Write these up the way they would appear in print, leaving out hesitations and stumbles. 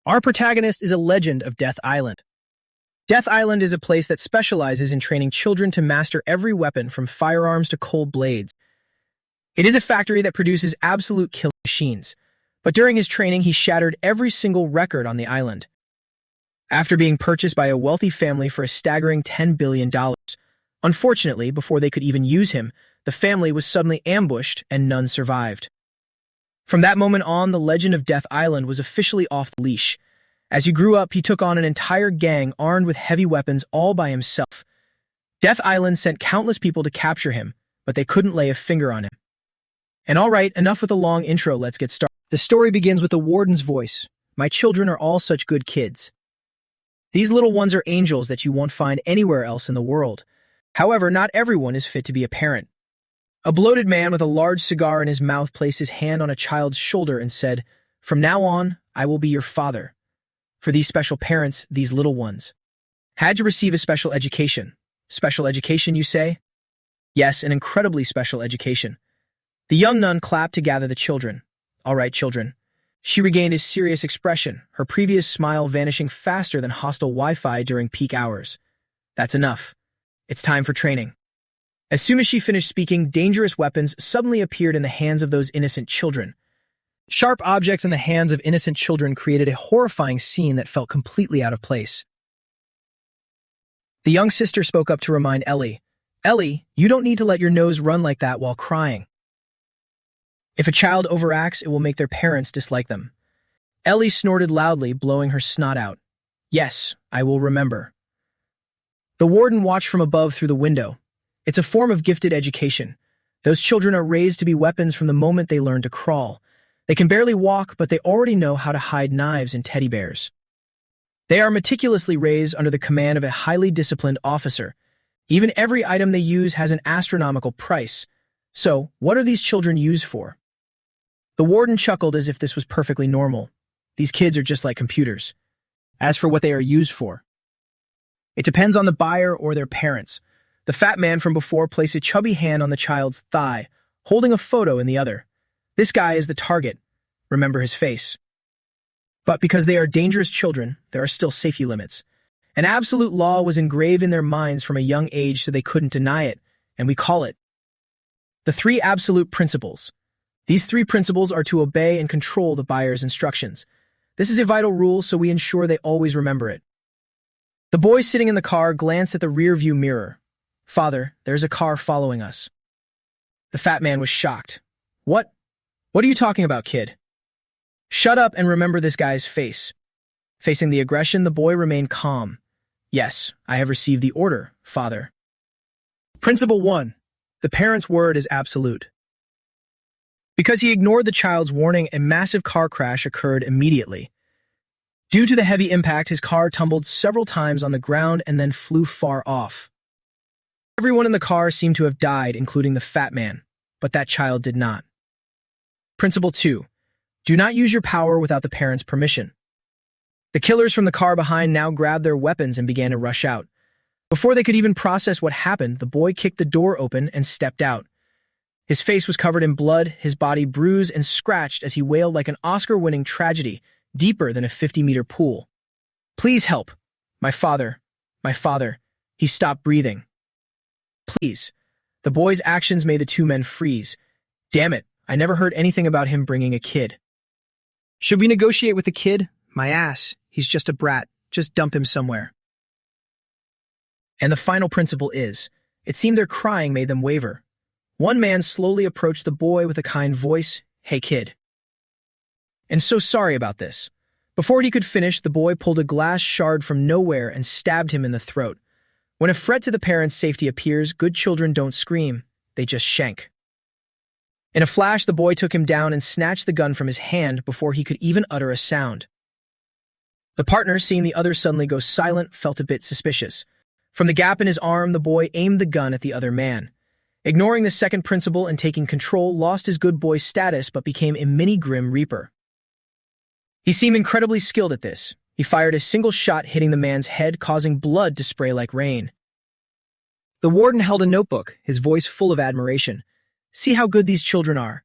Our protagonist is a legend of Death Island. Death Island is a place that specializes in training children to master every weapon from firearms to cold blades. It is a factory that produces absolute killing machines, but during his training he shattered every single record on the island. After being purchased by a wealthy family for a staggering $10 billion, unfortunately, before they could even use him, the family was suddenly ambushed and none survived. From that moment on, the legend of Death Island was officially off the leash. As he grew up, he took on an entire gang armed with heavy weapons all by himself. Death Island sent countless people to capture him, but they couldn't lay a finger on him. And all right, enough with the long intro, let's get started. The story begins with the warden's voice. My children are all such good kids. These little ones are angels that you won't find anywhere else in the world. However, not everyone is fit to be a parent. A bloated man with a large cigar in his mouth placed his hand on a child's shoulder and said, "From now on, I will be your father." For these special parents, these little ones had to receive a special education. Special education, you say? Yes, an incredibly special education. The young nun clapped to gather the children. All right, children. She regained his serious expression, her previous smile vanishing faster than hostile Wi-Fi during peak hours. That's enough. It's time for training. As soon as she finished speaking, dangerous weapons suddenly appeared in the hands of those innocent children. Sharp objects in the hands of innocent children created a horrifying scene that felt completely out of place. The young sister spoke up to remind Ellie, "Ellie, you don't need to let your nose run like that while crying. If a child overacts, it will make their parents dislike them." Ellie snorted loudly, blowing her snot out. "Yes, I will remember." The warden watched from above through the window. It's a form of gifted education. Those children are raised to be weapons from the moment they learn to crawl. They can barely walk, but they already know how to hide knives and teddy bears. They are meticulously raised under the command of a highly disciplined officer. Even every item they use has an astronomical price. So, what are these children used for? The warden chuckled as if this was perfectly normal. These kids are just like computers. As for what they are used for, it depends on the buyer or their parents. The fat man from before placed a chubby hand on the child's thigh, holding a photo in the other. This guy is the target. Remember his face. But because they are dangerous children, there are still safety limits. An absolute law was engraved in their minds from a young age so they couldn't deny it, and we call it the 3 absolute principles. These 3 principles are to obey and control the buyer's instructions. This is a vital rule, so we ensure they always remember it. The boy sitting in the car glanced at the rear-view mirror. "Father, there's a car following us." The fat man was shocked. What are you talking about, kid?" "Shut up and remember this guy's face." Facing the aggression, the boy remained calm. "Yes, I have received the order, father." Principle 1. The parent's word is absolute. Because he ignored the child's warning, a massive car crash occurred immediately. Due to the heavy impact, his car tumbled several times on the ground and then flew far off. Everyone in the car seemed to have died, including the fat man, but that child did not. Principle 2. Do not use your power without the parent's permission. The killers from the car behind now grabbed their weapons and began to rush out. Before they could even process what happened, the boy kicked the door open and stepped out. His face was covered in blood, his body bruised and scratched as he wailed like an Oscar-winning tragedy, deeper than a 50-meter pool. "Please help. My father. My father." He stopped breathing. "Please." The boy's actions made the 2 men freeze. "Damn it, I never heard anything about him bringing a kid." "Should we negotiate with the kid? My ass. He's just a brat. Just dump him somewhere." And the final principle is, it seemed their crying made them waver. One man slowly approached the boy with a kind voice. "Hey, kid. And so sorry about this." Before he could finish, the boy pulled a glass shard from nowhere and stabbed him in the throat. When a threat to the parents' safety appears, good children don't scream, they just shank. In a flash, the boy took him down and snatched the gun from his hand before he could even utter a sound. The partner, seeing the other suddenly go silent, felt a bit suspicious. From the gap in his arm, the boy aimed the gun at the other man. Ignoring the second principle and taking control, lost his good boy status but became a mini Grim Reaper. He seemed incredibly skilled at this. He fired a single shot, hitting the man's head, causing blood to spray like rain. The warden held a notebook, his voice full of admiration. "See how good these children are.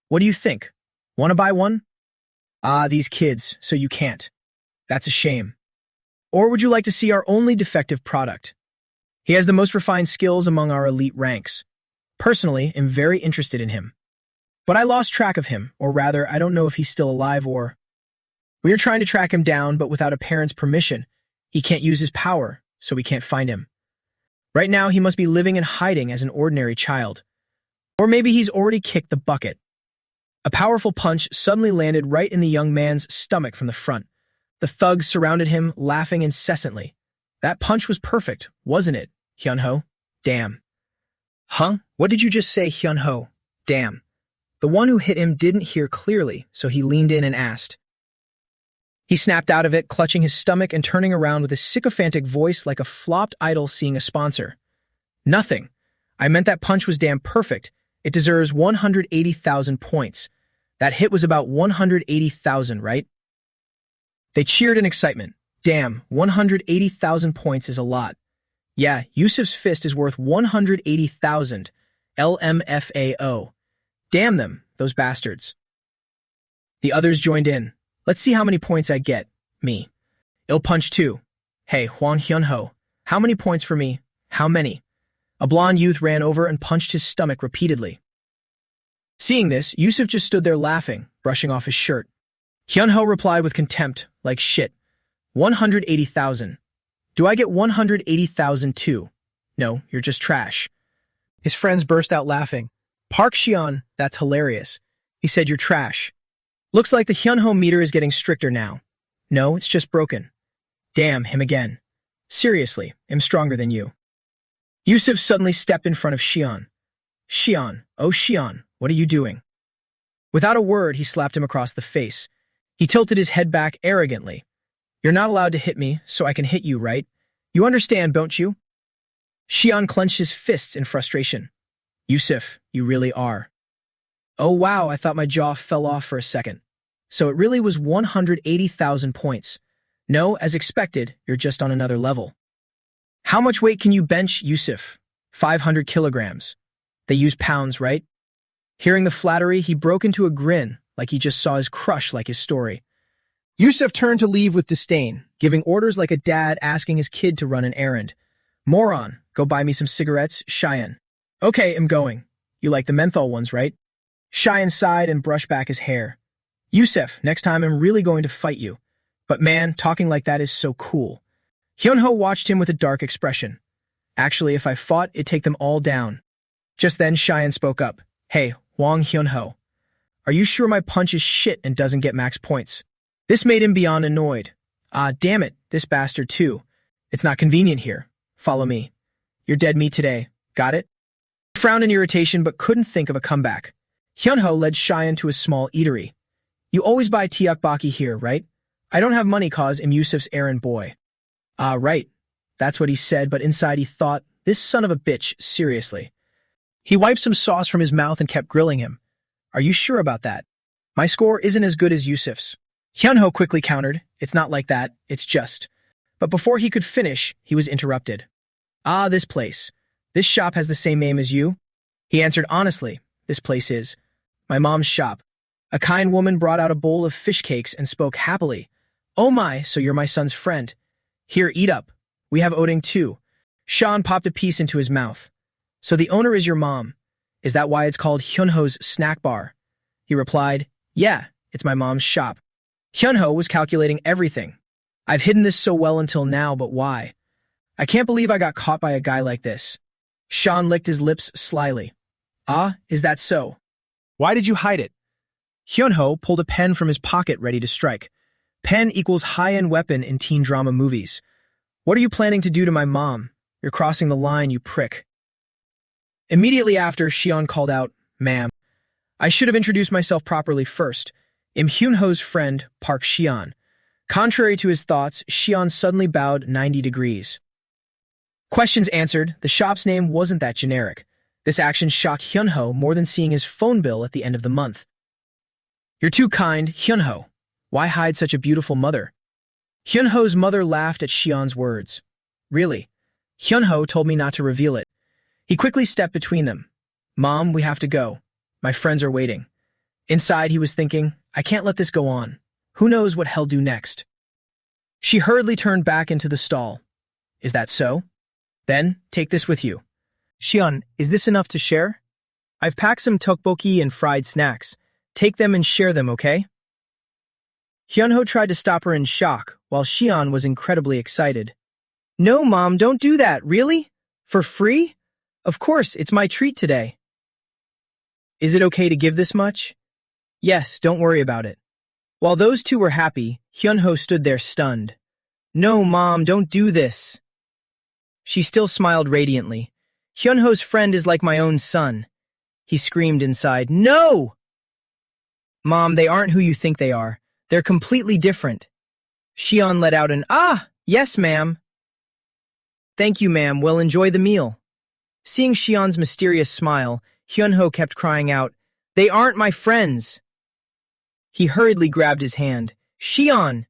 What do you think? Want to buy one?" "Ah, these kids, so you can't." That's a shame. Or would you like to see our only defective product? He has the most refined skills among our elite ranks. Personally, I'm very interested in him. But I lost track of him, or rather, I don't know if he's still alive or... We are trying to track him down, but without a parent's permission. He can't use his power, so we can't find him. Right now, he must be living and hiding as an ordinary child. Or maybe he's already kicked the bucket. A powerful punch suddenly landed right in the young man's stomach from the front. The thugs surrounded him, laughing incessantly. That punch was perfect, wasn't it, Hyun-ho? Damn. Huh? What did you just say, Hyun-ho? Damn. The one who hit him didn't hear clearly, so he leaned in and asked. He snapped out of it, clutching his stomach and turning around with a sycophantic voice like a flopped idol seeing a sponsor. Nothing. I meant that punch was damn perfect. It deserves 180,000 points. That hit was about 180,000, right? They cheered in excitement. Damn, 180,000 points is a lot. Yeah, Yusuf's fist is worth 180,000. LMFAO. Damn them, those bastards. The others joined in. Let's see how many points I get. Me. I'll punch too. Hey, Hwang Hyun-ho. How many points for me? How many? A blonde youth ran over and punched his stomach repeatedly. Seeing this, Yusuf just stood there laughing, brushing off his shirt. Hyun-ho replied with contempt, like shit. 180,000. Do I get 180,000 too? No, you're just trash. His friends burst out laughing. Park Shion, that's hilarious. He said you're trash. Looks like the Hyun-ho meter is getting stricter now. No, it's just broken. Damn, him again. Seriously, I'm stronger than you. Yusuf suddenly stepped in front of Shion. Shion, oh Shion, what are you doing? Without a word, he slapped him across the face. He tilted his head back arrogantly. You're not allowed to hit me, so I can hit you, right? You understand, don't you? Shion clenched his fists in frustration. Yusuf, you really are. Oh wow, I thought my jaw fell off for a second. So it really was 180,000 points. No, as expected, you're just on another level. How much weight can you bench, Yusuf? 500 kilograms. They use pounds, right? Hearing the flattery, he broke into a grin, like he just saw his crush like his story. Yusuf turned to leave with disdain, giving orders like a dad asking his kid to run an errand. Moron, go buy me some cigarettes, Cheyenne. Okay, I'm going. You like the menthol ones, right? Cheyenne sighed and brushed back his hair. Yusuf, next time I'm really going to fight you. But man, talking like that is so cool. Hyun-ho watched him with a dark expression. Actually, if I fought, it'd take them all down. Just then, Cheyenne spoke up. Hey, Hwang Hyun-ho. Are you sure my punch is shit and doesn't get max points? This made him beyond annoyed. Ah, damn it, this bastard too. It's not convenient here. Follow me. You're dead meat today. Got it? He frowned in irritation but couldn't think of a comeback. Hyun-ho led Cheyenne to a small eatery. You always buy tteokbokki here, right? I don't have money cause I'm Yusuf's errand boy. Ah, right. That's what he said, but inside he thought, this son of a bitch, seriously. He wiped some sauce from his mouth and kept grilling him. Are you sure about that? My score isn't as good as Yusuf's. Hyun-ho quickly countered, it's not like that, it's just. But before he could finish, he was interrupted. Ah, this place. This shop has the same name as you? He answered honestly, this place is. My mom's shop. A kind woman brought out a bowl of fish cakes and spoke happily. Oh my, so you're my son's friend. Here, eat up. We have oding too. Sean popped a piece into his mouth. So the owner is your mom. Is that why it's called Hyun-ho's snack bar? He replied, yeah, it's my mom's shop. Hyun-ho was calculating everything. I've hidden this so well until now, but why? I can't believe I got caught by a guy like this. Sean licked his lips slyly. Ah, is that so? Why did you hide it? Hyun-ho pulled a pen from his pocket ready to strike. Pen equals high-end weapon in teen drama movies. What are you planning to do to my mom? You're crossing the line, you prick. Immediately after, Shion called out, Ma'am. I should have introduced myself properly first. I'm Hyun-ho's friend, Park Shion. Contrary to his thoughts, Shion suddenly bowed 90 degrees. Questions answered, the shop's name wasn't that generic. This action shocked Hyun-ho more than seeing his phone bill at the end of the month. You're too kind, Hyun-ho. Why hide such a beautiful mother? Hyun-ho's mother laughed at Shion's words. Really? Hyun-ho told me not to reveal it. He quickly stepped between them. Mom, we have to go. My friends are waiting. Inside, he was thinking, I can't let this go on. Who knows what he'll do next? She hurriedly turned back into the stall. Is that so? Then, take this with you. Xian, is this enough to share? I've packed some tteokbokki and fried snacks. Take them and share them, okay? Hyunho tried to stop her in shock, while Xian was incredibly excited. No, Mom, don't do that, really? For free? Of course, it's my treat today. Is it okay to give this much? Yes, don't worry about it. While those two were happy, Hyunho stood there stunned. No, Mom, don't do this. She still smiled radiantly. Hyunho's friend is like my own son. He screamed inside, No! Mom, they aren't who you think they are. They're completely different. Xian let out an, yes, ma'am. Thank you, ma'am. Well, enjoy the meal. Seeing Xian's mysterious smile, Hyunho kept crying out, They aren't my friends. He hurriedly grabbed his hand. Xian!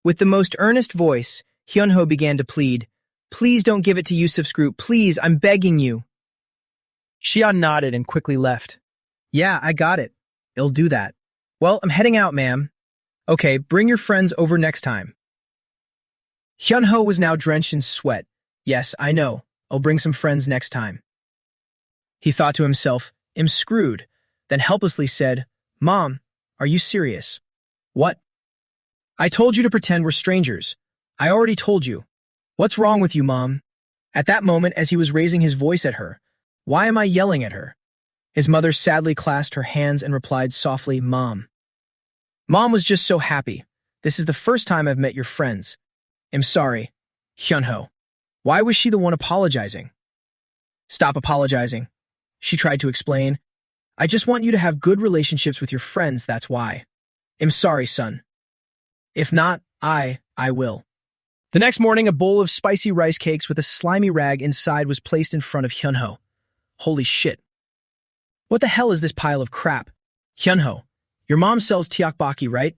With the most earnest voice, Hyunho began to plead, Please don't give it to Yusuf's group. Please, I'm begging you. Xian nodded and quickly left. Yeah, I got it. It'll do that. Well, I'm heading out, ma'am. Okay, bring your friends over next time. Hyunho was now drenched in sweat. Yes, I know. I'll bring some friends next time. He thought to himself, I'm screwed, then helplessly said, Mom, are you serious? What? I told you to pretend we're strangers. I already told you. What's wrong with you, Mom? At that moment, as he was raising his voice at her, why am I yelling at her? His mother sadly clasped her hands and replied softly, Mom. Mom was just so happy. This is the first time I've met your friends. I'm sorry. Hyunho. Why was she the one apologizing? Stop apologizing. She tried to explain. I just want you to have good relationships with your friends, that's why. I'm sorry, son. If not, I will. The next morning, a bowl of spicy rice cakes with a slimy rag inside was placed in front of Hyunho. Holy shit. What the hell is this pile of crap? Hyunho, your mom sells tteokbokki, right?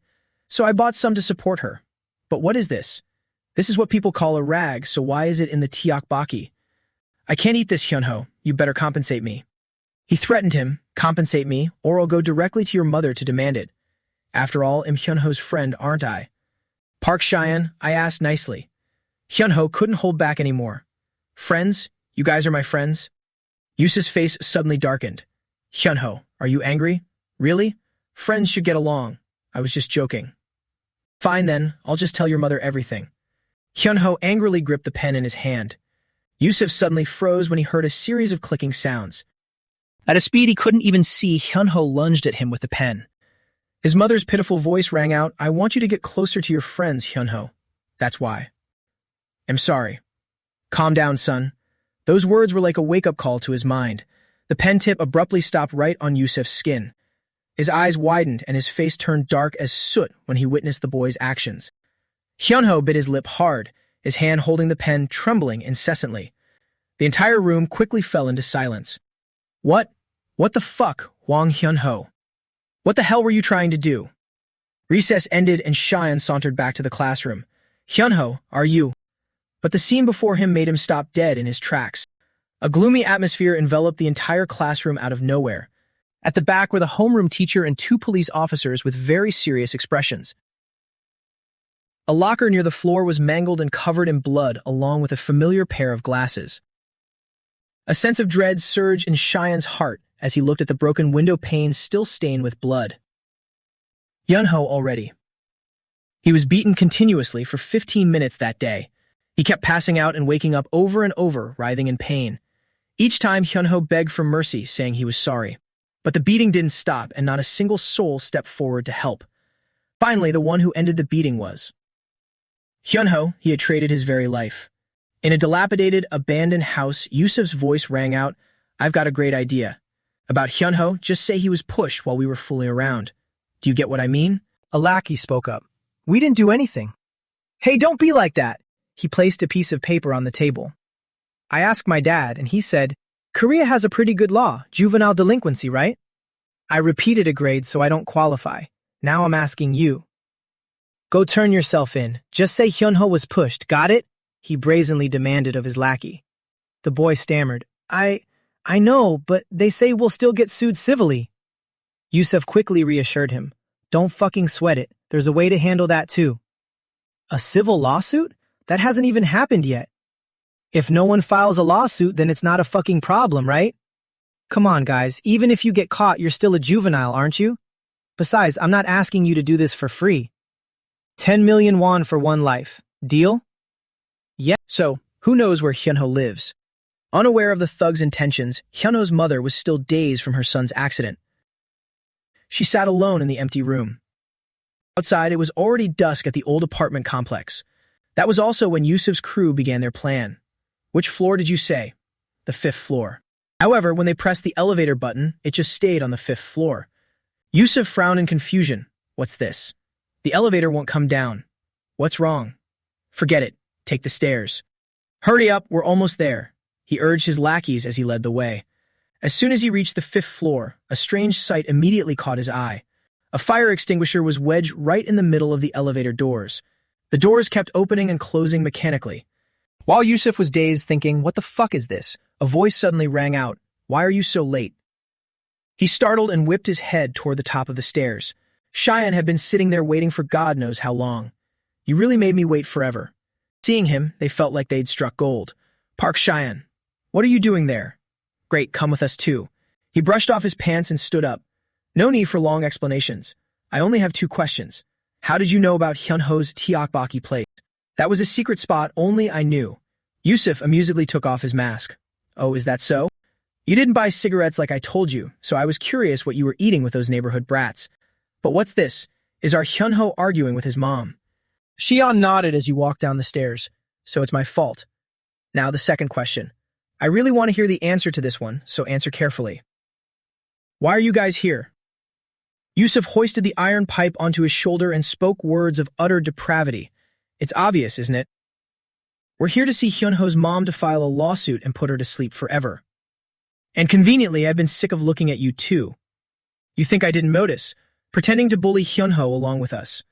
So I bought some to support her. But what is this? This is what people call a rag, so why is it in the tteokbokki? I can't eat this, Hyunho. You better compensate me. He threatened him, compensate me, or I'll go directly to your mother to demand it. After all, I'm Hyunho's friend, aren't I? Park Cheyenne, I asked nicely. Hyunho couldn't hold back anymore. Friends? You guys are my friends? Yusuf's face suddenly darkened. Hyunho, are you angry? Really? Friends should get along. I was just joking. Fine then, I'll just tell your mother everything. Hyunho angrily gripped the pen in his hand. Yusuf suddenly froze when he heard a series of clicking sounds. At a speed he couldn't even see, Hyunho lunged at him with the pen. His mother's pitiful voice rang out, I want you to get closer to your friends, Hyunho. That's why. I'm sorry. Calm down, son. Those words were like a wake-up call to his mind. The pen tip abruptly stopped right on Yusuf's skin. His eyes widened and his face turned dark as soot when he witnessed the boy's actions. Hyunho bit his lip hard, his hand holding the pen trembling incessantly. The entire room quickly fell into silence. What the fuck, Wang Hyunho? What the hell were you trying to do? Recess ended and Cheyenne sauntered back to the classroom. Hyunho, are you? But the scene before him made him stop dead in his tracks. A gloomy atmosphere enveloped the entire classroom out of nowhere. At the back were the homeroom teacher and two police officers with very serious expressions. A locker near the floor was mangled and covered in blood, along with a familiar pair of glasses. A sense of dread surged in Cheyenne's heart as he looked at the broken window panes still stained with blood. Hyunho already. He was beaten continuously for 15 minutes that day. He kept passing out and waking up over and over, writhing in pain. Each time, Hyunho begged for mercy, saying he was sorry. But the beating didn't stop, and not a single soul stepped forward to help. Finally, the one who ended the beating was Hyunho. He had traded his very life. In a dilapidated, abandoned house, Yusuf's voice rang out, I've got a great idea. About Hyunho, just say he was pushed while we were fooling around. Do you get what I mean? A lackey spoke up. We didn't do anything. Hey, don't be like that. He placed a piece of paper on the table. I asked my dad, and he said, Korea has a pretty good law, juvenile delinquency, right? I repeated a grade so I don't qualify. Now I'm asking you. Go turn yourself in. Just say Hyunho was pushed, got it? He brazenly demanded of his lackey. The boy stammered, I know, but they say we'll still get sued civilly. Yusuf quickly reassured him. Don't fucking sweat it. There's a way to handle that too. A civil lawsuit? That hasn't even happened yet. If no one files a lawsuit, then it's not a fucking problem, right? Come on, guys. Even if you get caught, you're still a juvenile, aren't you? Besides, I'm not asking you to do this for free. 10 million won for one life. Deal? Yeah. So, who knows where Hyunho lives? Unaware of the thug's intentions, Hyunho's mother was still dazed from her son's accident. She sat alone in the empty room. Outside, it was already dusk at the old apartment complex. That was also when Yusuf's crew began their plan. Which floor did you say? The 5th floor. However, when they pressed the elevator button, it just stayed on the 5th floor. Yusuf frowned in confusion. What's this? The elevator won't come down. What's wrong? Forget it. Take the stairs. Hurry up, we're almost there. He urged his lackeys as he led the way. As soon as he reached the 5th floor, a strange sight immediately caught his eye. A fire extinguisher was wedged right in the middle of the elevator doors. The doors kept opening and closing mechanically. While Yusuf was dazed thinking, what the fuck is this? A voice suddenly rang out, why are you so late? He startled and whipped his head toward the top of the stairs. Cheyenne had been sitting there waiting for God knows how long. You really made me wait forever. Seeing him, they felt like they'd struck gold. Park Cheyenne. What are you doing there? Great, come with us too. He brushed off his pants and stood up. No need for long explanations. I only have 2 questions. How did you know about Hyunho's Teokbokki place? That was a secret spot only I knew. Yusuf amusedly took off his mask. Oh, is that so? You didn't buy cigarettes like I told you, so I was curious what you were eating with those neighborhood brats. But what's this? Is our Hyunho arguing with his mom? Xian nodded as you walked down the stairs. So it's my fault. Now the second question. I really want to hear the answer to this one, so answer carefully. Why are you guys here? Yusuf hoisted the iron pipe onto his shoulder and spoke words of utter depravity. It's obvious, isn't it? We're here to see Hyunho's mom to file a lawsuit and put her to sleep forever. And conveniently, I've been sick of looking at you too. You think I didn't notice, pretending to bully Hyunho along with us,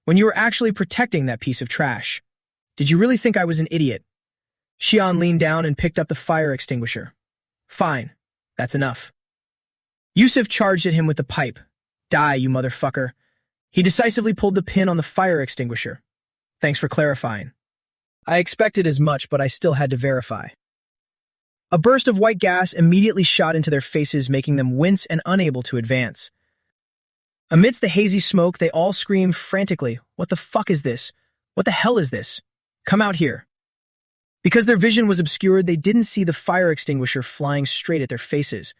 when you were actually protecting that piece of trash. Did you really think I was an idiot? Xian leaned down and picked up the fire extinguisher. Fine, that's enough. Yusuf charged at him with the pipe. Die, you motherfucker. He decisively pulled the pin on the fire extinguisher. Thanks for clarifying. I expected as much, but I still had to verify. A burst of white gas immediately shot into their faces, making them wince and unable to advance. Amidst the hazy smoke, they all screamed frantically, "What the fuck is this? What the hell is this? Come out here." Because their vision was obscured, they didn't see the fire extinguisher flying straight at their faces.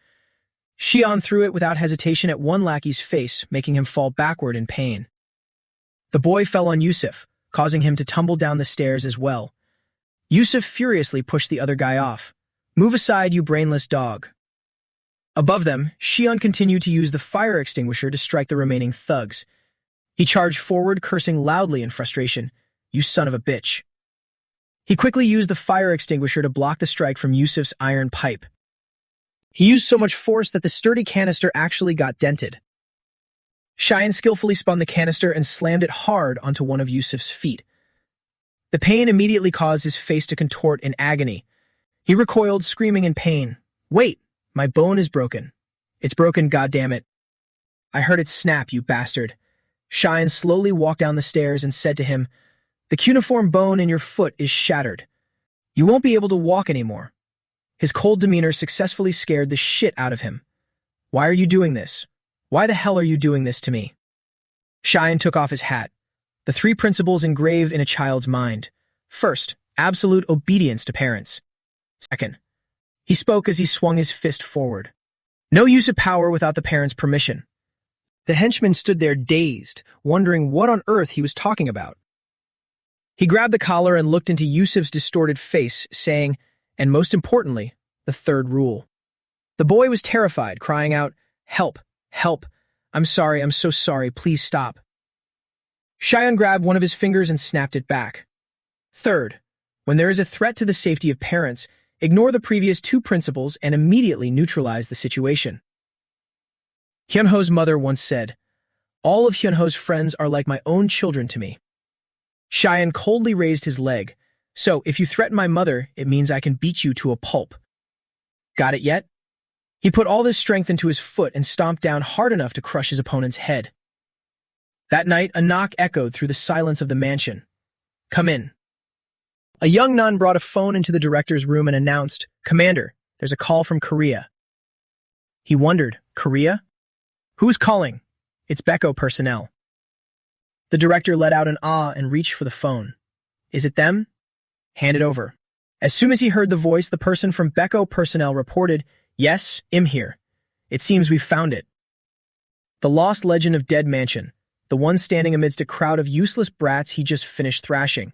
Xian threw it without hesitation at one lackey's face, making him fall backward in pain. The boy fell on Yusuf, causing him to tumble down the stairs as well. Yusuf furiously pushed the other guy off. Move aside, you brainless dog. Above them, Xian continued to use the fire extinguisher to strike the remaining thugs. He charged forward, cursing loudly in frustration. You son of a bitch. He quickly used the fire extinguisher to block the strike from Yusuf's iron pipe. He used so much force that the sturdy canister actually got dented. Cheyenne skillfully spun the canister and slammed it hard onto one of Yusuf's feet. The pain immediately caused his face to contort in agony. He recoiled, screaming in pain. Wait, my bone is broken. It's broken, goddammit. I heard it snap, you bastard. Cheyenne slowly walked down the stairs and said to him, the cuneiform bone in your foot is shattered. You won't be able to walk anymore. His cold demeanor successfully scared the shit out of him. Why are you doing this? Why the hell are you doing this to me? Cheyenne took off his hat. The 3 principles engraved in a child's mind. First, absolute obedience to parents. Second, he spoke as he swung his fist forward. No use of power without the parents' permission. The henchman stood there dazed, wondering what on earth he was talking about. He grabbed the collar and looked into Yusuf's distorted face, saying, and most importantly, the 3rd rule. The boy was terrified, crying out, help, help, I'm sorry, I'm so sorry, please stop. Cheyenne grabbed one of his fingers and snapped it back. Third, when there is a threat to the safety of parents, ignore the previous 2 principles and immediately neutralize the situation. Hyunho's mother once said, all of Hyunho's friends are like my own children to me. Cheyenne coldly raised his leg. So, if you threaten my mother, it means I can beat you to a pulp. Got it yet? He put all this strength into his foot and stomped down hard enough to crush his opponent's head. That night, a knock echoed through the silence of the mansion. Come in. A young nun brought a phone into the director's room and announced, Commander, there's a call from Korea. He wondered, Korea? Who's calling? It's Beko personnel. The director let out an ah and reached for the phone. Is it them? Hand it over. As soon as he heard the voice, the person from Beko personnel reported, Yes, I'm here. It seems we've found it. The lost legend of Dead Mansion, the one standing amidst a crowd of useless brats he just finished thrashing.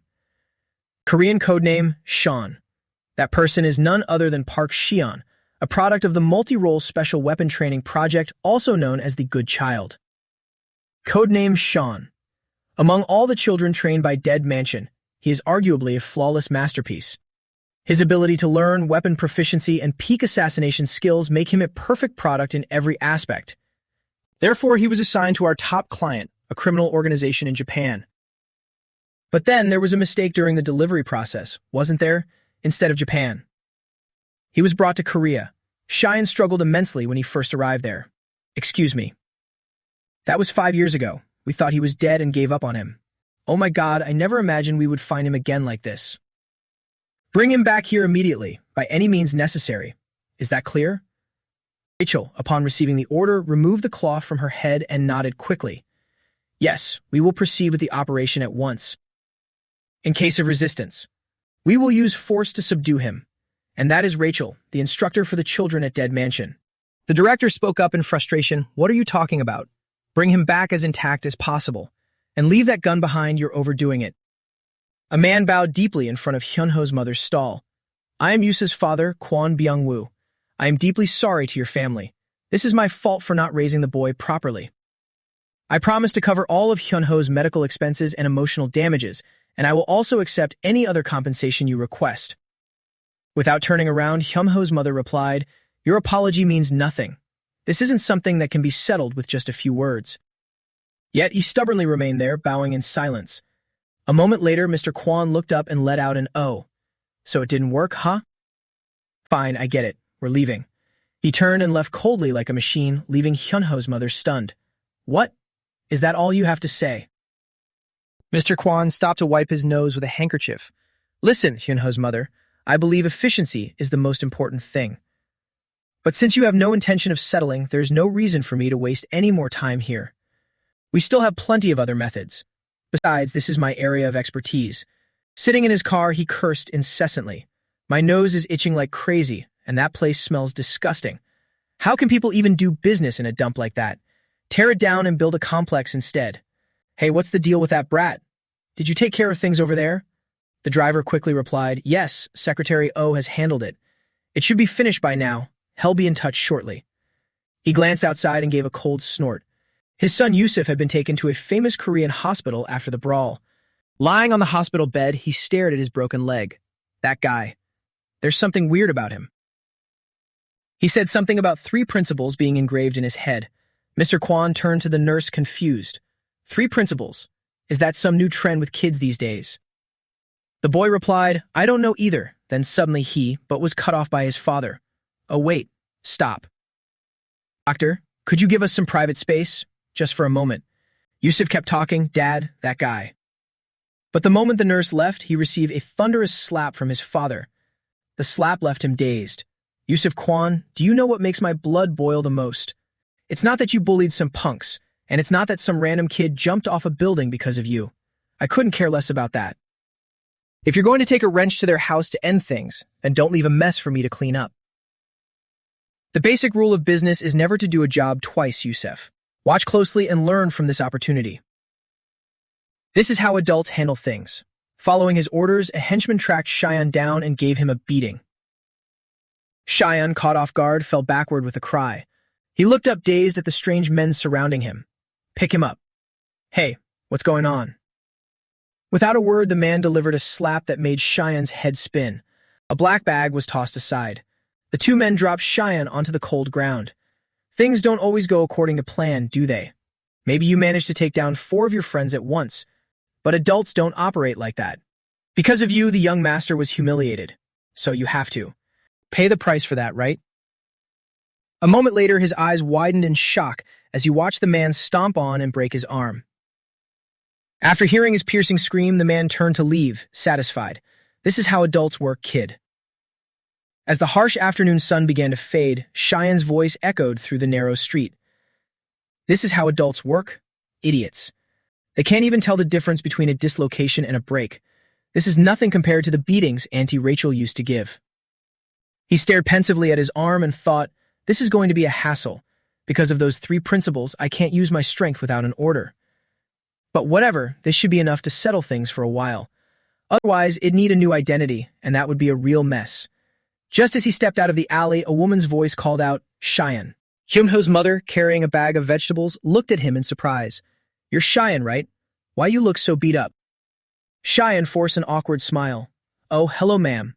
Korean codename, Sean. That person is none other than Park Shion, a product of the multi-role special weapon training project also known as the Good Child. Codename Sean. Among all the children trained by Dead Mansion, he is arguably a flawless masterpiece. His ability to learn, weapon proficiency, and peak assassination skills make him a perfect product in every aspect. Therefore, he was assigned to our top client, a criminal organization in Japan. But then there was a mistake during the delivery process, wasn't there? Instead of Japan. He was brought to Korea. Cheyenne struggled immensely when he first arrived there. Excuse me. That was 5 years ago. We thought he was dead and gave up on him. Oh my God, I never imagined we would find him again like this. Bring him back here immediately, by any means necessary. Is that clear? Rachel, upon receiving the order, removed the cloth from her head and nodded quickly. Yes, we will proceed with the operation at once. In case of resistance, we will use force to subdue him. And that is Rachel, the instructor for the children at Dead Mansion. The director spoke up in frustration. What are you talking about? Bring him back as intact as possible. And leave that gun behind, you're overdoing it. A man bowed deeply in front of Hyunho's mother's stall. I am Yusa's father, Kwon Byung-woo. I am deeply sorry to your family. This is my fault for not raising the boy properly. I promise to cover all of Hyunho's medical expenses and emotional damages, and I will also accept any other compensation you request. Without turning around, Hyunho's mother replied, Your apology means nothing. This isn't something that can be settled with just a few words. Yet he stubbornly remained there, bowing in silence. A moment later, Mr. Kwon looked up and let out an oh. So it didn't work, huh? Fine, I get it. We're leaving. He turned and left coldly like a machine, leaving Hyunho's mother stunned. What? Is that all you have to say? Mr. Kwon stopped to wipe his nose with a handkerchief. Listen, Hyunho's mother, I believe efficiency is the most important thing. But since you have no intention of settling, there's no reason for me to waste any more time here. We still have plenty of other methods. Besides, this is my area of expertise. Sitting in his car, he cursed incessantly. My nose is itching like crazy, and that place smells disgusting. How can people even do business in a dump like that? Tear it down and build a complex instead. Hey, what's the deal with that brat? Did you take care of things over there? The driver quickly replied, Yes, Secretary O has handled it. It should be finished by now. He'll be in touch shortly. He glanced outside and gave a cold snort. His son Yusuf had been taken to a famous Korean hospital after the brawl. Lying on the hospital bed, he stared at his broken leg. That guy. There's something weird about him. He said something about 3 principles being engraved in his head. Mr. Kwon turned to the nurse confused. 3 principles? Is that some new trend with kids these days? The boy replied, I don't know either. Then suddenly but was cut off by his father. Oh wait, stop. Doctor, could you give us some private space? Just for a moment. Yusuf kept talking, Dad, that guy. But the moment the nurse left, he received a thunderous slap from his father. The slap left him dazed. Yusuf Kwon, do you know what makes my blood boil the most? It's not that you bullied some punks, and it's not that some random kid jumped off a building because of you. I couldn't care less about that. If you're going to take a wrench to their house to end things, then don't leave a mess for me to clean up. The basic rule of business is never to do a job twice, Yusuf. Watch closely and learn from this opportunity. This is how adults handle things. Following his orders, a henchman tracked Cheyenne down and gave him a beating. Cheyenne, caught off guard, fell backward with a cry. He looked up dazed at the strange men surrounding him. Pick him up. Hey, what's going on? Without a word, the man delivered a slap that made Cheyenne's head spin. A black bag was tossed aside. The 2 men dropped Cheyenne onto the cold ground. Things don't always go according to plan, do they? Maybe you managed to take down 4 of your friends at once, but adults don't operate like that. Because of you, the young master was humiliated, so you have to pay the price for that, right? A moment later, his eyes widened in shock as he watched the man stomp on and break his arm. After hearing his piercing scream, the man turned to leave, satisfied. This is how adults work, kid. As the harsh afternoon sun began to fade, Cheyenne's voice echoed through the narrow street. This is how adults work? Idiots. They can't even tell the difference between a dislocation and a break. This is nothing compared to the beatings Auntie Rachel used to give. He stared pensively at his arm and thought, this is going to be a hassle. Because of those 3 principles, I can't use my strength without an order. But whatever, this should be enough to settle things for a while. Otherwise, it'd need a new identity, and that would be a real mess. Just as he stepped out of the alley, a woman's voice called out, Cheyenne. Hyunho's mother, carrying a bag of vegetables, looked at him in surprise. You're Cheyenne, right? Why you look so beat up? Cheyenne forced an awkward smile. Oh, hello, ma'am.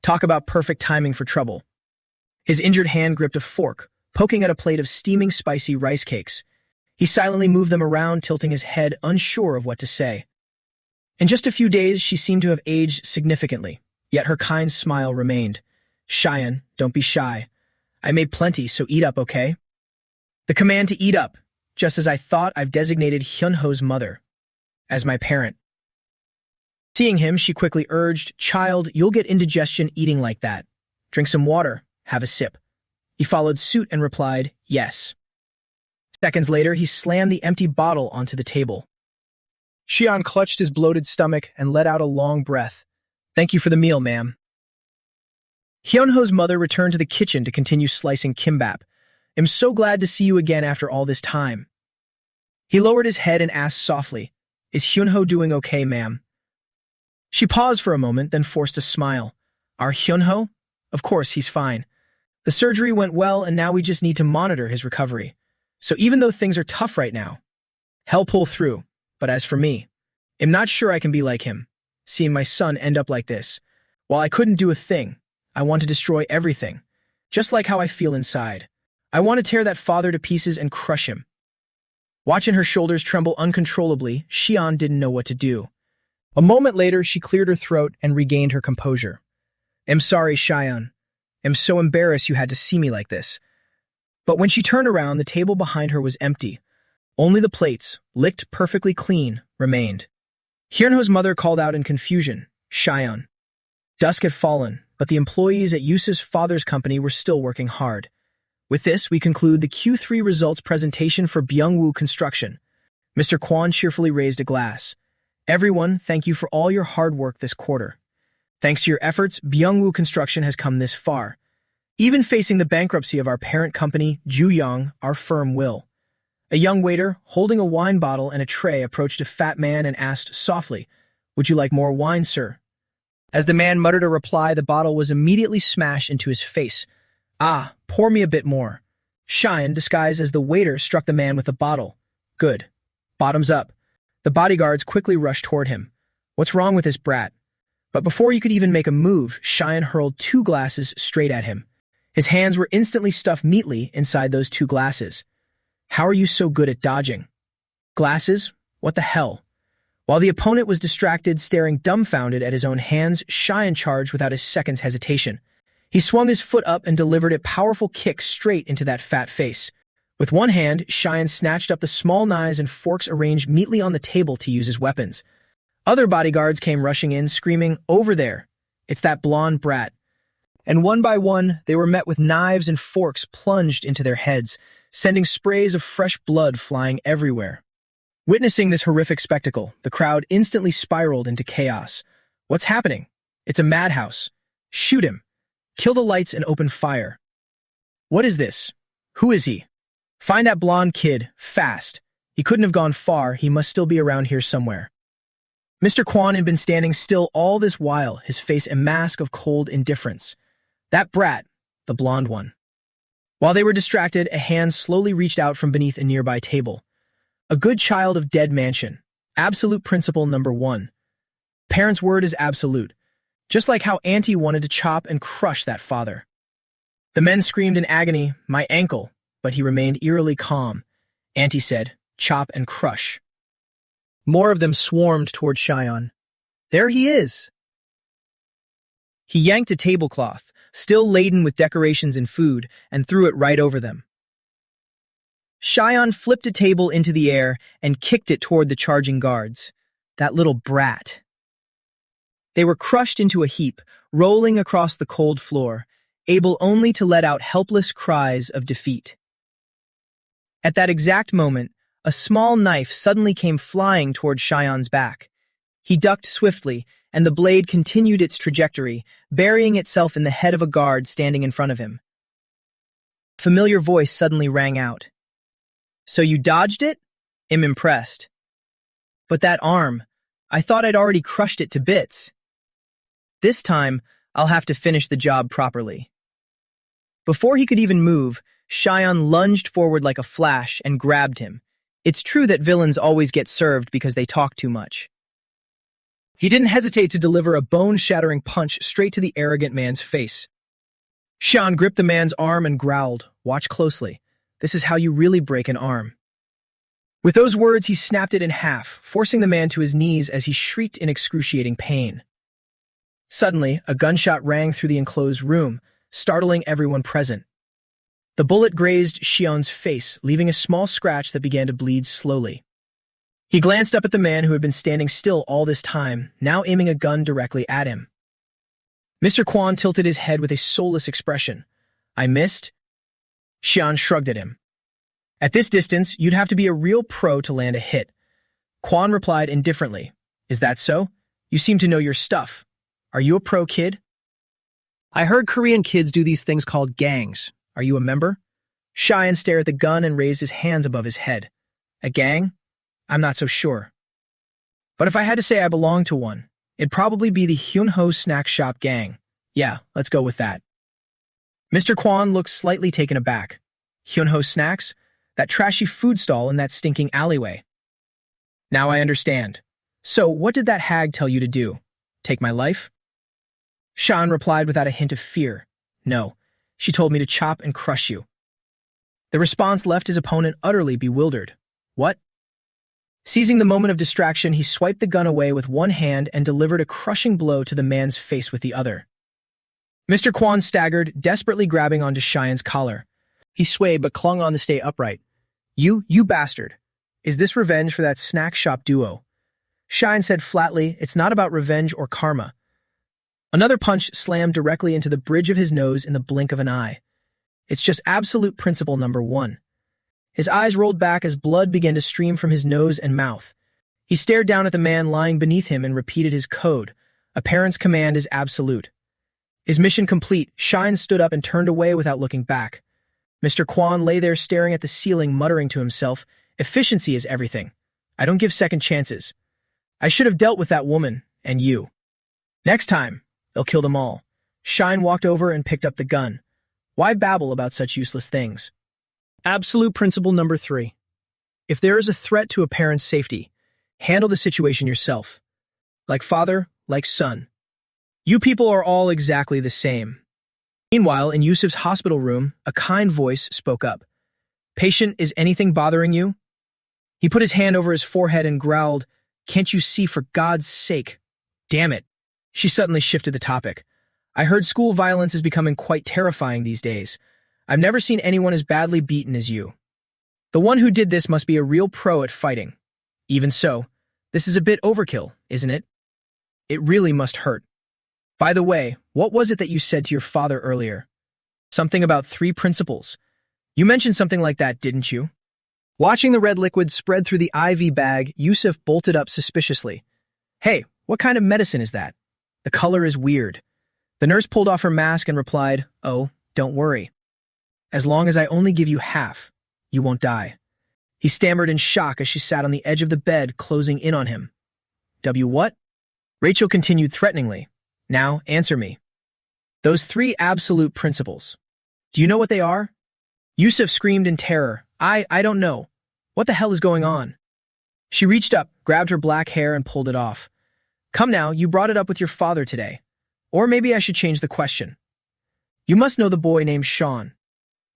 Talk about perfect timing for trouble. His injured hand gripped a fork, poking at a plate of steaming spicy rice cakes. He silently moved them around, tilting his head, unsure of what to say. In just a few days, she seemed to have aged significantly, yet her kind smile remained. Cheyenne, don't be shy. I made plenty, so eat up, okay? The command to eat up, just as I thought. I've designated Hyunho's mother as my parent. Seeing him, she quickly urged, Child, you'll get indigestion eating like that. Drink some water, have a sip. He followed suit and replied, yes. Seconds later, he slammed the empty bottle onto the table. Xian clutched his bloated stomach and let out a long breath. Thank you for the meal, ma'am. Hyunho's mother returned to the kitchen to continue slicing kimbap. I'm so glad to see you again after all this time. He lowered his head and asked softly, Is Hyunho doing okay, ma'am? She paused for a moment, then forced a smile. Our Hyunho? Of course, he's fine. The surgery went well, and now we just need to monitor his recovery. So even though things are tough right now, he'll pull through. But as for me, I'm not sure I can be like him. Seeing my son end up like this, while I couldn't do a thing, I want to destroy everything, just like how I feel inside. I want to tear that father to pieces and crush him. Watching her shoulders tremble uncontrollably, Xian didn't know what to do. A moment later, she cleared her throat and regained her composure. I'm sorry, Xian. I'm so embarrassed you had to see me like this. But when she turned around, the table behind her was empty. Only the plates, licked perfectly clean, remained. Hyunho's mother called out in confusion, Xian. Dusk had fallen, but the employees at Yusuf's father's company were still working hard. With this, we conclude the Q3 results presentation for Byungwoo Construction. Mr. Kwon cheerfully raised a glass. Everyone, thank you for all your hard work this quarter. Thanks to your efforts, Byungwoo Construction has come this far. Even facing the bankruptcy of our parent company, Juyong, our firm will. A young waiter, holding a wine bottle and a tray, approached a fat man and asked softly, Would you like more wine, sir? As the man muttered a reply, the bottle was immediately smashed into his face. Ah, pour me a bit more. Cheyenne, disguised as the waiter, struck the man with the bottle. Good. Bottoms up. The bodyguards quickly rushed toward him. What's wrong with this brat? But before he could even make a move, Cheyenne hurled 2 glasses straight at him. His hands were instantly stuffed neatly inside those 2 glasses. How are you so good at dodging? Glasses? What the hell? While the opponent was distracted, staring dumbfounded at his own hands, Cheyenne charged without a second's hesitation. He swung his foot up and delivered a powerful kick straight into that fat face. With one hand, Cheyenne snatched up the small knives and forks arranged neatly on the table to use as weapons. Other bodyguards came rushing in, screaming, Over there! It's that blonde brat. And one by one, they were met with knives and forks plunged into their heads, sending sprays of fresh blood flying everywhere. Witnessing this horrific spectacle, the crowd instantly spiraled into chaos. What's happening? It's a madhouse. Shoot him. Kill the lights and open fire. What is this? Who is he? Find that blonde kid, fast. He couldn't have gone far, he must still be around here somewhere. Mr. Kwon had been standing still all this while, his face a mask of cold indifference. That brat, the blonde one. While they were distracted, a hand slowly reached out from beneath a nearby table. A good child of dead mansion. Absolute principle number 1. Parent's word is absolute. Just like how Auntie wanted to chop and crush that father. The men screamed in agony, my ankle, but he remained eerily calm. Auntie said, chop and crush. More of them swarmed toward Cheyenne. There he is! He yanked a tablecloth, still laden with decorations and food, and threw it right over them. Cheyenne flipped a table into the air and kicked it toward the charging guards. That little brat. They were crushed into a heap, rolling across the cold floor, able only to let out helpless cries of defeat. At that exact moment, a small knife suddenly came flying toward Cheyenne's back. He ducked swiftly, and the blade continued its trajectory, burying itself in the head of a guard standing in front of him. A familiar voice suddenly rang out. "So you dodged it?" I'm impressed. "But that arm, I thought I'd already crushed it to bits. This time, I'll have to finish the job properly." Before he could even move, Cheyenne lunged forward like a flash and grabbed him. It's true that villains always get served because they talk too much. He didn't hesitate to deliver a bone-shattering punch straight to the arrogant man's face. Cheyenne gripped the man's arm and growled, "Watch closely. This is how you really break an arm." With those words, he snapped it in half, forcing the man to his knees as he shrieked in excruciating pain. Suddenly, a gunshot rang through the enclosed room, startling everyone present. The bullet grazed Cheyenne's face, leaving a small scratch that began to bleed slowly. He glanced up at the man who had been standing still all this time, now aiming a gun directly at him. Mr. Kwon tilted his head with a soulless expression. "I missed?" Cheyenne shrugged at him. "At this distance, you'd have to be a real pro to land a hit." Kwon replied indifferently. "Is that so? You seem to know your stuff. Are you a pro, kid?" "I heard Korean kids do these things called gangs. Are you a member?" Cheyenne stared at the gun and raised his hands above his head. "A gang? I'm not so sure. But if I had to say I belong to one, it'd probably be the Hyunho Snack Shop gang. Yeah, let's go with that." Mr. Kwon looked slightly taken aback. Hyunho Snacks? That trashy food stall in that stinking alleyway. "Now I understand. So what did that hag tell you to do? Take my life?" Cheyenne replied without a hint of fear. "No, she told me to chop and crush you." The response left his opponent utterly bewildered. "What?" Seizing the moment of distraction, he swiped the gun away with one hand and delivered a crushing blow to the man's face with the other. Mr. Kwon staggered, desperately grabbing onto Cheyenne's collar. He swayed but clung on to stay upright. You bastard. Is this revenge for that snack shop duo?" Cheyenne said flatly, "It's not about revenge or karma." Another punch slammed directly into the bridge of his nose in the blink of an eye. "It's just absolute principle number one." His eyes rolled back as blood began to stream from his nose and mouth. He stared down at the man lying beneath him and repeated his code. A parent's command is absolute. His mission complete, Cheyenne stood up and turned away without looking back. Mr. Kwon lay there staring at the ceiling, muttering to himself, "Efficiency is everything. I don't give second chances. I should have dealt with that woman, and you. Next time, they'll kill them all." Cheyenne walked over and picked up the gun. Why babble about such useless things? Absolute principle number 3. If there is a threat to a parent's safety, handle the situation yourself. Like father, like son. You people are all exactly the same. Meanwhile, in Yusuf's hospital room, a kind voice spoke up. "Patient, is anything bothering you?" He put his hand over his forehead and growled, "Can't you see, for God's sake?" "Damn it." She suddenly shifted the topic. "I heard school violence is becoming quite terrifying these days. I've never seen anyone as badly beaten as you. The one who did this must be a real pro at fighting. Even so, this is a bit overkill, isn't it? It really must hurt. By the way, what was it that you said to your father earlier? Something about 3 principles. You mentioned something like that, didn't you?" Watching the red liquid spread through the IV bag, Yusuf bolted up suspiciously. "Hey, what kind of medicine is that? The color is weird." The nurse pulled off her mask and replied, "Oh, don't worry. As long as I only give you half, you won't die." He stammered in shock as she sat on the edge of the bed, closing in on him. What? Rachel continued threateningly. "Now, answer me. Those 3 absolute principles. Do you know what they are?" Yusuf screamed in terror. I don't know. What the hell is going on?" She reached up, grabbed her black hair, and pulled it off. "Come now, you brought it up with your father today. Or maybe I should change the question. You must know the boy named Sean."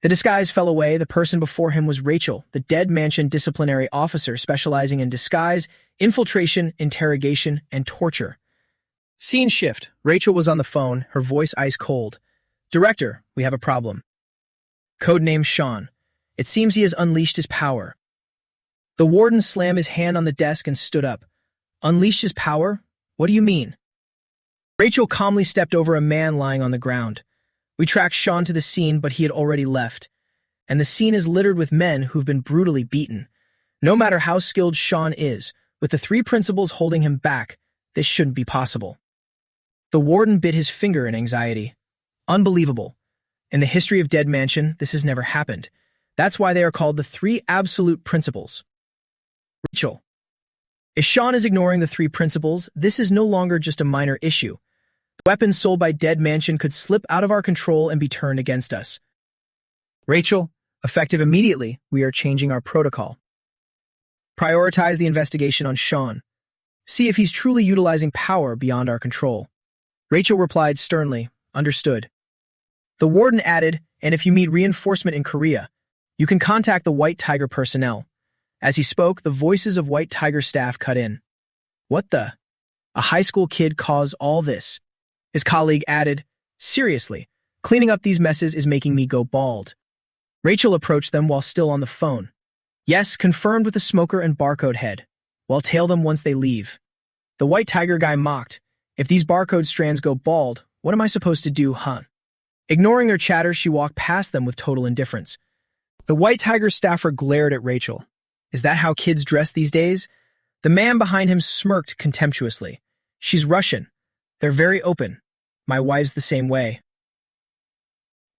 The disguise fell away. The person before him was Rachel, the dead mansion disciplinary officer specializing in disguise, infiltration, interrogation, and torture. Scene shift. Rachel was on the phone, her voice ice cold. "Director, we have a problem." Codename Sean. It seems he has unleashed his power. The warden slammed his hand on the desk and stood up. Unleashed his power? What do you mean? Rachel calmly stepped over a man lying on the ground. We tracked Sean to the scene, but he had already left. And the scene is littered with men who've been brutally beaten. No matter how skilled Sean is, with the three principals holding him back, this shouldn't be possible. The warden bit his finger in anxiety. Unbelievable. In the history of Dead Mansion, this has never happened. That's why they are called the three absolute principles. Rachel. If Sean is ignoring the three principles, this is no longer just a minor issue. The weapons sold by Dead Mansion could slip out of our control and be turned against us. Rachel, effective immediately, we are changing our protocol. Prioritize the investigation on Sean. See if he's truly utilizing power beyond our control. Rachel replied sternly, understood. The warden added, and if you need reinforcement in Korea, you can contact the White Tiger personnel. As he spoke, the voices of White Tiger staff cut in. What the? A high school kid caused all this. His colleague added, seriously, cleaning up these messes is making me go bald. Rachel approached them while still on the phone. Yes, confirmed with the smoker and barcode head. Well, tail them once they leave. The White Tiger guy mocked. If these barcode strands go bald, what am I supposed to do, huh? Ignoring their chatter, she walked past them with total indifference. The White Tiger staffer glared at Rachel. Is that how kids dress these days? The man behind him smirked contemptuously. She's Russian. They're very open. My wife's the same way.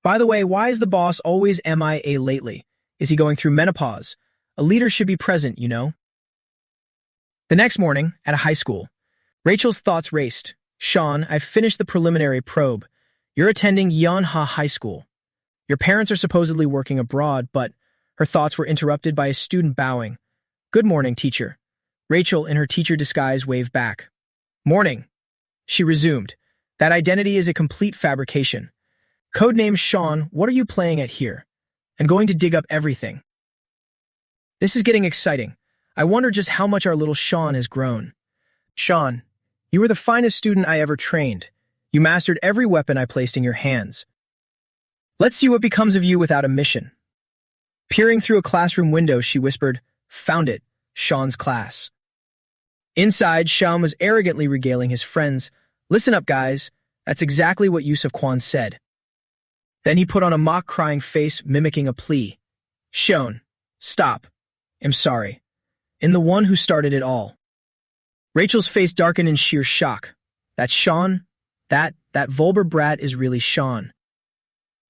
By the way, why is the boss always MIA lately? Is he going through menopause? A leader should be present, you know? The next morning, at a high school, Rachel's thoughts raced. Sean, I've finished the preliminary probe. You're attending Yonha High School. Your parents are supposedly working abroad, but her thoughts were interrupted by a student bowing. Good morning, teacher. Rachel, in her teacher disguise, waved back. Morning. She resumed. That identity is a complete fabrication. Codename Sean, what are you playing at here? I'm going to dig up everything. This is getting exciting. I wonder just how much our little Sean has grown. Sean, you were the finest student I ever trained. You mastered every weapon I placed in your hands. Let's see what becomes of you without a mission. Peering through a classroom window, she whispered, Found it, Sean's class. Inside, Sean was arrogantly regaling his friends. Listen up, guys. That's exactly what Yusuf Kwan said. Then he put on a mock-crying face, mimicking a plea. Sean, stop. I'm sorry. And the one who started it all. Rachel's face darkened in sheer shock. That's Sean? That vulgar brat is really Sean.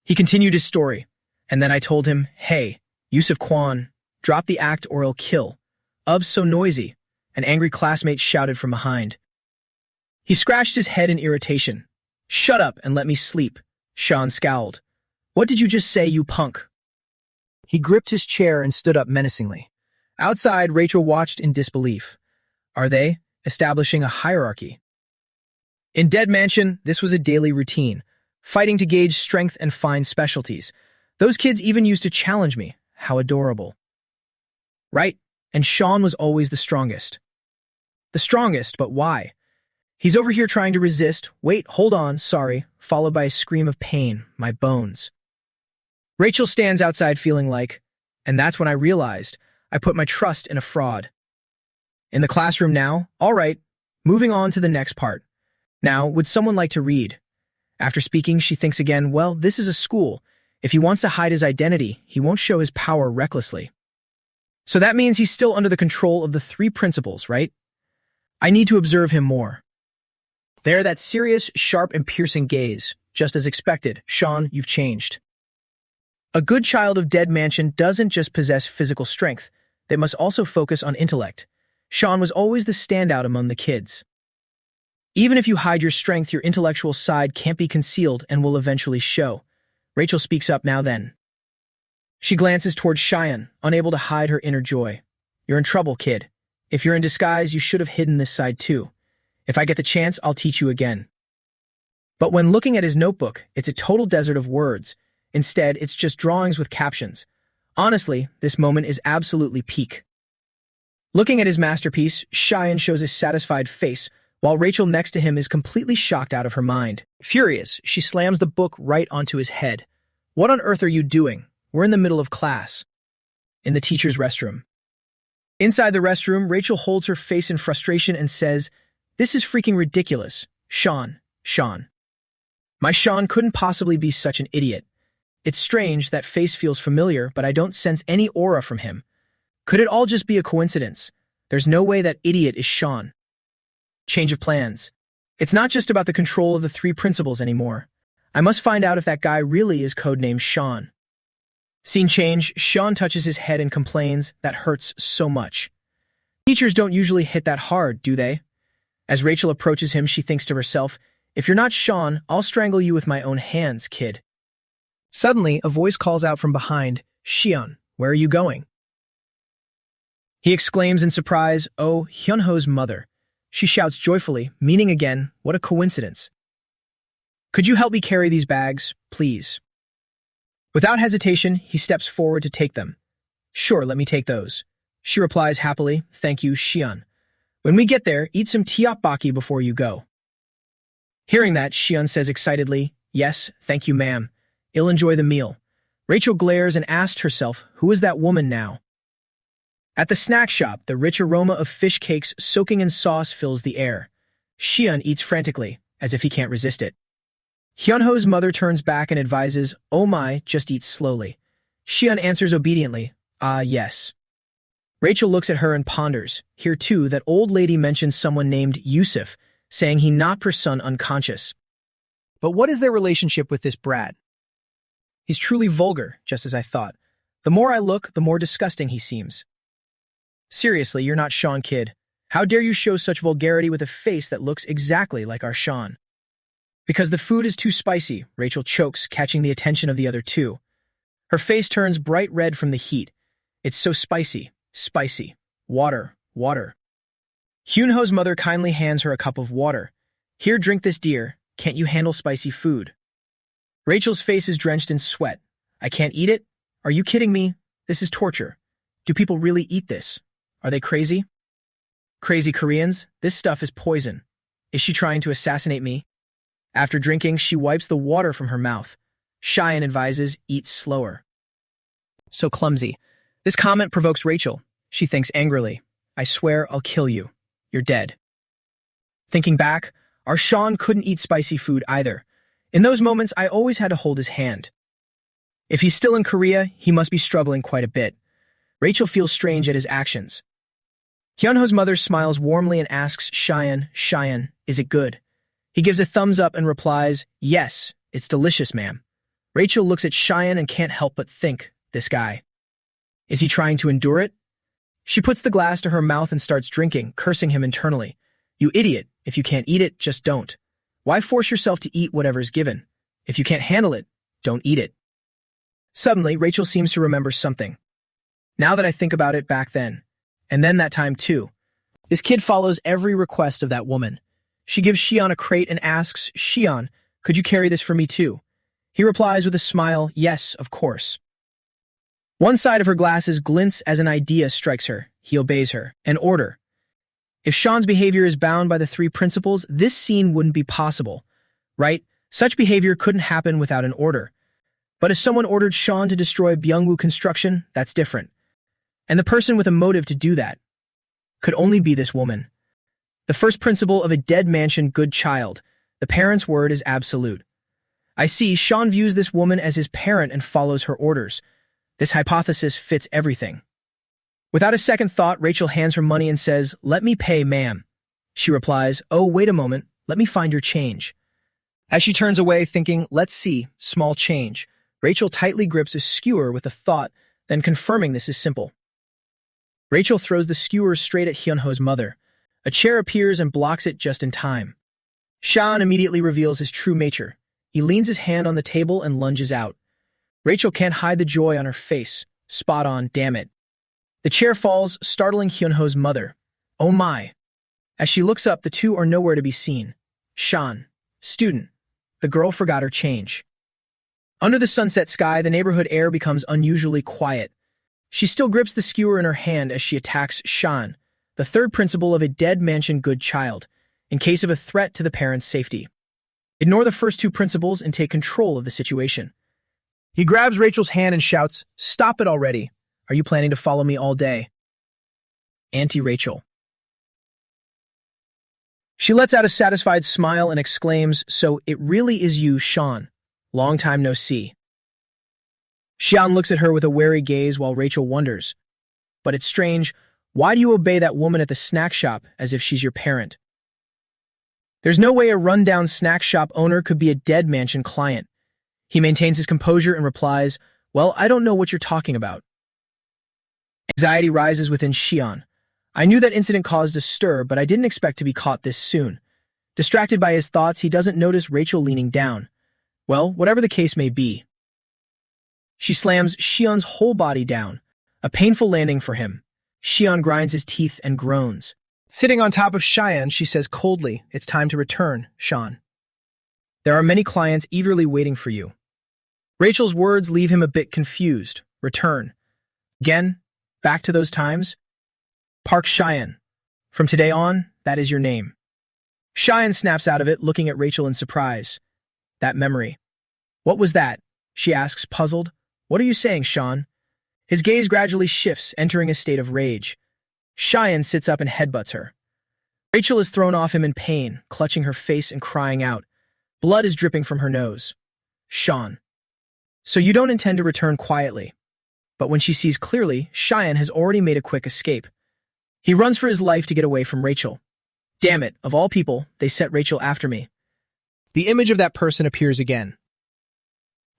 He continued his story, and then I told him, hey, Yusuf Kwan, drop the act or I'll kill. Ub's so noisy, an angry classmate shouted from behind. He scratched his head in irritation. Shut up and let me sleep, Sean scowled. What did you just say, you punk? He gripped his chair and stood up menacingly. Outside, Rachel watched in disbelief. Are they establishing a hierarchy? In Dead Mansion, this was a daily routine, fighting to gauge strength and find specialties. Those kids even used to challenge me. How adorable. Right? And Sean was always the strongest. The strongest, but why? He's over here trying to resist. Wait, hold on, sorry, followed by a scream of pain, my bones. Rachel stands outside feeling like, and that's when I realized I put my trust in a fraud. In the classroom now, all right, moving on to the next part. Now, would someone like to read? After speaking, she thinks again, well, this is a school. If he wants to hide his identity, he won't show his power recklessly. So that means he's still under the control of the three principals, right? I need to observe him more. There, that serious, sharp, and piercing gaze. Just as expected, Sean, you've changed. A good child of Dead Mansion doesn't just possess physical strength. They must also focus on intellect. Sean was always the standout among the kids. Even if you hide your strength, your intellectual side can't be concealed and will eventually show. Rachel speaks up now then. She glances towards Cheyenne, unable to hide her inner joy. You're in trouble, kid. If you're in disguise, you should have hidden this side too. If I get the chance, I'll teach you again. But when looking at his notebook, it's a total desert of words. Instead, it's just drawings with captions. Honestly, this moment is absolutely peak. Looking at his masterpiece, Cheyenne shows a satisfied face, while Rachel next to him is completely shocked out of her mind. Furious, she slams the book right onto his head. What on earth are you doing? We're in the middle of class. in the teacher's restroom. Inside the restroom, Rachel holds her face in frustration and says, "This is freaking ridiculous. Sean. My Sean couldn't possibly be such an idiot. It's strange, that face feels familiar, but I don't sense any aura from him. Could it all just be a coincidence? There's no way that idiot is Sean." Change of plans. It's not just about the control of the three principals anymore. I must find out if that guy really is codenamed Sean. Scene change, Sean touches his head and complains, "That hurts so much." Teachers don't usually hit that hard, do they? As Rachel approaches him, she thinks to herself, "If you're not Sean, I'll strangle you with my own hands, kid." Suddenly, a voice calls out from behind, "Xion, where are you going?" He exclaims in surprise, "Oh, Hyunho's mother." She shouts joyfully, meaning again, what a coincidence. "Could you help me carry these bags, please?" Without hesitation, he steps forward to take them. "Sure, let me take those." She replies happily, "Thank you, Xion. When we get there, eat some tteokbokki before you go." Hearing that, Xion says excitedly, "Yes, thank you, ma'am. I'll enjoy the meal." Rachel glares and asks herself, who is that woman now? At the snack shop, the rich aroma of fish cakes soaking in sauce fills the air. Xion eats frantically, as if he can't resist it. Hyunho's mother turns back and advises, "Oh my, just eat slowly." Xion answers obediently, "Ah, yes." Rachel looks at her and ponders. Here too, that old lady mentions someone named Yusuf, saying he knocked her son unconscious. But what is their relationship with this Brad? He's truly vulgar, just as I thought. The more I look, the more disgusting he seems. Seriously, you're not Sean, kid. How dare you show such vulgarity with a face that looks exactly like our Sean? Because the food is too spicy, Rachel chokes, catching the attention of the other two. Her face turns bright red from the heat. It's so spicy. Water. Hyunho's mother kindly hands her a cup of water. "Here, drink this, dear. Can't you handle spicy food?" Rachel's face is drenched in sweat. "I can't eat it? Are you kidding me? This is torture. Do people really eat this? Are they crazy? Crazy Koreans? This stuff is poison. Is she trying to assassinate me?" After drinking, she wipes the water from her mouth. Cheyenne advises, "Eat slower." So clumsy. This comment provokes Rachel. She thinks angrily, "I swear I'll kill you. You're dead." Thinking back, our Sean couldn't eat spicy food either. In those moments, I always had to hold his hand. If he's still in Korea, he must be struggling quite a bit. Rachel feels strange at his actions. Hyunho's mother smiles warmly and asks Cheyenne, "Is it good?" He gives a thumbs up and replies, "Yes, it's delicious, ma'am." Rachel looks at Cheyenne and can't help but think, this guy. Is he trying to endure it? She puts the glass to her mouth and starts drinking, cursing him internally. "You idiot, if you can't eat it, just don't. Why force yourself to eat whatever's given? If you can't handle it, don't eat it." Suddenly, Rachel seems to remember something. Now that I think about it, back then, and then that time too, this kid follows every request of that woman. She gives Xion a crate and asks, "Xion, could you carry this for me too?" He replies with a smile, "Yes, of course." One side of her glasses glints as an idea strikes her. He obeys her. An order. If Sean's behavior is bound by the three principles, this scene wouldn't be possible, right? Such behavior couldn't happen without an order. But if someone ordered Sean to destroy Byungwoo construction, that's different. And the person with a motive to do that could only be this woman. The first principle of a dead mansion, good child. The parent's word is absolute. I see, Sean views this woman as his parent and follows her orders. This hypothesis fits everything. Without a second thought, Rachel hands her money and says, "Let me pay, ma'am." She replies, "Oh, wait a moment, let me find your change." As she turns away, thinking, "Let's see, small change," Rachel tightly grips a skewer with a thought, then confirming this is simple. Rachel throws the skewer straight at Hyunho's mother. A chair appears and blocks it just in time. Sean immediately reveals his true nature. He leans his hand on the table and lunges out. Rachel can't hide the joy on her face. Spot on, damn it. The chair falls, startling Hyunho's mother. Oh my. As she looks up, the two are nowhere to be seen. Sean. Student. The girl forgot her change. Under the sunset sky, the neighborhood air becomes unusually quiet. She still grips the skewer in her hand as she attacks Sean, the third principle of a dead mansion good child, in case of a threat to the parent's safety. Ignore the first two principles and take control of the situation. He grabs Rachel's hand and shouts, "Stop it already. Are you planning to follow me all day? Auntie Rachel. She lets out a satisfied smile and exclaims, so it really is you, Sean. Long time no see. Xian looks at her with a wary gaze while Rachel wonders. But it's strange, why do you obey that woman at the snack shop as if she's your parent? There's no way a rundown snack shop owner could be a dead mansion client. He maintains his composure and replies, well, I don't know what you're talking about. Anxiety rises within Xian. I knew that incident caused a stir, but I didn't expect to be caught this soon. Distracted by his thoughts, he doesn't notice Rachel leaning down. Well, whatever the case may be. She slams Xian's whole body down, a painful landing for him. Xian grinds his teeth and groans. Sitting on top of Xian, she says coldly, it's time to return, Sean. There are many clients eagerly waiting for you. Rachel's words leave him a bit confused. Return. Again? Back to those times? Park Xian. From today on, that is your name. Xian snaps out of it, looking at Rachel in surprise. That memory. What was that? She asks, puzzled. What are you saying, Sean? His gaze gradually shifts, entering a state of rage. Xian sits up and headbutts her. Rachel is thrown off him in pain, clutching her face and crying out. Blood is dripping from her nose. Sean. So you don't intend to return quietly. But when she sees clearly, Xian has already made a quick escape. He runs for his life to get away from Rachel. Damn it, of all people, they set Rachel after me. The image of that person appears again.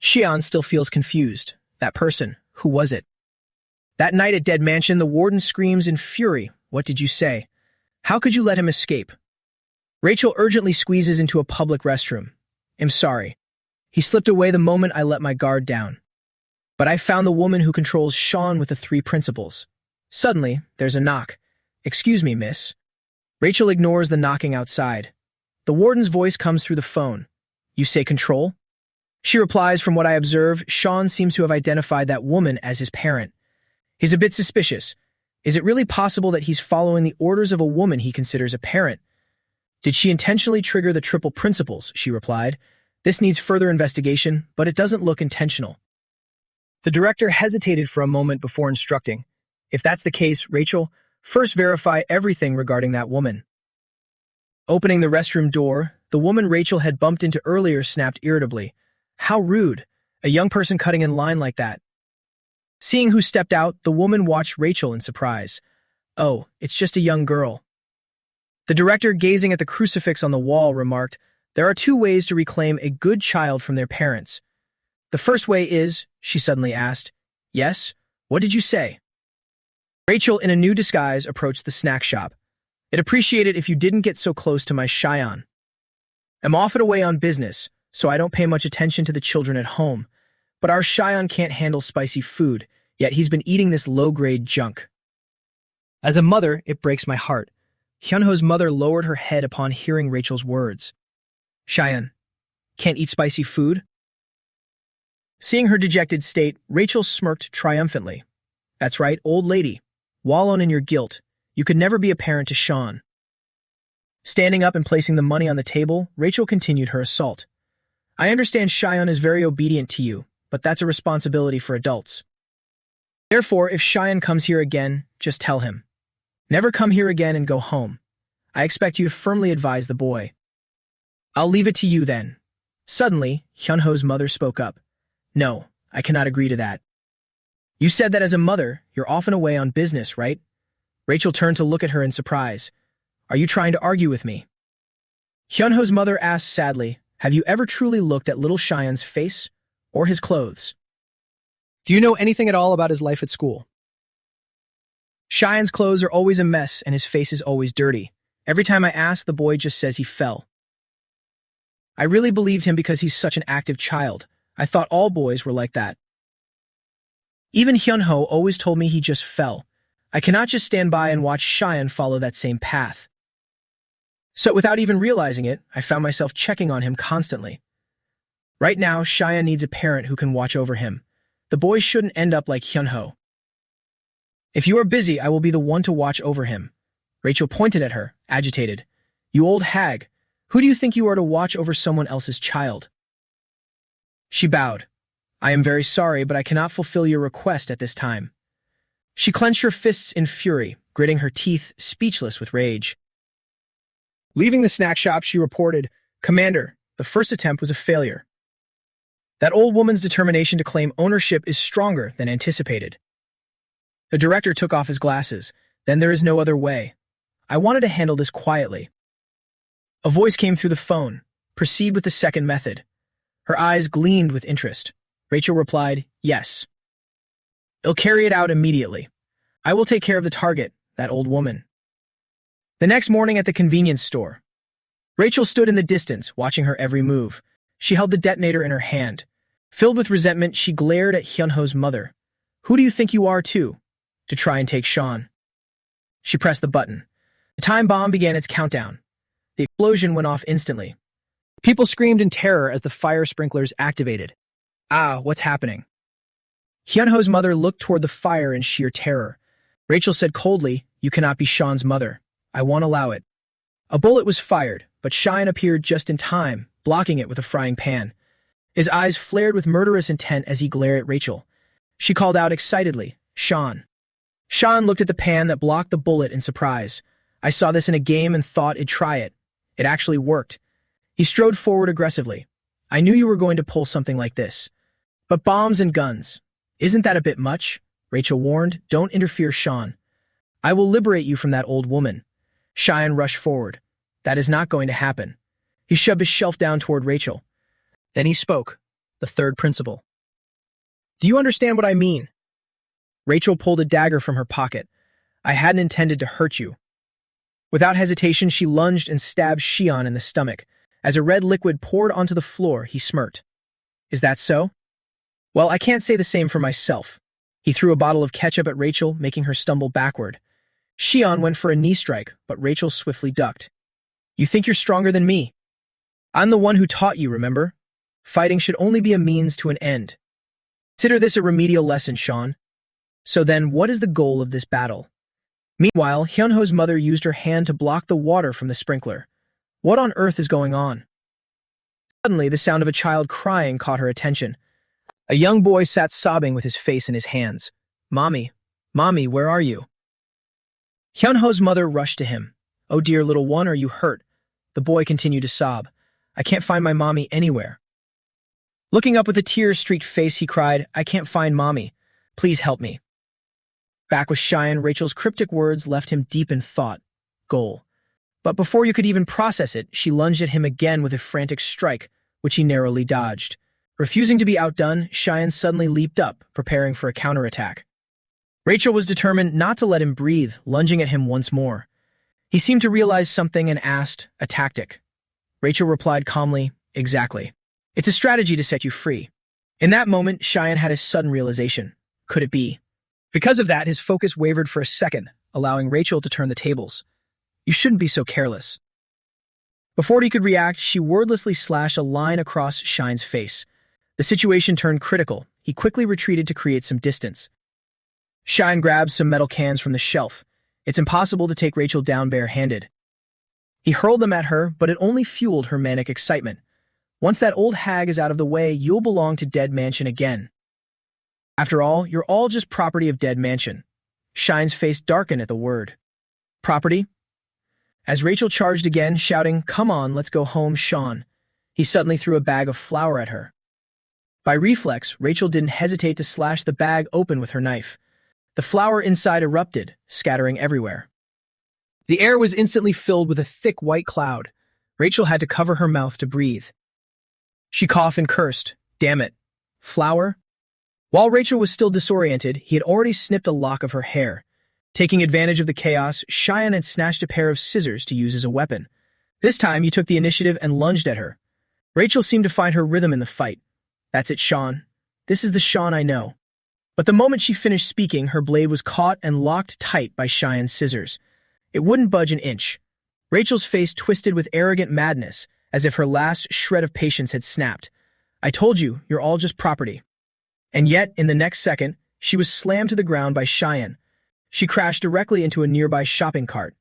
Xian still feels confused. That person, who was it? That night at Dead Mansion, the warden screams in fury. What did you say? How could you let him escape? Rachel urgently squeezes into a public restroom. I'm sorry. He slipped away the moment I let my guard down. But I found the woman who controls Sean with the 3 principles. Suddenly, there's a knock. Excuse me, miss. Rachel ignores the knocking outside. The warden's voice comes through the phone. You say control? She replies, from what I observe, Sean seems to have identified that woman as his parent. He's a bit suspicious. Is it really possible that he's following the orders of a woman he considers a parent? Did she intentionally trigger the triple principles? She replied. This needs further investigation, but it doesn't look intentional. The director hesitated for a moment before instructing. If that's the case, Rachel, first verify everything regarding that woman. Opening the restroom door, the woman Rachel had bumped into earlier snapped irritably. How rude, a young person cutting in line like that. Seeing who stepped out, the woman watched Rachel in surprise. Oh, it's just a young girl. The director, gazing at the crucifix on the wall, remarked, there are 2 ways to reclaim a good child from their parents. The first way is, she suddenly asked, yes? What did you say? Rachel, in a new disguise, approached the snack shop. I'd appreciate it if you didn't get so close to my Xian. I'm off and away on business, so I don't pay much attention to the children at home. But our Xian can't handle spicy food, yet he's been eating this low-grade junk. As a mother, it breaks my heart. Hyunho's mother lowered her head upon hearing Rachel's words. Xian, can't eat spicy food? Seeing her dejected state, Rachel smirked triumphantly. That's right, old lady. Wallow in your guilt. You could never be a parent to Sean. Standing up and placing the money on the table, Rachel continued her assault. I understand Xian is very obedient to you, but that's a responsibility for adults. Therefore, if Xian comes here again, just tell him. Never come here again and go home. I expect you to firmly advise the boy. I'll leave it to you then. Suddenly, Hyunho's mother spoke up. No, I cannot agree to that. You said that as a mother, you're often away on business, right? Rachel turned to look at her in surprise. Are you trying to argue with me? Hyunho's mother asked sadly, have you ever truly looked at little Xian's face or his clothes? Do you know anything at all about his life at school? Xian's clothes are always a mess and his face is always dirty. Every time I ask, the boy just says he fell. I really believed him because he's such an active child. I thought all boys were like that. Even Hyunho always told me he just fell. I cannot just stand by and watch Xian follow that same path. So without even realizing it, I found myself checking on him constantly. Right now, Xian needs a parent who can watch over him. The boy shouldn't end up like Hyunho. If you are busy, I will be the one to watch over him. Rachel pointed at her, agitated. You old hag, who do you think you are to watch over someone else's child? She bowed. I am very sorry, but I cannot fulfill your request at this time. She clenched her fists in fury, gritting her teeth, speechless with rage. Leaving the snack shop, she reported, "Commander, the first attempt was a failure. That old woman's determination to claim ownership is stronger than anticipated." The director took off his glasses. "Then there is no other way. I wanted to handle this quietly." A voice came through the phone. "Proceed with the second method." Her eyes gleamed with interest. Rachel replied, "Yes. I'll carry it out immediately. I will take care of the target, that old woman." The next morning at the convenience store, Rachel stood in the distance, watching her every move. She held the detonator in her hand. Filled with resentment, she glared at Hyunho's mother. "Who do you think you are, too, to try and take Sean?" She pressed the button. The time bomb began its countdown. The explosion went off instantly. People screamed in terror as the fire sprinklers activated. "Ah, what's happening?" Hyunho's mother looked toward the fire in sheer terror. Rachel said coldly, "You cannot be Sean's mother. I won't allow it." A bullet was fired, but Cheyenne appeared just in time, blocking it with a frying pan. His eyes flared with murderous intent as he glared at Rachel. She called out excitedly, "Sean." Sean looked at the pan that blocked the bullet in surprise. "I saw this in a game and thought I'd try it. It actually worked." He strode forward aggressively. "I knew you were going to pull something like this. But bombs and guns. Isn't that a bit much?" Rachel warned. "Don't interfere, Sean. I will liberate you from that old woman." Cheyenne rushed forward. "That is not going to happen." He shoved his shelf down toward Rachel. Then he spoke, the third principle. "Do you understand what I mean?" Rachel pulled a dagger from her pocket. "I hadn't intended to hurt you." Without hesitation, she lunged and stabbed Xian in the stomach. As a red liquid poured onto the floor, he smirked. "Is that so? Well, I can't say the same for myself." He threw a bottle of ketchup at Rachel, making her stumble backward. Xian went for a knee strike, but Rachel swiftly ducked. "You think you're stronger than me? I'm the one who taught you, remember? Fighting should only be a means to an end. Consider this a remedial lesson, Sean. So then, what is the goal of this battle?" Meanwhile, Hyunho's mother used her hand to block the water from the sprinkler. What on earth is going on? Suddenly, the sound of a child crying caught her attention. A young boy sat sobbing with his face in his hands. Mommy, where are you?" Hyunho's mother rushed to him. "Oh dear little one, are you hurt?" The boy continued to sob. "I can't find my mommy anywhere." Looking up with a tear-streaked face, he cried, "I can't find mommy. Please help me." Back with Cheyenne, Rachel's cryptic words left him deep in thought. Goal. But before you could even process it, she lunged at him again with a frantic strike, which he narrowly dodged. Refusing to be outdone, Cheyenne suddenly leaped up, preparing for a counterattack. Rachel was determined not to let him breathe, lunging at him once more. He seemed to realize something and asked, "A tactic?" Rachel replied calmly, "Exactly. It's a strategy to set you free." In that moment, Cheyenne had a sudden realization. Could it be? Because of that, his focus wavered for a second, allowing Rachel to turn the tables. "You shouldn't be so careless." Before he could react, she wordlessly slashed a line across Cheyenne's face. The situation turned critical. He quickly retreated to create some distance. Cheyenne grabbed some metal cans from the shelf. It's impossible to take Rachel down bare-handed. He hurled them at her, but it only fueled her manic excitement. "Once that old hag is out of the way, you'll belong to Dead Mansion again. After all, you're all just property of Dead Mansion." Cheyenne's face darkened at the word. "Property?" As Rachel charged again, shouting, "Come on, let's go home, Sean," he suddenly threw a bag of flour at her. By reflex, Rachel didn't hesitate to slash the bag open with her knife. The flour inside erupted, scattering everywhere. The air was instantly filled with a thick white cloud. Rachel had to cover her mouth to breathe. She coughed and cursed. Damn it. Flour? While Rachel was still disoriented, he had already snipped a lock of her hair. Taking advantage of the chaos, Cheyenne had snatched a pair of scissors to use as a weapon. This time, he took the initiative and lunged at her. Rachel seemed to find her rhythm in the fight. "That's it, Sean. This is the Sean I know." But the moment she finished speaking, her blade was caught and locked tight by Cheyenne's scissors. It wouldn't budge an inch. Rachel's face twisted with arrogant madness, as if her last shred of patience had snapped. "I told you, you're all just property." And yet, in the next second, she was slammed to the ground by Cheyenne. She crashed directly into a nearby shopping cart.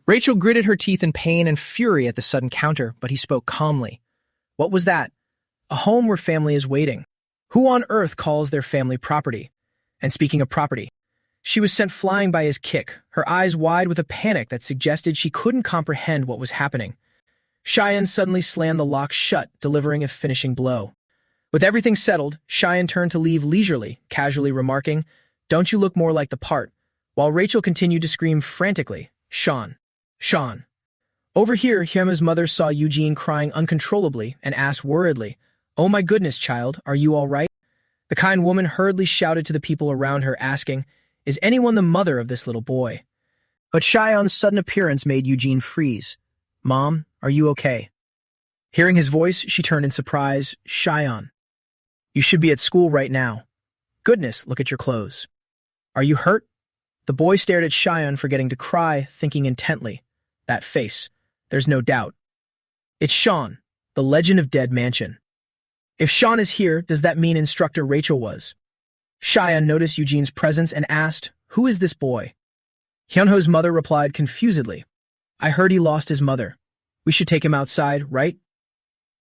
Rachel gritted her teeth in pain and fury at the sudden counter, but he spoke calmly. "What was that?" "A home where family is waiting. Who on earth calls their family property?" And speaking of property, She was sent flying by his kick, her eyes wide with a panic that suggested she couldn't comprehend what was happening. Cheyenne suddenly slammed the lock shut, delivering a finishing blow. With everything settled, Cheyenne turned to leave leisurely, casually remarking, "Don't you look more like the part?" while Rachel continued to scream frantically, "Sean! Sean!" Over here, Hyun's mother saw Eugene crying uncontrollably and asked worriedly, "Oh my goodness, child, are you all right?" The kind woman hurriedly shouted to the people around her, asking, "Is anyone the mother of this little boy?" But Cheyenne's sudden appearance made Eugene freeze. "Mom, are you okay?" Hearing his voice, she turned in surprise. "Cheyenne, you should be at school right now. Goodness, look at your clothes. Are you hurt?" The boy stared at Cheyenne, forgetting to cry, thinking intently. That face. There's no doubt. It's Sean, the legend of Dead Mansion. If Sean is here, does that mean Instructor Rachel was? Cheyenne noticed Eugene's presence and asked, "Who is this boy?" Hyunho's mother replied confusedly, "I heard he lost his mother. We should take him outside, right?"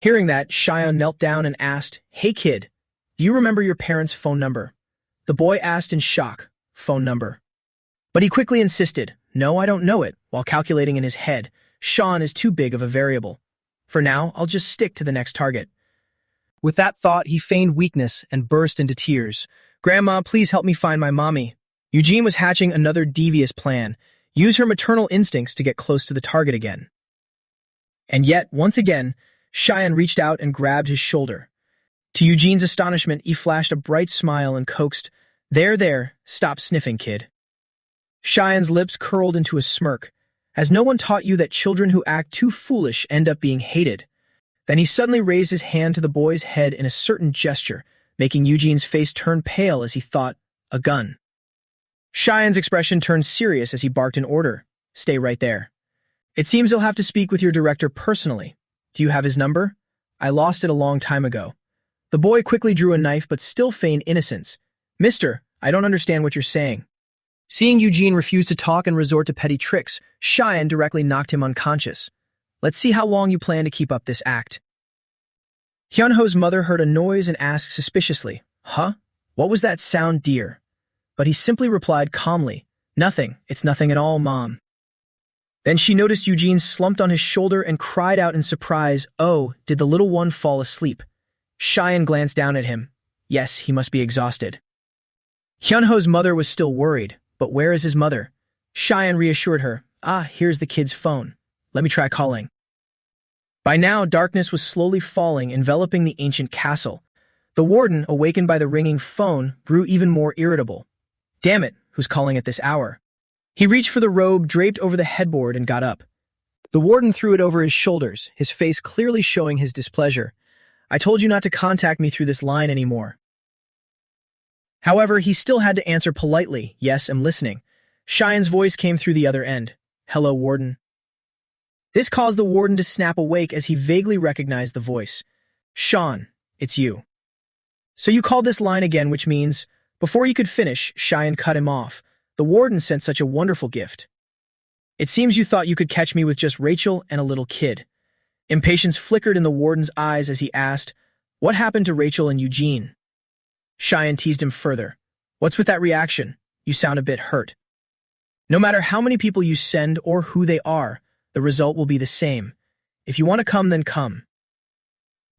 Hearing that, Cheyenne knelt down and asked, "Hey kid, do you remember your parents' phone number?" The boy asked in shock, "Phone number?" But he quickly insisted, "No, I don't know it," while calculating in his head, Sean is too big of a variable. For now, I'll just stick to the next target. With that thought, he feigned weakness and burst into tears. "Grandma, please help me find my mommy." Eugene was hatching another devious plan, use her maternal instincts to get close to the target again. And yet, once again, Cheyenne reached out and grabbed his shoulder. To Eugene's astonishment, he flashed a bright smile and coaxed, There, stop sniffing, kid." Cheyenne's lips curled into a smirk. "Has no one taught you that children who act too foolish end up being hated?" Then he suddenly raised his hand to the boy's head in a certain gesture, making Eugene's face turn pale as he thought, a gun. Cheyenne's expression turned serious as he barked an order, "Stay right there. It seems you'll have to speak with your director personally. Do you have his number? I lost it a long time ago." The boy quickly drew a knife but still feigned innocence. "Mister, I don't understand what you're saying." Seeing Eugene refuse to talk and resort to petty tricks, Cheyenne directly knocked him unconscious. "Let's see how long you plan to keep up this act." Hyunho's mother heard a noise and asked suspiciously, "Huh? What was that sound, dear?" But he simply replied calmly, "Nothing. It's nothing at all, Mom." Then she noticed Eugene slumped on his shoulder and cried out in surprise, "Oh, did the little one fall asleep?" Cheyenne glanced down at him. Yes, he must be exhausted. Hyunho's mother was still worried, but where is his mother? Cheyenne reassured her, Here's the kid's phone. Let me try calling." By now, darkness was slowly falling, enveloping the ancient castle. The warden, awakened by the ringing phone, grew even more irritable. Damn it, who's calling at this hour? He reached for the robe draped over the headboard and got up. The warden threw it over his shoulders, his face clearly showing his displeasure. "I told you not to contact me through this line anymore." However, he still had to answer politely, "Yes, I'm listening." Cheyenne's voice came through the other end. "Hello, warden." This caused the warden to snap awake as he vaguely recognized the voice. "Sean, it's you." "So you called this line again, which means—" Before he could finish, Cheyenne cut him off. "The warden sent such a wonderful gift. It seems you thought you could catch me with just Rachel and a little kid." Impatience flickered in the warden's eyes as he asked, "What happened to Rachel and Eugene?" Cheyenne teased him further. "What's with that reaction? You sound a bit hurt." "No matter how many people you send or who they are, the result will be the same. If you want to come, then come."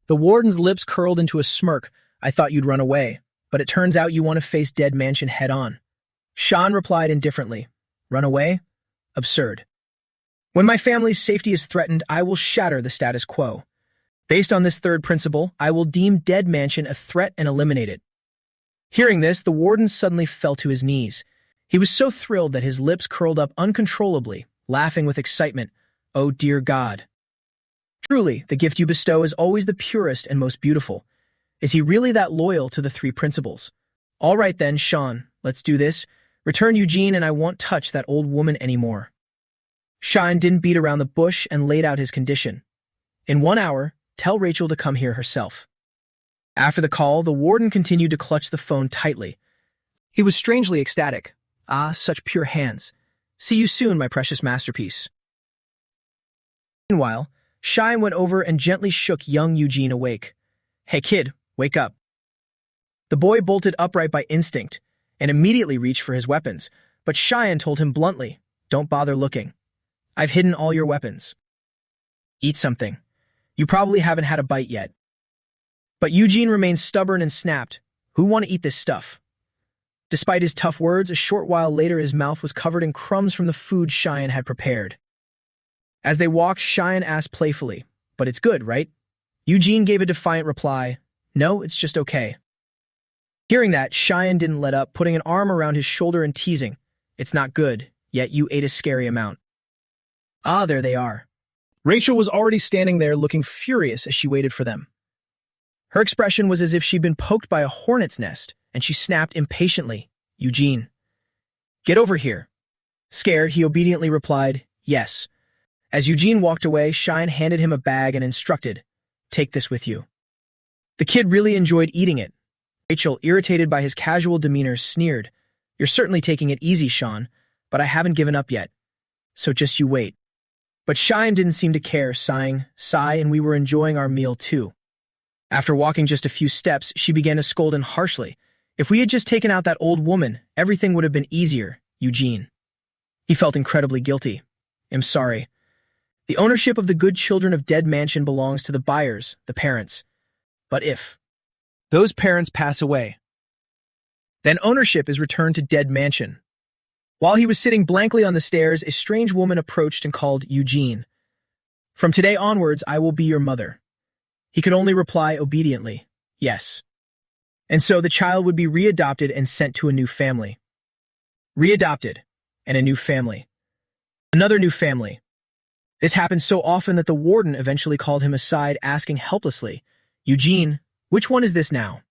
The warden's lips curled into a smirk. "I thought you'd run away, but it turns out you want to face Dead Mansion head-on." Sean replied indifferently, "Run away? Absurd. When my family's safety is threatened, I will shatter the status quo. Based on this third principle, I will deem Dead Mansion a threat and eliminate it." Hearing this, the warden suddenly fell to his knees. He was so thrilled that his lips curled up uncontrollably, laughing with excitement. "Oh, dear God. Truly, the gift you bestow is always the purest and most beautiful. Is he really that loyal to the three principles? All right then, Sean, let's do this. Return Eugene and I won't touch that old woman anymore." Sean didn't beat around the bush and laid out his condition. "In 1 hour, tell Rachel to come here herself." After the call, the warden continued to clutch the phone tightly. He was strangely ecstatic. Such pure hands. "See you soon, my precious masterpiece." Meanwhile, Cheyenne went over and gently shook young Eugene awake. "Hey kid, wake up." The boy bolted upright by instinct. and immediately reached for his weapons, but Cheyenne told him bluntly, "Don't bother looking. I've hidden all your weapons. Eat something. You probably haven't had a bite yet." But Eugene remained stubborn and snapped, "Who want to eat this stuff?" Despite his tough words, a short while later his mouth was covered in crumbs from the food Cheyenne had prepared. As they walked, Cheyenne asked playfully, "But it's good, right?" Eugene gave a defiant reply, "No, it's just okay." Hearing that, Cheyenne didn't let up, putting an arm around his shoulder and teasing, "It's not good, yet you ate a scary amount." Ah, there they are. Rachel was already standing there looking furious as she waited for them. Her expression was as if she'd been poked by a hornet's nest, and she snapped impatiently, "Eugene, get over here." Scared, he obediently replied, "Yes." As Eugene walked away, Cheyenne handed him a bag and instructed, "Take this with you." The kid really enjoyed eating it. Rachel, irritated by his casual demeanor, sneered, "You're certainly taking it easy, Sean, but I haven't given up yet. So just you wait." But Cheyenne didn't seem to care, sighing, and we were enjoying our meal too. After walking just a few steps, she began to scold him harshly. "If we had just taken out that old woman, everything would have been easier, Eugene." He felt incredibly guilty. "I'm sorry. The ownership of the good children of Dead Mansion belongs to the buyers, the parents. But if those parents pass away, then ownership is returned to Dead Mansion." While he was sitting blankly on the stairs, a strange woman approached and called, "Eugene, from today onwards, I will be your mother." He could only reply obediently, "Yes." And so the child would be readopted and sent to a new family. Readopted, and a new family. Another new family. This happened so often that the warden eventually called him aside, asking helplessly, "Eugene, which one is this now?"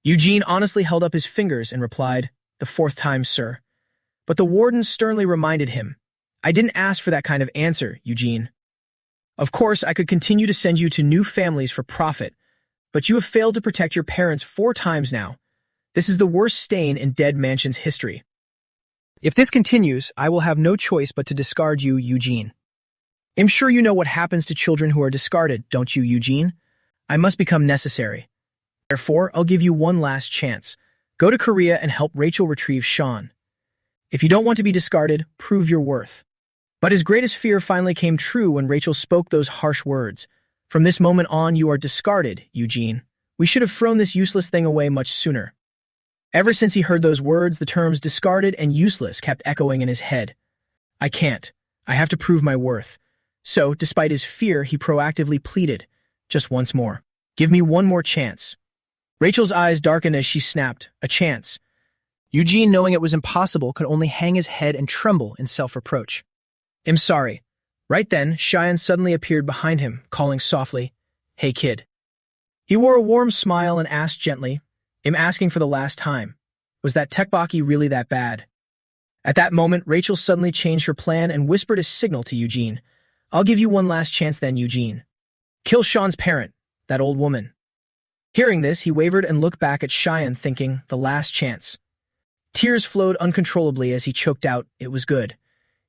Eugene honestly held up his fingers and replied, "The fourth time, sir." But the warden sternly reminded him, "I didn't ask for that kind of answer, Eugene. Of course, I could continue to send you to new families for profit, but you have failed to protect your parents 4 times now. This is the worst stain in Dead Mansion's history. If this continues, I will have no choice but to discard you, Eugene." I'm sure you know what happens to children who are discarded, don't you, Eugene? I must become necessary. Therefore, I'll give you one last chance. Go to Korea and help Rachel retrieve Sean. If you don't want to be discarded, prove your worth. But his greatest fear finally came true when Rachel spoke those harsh words. "From this moment on, you are discarded, Eugene. We should have thrown this useless thing away much sooner." Ever since he heard those words, the terms discarded and useless kept echoing in his head. "I can't. I have to prove my worth." So, despite his fear, he proactively pleaded, "Just once more. Give me one more chance." Rachel's eyes darkened as she snapped, "A chance." Eugene, knowing it was impossible, could only hang his head and tremble in self-reproach. "I'm sorry." Right then, Cheyenne suddenly appeared behind him, calling softly, "Hey, kid." He wore a warm smile and asked gently, "I'm asking for the last time. Was that tteokbokki really that bad?" At that moment, Rachel suddenly changed her plan and whispered a signal to Eugene. "I'll give you one last chance then, Eugene. Kill Sean's parent, that old woman." Hearing this, he wavered and looked back at Cheyenne, thinking, the last chance. Tears flowed uncontrollably as he choked out, "It was good."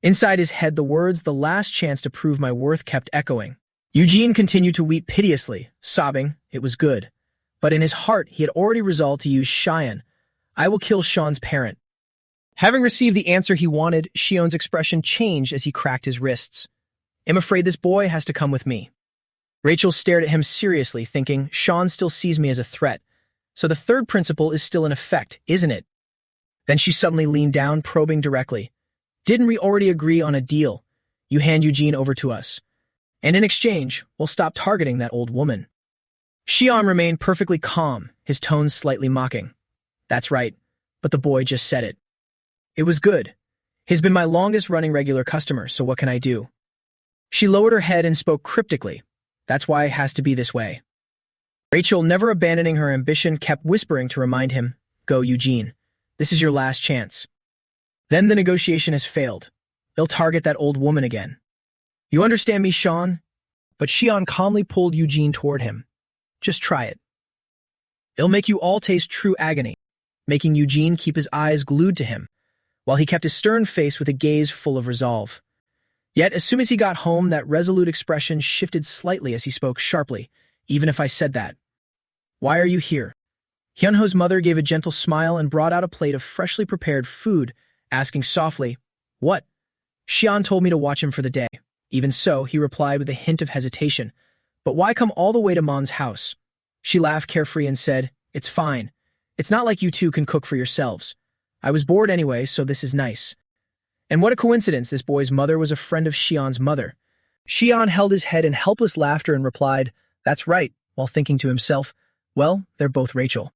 Inside his head, the words, "the last chance to prove my worth," kept echoing. Eugene continued to weep piteously, sobbing, "It was good." But in his heart, he had already resolved to use Cheyenne. "I will kill Sean's parent." Having received the answer he wanted, Shion's expression changed as he cracked his wrists. "I'm afraid this boy has to come with me." Rachel stared at him seriously, thinking, Sean still sees me as a threat. So the third principle is still in effect, isn't it? Then she suddenly leaned down, probing directly. "Didn't we already agree on a deal? You hand Eugene over to us. And in exchange, we'll stop targeting that old woman." Shion remained perfectly calm, his tones slightly mocking. "That's right, but the boy just said it. It was good. He's been my longest-running regular customer, so what can I do?" She lowered her head and spoke cryptically. "That's why it has to be this way." Rachel, never abandoning her ambition, kept whispering to remind him, "Go, Eugene. This is your last chance. Then the negotiation has failed. They'll target that old woman again. You understand me, Sean?" But Shion calmly pulled Eugene toward him. "Just try it. It'll make you all taste true agony," making Eugene keep his eyes glued to him, while he kept his stern face with a gaze full of resolve. Yet, as soon as he got home, that resolute expression shifted slightly as he spoke sharply, "Even if I said that. Why are you here? Hyunho's mother gave a gentle smile and brought out a plate of freshly prepared food, asking softly, "What?" "Xian told me to watch him for the day." Even so, he replied with a hint of hesitation. "But why come all the way to Mon's house?" She laughed carefree and said, "It's fine. It's not like you two can cook for yourselves. I was bored anyway, so this is nice." And what a coincidence, this boy's mother was a friend of Xian's mother. Xian held his head in helpless laughter and replied, "That's right," while thinking to himself, "Well, they're both Rachel."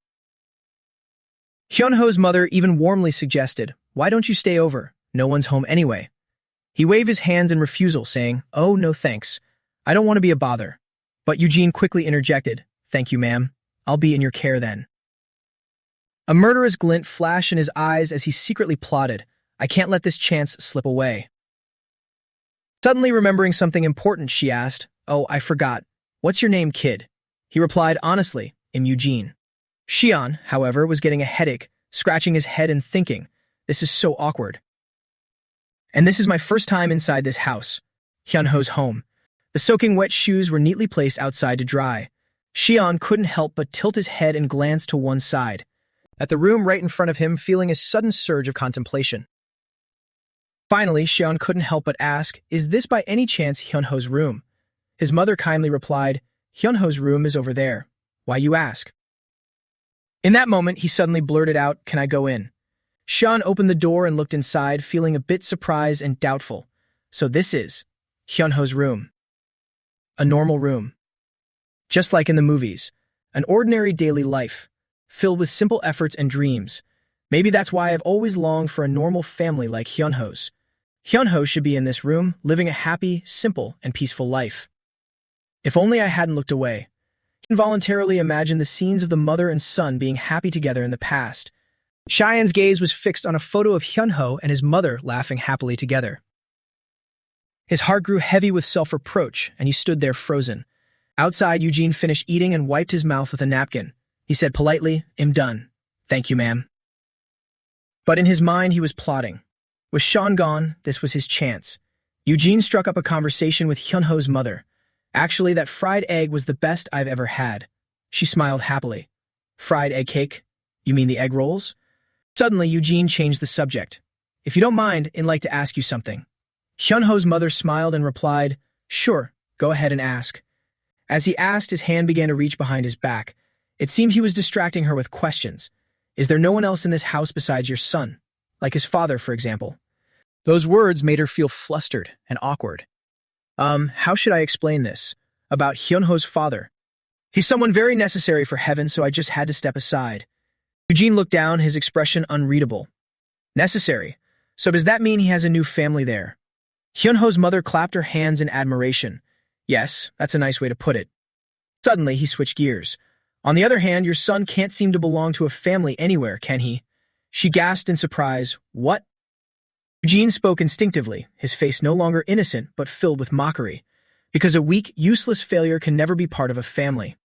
Hyunho's mother even warmly suggested, "Why don't you stay over? No one's home anyway." He waved his hands in refusal, saying, "Oh, no thanks. I don't want to be a bother." But Eugene quickly interjected, "Thank you, ma'am. I'll be in your care then." A murderous glint flashed in his eyes as he secretly plotted, "I can't let this chance slip away." Suddenly remembering something important, she asked, "Oh, I forgot. What's your name, kid?" He replied honestly, "I'm Eugene." Xian, however, was getting a headache, scratching his head and thinking, "This is so awkward. And this is my first time inside this house." Hyunho's home. The soaking wet shoes were neatly placed outside to dry. Xian couldn't help but tilt his head and glance to one side, at the room right in front of him, feeling a sudden surge of contemplation. Finally, Xian couldn't help but ask, "Is this by any chance Hyunho's room?" His mother kindly replied, "Hyunho's room is over there. Why you ask?" In that moment, he suddenly blurted out, "Can I go in?" Xian opened the door and looked inside, feeling a bit surprised and doubtful. So this is Hyunho's room. A normal room. Just like in the movies. An ordinary daily life, filled with simple efforts and dreams. Maybe that's why I've always longed for a normal family like Hyunho's. Hyunho should be in this room, living a happy, simple, and peaceful life. If only I hadn't looked away. He involuntarily imagined the scenes of the mother and son being happy together in the past. Xian's gaze was fixed on a photo of Hyunho and his mother laughing happily together. His heart grew heavy with self-reproach, and he stood there frozen. Outside, Eugene finished eating and wiped his mouth with a napkin. He said politely, "I'm done. Thank you, ma'am." But in his mind, he was plotting. With Xian gone, this was his chance. Eugene struck up a conversation with Hyunho's mother. "Actually, that fried egg was the best I've ever had." She smiled happily. "Fried egg cake? You mean the egg rolls?" Suddenly, Eugene changed the subject. "If you don't mind, I'd like to ask you something." Hyunho's mother smiled and replied, "Sure, go ahead and ask." As he asked, his hand began to reach behind his back. It seemed he was distracting her with questions. "Is there no one else in this house besides your son? Like his father, for example?" Those words made her feel flustered and awkward. How should I explain this? About Hyunho's father. He's someone very necessary for heaven, so I just had to step aside. Eugene looked down, his expression unreadable. Necessary? So does that mean he has a new family there? Hyunho's mother clapped her hands in admiration. Yes, that's a nice way to put it. Suddenly, he switched gears. On the other hand, your son can't seem to belong to a family anywhere, can he? She gasped in surprise. What? Eugene spoke instinctively, his face no longer innocent but filled with mockery, because a weak, useless failure can never be part of a family.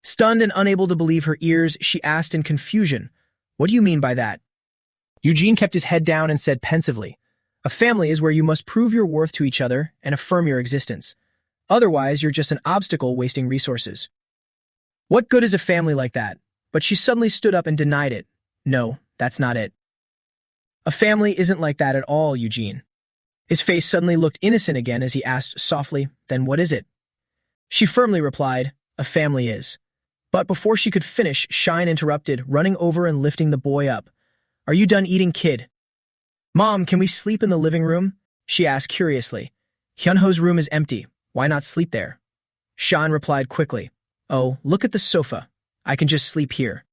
Stunned and unable to believe her ears, she asked in confusion, "What do you mean by that?" Eugene kept his head down and said pensively, "A family is where you must prove your worth to each other and affirm your existence. Otherwise, you're just an obstacle wasting resources." What good is a family like that? But she suddenly stood up and denied it. No, that's not it. A family isn't like that at all, Eugene. His face suddenly looked innocent again as he asked softly, "Then what is it?" She firmly replied, "A family is." But before she could finish, Shine interrupted, running over and lifting the boy up. "Are you done eating, kid?" "Mom, can we sleep in the living room?" she asked curiously. "Hyunho's room is empty. Why not sleep there?" Shine replied quickly, "Oh, look at the sofa. I can just sleep here."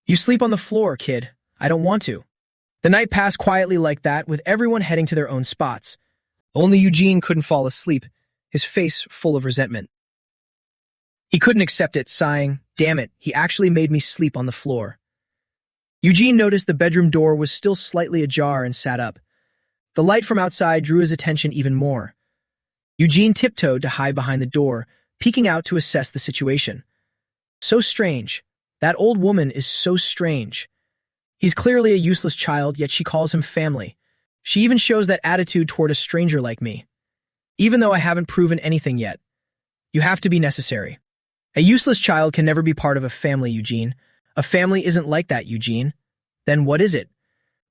"You sleep on the floor, kid. I don't want to." The night passed quietly like that, with everyone heading to their own spots. Only Eugene couldn't fall asleep, his face full of resentment. He couldn't accept it, sighing, "Damn it, he actually made me sleep on the floor." Eugene noticed the bedroom door was still slightly ajar and sat up. The light from outside drew his attention even more. Eugene tiptoed to hide behind the door, peeking out to assess the situation. So strange. That old woman is so strange. He's clearly a useless child, yet she calls him family. She even shows that attitude toward a stranger like me. Even though I haven't proven anything yet. You have to be necessary. A useless child can never be part of a family, Eugene. A family isn't like that, Eugene. Then what is it?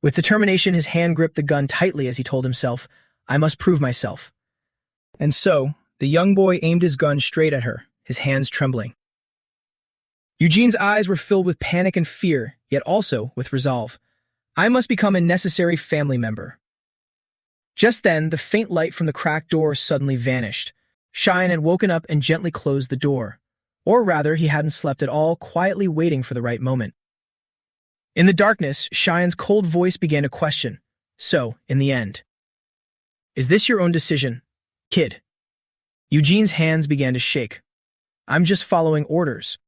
With determination, his hand gripped the gun tightly as he told himself, I must prove myself. And so, the young boy aimed his gun straight at her, his hands trembling. Eugene's eyes were filled with panic and fear, yet also with resolve. I must become a necessary family member. Just then, the faint light from the cracked door suddenly vanished. Cheyenne had woken up and gently closed the door. Or rather, he hadn't slept at all, quietly waiting for the right moment. In the darkness, Cheyenne's cold voice began to question. So, in the end, is this your own decision, kid? Eugene's hands began to shake. I'm just following orders.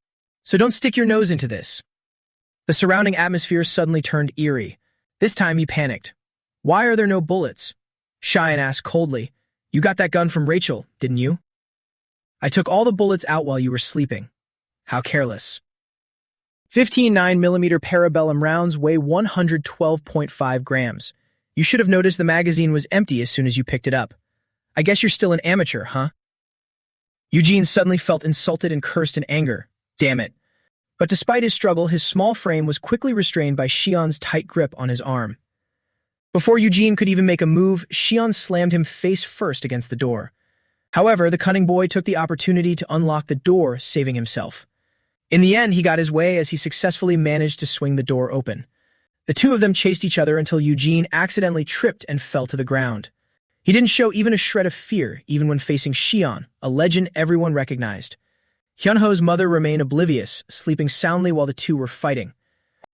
So don't stick your nose into this. The surrounding atmosphere suddenly turned eerie. This time he panicked. Why are there no bullets? Cheyenne asked coldly. You got that gun from Rachel, didn't you? I took all the bullets out while you were sleeping. How careless. 15 9mm parabellum rounds weigh 112.5 grams. You should have noticed the magazine was empty as soon as you picked it up. I guess you're still an amateur, huh? Eugene suddenly felt insulted and cursed in anger. Damn it. But despite his struggle, his small frame was quickly restrained by Xian's tight grip on his arm. Before Eugene could even make a move, Xian slammed him face first against the door. However, the cunning boy took the opportunity to unlock the door, saving himself. In the end, he got his way as he successfully managed to swing the door open. The two of them chased each other until Eugene accidentally tripped and fell to the ground. He didn't show even a shred of fear, even when facing Xian, a legend everyone recognized. Hyunho's mother remained oblivious, sleeping soundly while the two were fighting.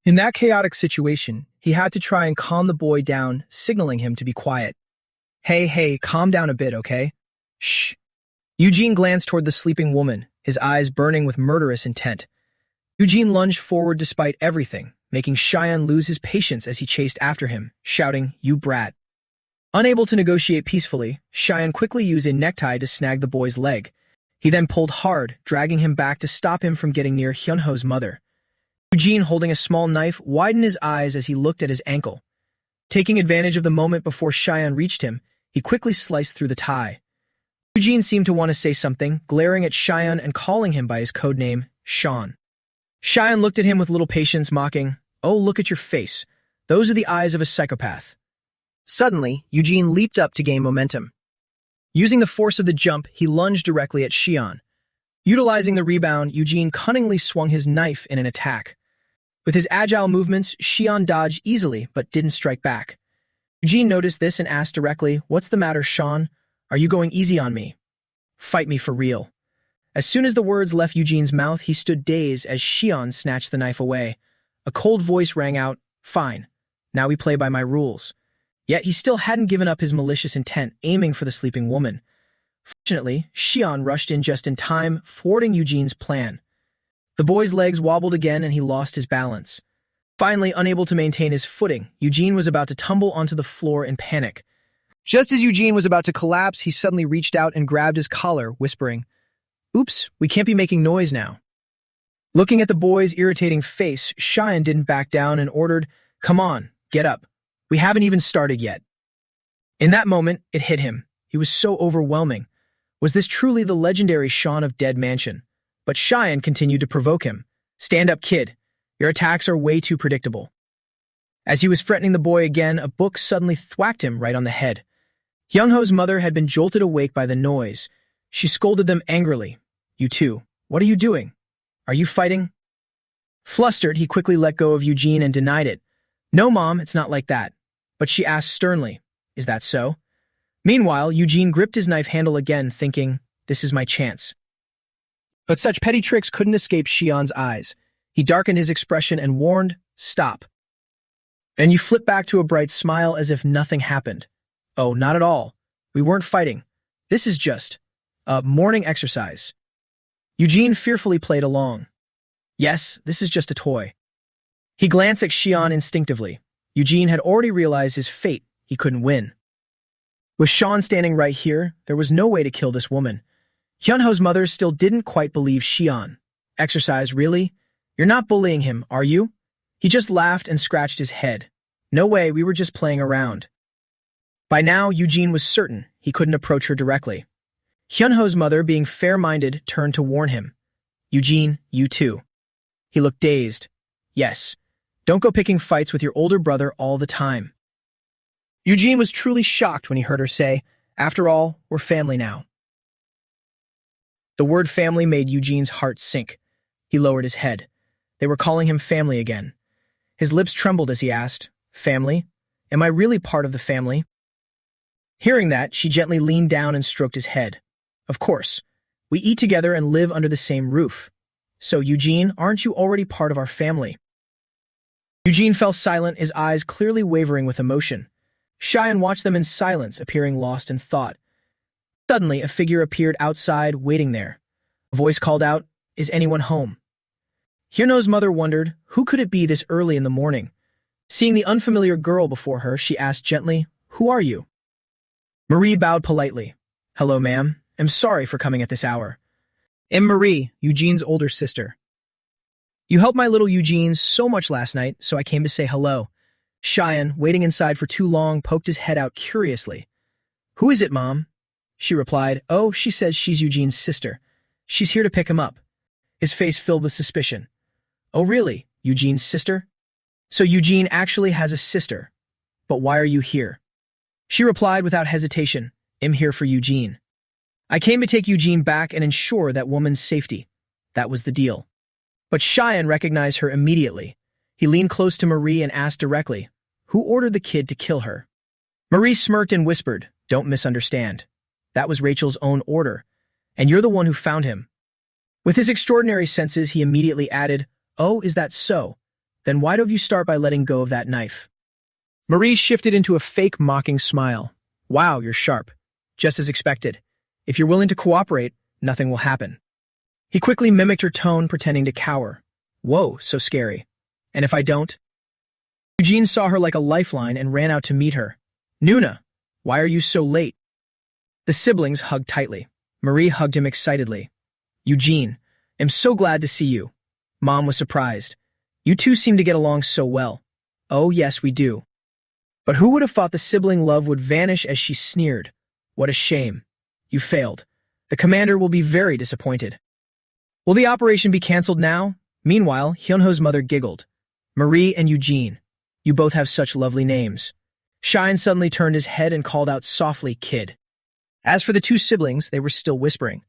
In that chaotic situation, he had to try and calm the boy down, signaling him to be quiet. Hey, calm down a bit, okay? Shh. Eugene glanced toward the sleeping woman, his eyes burning with murderous intent. Eugene lunged forward despite everything, making Cheyenne lose his patience as he chased after him, shouting, You brat. Unable to negotiate peacefully, Cheyenne quickly used a necktie to snag the boy's leg. He then pulled hard, dragging him back to stop him from getting near Hyunho's mother. Eugene, holding a small knife, widened his eyes as he looked at his ankle. Taking advantage of the moment before Cheyenne reached him, he quickly sliced through the tie. Eugene seemed to want to say something, glaring at Cheyenne and calling him by his code name, Sean. Cheyenne looked at him with little patience, mocking, Oh, look at your face. Those are the eyes of a psychopath. Suddenly, Eugene leaped up to gain momentum. Using the force of the jump, he lunged directly at Xian. Utilizing the rebound, Eugene cunningly swung his knife in an attack. With his agile movements, Xian dodged easily but didn't strike back. Eugene noticed this and asked directly, What's the matter, Sean? Are you going easy on me? Fight me for real. As soon as the words left Eugene's mouth, he stood dazed as Xian snatched the knife away. A cold voice rang out, Fine, now we play by my rules. Yet he still hadn't given up his malicious intent, aiming for the sleeping woman. Fortunately, Xian rushed in just in time, thwarting Eugene's plan. The boy's legs wobbled again and he lost his balance. Finally, unable to maintain his footing, Eugene was about to tumble onto the floor in panic. Just as Eugene was about to collapse, he suddenly reached out and grabbed his collar, whispering, Oops, we can't be making noise now. Looking at the boy's irritating face, Cheyenne didn't back down and ordered, Come on, get up. We haven't even started yet. In that moment, it hit him. He was so overwhelming. Was this truly the legendary Sean of Dead Mansion? But Cheyenne continued to provoke him. Stand up, kid. Your attacks are way too predictable. As he was threatening the boy again, a book suddenly thwacked him right on the head. Hyunho's mother had been jolted awake by the noise. She scolded them angrily. You two, what are you doing? Are you fighting? Flustered, he quickly let go of Eugene and denied it. No, Mom, it's not like that. But she asked sternly, Is that so? Meanwhile, Eugene gripped his knife handle again, thinking, This is my chance. But such petty tricks couldn't escape Xian's eyes. He darkened his expression and warned, Stop. And you flipped back to a bright smile as if nothing happened. Oh, not at all. We weren't fighting. This is just a morning exercise. Eugene fearfully played along. Yes, this is just a toy. He glanced at Xian instinctively. Eugene had already realized his fate. He couldn't win. With Sean standing right here, there was no way to kill this woman. Hyunho's mother still didn't quite believe Xian. Exercise, really? You're not bullying him, are you? He just laughed and scratched his head. No way, we were just playing around. By now, Eugene was certain he couldn't approach her directly. Hyunho's mother, being fair-minded, turned to warn him. Eugene, you too. He looked dazed. Yes. Don't go picking fights with your older brother all the time. Eugene was truly shocked when he heard her say, "After all, we're family now." The word family made Eugene's heart sink. He lowered his head. They were calling him family again. His lips trembled as he asked, "Family? Am I really part of the family?" Hearing that, she gently leaned down and stroked his head. "Of course. We eat together and live under the same roof. So, Eugene, aren't you already part of our family?" Eugene fell silent, his eyes clearly wavering with emotion. Cheyenne watched them in silence, appearing lost in thought. Suddenly, a figure appeared outside, waiting there. A voice called out, "Is anyone home?" Hyunho's mother wondered, who could it be this early in the morning? Seeing the unfamiliar girl before her, she asked gently, "Who are you?" Marie bowed politely. "Hello, ma'am. I'm sorry for coming at this hour." "I'm Marie, Eugene's older sister. You helped my little Eugene so much last night, so I came to say hello." Cheyenne, waiting inside for too long, poked his head out curiously. "Who is it, Mom?" She replied, "Oh, she says she's Eugene's sister. She's here to pick him up." His face filled with suspicion. "Oh, really? Eugene's sister? So Eugene actually has a sister. But why are you here?" She replied without hesitation, "I'm here for Eugene. I came to take Eugene back and ensure that woman's safety. That was the deal." But Cheyenne recognized her immediately. He leaned close to Marie and asked directly, "Who ordered the kid to kill her?" Marie smirked and whispered, "Don't misunderstand. That was Rachel's own order, and you're the one who found him." With his extraordinary senses, he immediately added, "Oh, is that so? Then why don't you start by letting go of that knife?" Marie shifted into a fake mocking smile. "Wow, you're sharp. Just as expected. If you're willing to cooperate, nothing will happen." He quickly mimicked her tone, pretending to cower. "Whoa, so scary. And if I don't?" Eugene saw her like a lifeline and ran out to meet her. "Nuna, why are you so late?" The siblings hugged tightly. Marie hugged him excitedly. "Eugene, I'm so glad to see you." Mom was surprised. "You two seem to get along so well." "Oh, yes, we do." But who would have thought the sibling love would vanish as she sneered? "What a shame. You failed. The commander will be very disappointed." "Will the operation be cancelled now?" Meanwhile, Hyunho's mother giggled. "Marie and Eugene, you both have such lovely names." Cheyenne suddenly turned his head and called out softly, "Kid." As for the two siblings, they were still whispering.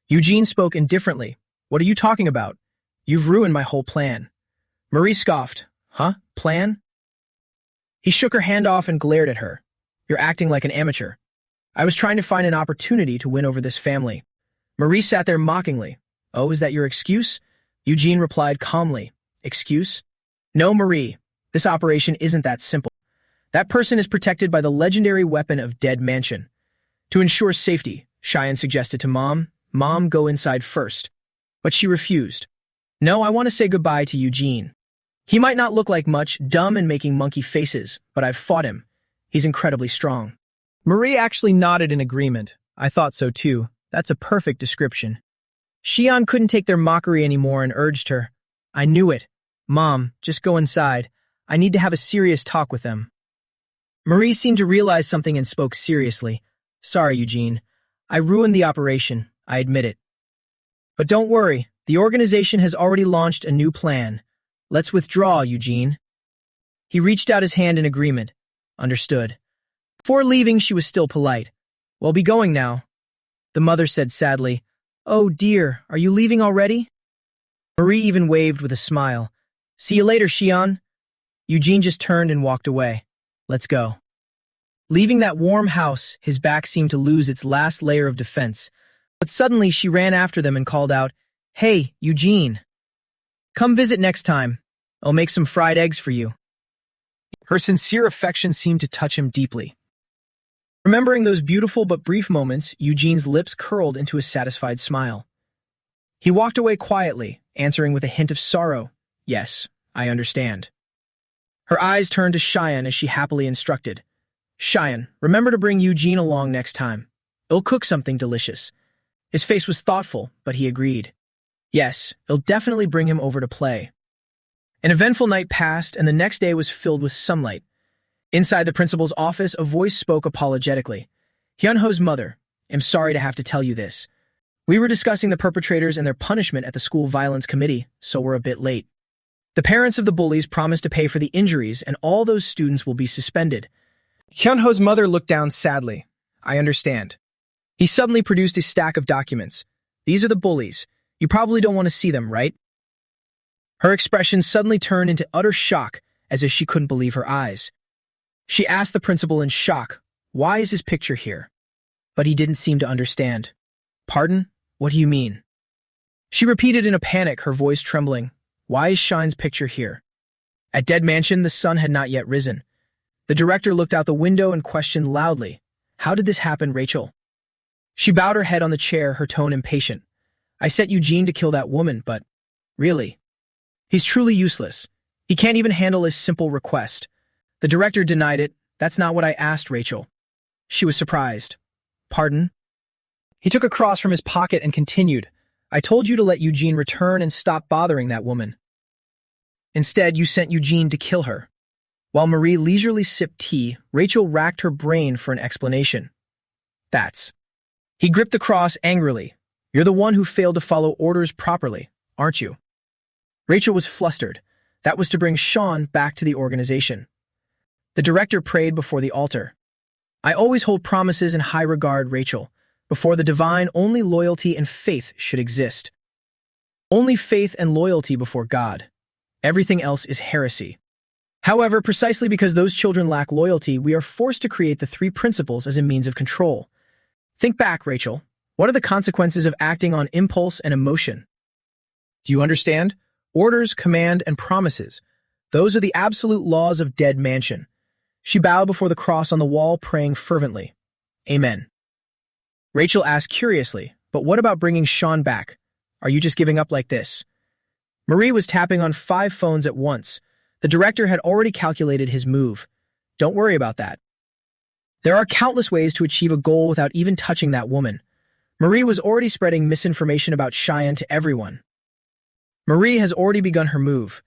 Eugene spoke indifferently. "What are you talking about? You've ruined my whole plan." Marie scoffed. "Huh? Plan?" He shook her hand off and glared at her. "You're acting like an amateur. I was trying to find an opportunity to win over this family." Marie sat there mockingly. "Oh, is that your excuse?" Eugene replied calmly. "Excuse? No, Marie. This operation isn't that simple. That person is protected by the legendary weapon of Dead Mansion. To ensure safety, Cheyenne suggested to Mom, "Mom, go inside first." But she refused. "No, I want to say goodbye to Eugene. He might not look like much, dumb and making monkey faces, but I've fought him. He's incredibly strong." Marie actually nodded in agreement. "I thought so too. That's a perfect description." Xian couldn't take their mockery anymore and urged her. "I knew it. Mom, just go inside. I need to have a serious talk with them." Marie seemed to realize something and spoke seriously. "Sorry, Eugene. I ruined the operation. I admit it. But don't worry. The organization has already launched a new plan. Let's withdraw, Eugene." He reached out his hand in agreement. "Understood." Before leaving, she was still polite. "We'll be going now." The mother said sadly, "Oh dear, are you leaving already?" Marie even waved with a smile. "See you later, Xian." Eugene just turned and walked away. "Let's go." Leaving that warm house, his back seemed to lose its last layer of defense. But suddenly she ran after them and called out, "Hey, Eugene. Come visit next time. I'll make some fried eggs for you." Her sincere affection seemed to touch him deeply. Remembering those beautiful but brief moments, Eugene's lips curled into a satisfied smile. He walked away quietly, answering with a hint of sorrow, "Yes, I understand." Her eyes turned to Cheyenne as she happily instructed. "Cheyenne, remember to bring Eugene along next time. I'll cook something delicious." His face was thoughtful, but he agreed. "Yes, I'll definitely bring him over to play." An eventful night passed, and the next day was filled with sunlight. Inside the principal's office, a voice spoke apologetically. "Hyunho's mother, I'm sorry to have to tell you this. We were discussing the perpetrators and their punishment at the school violence committee, so we're a bit late." The parents of the bullies promised to pay for the injuries, and all those students will be suspended. Hyunho's mother looked down sadly. I understand. He suddenly produced a stack of documents. These are the bullies. You probably don't want to see them, right? Her expression suddenly turned into utter shock, as if she couldn't believe her eyes. She asked the principal in shock, "Why is his picture here?" But he didn't seem to understand. "Pardon? What do you mean?" She repeated in a panic, her voice trembling, "Why is Shine's picture here?" At Dead Mansion, the sun had not yet risen. The director looked out the window and questioned loudly, "How did this happen, Rachel?" She bowed her head on the chair, her tone impatient. "I sent Eugene to kill that woman, but really, he's truly useless. He can't even handle a simple request." The director denied it. "That's not what I asked, Rachel." She was surprised. "Pardon?" He took a cross from his pocket and continued, "I told you to let Eugene return and stop bothering that woman. Instead, you sent Eugene to kill her." While Marie leisurely sipped tea, Rachel racked her brain for an explanation. "That's..." He gripped the cross angrily. "You're the one who failed to follow orders properly, aren't you?" Rachel was flustered. That was to bring Sean back to the organization. The director prayed before the altar. "I always hold promises in high regard, Rachel. Before the divine, only loyalty and faith should exist. Only faith and loyalty before God. Everything else is heresy. However, precisely because those children lack loyalty, we are forced to create the three principles as a means of control. Think back, Rachel. What are the consequences of acting on impulse and emotion? Do you understand? Orders, command, and promises. Those are the absolute laws of Dead Mansion." She bowed before the cross on the wall, praying fervently. "Amen." Rachel asked curiously, "But what about bringing Sean back? Are you just giving up like this?" Marie was tapping on 5 phones at once. The director had already calculated his move. "Don't worry about that. There are countless ways to achieve a goal without even touching that woman." Marie was already spreading misinformation about Cheyenne to everyone. Marie has already begun her move.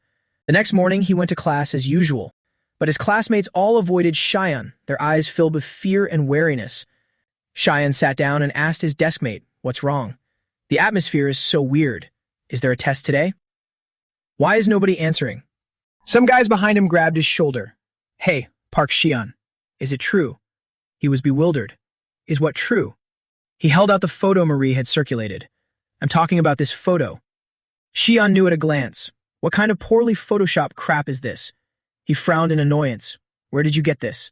The next morning, he went to class as usual, but his classmates all avoided Cheyenne, their eyes filled with fear and wariness. Cheyenne sat down and asked his deskmate, "What's wrong? The atmosphere is so weird. Is there a test today?" "Why is nobody answering?" Some guys behind him grabbed his shoulder. "Hey, Park Xian, is it true?" He was bewildered. Is what true? He held out the photo Marie had circulated. "I'm talking about this photo." Xian knew at a glance. What kind of poorly photoshopped crap is this? He frowned in annoyance. "Where did you get this?"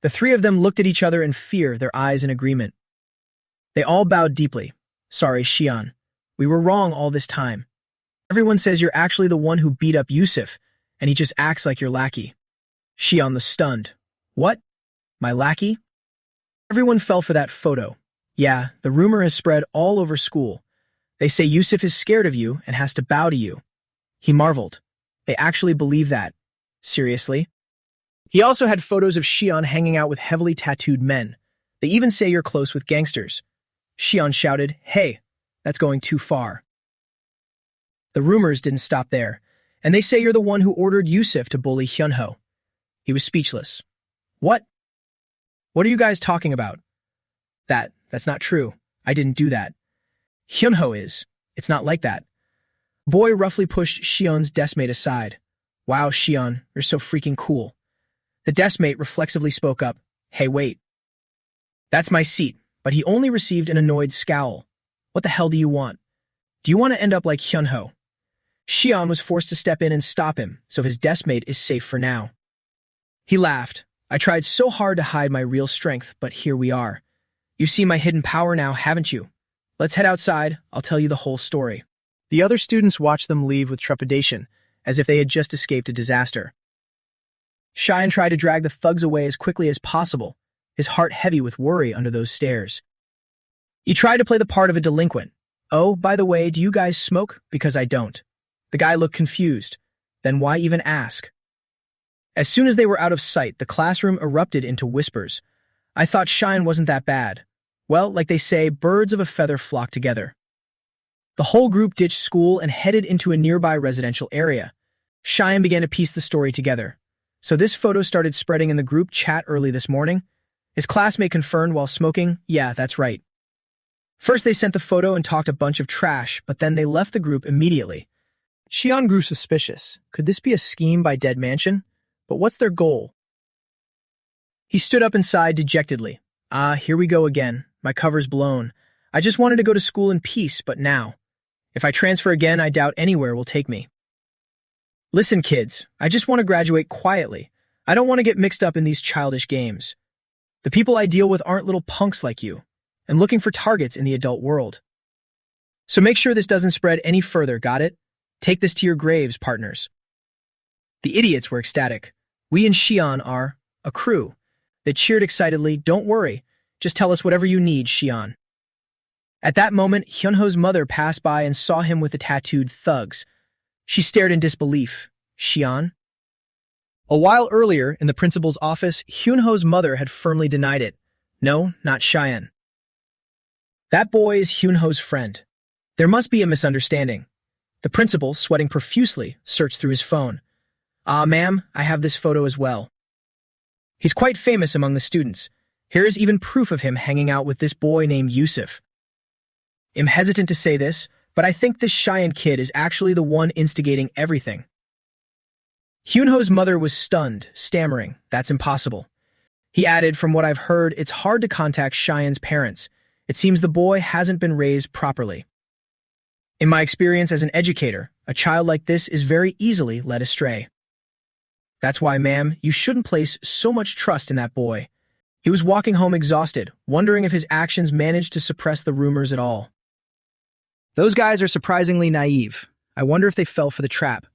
The three of them looked at each other in fear, their eyes in agreement. They all bowed deeply. "Sorry, Xian. We were wrong all this time. Everyone says you're actually the one who beat up Yusuf, and he just acts like your lackey." Xian was stunned. "What? My lackey?" Everyone fell for that photo. "Yeah, the rumor has spread all over school. They say Yusuf is scared of you and has to bow to you." He marveled. They actually believe that. Seriously? He also had photos of Xian hanging out with heavily tattooed men. They even say you're close with gangsters. Xian shouted, "Hey, that's going too far." The rumors didn't stop there, and they say you're the one who ordered Yusuf to bully Hyunho. He was speechless. "What? What are you guys talking about?" That's not true. I didn't do that. Hyunho is. It's not like that." Boy roughly pushed Xian's deskmate aside. "Wow, Xian, you're so freaking cool." The deskmate reflexively spoke up. "Hey, wait. That's my seat," but he only received an annoyed scowl. "What the hell do you want? Do you want to end up like Hyunho?" Xian was forced to step in and stop him, so his deskmate is safe for now. He laughed. "I tried so hard to hide my real strength, but here we are. You see my hidden power now, haven't you? Let's head outside. I'll tell you the whole story." The other students watched them leave with trepidation, as if they had just escaped a disaster. Cheyenne tried to drag the thugs away as quickly as possible, his heart heavy with worry under those stares. He tried to play the part of a delinquent. "Oh, by the way, do you guys smoke? Because I don't." The guy looked confused. Then why even ask? As soon as they were out of sight, the classroom erupted into whispers. "I thought Cheyenne wasn't that bad." Well, like they say, birds of a feather flock together. The whole group ditched school and headed into a nearby residential area. Cheyenne began to piece the story together. "So this photo started spreading in the group chat early this morning?" His classmate confirmed while smoking. "Yeah, that's right. First they sent the photo and talked a bunch of trash, but then they left the group immediately." Xian grew suspicious. Could this be a scheme by Dead Mansion? But what's their goal? He stood up and sighed dejectedly. Ah, here we go again. My cover's blown. I just wanted to go to school in peace, but now. If I transfer again, I doubt anywhere will take me. Listen, kids, I just want to graduate quietly. I don't want to get mixed up in these childish games. The people I deal with aren't little punks like you. I'm looking for targets in the adult world. So make sure this doesn't spread any further, got it? Take this to your graves, partners. The idiots were ecstatic. We and Xian are a crew. They cheered excitedly. Don't worry. Just tell us whatever you need, Xian. At that moment, Hyunho's mother passed by and saw him with the tattooed thugs. She stared in disbelief. Xian? A while earlier, in the principal's office, Hyunho's mother had firmly denied it. No, not Xian. That boy is Hyunho's friend. There must be a misunderstanding. The principal, sweating profusely, searched through his phone. Ah, ma'am, I have this photo as well. He's quite famous among the students. Here is even proof of him hanging out with this boy named Yusuf. I'm hesitant to say this, but I think this Xian kid is actually the one instigating everything. Hyunho's mother was stunned, stammering, "That's impossible." He added, "From what I've heard, it's hard to contact Xian's parents. It seems the boy hasn't been raised properly. In my experience as an educator, a child like this is very easily led astray. That's why, ma'am, you shouldn't place so much trust in that boy." He was walking home exhausted, wondering if his actions managed to suppress the rumors at all. Those guys are surprisingly naive. I wonder if they fell for the trap.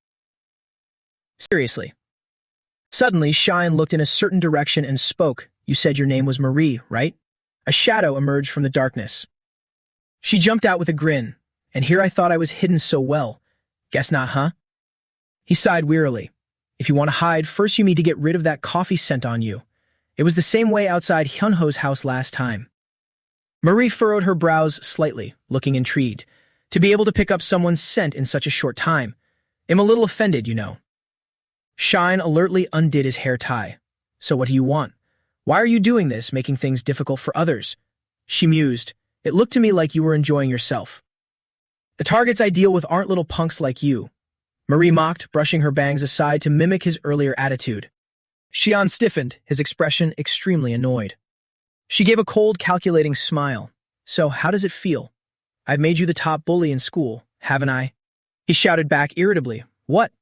Seriously. Suddenly, Xian looked in a certain direction and spoke. "You said your name was Marie, right?" A shadow emerged from the darkness. She jumped out with a grin. "And here I thought I was hidden so well. Guess not, huh?" He sighed wearily. "If you want to hide, first you need to get rid of that coffee scent on you. It was the same way outside Hyunho's house last time." Marie furrowed her brows slightly, looking intrigued. To be able to pick up someone's scent in such a short time. I'm a little offended, you know. Xian alertly undid his hair tie. "So what do you want? Why are you doing this, making things difficult for others?" She mused. "It looked to me like you were enjoying yourself." "The targets I deal with aren't little punks like you," Marie mocked, brushing her bangs aside to mimic his earlier attitude. Xian stiffened, his expression extremely annoyed. She gave a cold, calculating smile. "So, how does it feel? I've made you the top bully in school, haven't I?" He shouted back irritably. "What?"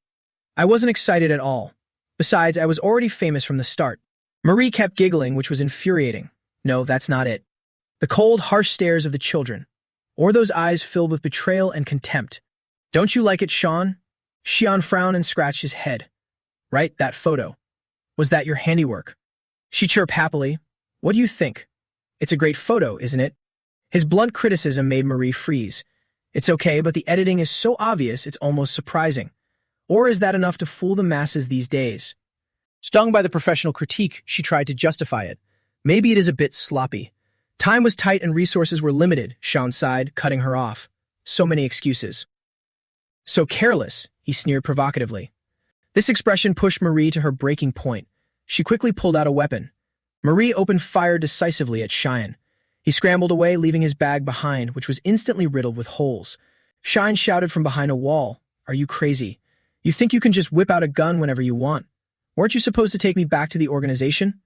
I wasn't excited at all. Besides, I was already famous from the start. Marie kept giggling, which was infuriating. No, that's not it. The cold, harsh stares of the children. Or those eyes filled with betrayal and contempt. "Don't you like it, Xian?" Xian frowned and scratched his head. "Right, that photo. Was that your handiwork?" She chirped happily. "What do you think? It's a great photo, isn't it?" His blunt criticism made Marie freeze. "It's okay, but the editing is so obvious it's almost surprising. Or is that enough to fool the masses these days?" Stung by the professional critique, she tried to justify it. "Maybe it is a bit sloppy. Time was tight and resources were limited," Xian sighed, cutting her off. So many excuses. "So careless," he sneered provocatively. This expression pushed Marie to her breaking point. She quickly pulled out a weapon. Marie opened fire decisively at Xian. He scrambled away, leaving his bag behind, which was instantly riddled with holes. Xian shouted from behind a wall, "Are you crazy? You think you can just whip out a gun whenever you want? Weren't you supposed to take me back to the organization?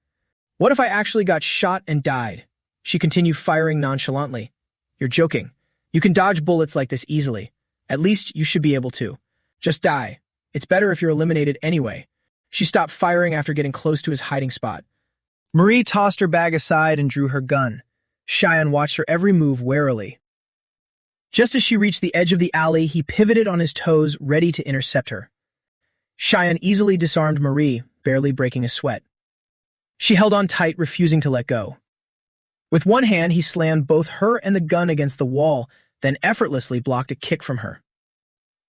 What if I actually got shot and died?" She continued firing nonchalantly. "You're joking. You can dodge bullets like this easily. At least you should be able to. Just die. It's better if you're eliminated anyway." She stopped firing after getting close to his hiding spot. Marie tossed her bag aside and drew her gun. Xian watched her every move warily. Just as she reached the edge of the alley, he pivoted on his toes, ready to intercept her. Xian easily disarmed Marie, barely breaking a sweat. She held on tight, refusing to let go. With one hand, he slammed both her and the gun against the wall, then effortlessly blocked a kick from her.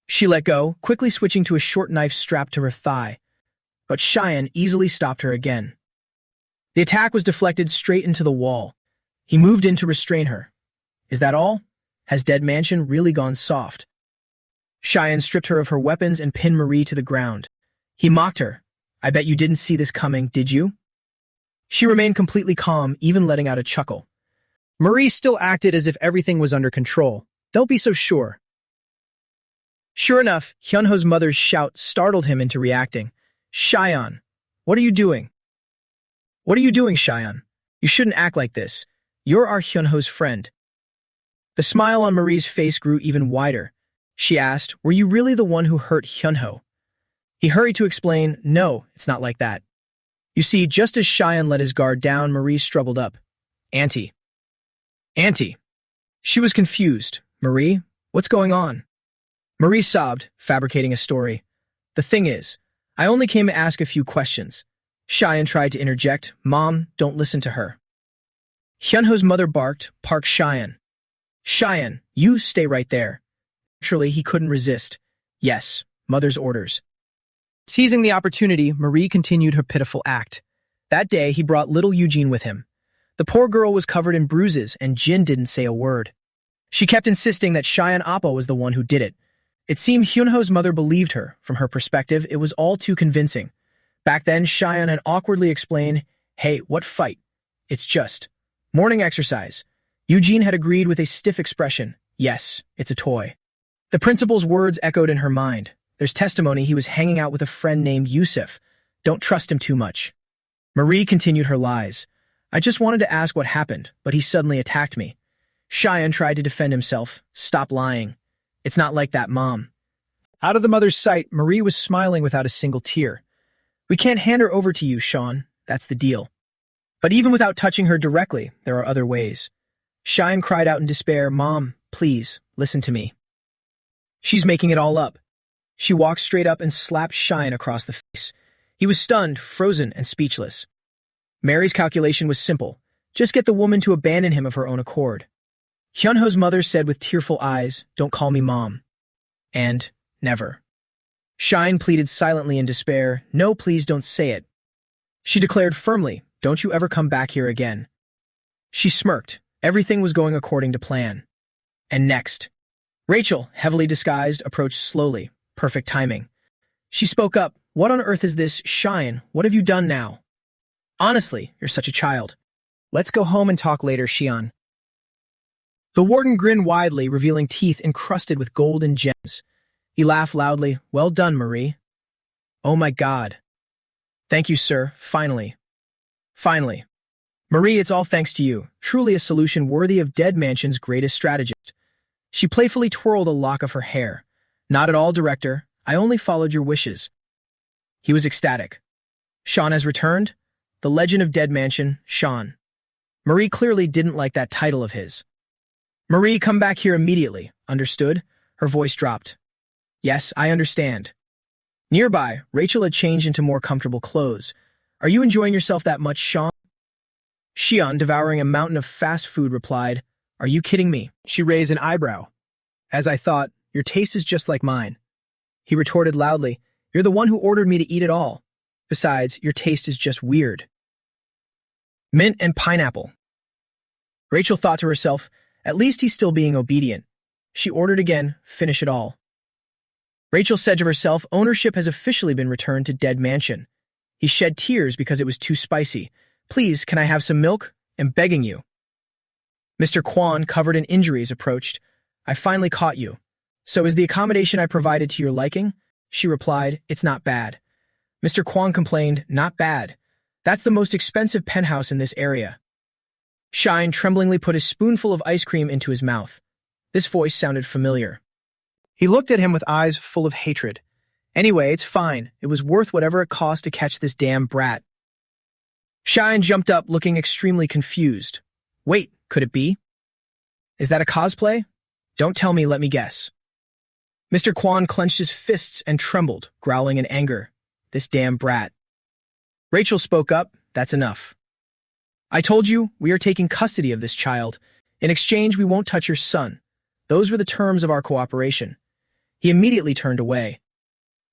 She let go, quickly switching to a short knife strapped to her thigh. But Xian easily stopped her again. The attack was deflected straight into the wall. He moved in to restrain her. Is that all? Has Dead Mansion really gone soft? Xian stripped her of her weapons and pinned Marie to the ground. He mocked her. "I bet you didn't see this coming, did you?" She remained completely calm, even letting out a chuckle. Marie still acted as if everything was under control. "Don't be so sure." Sure enough, Hyunho's mother's shout startled him into reacting. Cheyenne, what are you doing? What are you doing, Cheyenne? You shouldn't act like this. You're our Hyunho's friend. The smile on Marie's face grew even wider. She asked, were you really the one who hurt Hyunho? He hurried to explain, no, it's not like that. You see, just as Cheyenne let his guard down, Marie struggled up. Auntie. Auntie. She was confused. Marie, what's going on? Marie sobbed, fabricating a story. The thing is, I only came to ask a few questions. Cheyenne tried to interject. Mom, don't listen to her. Hyunho's mother barked, park Cheyenne. Cheyenne, you stay right there. Naturally, he couldn't resist. Yes, mother's orders. Seizing the opportunity, Marie continued her pitiful act. That day, he brought little Eugene with him. The poor girl was covered in bruises, and Jin didn't say a word. She kept insisting that Cheyenne Appa was the one who did it. It seemed Hyunho's mother believed her. From her perspective, it was all too convincing. Back then, Cheyenne had awkwardly explained, hey, what fight? It's just morning exercise. Eugene had agreed with a stiff expression. Yes, it's a toy. The principal's words echoed in her mind. There's testimony he was hanging out with a friend named Yusuf. Don't trust him too much. Marie continued her lies. I just wanted to ask what happened, but he suddenly attacked me. Cheyenne tried to defend himself. Stop lying. It's not like that, Mom. Out of the mother's sight, Marie was smiling without a single tear. We can't hand her over to you, Sean. That's the deal. But even without touching her directly, there are other ways. Cheyenne cried out in despair, Mom, please, listen to me. She's making it all up. She walked straight up and slapped Cheyenne across the face. He was stunned, frozen, and speechless. Mary's calculation was simple. Just get the woman to abandon him of her own accord. Hyunho's mother said with tearful eyes, don't call me Mom. And never. Cheyenne pleaded silently in despair, no, please don't say it. She declared firmly, don't you ever come back here again. She smirked. Everything was going according to plan. And next. Rachel, heavily disguised, approached slowly. Perfect timing. She spoke up, what on earth is this, Cheyenne? What have you done now? Honestly, you're such a child. Let's go home and talk later, Xian. The warden grinned widely, revealing teeth encrusted with gold and gems. He laughed loudly. Well done, Marie. Oh my God. Thank you, sir. Finally. Finally. Marie, it's all thanks to you. Truly a solution worthy of Dead Mansion's greatest strategist. She playfully twirled a lock of her hair. Not at all, Director. I only followed your wishes. He was ecstatic. Sean has returned? The Legend of Dead Mansion, Sean. Marie clearly didn't like that title of his. Marie, come back here immediately. Understood? Her voice dropped. Yes, I understand. Nearby, Rachel had changed into more comfortable clothes. Are you enjoying yourself that much, Sean? Xian, devouring a mountain of fast food, replied, Are you kidding me? She raised an eyebrow. As I thought, your taste is just like mine. He retorted loudly, You're the one who ordered me to eat it all. Besides, your taste is just weird. Mint and pineapple. Rachel thought to herself, At least he's still being obedient. She ordered again, finish it all. Rachel said to herself, ownership has officially been returned to Dead Mansion. He shed tears because it was too spicy. Please, can I have some milk? I'm begging you. Mr. Kwan, covered in injuries, approached. I finally caught you. So is the accommodation I provided to your liking? She replied, It's not bad. Mr. Kwan complained, Not bad. That's the most expensive penthouse in this area. Shine tremblingly put a spoonful of ice cream into his mouth. This voice sounded familiar. He looked at him with eyes full of hatred. Anyway, it's fine. It was worth whatever it cost to catch this damn brat. Shine jumped up, looking extremely confused. Wait, could it be? Is that a cosplay? Don't tell me, let me guess. Mr. Kwan clenched his fists and trembled, growling in anger. This damn brat. Rachel spoke up, That's enough. I told you, we are taking custody of this child. In exchange, we won't touch your son. Those were the terms of our cooperation. He immediately turned away.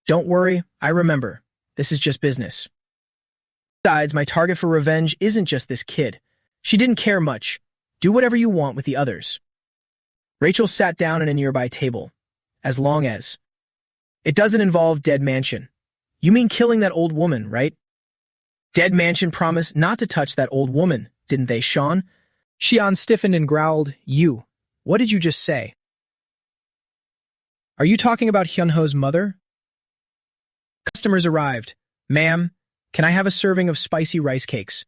Don't worry, I remember. This is just business. Besides, my target for revenge isn't just this kid. She didn't care much. Do whatever you want with the others. Rachel sat down at a nearby table. As long as. It doesn't involve Dead Mansion. You mean killing that old woman, right? Dead Mansion promised not to touch that old woman, didn't they, Sean? Xian stiffened and growled, You. What did you just say? Are you talking about Hyunho's mother? Customers arrived. Ma'am, can I have a serving of spicy rice cakes?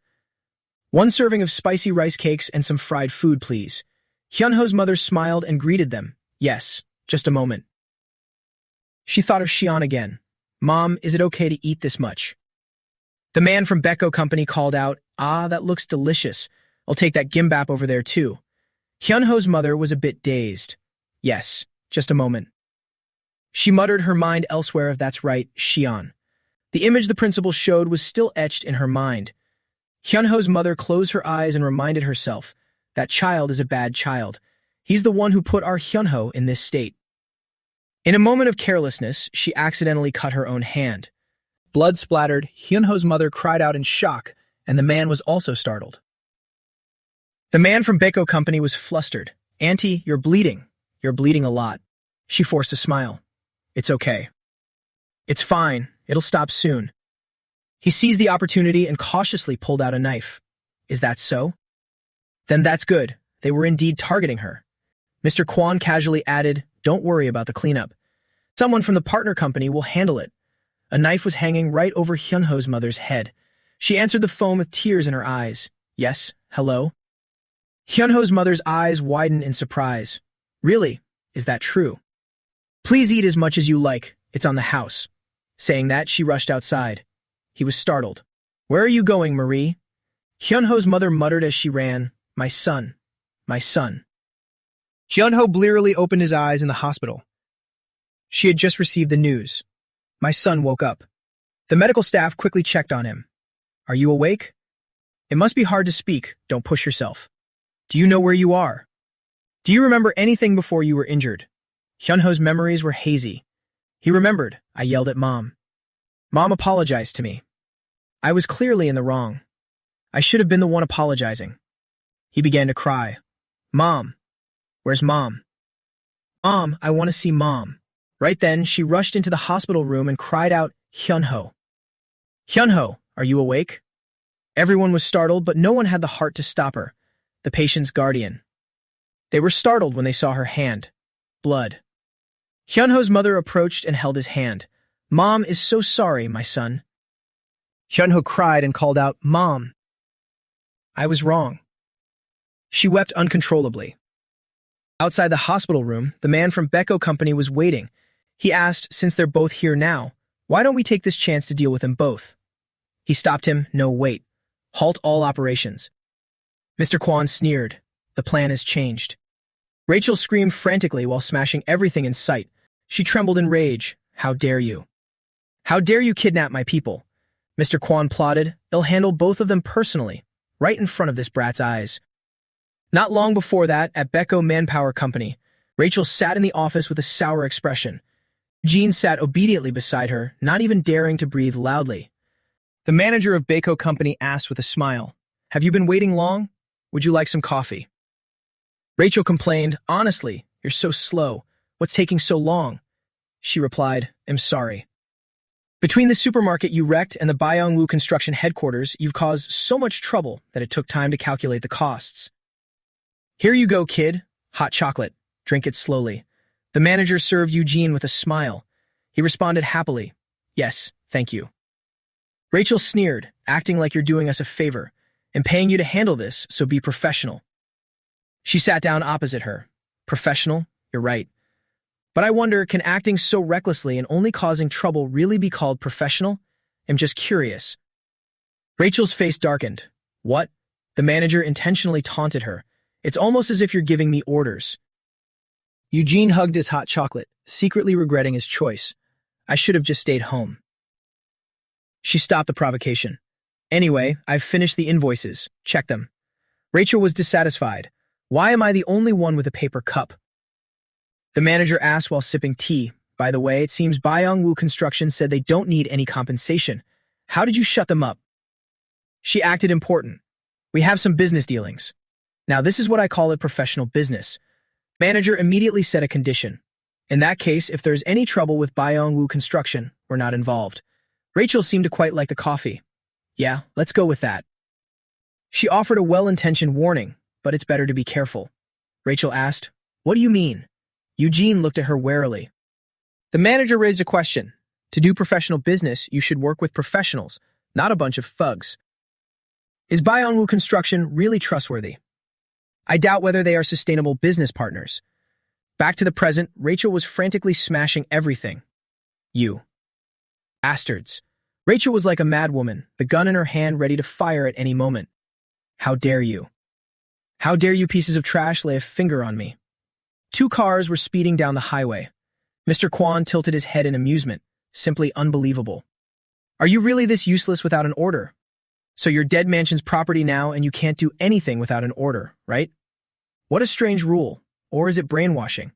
One serving of spicy rice cakes and some fried food, please. Hyunho's mother smiled and greeted them. Yes, just a moment. She thought of Xian again. Mom, is it okay to eat this much? The man from Beko Company called out, Ah, that looks delicious. I'll take that gimbap over there too. Hyunho's mother was a bit dazed. Yes, just a moment. She muttered, her mind elsewhere. That's right, Xian. The image the principal showed was still etched in her mind. Hyunho's mother closed her eyes and reminded herself, that child is a bad child. He's the one who put our Hyunho in this state. In a moment of carelessness, she accidentally cut her own hand. Blood splattered, Hyunho's mother cried out in shock, and the man was also startled. The man from Beko Company was flustered. Auntie, you're bleeding. You're bleeding a lot. She forced a smile. It's okay. It's fine. It'll stop soon. He seized the opportunity and cautiously pulled out a knife. Is that so? Then that's good. They were indeed targeting her. Mr. Kwon casually added, Don't worry about the cleanup. Someone from the partner company will handle it. A knife was hanging right over Hyunho's mother's head. She answered the phone with tears in her eyes. Yes, hello? Hyunho's mother's eyes widened in surprise. Really? Is that true? Please eat as much as you like. It's on the house. Saying that, she rushed outside. He was startled. Where are you going, Marie? Hyunho's mother muttered as she ran. My son. My son. Hyunho blearily opened his eyes in the hospital. She had just received the news. My son woke up. The medical staff quickly checked on him. Are you awake? It must be hard to speak. Don't push yourself. Do you know where you are? Do you remember anything before you were injured? Hyunho's memories were hazy. He remembered. I yelled at Mom. Mom apologized to me. I was clearly in the wrong. I should have been the one apologizing. He began to cry. Mom. Where's Mom? Mom, I want to see Mom. Right then, she rushed into the hospital room and cried out, Hyunho. Hyunho, are you awake? Everyone was startled, but no one had the heart to stop her, the patient's guardian. They were startled when they saw her hand. Blood. Hyunho's mother approached and held his hand. Mom is so sorry, my son. Hyunho cried and called out, Mom. I was wrong. She wept uncontrollably. Outside the hospital room, the man from Beko Company was waiting. He asked, since they're both here now, why don't we take this chance to deal with them both? He stopped him. No, wait. Halt all operations. Mr. Kwon sneered. The plan has changed. Rachel screamed frantically while smashing everything in sight. She trembled in rage. How dare you? How dare you kidnap my people? Mr. Kwon plotted. I'll handle both of them personally, right in front of this brat's eyes. Not long before that, at Beko Manpower Company, Rachel sat in the office with a sour expression. Jean sat obediently beside her, not even daring to breathe loudly. The manager of Beko Company asked with a smile, Have you been waiting long? Would you like some coffee? Rachel complained, Honestly, you're so slow. What's taking so long? She replied, I'm sorry. Between the supermarket you wrecked and the Byongwoo construction headquarters, you've caused so much trouble that it took time to calculate the costs. Here you go, kid. Hot chocolate. Drink it slowly. The manager served Eugene with a smile. He responded happily, Yes, thank you. Rachel sneered, acting like you're doing us a favor. I'm paying you to handle this, so be professional. She sat down opposite her. Professional? You're right. But I wonder, can acting so recklessly and only causing trouble really be called professional? I'm just curious. Rachel's face darkened. What? The manager intentionally taunted her. It's almost as if you're giving me orders. Eugene hugged his hot chocolate, secretly regretting his choice. I should have just stayed home. She stopped the provocation. Anyway, I've finished the invoices. Check them. Rachel was dissatisfied. Why am I the only one with a paper cup? The manager asked while sipping tea. By the way, it seems Byongwoo Construction said they don't need any compensation. How did you shut them up? She acted important. We have some business dealings. Now this is what I call it professional business. Manager immediately set a condition. In that case, if there's any trouble with Byongwoo Construction, we're not involved. Rachel seemed to quite like the coffee. Yeah, let's go with that. She offered a well-intentioned warning, but it's better to be careful. Rachel asked, What do you mean? Eugene looked at her warily. The manager raised a question. To do professional business, you should work with professionals, not a bunch of thugs. Is Byonwoo Construction really trustworthy? I doubt whether they are sustainable business partners. Back to the present, Rachel was frantically smashing everything. You bastards. Rachel was like a madwoman, the gun in her hand ready to fire at any moment. How dare you? How dare you pieces of trash lay a finger on me? Two cars were speeding down the highway. Mr. Kwan tilted his head in amusement. Simply unbelievable. Are you really this useless without an order? So you're dead mansion's property now and you can't do anything without an order, right? What a strange rule. Or is it brainwashing?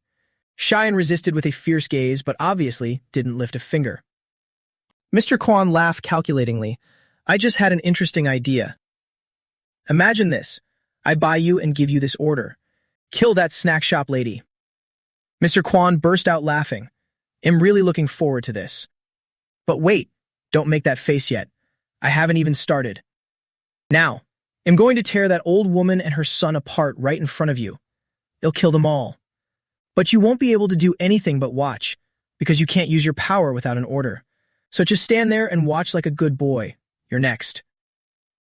Cheyenne resisted with a fierce gaze, but obviously didn't lift a finger. Mr. Kwan laughed calculatingly. I just had an interesting idea. Imagine this. I buy you and give you this order. Kill that snack shop lady. Mr. Kwan burst out laughing. I'm really looking forward to this. But wait, don't make that face yet. I haven't even started. Now, I'm going to tear that old woman and her son apart right in front of you. It'll kill them all. But you won't be able to do anything but watch, because you can't use your power without an order. So just stand there and watch like a good boy. You're next.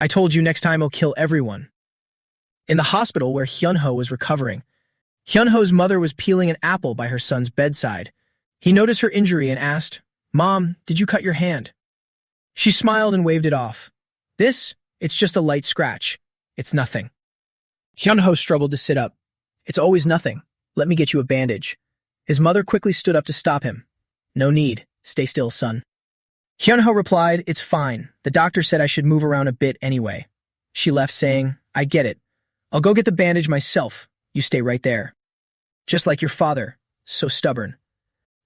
I told you next time I'll kill everyone. In the hospital where Hyunho was recovering, Hyunho's mother was peeling an apple by her son's bedside. He noticed her injury and asked, Mom, did you cut your hand? She smiled and waved it off. It's just a light scratch. It's nothing. Hyunho struggled to sit up. It's always nothing. Let me get you a bandage. His mother quickly stood up to stop him. No need. Stay still, son. Hyunho replied, It's fine. The doctor said I should move around a bit anyway. She left saying, I get it. I'll go get the bandage myself. You stay right there. Just like your father. So stubborn.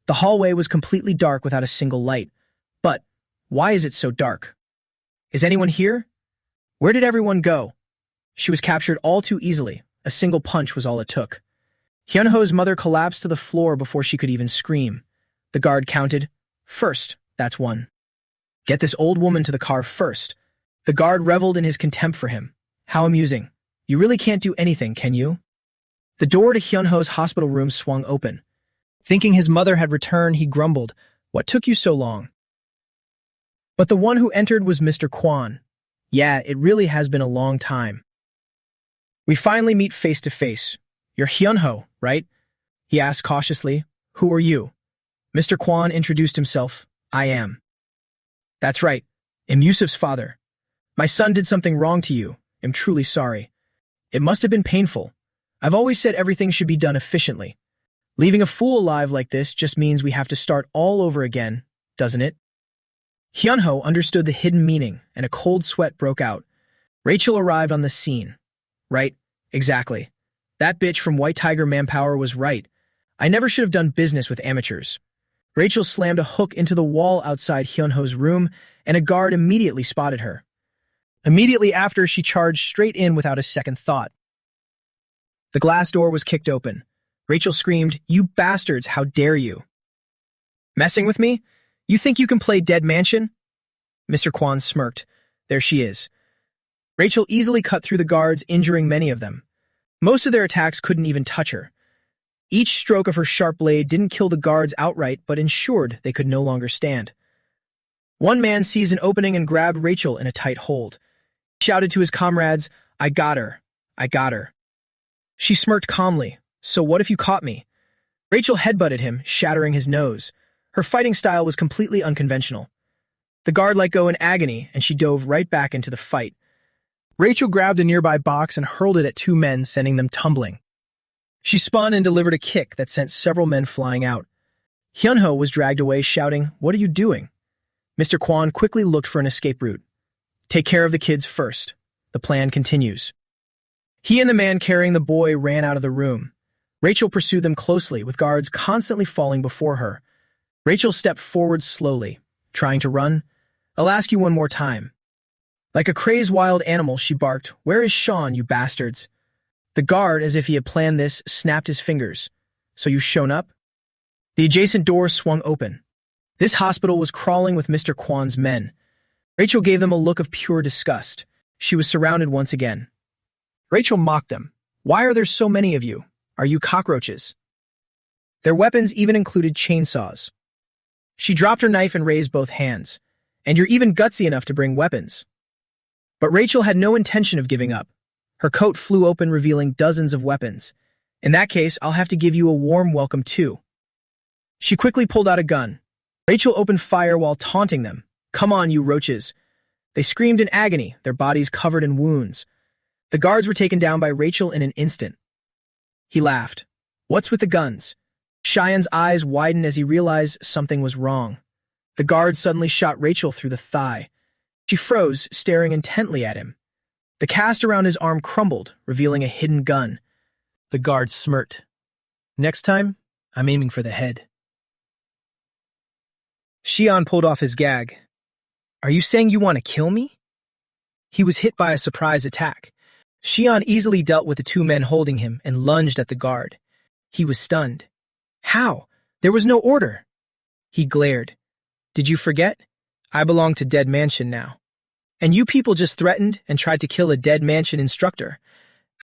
The hallway was completely dark without a single light. But why is it so dark? Is anyone here? Where did everyone go? She was captured all too easily. A single punch was all it took. Hyunho's mother collapsed to the floor before she could even scream. The guard counted. First, that's one. Get this old woman to the car first. The guard reveled in his contempt for him. How amusing. You really can't do anything, can you? The door to Hyunho's hospital room swung open. Thinking his mother had returned, he grumbled, What took you so long? But the one who entered was Mr. Kwan. Yeah, it really has been a long time. We finally meet face to face. You're Hyunho, right? He asked cautiously. Who are you? Mr. Kwan introduced himself. I am. That's right. I'm Yusuf's father. My son did something wrong to you. I'm truly sorry. It must have been painful. I've always said everything should be done efficiently. Leaving a fool alive like this just means we have to start all over again, doesn't it? Hyunho understood the hidden meaning, and a cold sweat broke out. Rachel arrived on the scene. Right, exactly. That bitch from White Tiger Manpower was right. I never should have done business with amateurs. Rachel slammed a hook into the wall outside Hyunho's room, and a guard immediately spotted her. Immediately after, she charged straight in without a second thought. The glass door was kicked open. Rachel screamed, You bastards, how dare you? Messing with me? You think you can play Dead Mansion? Mr. Kwan smirked. There she is. Rachel easily cut through the guards, injuring many of them. Most of their attacks couldn't even touch her. Each stroke of her sharp blade didn't kill the guards outright, but ensured they could no longer stand. One man seized an opening and grabbed Rachel in a tight hold. He shouted to his comrades, I got her. I got her. She smirked calmly. So what if you caught me? Rachel headbutted him, shattering his nose. Her fighting style was completely unconventional. The guard let go in agony, and she dove right back into the fight. Rachel grabbed a nearby box and hurled it at two men, sending them tumbling. She spun and delivered a kick that sent several men flying out. Hyunho was dragged away, shouting, What are you doing? Mr. Kwan quickly looked for an escape route. Take care of the kids first. The plan continues. He and the man carrying the boy ran out of the room. Rachel pursued them closely, with guards constantly falling before her. Rachel stepped forward slowly, trying to run. I'll ask you one more time. Like a crazed wild animal, she barked, Where is Sean, you bastards? The guard, as if he had planned this, snapped his fingers. So you shown up? The adjacent door swung open. This hospital was crawling with Mr. Kwan's men. Rachel gave them a look of pure disgust. She was surrounded once again. Rachel mocked them. Why are there so many of you? Are you cockroaches? Their weapons even included chainsaws. She dropped her knife and raised both hands. And you're even gutsy enough to bring weapons. But Rachel had no intention of giving up. Her coat flew open, revealing dozens of weapons. In that case, I'll have to give you a warm welcome too. She quickly pulled out a gun. Rachel opened fire while taunting them. Come on, you roaches. They screamed in agony, their bodies covered in wounds. The guards were taken down by Rachel in an instant. He laughed. What's with the guns? Cheyenne's eyes widened as he realized something was wrong. The guard suddenly shot Rachel through the thigh. She froze, staring intently at him. The cast around his arm crumbled, revealing a hidden gun. The guard smirked. Next time, I'm aiming for the head. Xian pulled off his gag. Are you saying you want to kill me? He was hit by a surprise attack. Xian easily dealt with the two men holding him and lunged at the guard. He was stunned. How? There was no order. He glared. Did you forget? I belong to Dead Mansion now. And you people just threatened and tried to kill a Dead Mansion instructor.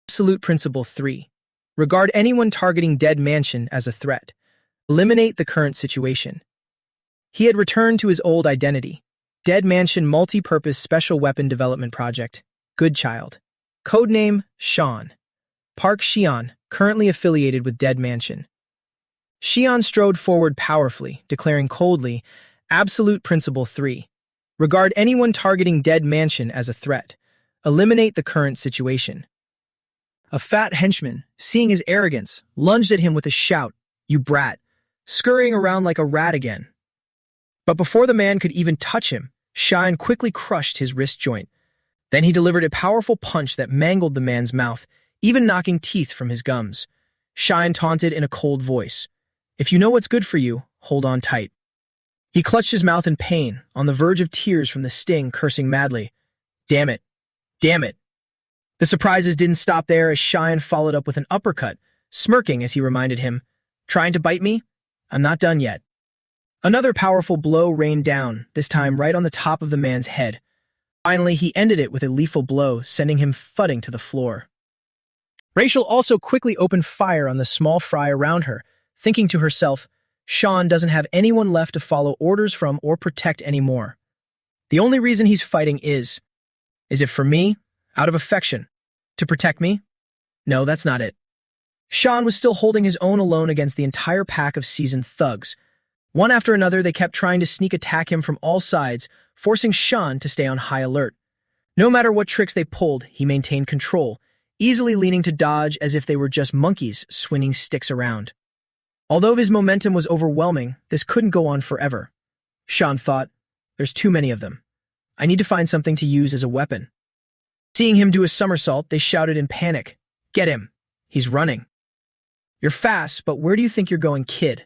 Absolute Principle 3. Regard anyone targeting Dead Mansion as a threat. Eliminate the current situation. He had returned to his old identity. Dead Mansion Multi-Purpose Special Weapon Development Project. Good Child. Codename Sean. Park Xian, currently affiliated with Dead Mansion. Xian strode forward powerfully, declaring coldly, Absolute Principle 3. Regard anyone targeting Dead Mansion as a threat. Eliminate the current situation. A fat henchman, seeing his arrogance, lunged at him with a shout, You brat, scurrying around like a rat again. But before the man could even touch him, Xian quickly crushed his wrist joint. Then he delivered a powerful punch that mangled the man's mouth, even knocking teeth from his gums. Xian taunted in a cold voice. If you know what's good for you, hold on tight. He clutched his mouth in pain, on the verge of tears from the sting, cursing madly. Damn it. Damn it. The surprises didn't stop there as Xian followed up with an uppercut, smirking as he reminded him, Trying to bite me? I'm not done yet. Another powerful blow rained down, this time right on the top of the man's head. Finally, he ended it with a lethal blow, sending him thudding to the floor. Rachel also quickly opened fire on the small fry around her, thinking to herself, Sean doesn't have anyone left to follow orders from or protect anymore. The only reason he's fighting is it for me? Out of affection? To protect me? No, that's not it. Sean was still holding his own alone against the entire pack of seasoned thugs. One after another, they kept trying to sneak attack him from all sides, forcing Sean to stay on high alert. No matter what tricks they pulled, he maintained control, easily leaning to dodge as if they were just monkeys swinging sticks around. Although his momentum was overwhelming, this couldn't go on forever. Sean thought, there's too many of them. I need to find something to use as a weapon. Seeing him do a somersault, they shouted in panic, Get him! He's running. You're fast, but where do you think you're going, kid?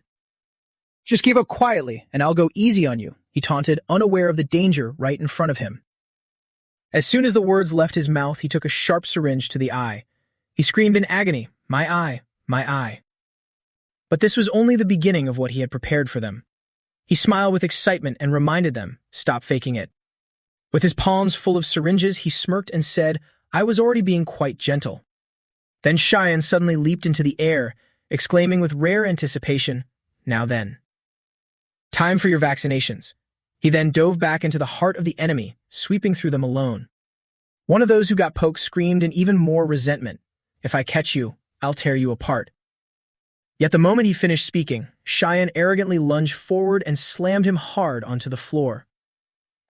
Just give up quietly, and I'll go easy on you, he taunted, unaware of the danger right in front of him. As soon as the words left his mouth, he took a sharp syringe to the eye. He screamed in agony, My eye, my eye. But this was only the beginning of what he had prepared for them. He smiled with excitement and reminded them, Stop faking it. With his palms full of syringes, he smirked and said, I was already being quite gentle. Then Cheyenne suddenly leaped into the air, exclaiming with rare anticipation, Now then. Time for your vaccinations. He then dove back into the heart of the enemy, sweeping through them alone. One of those who got poked screamed in even more resentment, If I catch you, I'll tear you apart. Yet the moment he finished speaking, Cheyenne arrogantly lunged forward and slammed him hard onto the floor.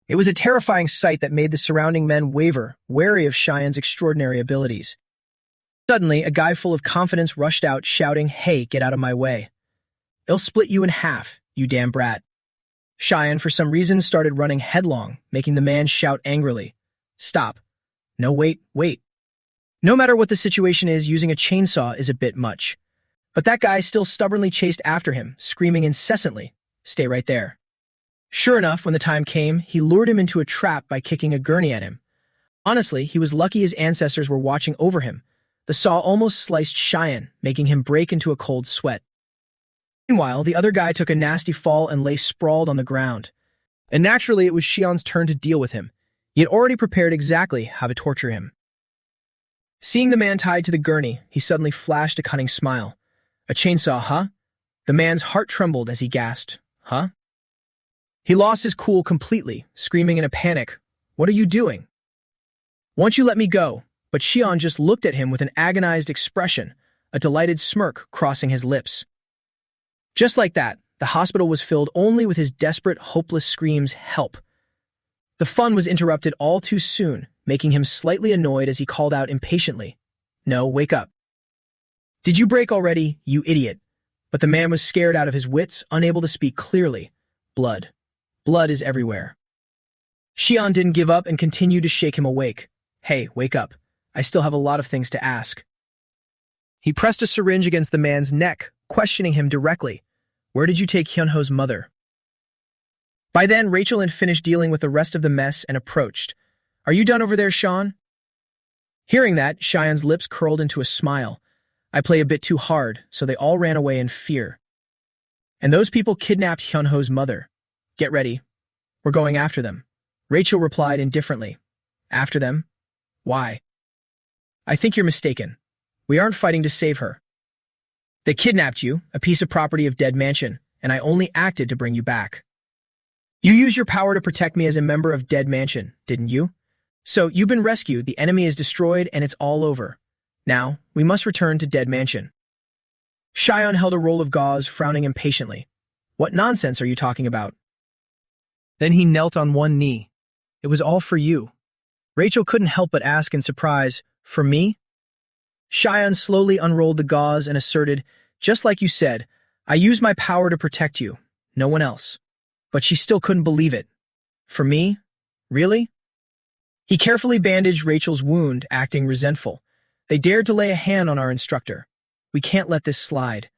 It was a terrifying sight that made the surrounding men waver, wary of Cheyenne's extraordinary abilities. Suddenly, a guy full of confidence rushed out, shouting, Hey, get out of my way. I'll split you in half, you damn brat. Cheyenne, for some reason, started running headlong, making the man shout angrily, Stop. No, wait. No matter what the situation is, using a chainsaw is a bit much. But that guy still stubbornly chased after him, screaming incessantly, Stay right there. Sure enough, when the time came, he lured him into a trap by kicking a gurney at him. Honestly, he was lucky his ancestors were watching over him. The saw almost sliced Cheyenne, making him break into a cold sweat. Meanwhile, the other guy took a nasty fall and lay sprawled on the ground. And naturally, it was Xian's turn to deal with him. He had already prepared exactly how to torture him. Seeing the man tied to the gurney, he suddenly flashed a cunning smile. A chainsaw, huh? The man's heart trembled as he gasped, Huh? He lost his cool completely, screaming in a panic, "What are you doing? Won't you let me go?" But Xian just looked at him with an agonized expression, a delighted smirk crossing his lips. Just like that, the hospital was filled only with his desperate, hopeless screams, "Help!" The fun was interrupted all too soon, making him slightly annoyed as he called out impatiently, "No, wake up. Did you break already, you idiot?" But the man was scared out of his wits, unable to speak clearly. Blood. Blood is everywhere. Xian didn't give up and continued to shake him awake. "Hey, wake up. I still have a lot of things to ask." He pressed a syringe against the man's neck, questioning him directly. "Where did you take Hyunho's mother?" By then, Rachel had finished dealing with the rest of the mess and approached. "Are you done over there, Sean?" Hearing that, Xian's lips curled into a smile. "I play a bit too hard, so they all ran away in fear. And those people kidnapped Hyunho's mother. Get ready. We're going after them." Rachel replied indifferently. "After them? Why?" "I think you're mistaken. We aren't fighting to save her. They kidnapped you, a piece of property of Dead Mansion, and I only acted to bring you back. You used your power to protect me as a member of Dead Mansion, didn't you? So you've been rescued, the enemy is destroyed, and it's all over. Now, we must return to Dead Mansion." Xian held a roll of gauze, frowning impatiently. "What nonsense are you talking about?" Then he knelt on one knee. "It was all for you." Rachel couldn't help but ask in surprise, "For me?" Xian slowly unrolled the gauze and asserted, "Just like you said, I used my power to protect you, no one else." But she still couldn't believe it. "For me? Really?" He carefully bandaged Rachel's wound, acting resentful. "They dared to lay a hand on our instructor. We can't let this slide.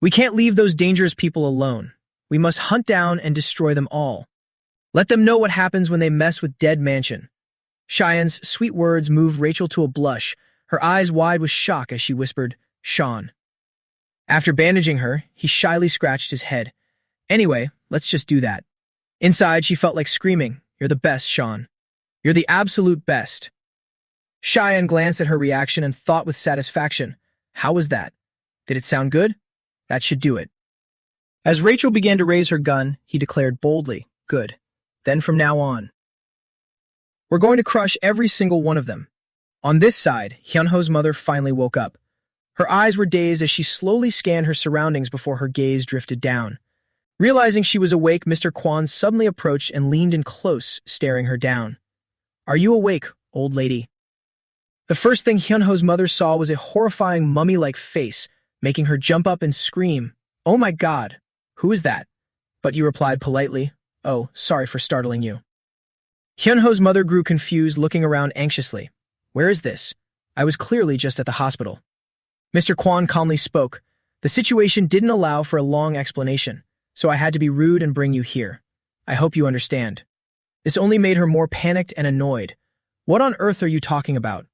We can't leave those dangerous people alone. We must hunt down and destroy them all. Let them know what happens when they mess with Dead Mansion." Xian's sweet words moved Rachel to a blush, her eyes wide with shock as she whispered, "Sean." After bandaging her, he shyly scratched his head. "Anyway, let's just do that." Inside, she felt like screaming, "You're the best, Sean. You're the absolute best." Xian glanced at her reaction and thought with satisfaction, "How was that? Did it sound good? That should do it." As Rachel began to raise her gun, he declared boldly, "Good. Then from now on, we're going to crush every single one of them." On this side, Hyunho's mother finally woke up. Her eyes were dazed as she slowly scanned her surroundings before her gaze drifted down. Realizing she was awake, Mr. Kwon suddenly approached and leaned in close, staring her down. "Are you awake, old lady?" The first thing Hyunho's mother saw was a horrifying mummy-like face, making her jump up and scream, "Oh my God, who is that?" But you replied politely, "Oh, sorry for startling you." Hyunho's mother grew confused, looking around anxiously. "Where is this? I was clearly just at the hospital." Mr. Kwon calmly spoke. "The situation didn't allow for a long explanation, so I had to be rude and bring you here. I hope you understand." This only made her more panicked and annoyed. "What on earth are you talking about?"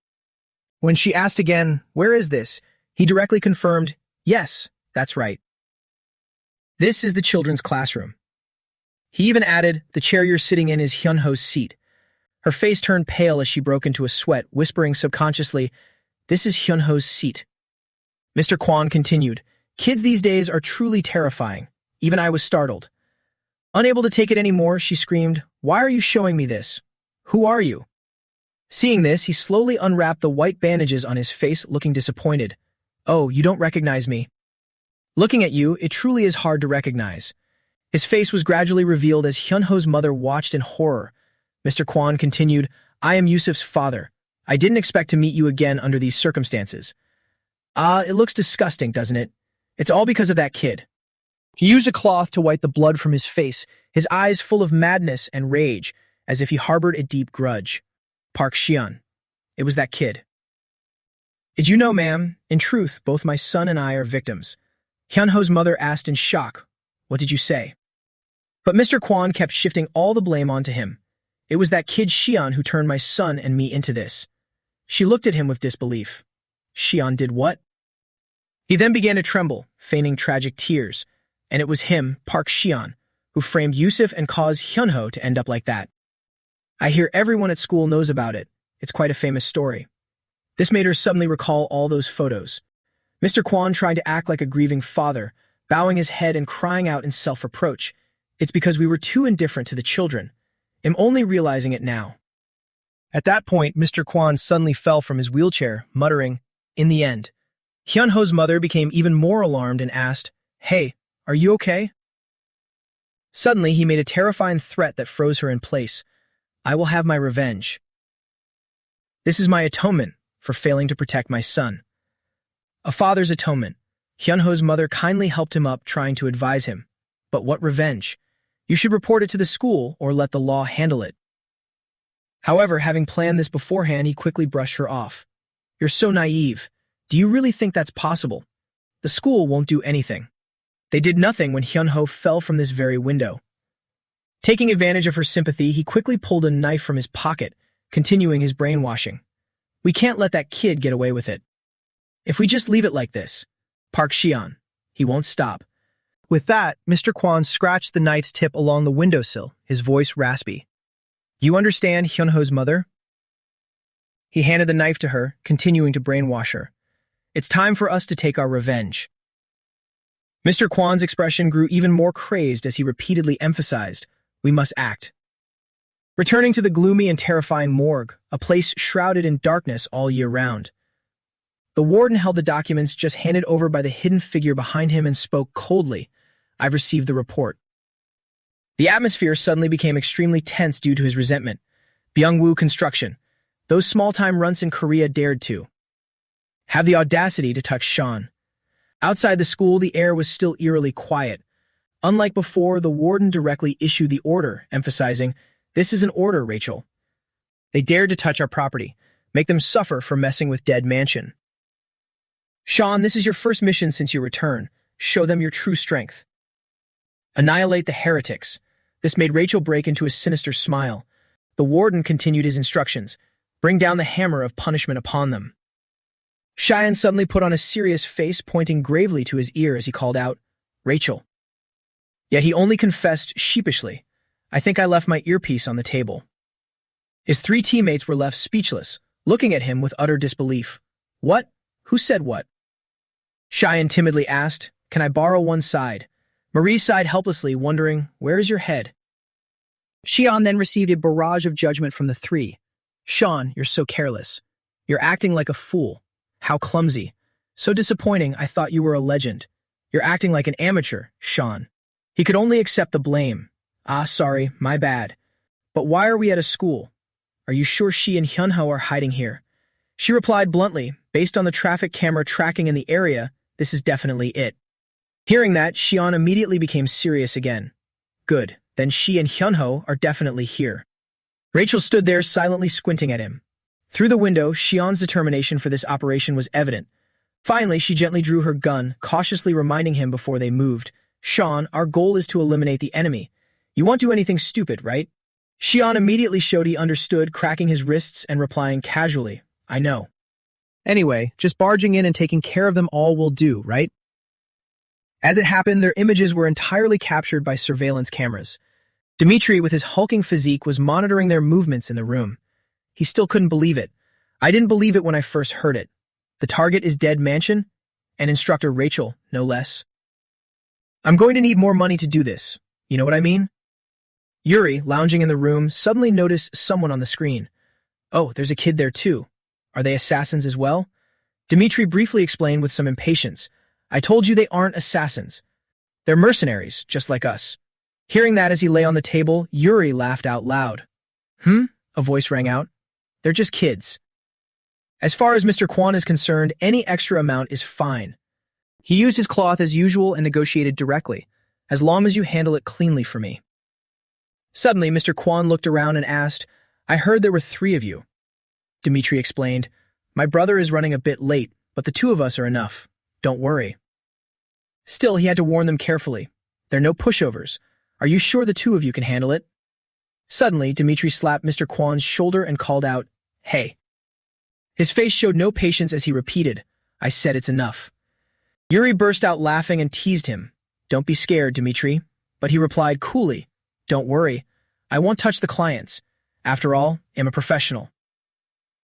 When she asked again, "Where is this?" he directly confirmed, "Yes, that's right. This is the children's classroom." He even added, "The chair you're sitting in is Hyunho's seat." Her face turned pale as she broke into a sweat, whispering subconsciously, "This is Hyunho's seat." Mr. Kwon continued, "Kids these days are truly terrifying. Even I was startled." Unable to take it anymore, she screamed, "Why are you showing me this? Who are you?" Seeing this, he slowly unwrapped the white bandages on his face, looking disappointed. "Oh, you don't recognize me." "Looking at you, it truly is hard to recognize." His face was gradually revealed as Hyunho's mother watched in horror. Mr. Kwon continued, "I am Yusuf's father. I didn't expect to meet you again under these circumstances." It looks disgusting, doesn't it? It's all because of that kid." He used a cloth to wipe the blood from his face, his eyes full of madness and rage, as if he harbored a deep grudge. Park Xian. It was that kid. "Did you know, ma'am? In truth, both my son and I are victims." Hyunho's mother asked in shock, "What did you say?" But Mr. Kwon kept shifting all the blame onto him. "It was that kid Xian who turned my son and me into this." She looked at him with disbelief. "Xian did what?" He then began to tremble, feigning tragic tears, and it was him, Park Xian, who framed Yusuf and caused Hyunho to end up like that. "I hear everyone at school knows about it. It's quite a famous story." This made her suddenly recall all those photos. Mr. Kwon tried to act like a grieving father, bowing his head and crying out in self-reproach. It's because we were too indifferent to the children. I'm only realizing it now. At that point, Mr. Kwan suddenly fell from his wheelchair, muttering, "In the end." Hyunho's mother became even more alarmed and asked, "Hey, are you okay?" Suddenly, he made a terrifying threat that froze her in place. "I will have my revenge. This is my atonement for failing to protect my son." A father's atonement. Hyunho's mother kindly helped him up, trying to advise him. But what revenge? You should report it to the school or let the law handle it. However, having planned this beforehand, he quickly brushed her off. "You're so naive. Do you really think that's possible? The school won't do anything." They did nothing when Hyunho fell from this very window. Taking advantage of her sympathy, he quickly pulled a knife from his pocket, continuing his brainwashing. "We can't let that kid get away with it. If we just leave it like this, Park Shion, he won't stop." With that, Mr. Kwan scratched the knife's tip along the windowsill, his voice raspy. "You understand, Hyunho's mother?" He handed the knife to her, continuing to brainwash her. "It's time for us to take our revenge." Mr. Kwan's expression grew even more crazed as he repeatedly emphasized, "We must act." Returning to the gloomy and terrifying morgue, a place shrouded in darkness all year round. The warden held the documents just handed over by the hidden figure behind him and spoke coldly, "I've received the report." The atmosphere suddenly became extremely tense due to his resentment. Byung-woo Construction. Those small-time runts in Korea dared to have the audacity to touch Sean. Outside the school, the air was still eerily quiet. Unlike before, the warden directly issued the order, emphasizing, "This is an order, Rachel. They dared to touch our property. Make them suffer for messing with Dead Mansion. Sean, this is your first mission since your return. Show them your true strength. Annihilate the heretics." This made Rachel break into a sinister smile. The warden continued his instructions. "Bring down the hammer of punishment upon them." Cheyenne suddenly put on a serious face, pointing gravely to his ear as he called out, "Rachel." Yet he only confessed sheepishly, "I think I left my earpiece on the table." His three teammates were left speechless, looking at him with utter disbelief. "What? Who said what?" Cheyenne timidly asked, "Can I borrow one side?" Marie sighed helplessly, wondering, "Where is your head?" Xian then received a barrage of judgment from the three. "Sean, you're so careless. You're acting like a fool. How clumsy. So disappointing, I thought you were a legend. You're acting like an amateur, Sean." He could only accept the blame. "Ah, sorry, my bad. But why are we at a school? Are you sure she and Hyunho are hiding here?" She replied bluntly, "Based on the traffic camera tracking in the area, this is definitely it." Hearing that, Xian immediately became serious again. "Good, then she and Hyunho are definitely here." Rachel stood there silently squinting at him. Through the window, Xian's determination for this operation was evident. Finally, she gently drew her gun, cautiously reminding him before they moved, "Sean, our goal is to eliminate the enemy. You won't do anything stupid, right?" Xian immediately showed he understood, cracking his wrists and replying casually, "I know." "Anyway, just barging in and taking care of them all will do, right?" As it happened, their images were entirely captured by surveillance cameras. Dmitri, with his hulking physique, was monitoring their movements in the room. He still couldn't believe it. "I didn't believe it when I first heard it. The target is Dead Mansion, and Instructor Rachel, no less. I'm going to need more money to do this. You know what I mean?" Yuri, lounging in the room, suddenly noticed someone on the screen. "Oh, there's a kid there too. Are they assassins as well?" Dmitri briefly explained with some impatience, "I told you they aren't assassins. They're mercenaries, just like us." Hearing that as he lay on the table, Yuri laughed out loud. A voice rang out. "They're just kids. As far as Mr. Kwan is concerned, any extra amount is fine. He used his cloth as usual and negotiated directly, as long as you handle it cleanly for me." Suddenly, Mr. Kwan looked around and asked, "I heard there were 3 of you." Dmitri explained, "My brother is running a bit late, but the 2 of us are enough. Don't worry." Still, he had to warn them carefully. "They're no pushovers. Are you sure the 2 of you can handle it?" Suddenly, Dmitri slapped Mr. Kwan's shoulder and called out, "Hey." His face showed no patience as he repeated, "I said it's enough." Yuri burst out laughing and teased him. "Don't be scared, Dmitri." But he replied coolly, "Don't worry. I won't touch the clients. After all, I'm a professional."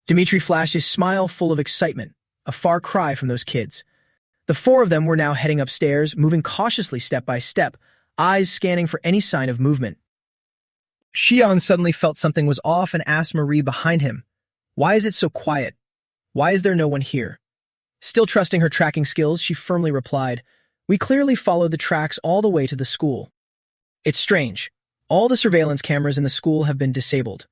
Dmitri flashed his smile full of excitement, a far cry from those kids. The 4 of them were now heading upstairs, moving cautiously step by step, eyes scanning for any sign of movement. Xian suddenly felt something was off and asked Marie behind him, "Why is it so quiet? Why is there no one here?" Still trusting her tracking skills, she firmly replied, "We clearly followed the tracks all the way to the school. It's strange. All the surveillance cameras in the school have been disabled."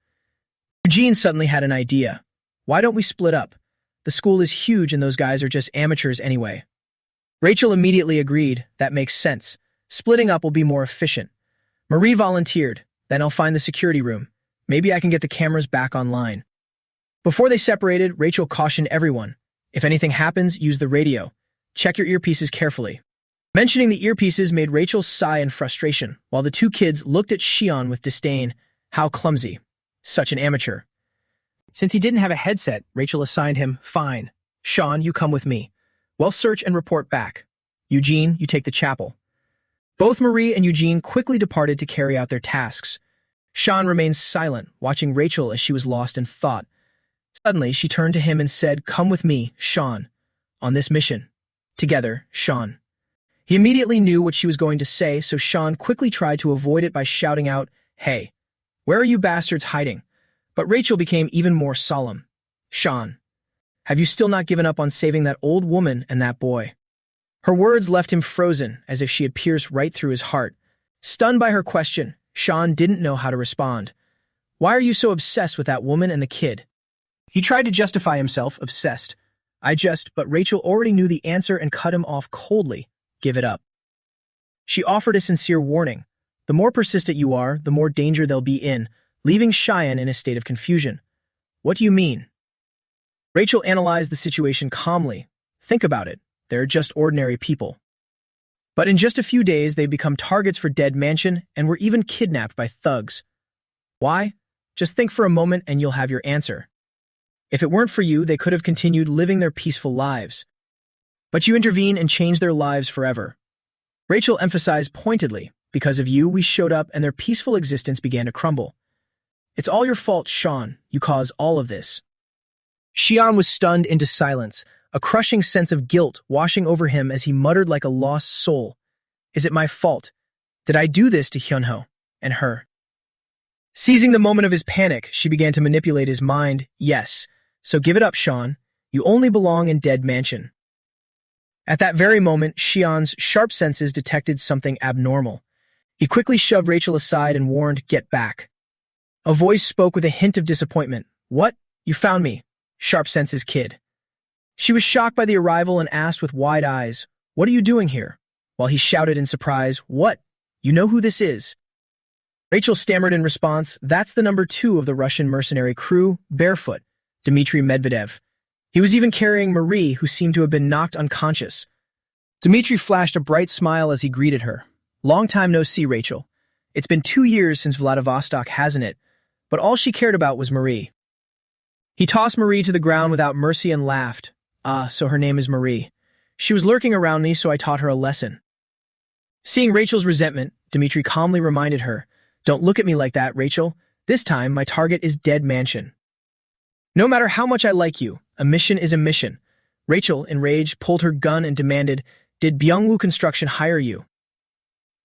Eugene suddenly had an idea. "Why don't we split up? The school is huge and those guys are just amateurs anyway." Rachel immediately agreed. "That makes sense. Splitting up will be more efficient." Marie volunteered. "Then I'll find the security room. Maybe I can get the cameras back online." Before they separated, Rachel cautioned everyone, "If anything happens, use the radio. Check your earpieces carefully." Mentioning the earpieces made Rachel sigh in frustration, while the two kids looked at Xian with disdain. How clumsy. Such an amateur. Since he didn't have a headset, Rachel assigned him, "Fine. Sean, you come with me. We'll search and report back. Eugene, you take the chapel." Both Marie and Eugene quickly departed to carry out their tasks. Sean remained silent, watching Rachel as she was lost in thought. Suddenly, she turned to him and said, "Come with me, Sean, on this mission. Together, Sean." He immediately knew what she was going to say, so Sean quickly tried to avoid it by shouting out, "Hey, where are you bastards hiding?" But Rachel became even more solemn. "Sean, have you still not given up on saving that old woman and that boy?" Her words left him frozen, as if she had pierced right through his heart. Stunned by her question, Sean didn't know how to respond. "Why are you so obsessed with that woman and the kid?" He tried to justify himself, obsessed. But Rachel already knew the answer and cut him off coldly. "Give it up." She offered a sincere warning. "The more persistent you are, the more danger they'll be in," leaving Cheyenne in a state of confusion. "What do you mean?" Rachel analyzed the situation calmly. "Think about it. They're just ordinary people. But in just a few days, they've become targets for Dead Mansion and were even kidnapped by thugs. Why? Just think for a moment and you'll have your answer. If it weren't for you, they could have continued living their peaceful lives. But you intervene and change their lives forever." Rachel emphasized pointedly, "Because of you, we showed up and their peaceful existence began to crumble. It's all your fault, Sean. You caused all of this." Xian was stunned into silence, a crushing sense of guilt washing over him as he muttered like a lost soul. "Is it my fault? Did I do this to Hyunho and her?" Seizing the moment of his panic, she began to manipulate his mind. "Yes, so give it up, Sean. You only belong in Dead Mansion." At that very moment, Xian's sharp senses detected something abnormal. He quickly shoved Rachel aside and warned, "Get back." A voice spoke with a hint of disappointment. "What? You found me, sharp senses kid." She was shocked by the arrival and asked with wide eyes, "What are you doing here?" While he shouted in surprise, "What? You know who this is?" Rachel stammered in response, "That's the number 2 of the Russian mercenary crew, barefoot, Dmitry Medvedev. He was even carrying Marie, who seemed to have been knocked unconscious." Dmitry flashed a bright smile as he greeted her. "Long time no see, Rachel. It's been 2 years since Vladivostok, hasn't it?" But all she cared about was Marie. He tossed Marie to the ground without mercy and laughed. "Ah, so her name is Marie. She was lurking around me, so I taught her a lesson." Seeing Rachel's resentment, Dmitry calmly reminded her, "Don't look at me like that, Rachel. This time, my target is Dead Mansion. No matter how much I like you, a mission is a mission." Rachel, enraged, pulled her gun and demanded, "Did Byungwoo Construction hire you?"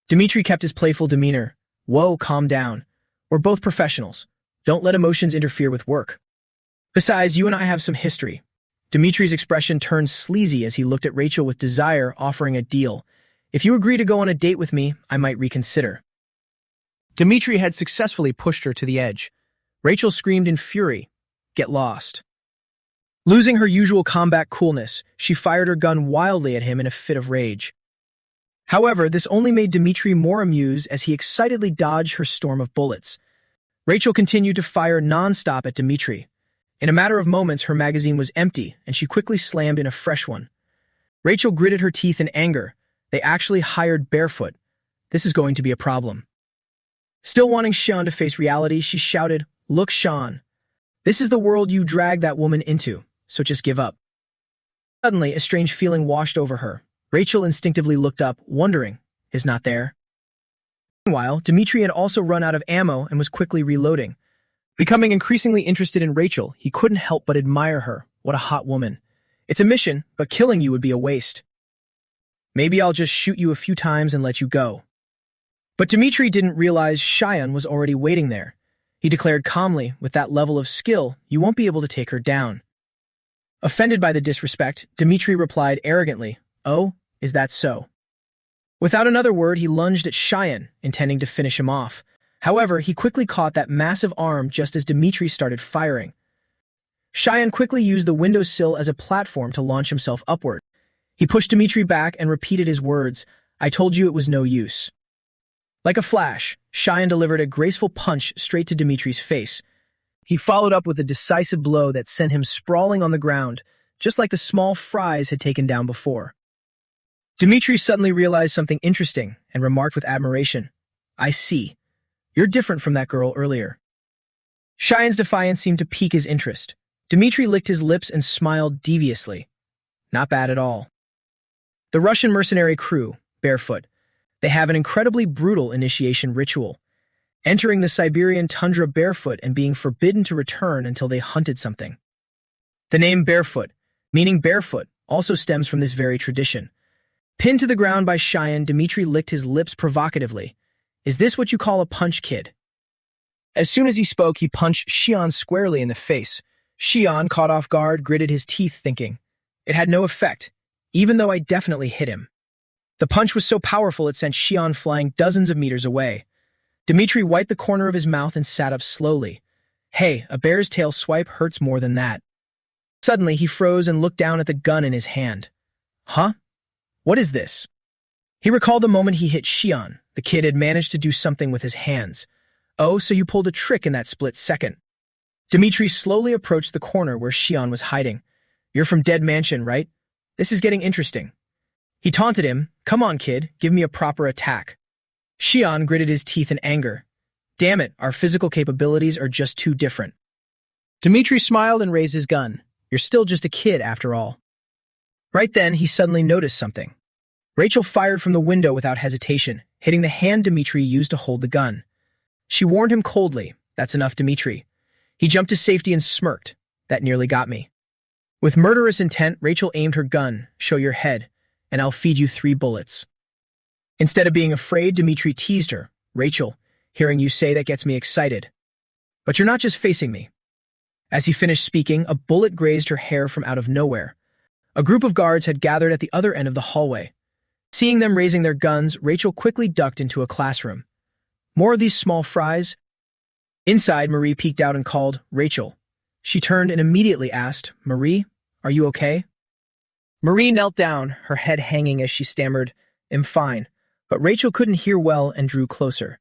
Dmitry kept his playful demeanor. "Whoa, calm down. We're both professionals. Don't let emotions interfere with work. Besides, you and I have some history." Dmitry's expression turned sleazy as he looked at Rachel with desire, offering a deal. "If you agree to go on a date with me, I might reconsider." Dmitry had successfully pushed her to the edge. Rachel screamed in fury, "Get lost." Losing her usual combat coolness, she fired her gun wildly at him in a fit of rage. However, this only made Dmitry more amused as he excitedly dodged her storm of bullets. Rachel continued to fire non-stop at Dmitry. In a matter of moments, her magazine was empty, and she quickly slammed in a fresh one. Rachel gritted her teeth in anger. They actually hired barefoot. This is going to be a problem. Still wanting Sean to face reality, she shouted, "Look, Sean. This is the world you dragged that woman into, so just give up." Suddenly, a strange feeling washed over her. Rachel instinctively looked up, wondering, is not there? Meanwhile, Dmitry had also run out of ammo and was quickly reloading. Becoming increasingly interested in Rachel, he couldn't help but admire her. What a hot woman. "It's a mission, but killing you would be a waste. Maybe I'll just shoot you a few times and let you go." But Dmitri didn't realize Cheyenne was already waiting there. He declared calmly, with that level of skill, you won't be able to take her down. Offended by the disrespect, Dmitri replied arrogantly, oh, is that so? Without another word, he lunged at Cheyenne, intending to finish him off. However, he quickly caught that massive arm just as Dmitri started firing. Cheyenne quickly used the windowsill as a platform to launch himself upward. He pushed Dmitri back and repeated his words, I told you it was no use. Like a flash, Cheyenne delivered a graceful punch straight to Dmitri's face. He followed up with a decisive blow that sent him sprawling on the ground, just like the small fries had taken down before. Dmitri suddenly realized something interesting and remarked with admiration, I see. You're different from that girl earlier. Cheyenne's defiance seemed to pique his interest. Dmitri licked his lips and smiled deviously. Not bad at all. The Russian mercenary crew, barefoot, they have an incredibly brutal initiation ritual, entering the Siberian tundra barefoot and being forbidden to return until they hunted something. The name barefoot, meaning barefoot, also stems from this very tradition. Pinned to the ground by Cheyenne, Dmitri licked his lips provocatively. Is this what you call a punch, kid? As soon as he spoke, he punched Cheyenne squarely in the face. Cheyenne, caught off guard, gritted his teeth, thinking, it had no effect, even though I definitely hit him. The punch was so powerful it sent Cheyenne flying dozens of meters away. Dmitri wiped the corner of his mouth and sat up slowly. Hey, a bear's tail swipe hurts more than that. Suddenly, he froze and looked down at the gun in his hand. Huh? What is this? He recalled the moment he hit Cheyenne. The kid had managed to do something with his hands. Oh, so you pulled a trick in that split second. Dmitri slowly approached the corner where Cheyenne was hiding. You're from Dead Mansion, right? This is getting interesting. He taunted him, come on, kid, give me a proper attack. Cheyenne gritted his teeth in anger. Damn it, our physical capabilities are just too different. Dmitri smiled and raised his gun. You're still just a kid, after all. Right then, he suddenly noticed something. Rachel fired from the window without hesitation, hitting the hand Dmitri used to hold the gun. She warned him coldly, that's enough, Dmitri. He jumped to safety and smirked. That nearly got me. With murderous intent, Rachel aimed her gun, show your head, and I'll feed you 3 bullets. Instead of being afraid, Dmitri teased her. Rachel, hearing you say that gets me excited. But you're not just facing me. As he finished speaking, a bullet grazed her hair from out of nowhere. A group of guards had gathered at the other end of the hallway. Seeing them raising their guns, Rachel quickly ducked into a classroom. More of these small fries? Inside, Marie peeked out and called, Rachel. She turned and immediately asked, Marie, are you okay? Marie knelt down, her head hanging as she stammered, I'm fine. But Rachel couldn't hear well and drew closer.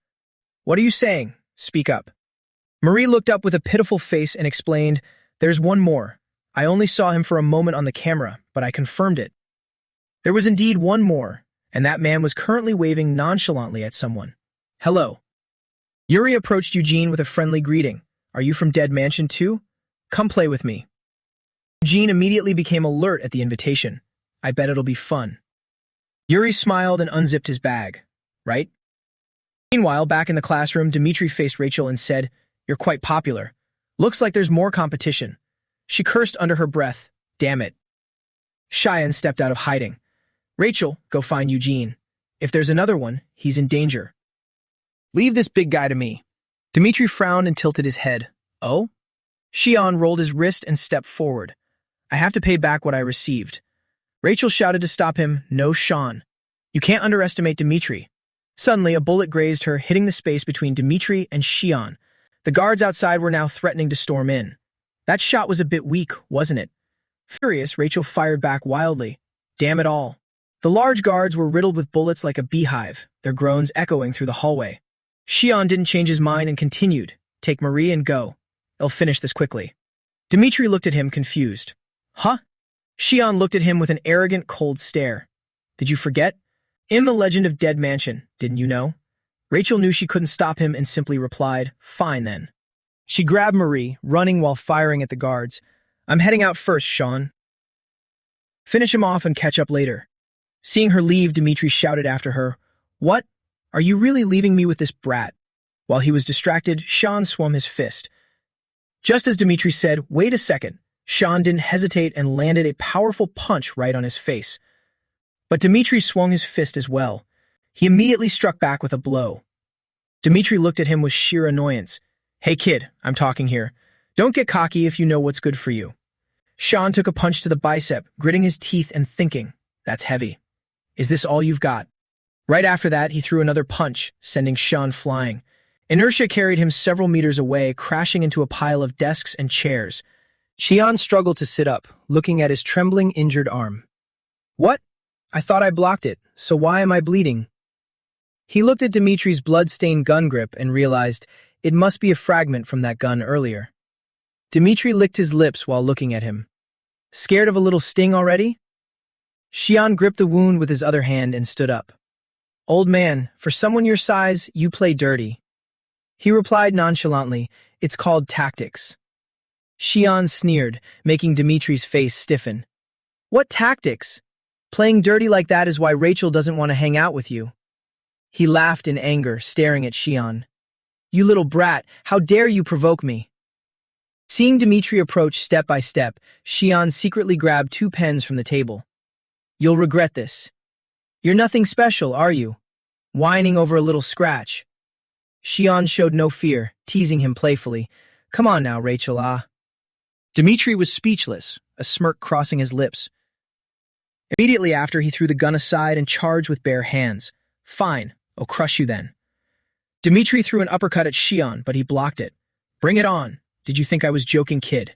What are you saying? Speak up. Marie looked up with a pitiful face and explained, there's one more. I only saw him for a moment on the camera, but I confirmed it. There was indeed one more, and that man was currently waving nonchalantly at someone. Hello. Yuri approached Eugene with a friendly greeting. Are you from Dead Mansion too? Come play with me. Eugene immediately became alert at the invitation. I bet it'll be fun. Yuri smiled and unzipped his bag. Right? Meanwhile, back in the classroom, Dmitri faced Rachel and said, You're quite popular. Looks like there's more competition. She cursed under her breath. Damn it. Cheyenne stepped out of hiding. Rachel, go find Eugene. If there's another one, he's in danger. Leave this big guy to me. Dmitri frowned and tilted his head. Oh? Cheyenne rolled his wrist and stepped forward. I have to pay back what I received. Rachel shouted to stop him, No, Sean. You can't underestimate Dmitri. Suddenly, a bullet grazed her, hitting the space between Dmitri and Cheyenne. The guards outside were now threatening to storm in. That shot was a bit weak, wasn't it? Furious, Rachel fired back wildly. Damn it all. The large guards were riddled with bullets like a beehive, their groans echoing through the hallway. Cheyenne didn't change his mind and continued. Take Marie and go. I'll finish this quickly. Dmitri looked at him, confused. Huh? Cheyenne looked at him with an arrogant, cold stare. Did you forget? I'm the legend of Dead Mansion, didn't you know? Rachel knew she couldn't stop him and simply replied, Fine then. She grabbed Marie, running while firing at the guards. I'm heading out first, Sean. Finish him off and catch up later. Seeing her leave, Dmitri shouted after her, What? Are you really leaving me with this brat? While he was distracted, Sean swung his fist. Just as Dmitri said, Wait a second, Sean didn't hesitate and landed a powerful punch right on his face. But Dmitri swung his fist as well. He immediately struck back with a blow. Dmitri looked at him with sheer annoyance. Hey kid, I'm talking here. Don't get cocky if you know what's good for you. Sean took a punch to the bicep, gritting his teeth and thinking, that's heavy. Is this all you've got? Right after that, he threw another punch, sending Sean flying. Inertia carried him several meters away, crashing into a pile of desks and chairs. Xian struggled to sit up, looking at his trembling, injured arm. What? I thought I blocked it, so why am I bleeding? He looked at Dimitri's blood-stained gun grip and realized it must be a fragment from that gun earlier. Dmitri licked his lips while looking at him. Scared of a little sting already? Xian gripped the wound with his other hand and stood up. Old man, for someone your size, you play dirty. He replied nonchalantly, it's called tactics. Xian sneered, making Dimitri's face stiffen. What tactics? Playing dirty like that is why Rachel doesn't want to hang out with you. He laughed in anger, staring at Xian. You little brat, how dare you provoke me? Seeing Dmitri approach step by step, Xian secretly grabbed 2 pens from the table. You'll regret this. You're nothing special, are you? Whining over a little scratch. Xian showed no fear, teasing him playfully. Come on now, Rachel, ah. Dmitri was speechless, a smirk crossing his lips. Immediately after, he threw the gun aside and charged with bare hands. Fine, I'll crush you then. Dmitri threw an uppercut at Xian, but he blocked it. Bring it on. Did you think I was joking, kid?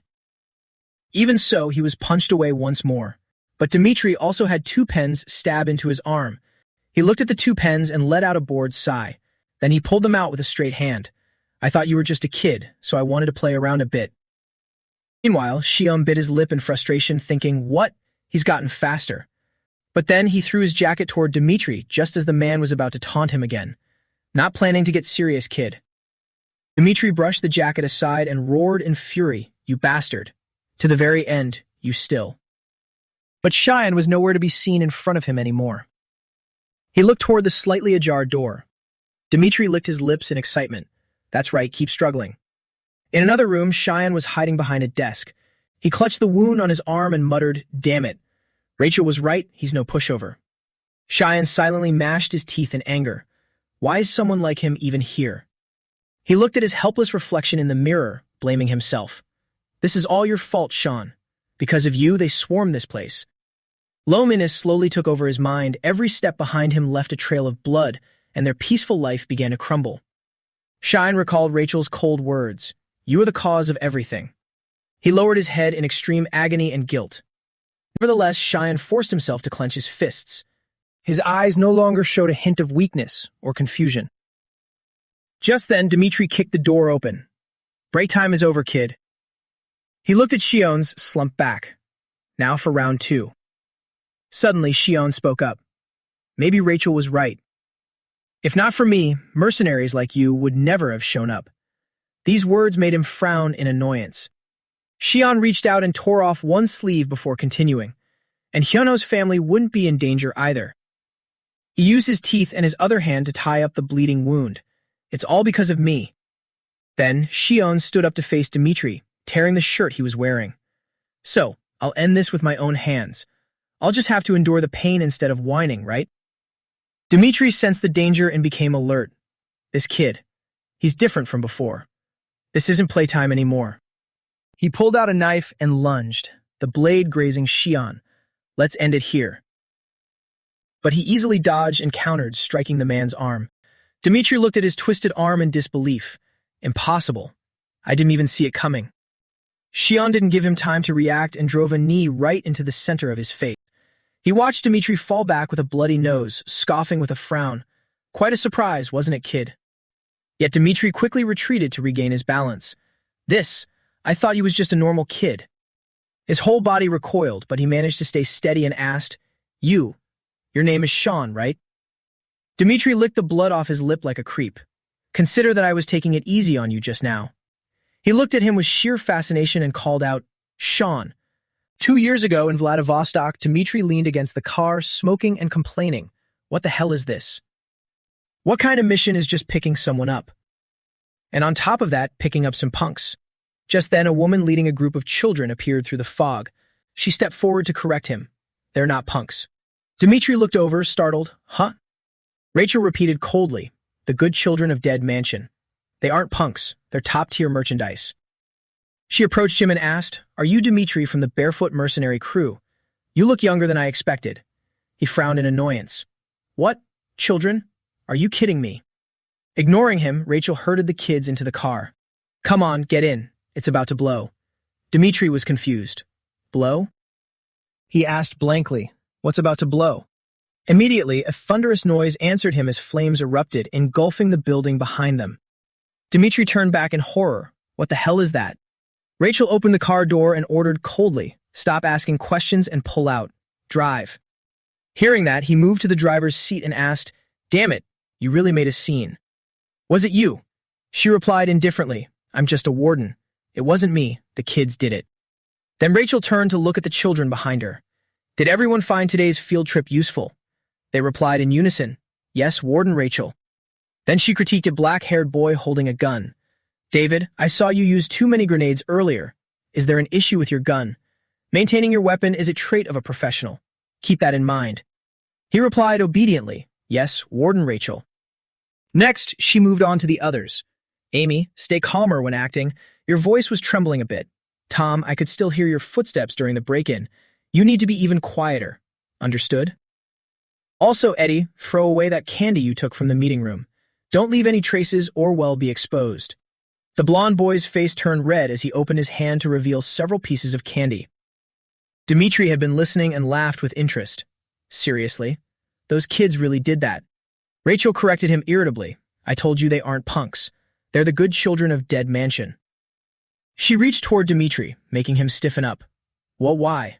Even so, he was punched away once more. But Dmitri also had 2 pens stab into his arm. He looked at the 2 pens and let out a bored sigh. Then he pulled them out with a straight hand. I thought you were just a kid, so I wanted to play around a bit. Meanwhile, Xian bit his lip in frustration, thinking, what? He's gotten faster. But then he threw his jacket toward Dmitri just as the man was about to taunt him again. Not planning to get serious, kid. Dmitri brushed the jacket aside and roared in fury, you bastard. To the very end, you still. But Xian was nowhere to be seen in front of him anymore. He looked toward the slightly ajar door. Dmitri licked his lips in excitement. That's right, keep struggling. In another room, Xian was hiding behind a desk. He clutched the wound on his arm and muttered, damn it. Rachel was right, he's no pushover. Xian silently gnashed his teeth in anger. Why is someone like him even here? He looked at his helpless reflection in the mirror, blaming himself. This is all your fault, Sean. Because of you, they swarmed this place. Loneliness slowly took over his mind. Every step behind him left a trail of blood, and their peaceful life began to crumble. Xian recalled Rachel's cold words. You are the cause of everything. He lowered his head in extreme agony and guilt. Nevertheless, Xian forced himself to clench his fists. His eyes no longer showed a hint of weakness or confusion. Just then, Dmitri kicked the door open. Break time is over, kid. He looked at Xian's, slumped back. Now for round 2. Suddenly, Xian spoke up. Maybe Rachel was right. If not for me, mercenaries like you would never have shown up. These words made him frown in annoyance. Xian reached out and tore off one sleeve before continuing, and Hyuno's family wouldn't be in danger either. He used his teeth and his other hand to tie up the bleeding wound. It's all because of me. Then, Xian stood up to face Dmitri, tearing the shirt he was wearing. So, I'll end this with my own hands. I'll just have to endure the pain instead of whining, right? Dmitri sensed the danger and became alert. This kid, he's different from before. This isn't playtime anymore. He pulled out a knife and lunged, the blade grazing Xian. Let's end it here. But he easily dodged and countered, striking the man's arm. Dmitri looked at his twisted arm in disbelief. Impossible. I didn't even see it coming. Xian didn't give him time to react and drove a knee right into the center of his face. He watched Dmitri fall back with a bloody nose, scoffing with a frown. Quite a surprise, wasn't it, kid? Yet Dmitri quickly retreated to regain his balance. I thought he was just a normal kid. His whole body recoiled, but he managed to stay steady and asked, your name is Sean, right? Dmitri licked the blood off his lip like a creep. Consider that I was taking it easy on you just now. He looked at him with sheer fascination and called out, Sean. 2 years ago in Vladivostok, Dmitri leaned against the car, smoking and complaining. What the hell is this? What kind of mission is just picking someone up? And on top of that, picking up some punks. Just then, a woman leading a group of children appeared through the fog. She stepped forward to correct him. They're not punks. Dmitri looked over, startled. Huh? Rachel repeated coldly. the good children of Dead Mansion. They aren't punks, they're top-tier merchandise. She approached him and asked, "Are you Dmitri from the Barefoot Mercenary crew? You look younger than I expected." He frowned in annoyance. "What? Children? Are you kidding me?" Ignoring him, Rachel herded the kids into the car. "Come on, get in. It's about to blow." Dmitri was confused. "Blow?" He asked blankly, "What's about to blow?" Immediately, a thunderous noise answered him as flames erupted, engulfing the building behind them. Dmitri turned back in horror. "What the hell is that?" Rachel opened the car door and ordered coldly, "Stop asking questions and pull out. Drive." Hearing that, he moved to the driver's seat and asked, "Damn it, you really made a scene." "Was it you?" She replied indifferently, "I'm just a warden. It wasn't me, the kids did it." Then Rachel turned to look at the children behind her. "Did everyone find today's field trip useful?" They replied in unison, "Yes, Warden Rachel." Then she critiqued a black-haired boy holding a gun. "David, I saw you use too many grenades earlier. Is there an issue with your gun? Maintaining your weapon is a trait of a professional. Keep that in mind." He replied obediently, "Yes, Warden Rachel." Next, she moved on to the others. "Amy, stay calmer when acting. Your voice was trembling a bit. Tom, I could still hear your footsteps during the break-in. You need to be even quieter. Understood?" "Also, Eddie, throw away that candy you took from the meeting room. Don't leave any traces or well be exposed." The blonde boy's face turned red as he opened his hand to reveal several pieces of candy. Dmitri had been listening and laughed with interest. "Seriously? Those kids really did that." Rachel corrected him irritably. "I told you they aren't punks. They're the good children of Dead Mansion." She reached toward Dmitri, making him stiffen up. "Well, why?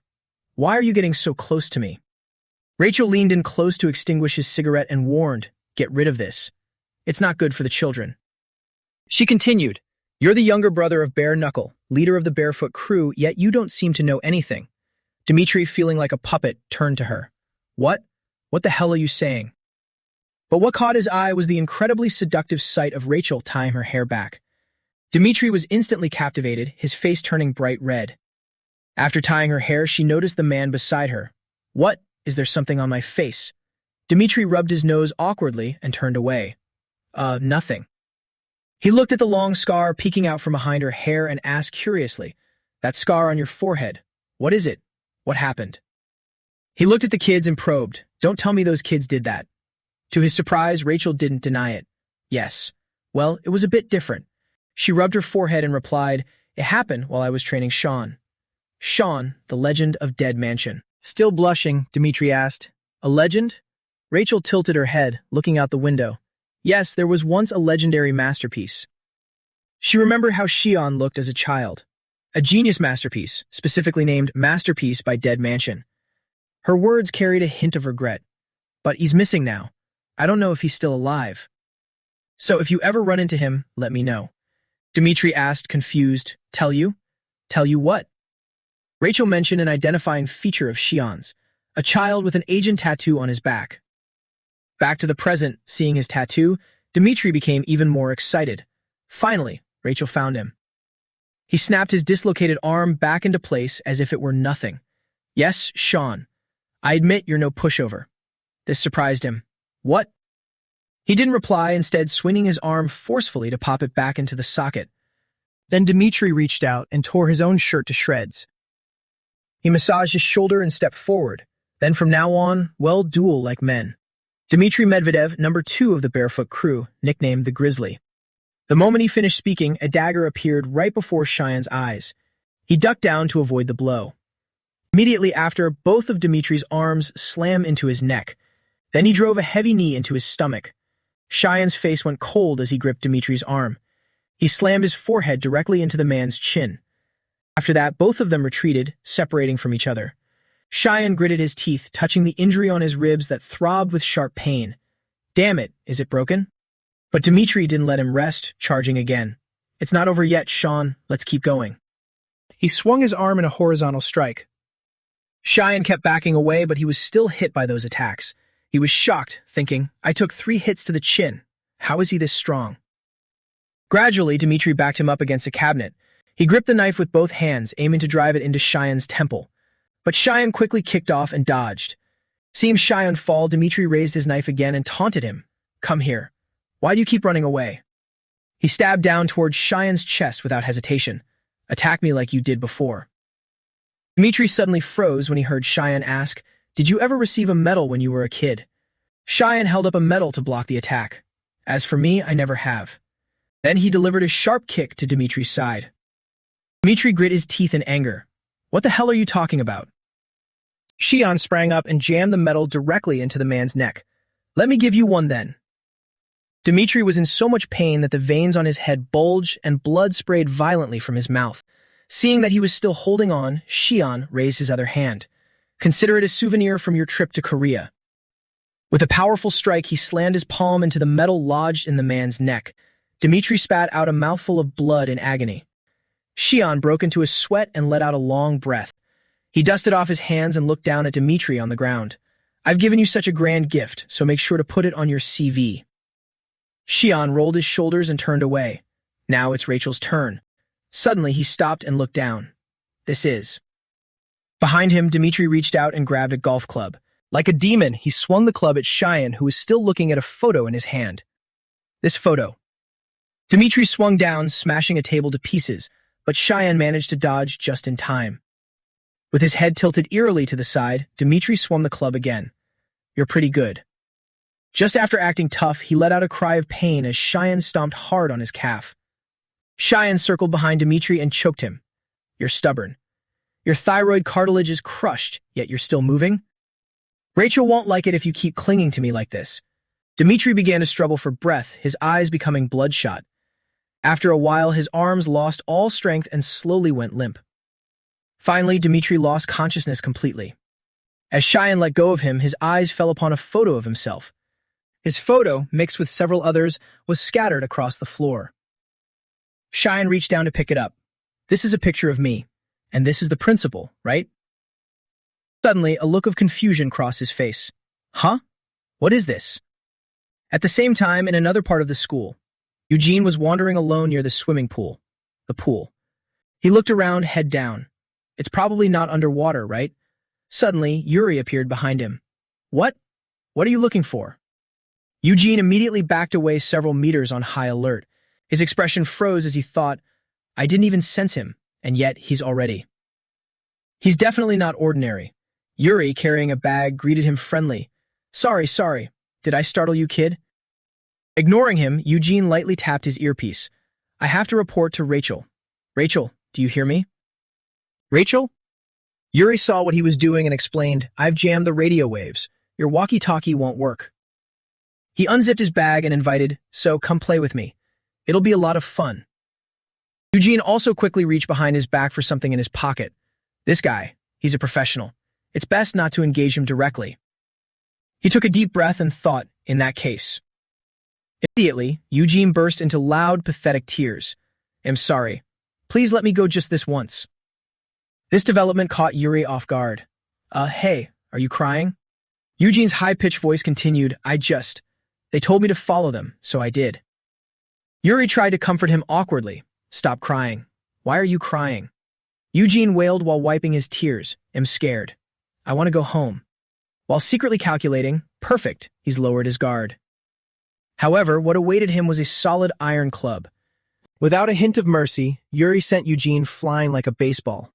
Why are you getting so close to me?" Rachel leaned in close to extinguish his cigarette and warned, "Get rid of this. It's not good for the children." She continued, "You're the younger brother of Bare Knuckle, leader of the Barefoot crew, yet you don't seem to know anything." Dmitri, feeling like a puppet, turned to her. "What? What the hell are you saying?" But what caught his eye was the incredibly seductive sight of Rachel tying her hair back. Dmitri was instantly captivated, his face turning bright red. After tying her hair, she noticed the man beside her. "What? Is there something on my face?" Dmitri rubbed his nose awkwardly and turned away. Nothing." He looked at the long scar peeking out from behind her hair and asked curiously, "That scar on your forehead, what is it? What happened?" He looked at the kids and probed, "Don't tell me those kids did that." To his surprise, Rachel didn't deny it. "Yes. Well, it was a bit different." She rubbed her forehead and replied, "It happened while I was training Sean." "Sean, the legend of Dead Mansion." Still blushing, Dmitri asked, "A legend?" Rachel tilted her head, looking out the window. Yes, there was once a legendary masterpiece. She remembered how Xion looked as a child. A genius masterpiece, specifically named Masterpiece by Dead Mansion. Her words carried a hint of regret. "But he's missing now. I don't know if he's still alive. So if you ever run into him, let me know." Dmitri asked, confused, "Tell you? Tell you what?" Rachel mentioned an identifying feature of Xion's, a child with an agent tattoo on his back. Back to the present, seeing his tattoo, Dmitri became even more excited. Finally, Rachel found him. He snapped his dislocated arm back into place as if it were nothing. "Yes, Sean. I admit you're no pushover." This surprised him. "What?" He didn't reply, instead swinging his arm forcefully to pop it back into the socket. Then Dmitri reached out and tore his own shirt to shreds. He massaged his shoulder and stepped forward. Then from now on, well, duel like men. Dmitri Medvedev, number 2 of the Barefoot crew, nicknamed the Grizzly. The moment he finished speaking, a dagger appeared right before Cheyenne's eyes. He ducked down to avoid the blow. Immediately after, both of Dmitri's arms slammed into his neck. Then he drove a heavy knee into his stomach. Cheyenne's face went cold as he gripped Dmitri's arm. He slammed his forehead directly into the man's chin. After that, both of them retreated, separating from each other. Cheyenne gritted his teeth, touching the injury on his ribs that throbbed with sharp pain. "Damn it, is it broken?" But Dmitri didn't let him rest, charging again. "It's not over yet, Sean. Let's keep going." He swung his arm in a horizontal strike. Cheyenne kept backing away, but he was still hit by those attacks. He was shocked, thinking, "I took 3 hits to the chin. How is he this strong?" Gradually, Dmitri backed him up against a cabinet. He gripped the knife with both hands, aiming to drive it into Cheyenne's temple. But Cheyenne quickly kicked off and dodged. Seeing Cheyenne fall, Dmitri raised his knife again and taunted him. "Come here. Why do you keep running away? He stabbed down towards Cheyenne's chest without hesitation. Attack me like you did before. Dimitri suddenly froze when he heard Cheyenne ask, did you ever receive a medal when you were a kid? Cheyenne held up a medal to block the attack. As for me, I never have. Then he delivered a sharp kick to Dimitri's side. Dimitri grit his teeth in anger. What the hell are you talking about? Cheyenne sprang up and jammed the medal directly into the man's neck. Let me give you one then. Dimitri was in so much pain that the veins on his head bulged and blood sprayed violently from his mouth. Seeing that he was still holding on, Cheyenne raised his other hand. Consider it a souvenir from your trip to Korea. With a powerful strike, he slammed his palm into the metal lodged in the man's neck. Dimitri spat out a mouthful of blood in agony. Cheyenne broke into a sweat and let out a long breath. He dusted off his hands and looked down at Dimitri on the ground. I've given you such a grand gift, so make sure to put it on your CV. Cheyenne rolled his shoulders and turned away. Now it's Rachel's turn. Suddenly, he stopped and looked down. This is. Behind him, Dimitri reached out and grabbed a golf club. Like a demon, he swung the club at Cheyenne, who was still looking at a photo in his hand. This photo. Dimitri swung down, smashing a table to pieces, but Cheyenne managed to dodge just in time. With his head tilted eerily to the side, Dimitri swung the club again. You're pretty good. Just after acting tough, he let out a cry of pain as Cheyenne stomped hard on his calf. Cheyenne circled behind Dimitri and choked him. You're stubborn. Your thyroid cartilage is crushed, yet you're still moving? Rachel won't like it if you keep clinging to me like this. Dimitri began to struggle for breath, his eyes becoming bloodshot. After a while, his arms lost all strength and slowly went limp. Finally, Dimitri lost consciousness completely. As Cheyenne let go of him, his eyes fell upon a photo of himself. His photo, mixed with several others, was scattered across the floor. Cheyenne reached down to pick it up. This is a picture of me, and this is the principal, right? Suddenly, a look of confusion crossed his face. Huh? What is this? At the same time, in another part of the school, Eugene was wandering alone near the swimming pool. The pool. He looked around, head down. It's probably not underwater, right? Suddenly, Yuri appeared behind him. What? What are you looking for? Eugene immediately backed away several meters on high alert. His expression froze as he thought, I didn't even sense him, and yet he's already. He's definitely not ordinary. Yuri, carrying a bag, greeted him friendly. Sorry. Did I startle you, kid? Ignoring him, Eugene lightly tapped his earpiece. I have to report to Rachel. Rachel, do you hear me? Rachel? Yuri saw what he was doing and explained, I've jammed the radio waves. Your walkie-talkie won't work. He unzipped his bag and invited, so come play with me. It'll be a lot of fun. Eugene also quickly reached behind his back for something in his pocket. This guy, he's a professional. It's best not to engage him directly. He took a deep breath and thought, in that case. Immediately, Eugene burst into loud, pathetic tears. I'm sorry. Please let me go just this once. This development caught Yuri off guard. Hey, are you crying? Eugene's high-pitched voice continued, They told me to follow them, so I did. Yuri tried to comfort him awkwardly. Stop crying. Why are you crying? Eugene wailed while wiping his tears. I'm scared. I want to go home. While secretly calculating, perfect, he's lowered his guard. However, what awaited him was a solid iron club. Without a hint of mercy, Yuri sent Eugene flying like a baseball.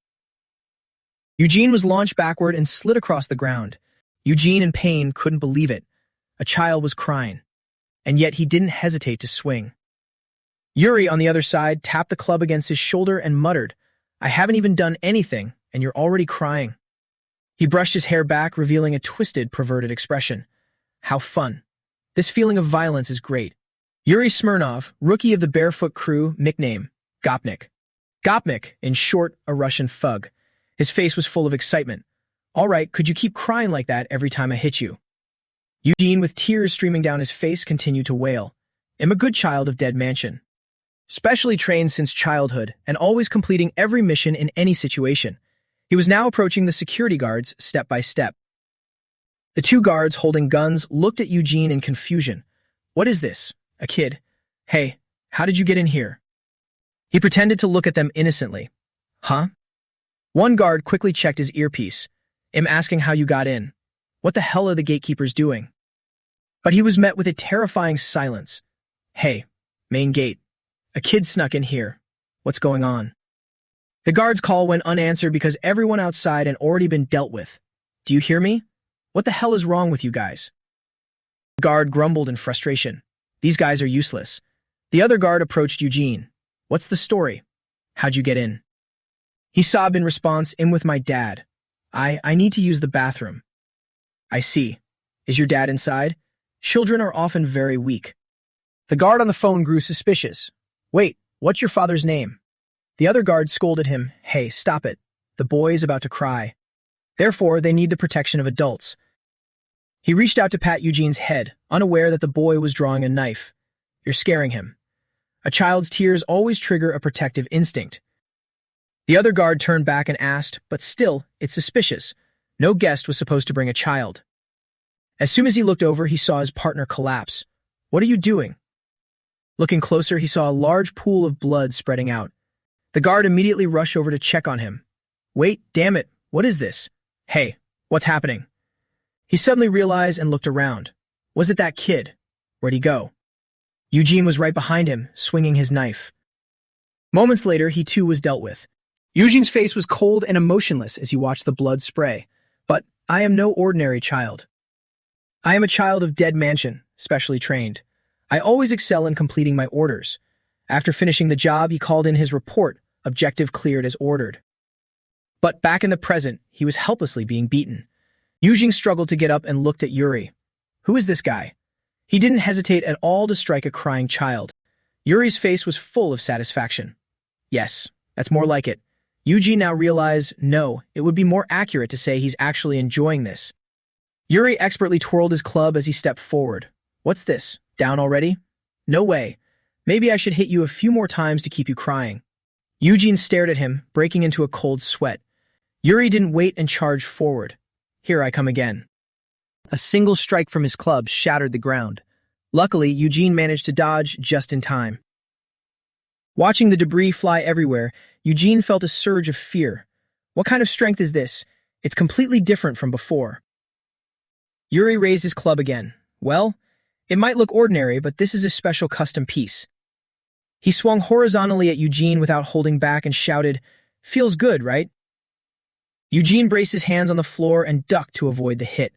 Eugene was launched backward and slid across the ground. Eugene, in pain, couldn't believe it. A child was crying. And yet he didn't hesitate to swing. Yuri, on the other side, tapped the club against his shoulder and muttered, I haven't even done anything, and you're already crying. He brushed his hair back, revealing a twisted, perverted expression. How fun. This feeling of violence is great. Yuri Smirnov, rookie of the Barefoot crew, nickname, Gopnik. Gopnik, in short, a Russian thug. His face was full of excitement. All right, could you keep crying like that every time I hit you? Eugene, with tears streaming down his face, continued to wail. I'm a good child of Dead Mansion. Specially trained since childhood, and always completing every mission in any situation. He was now approaching the security guards step by step. The two guards holding guns looked at Eugene in confusion. What is this? A kid? Hey, how did you get in here? He pretended to look at them innocently. Huh? One guard quickly checked his earpiece. I'm asking how you got in. What the hell are the gatekeepers doing? But he was met with a terrifying silence. Hey, main gate. A kid snuck in here. What's going on? The guard's call went unanswered because everyone outside had already been dealt with. Do you hear me? What the hell is wrong with you guys? The guard grumbled in frustration. These guys are useless. The other guard approached Eugene. What's the story? How'd you get in? He sobbed in response, in with my dad. I need to use the bathroom. I see. Is your dad inside? Children are often very weak. The guard on the phone grew suspicious. Wait, what's your father's name? The other guard scolded him. Hey, stop it. The boy is about to cry. Therefore, they need the protection of adults. He reached out to pat Eugene's head, unaware that the boy was drawing a knife. You're scaring him. A child's tears always trigger a protective instinct. The other guard turned back and asked, but still, it's suspicious. No guest was supposed to bring a child. As soon as he looked over, he saw his partner collapse. What are you doing? Looking closer, he saw a large pool of blood spreading out. The guard immediately rushed over to check on him. Wait, damn it, what is this? Hey, what's happening? He suddenly realized and looked around. Was it that kid? Where'd he go? Eugene was right behind him, swinging his knife. Moments later, he too was dealt with. Eugene's face was cold and emotionless as he watched the blood spray. But I am no ordinary child. I am a child of Dead Mansion, specially trained. I always excel in completing my orders. After finishing the job, he called in his report, objective cleared as ordered. But back in the present, he was helplessly being beaten. Eugene struggled to get up and looked at Yuri. Who is this guy? He didn't hesitate at all to strike a crying child. Yuri's face was full of satisfaction. Yes, that's more like it. Eugene now realized, no, it would be more accurate to say he's actually enjoying this. Yuri expertly twirled his club as he stepped forward. What's this? Down already? No way. Maybe I should hit you a few more times to keep you crying. Eugene stared at him, breaking into a cold sweat. Yuri didn't wait and charged forward. Here I come again. A single strike from his club shattered the ground. Luckily, Eugene managed to dodge just in time. Watching the debris fly everywhere, Eugene felt a surge of fear. What kind of strength is this? It's completely different from before. Yuri raised his club again. Well, it might look ordinary, but this is a special custom piece. He swung horizontally at Eugene without holding back and shouted, Feels good, right? Eugene braced his hands on the floor and ducked to avoid the hit.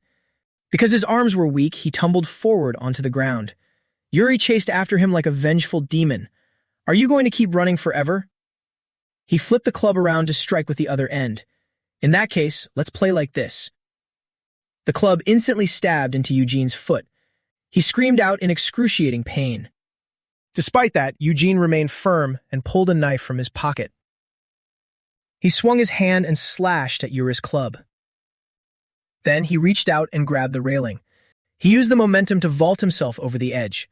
Because his arms were weak, he tumbled forward onto the ground. Yuri chased after him like a vengeful demon. Are you going to keep running forever? He flipped the club around to strike with the other end. In that case, let's play like this. The club instantly stabbed into Eugene's foot. He screamed out in excruciating pain. Despite that, Eugene remained firm and pulled a knife from his pocket. He swung his hand and slashed at Yuri's club. Then he reached out and grabbed the railing. He used the momentum to vault himself over the edge.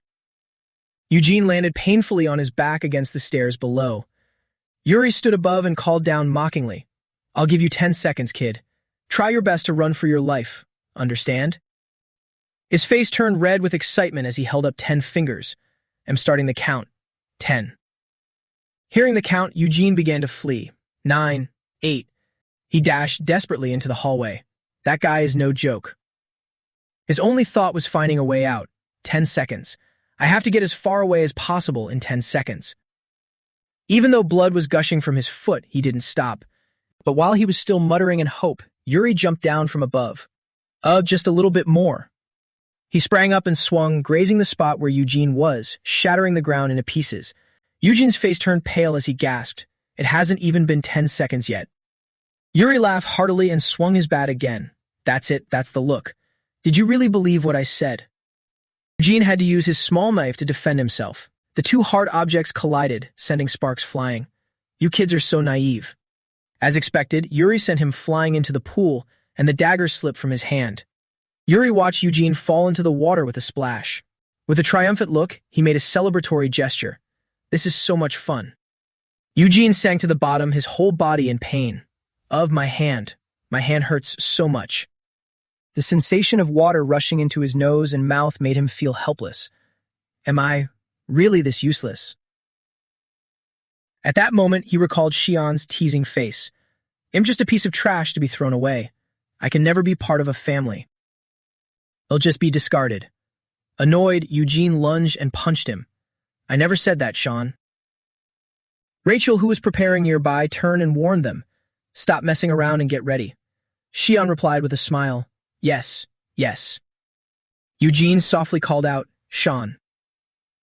Eugene landed painfully on his back against the stairs below. Yuri stood above and called down mockingly. I'll give you 10 seconds, kid. Try your best to run for your life. Understand? His face turned red with excitement as he held up 10 fingers. I'm starting the count. 10. Hearing the count, Eugene began to flee. 9, 8. He dashed desperately into the hallway. That guy is no joke. His only thought was finding a way out. 10 seconds. I have to get as far away as possible in 10 seconds. Even though blood was gushing from his foot, he didn't stop. But while he was still muttering in hope, Yuri jumped down from above. Just a little bit more. He sprang up and swung, grazing the spot where Eugene was, shattering the ground into pieces. Eugene's face turned pale as he gasped. It hasn't even been 10 seconds yet. Yuri laughed heartily and swung his bat again. That's it, that's the look. Did you really believe what I said? Eugene had to use his small knife to defend himself. The two hard objects collided, sending sparks flying. You kids are so naive. As expected, Yuri sent him flying into the pool, and the dagger slipped from his hand. Yuri watched Eugene fall into the water with a splash. With a triumphant look, he made a celebratory gesture. This is so much fun. Eugene sank to the bottom, his whole body in pain. My hand. My hand hurts so much. The sensation of water rushing into his nose and mouth made him feel helpless. Am I really this useless? At that moment, he recalled Xian's teasing face. I'm just a piece of trash to be thrown away. I can never be part of a family. I'll just be discarded. Annoyed, Eugene lunged and punched him. I never said that, Sean. Rachel, who was preparing nearby, turned and warned them. Stop messing around and get ready. Shion replied with a smile. Yes, yes. Eugene softly called out, Sean.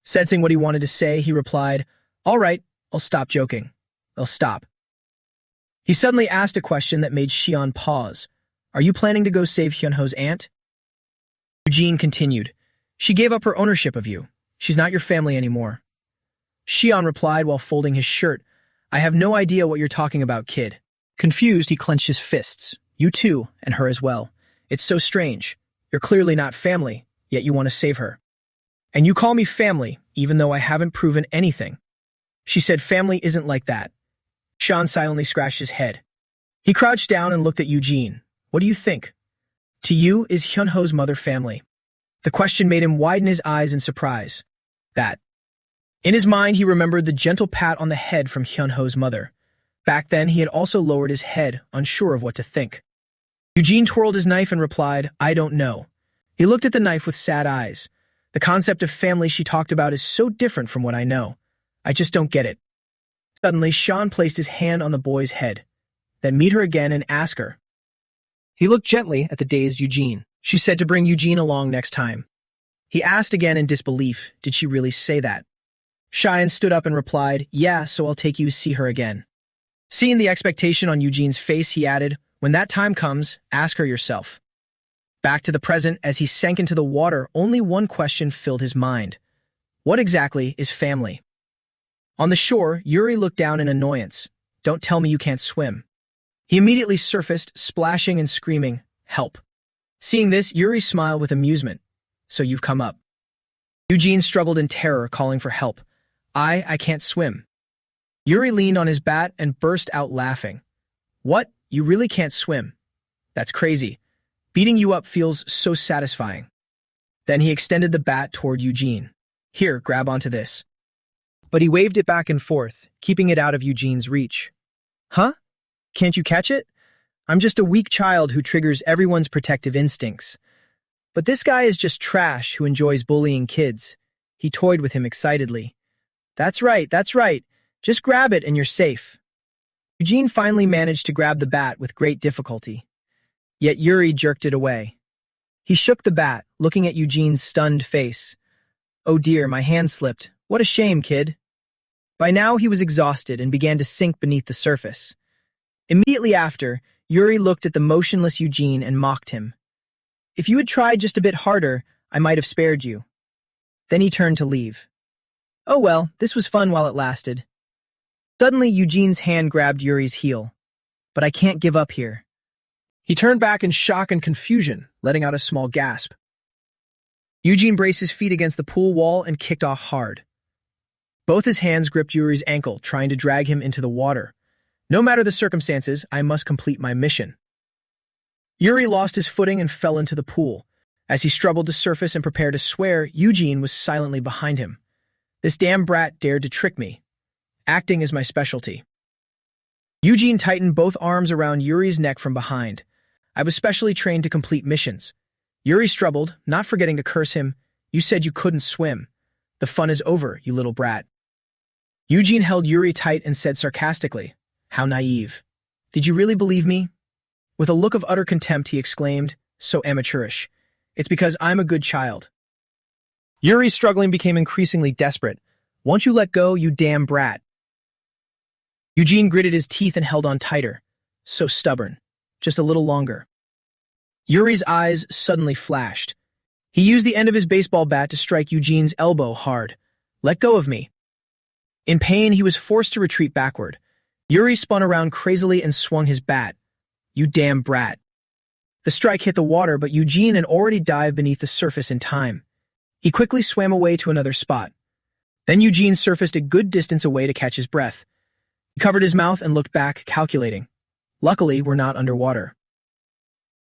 Sensing what he wanted to say, he replied, all right, I'll stop joking. I'll stop. He suddenly asked a question that made Shion pause. Are you planning to go save Hyunho's aunt? Eugene continued, she gave up her ownership of you. She's not your family anymore. Shion replied while folding his shirt, I have no idea what you're talking about, kid. Confused, he clenched his fists. You too, and her as well. It's so strange. You're clearly not family, yet you want to save her. And you call me family, even though I haven't proven anything. She said family isn't like that. Sean silently scratched his head. He crouched down and looked at Eugene. What do you think? To you, is Hyunho's mother family? The question made him widen his eyes in surprise. That. In his mind, he remembered the gentle pat on the head from Hyunho's mother. Back then, he had also lowered his head, unsure of what to think. Eugene twirled his knife and replied, I don't know. He looked at the knife with sad eyes. The concept of family she talked about is so different from what I know. I just don't get it. Suddenly, Sean placed his hand on the boy's head. Then meet her again and ask her. He looked gently at the dazed Eugene. She said to bring Eugene along next time. He asked again in disbelief, did she really say that? Cheyenne stood up and replied, yeah, so I'll take you to see her again. Seeing the expectation on Eugene's face, he added, when that time comes, ask her yourself. Back to the present, as he sank into the water, only one question filled his mind. What exactly is family? On the shore, Yuri looked down in annoyance. Don't tell me you can't swim. He immediately surfaced, splashing and screaming, help. Seeing this, Yuri smiled with amusement. So you've come up. Eugene struggled in terror, calling for help. I can't swim. Yuri leaned on his bat and burst out laughing. What? You really can't swim? That's crazy. Beating you up feels so satisfying. Then he extended the bat toward Eugene. Here, grab onto this. But he waved it back and forth, keeping it out of Eugene's reach. Huh? Can't you catch it? I'm just a weak child who triggers everyone's protective instincts. But this guy is just trash who enjoys bullying kids. He toyed with him excitedly. That's right, that's right. Just grab it and you're safe. Eugene finally managed to grab the bat with great difficulty. Yet Yuri jerked it away. He shook the bat, looking at Eugene's stunned face. Oh dear, my hand slipped. What a shame, kid. By now he was exhausted and began to sink beneath the surface. Immediately after, Yuri looked at the motionless Eugene and mocked him. If you had tried just a bit harder, I might have spared you. Then he turned to leave. Oh well, this was fun while it lasted. Suddenly, Eugene's hand grabbed Yuri's heel. But I can't give up here. He turned back in shock and confusion, letting out a small gasp. Eugene braced his feet against the pool wall and kicked off hard. Both his hands gripped Yuri's ankle, trying to drag him into the water. No matter the circumstances, I must complete my mission. Yuri lost his footing and fell into the pool. As he struggled to surface and prepare to swear, Eugene was silently behind him. This damn brat dared to trick me. Acting is my specialty. Eugene tightened both arms around Yuri's neck from behind. I was specially trained to complete missions. Yuri struggled, not forgetting to curse him. You said you couldn't swim. The fun is over, you little brat. Eugene held Yuri tight and said sarcastically, how naive. Did you really believe me? With a look of utter contempt, he exclaimed, so amateurish. It's because I'm a good child. Yuri's struggling became increasingly desperate. Won't you let go, you damn brat? Eugene gritted his teeth and held on tighter. So stubborn. Just a little longer. Yuri's eyes suddenly flashed. He used the end of his baseball bat to strike Eugene's elbow hard. Let go of me. In pain, he was forced to retreat backward. Yuri spun around crazily and swung his bat. You damn brat. The strike hit the water, but Eugene had already dived beneath the surface in time. He quickly swam away to another spot. Then Eugene surfaced a good distance away to catch his breath. He covered his mouth and looked back, calculating. Luckily, we're not underwater.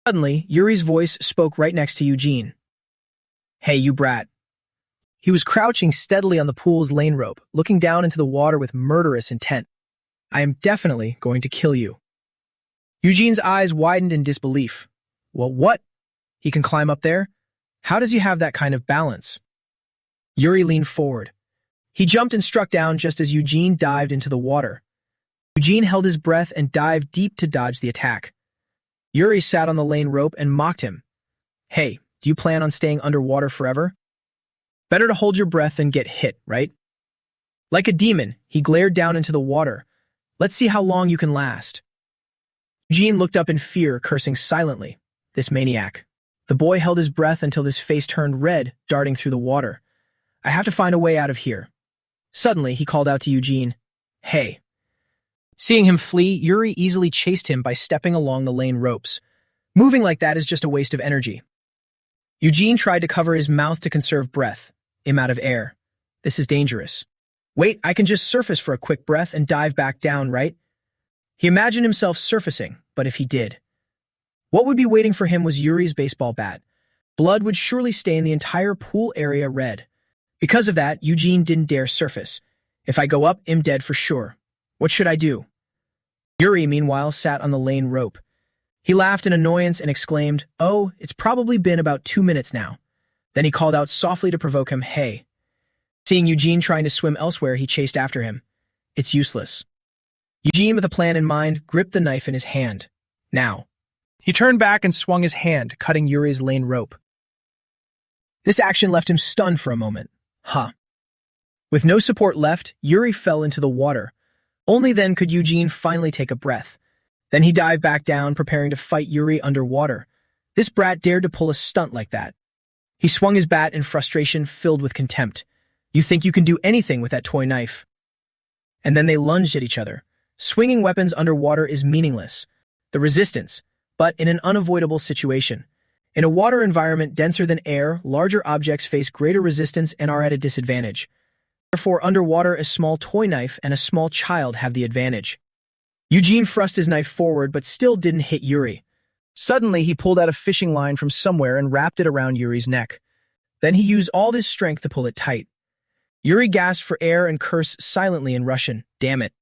Suddenly, Yuri's voice spoke right next to Eugene. Hey, you brat. He was crouching steadily on the pool's lane rope, looking down into the water with murderous intent. I am definitely going to kill you. Eugene's eyes widened in disbelief. Well, what? He can climb up there? How does he have that kind of balance? Yuri leaned forward. He jumped and struck down just as Eugene dived into the water. Eugene held his breath and dived deep to dodge the attack. Yuri sat on the lane rope and mocked him. Hey, do you plan on staying underwater forever? Better to hold your breath than get hit, right? Like a demon, he glared down into the water. Let's see how long you can last. Eugene looked up in fear, cursing silently. This maniac. The boy held his breath until his face turned red, darting through the water. I have to find a way out of here. Suddenly, he called out to Eugene. Hey. Seeing him flee, Yuri easily chased him by stepping along the lane ropes. Moving like that is just a waste of energy. Eugene tried to cover his mouth to conserve breath. I'm out of air. This is dangerous. Wait, I can just surface for a quick breath and dive back down, right? He imagined himself surfacing, but if he did, what would be waiting for him was Yuri's baseball bat. Blood would surely stain the entire pool area red. Because of that, Eugene didn't dare surface. If I go up, I'm dead for sure. What should I do? Yuri, meanwhile, sat on the lane rope. He laughed in annoyance and exclaimed, Oh, it's probably been about 2 minutes now. Then he called out softly to provoke him, Hey. Seeing Eugene trying to swim elsewhere, he chased after him. It's useless. Eugene, with a plan in mind, gripped the knife in his hand. Now. He turned back and swung his hand, cutting Yuri's lane rope. This action left him stunned for a moment. With no support left, Yuri fell into the water. Only then could Eugene finally take a breath. Then he dived back down, preparing to fight Yuri underwater. This brat dared to pull a stunt like that. He swung his bat in frustration, filled with contempt. You think you can do anything with that toy knife? And then they lunged at each other. Swinging weapons underwater is meaningless. The resistance, but in an unavoidable situation. In a water environment denser than air, larger objects face greater resistance and are at a disadvantage. Therefore, underwater, a small toy knife and a small child have the advantage. Eugene thrust his knife forward, but still didn't hit Yuri. Suddenly, he pulled out a fishing line from somewhere and wrapped it around Yuri's neck. Then he used all his strength to pull it tight. Yuri gasped for air and cursed silently in Russian. Damn it.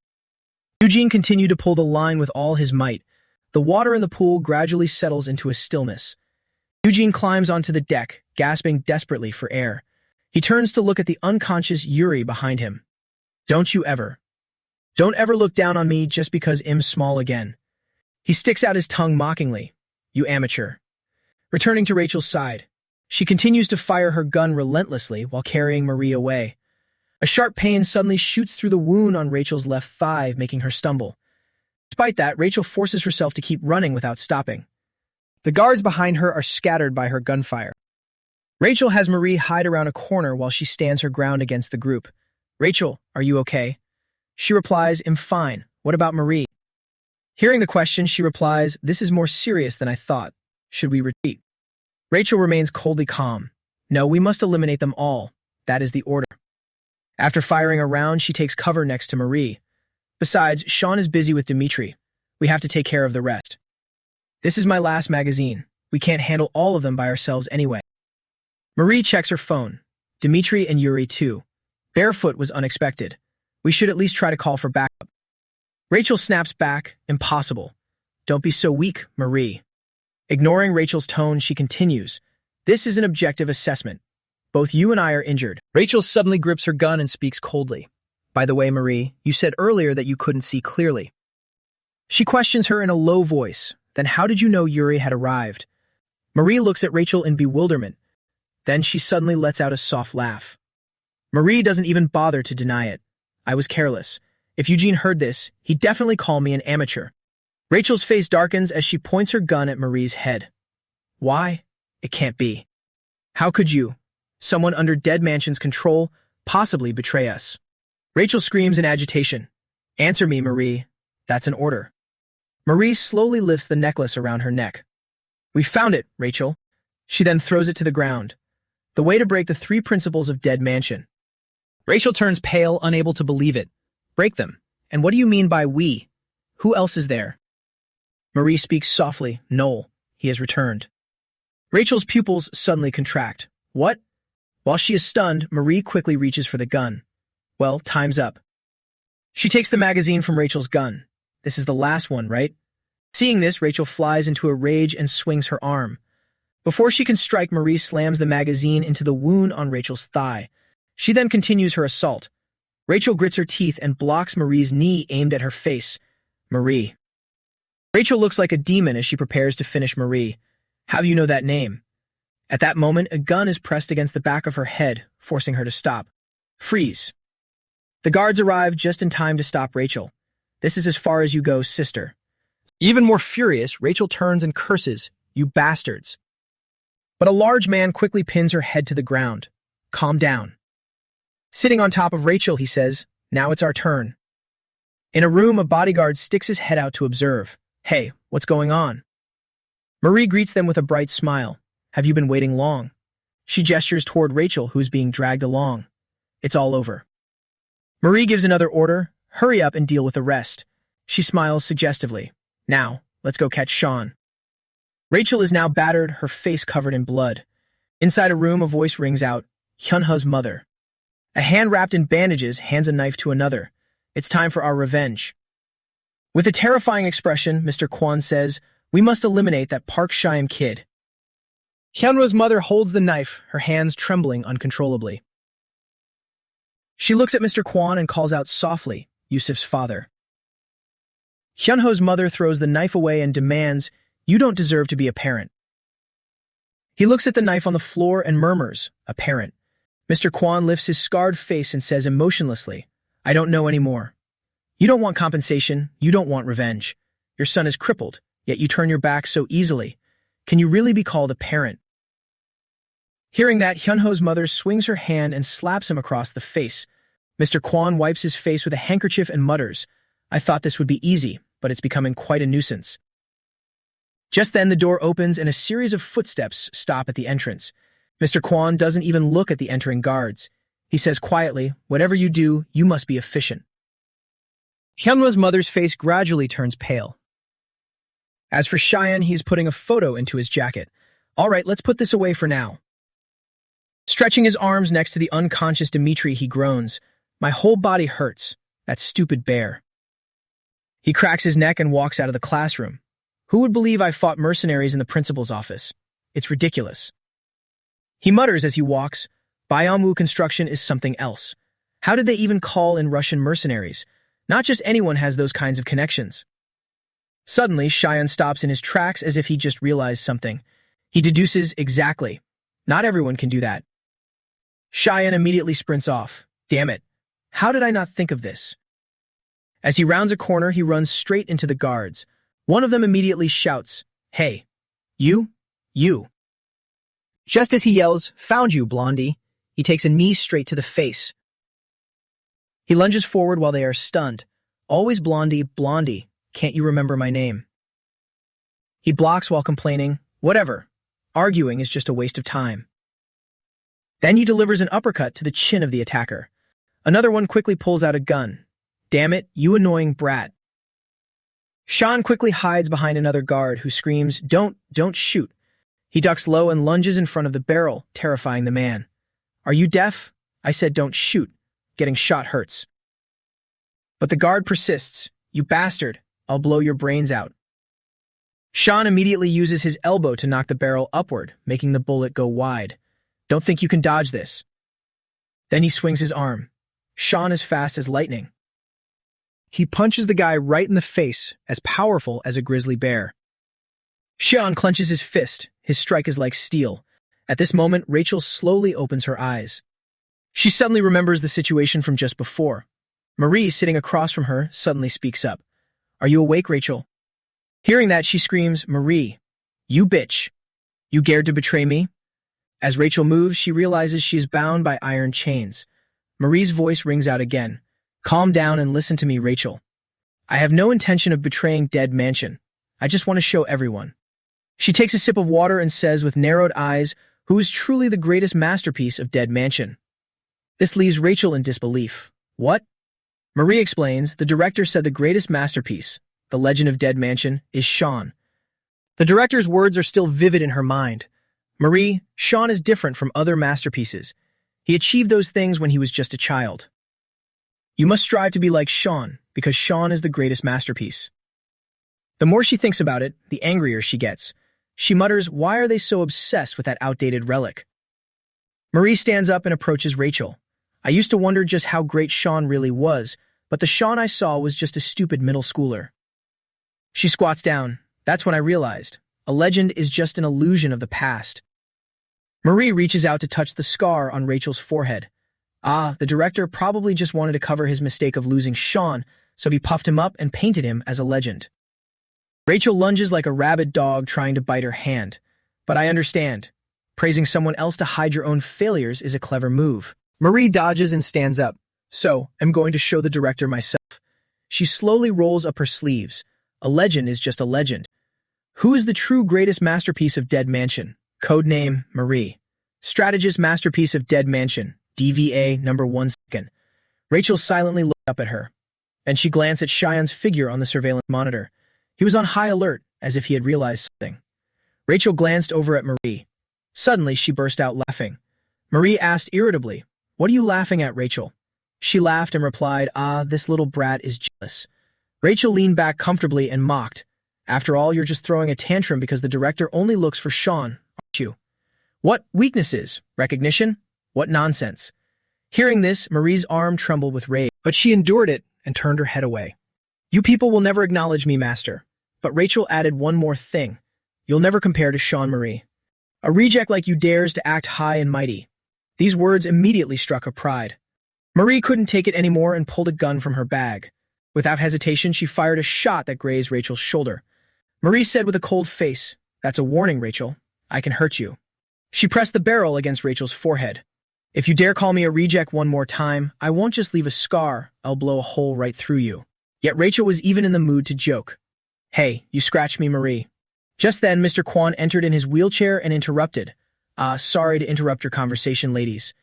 Eugene continued to pull the line with all his might. The water in the pool gradually settles into a stillness. Eugene climbs onto the deck, gasping desperately for air. He turns to look at the unconscious Yuri behind him. Don't ever look down on me just because I'm small again. He sticks out his tongue mockingly. You amateur. Returning to Rachel's side, she continues to fire her gun relentlessly while carrying Marie away. A sharp pain suddenly shoots through the wound on Rachel's left thigh, making her stumble. Despite that, Rachel forces herself to keep running without stopping. The guards behind her are scattered by her gunfire. Rachel has Marie hide around a corner while she stands her ground against the group. Rachel, are you okay? She replies, I'm fine. What about Marie? Hearing the question, she replies, This is more serious than I thought. Should we retreat? Rachel remains coldly calm. No, we must eliminate them all. That is the order. After firing a round, she takes cover next to Marie. Besides, Sean is busy with Dimitri. We have to take care of the rest. This is my last magazine. We can't handle all of them by ourselves anyway. Marie checks her phone. Dimitri and Yuri too. Barefoot was unexpected. We should at least try to call for backup. Rachel snaps back. Impossible. Don't be so weak, Marie. Ignoring Rachel's tone, she continues. This is an objective assessment. Both you and I are injured. Rachel suddenly grips her gun and speaks coldly. By the way, Marie, you said earlier that you couldn't see clearly. She questions her in a low voice. Then how did you know Yuri had arrived? Marie looks at Rachel in bewilderment. Then she suddenly lets out a soft laugh. Marie doesn't even bother to deny it. I was careless. If Eugene heard this, he'd definitely call me an amateur. Rachel's face darkens as she points her gun at Marie's head. Why? It can't be. How could you, someone under Dead Mansion's control, possibly betray us? Rachel screams in agitation. Answer me, Marie. That's an order. Marie slowly lifts the necklace around her neck. We found it, Rachel. She then throws it to the ground. The way to break the 3 principles of Dead Mansion. Rachel turns pale, unable to believe it. Break them. And what do you mean by we? Who else is there? Marie speaks softly. Noel. He has returned. Rachel's pupils suddenly contract. What? While she is stunned, Marie quickly reaches for the gun. Well, time's up. She takes the magazine from Rachel's gun. This is the last one, right? Seeing this, Rachel flies into a rage and swings her arm. Before she can strike, Marie slams the magazine into the wound on Rachel's thigh. She then continues her assault. Rachel grits her teeth and blocks Marie's knee aimed at her face. Marie. Rachel looks like a demon as she prepares to finish Marie. How do you know that name? At that moment, a gun is pressed against the back of her head, forcing her to stop. Freeze. The guards arrive just in time to stop Rachel. This is as far as you go, sister. Even more furious, Rachel turns and curses, "You bastards." But a large man quickly pins her head to the ground. Calm down. Sitting on top of Rachel, he says, "Now it's our turn." In a room, a bodyguard sticks his head out to observe. "Hey, what's going on?" Marie greets them with a bright smile. "Have you been waiting long?" She gestures toward Rachel, who is being dragged along. "It's all over." Marie gives another order. "Hurry up and deal with the rest." She smiles suggestively. "Now, let's go catch Sean." Rachel is now battered, her face covered in blood. Inside a room, a voice rings out. Hyunha's mother. A hand wrapped in bandages hands a knife to another. "It's time for our revenge." With a terrifying expression, Mr. Kwon says, "We must eliminate that Park Shyam kid." Hyunha's mother holds the knife, her hands trembling uncontrollably. She looks at Mr. Kwon and calls out softly, "Yusuf's father." Hyunho's mother throws the knife away and demands, "You don't deserve to be a parent." He looks at the knife on the floor and murmurs, "A parent." Mr. Kwon lifts his scarred face and says emotionlessly, "I don't know anymore. You don't want compensation, you don't want revenge. Your son is crippled, yet you turn your back so easily. Can you really be called a parent?" Hearing that, Hyunho's mother swings her hand and slaps him across the face. Mr. Kwon wipes his face with a handkerchief and mutters, "I thought this would be easy, but it's becoming quite a nuisance." Just then, the door opens and a series of footsteps stop at the entrance. Mr. Kwon doesn't even look at the entering guards. He says quietly, "Whatever you do, you must be efficient." Hyunwa's mother's face gradually turns pale. As for Cheyenne, he's putting a photo into his jacket. "All right, let's put this away for now." Stretching his arms next to the unconscious Dimitri, he groans, "My whole body hurts. That stupid bear." He cracks his neck and walks out of the classroom. "Who would believe I fought mercenaries in the principal's office? It's ridiculous." He mutters as he walks, "Byomwoo construction is something else. How did they even call in Russian mercenaries? Not just anyone has those kinds of connections." Suddenly, Cheyenne stops in his tracks as if he just realized something. He deduces, "Exactly. Not everyone can do that." Cheyenne immediately sprints off. "Damn it. How did I not think of this?" As he rounds a corner, he runs straight into the guards. One of them immediately shouts, "Hey, you. Just as he yells, "Found you, Blondie," he takes a knee straight to the face. He lunges forward while they are stunned. "Always Blondie, Blondie. Can't you remember my name?" He blocks while complaining, "Whatever. Arguing is just a waste of time." Then he delivers an uppercut to the chin of the attacker. Another one quickly pulls out a gun. "Damn it, you annoying brat." Sean quickly hides behind another guard who screams, Don't shoot." He ducks low and lunges in front of the barrel, terrifying the man. "Are you deaf? I said don't shoot. Getting shot hurts." But the guard persists. "You bastard, I'll blow your brains out." Sean immediately uses his elbow to knock the barrel upward, making the bullet go wide. "Don't think you can dodge this." Then he swings his arm. Sean is fast as lightning. He punches the guy right in the face, as powerful as a grizzly bear. Sean clenches his fist. His strike is like steel. At this moment, Rachel slowly opens her eyes. She suddenly remembers the situation from just before. Marie, sitting across from her, suddenly speaks up. "Are you awake, Rachel?" Hearing that, she screams, "Marie, you bitch. You dared to betray me?" As Rachel moves, she realizes she is bound by iron chains. Marie's voice rings out again. "Calm down and listen to me, Rachel. I have no intention of betraying Dead Mansion. I just want to show everyone." She takes a sip of water and says with narrowed eyes, "Who is truly the greatest masterpiece of Dead Mansion?" This leaves Rachel in disbelief. "What?" Marie explains, "The director said the greatest masterpiece, The Legend of Dead Mansion, is Sean." The director's words are still vivid in her mind. "Marie, Sean is different from other masterpieces. He achieved those things when he was just a child. You must strive to be like Sean, because Sean is the greatest masterpiece." The more she thinks about it, the angrier she gets. She mutters, "Why are they so obsessed with that outdated relic?" Marie stands up and approaches Rachel. I used to wonder just how great Sean really was, but the Sean I saw was just a stupid middle schooler. She squats down. That's when I realized. A legend is just an illusion of the past. Marie reaches out to touch the scar on Rachel's forehead. The director probably just wanted to cover his mistake of losing Sean, so he puffed him up and painted him as a legend. Rachel lunges like a rabid dog trying to bite her hand. But I understand. Praising someone else to hide your own failures is a clever move. Marie dodges and stands up. So, I'm going to show the director myself. She slowly rolls up her sleeves. A legend is just a legend. Who is the true greatest masterpiece of Dead Mansion? Codename Marie. Strategist masterpiece of Dead Mansion. DVA number 1 second. Rachel silently looked up at her, and she glanced at Cheyenne's figure on the surveillance monitor. He was on high alert, as if he had realized something. Rachel glanced over at Marie. Suddenly, she burst out laughing. Marie asked irritably, "What are you laughing at, Rachel?" She laughed and replied, "This little brat is jealous." Rachel leaned back comfortably and mocked. "After all, you're just throwing a tantrum because the director only looks for Sean, aren't you? What weaknesses? Recognition? What nonsense." Hearing this, Marie's arm trembled with rage, but she endured it and turned her head away. "You people will never acknowledge me, master." But Rachel added one more thing. "You'll never compare to Sean Marie. A reject like you dares to act high and mighty." These words immediately struck her pride. Marie couldn't take it anymore and pulled a gun from her bag. Without hesitation, she fired a shot that grazed Rachel's shoulder. Marie said with a cold face, "That's a warning, Rachel. I can hurt you." She pressed the barrel against Rachel's forehead. "If you dare call me a reject one more time, I won't just leave a scar, I'll blow a hole right through you." Yet Rachel was even in the mood to joke. "Hey, you scratched me, Marie." Just then, Mr. Kwan entered in his wheelchair and interrupted. Sorry to interrupt your conversation, ladies."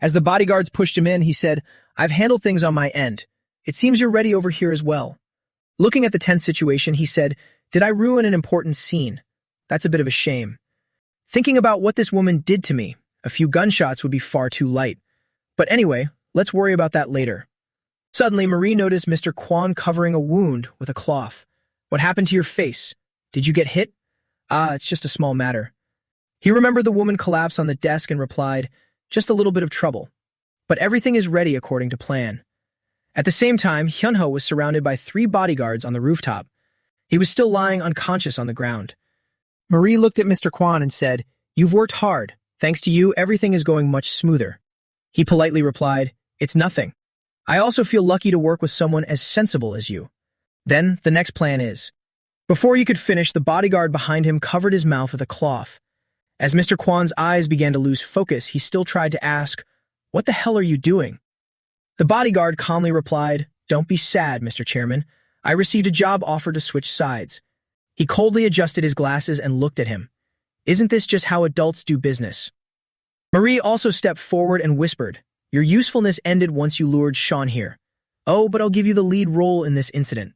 As the bodyguards pushed him in, he said, "I've handled things on my end. It seems you're ready over here as well." Looking at the tense situation, he said, "Did I ruin an important scene? That's a bit of a shame. Thinking about what this woman did to me, a few gunshots would be far too light. But anyway, let's worry about that later." Suddenly, Marie noticed Mr. Kwan covering a wound with a cloth. "What happened to your face? Did you get hit?" It's just a small matter." He remembered the woman collapsed on the desk and replied, "Just a little bit of trouble. But everything is ready according to plan." At the same time, Hyunho was surrounded by 3 bodyguards on the rooftop. He was still lying unconscious on the ground. Marie looked at Mr. Kwan and said, "You've worked hard. Thanks to you, everything is going much smoother." He politely replied, "It's nothing. I also feel lucky to work with someone as sensible as you." Then, the next plan is. Before he could finish, the bodyguard behind him covered his mouth with a cloth. As Mr. Kwan's eyes began to lose focus, he still tried to ask, "What the hell are you doing?" The bodyguard calmly replied, "Don't be sad, Mr. Chairman. I received a job offer to switch sides." He coldly adjusted his glasses and looked at him. "Isn't this just how adults do business?" Marie also stepped forward and whispered, "Your usefulness ended once you lured Sean here. Oh, but I'll give you the lead role in this incident."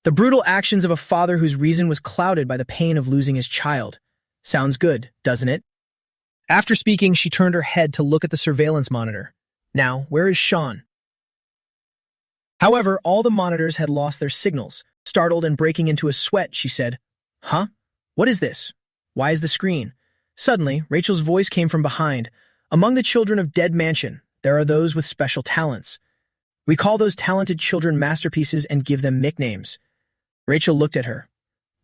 The brutal actions of a father whose reason was clouded by the pain of losing his child. Sounds good, doesn't it? After speaking, she turned her head to look at the surveillance monitor. Now, where is Sean? However, all the monitors had lost their signals. Startled and breaking into a sweat, she said, "Huh? What is this? Why is the screen?" Suddenly, Rachel's voice came from behind. "Among the children of Dead Mansion, there are those with special talents. We call those talented children masterpieces and give them nicknames." Rachel looked at her.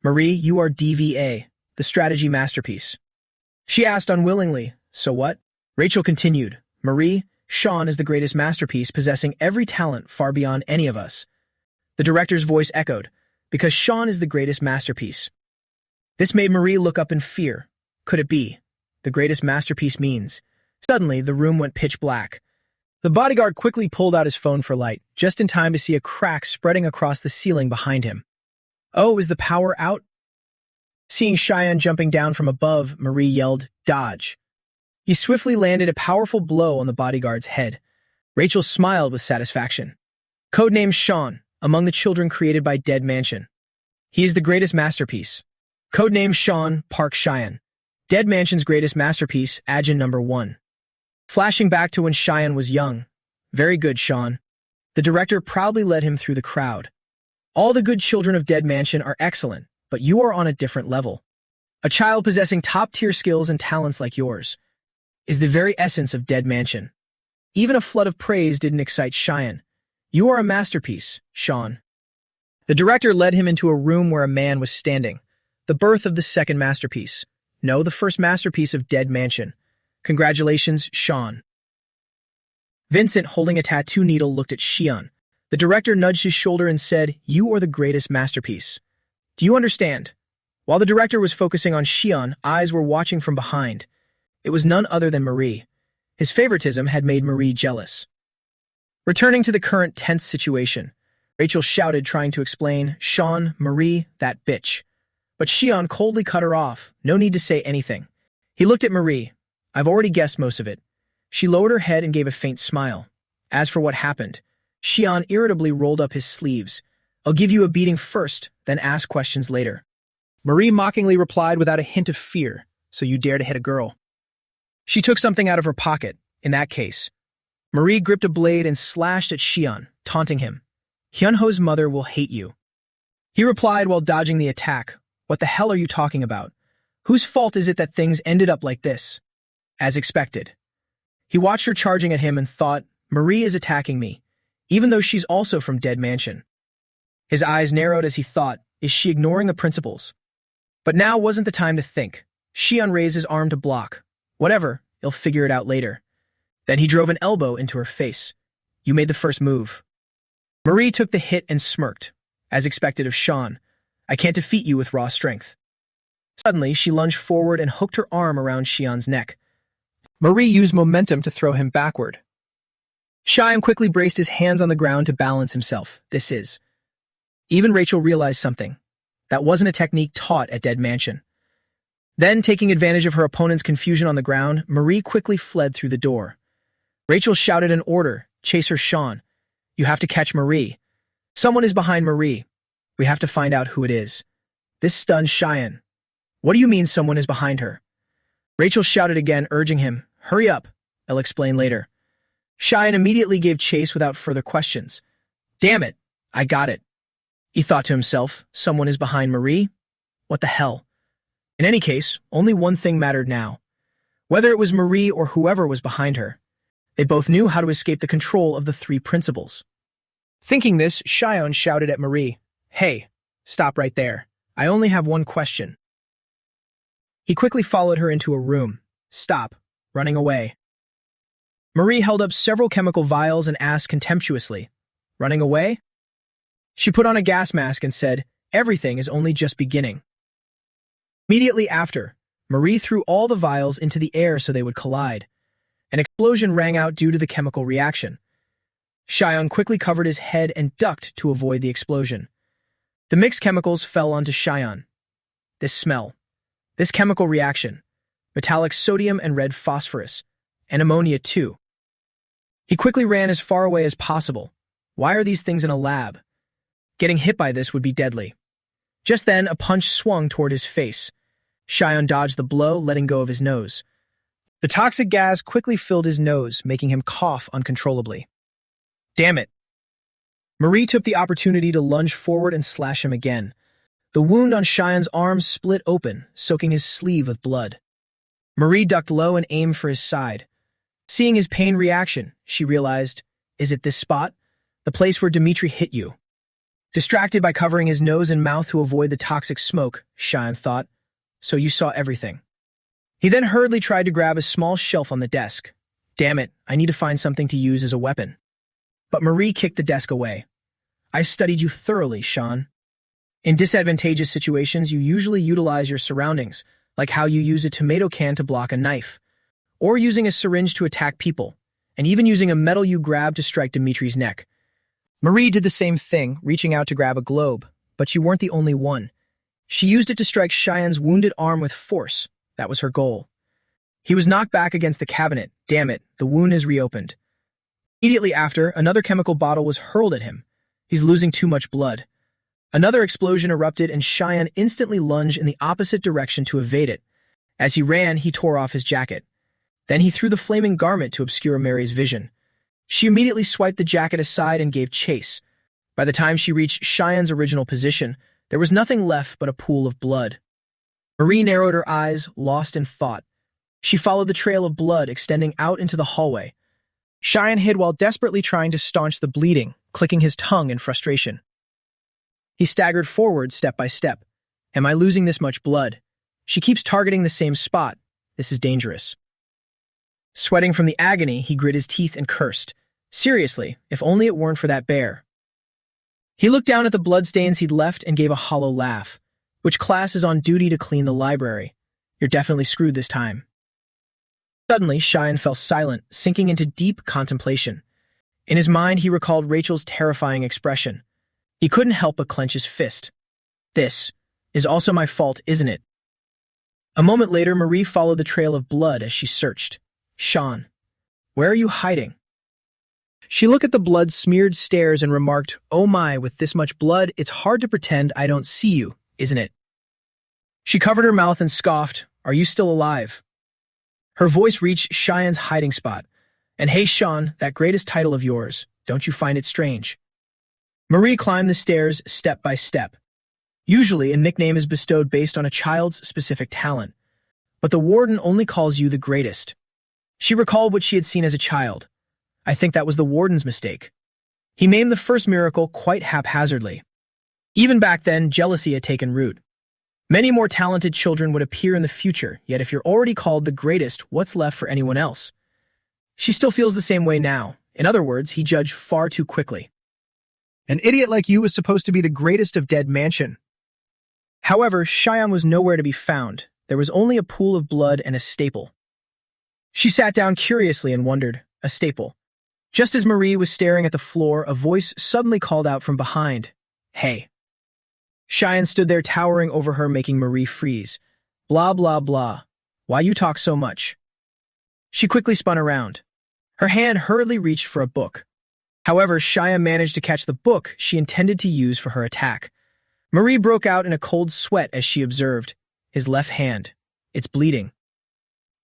"Marie, you are DVA, the strategy masterpiece." She asked unwillingly, "So what?" Rachel continued, "Marie, Sean is the greatest masterpiece, possessing every talent far beyond any of us." The director's voice echoed, "Because Sean is the greatest masterpiece." This made Marie look up in fear. Could it be? The greatest masterpiece means. Suddenly, the room went pitch black. The bodyguard quickly pulled out his phone for light, just in time to see a crack spreading across the ceiling behind him. "Oh, is the power out?" Seeing Cheyenne jumping down from above, Marie yelled, "Dodge." He swiftly landed a powerful blow on the bodyguard's head. Rachel smiled with satisfaction. Codename Sean, among the children created by Dead Mansion. He is the greatest masterpiece. Codename Sean, Park Cheyenne. Dead Mansion's greatest masterpiece, Ajin number 1. Flashing back to when Cheyenne was young. "Very good, Sean." The director proudly led him through the crowd. "All the good children of Dead Mansion are excellent, but you are on a different level. A child possessing top-tier skills and talents like yours is the very essence of Dead Mansion." Even a flood of praise didn't excite Cheyenne. "You are a masterpiece, Sean." The director led him into a room where a man was standing. The birth of the second masterpiece. No, the first masterpiece of Dead Mansion. Congratulations, Sean. Vincent, holding a tattoo needle, looked at Xian. The director nudged his shoulder and said, "You are the greatest masterpiece. Do you understand?" While the director was focusing on Xian, eyes were watching from behind. It was none other than Marie. His favoritism had made Marie jealous. Returning to the current tense situation, Rachel shouted, trying to explain, "Sean, Marie, that bitch." But Xian coldly cut her off. No need to say anything. He looked at Marie. "I've already guessed most of it." She lowered her head and gave a faint smile. As for what happened, Xian irritably rolled up his sleeves. "I'll give you a beating first, then ask questions later." Marie mockingly replied without a hint of fear, "So you dare to hit a girl?" She took something out of her pocket. In that case, Marie gripped a blade and slashed at Xian, taunting him. "Hyunho's mother will hate you." He replied while dodging the attack, "What the hell are you talking about? Whose fault is it that things ended up like this?" As expected. He watched her charging at him and thought, "Marie is attacking me, even though she's also from Dead Mansion." His eyes narrowed as he thought, "Is she ignoring the principles?" But now wasn't the time to think. Xian raised his arm to block. "Whatever, he'll figure it out later." Then he drove an elbow into her face. "You made the first move." Marie took the hit and smirked. As expected of Sean, "I can't defeat you with raw strength." Suddenly, she lunged forward and hooked her arm around Xian's neck. Marie used momentum to throw him backward. Xian quickly braced his hands on the ground to balance himself. Even Rachel realized something. That wasn't a technique taught at Dead Mansion. Then, taking advantage of her opponent's confusion on the ground, Marie quickly fled through the door. Rachel shouted an order, "Chase her, Sean. You have to catch Marie. Someone is behind Marie. We have to find out who it is." This stunned Cheyenne. "What do you mean someone is behind her?" Rachel shouted again, urging him, "Hurry up. I'll explain later." Cheyenne immediately gave chase without further questions. "Damn it, I got it." He thought to himself, someone is behind Marie? What the hell? In any case, only one thing mattered now. Whether it was Marie or whoever was behind her, they both knew how to escape the control of the three principles. Thinking this, Cheyenne shouted at Marie, "Hey, stop right there. I only have one question." He quickly followed her into a room. "Stop, running away." Marie held up several chemical vials and asked contemptuously, "Running away?" She put on a gas mask and said, "Everything is only just beginning." Immediately after, Marie threw all the vials into the air so they would collide. An explosion rang out due to the chemical reaction. Cheyenne quickly covered his head and ducked to avoid the explosion. The mixed chemicals fell onto Cheyenne. This smell, this chemical reaction, metallic sodium and red phosphorus, and ammonia too. He quickly ran as far away as possible. Why are these things in a lab? Getting hit by this would be deadly. Just then, a punch swung toward his face. Cheyenne dodged the blow, letting go of his nose. The toxic gas quickly filled his nose, making him cough uncontrollably. Damn it! Marie took the opportunity to lunge forward and slash him again. The wound on Cheyenne's arm split open, soaking his sleeve with blood. Marie ducked low and aimed for his side. Seeing his pain reaction, she realized, "Is it this spot? The place where Dimitri hit you?" Distracted by covering his nose and mouth to avoid the toxic smoke, Cheyenne thought, "So you saw everything." He then hurriedly tried to grab a small shelf on the desk. "Damn it, I need to find something to use as a weapon." But Marie kicked the desk away. "I studied you thoroughly, Sean. In disadvantageous situations, you usually utilize your surroundings, like how you use a tomato can to block a knife, or using a syringe to attack people, and even using a metal you grabbed to strike Dimitri's neck." Marie did the same thing, reaching out to grab a globe, but you weren't the only one. She used it to strike Cheyenne's wounded arm with force. That was her goal. He was knocked back against the cabinet. Damn it, the wound is reopened. Immediately after, another chemical bottle was hurled at him. He's losing too much blood. Another explosion erupted and Cheyenne instantly lunged in the opposite direction to evade it. As he ran, he tore off his jacket. Then he threw the flaming garment to obscure Mary's vision. She immediately swiped the jacket aside and gave chase. By the time she reached Cheyenne's original position, there was nothing left but a pool of blood. Marie narrowed her eyes, lost in thought. She followed the trail of blood extending out into the hallway. Cheyenne hid while desperately trying to staunch the bleeding, clicking his tongue in frustration. He staggered forward step by step. Am I losing this much blood? She keeps targeting the same spot. This is dangerous. Sweating from the agony, he grit his teeth and cursed. Seriously, if only it weren't for that bear. He looked down at the bloodstains he'd left and gave a hollow laugh. Which class is on duty to clean the library? You're definitely screwed this time. Suddenly, Cheyenne fell silent, sinking into deep contemplation. In his mind, he recalled Rachel's terrifying expression. He couldn't help but clench his fist. This is also my fault, isn't it? A moment later, Marie followed the trail of blood as she searched. Sean, where are you hiding? She looked at the blood-smeared stairs and remarked, Oh my, with this much blood, it's hard to pretend I don't see you, isn't it? She covered her mouth and scoffed, Are you still alive? Her voice reached Cheyenne's hiding spot. And hey, Sean, that greatest title of yours, don't you find it strange? Marie climbed the stairs step by step. Usually, a nickname is bestowed based on a child's specific talent. But the warden only calls you the greatest. She recalled what she had seen as a child. I think that was the warden's mistake. He named the first miracle quite haphazardly. Even back then, jealousy had taken root. Many more talented children would appear in the future, yet if you're already called the greatest, what's left for anyone else? She still feels the same way now. In other words, he judged far too quickly. An idiot like you was supposed to be the greatest of Dead Mansion. However, Cheyenne was nowhere to be found. There was only a pool of blood and a staple. She sat down curiously and wondered, a staple. Just as Marie was staring at the floor, a voice suddenly called out from behind, Hey. Cheyenne stood there towering over her, making Marie freeze. Blah, blah, blah. Why you talk so much? She quickly spun around. Her hand hurriedly reached for a book. However, Cheyenne managed to catch the book she intended to use for her attack. Marie broke out in a cold sweat as she observed. His left hand. It's bleeding.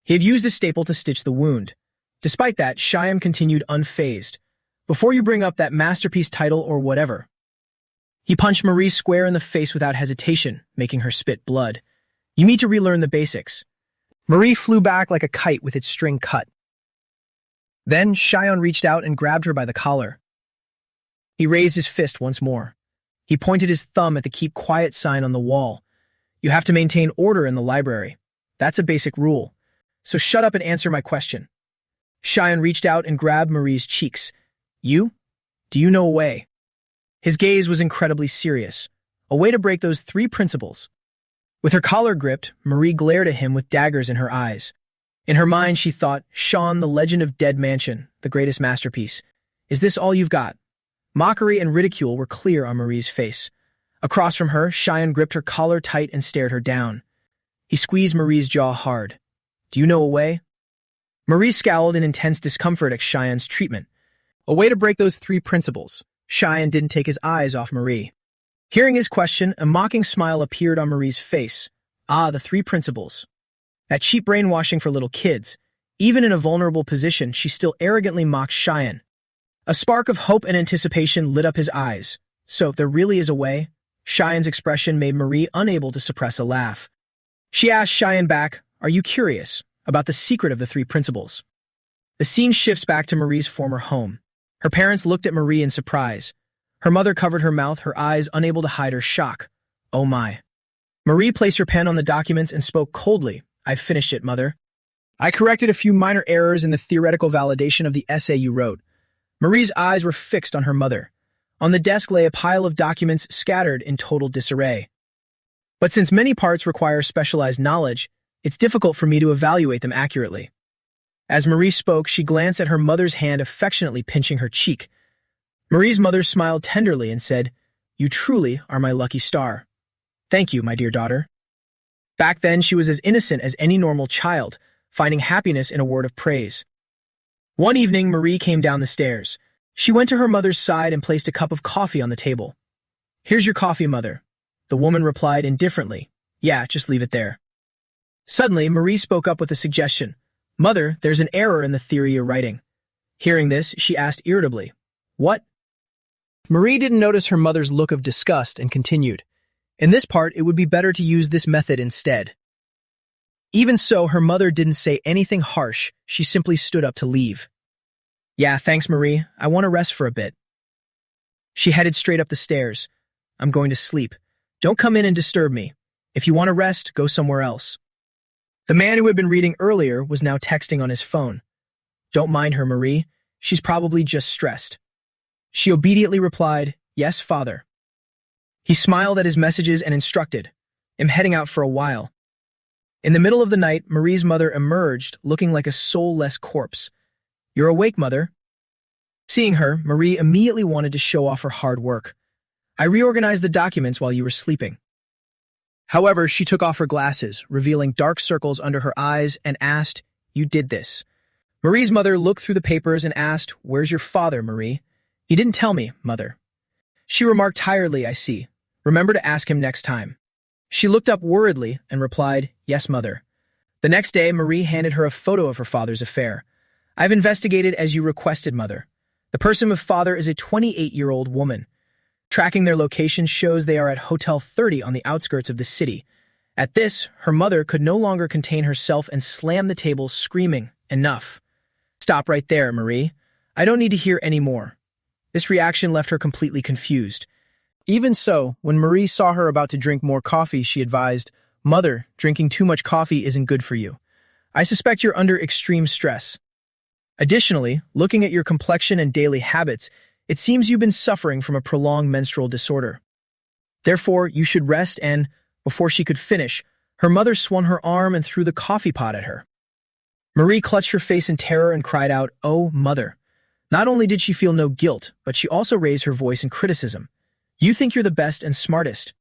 He had used a staple to stitch the wound. Despite that, Cheyenne continued unfazed. Before you bring up that masterpiece title or whatever. He punched Marie square in the face without hesitation, making her spit blood. You need to relearn the basics. Marie flew back like a kite with its string cut. Then Cheyenne reached out and grabbed her by the collar. He raised his fist once more. He pointed his thumb at the keep quiet sign on the wall. You have to maintain order in the library. That's a basic rule. So shut up and answer my question. Cheyenne reached out and grabbed Marie's cheeks. You? Do you know a way? His gaze was incredibly serious. A way to break those 3 principles. With her collar gripped, Marie glared at him with daggers in her eyes. In her mind, she thought, Sean, the legend of Dead Mansion, the greatest masterpiece. Is this all you've got? Mockery and ridicule were clear on Marie's face. Across from her, Cheyenne gripped her collar tight and stared her down. He squeezed Marie's jaw hard. Do you know a way? Marie scowled in intense discomfort at Cheyenne's treatment. A way to break those 3 principles. Cheyenne didn't take his eyes off Marie. Hearing his question, a mocking smile appeared on Marie's face. Ah, the 3 principles. That cheap brainwashing for little kids. Even in a vulnerable position, she still arrogantly mocked Cheyenne. A spark of hope and anticipation lit up his eyes. So, there really is a way? Cheyenne's expression made Marie unable to suppress a laugh. She asked Cheyenne back, Are you curious about the secret of the 3 principles? The scene shifts back to Marie's former home. Her parents looked at Marie in surprise. Her mother covered her mouth, her eyes unable to hide her shock. Oh my. Marie placed her pen on the documents and spoke coldly. I've finished it, Mother. I corrected a few minor errors in the theoretical validation of the essay you wrote. Marie's eyes were fixed on her mother. On the desk lay a pile of documents scattered in total disarray. But since many parts require specialized knowledge, it's difficult for me to evaluate them accurately. As Marie spoke, she glanced at her mother's hand, affectionately pinching her cheek. Marie's mother smiled tenderly and said, You truly are my lucky star. Thank you, my dear daughter. Back then, she was as innocent as any normal child, finding happiness in a word of praise. One evening, Marie came down the stairs. She went to her mother's side and placed a cup of coffee on the table. Here's your coffee, Mother. The woman replied indifferently. Yeah, just leave it there. Suddenly, Marie spoke up with a suggestion. Mother, there's an error in the theory you're writing. Hearing this, she asked irritably, What? Marie didn't notice her mother's look of disgust and continued. In this part, it would be better to use this method instead. Even so, her mother didn't say anything harsh. She simply stood up to leave. Yeah, thanks, Marie. I want to rest for a bit. She headed straight up the stairs. I'm going to sleep. Don't come in and disturb me. If you want to rest, go somewhere else. The man who had been reading earlier was now texting on his phone. Don't mind her, Marie. She's probably just stressed. She obediently replied, Yes, father. He smiled at his messages and instructed, I'm heading out for a while. In the middle of the night, Marie's mother emerged, looking like a soulless corpse. You're awake, mother. Seeing her, Marie immediately wanted to show off her hard work. I reorganized the documents while you were sleeping. However, she took off her glasses, revealing dark circles under her eyes, and asked, You did this. Marie's mother looked through the papers and asked, Where's your father, Marie? He didn't tell me, mother. She remarked tiredly, I see. Remember to ask him next time. She looked up worriedly and replied, Yes, mother. The next day, Marie handed her a photo of her father's affair. I've investigated as you requested, mother. The person with father is a 28-year-old woman. Tracking their location shows they are at Hotel 30 on the outskirts of the city. At this, her mother could no longer contain herself and slammed the table, screaming, Enough. Stop right there, Marie. I don't need to hear any more. This reaction left her completely confused. Even so, when Marie saw her about to drink more coffee, she advised, Mother, drinking too much coffee isn't good for you. I suspect you're under extreme stress. Additionally, looking at your complexion and daily habits, it seems you've been suffering from a prolonged menstrual disorder. Therefore, you should rest and, before she could finish, her mother swung her arm and threw the coffee pot at her. Marie clutched her face in terror and cried out, Oh, mother. Not only did she feel no guilt, but she also raised her voice in criticism. You think you're the best and smartest.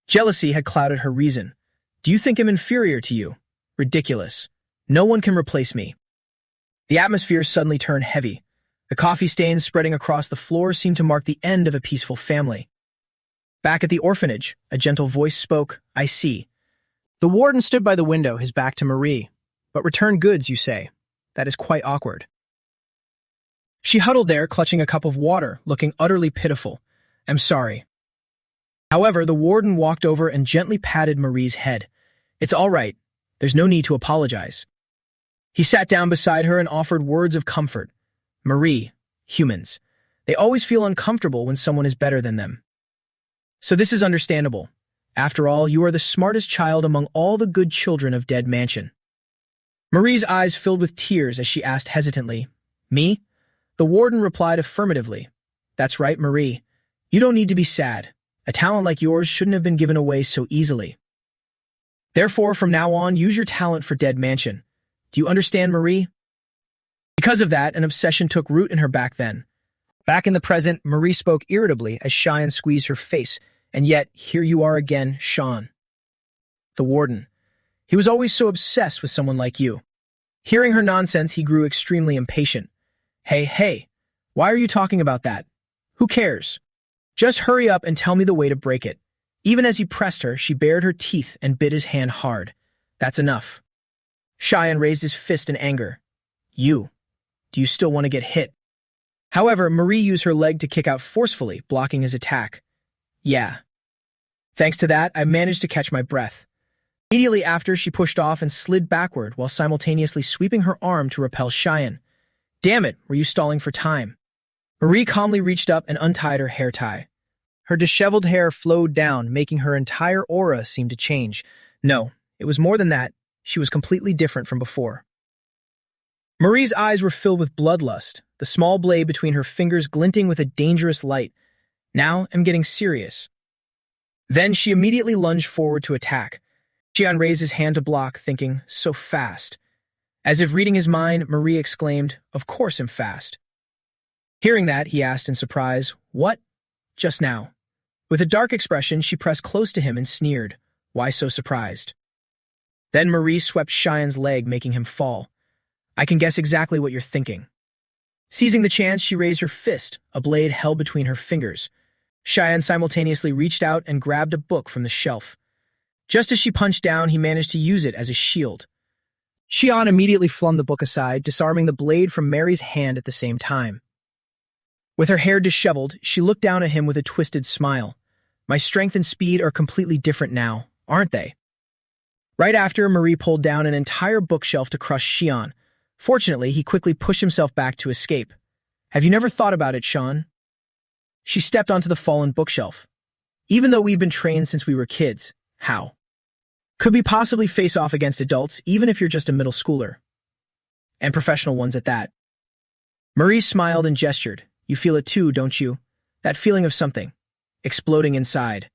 Jealousy had clouded her reason. Do you think I'm inferior to you? Ridiculous. No one can replace me. The atmosphere suddenly turned heavy. The coffee stains spreading across the floor seemed to mark the end of a peaceful family. Back at the orphanage, a gentle voice spoke, I see. The warden stood by the window, his back to Marie. But return goods, you say. That is quite awkward. She huddled there, clutching a cup of water, looking utterly pitiful. I'm sorry. However, the warden walked over and gently patted Marie's head. It's all right. There's no need to apologize. He sat down beside her and offered words of comfort. Marie, humans. They always feel uncomfortable when someone is better than them. So this is understandable. After all, you are the smartest child among all the good children of Dead Mansion. Marie's eyes filled with tears as she asked hesitantly, Me? The warden replied affirmatively. That's right, Marie. You don't need to be sad. A talent like yours shouldn't have been given away so easily. Therefore, from now on, use your talent for Dead Mansion. Do you understand, Marie? Because of that, an obsession took root in her back then. Back in the present, Marie spoke irritably as Cheyenne squeezed her face, and yet, here you are again, Sean. The warden. He was always so obsessed with someone like you. Hearing her nonsense, he grew extremely impatient. Hey, why are you talking about that? Who cares? Just hurry up and tell me the way to break it. Even as he pressed her, she bared her teeth and bit his hand hard. That's enough. Cheyenne raised his fist in anger. You. Do you still want to get hit? However, Marie used her leg to kick out forcefully, blocking his attack. Yeah. Thanks to that, I managed to catch my breath. Immediately after, she pushed off and slid backward while simultaneously sweeping her arm to repel Cheyenne. Damn it, were you stalling for time? Marie calmly reached up and untied her hair tie. Her disheveled hair flowed down, making her entire aura seem to change. No, it was more than that. She was completely different from before. Marie's eyes were filled with bloodlust, the small blade between her fingers glinting with a dangerous light. Now I'm getting serious. Then she immediately lunged forward to attack. Xian raised his hand to block, thinking, so fast. As if reading his mind, Marie exclaimed, Of course I'm fast. Hearing that, he asked in surprise, What? Just now. With a dark expression, she pressed close to him and sneered, Why so surprised? Then Marie swept Cheyenne's leg, making him fall. I can guess exactly what you're thinking. Seizing the chance, she raised her fist, a blade held between her fingers. Cheyenne simultaneously reached out and grabbed a book from the shelf. Just as she punched down, he managed to use it as a shield. Xian immediately flung the book aside, disarming the blade from Mary's hand at the same time. With her hair disheveled, she looked down at him with a twisted smile. My strength and speed are completely different now, aren't they? Right after, Marie pulled down an entire bookshelf to crush Xian. Fortunately, he quickly pushed himself back to escape. Have you never thought about it, Sean? She stepped onto the fallen bookshelf. Even though we've been trained since we were kids, how? Could we possibly face off against adults, even if you're just a middle schooler? And professional ones at that. Marie smiled and gestured. You feel it too, don't you? That feeling of something exploding inside.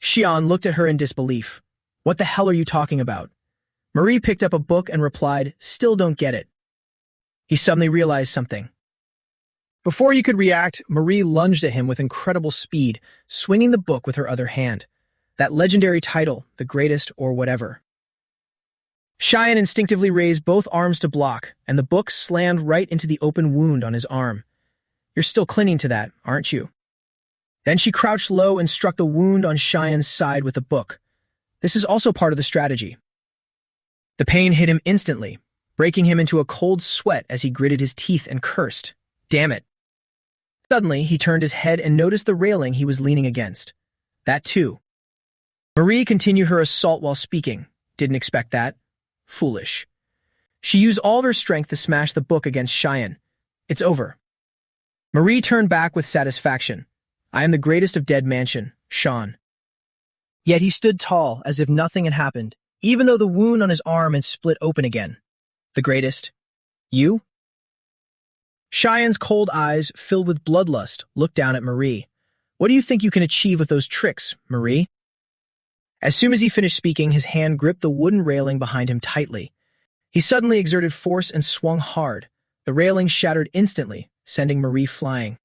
Xian looked at her in disbelief. What the hell are you talking about? Marie picked up a book and replied, still don't get it. He suddenly realized something. Before he could react, Marie lunged at him with incredible speed, swinging the book with her other hand. That legendary title, The Greatest or Whatever. Xian instinctively raised both arms to block, and the book slammed right into the open wound on his arm. You're still clinging to that, aren't you? Then she crouched low and struck the wound on Xian's side with the book. This is also part of the strategy. The pain hit him instantly, breaking him into a cold sweat as he gritted his teeth and cursed. Damn it. Suddenly, he turned his head and noticed the railing he was leaning against. That too. Marie continued her assault while speaking. Didn't expect that. Foolish. She used all of her strength to smash the book against Xian. It's over. Marie turned back with satisfaction. I am the greatest of Dead Mansion, Sean. Yet he stood tall, as if nothing had happened, even though the wound on his arm had split open again. The greatest? You? Xian's cold eyes, filled with bloodlust, looked down at Marie. What do you think you can achieve with those tricks, Marie? As soon as he finished speaking, his hand gripped the wooden railing behind him tightly. He suddenly exerted force and swung hard. The railing shattered instantly, sending Marie flying.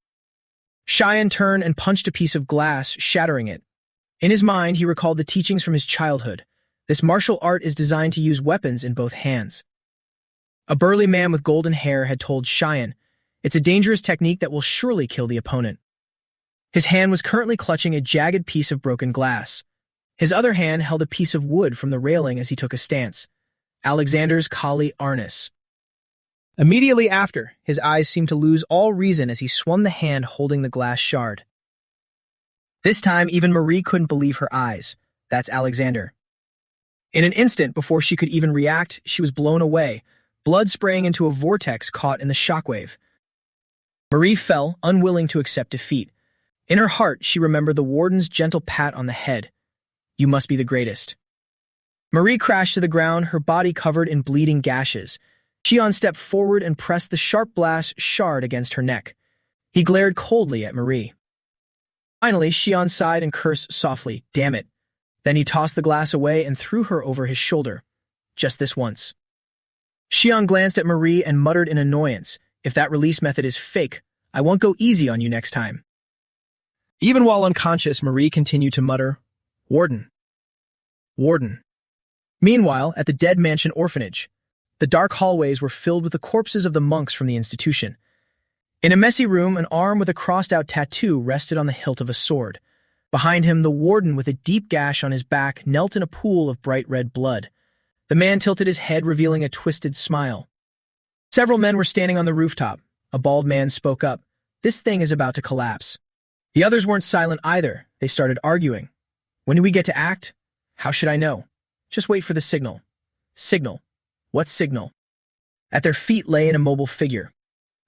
Xian turned and punched a piece of glass, shattering it. In his mind, he recalled the teachings from his childhood. This martial art is designed to use weapons in both hands. A burly man with golden hair had told Xian, it's a dangerous technique that will surely kill the opponent. His hand was currently clutching a jagged piece of broken glass. His other hand held a piece of wood from the railing as he took a stance. Alexander's Kali Arnis. Immediately after, his eyes seemed to lose all reason as he swung the hand holding the glass shard. This time, even Marie couldn't believe her eyes. That's Alexander. In an instant, before she could even react, she was blown away, blood spraying into a vortex caught in the shockwave. Marie fell, unwilling to accept defeat. In her heart, she remembered the warden's gentle pat on the head. You must be the greatest. Marie crashed to the ground, her body covered in bleeding gashes. Xian stepped forward and pressed the sharp glass shard against her neck. He glared coldly at Marie. Finally, Xian sighed and cursed softly, damn it. Then he tossed the glass away and threw her over his shoulder. Just this once. Xian glanced at Marie and muttered in annoyance, if that release method is fake, I won't go easy on you next time. Even while unconscious, Marie continued to mutter, Warden. Warden. Meanwhile, at the Dead Mansion orphanage, the dark hallways were filled with the corpses of the monks from the institution. In a messy room, an arm with a crossed-out tattoo rested on the hilt of a sword. Behind him, the warden with a deep gash on his back knelt in a pool of bright red blood. The man tilted his head, revealing a twisted smile. Several men were standing on the rooftop. A bald man spoke up. This thing is about to collapse. The others weren't silent either. They started arguing. When do we get to act? How should I know? Just wait for the signal. Signal. What signal? At their feet lay an immobile figure.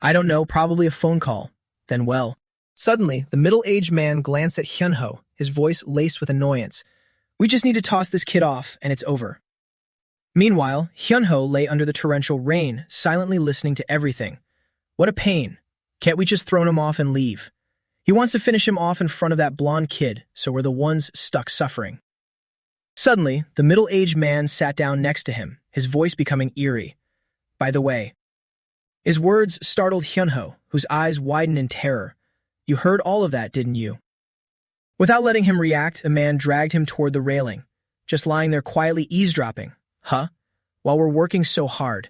I don't know, probably a phone call. Then well. Suddenly, the middle-aged man glanced at Hyunho, his voice laced with annoyance. We just need to toss this kid off, and it's over. Meanwhile, Hyunho lay under the torrential rain, silently listening to everything. What a pain. Can't we just throw him off and leave? He wants to finish him off in front of that blonde kid, so we're the ones stuck suffering. Suddenly, the middle-aged man sat down next to him, his voice becoming eerie. By the way. His words startled Hyunho, whose eyes widened in terror. You heard all of that, didn't you? Without letting him react, a man dragged him toward the railing, just lying there quietly eavesdropping. Huh? While we're working so hard.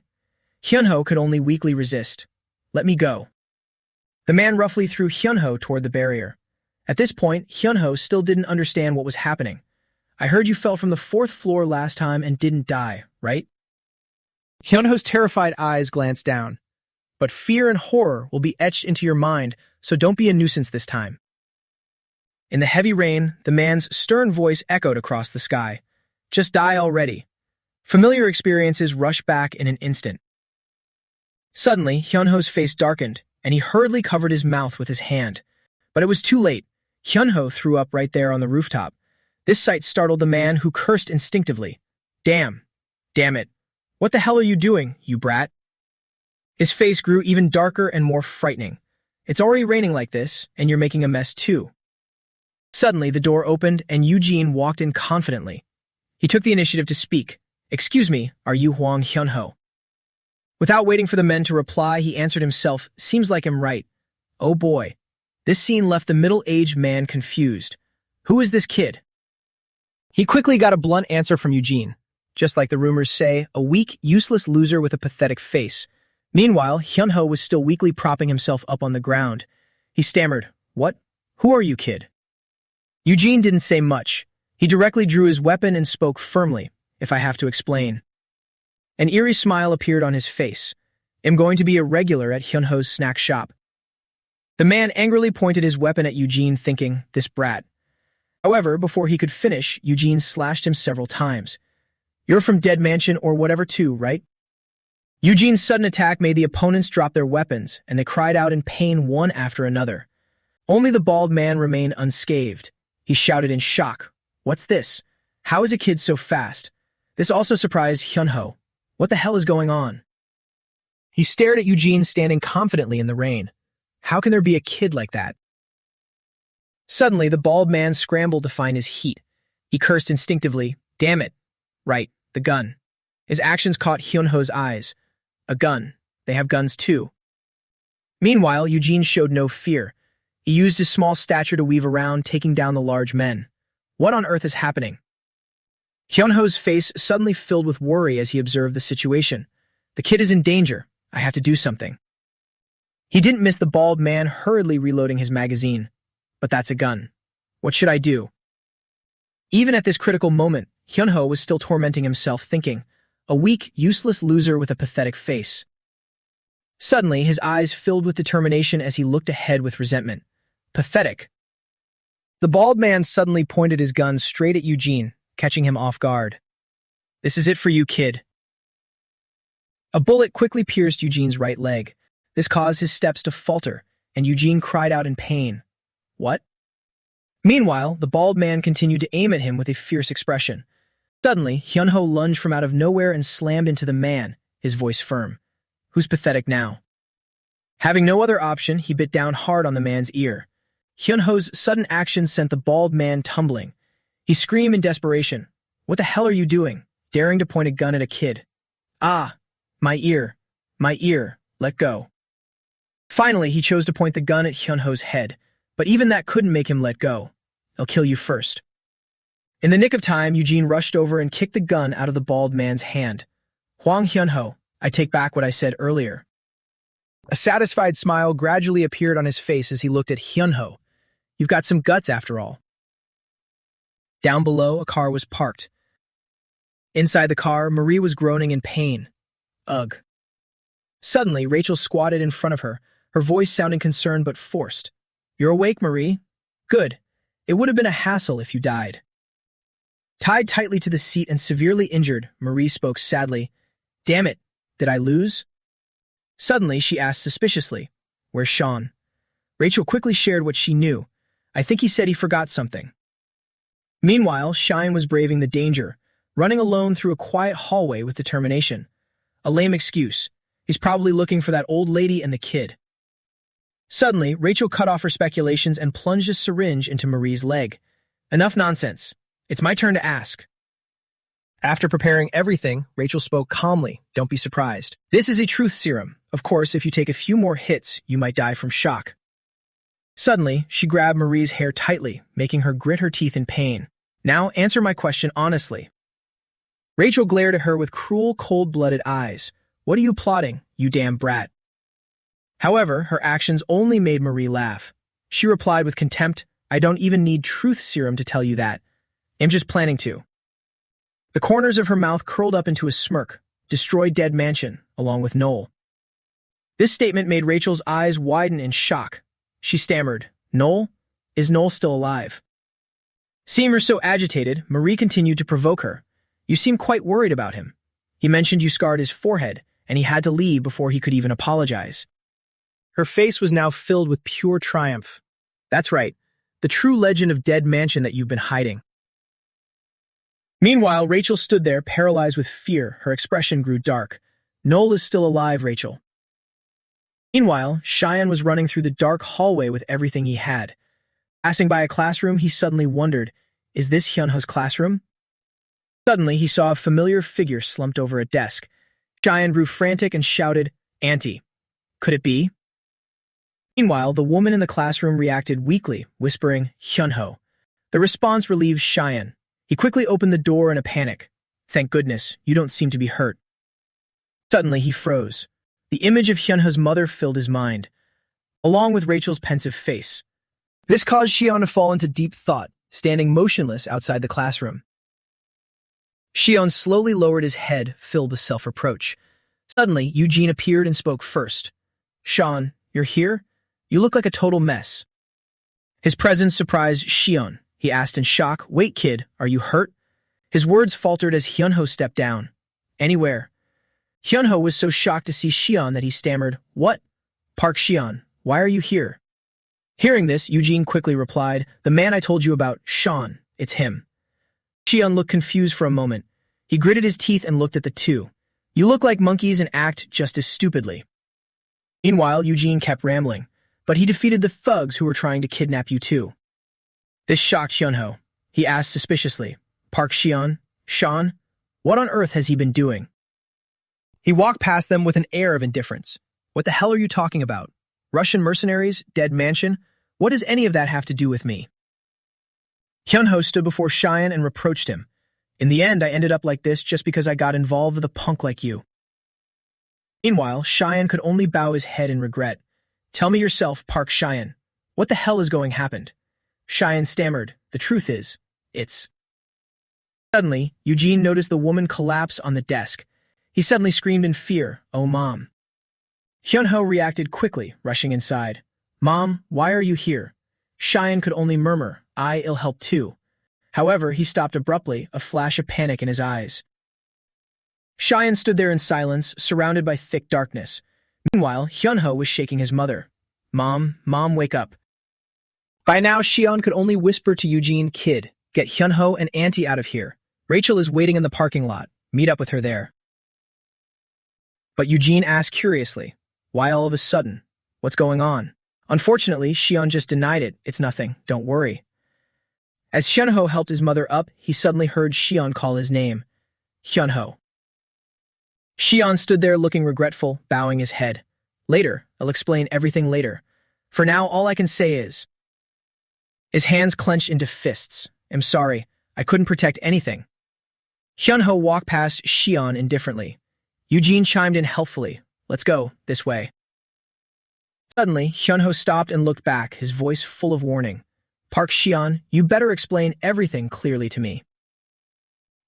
Hyunho could only weakly resist. Let me go. The man roughly threw Hyunho toward the barrier. At this point, Hyunho still didn't understand what was happening. I heard you fell from the 4th floor last time and didn't die, right? Hyunho's terrified eyes glanced down. But fear and horror will be etched into your mind, so don't be a nuisance this time. In the heavy rain, the man's stern voice echoed across the sky. Just die already. Familiar experiences rushed back in an instant. Suddenly, Hyunho's face darkened. and he hurriedly covered his mouth with his hand. But it was too late. Hyunho threw up right there on the rooftop. This sight startled the man, who cursed instinctively. Damn it. What the hell are you doing, you brat? His face grew even darker and more frightening. It's already raining like this, and you're making a mess too. Suddenly, the door opened, and Eugene walked in confidently. He took the initiative to speak. Excuse me, are you Hwang Hyunho? Without waiting for the men to reply, he answered himself, seems like I'm right. Oh boy. This scene left the middle-aged man confused. Who is this kid? He quickly got a blunt answer from Eugene. Just like the rumors say, a weak, useless loser with a pathetic face. Meanwhile, Hyunho was still weakly propping himself up on the ground. He stammered, What? Who are you, kid? Eugene didn't say much. He directly drew his weapon and spoke firmly, if I have to explain. An eerie smile appeared on his face. I'm going to be a regular at Hyunho's snack shop. The man angrily pointed his weapon at Eugene, thinking, this brat. However, before he could finish, Eugene slashed him several times. You're from Dead Mansion or whatever too, right? Eugene's sudden attack made the opponents drop their weapons, and they cried out in pain one after another. Only the bald man remained unscathed. He shouted in shock, What's this? How is a kid so fast? This also surprised Hyunho. What the hell is going on? He stared at Eugene standing confidently in the rain. How can there be a kid like that? Suddenly, the bald man scrambled to find his heat. He cursed instinctively, Damn it. Right, the gun. His actions caught Hyunho's eyes. A gun. They have guns too. Meanwhile, Eugene showed no fear. He used his small stature to weave around, taking down the large men. What on earth is happening? Hyunho's face suddenly filled with worry as he observed the situation. The kid is in danger. I have to do something. He didn't miss the bald man hurriedly reloading his magazine. But that's a gun. What should I do? Even at this critical moment, Hyunho was still tormenting himself, thinking, a weak, useless loser with a pathetic face. Suddenly, his eyes filled with determination as he looked ahead with resentment. Pathetic. The bald man suddenly pointed his gun straight at Eugene, catching him off guard. This is it for you, kid. A bullet quickly pierced Eugene's right leg. This caused his steps to falter, and Eugene cried out in pain. What? Meanwhile, the bald man continued to aim at him with a fierce expression. Suddenly, Hyunho lunged from out of nowhere and slammed into the man, his voice firm. Who's pathetic now? Having no other option, he bit down hard on the man's ear. Hyunho's sudden action sent the bald man tumbling. He screamed in desperation. What the hell are you doing? Daring to point a gun at a kid. Ah, my ear, let go. Finally, he chose to point the gun at Hyunho's head, but even that couldn't make him let go. I'll kill you first. In the nick of time, Eugene rushed over and kicked the gun out of the bald man's hand. Hwang Hyunho, I take back what I said earlier. A satisfied smile gradually appeared on his face as he looked at Hyunho. You've got some guts after all. Down below, a car was parked. Inside the car, Marie was groaning in pain. Ugh. Suddenly, Rachel squatted in front of her, her voice sounding concerned but forced. You're awake, Marie? Good. It would have been a hassle if you died. Tied tightly to the seat and severely injured, Marie spoke sadly. Damn it, did I lose? Suddenly, she asked suspiciously, Where's Sean? Rachel quickly shared what she knew. I think he said he forgot something. Meanwhile, Shine was braving the danger, running alone through a quiet hallway with determination. A lame excuse. He's probably looking for that old lady and the kid. Suddenly, Rachel cut off her speculations and plunged a syringe into Marie's leg. Enough nonsense. It's my turn to ask. After preparing everything, Rachel spoke calmly. Don't be surprised. This is a truth serum. Of course, if you take a few more hits, you might die from shock. Suddenly, she grabbed Marie's hair tightly, making her grit her teeth in pain. Now, answer my question honestly. Rachel glared at her with cruel, cold-blooded eyes. What are you plotting, you damn brat? However, her actions only made Marie laugh. She replied with contempt, I don't even need truth serum to tell you that. I'm just planning to. The corners of her mouth curled up into a smirk. Destroy Dead Mansion, along with Noel. This statement made Rachel's eyes widen in shock. She stammered, Noel? Is Noel still alive? Seeing her so agitated, Marie continued to provoke her. You seem quite worried about him. He mentioned you scarred his forehead, and he had to leave before he could even apologize. Her face was now filled with pure triumph. That's right, the true legend of Dead Mansion that you've been hiding. Meanwhile, Rachel stood there, paralyzed with fear. Her expression grew dark. Noel is still alive, Rachel. Meanwhile, Cheyenne was running through the dark hallway with everything he had. Passing by a classroom, he suddenly wondered, is this Hyunho's classroom? Suddenly, he saw a familiar figure slumped over a desk. Cheyenne grew frantic and shouted, Auntie. Could it be? Meanwhile, the woman in the classroom reacted weakly, whispering, Hyunho. The response relieved Cheyenne. He quickly opened the door in a panic. Thank goodness, you don't seem to be hurt. Suddenly, he froze. The image of Hyunho's mother filled his mind, along with Rachel's pensive face. This caused Xion to fall into deep thought, standing motionless outside the classroom. Xion slowly lowered his head, filled with self-reproach. Suddenly, Eugene appeared and spoke first. Sean, you're here? You look like a total mess. His presence surprised Xion. He asked in shock, Wait, kid, are you hurt? His words faltered as Hyunho stepped down. Anywhere. Hyunho was so shocked to see Xion that he stammered, What? Park Xion, why are you here? Hearing this, Eugene quickly replied, The man I told you about, Sean, it's him. Xion looked confused for a moment. He gritted his teeth and looked at the two. You look like monkeys and act just as stupidly. Meanwhile, Eugene kept rambling, but he defeated the thugs who were trying to kidnap you too. This shocked Hyunho. He asked suspiciously, Park Xion, Sean, what on earth has he been doing? He walked past them with an air of indifference. What the hell are you talking about? Russian mercenaries? Dead Mansion? What does any of that have to do with me? Hyunho stood before Cheyenne and reproached him. In the end, I ended up like this just because I got involved with a punk like you. Meanwhile, Cheyenne could only bow his head in regret. Tell me yourself, Park Cheyenne. What the hell is going happened? Cheyenne stammered. The truth is, it's... Suddenly, Eugene noticed the woman collapse on the desk. He suddenly screamed in fear, Oh, Mom. Hyunho reacted quickly, rushing inside. Mom, why are you here? Cheyenne could only murmur, I ill help too. However, he stopped abruptly, a flash of panic in his eyes. Cheyenne stood there in silence, surrounded by thick darkness. Meanwhile, Hyunho was shaking his mother. Mom, wake up. By now, Xion could only whisper to Eugene, Kid, get Hyunho and Auntie out of here. Rachel is waiting in the parking lot. Meet up with her there. But Eugene asked curiously, Why all of a sudden? What's going on? Unfortunately, Xion just denied it. It's nothing. Don't worry. As Hyunho helped his mother up, he suddenly heard Xion call his name. Hyunho. Xion stood there looking regretful, bowing his head. Later, I'll explain everything later. For now, all I can say is... His hands clenched into fists. I'm sorry. I couldn't protect anything. Hyunho walked past Xion indifferently. Eugene chimed in helpfully. Let's go, this way. Suddenly, Hyunho stopped and looked back, his voice full of warning. Park Xion, you better explain everything clearly to me.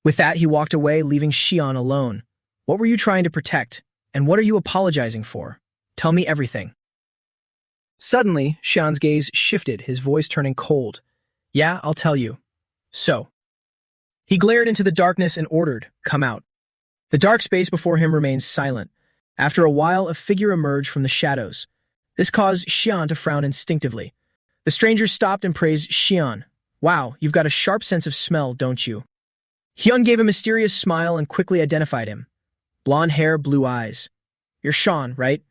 With that, he walked away, leaving Xion alone. What were you trying to protect? And what are you apologizing for? Tell me everything. Suddenly, Xion's gaze shifted, his voice turning cold. Yeah, I'll tell you. So. He glared into the darkness and ordered, Come out. The dark space before him remained silent. After a while, a figure emerged from the shadows. This caused Xion to frown instinctively. The stranger stopped and praised Xion. Wow, you've got a sharp sense of smell, don't you? Hyun gave a mysterious smile and quickly identified him. Blonde hair, blue eyes. You're Sean, right?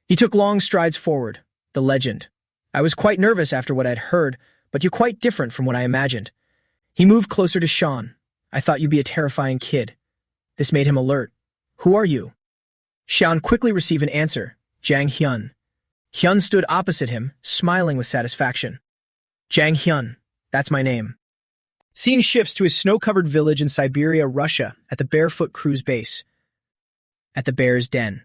He took long strides forward. The legend. I was quite nervous after what I'd heard, but you're quite different from what I imagined. He moved closer to Sean. I thought you'd be a terrifying kid. This made him alert. Who are you? Sean quickly received an answer. Jang Hyun. Hyun stood opposite him, smiling with satisfaction. Jang Hyun. That's my name. Scene shifts to a snow-covered village in Siberia, Russia, at the Barefoot Crew's base. At the Bear's Den.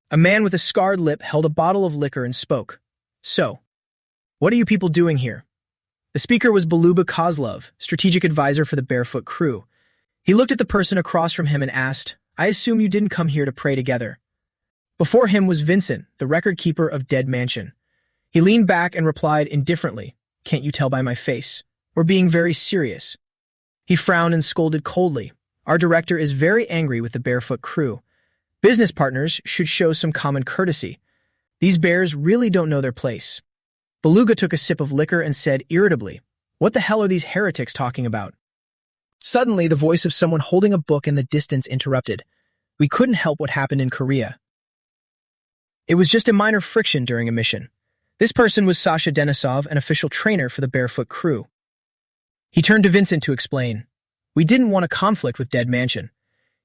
A man with a scarred lip held a bottle of liquor and spoke. So, what are you people doing here? The speaker was Beluba Kozlov, strategic advisor for the Barefoot Crew. He looked at the person across from him and asked, I assume you didn't come here to pray together. Before him was Vincent, the record keeper of Dead Mansion. He leaned back and replied indifferently, Can't you tell by my face? We're being very serious. He frowned and scolded coldly. Our director is very angry with the Barefoot Crew. Business partners should show some common courtesy. These bears really don't know their place. Beluga took a sip of liquor and said irritably, "What the hell are these heretics talking about?" Suddenly, the voice of someone holding a book in the distance interrupted. We couldn't help what happened in Korea. It was just a minor friction during a mission. This person was Sasha Denisov, an official trainer for the Barefoot crew. He turned to Vincent to explain. We didn't want a conflict with Dead Mansion.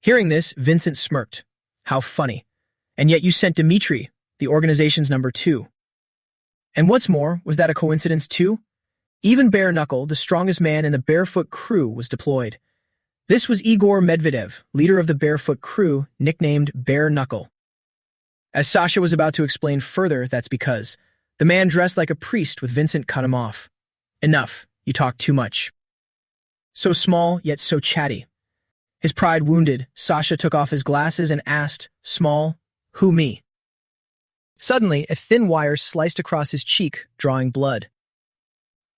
Hearing this, Vincent smirked. How funny. And yet you sent Dimitri, the organization's number 2. And what's more, was that a coincidence too? Even Bare Knuckle, the strongest man in the Barefoot crew, was deployed. This was Igor Medvedev, leader of the Barefoot crew, nicknamed Bare Knuckle. As Sasha was about to explain further, that's because the man dressed like a priest with Vincent cut him off. Enough, you talk too much. So small, yet so chatty. His pride wounded, Sasha took off his glasses and asked, Small, who me? Suddenly, a thin wire sliced across his cheek, drawing blood.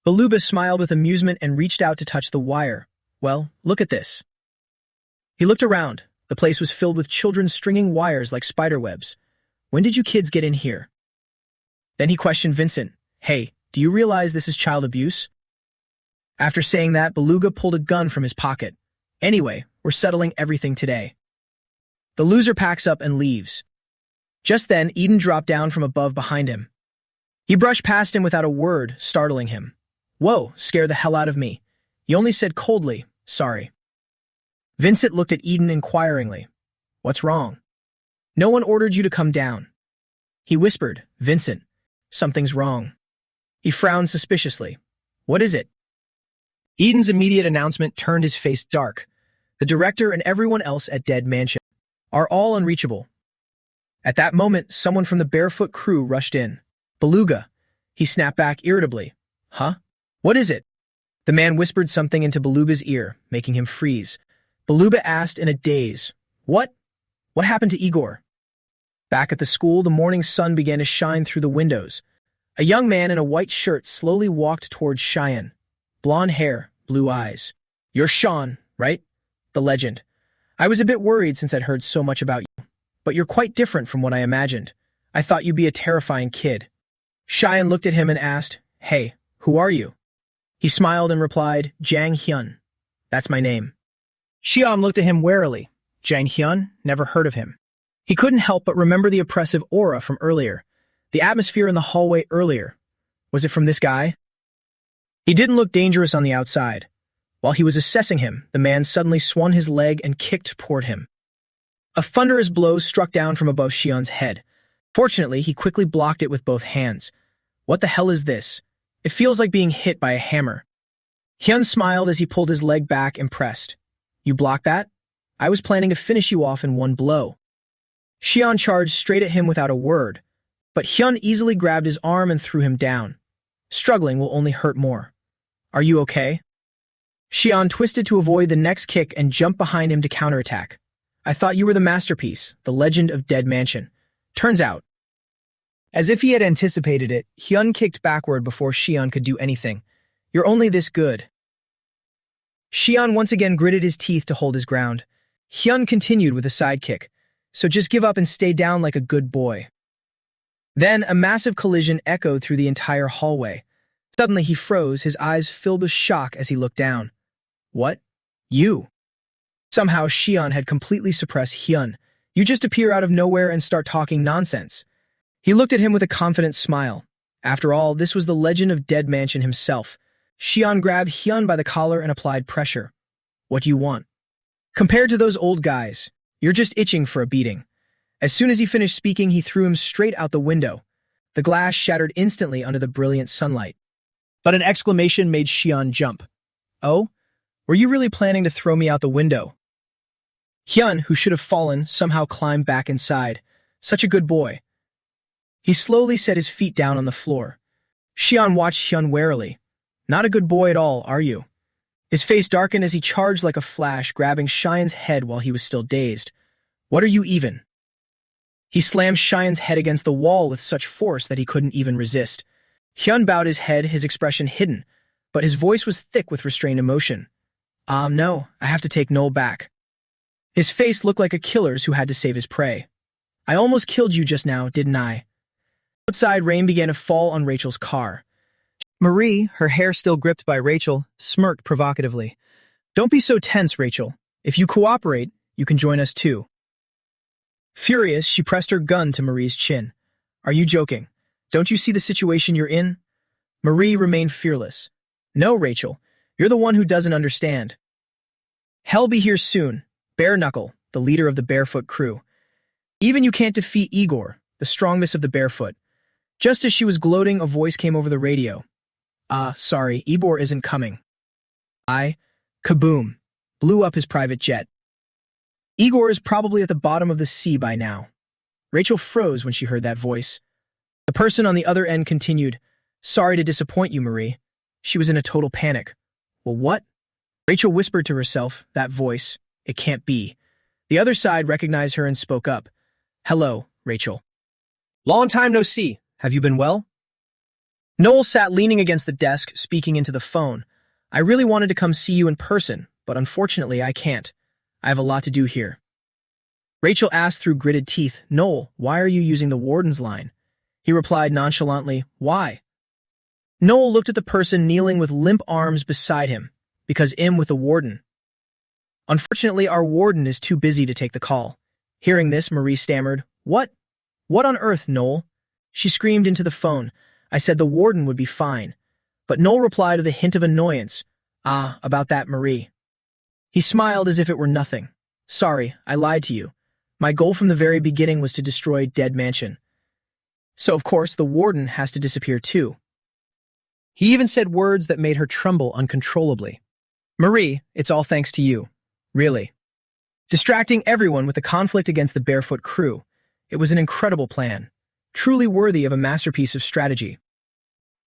Beluga smiled with amusement and reached out to touch the wire. Well, look at this. He looked around. The place was filled with children stringing wires like spiderwebs. When did you kids get in here? Then he questioned Vincent. Hey, do you realize this is child abuse? After saying that, Beluga pulled a gun from his pocket. Anyway, we're settling everything today. The loser packs up and leaves. Just then, Eden dropped down from above behind him. He brushed past him without a word, startling him. Whoa, scared the hell out of me. You only said coldly, sorry. Vincent looked at Eden inquiringly. What's wrong? No one ordered you to come down. He whispered, Vincent, something's wrong. He frowned suspiciously. What is it? Eden's immediate announcement turned his face dark. The director and everyone else at Dead Mansion are all unreachable. At that moment, someone from the Barefoot crew rushed in. Beluga. He snapped back irritably. Huh? What is it? The man whispered something into Beluga's ear, making him freeze. Beluga asked in a daze, What? What happened to Igor? Back at the school, the morning sun began to shine through the windows. A young man in a white shirt slowly walked towards Cheyenne. Blonde hair, blue eyes. You're Sean, right? The legend. I was a bit worried since I'd heard so much about you. But you're quite different from what I imagined. I thought you'd be a terrifying kid. Cheyenne looked at him and asked, Hey, who are you? He smiled and replied, Jang Hyun. That's my name. Xian looked at him warily. Jang Hyun? Never heard of him. He couldn't help but remember the oppressive aura from earlier. The atmosphere in the hallway earlier. Was it from this guy? He didn't look dangerous on the outside. While he was assessing him, the man suddenly swung his leg and kicked toward him. A thunderous blow struck down from above Xian's head. Fortunately, he quickly blocked it with both hands. What the hell is this? It feels like being hit by a hammer. Hyun smiled as he pulled his leg back, impressed. You blocked that? I was planning to finish you off in one blow. Xian charged straight at him without a word, but Hyun easily grabbed his arm and threw him down. Struggling will only hurt more. Are you okay? Xian twisted to avoid the next kick and jumped behind him to counterattack. I thought you were the masterpiece, the legend of Dead Mansion. Turns out. As if he had anticipated it, Hyun kicked backward before Xian could do anything. You're only this good. Xian once again gritted his teeth to hold his ground. Hyun continued with a sidekick. So just give up and stay down like a good boy. Then a massive collision echoed through the entire hallway. Suddenly he froze, his eyes filled with shock as he looked down. What? You? Somehow Xian had completely suppressed Hyun. You just appear out of nowhere and start talking nonsense. He looked at him with a confident smile. After all, this was the legend of Dead Mansion himself. Xian grabbed Hyun by the collar and applied pressure. What do you want? Compared to those old guys, you're just itching for a beating. As soon as he finished speaking, he threw him straight out the window. The glass shattered instantly under the brilliant sunlight. But an exclamation made Xian jump. Oh? Were you really planning to throw me out the window? Hyun, who should have fallen, somehow climbed back inside. Such a good boy. He slowly set his feet down on the floor. Xian watched Hyun warily. Not a good boy at all, are you? His face darkened as he charged like a flash, grabbing Cheyenne's head while he was still dazed. What are you even? He slammed Cheyenne's head against the wall with such force that he couldn't even resist. Hyun bowed his head, his expression hidden, but his voice was thick with restrained emotion. No, I have to take Noel back. His face looked like a killer's who had to save his prey. I almost killed you just now, didn't I? Outside, rain began to fall on Rachel's car. Marie, her hair still gripped by Rachel, smirked provocatively. Don't be so tense, Rachel. If you cooperate, you can join us too. Furious, she pressed her gun to Marie's chin. Are you joking? Don't you see the situation you're in? Marie remained fearless. No, Rachel. You're the one who doesn't understand. Hell be here soon. Bare Knuckle, the leader of the Barefoot crew. Even you can't defeat Igor, the strongest of the Barefoot. Just as she was gloating, a voice came over the radio. Sorry, Igor isn't coming. Kaboom, blew up his private jet. Igor is probably at the bottom of the sea by now. Rachel froze when she heard that voice. The person on the other end continued, Sorry to disappoint you, Marie. She was in a total panic. Well, what? Rachel whispered to herself, that voice. It can't be. The other side recognized her and spoke up. Hello, Rachel. Long time no see. Have you been well? Noel sat leaning against the desk, speaking into the phone. I really wanted to come see you in person, but unfortunately I can't. I have a lot to do here. Rachel asked through gritted teeth, Noel, why are you using the warden's line? He replied nonchalantly, Why? Noel looked at the person kneeling with limp arms beside him, because I'm with the warden. Unfortunately, our warden is too busy to take the call. Hearing this, Marie stammered, What? What on earth, Noel? She screamed into the phone. I said the warden would be fine. But Noel replied with a hint of annoyance. About that, Marie. He smiled as if it were nothing. Sorry, I lied to you. My goal from the very beginning was to destroy Dead Mansion. So, of course, the warden has to disappear too. He even said words that made her tremble uncontrollably. Marie, it's all thanks to you. Really. Distracting everyone with the conflict against the Barefoot crew. It was an incredible plan. Truly worthy of a masterpiece of strategy.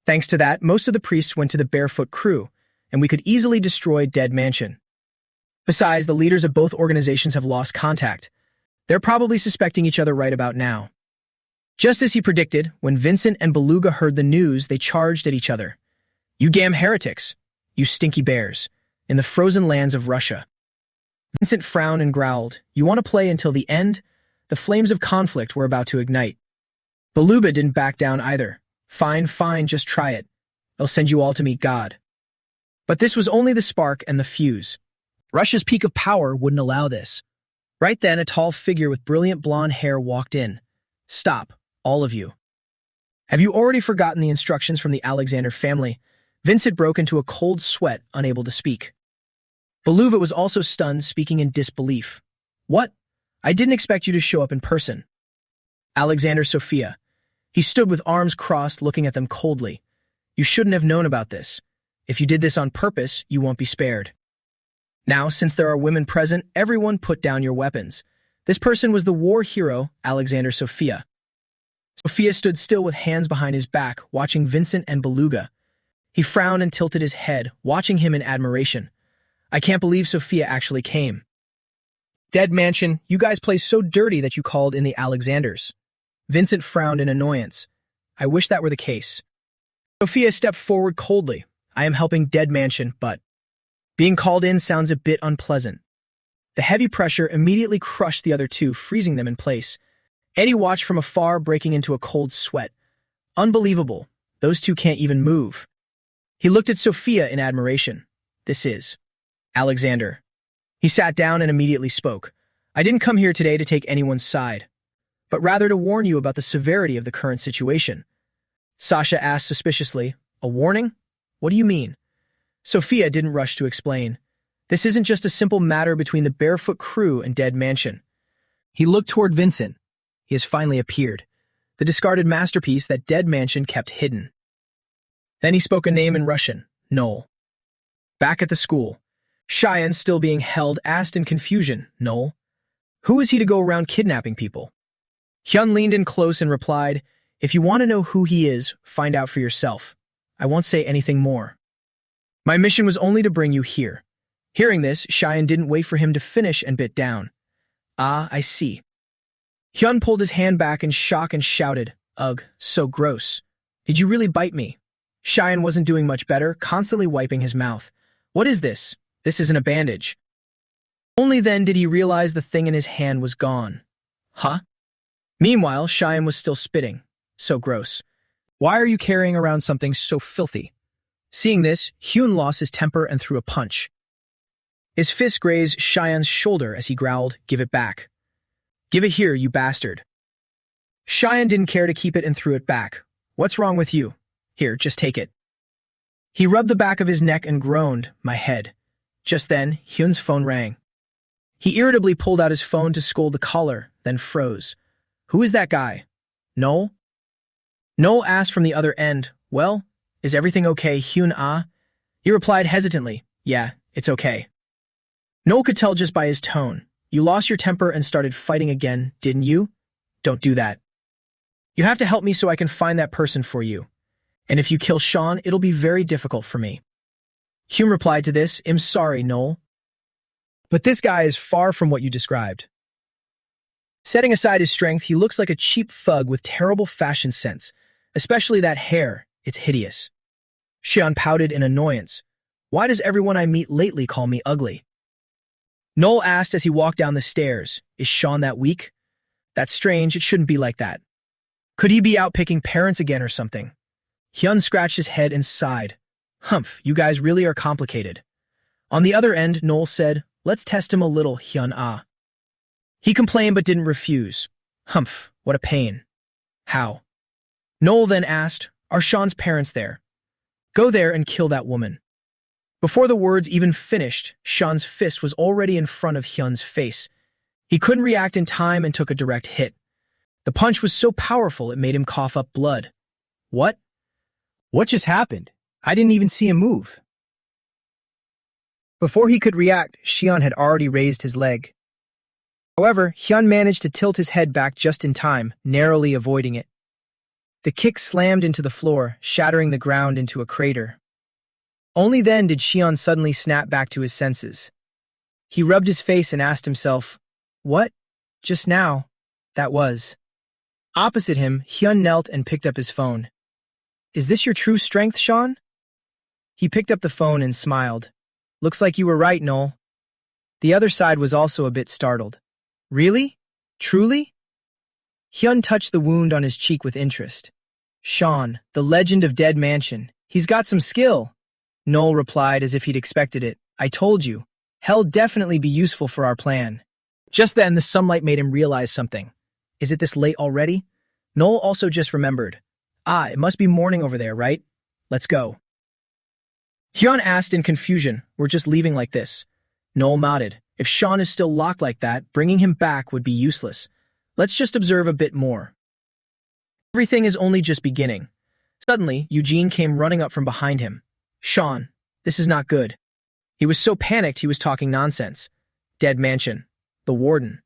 Thanks to that, most of the priests went to the Barefoot crew, and we could easily destroy Dead Mansion. Besides, the leaders of both organizations have lost contact. They're probably suspecting each other right about now. Just as he predicted, when Vincent and Beluga heard the news, they charged at each other. You damn heretics! You stinky bears! In the frozen lands of Russia. Vincent frowned and growled. You want to play until the end? The flames of conflict were about to ignite. Beluga didn't back down either. Fine, just try it. I'll send you all to meet God. But this was only the spark and the fuse. Russia's peak of power wouldn't allow this. Right then, a tall figure with brilliant blonde hair walked in. Stop, all of you. Have you already forgotten the instructions from the Alexander family? Vincent broke into a cold sweat, unable to speak. Beluga was also stunned, speaking in disbelief. What? I didn't expect you to show up in person. Alexander Sophia. He stood with arms crossed, looking at them coldly. You shouldn't have known about this. If you did this on purpose, you won't be spared. Now, since there are women present, everyone put down your weapons. This person was the war hero, Alexander Sophia. Sophia stood still with hands behind his back, watching Vincent and Beluga. He frowned and tilted his head, watching him in admiration. I can't believe Sophia actually came. Dead Mansion, you guys play so dirty that you called in the Alexanders. Vincent frowned in annoyance. I wish that were the case. Sophia stepped forward coldly. I am helping Dead Mansion, but being called in sounds a bit unpleasant. The heavy pressure immediately crushed the other two, freezing them in place. Eddie watched from afar, breaking into a cold sweat. Unbelievable. Those two can't even move. He looked at Sophia in admiration. This is Alexander. He sat down and immediately spoke. I didn't come here today to take anyone's side, but rather to warn you about the severity of the current situation. Sasha asked suspiciously, A warning? What do you mean? Sophia didn't rush to explain. This isn't just a simple matter between the Barefoot crew and Dead Mansion. He looked toward Vincent. He has finally appeared, the discarded masterpiece that Dead Mansion kept hidden. Then he spoke a name in Russian, Noel. Back at the school, Cheyenne, still being held, asked in confusion, Noel, who is he to go around kidnapping people? Hyun leaned in close and replied, If you want to know who he is, find out for yourself. I won't say anything more. My mission was only to bring you here. Hearing this, Cheyenne didn't wait for him to finish and bit down. I see. Hyun pulled his hand back in shock and shouted, Ugh, so gross. Did you really bite me? Cheyenne wasn't doing much better, constantly wiping his mouth. What is this? This isn't a bandage. Only then did he realize the thing in his hand was gone. Huh? Meanwhile, Cheyenne was still spitting. So gross. Why are you carrying around something so filthy? Seeing this, Hyun lost his temper and threw a punch. His fist grazed Cheyenne's shoulder as he growled, "Give it back. Give it here, you bastard." Cheyenne didn't care to keep it and threw it back. "What's wrong with you? Here, just take it." He rubbed the back of his neck and groaned, "My head." Just then, Hyun's phone rang. He irritably pulled out his phone to scold the caller, then froze. "Who is that guy? Noel?" Noel asked from the other end, "Well, is everything okay, Hyun ah?" He replied hesitantly, "Yeah, it's okay." Noel could tell just by his tone. "You lost your temper and started fighting again, didn't you? Don't do that. You have to help me so I can find that person for you. And if you kill Sean, it'll be very difficult for me." Hyun replied to this, "I'm sorry, Noel. But this guy is far from what you described. Setting aside his strength, he looks like a cheap thug with terrible fashion sense, especially that hair. It's hideous." Xian pouted in annoyance. "Why does everyone I meet lately call me ugly?" Noel asked as he walked down the stairs, "Is Sean that weak? That's strange, it shouldn't be like that. Could he be out picking parents again or something?" Hyun scratched his head and sighed. "Humph, you guys really are complicated." On the other end, Noel said, "Let's test him a little, Hyun ah." He complained but didn't refuse. "Humph, what a pain." "How?" Noel then asked, "Are Sean's parents there?" "Go there and kill that woman." Before the words even finished, Sean's fist was already in front of Hyun's face. He couldn't react in time and took a direct hit. The punch was so powerful it made him cough up blood. "What? What just happened? I didn't even see him move." Before he could react, Xian had already raised his leg. However, Hyun managed to tilt his head back just in time, narrowly avoiding it. The kick slammed into the floor, shattering the ground into a crater. Only then did Xian suddenly snap back to his senses. He rubbed his face and asked himself, "What? Just now? That was." Opposite him, Hyun knelt and picked up his phone. "Is this your true strength, Sean?" He picked up the phone and smiled. "Looks like you were right, Noel." The other side was also a bit startled. "Really? Truly?" Hyun touched the wound on his cheek with interest. "Sean, the legend of Dead Mansion. He's got some skill." Noel replied as if he'd expected it. "I told you. He'll definitely be useful for our plan." Just then, the sunlight made him realize something. Is it this late already? Noel also just remembered. It must be morning over there, right? Let's go. Hyun asked in confusion, "We're just leaving like this?" Noel nodded. "If Sean is still locked like that, bringing him back would be useless. Let's just observe a bit more." Everything is only just beginning. Suddenly, Eugene came running up from behind him. "Sean, this is not good." He was so panicked he was talking nonsense. Dead Mansion. The warden.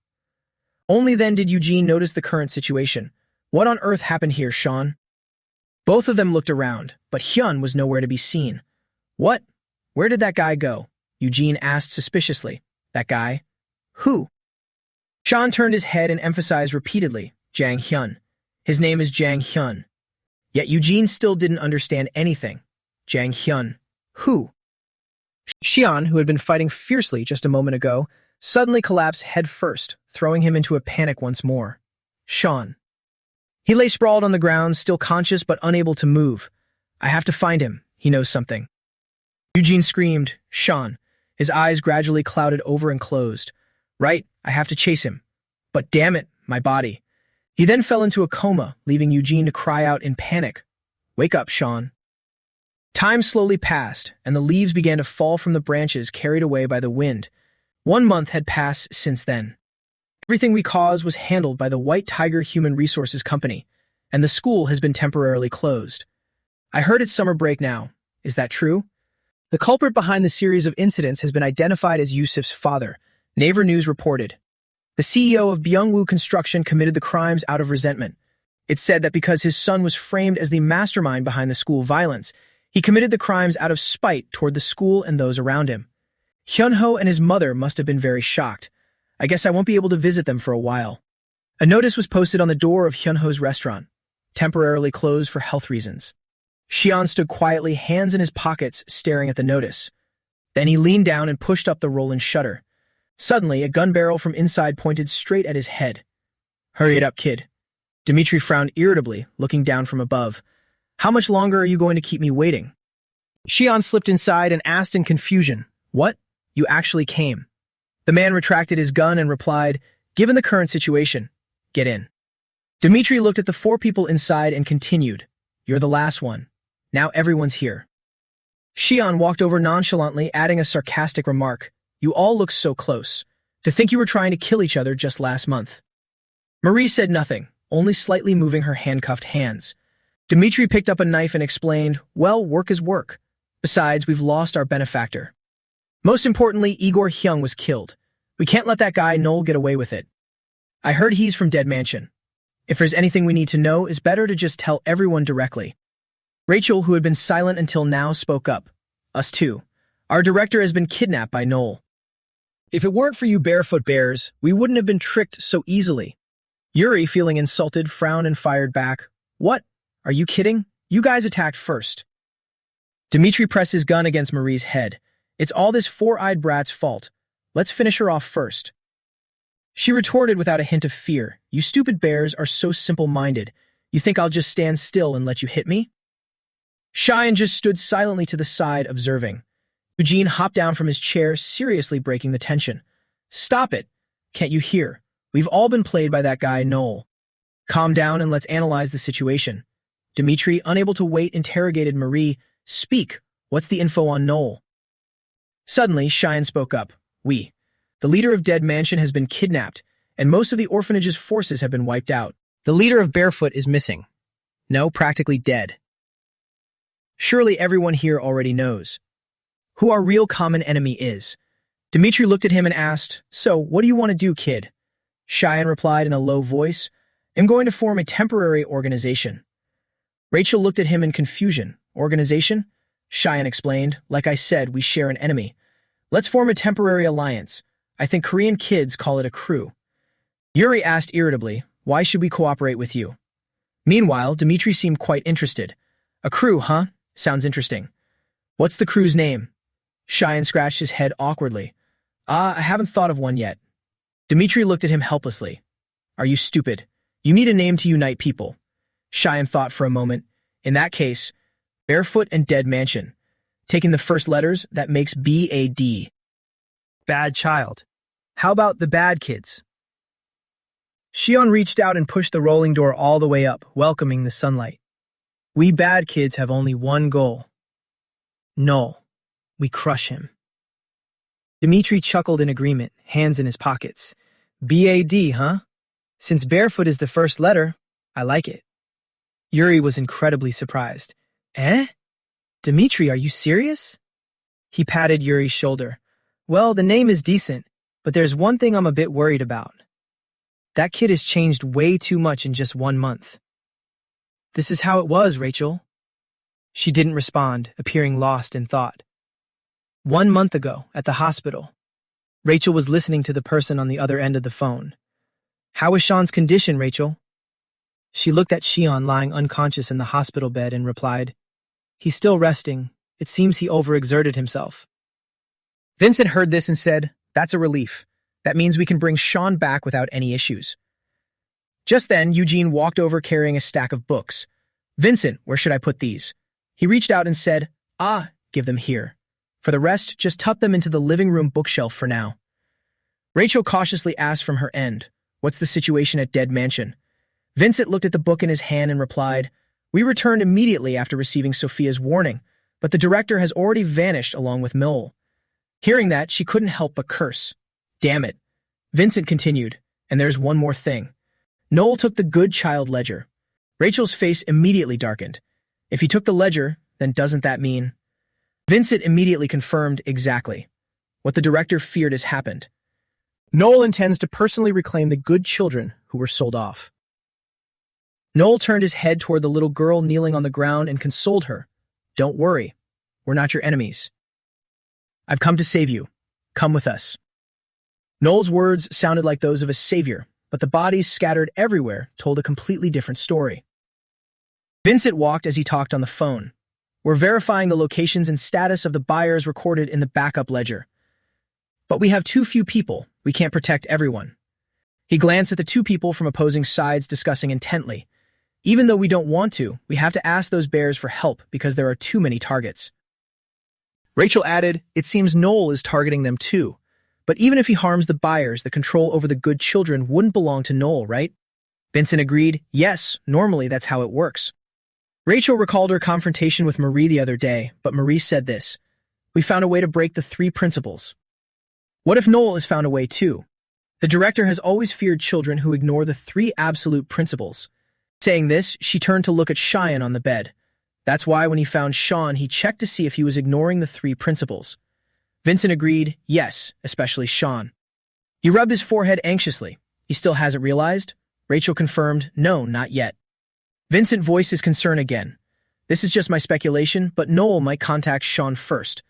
Only then did Eugene notice the current situation. "What on earth happened here, Sean?" Both of them looked around, but Hyun was nowhere to be seen. "What? Where did that guy go?" Eugene asked suspiciously. "That guy? Who?" Sean turned his head and emphasized repeatedly, "Jang Hyun. His name is Jang Hyun." Yet Eugene still didn't understand anything. Jang Hyun. Who? Xian, who had been fighting fiercely just a moment ago, suddenly collapsed headfirst, throwing him into a panic once more. Sean. He lay sprawled on the ground, still conscious but unable to move. "I have to find him. He knows something." Eugene screamed, "Sean." His eyes gradually clouded over and closed. "Right, I have to chase him. But damn it, my body." He then fell into a coma, leaving Eugene to cry out in panic, "Wake up, Sean." Time slowly passed, and the leaves began to fall from the branches carried away by the wind. 1 month had passed since then. Everything we caused was handled by the White Tiger Human Resources Company, and the school has been temporarily closed. I heard it's summer break now. Is that true? The culprit behind the series of incidents has been identified as Yusuf's father, Naver News reported. The CEO of Byungwoo Construction committed the crimes out of resentment. It's said that because his son was framed as the mastermind behind the school violence, he committed the crimes out of spite toward the school and those around him. Hyunho and his mother must have been very shocked. I guess I won't be able to visit them for a while. A notice was posted on the door of Hyunho's restaurant, temporarily closed for health reasons. Xian stood quietly, hands in his pockets, staring at the notice. Then he leaned down and pushed up the roll-in shutter. Suddenly, a gun barrel from inside pointed straight at his head. "Hurry it up, kid. Dmitri frowned irritably, looking down from above. How much longer are you going to keep me waiting? Xian slipped inside and asked in confusion, What? You actually came. The man retracted his gun and replied, Given the current situation, get in. Dmitri looked at the 4 people inside and continued, You're the last one. Now everyone's here. Xian walked over nonchalantly, adding a sarcastic remark, You all look so close. To think you were trying to kill each other just last month. Marie said nothing, only slightly moving her handcuffed hands. Dmitri picked up a knife and explained, Well, work is work. Besides, we've lost our benefactor. Most importantly, Igor Hyung was killed. We can't let that guy Noel get away with it. I heard he's from Dead Mansion. If there's anything we need to know, it's better to just tell everyone directly. Rachel, who had been silent until now, spoke up. Us too. Our director has been kidnapped by Noel. If it weren't for you barefoot bears, we wouldn't have been tricked so easily. Yuri, feeling insulted, frowned and fired back. What? Are you kidding? You guys attacked first. Dmitri pressed his gun against Marie's head. It's all this 4-eyed brat's fault. Let's finish her off first. She retorted without a hint of fear. You stupid bears are so simple-minded. You think I'll just stand still and let you hit me? Cheyenne just stood silently to the side, observing. Eugene hopped down from his chair, seriously breaking the tension. Stop it. Can't you hear? We've all been played by that guy, Noel. Calm down and let's analyze the situation. Dmitri, unable to wait, interrogated Marie. Speak. What's the info on Noel? Suddenly, Cheyenne spoke up. The leader of Dead Mansion has been kidnapped, and most of the orphanage's forces have been wiped out. The leader of Barefoot is missing. No, practically dead. Surely everyone here already knows who our real common enemy is. Dmitri looked at him and asked, So, what do you want to do, kid? Cheyenne replied in a low voice, I'm going to form a temporary organization. Rachel looked at him in confusion. Organization? Cheyenne explained, Like I said, we share an enemy. Let's form a temporary alliance. I think Korean kids call it a crew. Yuri asked irritably, Why should we cooperate with you? Meanwhile, Dmitri seemed quite interested. A crew, huh? Sounds interesting. What's the crew's name? Cheyenne scratched his head awkwardly. I haven't thought of one yet. Dmitri looked at him helplessly. Are you stupid? You need a name to unite people. Cheyenne thought for a moment. In that case, Barefoot and Dead Mansion. Taking the first letters, that makes B-A-D. Bad child. How about the bad kids? Xion reached out and pushed the rolling door all the way up, welcoming the sunlight. We bad kids have only one goal. Noel. We crush him. Dmitri chuckled in agreement, hands in his pockets. B-A-D, huh? Since Barefoot is the first letter, I like it. Yuri was incredibly surprised. Eh? Dmitri, are you serious? He patted Yuri's shoulder. Well, the name is decent, but there's one thing I'm a bit worried about. That kid has changed way too much in just 1 month. This is how it was, Rachel. She didn't respond, appearing lost in thought. 1 month ago, at the hospital, Rachel was listening to the person on the other end of the phone. How is Sean's condition, Rachel? She looked at Xion lying unconscious in the hospital bed and replied, He's still resting. It seems he overexerted himself. Vincent heard this and said, That's a relief. That means we can bring Sean back without any issues. Just then, Eugene walked over carrying a stack of books. Vincent, where should I put these? He reached out and said, Give them here. For the rest, just tuck them into the living room bookshelf for now. Rachel cautiously asked from her end, What's the situation at Dead Mansion? Vincent looked at the book in his hand and replied, We returned immediately after receiving Sophia's warning, but the director has already vanished along with Noel. Hearing that, she couldn't help but curse. Damn it. Vincent continued, and there's one more thing. Noel took the good child ledger. Rachel's face immediately darkened. If he took the ledger, then doesn't that mean? Vincent immediately confirmed exactly. What the director feared has happened. Noel intends to personally reclaim the good children who were sold off. Noel turned his head toward the little girl kneeling on the ground and consoled her. Don't worry. We're not your enemies. I've come to save you. Come with us. Noel's words sounded like those of a savior, but the bodies scattered everywhere told a completely different story. Vincent walked as he talked on the phone. We're verifying the locations and status of the buyers recorded in the backup ledger. But we have too few people. We can't protect everyone. He glanced at the two people from opposing sides discussing intently. Even though we don't want to, we have to ask those bears for help because there are too many targets. Rachel added, it seems Noel is targeting them too. But even if he harms the buyers, the control over the good children wouldn't belong to Noel, right? Vincent agreed, yes, normally that's how it works. Rachel recalled her confrontation with Marie the other day, but Marie said this, we found a way to break the 3 principles. What if Noel has found a way too? The director has always feared children who ignore the 3 absolute principles. Saying this, she turned to look at Cheyenne on the bed. That's why when he found Sean, he checked to see if he was ignoring the 3 principles. Vincent agreed, yes, especially Sean. He rubbed his forehead anxiously. He still hasn't realized? Rachel confirmed, no, not yet. Vincent voiced his concern again. This is just my speculation, but Noel might contact Sean first.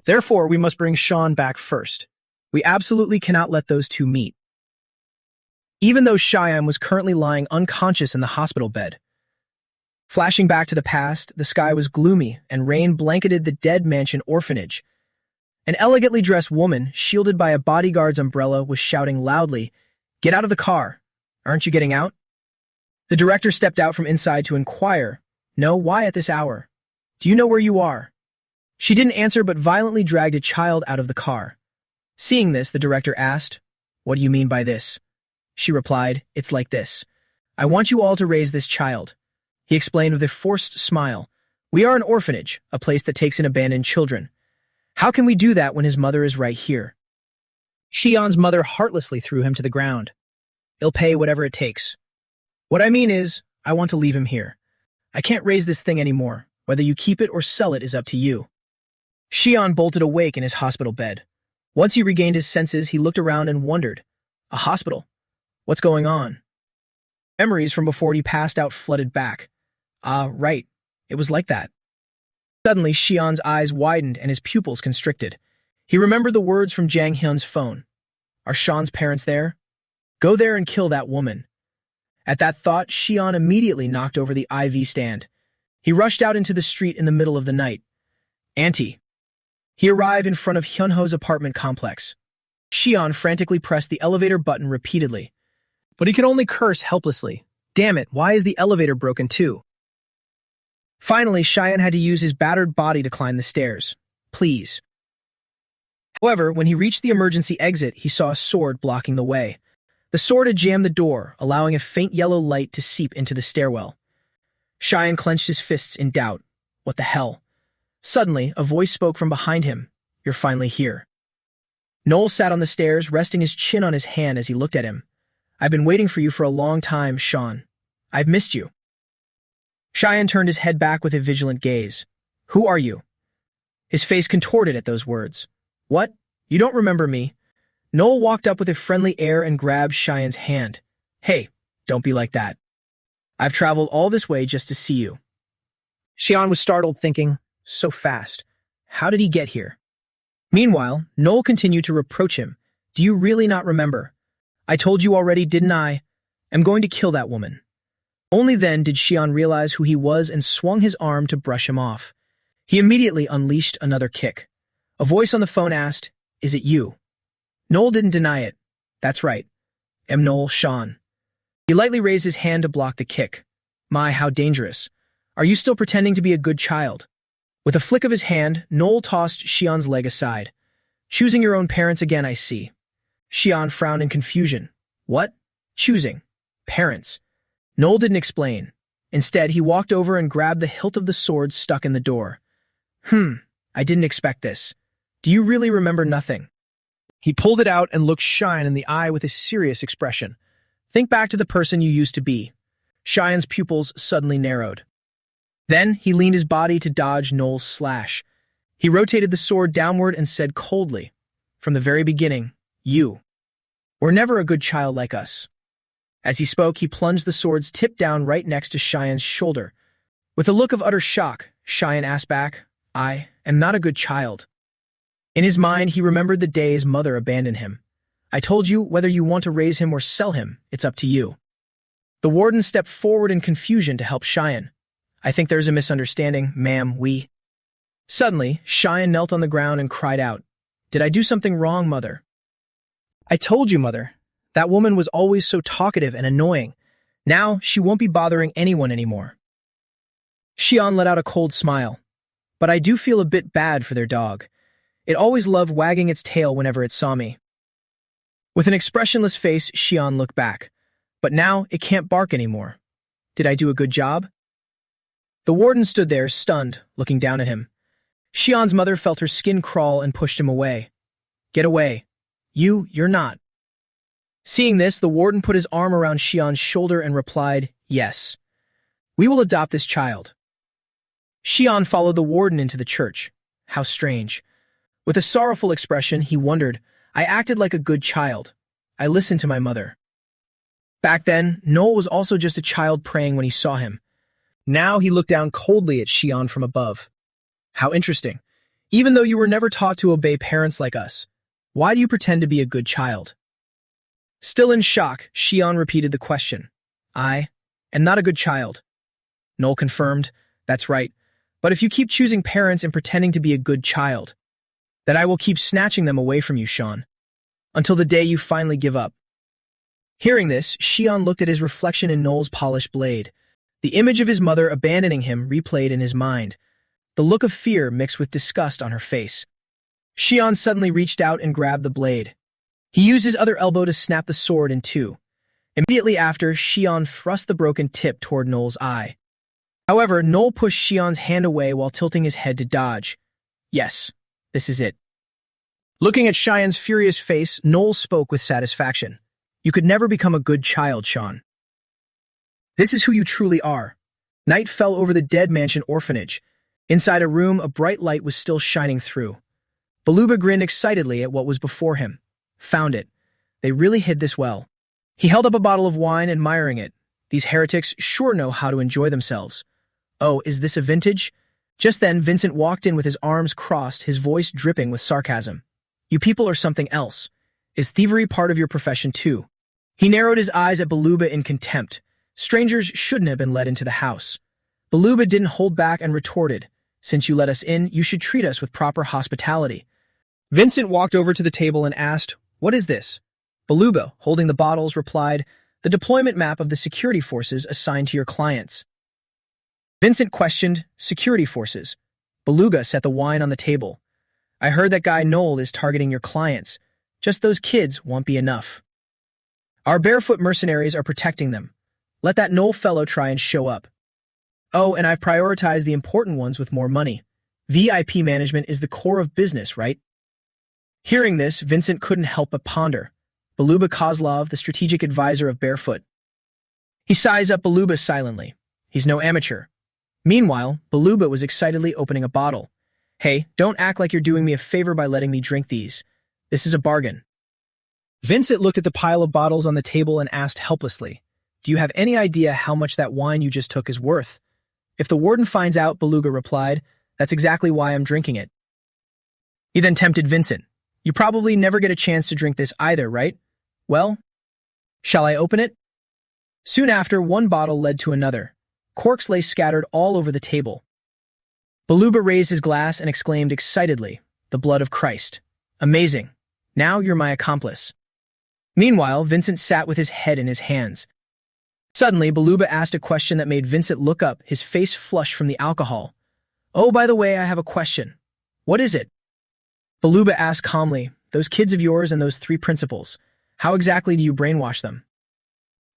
Therefore, we must bring Sean back first. We absolutely cannot let those two meet. Even though Cheyenne was currently lying unconscious in the hospital bed. Flashing back to the past, the sky was gloomy and rain blanketed the dead mansion orphanage. An elegantly dressed woman, shielded by a bodyguard's umbrella, was shouting loudly, "Get out of the car! Aren't you getting out?" The director stepped out from inside to inquire, "No, why at this hour? Do you know where you are?" She didn't answer but violently dragged a child out of the car. Seeing this, the director asked, "What do you mean by this?" She replied, "It's like this. I want you all to raise this child." He explained with a forced smile, "We are an orphanage, a place that takes in abandoned children. How can we do that when his mother is right here?" Xian's mother heartlessly threw him to the ground. "He'll pay whatever it takes. What I mean is, I want to leave him here. I can't raise this thing anymore. Whether you keep it or sell it is up to you." Xian bolted awake in his hospital bed. Once he regained his senses, he looked around and wondered, a hospital? What's going on? Memories from before he passed out flooded back. Right. It was like that. Suddenly, Xian's eyes widened and his pupils constricted. He remembered the words from Jang Hyun's phone. Are Sean's parents there? Go there and kill that woman. At that thought, Xian immediately knocked over the IV stand. He rushed out into the street in the middle of the night. Auntie. He arrived in front of Hyunho's apartment complex. Xian frantically pressed the elevator button repeatedly. But he could only curse helplessly. Damn it, why is the elevator broken too? Finally, Cheyenne had to use his battered body to climb the stairs. Please. However, when he reached the emergency exit, he saw a sword blocking the way. The sword had jammed the door, allowing a faint yellow light to seep into the stairwell. Cheyenne clenched his fists in doubt. What the hell? Suddenly, a voice spoke from behind him. You're finally here. Noel sat on the stairs, resting his chin on his hand as he looked at him. I've been waiting for you for a long time, Sean. I've missed you. Cheyenne turned his head back with a vigilant gaze. Who are you? His face contorted at those words. What? You don't remember me? Noel walked up with a friendly air and grabbed Cheyenne's hand. Hey, don't be like that. I've traveled all this way just to see you. Cheyenne was startled, thinking, so fast. How did he get here? Meanwhile, Noel continued to reproach him. Do you really not remember? I told you already, didn't I? I'm going to kill that woman. Only then did Xian realize who he was and swung his arm to brush him off. He immediately unleashed another kick. A voice on the phone asked, Is it you? Noel didn't deny it. That's right. I'm Noel Sean. He lightly raised his hand to block the kick. My, how dangerous. Are you still pretending to be a good child? With a flick of his hand, Noel tossed Xian's leg aside. Choosing your own parents again, I see. Xian frowned in confusion. What? Choosing? Parents? Noel didn't explain. Instead, he walked over and grabbed the hilt of the sword stuck in the door. I didn't expect this. Do you really remember nothing? He pulled it out and looked Cheyenne in the eye with a serious expression. Think back to the person you used to be. Cheyenne's pupils suddenly narrowed. Then he leaned his body to dodge Noel's slash. He rotated the sword downward and said coldly, From the very beginning, you were never a good child like us. As he spoke, he plunged the sword's tip down right next to Cheyenne's shoulder. With a look of utter shock, Cheyenne asked back, I am not a good child. In his mind, he remembered the day his mother abandoned him. I told you, whether you want to raise him or sell him, it's up to you. The warden stepped forward in confusion to help Cheyenne. I think there's a misunderstanding, ma'am, Suddenly, Cheyenne knelt on the ground and cried out, Did I do something wrong, mother? I told you, mother. That woman was always so talkative and annoying. Now she won't be bothering anyone anymore. Xian let out a cold smile. But I do feel a bit bad for their dog. It always loved wagging its tail whenever it saw me. With an expressionless face, Xian looked back. But now it can't bark anymore. Did I do a good job? The warden stood there, stunned, looking down at him. Xian's mother felt her skin crawl and pushed him away. Get away. You're not. Seeing this, the warden put his arm around Xian's shoulder and replied, yes. We will adopt this child. Xian followed the warden into the church. How strange. With a sorrowful expression, he wondered, I acted like a good child. I listened to my mother. Back then, Noel was also just a child praying when he saw him. Now he looked down coldly at Xian from above. How interesting. Even though you were never taught to obey parents like us, why do you pretend to be a good child? Still in shock, Xian repeated the question. I am not a good child. Noel confirmed, that's right. But if you keep choosing parents and pretending to be a good child, then I will keep snatching them away from you, Xian, until the day you finally give up. Hearing this, Xian looked at his reflection in Noel's polished blade. The image of his mother abandoning him replayed in his mind, the look of fear mixed with disgust on her face. Xian suddenly reached out and grabbed the blade. He used his other elbow to snap the sword in two. Immediately after, Xian thrust the broken tip toward Noel's eye. However, Noel pushed Xian's hand away while tilting his head to dodge. Yes, this is it. Looking at Xian's furious face, Noel spoke with satisfaction. You could never become a good child, Xian. This is who you truly are. Night fell over the dead mansion orphanage. Inside a room, a bright light was still shining through. Baluba grinned excitedly at what was before him. Found it. They really hid this well. He held up a bottle of wine, admiring it. These heretics sure know how to enjoy themselves. Oh, is this a vintage? Just then, Vincent walked in with his arms crossed, his voice dripping with sarcasm. You people are something else. Is thievery part of your profession too? He narrowed his eyes at Baluba in contempt. Strangers shouldn't have been let into the house. Baluba didn't hold back and retorted, since you let us in, you should treat us with proper hospitality. Vincent walked over to the table and asked, What is this? Baluba, holding the bottles, replied, The deployment map of the security forces assigned to your clients. Vincent questioned, Security forces. Beluga set the wine on the table. I heard that guy Noel is targeting your clients. Just those kids won't be enough. Our barefoot mercenaries are protecting them. Let that Noel fellow try and show up. Oh, and I've prioritized the important ones with more money. VIP management is the core of business, right? Hearing this, Vincent couldn't help but ponder. Beluba Kozlov, the strategic advisor of Barefoot. He sized up Beluba silently. He's no amateur. Meanwhile, Beluba was excitedly opening a bottle. Hey, don't act like you're doing me a favor by letting me drink these. This is a bargain. Vincent looked at the pile of bottles on the table and asked helplessly, Do you have any idea how much that wine you just took is worth? If the warden finds out, Beluga replied, That's exactly why I'm drinking it. He then tempted Vincent. You probably never get a chance to drink this either, right? Well, shall I open it? Soon after, one bottle led to another. Corks lay scattered all over the table. Beluba raised his glass and exclaimed excitedly, The blood of Christ. Amazing. Now you're my accomplice. Meanwhile, Vincent sat with his head in his hands. Suddenly, Beluba asked a question that made Vincent look up, his face flushed from the alcohol. Oh, by the way, I have a question. What is it? Beluba asked calmly, Those kids of yours and those 3 principals, how exactly do you brainwash them?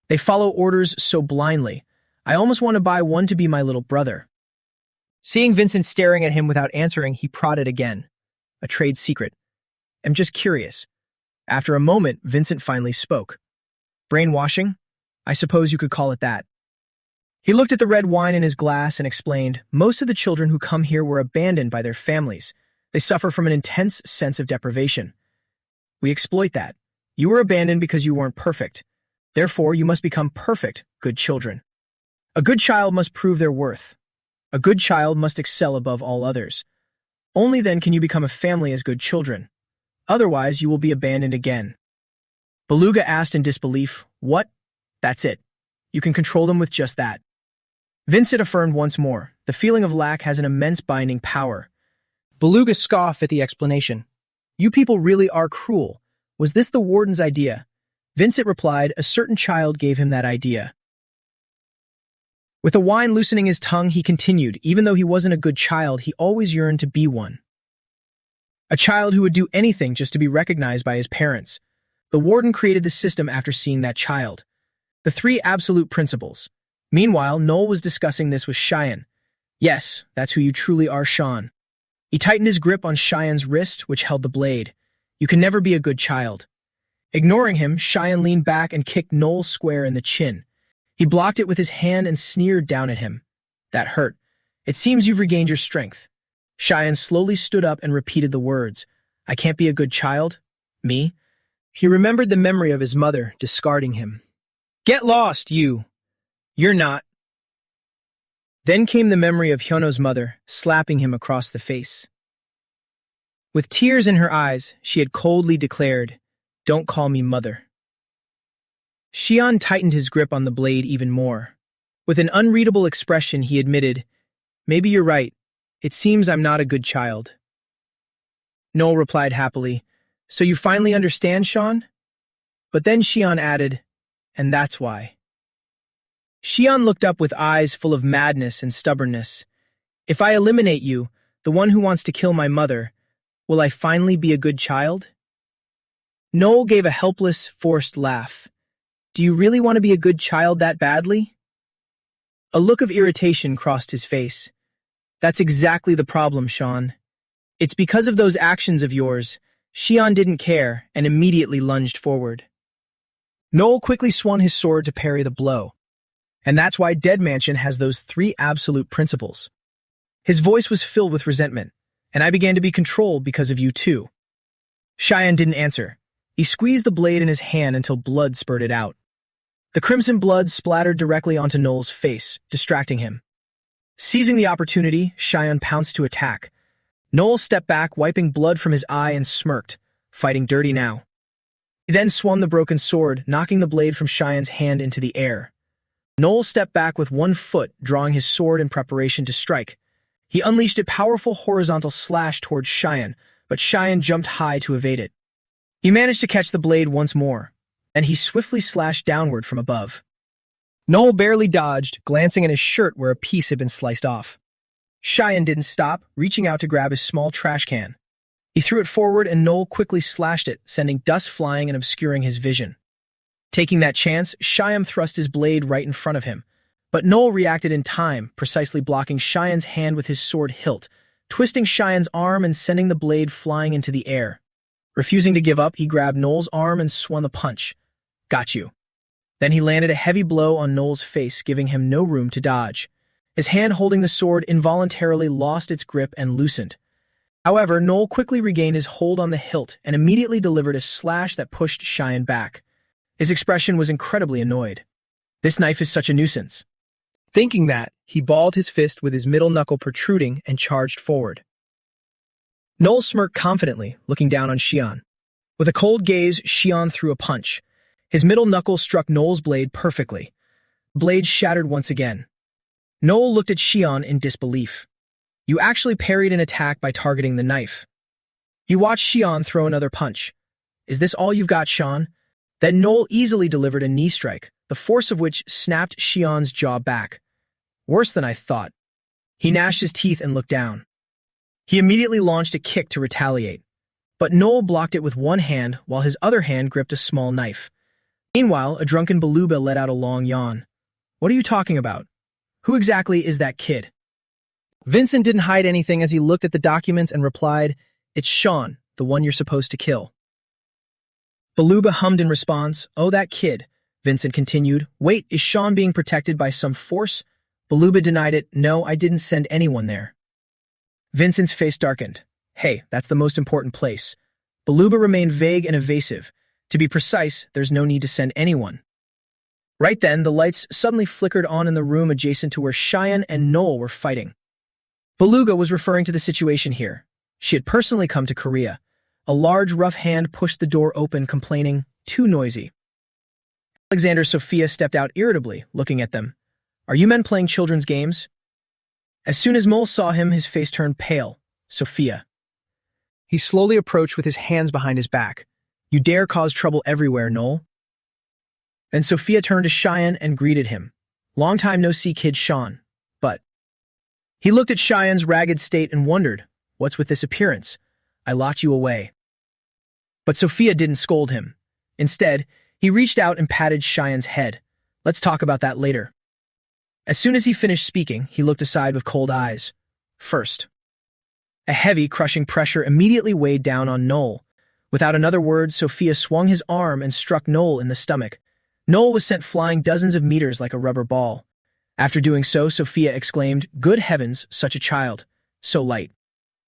They follow orders so blindly. I almost want to buy one to be my little brother. Seeing Vincent staring at him without answering, he prodded again. A trade secret. I'm just curious. After a moment, Vincent finally spoke. Brainwashing? I suppose you could call it that. He looked at the red wine in his glass and explained, Most of the children who come here were abandoned by their families. They suffer from an intense sense of deprivation. We exploit that. You were abandoned because you weren't perfect. Therefore, you must become perfect, good children. A good child must prove their worth. A good child must excel above all others. Only then can you become a family as good children. Otherwise, you will be abandoned again. Beluga asked in disbelief, What? That's it. You can control them with just that. Vincent affirmed once more, the feeling of lack has an immense binding power. Beluga scoffed at the explanation. You people really are cruel. Was this the warden's idea? Vincent replied, a certain child gave him that idea. With the wine loosening his tongue, he continued, even though he wasn't a good child, he always yearned to be one. A child who would do anything just to be recognized by his parents. The warden created the system after seeing that child. The 3 absolute principles. Meanwhile, Noel was discussing this with Cheyenne. Yes, that's who you truly are, Sean. He tightened his grip on Cheyenne's wrist, which held the blade. You can never be a good child. Ignoring him, Cheyenne leaned back and kicked Noel square in the chin. He blocked it with his hand and sneered down at him. That hurt. It seems you've regained your strength. Cheyenne slowly stood up and repeated the words. I can't be a good child? Me? He remembered the memory of his mother discarding him. Get lost, you! You're not. Then came the memory of Hyunho's mother slapping him across the face. With tears in her eyes, she had coldly declared, Don't call me mother. Xian tightened his grip on the blade even more. With an unreadable expression, he admitted, Maybe you're right. It seems I'm not a good child. Noel replied happily, So you finally understand, Sean? But then Xian added, And that's why. Xian looked up with eyes full of madness and stubbornness. If I eliminate you, the one who wants to kill my mother, will I finally be a good child? Noel gave a helpless, forced laugh. Do you really want to be a good child that badly? A look of irritation crossed his face. That's exactly the problem, Sean. It's because of those actions of yours. Xian didn't care and immediately lunged forward. Noel quickly swung his sword to parry the blow. And that's why Dead Mansion has those 3 absolute principles. His voice was filled with resentment, and I began to be controlled because of you too. Cheyenne didn't answer. He squeezed the blade in his hand until blood spurted out. The crimson blood splattered directly onto Noel's face, distracting him. Seizing the opportunity, Cheyenne pounced to attack. Noel stepped back, wiping blood from his eye, and smirked, fighting dirty now. He then swung the broken sword, knocking the blade from Cheyenne's hand into the air. Noel stepped back with one foot, drawing his sword in preparation to strike. He unleashed a powerful horizontal slash towards Cheyenne, but Cheyenne jumped high to evade it. He managed to catch the blade once more, and he swiftly slashed downward from above. Noel barely dodged, glancing at his shirt where a piece had been sliced off. Cheyenne didn't stop, reaching out to grab his small trash can. He threw it forward and Noel quickly slashed it, sending dust flying and obscuring his vision. Taking that chance, Cheyenne thrust his blade right in front of him, but Noel reacted in time, precisely blocking Cheyenne's hand with his sword hilt, twisting Cheyenne's arm and sending the blade flying into the air. Refusing to give up, he grabbed Noel's arm and swung a punch. Got you. Then he landed a heavy blow on Noel's face, giving him no room to dodge. His hand holding the sword involuntarily lost its grip and loosened. However, Noel quickly regained his hold on the hilt and immediately delivered a slash that pushed Cheyenne back. His expression was incredibly annoyed. This knife is such a nuisance. Thinking that, he balled his fist with his middle knuckle protruding and charged forward. Noel smirked confidently, looking down on Xian. With a cold gaze, Xian threw a punch. His middle knuckle struck Noel's blade perfectly. The blade shattered once again. Noel looked at Xian in disbelief. You actually parried an attack by targeting the knife. He watched Xian throw another punch. Is this all you've got, Sean? Then Noel easily delivered a knee strike, the force of which snapped Xian's jaw back. Worse than I thought. He gnashed his teeth and looked down. He immediately launched a kick to retaliate, but Noel blocked it with one hand while his other hand gripped a small knife. Meanwhile, a drunken Beluga let out a long yawn. What are you talking about? Who exactly is that kid? Vincent didn't hide anything as he looked at the documents and replied, It's Sean, the one you're supposed to kill. Beluga hummed in response, Oh, that kid. Vincent continued, Wait, is Sean being protected by some force? Beluga denied it, No, I didn't send anyone there. Vincent's face darkened. Hey, that's the most important place. Beluga remained vague and evasive. To be precise, there's no need to send anyone. Right then, the lights suddenly flickered on in the room adjacent to where Cheyenne and Noel were fighting. Beluga was referring to the situation here. She had personally come to Korea. A large, rough hand pushed the door open, complaining, Too noisy. Alexander Sophia stepped out irritably, looking at them. Are you men playing children's games? As soon as Mole saw him, his face turned pale. Sophia. He slowly approached with his hands behind his back. You dare cause trouble everywhere, Noel? Then Sophia turned to Cheyenne and greeted him. Long time no see, kid Sean. But he looked at Cheyenne's ragged state and wondered, what's with this appearance? I locked you away. But Sophia didn't scold him. Instead, he reached out and patted Cheyenne's head. Let's talk about that later. As soon as he finished speaking, he looked aside with cold eyes. First, a heavy, crushing pressure immediately weighed down on Noel. Without another word, Sophia swung his arm and struck Noel in the stomach. Noel was sent flying dozens of meters like a rubber ball. After doing so, Sophia exclaimed, "Good heavens, such a child. So light."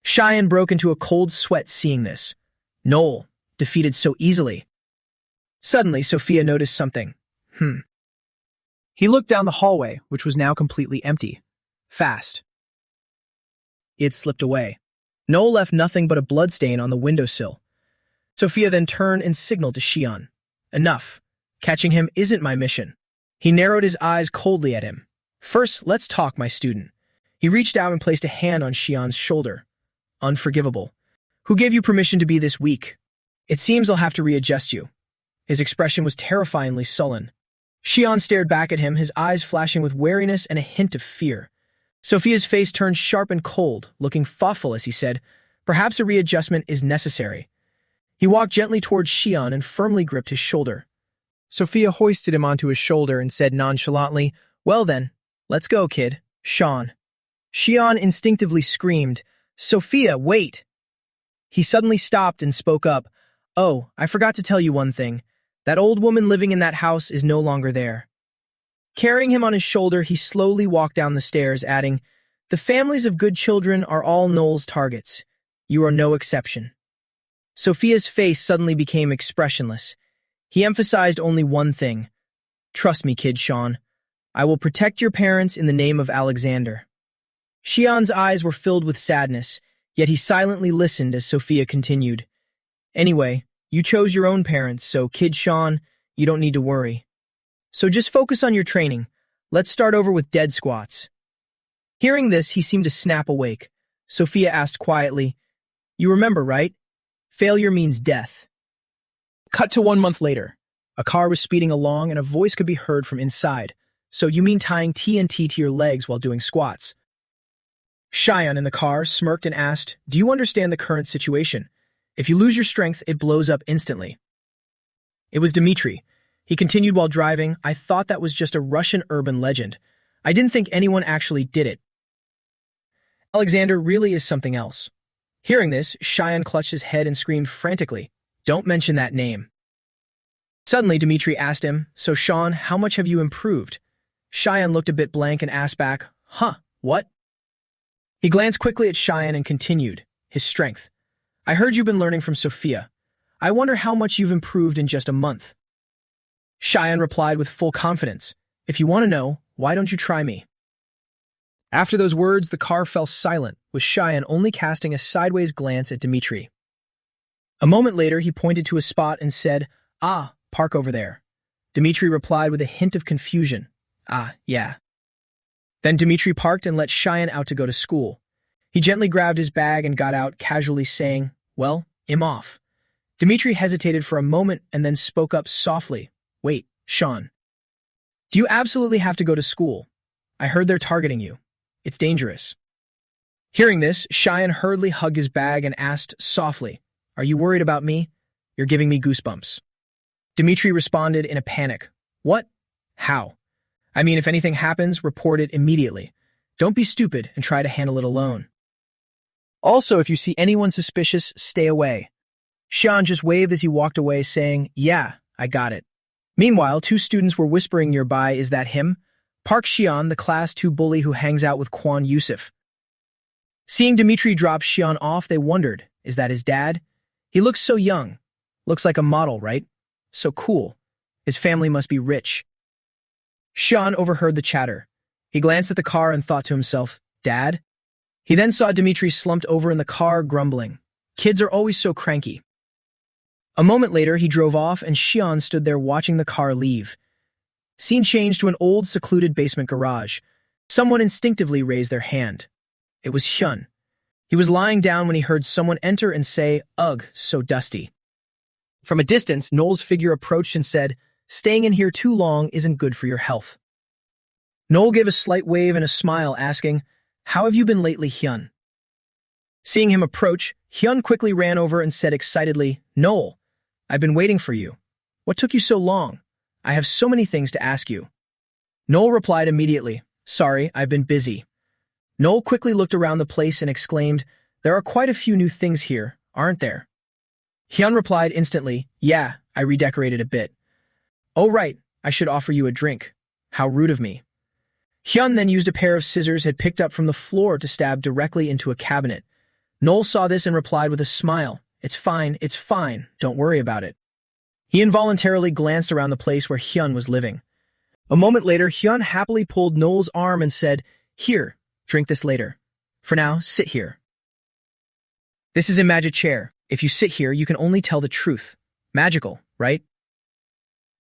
Cheyenne broke into a cold sweat seeing this. Noel, defeated so easily. Suddenly, Sophia noticed something. He looked down the hallway, which was now completely empty. Fast. It slipped away. Noel left nothing but a bloodstain on the windowsill. Sophia then turned and signaled to Xian. Enough. Catching him isn't my mission. He narrowed his eyes coldly at him. First, let's talk, my student. He reached out and placed a hand on Xian's shoulder. Unforgivable. Who gave you permission to be this weak? It seems I'll have to readjust you. His expression was terrifyingly sullen. Xian stared back at him, his eyes flashing with wariness and a hint of fear. Sophia's face turned sharp and cold, looking thoughtful as he said, perhaps a readjustment is necessary. He walked gently towards Xian and firmly gripped his shoulder. Sophia hoisted him onto his shoulder and said nonchalantly, well then, let's go, kid. Sean. Xian instinctively screamed, Sophia, wait! He suddenly stopped and spoke up. Oh, I forgot to tell you one thing. That old woman living in that house is no longer there. Carrying him on his shoulder, he slowly walked down the stairs, adding, the families of good children are all Noel's targets. You are no exception. Sophia's face suddenly became expressionless. He emphasized only one thing. Trust me, kid Sean. I will protect your parents in the name of Alexander. Xian's eyes were filled with sadness, yet he silently listened as Sophia continued. Anyway, you chose your own parents, so kid Sean, you don't need to worry. So just focus on your training. Let's start over with dead squats. Hearing this, he seemed to snap awake. Sophia asked quietly, you remember, right? Failure means death. Cut to 1 month later. A car was speeding along and a voice could be heard from inside. So you mean tying TNT to your legs while doing squats? Cheyenne in the car smirked and asked, do you understand the current situation? If you lose your strength, it blows up instantly. It was Dmitri. He continued while driving, I thought that was just a Russian urban legend. I didn't think anyone actually did it. Alexander really is something else. Hearing this, Cheyenne clutched his head and screamed frantically, don't mention that name. Suddenly, Dmitri asked him, so Sean, how much have you improved? Cheyenne looked a bit blank and asked back, what? He glanced quickly at Cheyenne and continued, his strength. I heard you've been learning from Sophia. I wonder how much you've improved in just a month. Cheyenne replied with full confidence, if you want to know, why don't you try me? After those words, the car fell silent, with Cheyenne only casting a sideways glance at Dmitri. A moment later, he pointed to a spot and said, park over there. Dmitri replied with a hint of confusion, yeah. Then Dmitri parked and let Cheyenne out to go to school. He gently grabbed his bag and got out, casually saying, well, I'm off. Dmitri hesitated for a moment and then spoke up softly, wait, Sean. Do you absolutely have to go to school? I heard they're targeting you. It's dangerous. Hearing this, Cheyenne hurriedly hugged his bag and asked softly, are you worried about me? You're giving me goosebumps. Dmitri responded in a panic. What? How? I mean, if anything happens, report it immediately. Don't be stupid and try to handle it alone. Also, if you see anyone suspicious, stay away. Xian just waved as he walked away, saying, yeah, I got it. Meanwhile, 2 students were whispering nearby, is that him? Park Xian, the class 2 bully who hangs out with Quan Yusuf. Seeing Dmitri drop Xian off, they wondered, is that his dad? He looks so young. Looks like a model, right? So cool. His family must be rich. Xian overheard the chatter. He glanced at the car and thought to himself, Dad? He then saw Dmitri slumped over in the car, grumbling. Kids are always so cranky. A moment later, he drove off and Xian stood there watching the car leave. Scene changed to an old, secluded basement garage. Someone instinctively raised their hand. It was Hyun. He was lying down when he heard someone enter and say, ugh, so dusty. From a distance, Noel's figure approached and said, Staying in here too long isn't good for your health. Noel gave a slight wave and a smile, asking, "How have you been lately, Hyun?" Seeing him approach, Hyun quickly ran over and said excitedly, "Noel, I've been waiting for you. What took you so long? I have so many things to ask you." Noel replied immediately, "Sorry, I've been busy." Noel quickly looked around the place and exclaimed, "There are quite a few new things here, aren't there?" Hyun replied instantly, "Yeah, I redecorated a bit." "Oh right, I should offer you a drink. How rude of me." Hyun then used a pair of scissors had picked up from the floor to stab directly into a cabinet. Noel saw this and replied with a smile, it's fine, don't worry about it." He involuntarily glanced around the place where Hyun was living. A moment later, Hyun happily pulled Noel's arm and said, "Here, drink this later. For now, sit here. This is a magic chair. If you sit here, you can only tell the truth. Magical, right?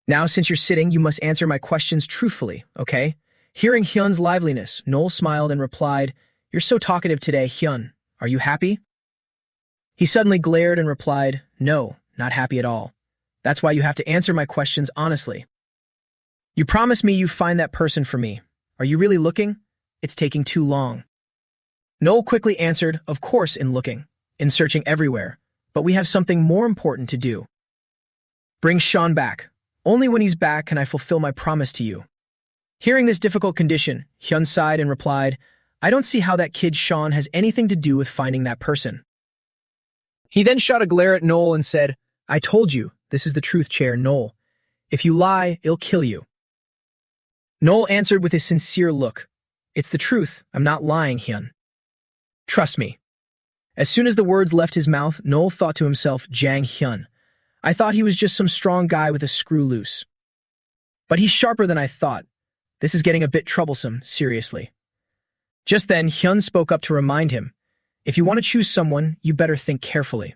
Now, since you're sitting, you must answer my questions truthfully, okay?" Hearing Hyun's liveliness, Noel smiled and replied, "You're so talkative today, Hyun. Are you happy?" He suddenly glared and replied, "No, not happy at all. That's why you have to answer my questions honestly. You promised me you find that person for me. Are you really looking? It's taking too long." Noel quickly answered, "Of course in searching everywhere, but we have something more important to do. Bring Sean back. Only when he's back can I fulfill my promise to you." Hearing this difficult condition, Hyun sighed and replied, "I don't see how that kid Sean has anything to do with finding that person." He then shot a glare at Noel and said, "I told you, this is the truth chair, Noel. If you lie, it'll kill you." Noel answered with a sincere look, "It's the truth. I'm not lying, Hyun. Trust me." As soon as the words left his mouth, Noel thought to himself, "Jang Hyun. I thought he was just some strong guy with a screw loose. But he's sharper than I thought. This is getting a bit troublesome, seriously." Just then, Hyun spoke up to remind him, "If you want to choose someone, you better think carefully."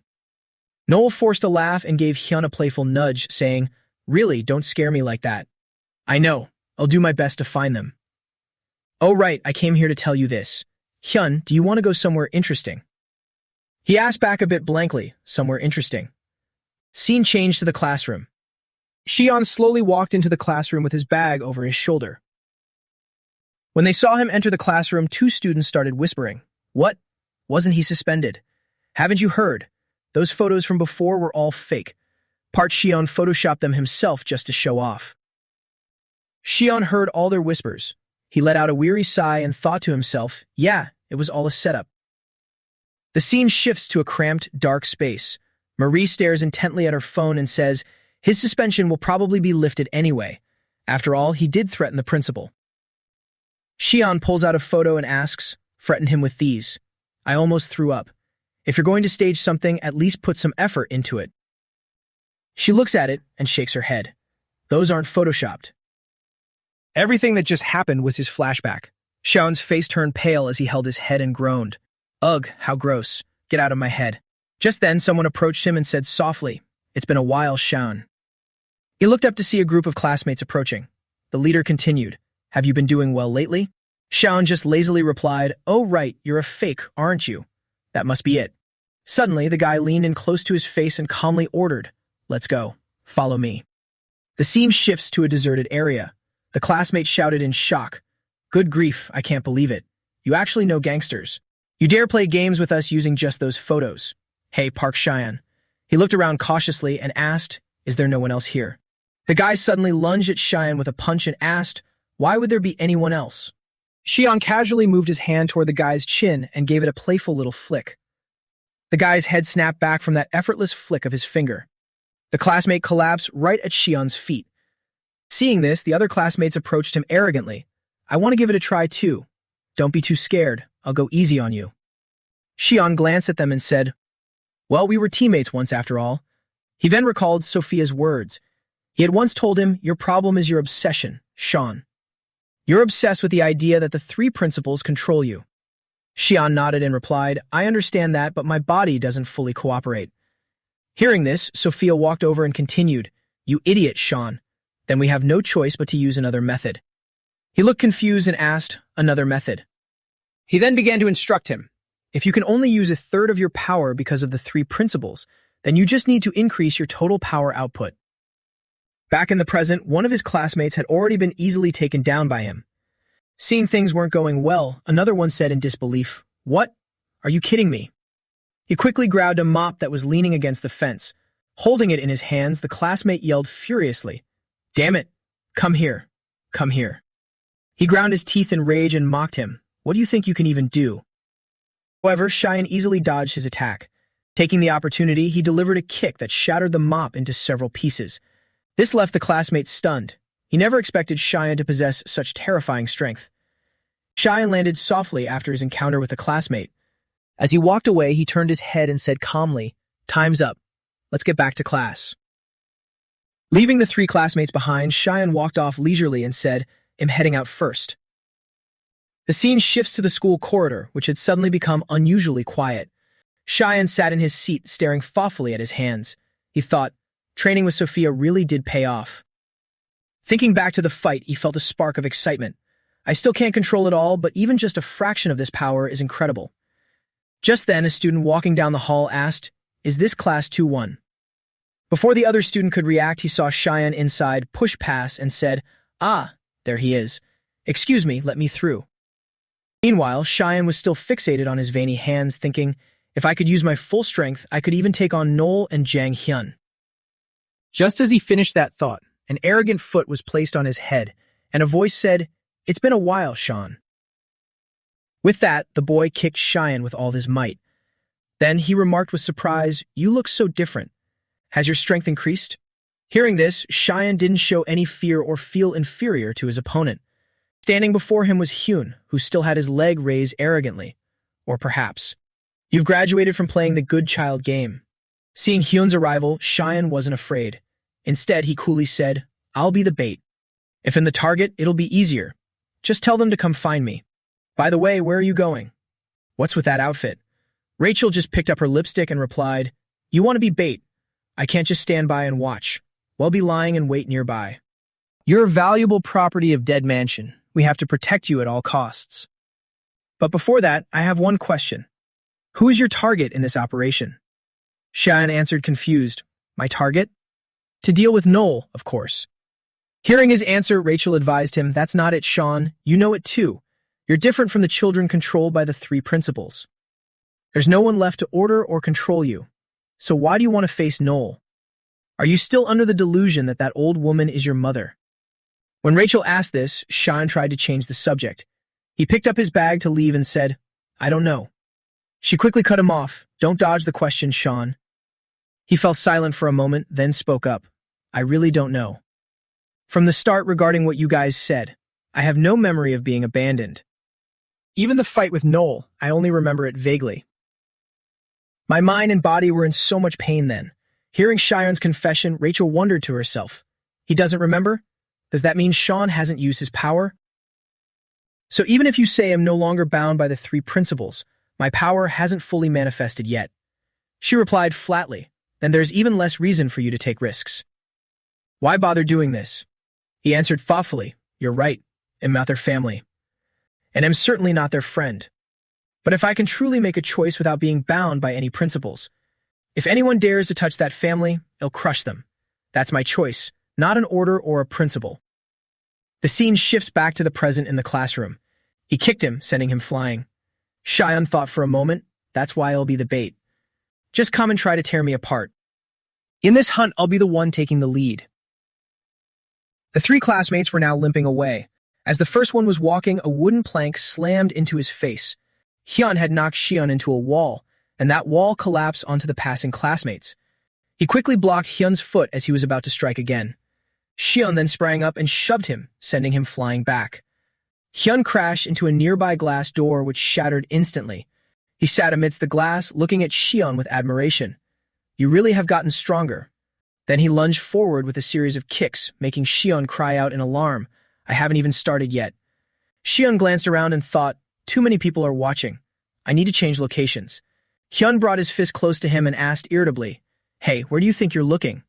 Noel forced a laugh and gave Hyun a playful nudge, saying, "Really, don't scare me like that. I know, I'll do my best to find them." "Oh right, I came here to tell you this. Hyun, do you want to go somewhere interesting?" He asked back a bit blankly, "Somewhere interesting?" Scene changed to the classroom. Xian slowly walked into the classroom with his bag over his shoulder. When they saw him enter the classroom, two students started whispering, "What? Wasn't he suspended? Haven't you heard? Those photos from before were all fake. Part Xian photoshopped them himself just to show off." Xian heard all their whispers. He let out a weary sigh and thought to himself, "Yeah, it was all a setup." The scene shifts to a cramped, dark space. Marie stares intently at her phone and says, "His suspension will probably be lifted anyway. After all, he did threaten the principal." Xian pulls out a photo and asks, "Threaten him with these? I almost threw up. If you're going to stage something, at least put some effort into it." She looks at it and shakes her head. "Those aren't photoshopped." Everything that just happened was his flashback. Xian's face turned pale as he held his head and groaned. "Ugh, how gross. Get out of my head." Just then, someone approached him and said softly, "It's been a while, Xian." He looked up to see a group of classmates approaching. The leader continued, "Have you been doing well lately?" Xian just lazily replied, "Oh right, you're a fake, aren't you? That must be it." Suddenly, the guy leaned in close to his face and calmly ordered, "Let's go. Follow me." The scene shifts to a deserted area. The classmates shouted in shock, "Good grief, I can't believe it. You actually know gangsters. You dare play games with us using just those photos. Hey, Park Cheyenne." He looked around cautiously and asked, "Is there no one else here?" The guy suddenly lunged at Cheyenne with a punch and asked, "Why would there be anyone else?" Xian casually moved his hand toward the guy's chin and gave it a playful little flick. The guy's head snapped back from that effortless flick of his finger. The classmate collapsed right at Xian's feet. Seeing this, the other classmates approached him arrogantly. "I want to give it a try too. Don't be too scared. I'll go easy on you." Xian glanced at them and said, "Well, we were teammates once after all." He then recalled Sophia's words. He had once told him, "Your problem is your obsession, Sean. You're obsessed with the idea that the three principles control you." Xian nodded and replied, "I understand that, but my body doesn't fully cooperate." Hearing this, Sophia walked over and continued, "You idiot, Sean. Then we have no choice but to use another method." He looked confused and asked, "Another method?" He then began to instruct him. "If you can only use a third of your power because of the three principles, then you just need to increase your total power output. Back in the present, one of his classmates had already been easily taken down by him. Seeing things weren't going well, another one said in disbelief, "What? Are you kidding me?" He quickly grabbed a mop that was leaning against the fence. Holding it in his hands, the classmate yelled furiously, "Damn it! Come here! Come here!" He ground his teeth in rage and mocked him. "What do you think you can even do?" However, Cheyenne easily dodged his attack. Taking the opportunity, he delivered a kick that shattered the mop into several pieces. This left the classmate stunned. He never expected Cheyenne to possess such terrifying strength. Cheyenne landed softly after his encounter with the classmate. As he walked away, he turned his head and said calmly, "Time's up. Let's get back to class." Leaving the three classmates behind, Cheyenne walked off leisurely and said, "I'm heading out first." The scene shifts to the school corridor, which had suddenly become unusually quiet. Cheyenne sat in his seat, staring thoughtfully at his hands. He thought, training with Sophia really did pay off. Thinking back to the fight, he felt a spark of excitement. I still can't control it all, but even just a fraction of this power is incredible. Just then, a student walking down the hall asked, "Is this class 2-1? Before the other student could react, he saw Cheyenne inside, push past, and said, "Ah, there he is. Excuse me, let me through." Meanwhile, Cheyenne was still fixated on his veiny hands, thinking, if I could use my full strength, I could even take on Noel and Jang Hyun. Just as he finished that thought, an arrogant foot was placed on his head, and a voice said, "It's been a while, Sean." With that, the boy kicked Cheyenne with all his might. Then he remarked with surprise, "You look so different. Has your strength increased?" Hearing this, Cheyenne didn't show any fear or feel inferior to his opponent. Standing before him was Hyun, who still had his leg raised arrogantly. Or perhaps, "You've graduated from playing the good child game." Seeing Hyun's arrival, Cheyenne wasn't afraid. Instead, he coolly said, "I'll be the bait. If in the target, it'll be easier. Just tell them to come find me. By the way, where are you going?" "What's with that outfit?" Rachel just picked up her lipstick and replied, "You want to be bait. I can't just stand by and watch. We'll be lying in wait nearby. You're a valuable property of Dead Mansion. We have to protect you at all costs. But before that, I have one question. Who is your target in this operation?" Cheyenne answered confused, "My target? To deal with Noel, of course." Hearing his answer, Rachel advised him, "That's not it, Sean. You know it too. You're different from the children controlled by the three principals. There's no one left to order or control you. So why do you want to face Noel? Are you still under the delusion that that old woman is your mother?" When Rachel asked this, Cheyenne tried to change the subject. He picked up his bag to leave and said, "I don't know." She quickly cut him off. "Don't dodge the question, Sean." He fell silent for a moment, then spoke up. "I really don't know. From the start, regarding what you guys said, I have no memory of being abandoned. Even the fight with Noel, I only remember it vaguely. My mind and body were in so much pain then." Hearing Cheyenne's confession, Rachel wondered to herself, "He doesn't remember? Does that mean Sean hasn't used his power? So even if you say I'm no longer bound by the three principles, my power hasn't fully manifested yet." She replied flatly, "Then there's even less reason for you to take risks. Why bother doing this?" He answered thoughtfully, "You're right. I'm not their family. And I'm certainly not their friend. But if I can truly make a choice without being bound by any principles, if anyone dares to touch that family, I'll crush them. That's my choice, not an order or a principle." The scene shifts back to the present in the classroom. He kicked him, sending him flying. Cheyenne thought for a moment, "That's why I'll be the bait. Just come and try to tear me apart. In this hunt, I'll be the one taking the lead." The three classmates were now limping away. As the first one was walking, a wooden plank slammed into his face. Hyun had knocked Xion into a wall, and that wall collapsed onto the passing classmates. He quickly blocked Hyun's foot as he was about to strike again. Xion then sprang up and shoved him, sending him flying back. Hyun crashed into a nearby glass door, which shattered instantly. He sat amidst the glass, looking at Xion with admiration. "You really have gotten stronger." Then he lunged forward with a series of kicks, making Xion cry out in alarm. "I haven't even started yet." Xion glanced around and thought, "Too many people are watching. I need to change locations." Hyun brought his fist close to him and asked irritably, "Hey, where do you think you're looking?"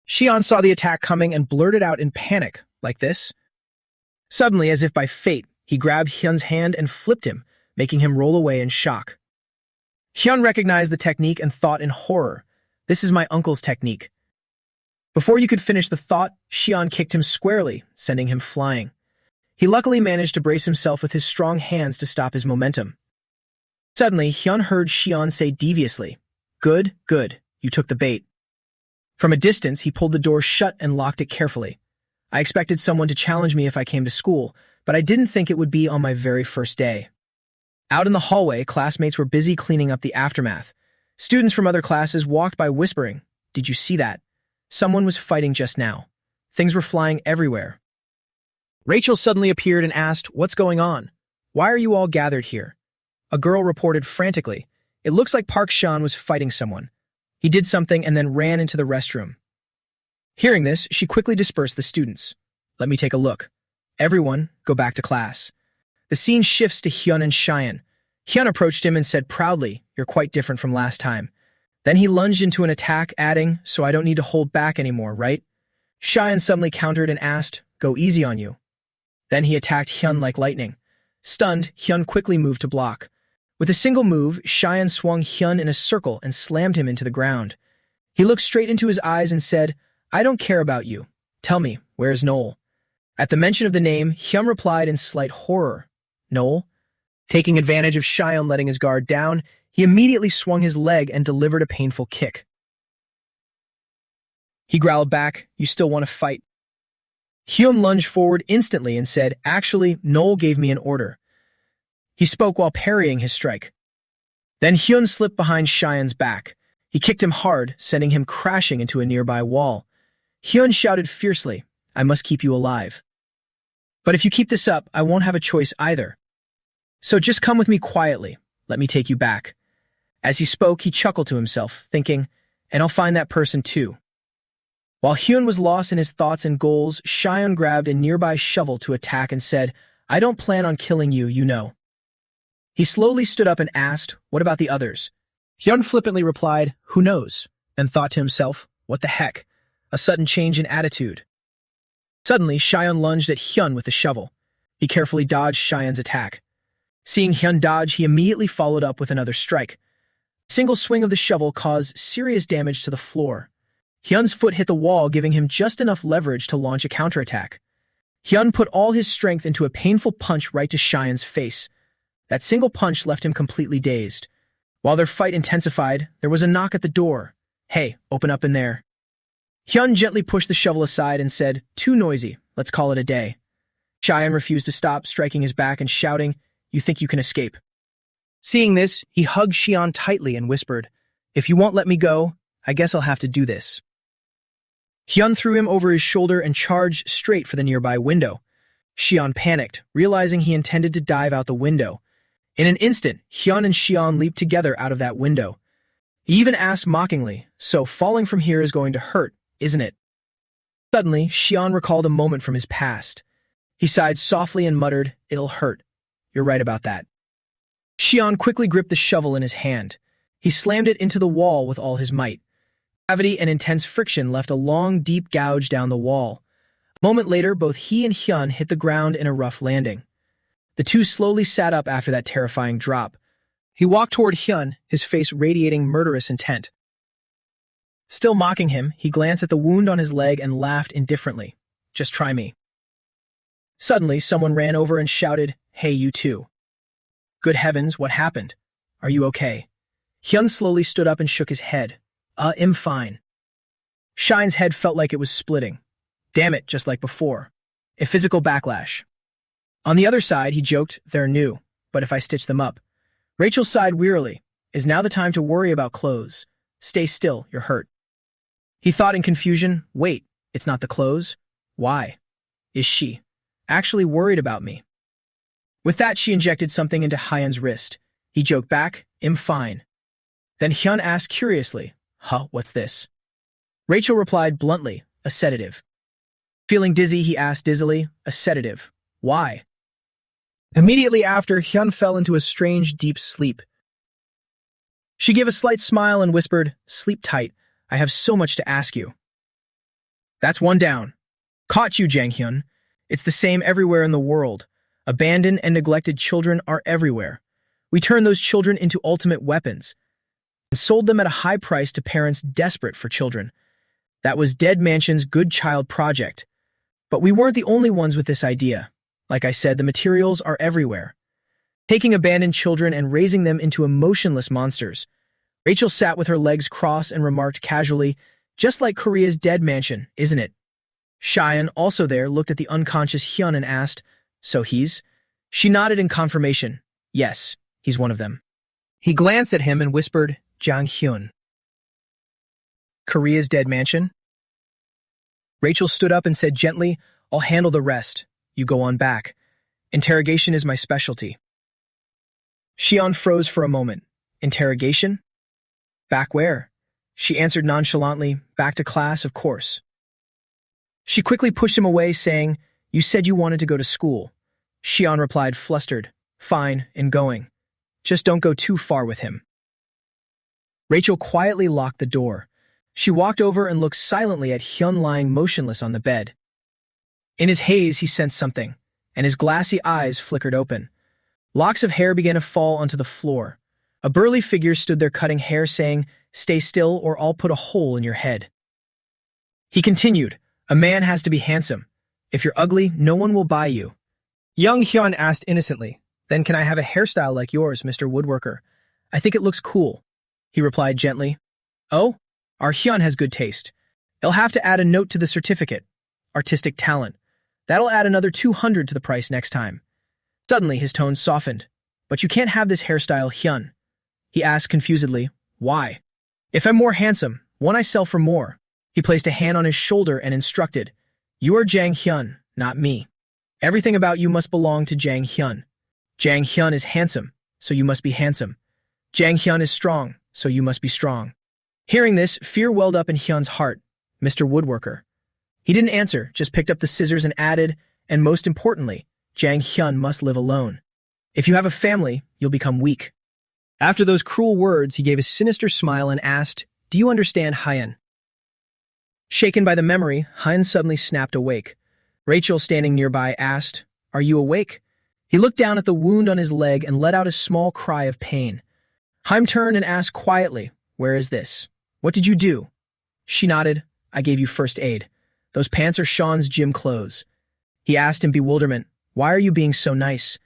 Xion saw the attack coming and blurted out in panic, like this. Suddenly, as if by fate, he grabbed Hyun's hand and flipped him, making him roll away in shock. Hyun recognized the technique and thought in horror, "This is my uncle's technique." Before you could finish the thought, Xian kicked him squarely, sending him flying. He luckily managed to brace himself with his strong hands to stop his momentum. Suddenly, Hyun heard Xian say deviously, "Good, good, you took the bait." From a distance, he pulled the door shut and locked it carefully. I expected someone to challenge me if I came to school, but I didn't think it would be on my very first day. Out in the hallway, classmates were busy cleaning up the aftermath. Students from other classes walked by whispering, "Did you see that? Someone was fighting just now." Things were flying everywhere. Rachel suddenly appeared and asked, "What's going on? Why are you all gathered here?" A girl reported frantically, "It looks like Park Shan was fighting someone. He did something and then ran into the restroom." Hearing this, she quickly dispersed the students. "Let me take a look. Everyone, go back to class." The scene shifts to Hyun and Cheyenne. Hyun approached him and said proudly, "You're quite different from last time." Then he lunged into an attack, adding, "So I don't need to hold back anymore, right?" Cheyenne suddenly countered and asked, "Go easy on you." Then he attacked Hyun like lightning. Stunned, Hyun quickly moved to block. With a single move, Cheyenne swung Hyun in a circle and slammed him into the ground. He looked straight into his eyes and said, "I don't care about you. Tell me, where's Noel?" At the mention of the name, Hyun replied in slight horror, "Noel?" Taking advantage of Cheyenne letting his guard down, he immediately swung his leg and delivered a painful kick. He growled back, "You still want to fight?" Hyun lunged forward instantly and said, "Actually, Noel gave me an order." He spoke while parrying his strike. Then Hyun slipped behind Cheyenne's back. He kicked him hard, sending him crashing into a nearby wall. Hyun shouted fiercely, "I must keep you alive. But if you keep this up, I won't have a choice either. So just come with me quietly. Let me take you back." As he spoke, he chuckled to himself, thinking, "And I'll find that person too." While Hyun was lost in his thoughts and goals, Cheyenne grabbed a nearby shovel to attack and said, "I don't plan on killing you, you know." He slowly stood up and asked, "What about the others?" Hyun flippantly replied, "Who knows?" and thought to himself, "What the heck?" A sudden change in attitude. Suddenly, Cheyenne lunged at Hyun with the shovel. He carefully dodged Cheyenne's attack. Seeing Hyun dodge, he immediately followed up with another strike. A single swing of the shovel caused serious damage to the floor. Hyun's foot hit the wall, giving him just enough leverage to launch a counterattack. Hyun put all his strength into a painful punch right to Cheyenne's face. That single punch left him completely dazed. While their fight intensified, there was a knock at the door. "Hey, open up in there." Hyun gently pushed the shovel aside and said, "Too noisy, let's call it a day." Cheyenne refused to stop, striking his back and shouting, "You think you can escape?" Seeing this, he hugged Xian tightly and whispered, "If you won't let me go, I guess I'll have to do this." Hyun threw him over his shoulder and charged straight for the nearby window. Xian panicked, realizing he intended to dive out the window. In an instant, Hyun and Xian leaped together out of that window. He even asked mockingly, "So falling from here is going to hurt, isn't it?" Suddenly, Xian recalled a moment from his past. He sighed softly and muttered, "It'll hurt. You're right about that." Xian quickly gripped the shovel in his hand. He slammed it into the wall with all his might. Gravity and intense friction left a long, deep gouge down the wall. A moment later, both he and Hyun hit the ground in a rough landing. The two slowly sat up after that terrifying drop. He walked toward Hyun, his face radiating murderous intent. Still mocking him, he glanced at the wound on his leg and laughed indifferently. "Just try me." Suddenly, someone ran over and shouted, "Hey, you two." Good heavens, what happened? Are you okay? Hyun slowly stood up and shook his head. I'm fine." Shine's head felt like it was splitting. Damn it, just like before. A physical backlash. On the other side, he joked, "They're new, but if I stitch them up." Rachel sighed wearily. "Is now the time to worry about clothes? Stay still, you're hurt." He thought in confusion, "Wait, it's not the clothes? Why? Is she actually worried about me?" With that, she injected something into Hyun's wrist. He joked back, "I'm fine." Then Hyun asked curiously, "Huh, what's this?" Rachel replied bluntly, "A sedative." Feeling dizzy, he asked dizzily, "A sedative? Why?" Immediately after, Hyun fell into a strange, deep sleep. She gave a slight smile and whispered, "Sleep tight. I have so much to ask you." That's one down. Caught you, Jang Hyun. It's the same everywhere in the world. Abandoned and neglected children are everywhere. We turn those children into ultimate weapons and sold them at a high price to parents desperate for children. That was Dead Mansion's Good Child project. But we weren't the only ones with this idea. Like I said, the materials are everywhere. Taking abandoned children and raising them into emotionless monsters. Rachel sat with her legs crossed and remarked casually, just like Korea's Dead Mansion, isn't it? Cheyenne, also there, looked at the unconscious Hyun and asked, so he's? She nodded in confirmation. Yes, he's one of them. He glanced at him and whispered, Jang Hyun. Korea's Dead Mansion? Rachel stood up and said gently, I'll handle the rest. You go on back. Interrogation is my specialty. Xian froze for a moment. Interrogation? Back where? She answered nonchalantly, back to class, of course. She quickly pushed him away, saying, You said you wanted to go to school. Xian replied, flustered, Fine, and going. Just don't go too far with him. Rachel quietly locked the door. She walked over and looked silently at Hyun lying motionless on the bed. In his haze, he sensed something, and his glassy eyes flickered open. Locks of hair began to fall onto the floor. A burly figure stood there cutting hair, saying, Stay still or I'll put a hole in your head. He continued, A man has to be handsome. If you're ugly, no one will buy you. Young Hyun asked innocently, Then can I have a hairstyle like yours, Mr. Woodworker? I think it looks cool. He replied gently, Oh, our Hyun has good taste. He'll have to add a note to the certificate. Artistic talent. That'll add another 200 to the price next time. Suddenly, his tone softened. But you can't have this hairstyle, Hyun. He asked confusedly, Why? If I'm more handsome, won't I sell for more? He placed a hand on his shoulder and instructed, You are Jang Hyun, not me. Everything about you must belong to Jang Hyun. Jang Hyun is handsome, so you must be handsome. Jang Hyun is strong, so you must be strong. Hearing this, fear welled up in Hyun's heart. Mr. Woodworker. He didn't answer, just picked up the scissors and added, and most importantly, Jang Hyun must live alone. If you have a family, you'll become weak. After those cruel words, he gave a sinister smile and asked, Do you understand, Hyun? Shaken by the memory, Hyun suddenly snapped awake. Rachel, standing nearby, asked, Are you awake? He looked down at the wound on his leg and let out a small cry of pain. Hyun turned and asked quietly, Where is this? What did you do? She nodded. I gave you first aid. Those pants are Sean's gym clothes. He asked in bewilderment, Why are you being so nice?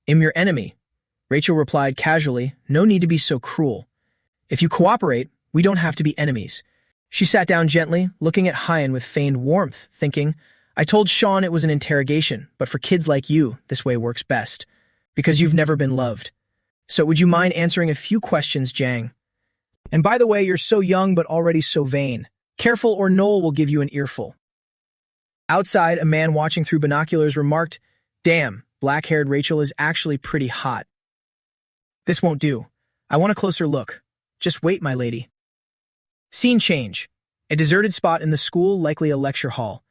I'm your enemy. Rachel replied casually, No need to be so cruel. If you cooperate, we don't have to be enemies. She sat down gently, looking at Hyun with feigned warmth, thinking, I told Sean it was an interrogation, but for kids like you, this way works best. Because you've never been loved. So would you mind answering a few questions, Jang? And by the way, you're so young but already so vain. Careful or Noel will give you an earful. Outside, a man watching through binoculars remarked, Damn, black-haired Rachel is actually pretty hot. This won't do. I want a closer look. Just wait, my lady. Scene change. A deserted spot in the school, likely a lecture hall.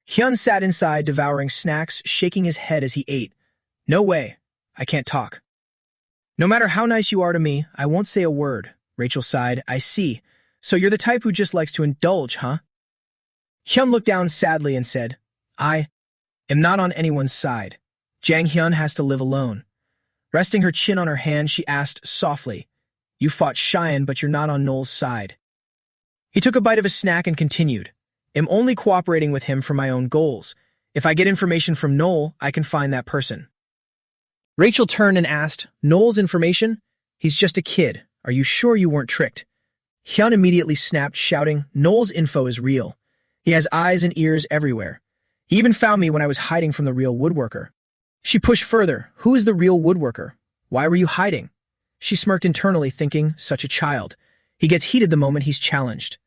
Hyun sat inside, devouring snacks, shaking his head as he ate. No way. I can't talk. No matter how nice you are to me, I won't say a word. Rachel sighed. I see. So you're the type who just likes to indulge, huh? Hyun looked down sadly and said, I am not on anyone's side. Jang Hyun has to live alone. Resting her chin on her hand, she asked softly, You fought Cheyenne, but you're not on Noel's side. He took a bite of a snack and continued, I'm only cooperating with him for my own goals. If I get information from Noel, I can find that person. Rachel turned and asked, Noel's information? He's just a kid. Are you sure you weren't tricked? Hyun immediately snapped, shouting, Noel's info is real. He has eyes and ears everywhere. He even found me when I was hiding from the real woodworker. She pushed further. Who is the real woodworker? Why were you hiding? She smirked internally, thinking, such a child. He gets heated the moment he's challenged.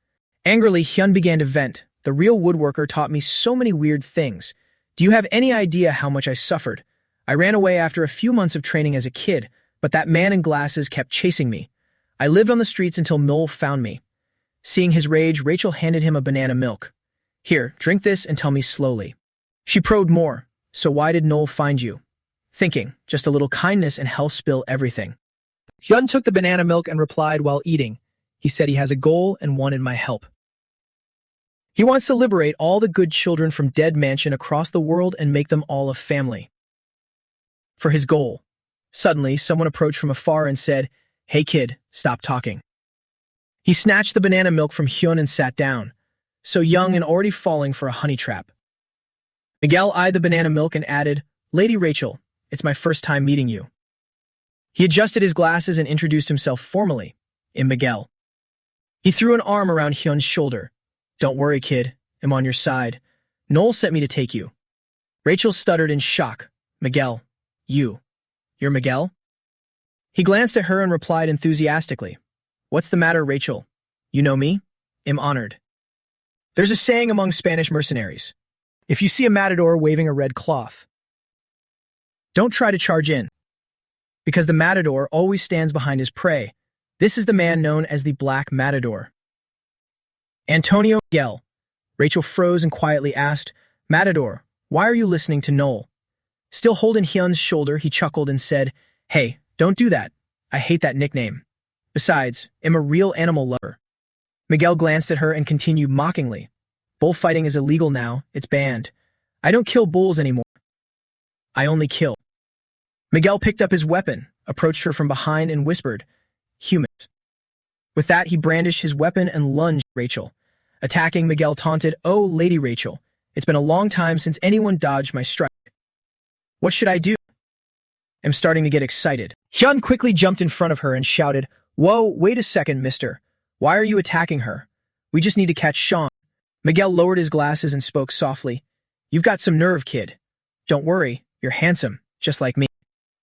Angrily, Hyun began to vent. The real woodworker taught me so many weird things. Do you have any idea how much I suffered? I ran away after a few months of training as a kid, but that man in glasses kept chasing me. I lived on the streets until Noel found me. Seeing his rage, Rachel handed him a banana milk. Here, drink this and tell me slowly. She probed more. So why did Noel find you? Thinking, just a little kindness and he'll spill everything. Hyun took the banana milk and replied while eating. He said he has a goal and wanted my help. He wants to liberate all the good children from Dead Mansion across the world and make them all a family. For his goal. Suddenly, someone approached from afar and said, Hey kid, stop talking. He snatched the banana milk from Hyun and sat down. so young and already falling for a honey trap. Miguel eyed the banana milk and added, "Lady Rachel, it's my first time meeting you." He adjusted his glasses and introduced himself formally. I'm Miguel. He threw an arm around Hyun's shoulder. "Don't worry, kid. I'm on your side. Noel sent me to take you." Rachel stuttered in shock. "Miguel, you're Miguel?" He glanced at her and replied enthusiastically, "What's the matter, Rachel? You know me? I'm honored." There's a saying among Spanish mercenaries. If you see a matador waving a red cloth, don't try to charge in, because the matador always stands behind his prey. This is the man known as the Black Matador. Antonio Miguel. Rachel froze and quietly asked, "Matador, why are you listening to Noel?" Still holding Hyun's shoulder, he chuckled and said, "Hey, don't do that. I hate that nickname. Besides, I'm a real animal lover." Miguel glanced at her and continued mockingly, "Bullfighting is illegal now. It's banned. I don't kill bulls anymore. I only kill." Miguel picked up his weapon, approached her from behind and whispered, "Humans." With that, he brandished his weapon and lunged at Rachel. Attacking, Miguel taunted, "Oh, Lady Rachel, it's been a long time since anyone dodged my strike. What should I do?" I'm starting to get excited. Hyun quickly jumped in front of her and shouted, "Whoa, wait a second, mister. Why are you attacking her? We just need to catch Sean." Miguel lowered his glasses and spoke softly, "You've got some nerve, kid. Don't worry, you're handsome, just like me."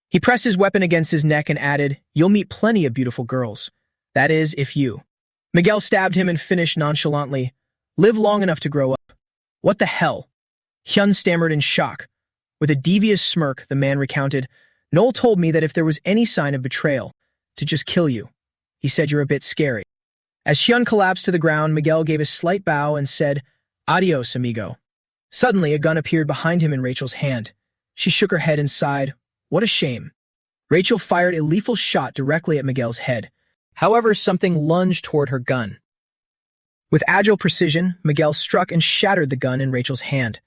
He pressed his weapon against his neck and added, "You'll meet plenty of beautiful girls. That is, if you." Miguel stabbed him and finished nonchalantly, "Live long enough to grow up." "What the hell?" Hyun stammered in shock. With a devious smirk, the man recounted, "Noel told me that if there was any sign of betrayal, to just kill you. He said you're a bit scary." As Hyun collapsed to the ground, Miguel gave a slight bow and said, "Adios, amigo." Suddenly, a gun appeared behind him in Rachel's hand. She shook her head and sighed, "What a shame." Rachel fired a lethal shot directly at Miguel's head. However, something lunged toward her gun. With agile precision, Miguel struck and shattered the gun in Rachel's hand.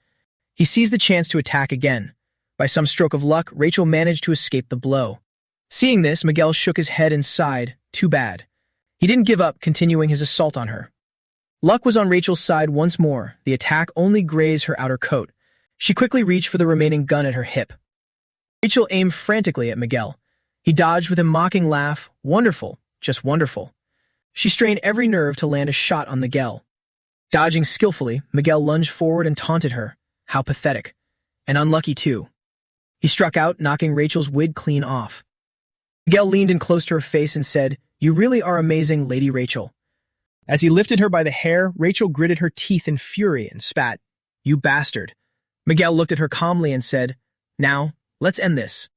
He seized the chance to attack again. By some stroke of luck, Rachel managed to escape the blow. Seeing this, Miguel shook his head and sighed, "Too bad." He didn't give up, continuing his assault on her. Luck was on Rachel's side once more. The attack only grazed her outer coat. She quickly reached for the remaining gun at her hip. Rachel aimed frantically at Miguel. He dodged with a mocking laugh. "Wonderful, just wonderful." She strained every nerve to land a shot on Miguel. Dodging skillfully, Miguel lunged forward and taunted her. How pathetic. And unlucky, too. He struck out, knocking Rachel's wig clean off. Miguel leaned in close to her face and said, "You really are amazing, Lady Rachel." As he lifted her by the hair, Rachel gritted her teeth in fury and spat, "You bastard." Miguel looked at her calmly and said, "Now, let's end this."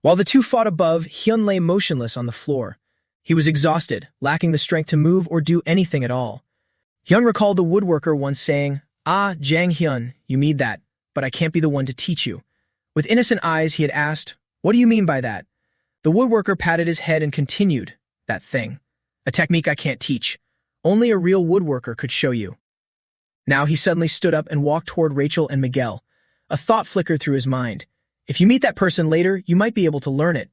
While the two fought above, Hyun lay motionless on the floor. He was exhausted, lacking the strength to move or do anything at all. Hyun recalled the woodworker once saying, "Ah, Jang Hyun, you need that, but I can't be the one to teach you." With innocent eyes, he had asked, "What do you mean by that?" The woodworker patted his head and continued, "That thing. A technique I can't teach. Only a real woodworker could show you." Now he suddenly stood up and walked toward Rachel and Miguel. A thought flickered through his mind. If you meet that person later, you might be able to learn it.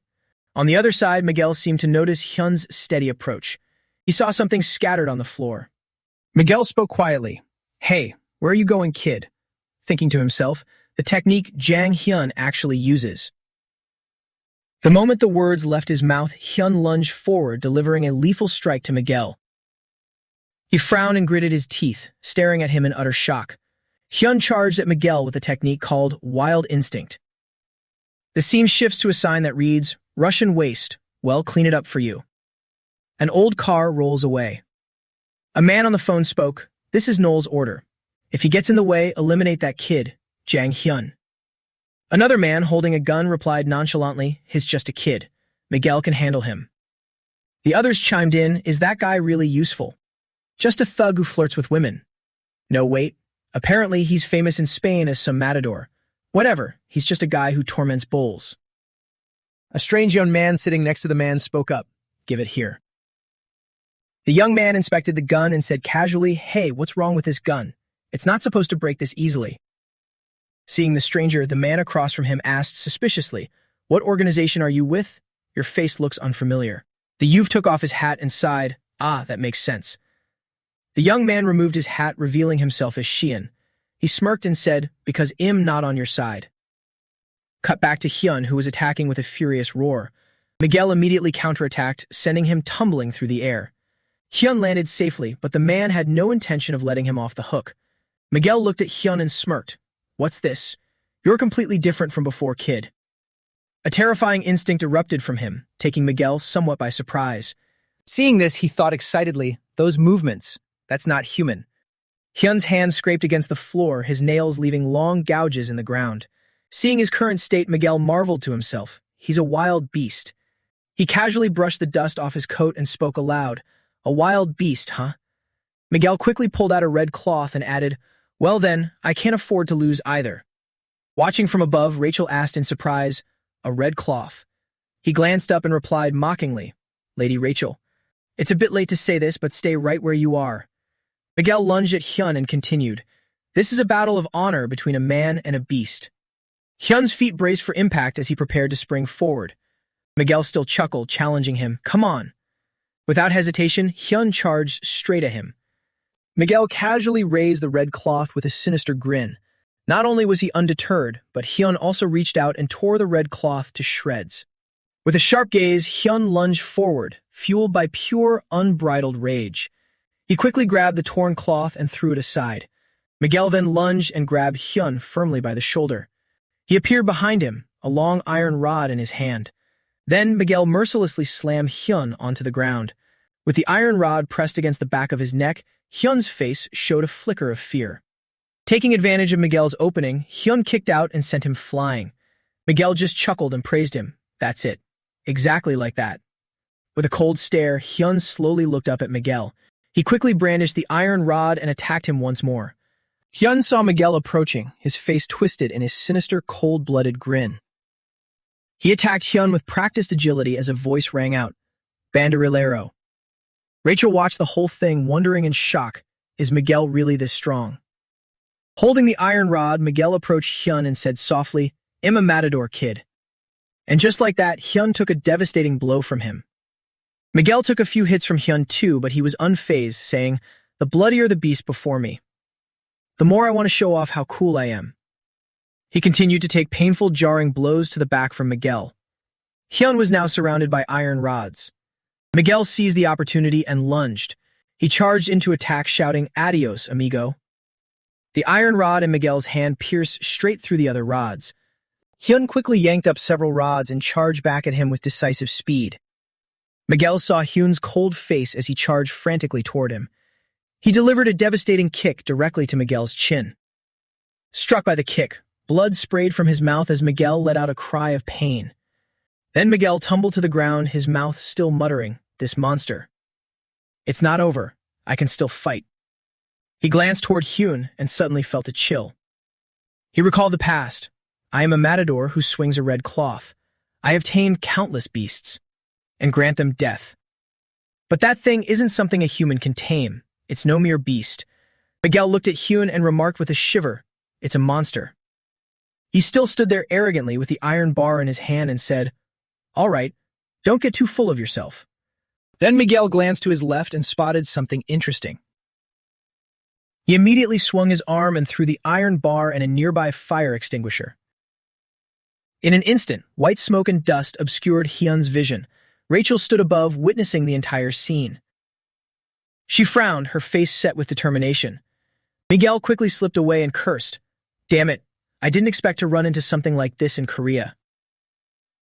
On the other side, Miguel seemed to notice Hyun's steady approach. He saw something scattered on the floor. Miguel spoke quietly. "Hey, where are you going, kid?" Thinking to himself, the technique Jang Hyun actually uses. The moment the words left his mouth, Hyun lunged forward, delivering a lethal strike to Miguel. He frowned and gritted his teeth, staring at him in utter shock. Hyun charged at Miguel with a technique called Wild Instinct. The scene shifts to a sign that reads, "Russian waste. Well, clean it up for you." An old car rolls away. A man on the phone spoke, "This is Noel's order. If he gets in the way, eliminate that kid, Jang Hyun." Another man holding a gun replied nonchalantly, "He's just a kid. Miguel can handle him." The others chimed in, "Is that guy really useful? Just a thug who flirts with women." "No, wait. Apparently he's famous in Spain as some matador. Whatever, he's just a guy who torments bulls." A strange young man sitting next to the man spoke up, "Give it here." The young man inspected the gun and said casually, "Hey, what's wrong with this gun? It's not supposed to break this easily." Seeing the stranger, the man across from him asked suspiciously, "What organization are you with? Your face looks unfamiliar." The youth took off his hat and sighed, "Ah, that makes sense." The young man removed his hat, revealing himself as Xian. He smirked and said, "Because I'm not on your side." Cut back to Hyun, who was attacking with a furious roar. Miguel immediately counterattacked, sending him tumbling through the air. Hyun landed safely, but the man had no intention of letting him off the hook. Miguel looked at Hyun and smirked. "What's this? You're completely different from before, kid." A terrifying instinct erupted from him, taking Miguel somewhat by surprise. Seeing this, he thought excitedly, "Those movements, that's not human." Hyun's hand scraped against the floor, his nails leaving long gouges in the ground. Seeing his current state, Miguel marveled to himself. He's a wild beast. He casually brushed the dust off his coat and spoke aloud. "A wild beast, huh?" Miguel quickly pulled out a red cloth and added, "Well then, I can't afford to lose either." Watching from above, Rachel asked in surprise, "A red cloth?" He glanced up and replied mockingly, "Lady Rachel, it's a bit late to say this, but stay right where you are." Miguel lunged at Hyun and continued, "This is a battle of honor between a man and a beast." Hyun's feet braced for impact as he prepared to spring forward. Miguel still chuckled, challenging him, "Come on." Without hesitation, Hyun charged straight at him. Miguel casually raised the red cloth with a sinister grin. Not only was he undeterred, but Hyun also reached out and tore the red cloth to shreds. With a sharp gaze, Hyun lunged forward, fueled by pure, unbridled rage. He quickly grabbed the torn cloth and threw it aside. Miguel then lunged and grabbed Hyun firmly by the shoulder. He appeared behind him, a long iron rod in his hand. Then Miguel mercilessly slammed Hyun onto the ground. With the iron rod pressed against the back of his neck, Hyun's face showed a flicker of fear. Taking advantage of Miguel's opening, Hyun kicked out and sent him flying. Miguel just chuckled and praised him. "That's it. Exactly like that." With a cold stare, Hyun slowly looked up at Miguel. He quickly brandished the iron rod and attacked him once more. Hyun saw Miguel approaching, his face twisted in his sinister, cold-blooded grin. He attacked Hyun with practiced agility as a voice rang out, "Banderillero." Rachel watched the whole thing, wondering in shock, is Miguel really this strong? Holding the iron rod, Miguel approached Hyun and said softly, "I'm a matador, kid." And just like that, Hyun took a devastating blow from him. Miguel took a few hits from Hyun too, but he was unfazed, saying, "The bloodier the beast before me, the more I want to show off how cool I am." He continued to take painful, jarring blows to the back from Miguel. Hyun was now surrounded by iron rods. Miguel seized the opportunity and lunged. He charged into attack, shouting, "Adios, amigo." The iron rod in Miguel's hand pierced straight through the other rods. Hyun quickly yanked up several rods and charged back at him with decisive speed. Miguel saw Hyun's cold face as he charged frantically toward him. He delivered a devastating kick directly to Miguel's chin. Struck by the kick, blood sprayed from his mouth as Miguel let out a cry of pain. Then Miguel tumbled to the ground, his mouth still muttering, "This monster. It's not over. I can still fight." He glanced toward Hyun and suddenly felt a chill. He recalled the past. "I am a matador who swings a red cloth. I have tamed countless beasts and grant them death. But that thing isn't something a human can tame. It's no mere beast." Miguel looked at Hyun and remarked with a shiver, "It's a monster." He still stood there arrogantly with the iron bar in his hand and said, "All right, don't get too full of yourself." Then Miguel glanced to his left and spotted something interesting. He immediately swung his arm and threw the iron bar and a nearby fire extinguisher. In an instant, white smoke and dust obscured Hyun's vision. Rachel stood above, witnessing the entire scene. She frowned, her face set with determination. Miguel quickly slipped away and cursed, "Damn it, I didn't expect to run into something like this in Korea."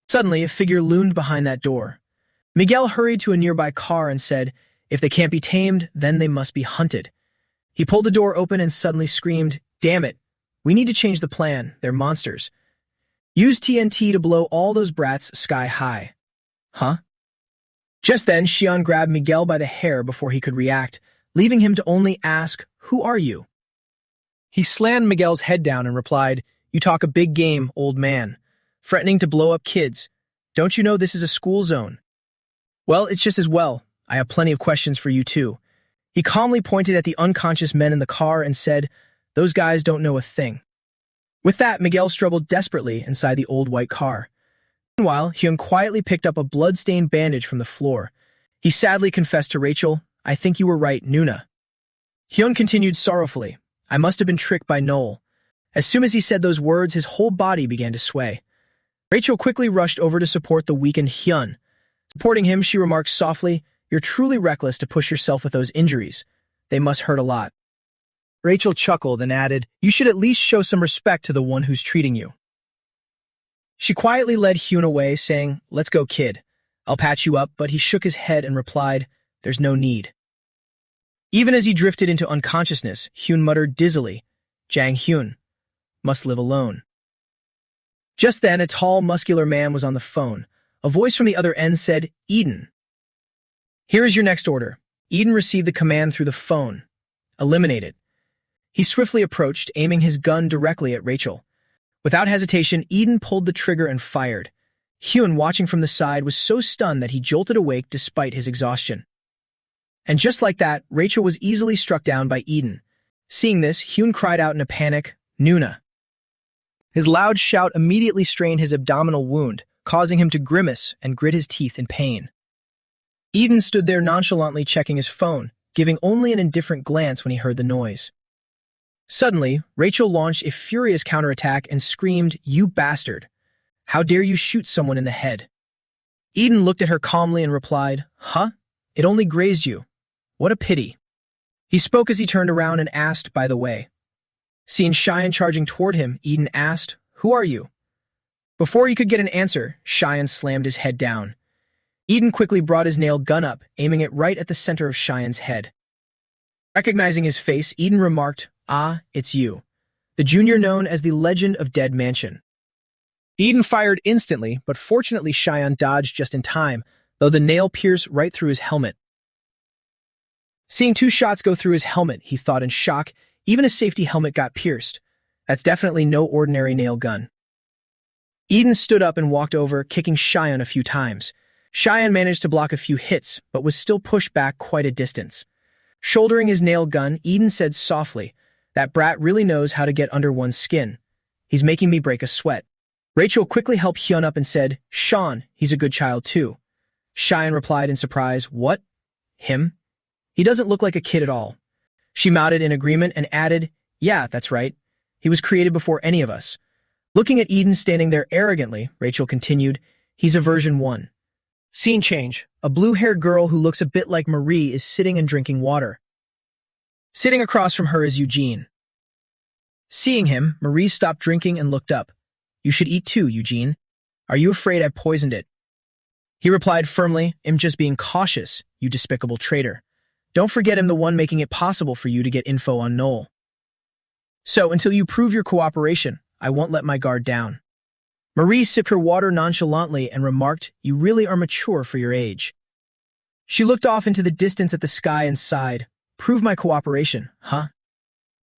Suddenly, a figure loomed behind that door. Miguel hurried to a nearby car and said, "If they can't be tamed, then they must be hunted." He pulled the door open and suddenly screamed, "Damn it, we need to change the plan, they're monsters. Use TNT to blow all those brats sky high." "Huh?" Just then, Xian grabbed Miguel by the hair before he could react, leaving him to only ask, "Who are you?" He slammed Miguel's head down and replied, "You talk a big game, old man. Threatening to blow up kids. Don't you know this is a school zone?" "Well, it's just as well. I have plenty of questions for you too." He calmly pointed at the unconscious men in the car and said, "Those guys don't know a thing." With that, Miguel struggled desperately inside the old white car. Meanwhile, Hyun quietly picked up a blood-stained bandage from the floor. He sadly confessed to Rachel, "I think you were right, Nuna." Hyun continued sorrowfully. I must have been tricked by Noel. As soon as he said those words, his whole body began to sway. Rachel quickly rushed over to support the weakened Hyun. Supporting him, she remarked softly, "You're truly reckless to push yourself with those injuries. They must hurt a lot." Rachel chuckled and added, "You should at least show some respect to the one who's treating you." She quietly led Hyun away, saying, "Let's go, kid. I'll patch you up," but he shook his head and replied, "There's no need." Even as he drifted into unconsciousness, Hyun muttered dizzily, "Jang Hyun must live alone." Just then, a tall, muscular man was on the phone. A voice from the other end said, "Eden. Here is your next order." Eden received the command through the phone. "Eliminate it." He swiftly approached, aiming his gun directly at Rachel. Without hesitation, Eden pulled the trigger and fired. Hyun, watching from the side, was so stunned that he jolted awake despite his exhaustion. And just like that, Rachel was easily struck down by Eden. Seeing this, Hyun cried out in a panic, "Nuna." His loud shout immediately strained his abdominal wound, causing him to grimace and grit his teeth in pain. Eden stood there nonchalantly checking his phone, giving only an indifferent glance when he heard the noise. Suddenly, Rachel launched a furious counterattack and screamed, "You bastard! How dare you shoot someone in the head?" Eden looked at her calmly and replied, "Huh? It only grazed you. What a pity." He spoke as he turned around and asked, "By the way." Seeing Cheyenne charging toward him, Eden asked, "Who are you?" Before he could get an answer, Cheyenne slammed his head down. Eden quickly brought his nailed gun up, aiming it right at the center of Cheyenne's head. Recognizing his face, Eden remarked, "Ah, it's you, the junior known as the Legend of Dead Mansion." Eden fired instantly, but fortunately Cheyenne dodged just in time, though the nail pierced right through his helmet. Seeing two shots go through his helmet, he thought in shock, even a safety helmet got pierced. That's definitely no ordinary nail gun. Eden stood up and walked over, kicking Cheyenne a few times. Cheyenne managed to block a few hits, but was still pushed back quite a distance. Shouldering his nail gun, Eden said softly, "That brat really knows how to get under one's skin. He's making me break a sweat." Rachel quickly helped Hyun up and said, "Sean, he's a good child too." Cheyenne replied in surprise, "What? Him? He doesn't look like a kid at all." She nodded in agreement and added, "Yeah, that's right. He was created before any of us." Looking at Eden standing there arrogantly, Rachel continued, "He's a version 1. Scene change. A blue-haired girl who looks a bit like Marie is sitting and drinking water. Sitting across from her is Eugene. Seeing him, Marie stopped drinking and looked up. "You should eat too, Eugene. Are you afraid I poisoned it?" He replied firmly, "I'm just being cautious, you despicable traitor. Don't forget I'm the one making it possible for you to get info on Noel. So, until you prove your cooperation, I won't let my guard down." Marie sipped her water nonchalantly and remarked, "You really are mature for your age." She looked off into the distance at the sky and sighed. "Prove my cooperation, huh?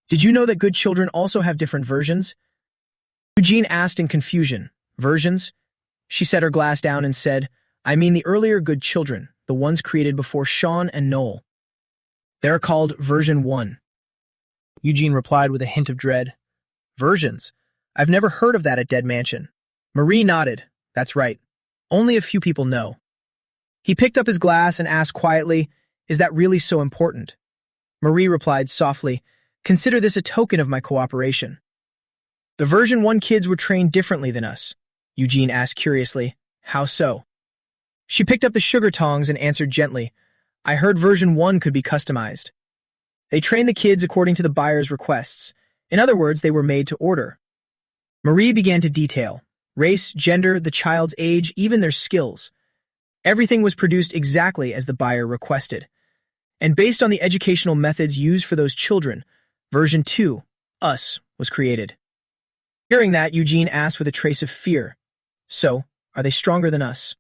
Did you know that good children also have different versions?" Eugene asked in confusion. "Versions?" She set her glass down and said, "I mean the earlier good children, the ones created before Sean and Noel. They're called version 1. Eugene replied with a hint of dread. "Versions? I've never heard of that at Dead Mansion." Marie nodded. "That's right. Only a few people know." He picked up his glass and asked quietly, "Is that really so important?" Marie replied softly, "Consider this a token of my cooperation." "The version 1 kids were trained differently than us," Eugene asked curiously. "How so?" She picked up the sugar tongs and answered gently, "I heard version 1 could be customized. They trained the kids according to the buyer's requests. In other words, they were made to order." Marie began to detail. Race, gender, the child's age, even their skills. Everything was produced exactly as the buyer requested. And based on the educational methods used for those children, version 2, us, was created. Hearing that, Eugene asked with a trace of fear, "So, are they stronger than us?"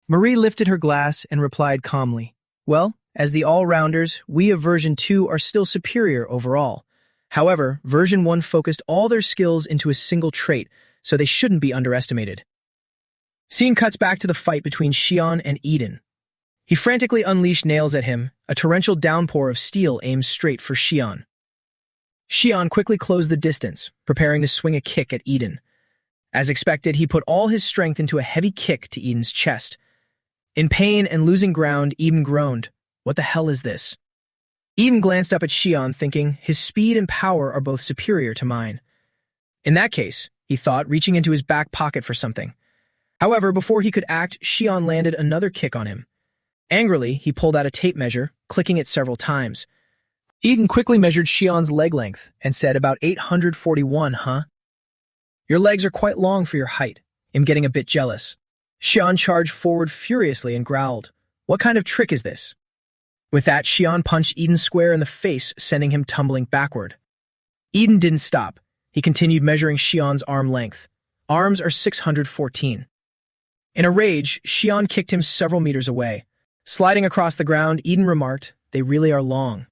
Marie lifted her glass and replied calmly, "Well, as the all-rounders, we of version 2 are still superior overall. However, version 1 focused all their skills into a single trait, so they shouldn't be underestimated." Scene cuts back to the fight between Xion and Eden. He frantically unleashed nails at him, a torrential downpour of steel aimed straight for Xion. Xion quickly closed the distance, preparing to swing a kick at Eden. As expected, he put all his strength into a heavy kick to Eden's chest. In pain and losing ground, Eden groaned, "What the hell is this?" Eden glanced up at Xion, thinking his speed and power are both superior to mine. In that case, he thought, reaching into his back pocket for something. However, before he could act, Xion landed another kick on him. Angrily, he pulled out a tape measure, clicking it several times. Eden quickly measured Xion's leg length and said, "About 841, huh? Your legs are quite long for your height. I'm getting a bit jealous." Xion charged forward furiously and growled, "What kind of trick is this?" With that, Xion punched Eden square in the face, sending him tumbling backward. Eden didn't stop. He continued measuring Xion's arm length. Arms are 614. In a rage, Xion kicked him several meters away. Sliding across the ground, Eden remarked, "They really are long.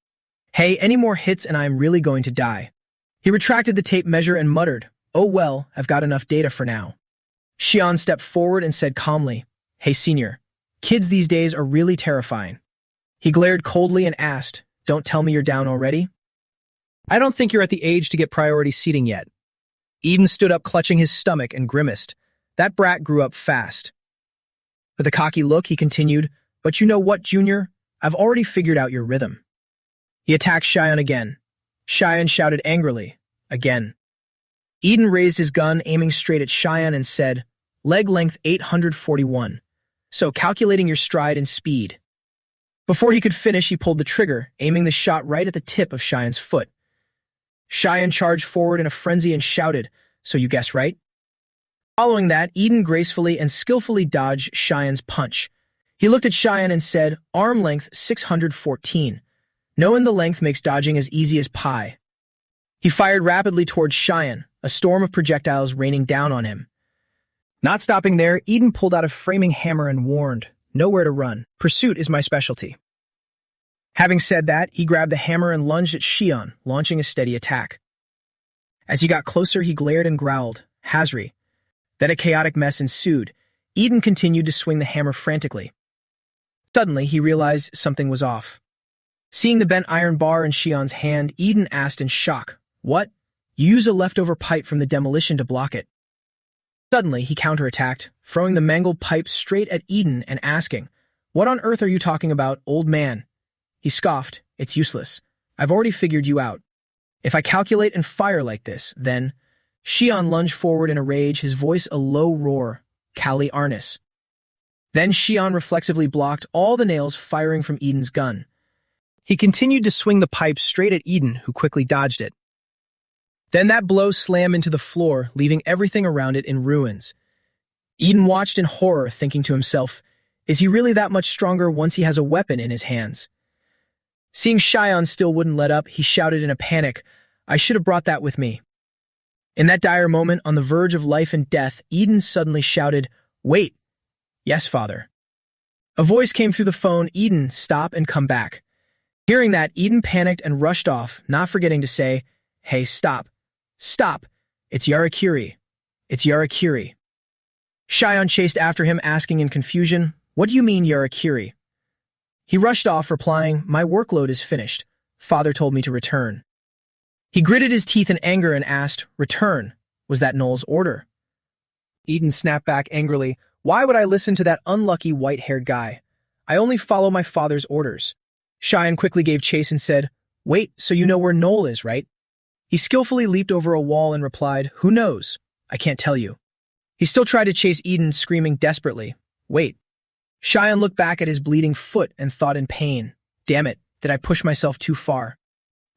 Hey, any more hits and I am really going to die." He retracted the tape measure and muttered, "Oh well, I've got enough data for now." Xion stepped forward and said calmly, "Hey senior, kids these days are really terrifying." He glared coldly and asked, "Don't tell me you're down already?" "I don't think you're at the age to get priority seating yet." Eden stood up, clutching his stomach, and grimaced. That brat grew up fast. With a cocky look, he continued, "But you know what, Junior? I've already figured out your rhythm." He attacked Xion again. Xion shouted angrily, again. Eden raised his gun, aiming straight at Xion, and said, "Leg length 841. So calculating your stride and speed." Before he could finish, he pulled the trigger, aiming the shot right at the tip of Xion's foot. Xion charged forward in a frenzy and shouted, "So you guessed right?" Following that, Eden gracefully and skillfully dodged Xion's punch. He looked at Xion and said, "Arm length 614. Knowing the length makes dodging as easy as pie." He fired rapidly towards Xion, a storm of projectiles raining down on him. Not stopping there, Eden pulled out a framing hammer and warned, "Nowhere to run. Pursuit is my specialty." Having said that, he grabbed the hammer and lunged at Xion, launching a steady attack. As he got closer, he glared and growled, "Hazri." Then a chaotic mess ensued. Eden continued to swing the hammer frantically. Suddenly, he realized something was off. Seeing the bent iron bar in Xion's hand, Eden asked in shock, "What? You use a leftover pipe from the demolition to block it." Suddenly, he counterattacked, throwing the mangled pipe straight at Eden and asking, "What on earth are you talking about, old man?" He scoffed, "It's useless. I've already figured you out. If I calculate and fire like this, then—" Xion lunged forward in a rage, his voice a low roar, "Kali Arnis." Then Xion reflexively blocked all the nails firing from Eden's gun. He continued to swing the pipe straight at Eden, who quickly dodged it. Then that blow slammed into the floor, leaving everything around it in ruins. Eden watched in horror, thinking to himself, is he really that much stronger once he has a weapon in his hands? Seeing Xion still wouldn't let up, he shouted in a panic, "I should have brought that with me." In that dire moment, on the verge of life and death, Eden suddenly shouted, "Wait." "Yes, father." A voice came through the phone, "Eden, stop and come back." Hearing that, Eden panicked and rushed off, not forgetting to say, "Hey, stop. Stop. It's Yarakiri. It's Yarakiri." Xion chased after him, asking in confusion, "What do you mean, Yarakiri?" He rushed off, replying, "My workload is finished. Father told me to return." He gritted his teeth in anger and asked, "Return? Was that Noel's order?" Eden snapped back angrily, "Why would I listen to that unlucky white-haired guy? I only follow my father's orders." Xion quickly gave chase and said, "Wait, so you know where Noel is, right?" He skillfully leaped over a wall and replied, "Who knows? I can't tell you." He still tried to chase Eden, screaming desperately, "Wait." Xion looked back at his bleeding foot and thought in pain, "Damn it, did I push myself too far?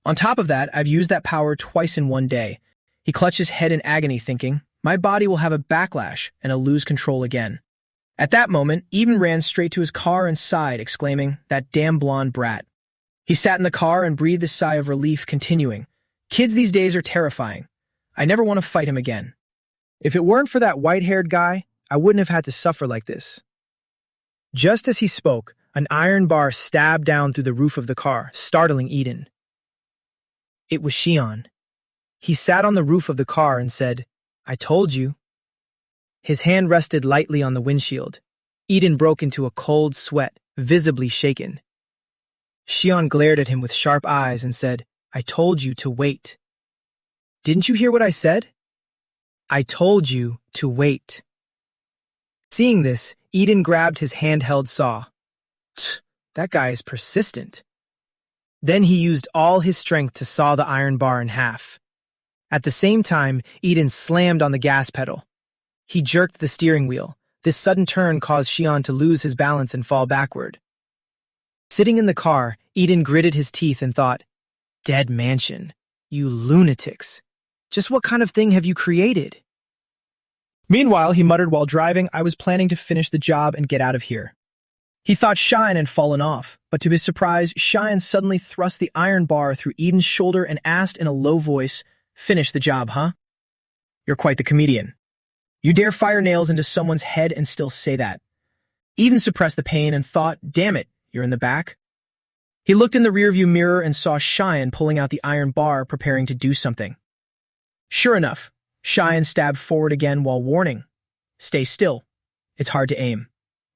On top of that, I've used that power twice in one day." He clutched his head in agony, thinking, "My body will have a backlash and I'll lose control again." At that moment, Eden ran straight to his car and sighed, exclaiming, "That damn blonde brat." He sat in the car and breathed a sigh of relief, continuing, "Kids these days are terrifying. I never want to fight him again. If it weren't for that white-haired guy, I wouldn't have had to suffer like this." Just as he spoke, an iron bar stabbed down through the roof of the car, startling Eden. It was Xion. He sat on the roof of the car and said, "I told you." His hand rested lightly on the windshield. Eden broke into a cold sweat, visibly shaken. Xion glared at him with sharp eyes and said, "I told you to wait." "Didn't you hear what I said?" "I told you to wait." Seeing this, Eden grabbed his handheld saw. Tch, that guy is persistent. Then he used all his strength to saw the iron bar in half. At the same time, Eden slammed on the gas pedal. He jerked the steering wheel. This sudden turn caused Xian to lose his balance and fall backward. Sitting in the car, Eden gritted his teeth and thought, "Dead mansion, you lunatics. Just what kind of thing have you created?" Meanwhile, he muttered while driving, "I was planning to finish the job and get out of here." He thought Xian had fallen off, but to his surprise, Xian suddenly thrust the iron bar through Eden's shoulder and asked in a low voice, "Finish the job, huh? You're quite the comedian. You dare fire nails into someone's head and still say that." Eden suppressed the pain and thought, "Damn it, you're in the back?" He looked in the rearview mirror and saw Xian pulling out the iron bar, preparing to do something. Sure enough, Xian stabbed forward again while warning, "Stay still. It's hard to aim."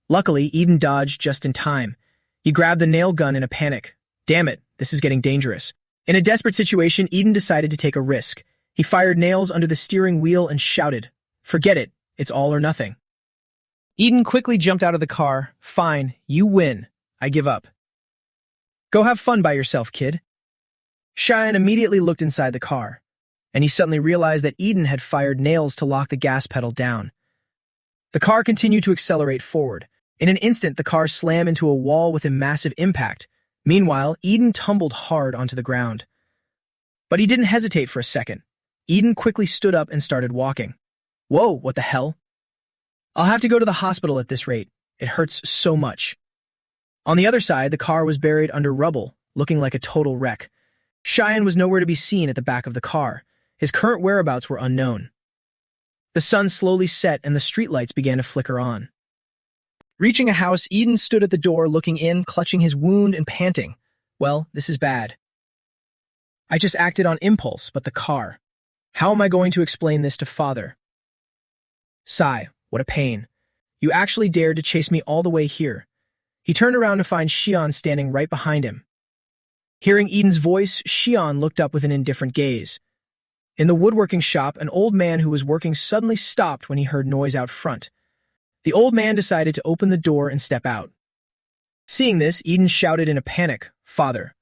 Luckily, Eden dodged just in time. He grabbed the nail gun in a panic. Damn it, this is getting dangerous. In a desperate situation, Eden decided to take a risk. He fired nails under the steering wheel and shouted, "Forget it, it's all or nothing." Eden quickly jumped out of the car. "Fine, you win. I give up. Go have fun by yourself, kid." Xian immediately looked inside the car, and he suddenly realized that Eden had fired nails to lock the gas pedal down. The car continued to accelerate forward. In an instant, the car slammed into a wall with a massive impact. Meanwhile, Eden tumbled hard onto the ground. But he didn't hesitate for a second. Eden quickly stood up and started walking. "Whoa, what the hell? I'll have to go to the hospital at this rate. It hurts so much." On the other side, the car was buried under rubble, looking like a total wreck. Xian was nowhere to be seen at the back of the car. His current whereabouts were unknown. The sun slowly set and the streetlights began to flicker on. Reaching a house, Eden stood at the door looking in, clutching his wound and panting. "Well, this is bad. I just acted on impulse, but the car. How am I going to explain this to father? Sigh, what a pain. You actually dared to chase me all the way here." He turned around to find Xian standing right behind him. Hearing Eden's voice, Xian looked up with an indifferent gaze. In the woodworking shop, an old man who was working suddenly stopped when he heard noise out front. The old man decided to open the door and step out. Seeing this, Eden shouted in a panic, "Father."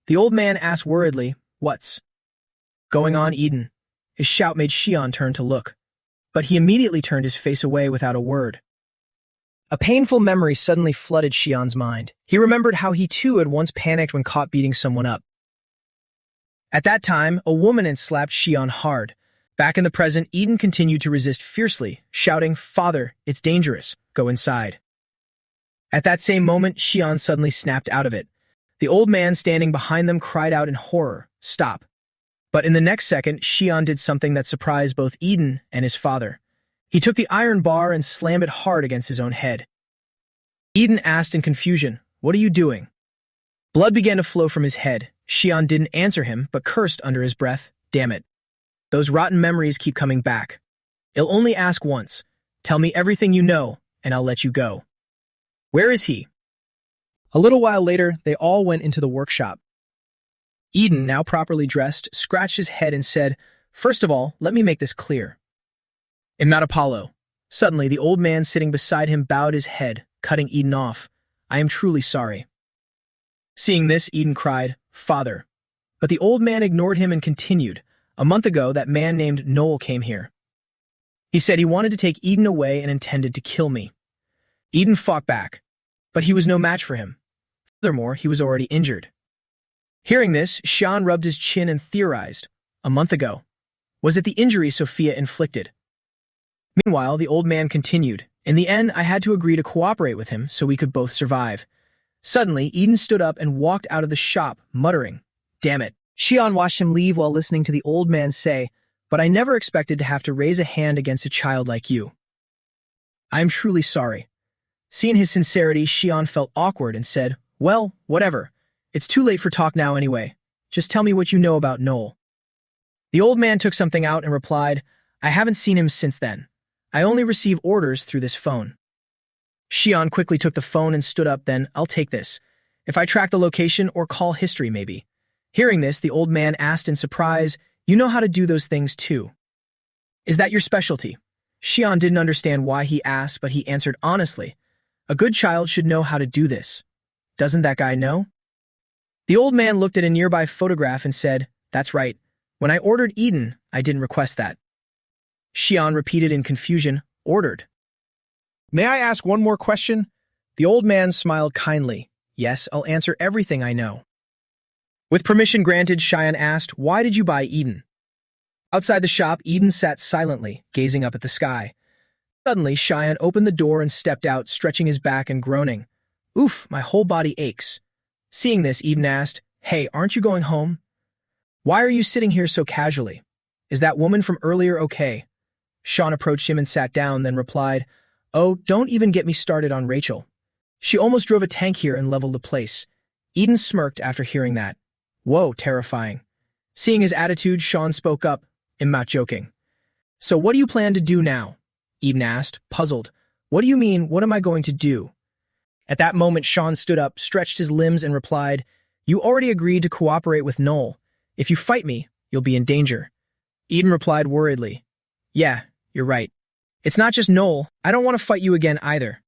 The old man asked worriedly, "What's going on, Eden?" His shout made Xian turn to look, but he immediately turned his face away without a word. A painful memory suddenly flooded Xian's mind. He remembered how he too had once panicked when caught beating someone up. At that time, a woman had slapped Xian hard. Back in the present, Eden continued to resist fiercely, shouting, "Father, it's dangerous. Go inside." At that same moment, Xian suddenly snapped out of it. The old man standing behind them cried out in horror, "Stop." But in the next second, Xian did something that surprised both Eden and his father. He took the iron bar and slammed it hard against his own head. Eden asked in confusion, "What are you doing?" Blood began to flow from his head. Xian didn't answer him, but cursed under his breath, "Damn it. Those rotten memories keep coming back. I'll only ask once. Tell me everything you know, and I'll let you go. Where is he?" A little while later, they all went into the workshop. Eden, now properly dressed, scratched his head and said, "First of all, let me make this clear. I'm not Apollo." Suddenly, the old man sitting beside him bowed his head, cutting Eden off. "I am truly sorry." Seeing this, Eden cried, "Father." But the old man ignored him and continued, "A month ago, that man named Noel came here. He said he wanted to take Eden away and intended to kill me. Eden fought back, but he was no match for him. Furthermore, he was already injured." Hearing this, Xian rubbed his chin and theorized, "A month ago. Was it the injury Sophia inflicted?" Meanwhile, the old man continued, "In the end, I had to agree to cooperate with him so we could both survive." Suddenly, Eden stood up and walked out of the shop, muttering, "Damn it." Xian watched him leave while listening to the old man say, "But I never expected to have to raise a hand against a child like you. I am truly sorry." Seeing his sincerity, Xian felt awkward and said, "Well, whatever. It's too late for talk now anyway. Just tell me what you know about Noel." The old man took something out and replied, "I haven't seen him since then. I only receive orders through this phone." Xian quickly took the phone and stood up. "Then, I'll take this. If I track the location or call history, maybe." Hearing this, the old man asked in surprise, "You know how to do those things too? Is that your specialty?" Xian didn't understand why he asked, but he answered honestly, "A good child should know how to do this. Doesn't that guy know?" The old man looked at a nearby photograph and said, "That's right. When I ordered Eden, I didn't request that." Xian repeated in confusion, "Ordered." "May I ask one more question?" The old man smiled kindly. "Yes, I'll answer everything I know." With permission granted, Xian asked, "Why did you buy Eden?" Outside the shop, Eden sat silently, gazing up at the sky. Suddenly, Xian opened the door and stepped out, stretching his back and groaning. "Oof, my whole body aches." Seeing this, Eden asked, "Hey, aren't you going home? Why are you sitting here so casually? Is that woman from earlier okay?" Sean approached him and sat down, then replied, "Oh, don't even get me started on Rachel. She almost drove a tank here and leveled the place." Eden smirked after hearing that. "Whoa, terrifying." Seeing his attitude, Sean spoke up, "I'm not joking." "So what do you plan to do now?" Eden asked, puzzled. "What do you mean, what am I going to do?" At that moment, Sean stood up, stretched his limbs, and replied, "You already agreed to cooperate with Noel. If you fight me, you'll be in danger." Eden replied worriedly, "Yeah, you're right. It's not just Noel. I don't want to fight you again either.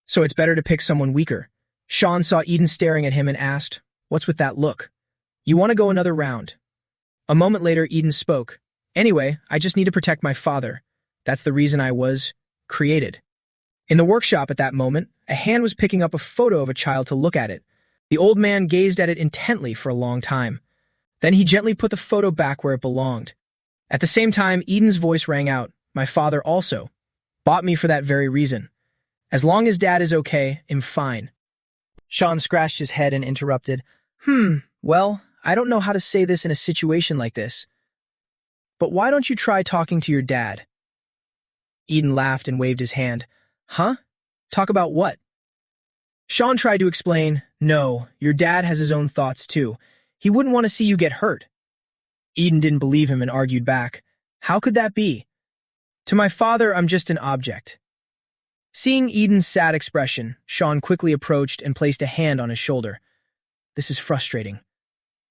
So it's better to pick someone weaker." Sean saw Eden staring at him and asked, "What's with that look? You want to go another round?" A moment later, Eden spoke, "Anyway, I just need to protect my father. That's the reason I was created." In the workshop at that moment, a hand was picking up a photo of a child to look at it. The old man gazed at it intently for a long time. Then he gently put the photo back where it belonged. At the same time, Eden's voice rang out, "My father also bought me for that very reason. As long as Dad is okay, I'm fine." Sean scratched his head and interrupted, Well, I don't know how to say this in a situation like this. But why don't you try talking to your dad?" Eden laughed and waved his hand. "Huh? Talk about what?" Sean tried to explain, "No, your dad has his own thoughts too. He wouldn't want to see you get hurt." Eden didn't believe him and argued back, "How could that be? To my father, I'm just an object." Seeing Eden's sad expression, Sean quickly approached and placed a hand on his shoulder. "This is frustrating.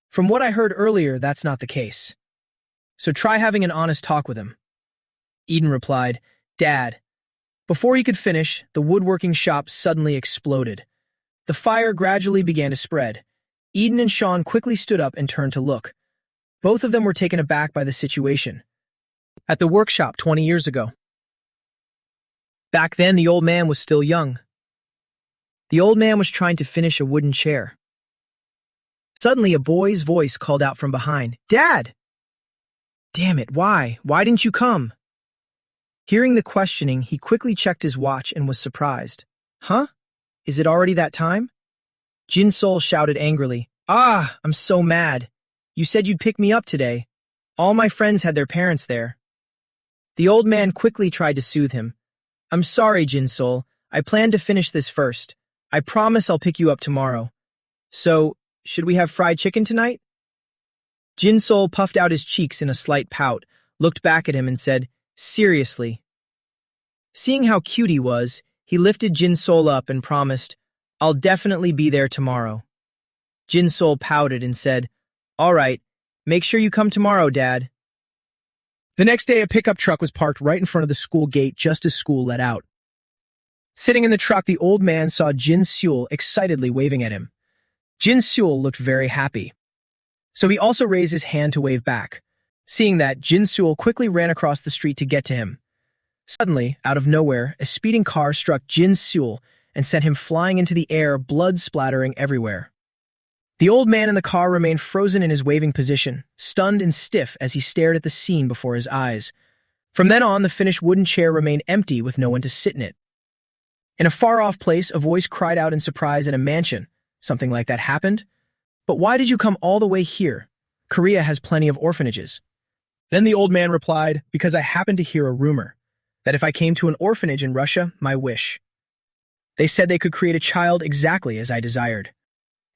From what I heard earlier, that's not the case. So try having an honest talk with him." Eden replied, "Dad." Before he could finish, the woodworking shop suddenly exploded. The fire gradually began to spread. Eden and Sean quickly stood up and turned to look. Both of them were taken aback by the situation. At the workshop 20 years ago. Back then, the old man was still young. The old man was trying to finish a wooden chair. Suddenly, a boy's voice called out from behind, "Dad!" "Damn it, why? Why didn't you come?" Hearing the questioning, he quickly checked his watch and was surprised. "Huh? Is it already that time?" Jin Sol shouted angrily, "Ah, I'm so mad. You said you'd pick me up today. All my friends had their parents there." The old man quickly tried to soothe him. "I'm sorry, Jin Sol. I planned to finish this first. I promise I'll pick you up tomorrow. So, should we have fried chicken tonight?" Jin Sol puffed out his cheeks in a slight pout, looked back at him and said, "Seriously?" Seeing how cute he was, he lifted Jin Sol up and promised, "I'll definitely be there tomorrow." Jin Sol pouted and said, "All right, make sure you come tomorrow, Dad." The next day, a pickup truck was parked right in front of the school gate just as school let out. Sitting in the truck, the old man saw Jin Seul excitedly waving at him. Jin Seul looked very happy. So he also raised his hand to wave back. Seeing that, Jin Seul quickly ran across the street to get to him. Suddenly, out of nowhere, a speeding car struck Jin Seul and sent him flying into the air, blood splattering everywhere. The old man in the car remained frozen in his waving position, stunned and stiff as he stared at the scene before his eyes. From then on, the finished wooden chair remained empty with no one to sit in it. In a far-off place, a voice cried out in surprise in a mansion. "Something like that happened? But why did you come all the way here? Korea has plenty of orphanages." Then the old man replied, "Because I happened to hear a rumor that if I came to an orphanage in Russia, my wish. They said they could create a child exactly as I desired."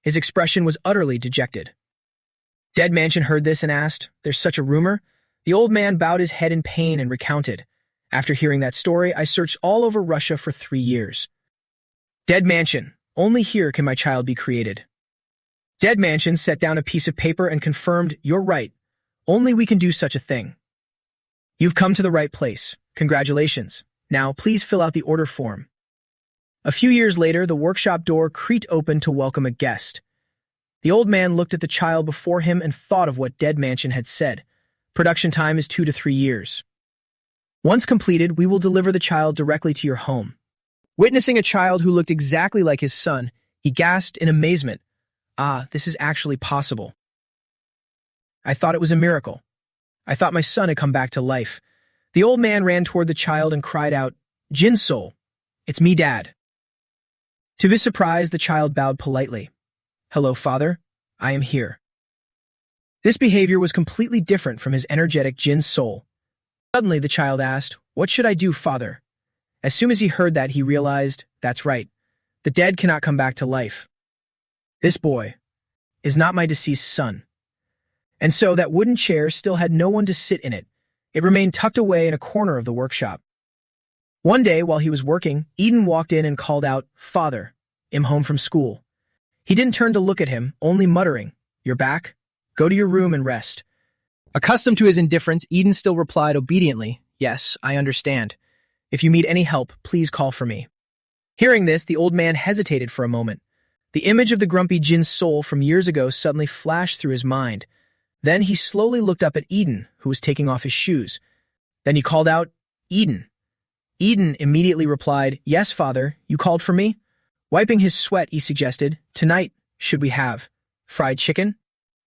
His expression was utterly dejected. Dead Mansion heard this and asked, "There's such a rumor?" The old man bowed his head in pain and recounted, "After hearing that story, I searched all over Russia for 3 years. Dead Mansion, only here can my child be created." Dead Mansion set down a piece of paper and confirmed, "You're right. Only we can do such a thing. You've come to the right place. Congratulations. Now, please fill out the order form." A few years later, the workshop door creaked open to welcome a guest. The old man looked at the child before him and thought of what Dead Mansion had said. Production time is 2 to 3 years. Once completed, we will deliver the child directly to your home. Witnessing a child who looked exactly like his son, he gasped in amazement. Ah, this is actually possible. I thought it was a miracle. I thought my son had come back to life. The old man ran toward the child and cried out, "Jin-soul, it's me, Dad." To his surprise, the child bowed politely. "Hello, father. I am here." This behavior was completely different from his energetic Jin-soul. Suddenly, the child asked, "What should I do, father?" As soon as he heard that, he realized, that's right, the dead cannot come back to life. This boy is not my deceased son. And so that wooden chair still had no one to sit in it. It remained tucked away in a corner of the workshop. One day, while he was working, Eden walked in and called out, "Father, I'm home from school." He didn't turn to look at him, only muttering, "You're back? Go to your room and rest." Accustomed to his indifference, Eden still replied obediently, "Yes, I understand. If you need any help, please call for me." Hearing this, the old man hesitated for a moment. The image of the grumpy Jin-soul from years ago suddenly flashed through his mind. Then he slowly looked up at Eden, who was taking off his shoes. Then he called out, "Eden." Eden immediately replied, "Yes, father, you called for me?" Wiping his sweat, he suggested, "Tonight, should we have fried chicken?"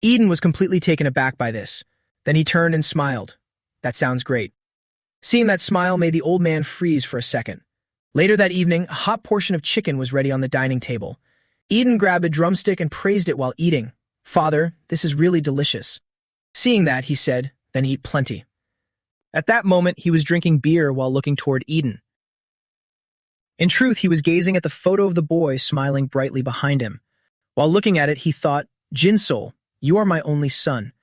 Eden was completely taken aback by this. Then he turned and smiled. "That sounds great." Seeing that smile made the old man freeze for a second. Later that evening, a hot portion of chicken was ready on the dining table. Eden grabbed a drumstick and praised it while eating. "Father, this is really delicious." Seeing that, he said, "Then eat plenty." At that moment, he was drinking beer while looking toward Eden. In truth, he was gazing at the photo of the boy smiling brightly behind him. While looking at it, he thought, "Jin-soul, you are my only son.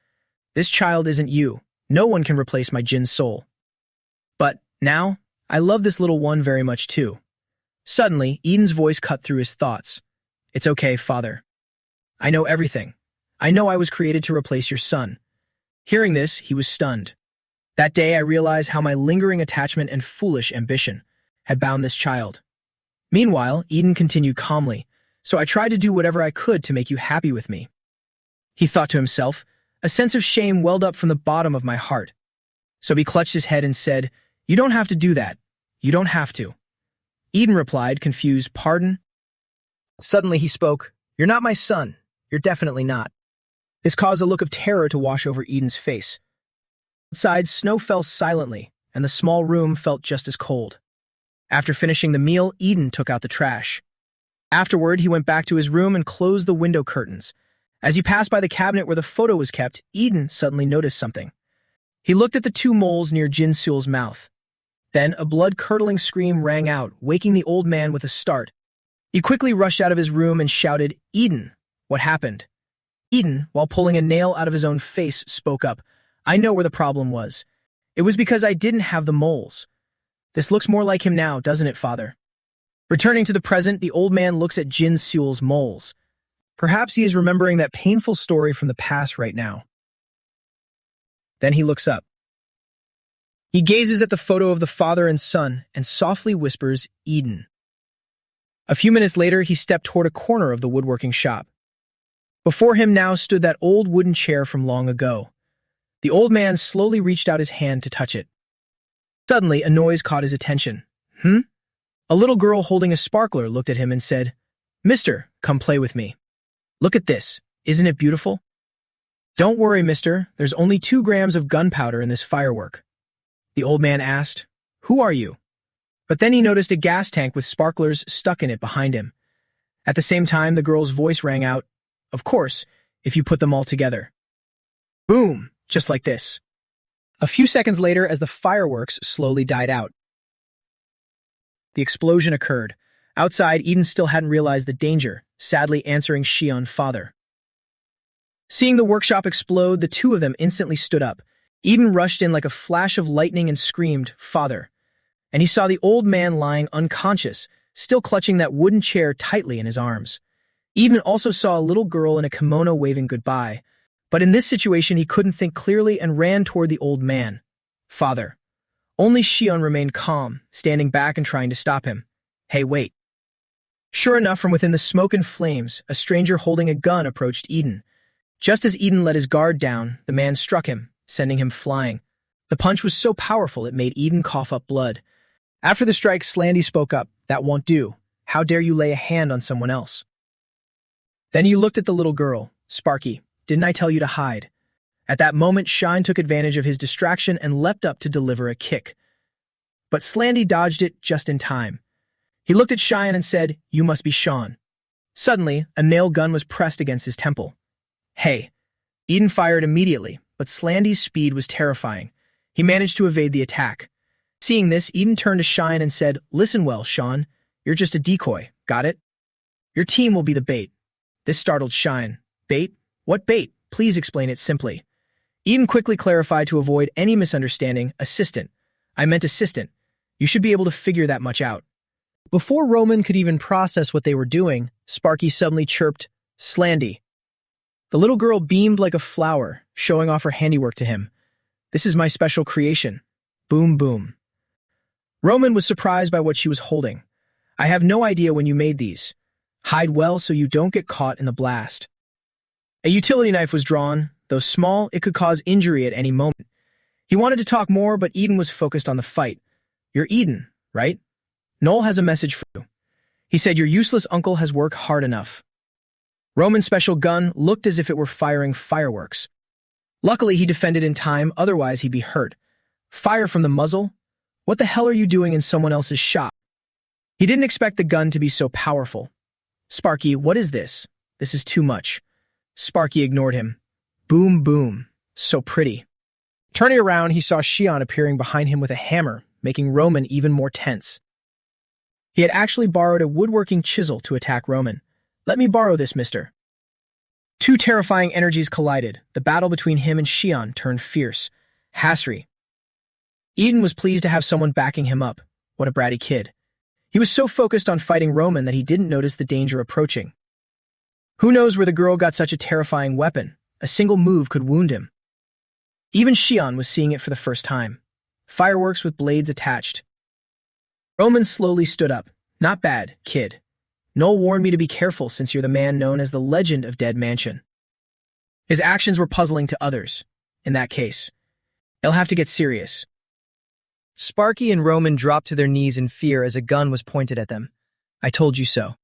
This child isn't you. No one can replace my Jin-soul. But now, I love this little one very much too." Suddenly, Eden's voice cut through his thoughts. "It's okay, father. I know everything. I know I was created to replace your son." Hearing this, he was stunned. That day, I realized how my lingering attachment and foolish ambition had bound this child. Meanwhile, Eden continued calmly, "So I tried to do whatever I could to make you happy with me." He thought to himself. A sense of shame welled up from the bottom of my heart. So he clutched his head and said, "You don't have to do that. You don't have to." Eden replied, confused, "Pardon?" Suddenly he spoke, "You're not my son. You're definitely not." This caused a look of terror to wash over Eden's face. Outside, snow fell silently, and the small room felt just as cold. After finishing the meal, Eden took out the trash. Afterward, he went back to his room and closed the window curtains. As he passed by the cabinet where the photo was kept, Eden suddenly noticed something. He looked at the 2 moles near Jin-sool's mouth. Then a blood-curdling scream rang out, waking the old man with a start. He quickly rushed out of his room and shouted, "Eden, what happened?" Eden, while pulling a nail out of his own face, spoke up, "I know where the problem was. It was because I didn't have the moles. This looks more like him now, doesn't it, father?" Returning to the present, the old man looks at Jin-sool's moles. Perhaps he is remembering that painful story from the past right now. Then he looks up. He gazes at the photo of the father and son and softly whispers, "Eden." A few minutes later, he stepped toward a corner of the woodworking shop. Before him now stood that old wooden chair from long ago. The old man slowly reached out his hand to touch it. Suddenly, a noise caught his attention. A little girl holding a sparkler looked at him and said, "Mister, come play with me. Look at this. Isn't it beautiful?" "Don't worry, mister. There's only 2 grams of gunpowder in this firework." The old man asked, "Who are you?" But then he noticed a gas tank with sparklers stuck in it behind him. At the same time, the girl's voice rang out, "Of course, if you put them all together." Boom! Just like this. A few seconds later, as the fireworks slowly died out, the explosion occurred. Outside, Eden still hadn't realized the danger, sadly answering Shion, "Father." Seeing the workshop explode, the 2 of them instantly stood up. Eden rushed in like a flash of lightning and screamed, "Father." And he saw the old man lying unconscious, still clutching that wooden chair tightly in his arms. Eden also saw a little girl in a kimono waving goodbye. But in this situation, he couldn't think clearly and ran toward the old man. "Father." Only Shion remained calm, standing back and trying to stop him. "Hey, wait." Sure enough, from within the smoke and flames, a stranger holding a gun approached Eden. Just as Eden let his guard down, the man struck him, sending him flying. The punch was so powerful it made Eden cough up blood. After the strike, Slandy spoke up. That won't do. How dare you lay a hand on someone else? Then he looked at the little girl. Sparky, didn't I tell you to hide? At that moment, Shine took advantage of his distraction and leapt up to deliver a kick. But Slandy dodged it just in time. He looked at Cheyenne and said, "You must be Sean." Suddenly, a nail gun was pressed against his temple. Hey! Eden fired immediately, but Slandy's speed was terrifying. He managed to evade the attack. Seeing this, Eden turned to Cheyenne and said, "Listen well, Sean. You're just a decoy, got it? Your team will be the bait." This startled Cheyenne. Bait? What bait? Please explain it simply. Eden quickly clarified to avoid any misunderstanding. Assistant. I meant assistant. You should be able to figure that much out. Before Roman could even process what they were doing, Sparky suddenly chirped, "Slandy." The little girl beamed like a flower, showing off her handiwork to him. "This is my special creation." Boom, boom. Roman was surprised by what she was holding. "I have no idea when you made these. Hide well so you don't get caught in the blast." A utility knife was drawn. Though small, it could cause injury at any moment. He wanted to talk more, but Eden was focused on the fight. "You're Eden, right? Noel has a message for you. He said your useless uncle has worked hard enough." Roman's special gun looked as if it were firing fireworks. Luckily, he defended in time, otherwise he'd be hurt. Fire from the muzzle? What the hell are you doing in someone else's shop? He didn't expect the gun to be so powerful. "Sparky, what is this? This is too much." Sparky ignored him. Boom, boom. So pretty. Turning around, he saw Shion appearing behind him with a hammer, making Roman even more tense. He had actually borrowed a woodworking chisel to attack Roman. "Let me borrow this, mister." Two terrifying energies collided. The battle between him and Shion turned fierce. Hasri. Eden was pleased to have someone backing him up. What a bratty kid. He was so focused on fighting Roman that he didn't notice the danger approaching. Who knows where the girl got such a terrifying weapon? A single move could wound him. Even Shion was seeing it for the first time. Fireworks with blades attached. Roman slowly stood up. "Not bad, kid. Noel warned me to be careful since you're the man known as the Legend of Dead Mansion." His actions were puzzling to others. In that case, they'll have to get serious. Sparky and Roman dropped to their knees in fear as a gun was pointed at them. "I told you so."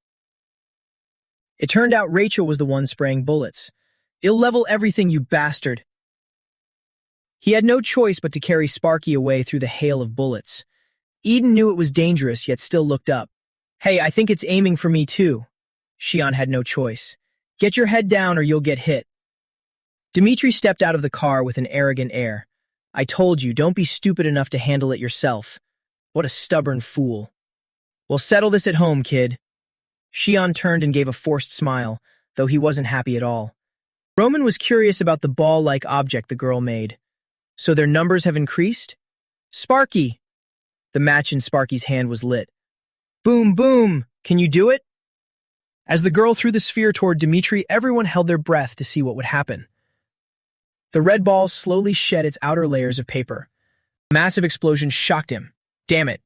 It turned out Rachel was the one spraying bullets. "It'll level everything, you bastard." He had no choice but to carry Sparky away through the hail of bullets. Eden knew it was dangerous, yet still looked up. "Hey, I think it's aiming for me too." Shion had no choice. "Get your head down or you'll get hit." Dimitri stepped out of the car with an arrogant air. "I told you, don't be stupid enough to handle it yourself." What a stubborn fool. "We'll settle this at home, kid." Shion turned and gave a forced smile, though he wasn't happy at all. Roman was curious about the ball-like object the girl made. "So their numbers have increased?" "Sparky!" The match in Sparky's hand was lit. "Boom, boom! Can you do it?" As the girl threw the sphere toward Dimitri, everyone held their breath to see what would happen. The red ball slowly shed its outer layers of paper. A massive explosion shocked him. Damn it.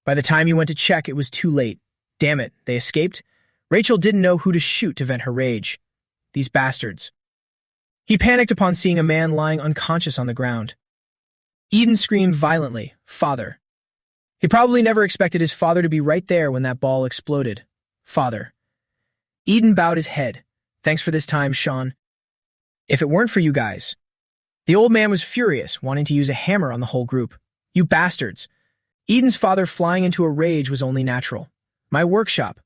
By the time he went to check, it was too late. Damn it, they escaped? Rachel didn't know who to shoot to vent her rage. These bastards. He panicked upon seeing a man lying unconscious on the ground. Eden screamed violently, "Father." He probably never expected his father to be right there when that ball exploded. "Father." Eden bowed his head. "Thanks for this time, Sean. If it weren't for you guys." The old man was furious, wanting to use a hammer on the whole group. "You bastards." Eden's father flying into a rage was only natural. "My workshop.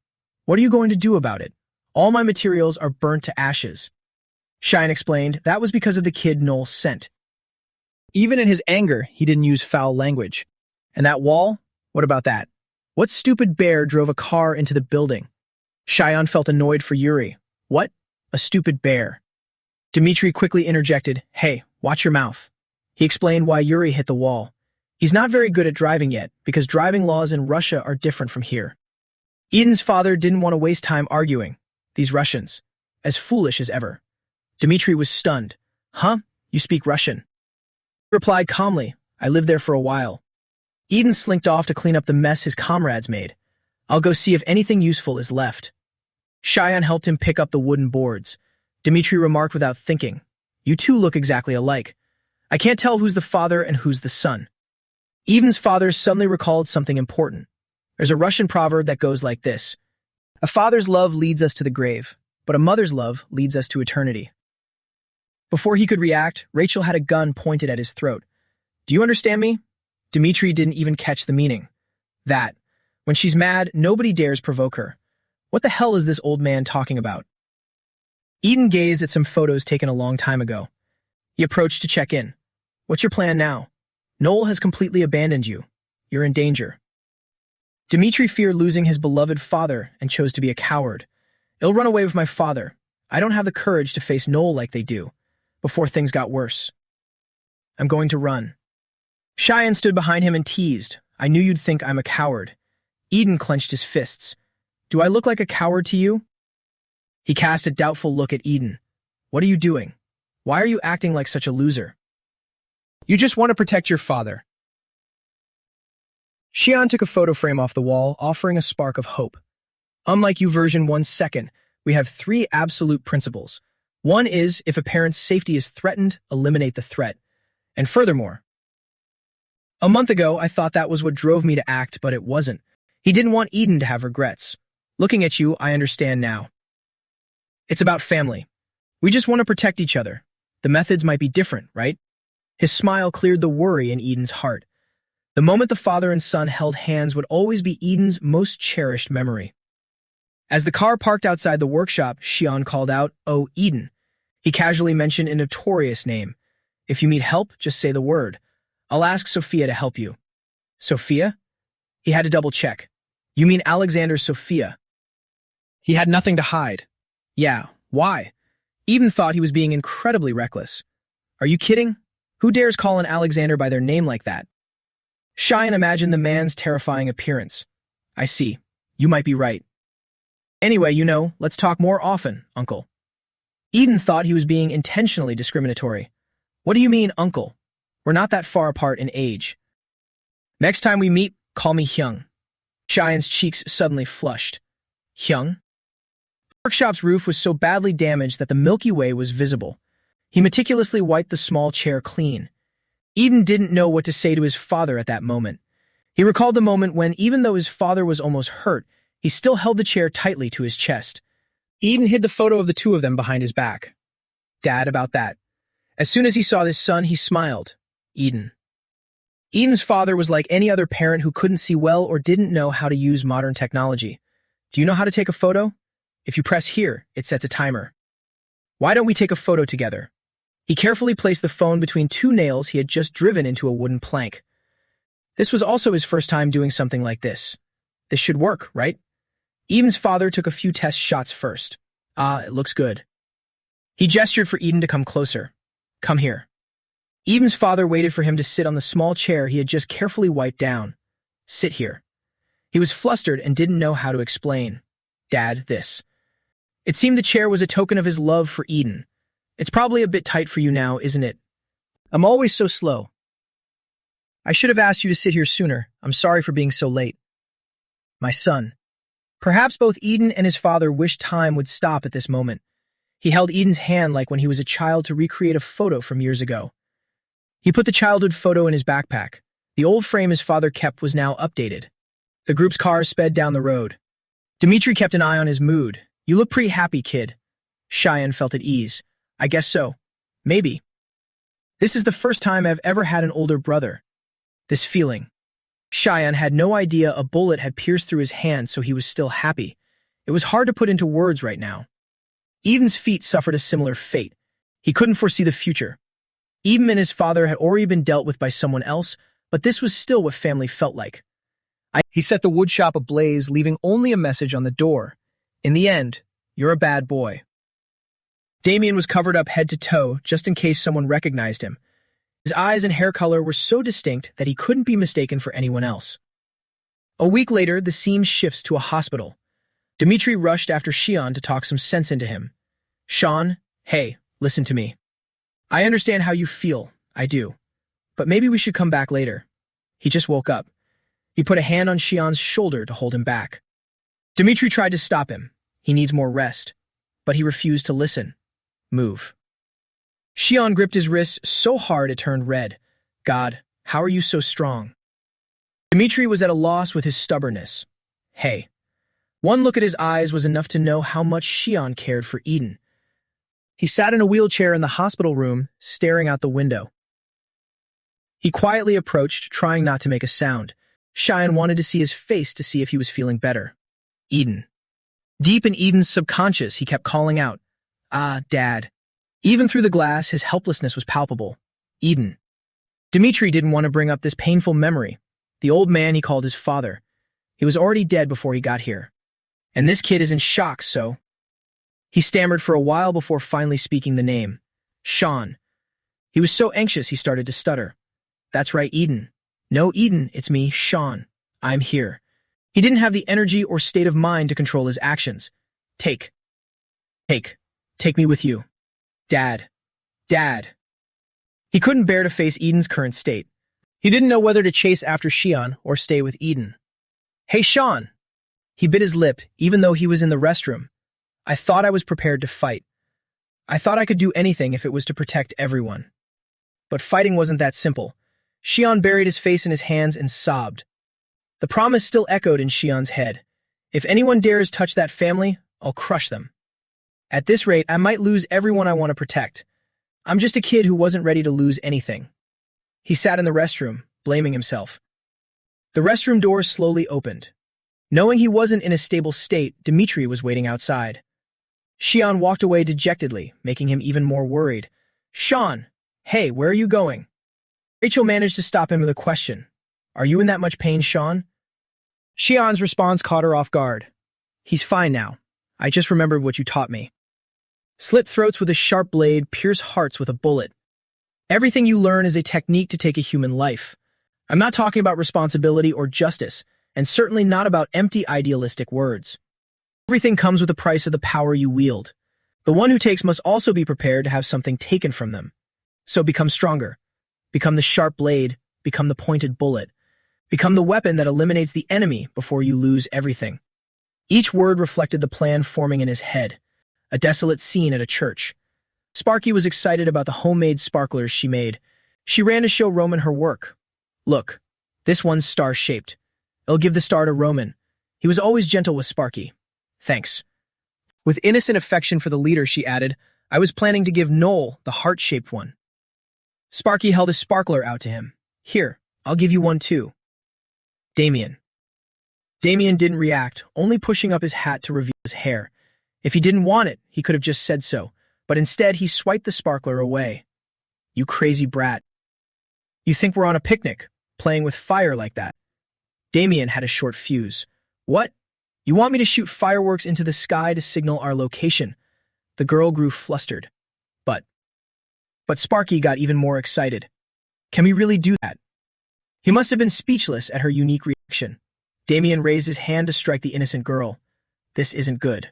What are you going to do about it? All my materials are burnt to ashes." Shine explained that was because of the kid Noel sent. Even in his anger, he didn't use foul language. "And that wall? What about that? What stupid bear drove a car into the building?" Shion felt annoyed for Yuri. "What? A stupid bear?" Dimitri quickly interjected, "Hey, watch your mouth." He explained why Yuri hit the wall. He's not very good at driving yet, because driving laws in Russia are different from here. Eden's father didn't want to waste time arguing. These Russians. As foolish as ever. Dimitri was stunned. "Huh? You speak Russian?" He replied calmly, "I lived there for a while." Eden slinked off to clean up the mess his comrades made. I'll go see if anything useful is left. Cheyenne helped him pick up the wooden boards. Dmitri remarked without thinking, "You two look exactly alike. I can't tell who's the father and who's the son." Eden's father suddenly recalled something important. There's a Russian proverb that goes like this: "A father's love leads us to the grave, but a mother's love leads us to eternity." Before he could react, Rachel had a gun pointed at his throat. "Do you understand me?" Dmitri didn't even catch the meaning. That, when she's mad, nobody dares provoke her. What the hell is this old man talking about? Eden gazed at some photos taken a long time ago. He approached to check in. "What's your plan now? Noel has completely abandoned you. You're in danger." Dmitri feared losing his beloved father and chose to be a coward. "I'll run away with my father. I don't have the courage to face Noel like they do, before things got worse. I'm going to run." Cheyenne stood behind him and teased, "I knew you'd think I'm a coward." Eden clenched his fists. "Do I look like a coward to you?" He cast a doubtful look at Eden. "What are you doing? Why are you acting like such a loser?" "You just want to protect your father." Xian took a photo frame off the wall, offering a spark of hope. "Unlike you version 1 second, we have 3 absolute principles. One is, if a parent's safety is threatened, eliminate the threat. And furthermore, a month ago, I thought that was what drove me to act, but it wasn't. He didn't want Eden to have regrets. Looking at you, I understand now. It's about family. We just want to protect each other. The methods might be different, right?" His smile cleared the worry in Eden's heart. The moment the father and son held hands would always be Eden's most cherished memory. As the car parked outside the workshop, Xian called out, "Oh, Eden." He casually mentioned a notorious name. "If you need help, just say the word. I'll ask Sophia to help you." "Sophia?" He had to double-check. "You mean Alexander Sophia?" He had nothing to hide. "Yeah, why?" Eden thought he was being incredibly reckless. "Are you kidding? Who dares call an Alexander by their name like that?" Cheyenne imagined the man's terrifying appearance. "I see. You might be right. Anyway, let's talk more often, Uncle." Eden thought he was being intentionally discriminatory. "What do you mean, Uncle? We're not that far apart in age. Next time we meet, call me Hyung." Cheyenne's cheeks suddenly flushed. "Hyung?" The workshop's roof was so badly damaged that the Milky Way was visible. He meticulously wiped the small chair clean. Eden didn't know what to say to his father at that moment. He recalled the moment when, even though his father was almost hurt, he still held the chair tightly to his chest. Eden hid the photo of the two of them behind his back. "Dad, about that." As soon as he saw his son, he smiled. Eden. Eden's father was like any other parent who couldn't see well or didn't know how to use modern technology. "Do you know how to take a photo? If you press here, it sets a timer. Why don't we take a photo together?" He carefully placed the phone between 2 nails he had just driven into a wooden plank. This was also his first time doing something like this. This should work, right? Eden's father took a few test shots first. It looks good. He gestured for Eden to come closer. "Come here." Eden's father waited for him to sit on the small chair he had just carefully wiped down. "Sit here." He was flustered and didn't know how to explain. "Dad, this." It seemed the chair was a token of his love for Eden. "It's probably a bit tight for you now, isn't it? I'm always so slow. I should have asked you to sit here sooner. I'm sorry for being so late." "My son." Perhaps both Eden and his father wished time would stop at this moment. He held Eden's hand like when he was a child to recreate a photo from years ago. He put the childhood photo in his backpack. The old frame his father kept was now updated. The group's car sped down the road. Dmitri kept an eye on his mood. "You look pretty happy, kid." Cheyenne felt at ease. "I guess so. Maybe. This is the first time I've ever had an older brother. This feeling." Cheyenne had no idea a bullet had pierced through his hand, so he was still happy. It was hard to put into words right now. Eden's feet suffered a similar fate. He couldn't foresee the future. Eden and his father had already been dealt with by someone else, but this was still what family felt like. He set the woodshop ablaze, leaving only a message on the door. "In the end, you're a bad boy." Damien was covered up head to toe, just in case someone recognized him. His eyes and hair color were so distinct that he couldn't be mistaken for anyone else. A week later, the scene shifts to a hospital. Dmitri rushed after Xian to talk some sense into him. "Sean, hey, listen to me. I understand how you feel, I do. But maybe we should come back later." He just woke up. He put a hand on Xian's shoulder to hold him back. Dmitri tried to stop him. He needs more rest. But he refused to listen. Move. Xian gripped his wrist so hard it turned red. God, how are you so strong? Dmitri was at a loss with his stubbornness. Hey. One look at his eyes was enough to know how much Xian cared for Eden. He sat in a wheelchair in the hospital room, staring out the window. He quietly approached, trying not to make a sound. Xian wanted to see his face to see if he was feeling better. Eden. Deep in Eden's subconscious, he kept calling out, "Ah, Dad." Even through the glass, his helplessness was palpable. Eden. Dmitri didn't want to bring up this painful memory. The old man he called his father. He was already dead before he got here. And this kid is in shock, so... He stammered for a while before finally speaking the name. Sean. He was so anxious he started to stutter. That's right, Eden. No, Eden, it's me, Sean. I'm here. He didn't have the energy or state of mind to control his actions. Take me with you. Dad. He couldn't bear to face Eden's current state. He didn't know whether to chase after Xian or stay with Eden. Hey, Sean! He bit his lip, even though he was in the restroom. I thought I was prepared to fight. I thought I could do anything if it was to protect everyone. But fighting wasn't that simple. Xian buried his face in his hands and sobbed. The promise still echoed in Xian's head. If anyone dares touch that family, I'll crush them. At this rate, I might lose everyone I want to protect. I'm just a kid who wasn't ready to lose anything. He sat in the restroom, blaming himself. The restroom doors slowly opened. Knowing he wasn't in a stable state, Dmitri was waiting outside. Xian walked away dejectedly, making him even more worried. Sean! Hey, where are you going? Rachel managed to stop him with a question. Are you in that much pain, Sean? Xian's response caught her off guard. He's fine now. I just remembered what you taught me. Slit throats with a sharp blade, pierce hearts with a bullet. Everything you learn is a technique to take a human life. I'm not talking about responsibility or justice, and certainly not about empty idealistic words. Everything comes with a price of the power you wield. The one who takes must also be prepared to have something taken from them. So become stronger. Become the sharp blade. Become the pointed bullet. Become the weapon that eliminates the enemy before you lose everything. Each word reflected the plan forming in his head. A desolate scene at a church. Sparky was excited about the homemade sparklers she made. She ran to show Roman her work. Look, this one's star-shaped. I'll give the star to Roman. He was always gentle with Sparky. Thanks. With innocent affection for the leader, she added, I was planning to give Noel the heart-shaped one. Sparky held a sparkler out to him. Here, I'll give you one too. Damien. Damien didn't react, only pushing up his hat to reveal his hair. If he didn't want it, he could have just said so, but instead he swiped the sparkler away. You crazy brat. You think we're on a picnic, playing with fire like that? Damien had a short fuse. What? You want me to shoot fireworks into the sky to signal our location? The girl grew flustered. But Sparky got even more excited. Can we really do that? He must have been speechless at her unique reaction. Damien raised his hand to strike the innocent girl. This isn't good.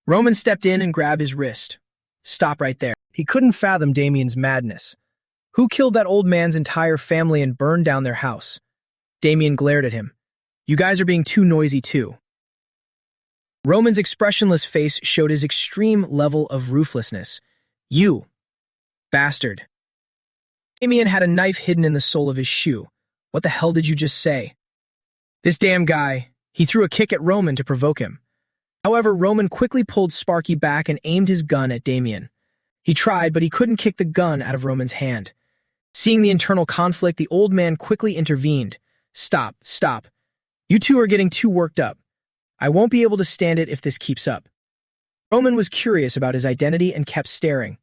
Roman stepped in and grabbed his wrist. Stop right there. He couldn't fathom Damien's madness. Who killed that old man's entire family and burned down their house? Damien glared at him. You guys are being too noisy too. Roman's expressionless face showed his extreme level of ruthlessness. You bastard. Damien had a knife hidden in the sole of his shoe. What the hell did you just say? This damn guy. He threw a kick at Roman to provoke him. However, Roman quickly pulled Sparky back and aimed his gun at Damien. He tried, but he couldn't kick the gun out of Roman's hand. Seeing the internal conflict, the old man quickly intervened. Stop. You two are getting too worked up. I won't be able to stand it if this keeps up. Roman was curious about his identity and kept staring.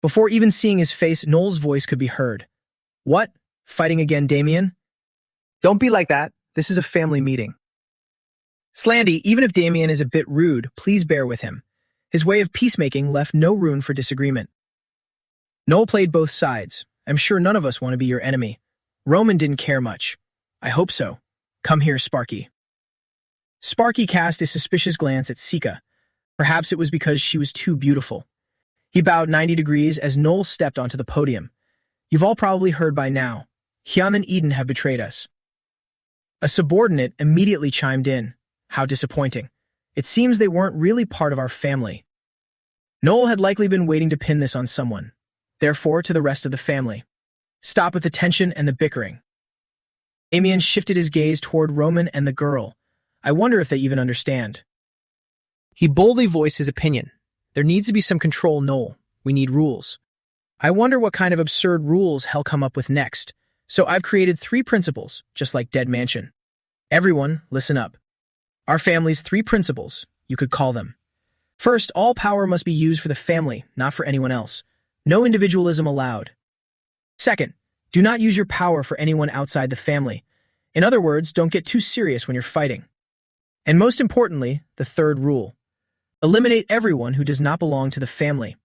Before even seeing his face, Noel's voice could be heard. What? Fighting again, Damien? Don't be like that. This is a family meeting. Slandy, even if Damien is a bit rude, please bear with him. His way of peacemaking left no room for disagreement. Noel played both sides. I'm sure none of us want to be your enemy. Roman didn't care much. I hope so. Come here, Sparky. Sparky cast a suspicious glance at Sika. Perhaps it was because she was too beautiful. He bowed 90 degrees as Noel stepped onto the podium. You've all probably heard by now. Hyun and Eden have betrayed us. A subordinate immediately chimed in. How disappointing. It seems they weren't really part of our family. Noel had likely been waiting to pin this on someone. Therefore, to the rest of the family. Stop with the tension and the bickering. Damien shifted his gaze toward Roman and the girl. I wonder if they even understand. He boldly voiced his opinion. There needs to be some control, Noel. We need rules. I wonder what kind of absurd rules he'll come up with next. So I've created 3 principles, just like Dead Mansion. Everyone, listen up. Our family's 3 principles, you could call them. First, all power must be used for the family, not for anyone else. No individualism allowed. Second, do not use your power for anyone outside the family. In other words, don't get too serious when you're fighting. And most importantly, the third rule. Eliminate everyone who does not belong to the family.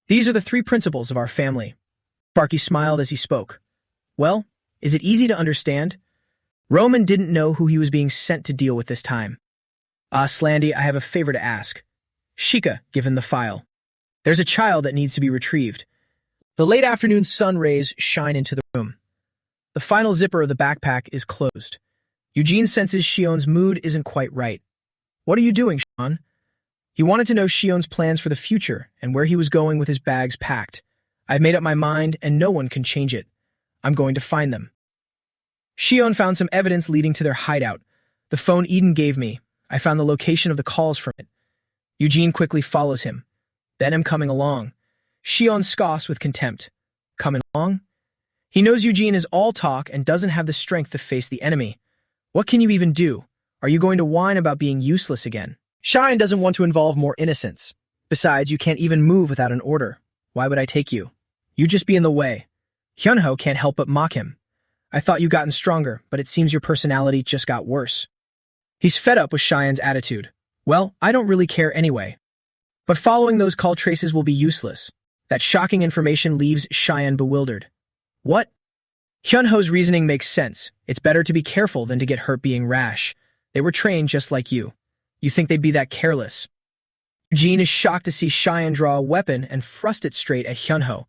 These are the 3 principles of our family. Sparky smiled as he spoke. Well, is it easy to understand? Roman didn't know who he was being sent to deal with this time. Slandy, I have a favor to ask. Shika, given the file. There's a child that needs to be retrieved. The late afternoon sun rays shine into the room. The final zipper of the backpack is closed. Eugene senses Shion's mood isn't quite right. What are you doing, Shion? He wanted to know Shion's plans for the future and where he was going with his bags packed. I've made up my mind and no one can change it. I'm going to find them. Shion found some evidence leading to their hideout. The phone Eden gave me. I found the location of the calls from it. Eugene quickly follows him. Then I'm coming along. Shion scoffs with contempt. Coming along? He knows Eugene is all talk and doesn't have the strength to face the enemy. What can you even do? Are you going to whine about being useless again? Shine doesn't want to involve more innocence. Besides, you can't even move without an order. Why would I take you? You just be in the way. Hyunho can't help but mock him. I thought you gotten stronger, but it seems your personality just got worse. He's fed up with Cheyenne's attitude. Well, I don't really care anyway. But following those call traces will be useless. That shocking information leaves Cheyenne bewildered. What? Hyunho's reasoning makes sense. It's better to be careful than to get hurt being rash. They were trained just like you. You think they'd be that careless? Eugene is shocked to see Cheyenne draw a weapon and thrust it straight at Hyunho.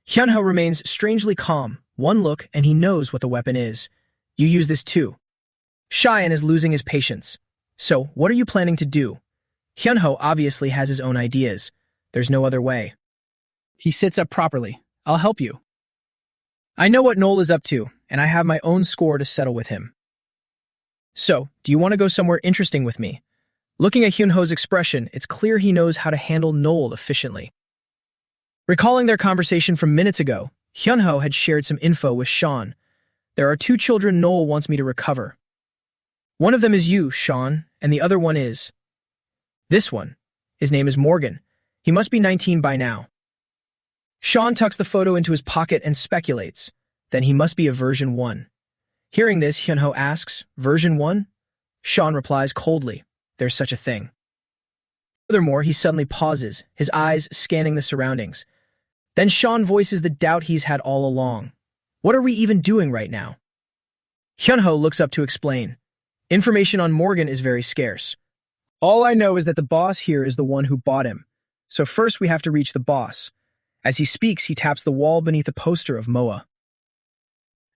Hyunho remains strangely calm. One look and he knows what the weapon is. You use this too. Cheyenne is losing his patience. So, what are you planning to do? Hyunho obviously has his own ideas. There's no other way. He sits up properly. I'll help you. I know what Noel is up to, and I have my own score to settle with him. So, do you want to go somewhere interesting with me? Looking at Hyunho's expression, it's clear he knows how to handle Noel efficiently. Recalling their conversation from minutes ago, Hyunho had shared some info with Sean. There are 2 children Noel wants me to recover. One of them is you, Sean, and the other one is... this one. His name is Morgan. He must be 19 by now. Sean tucks the photo into his pocket and speculates. Then he must be a version 1. Hearing this, Hyunho asks, version 1? Sean replies coldly, there's such a thing. Furthermore, he suddenly pauses, his eyes scanning the surroundings. Then Sean voices the doubt he's had all along. What are we even doing right now? Hyunho looks up to explain. Information on Morgan is very scarce. All I know is that the boss here is the one who bought him. So first we have to reach the boss. As he speaks, he taps the wall beneath a poster of Moa.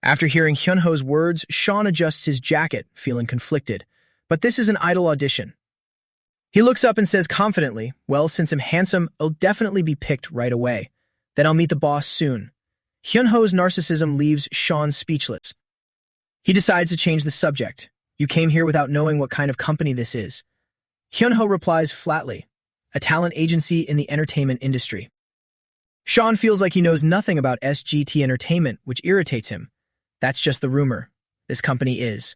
After hearing Hyunho's words, Sean adjusts his jacket, feeling conflicted. But this is an idle audition. He looks up and says confidently, well, since I'm handsome, I'll definitely be picked right away. Then I'll meet the boss soon. Hyunho's narcissism leaves Sean speechless. He decides to change the subject. You came here without knowing what kind of company this is. Hyunho replies flatly, a talent agency in the entertainment industry. Sean feels like he knows nothing about SGT Entertainment, which irritates him. That's just the rumor. This company is.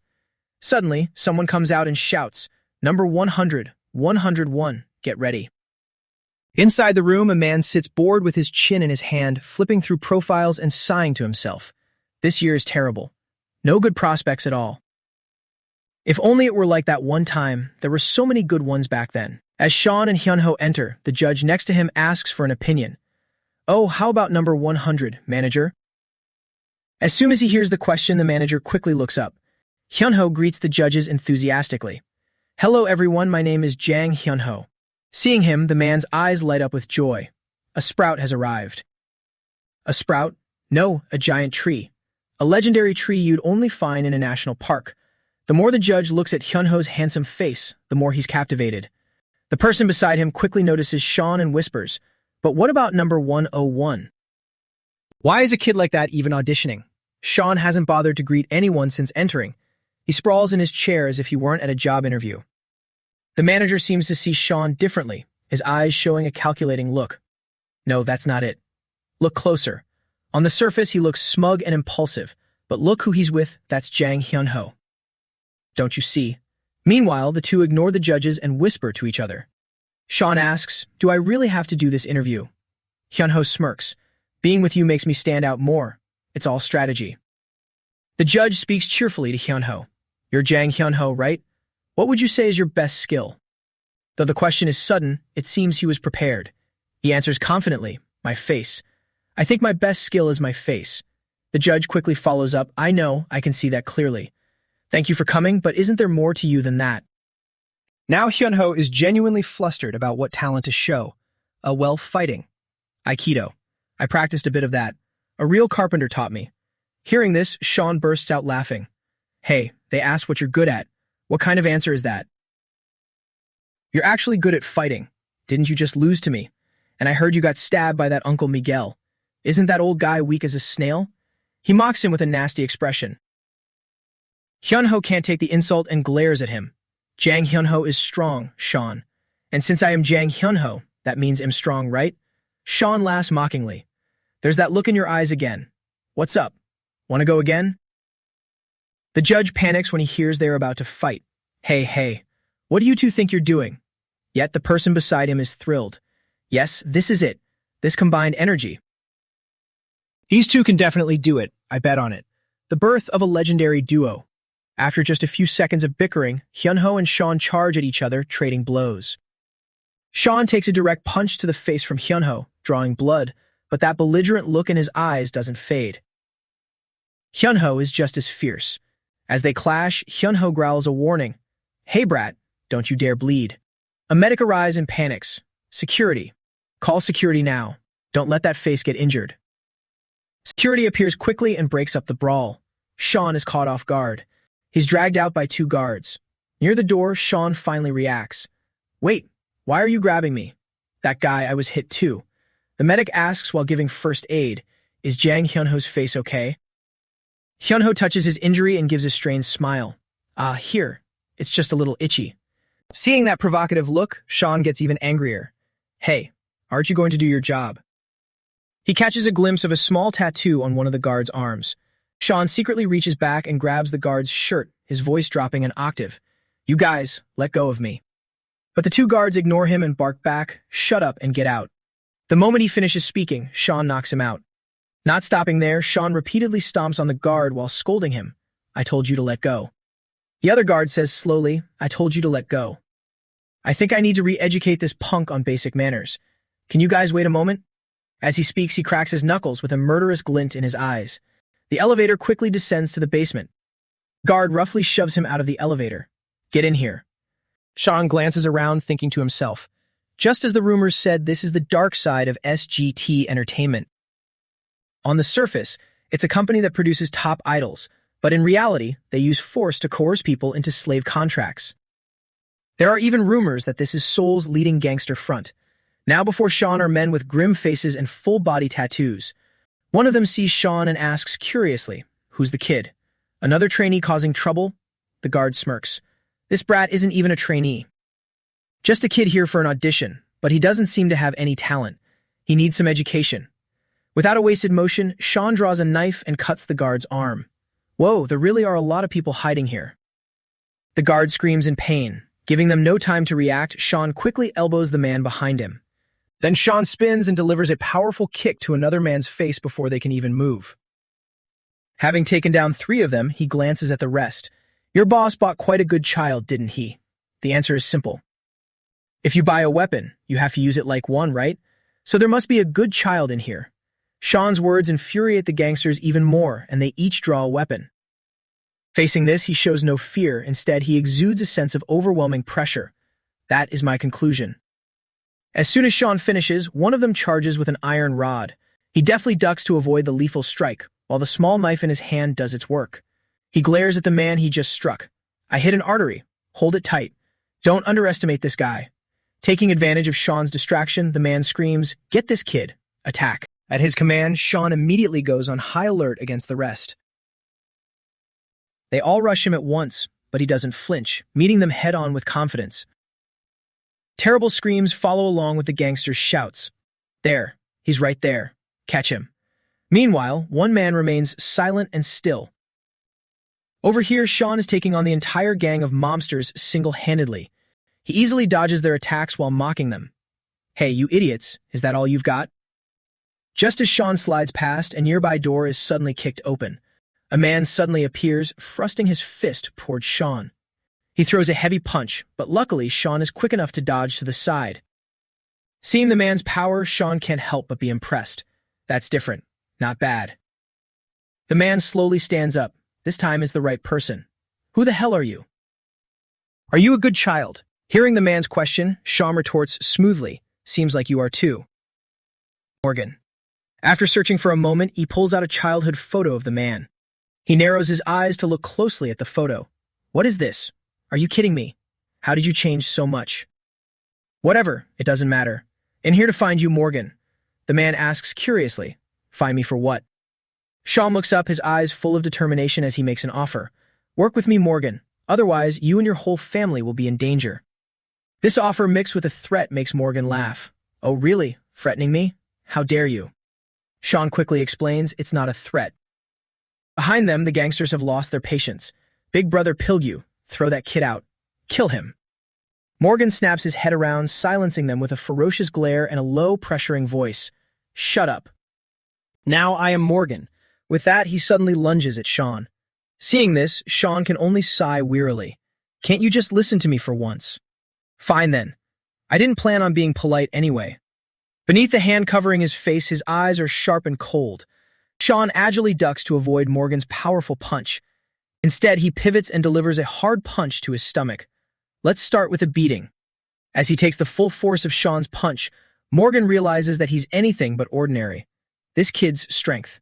Suddenly, someone comes out and shouts, Number 100, 101, get ready. Inside the room, a man sits bored with his chin in his hand, flipping through profiles and sighing to himself. This year is terrible. No good prospects at all. If only it were like that one time, there were so many good ones back then. As Sean and Hyunho enter, the judge next to him asks for an opinion. Oh, how about number 100, manager? As soon as he hears the question, the manager quickly looks up. Hyunho greets the judges enthusiastically. Hello everyone, my name is Jang Hyunho. Seeing him, the man's eyes light up with joy. A sprout has arrived. A sprout? No, a giant tree. A legendary tree you'd only find in a national park. The more the judge looks at Hyunho's handsome face, the more he's captivated. The person beside him quickly notices Sean and whispers, "But what about number 101? Why is a kid like that even auditioning?" Sean hasn't bothered to greet anyone since entering. He sprawls in his chair as if he weren't at a job interview. The manager seems to see Sean differently, his eyes showing a calculating look. No, that's not it. Look closer. On the surface, he looks smug and impulsive, but look who he's with, that's Jang Hyunho. Don't you see? Meanwhile, the two ignore the judges and whisper to each other. Sean asks, "Do I really have to do this interview?" Hyunho smirks. "Being with you makes me stand out more. It's all strategy." The judge speaks cheerfully to Hyunho. "You're Jang Hyunho, right? What would you say is your best skill?" Though the question is sudden, it seems he was prepared. He answers confidently, "My face. I think my best skill is my face." The judge quickly follows up, "I know, I can see that clearly. Thank you for coming, but isn't there more to you than that?" Now Hyunho is genuinely flustered about what talent to show. Fighting. Aikido. I practiced a bit of that. A real carpenter taught me. Hearing this, Sean bursts out laughing. "Hey, they asked what you're good at. What kind of answer is that?" "You're actually good at fighting. Didn't you just lose to me? And I heard you got stabbed by that Uncle Miguel. Isn't that old guy weak as a snail?" He mocks him with a nasty expression. Hyunho can't take the insult and glares at him. "Jang Hyunho is strong, Sean. And since I am Jang Hyunho, that means I'm strong, right?" Sean laughs mockingly. "There's that look in your eyes again. What's up? Want to go again?" The judge panics when he hears they're about to fight. Hey, what do you two think you're doing?" Yet the person beside him is thrilled. Yes, this is it. This combined energy. These two can definitely do it, I bet on it. The birth of a legendary duo. After just a few seconds of bickering, Hyunho and Sean charge at each other, trading blows. Sean takes a direct punch to the face from Hyunho, drawing blood, but that belligerent look in his eyes doesn't fade. Hyunho is just as fierce. As they clash, Hyunho growls a warning. "Hey brat, don't you dare bleed." A medic arrives and panics. "Security. Call security now. Don't let that face get injured." Security appears quickly and breaks up the brawl. Sean is caught off guard. He's dragged out by two guards. Near the door, Sean finally reacts. "Wait, why are you grabbing me?" "That guy, I was hit too." The medic asks while giving first aid, "Is Jang Hyunho's face okay?" Hyunho touches his injury and gives a strained smile. Here. It's just a little itchy." Seeing that provocative look, Sean gets even angrier. "Hey, aren't you going to do your job?" He catches a glimpse of a small tattoo on one of the guard's arms. Sean secretly reaches back and grabs the guard's shirt, his voice dropping an octave. "You guys, let go of me." But the two guards ignore him and bark back, "Shut up and get out." The moment he finishes speaking, Sean knocks him out. Not stopping there, Sean repeatedly stomps on the guard while scolding him. "I told you to let go." The other guard says slowly, "I told you to let go." "I think I need to re-educate this punk on basic manners. Can you guys wait a moment?" As he speaks, he cracks his knuckles with a murderous glint in his eyes. The elevator quickly descends to the basement. Guard roughly shoves him out of the elevator. "Get in here." Sean glances around, thinking to himself, just as the rumors said, this is the dark side of SGT Entertainment. On the surface, it's a company that produces top idols, but in reality, they use force to coerce people into slave contracts. There are even rumors that this is Seoul's leading gangster front. Now before Sean are men with grim faces and full-body tattoos. One of them sees Sean and asks curiously, "Who's the kid? Another trainee causing trouble?" The guard smirks. "This brat isn't even a trainee. Just a kid here for an audition, but he doesn't seem to have any talent. He needs some education." Without a wasted motion, Sean draws a knife and cuts the guard's arm. Whoa, there really are a lot of people hiding here. The guard screams in pain. Giving them no time to react, Sean quickly elbows the man behind him. Then Sean spins and delivers a powerful kick to another man's face before they can even move. Having taken down 3 of them, he glances at the rest. "Your boss bought quite a good child, didn't he?" The answer is simple. If you buy a weapon, you have to use it like one, right? So there must be a good child in here. Sean's words infuriate the gangsters even more, and they each draw a weapon. Facing this, he shows no fear. Instead, he exudes a sense of overwhelming pressure. That is my conclusion. As soon as Sean finishes, one of them charges with an iron rod. He deftly ducks to avoid the lethal strike, while the small knife in his hand does its work. He glares at the man he just struck. I hit an artery. Hold it tight. Don't underestimate this guy. Taking advantage of Sean's distraction, the man screams, "Get this kid! Attack!" At his command, Sean immediately goes on high alert against the rest. They all rush him at once, but he doesn't flinch, meeting them head-on with confidence. Terrible screams follow along with the gangster's shouts. "There! He's right there! Catch him!" Meanwhile, one man remains silent and still. Over here, Sean is taking on the entire gang of mobsters single-handedly. He easily dodges their attacks while mocking them. "Hey, you idiots, is that all you've got?" Just as Sean slides past, a nearby door is suddenly kicked open. A man suddenly appears, thrusting his fist towards Sean. He throws a heavy punch, but luckily Sean is quick enough to dodge to the side. Seeing the man's power, Sean can't help but be impressed. That's different. Not bad. The man slowly stands up. This time is the right person. "Who the hell are you?" "Are you a good child?" Hearing the man's question, Sean retorts smoothly, "Seems like you are too." Morgan. After searching for a moment, he pulls out a childhood photo of the man. He narrows his eyes to look closely at the photo. "What is this? Are you kidding me? How did you change so much?" "Whatever, it doesn't matter. In here to find you, Morgan." The man asks curiously, "Find me for what?" Sean looks up, his eyes full of determination as he makes an offer. "Work with me, Morgan. Otherwise, you and your whole family will be in danger." This offer mixed with a threat makes Morgan laugh. "Oh, really? Threatening me? How dare you?" Sean quickly explains it's not a threat. Behind them, the gangsters have lost their patience. "Big brother Pilgu, throw that kid out. Kill him." Morgan snaps his head around, silencing them with a ferocious glare and a low, pressuring voice. "Shut up." "Now I am Morgan." With that, he suddenly lunges at Sean. Seeing this, Sean can only sigh wearily. "Can't you just listen to me for once?" "Fine then. I didn't plan on being polite anyway." Beneath the hand covering his face, his eyes are sharp and cold. Sean agilely ducks to avoid Morgan's powerful punch. Instead, he pivots and delivers a hard punch to his stomach. Let's start with a beating. As he takes the full force of Sean's punch, Morgan realizes that he's anything but ordinary. This kid's strength.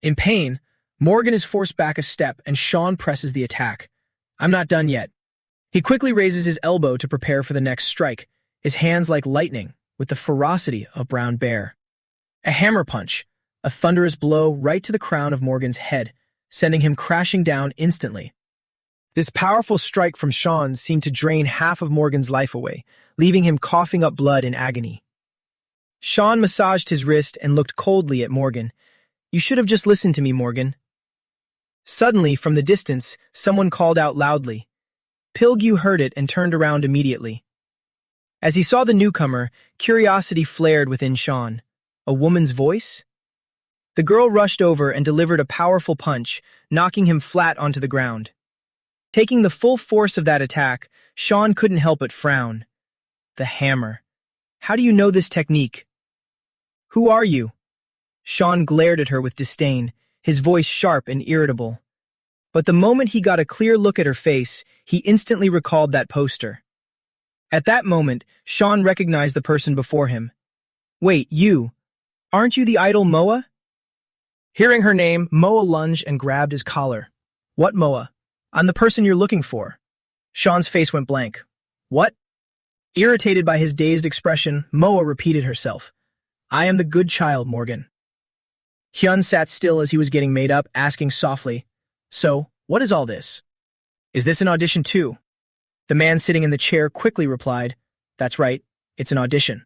In pain, Morgan is forced back a step and Sean presses the attack. "I'm not done yet." He quickly raises his elbow to prepare for the next strike, his hands like lightning, with the ferocity of a brown bear. A hammer punch, a thunderous blow right to the crown of Morgan's head, sending him crashing down instantly. This powerful strike from Sean seemed to drain half of Morgan's life away, leaving him coughing up blood in agony. Sean massaged his wrist and looked coldly at Morgan. "You should have just listened to me, Morgan." Suddenly, from the distance, someone called out loudly. Pilgu heard it and turned around immediately. As he saw the newcomer, curiosity flared within Sean. A woman's voice? The girl rushed over and delivered a powerful punch, knocking him flat onto the ground. Taking the full force of that attack, Sean couldn't help but frown. The hammer. How do you know this technique? "Who are you?" Sean glared at her with disdain, his voice sharp and irritable. But the moment he got a clear look at her face, he instantly recalled that poster. At that moment, Sean recognized the person before him. "Wait, you? Aren't you the idol Moa?" Hearing her name, Moa lunged and grabbed his collar. "What Moa? I'm the person you're looking for." Sean's face went blank. "What?" Irritated by his dazed expression, Moa repeated herself. "I am the good child, Morgan." Hyun sat still as he was getting made up, asking softly, "So, what is all this? Is this an audition too?" The man sitting in the chair quickly replied, "That's right, it's an audition.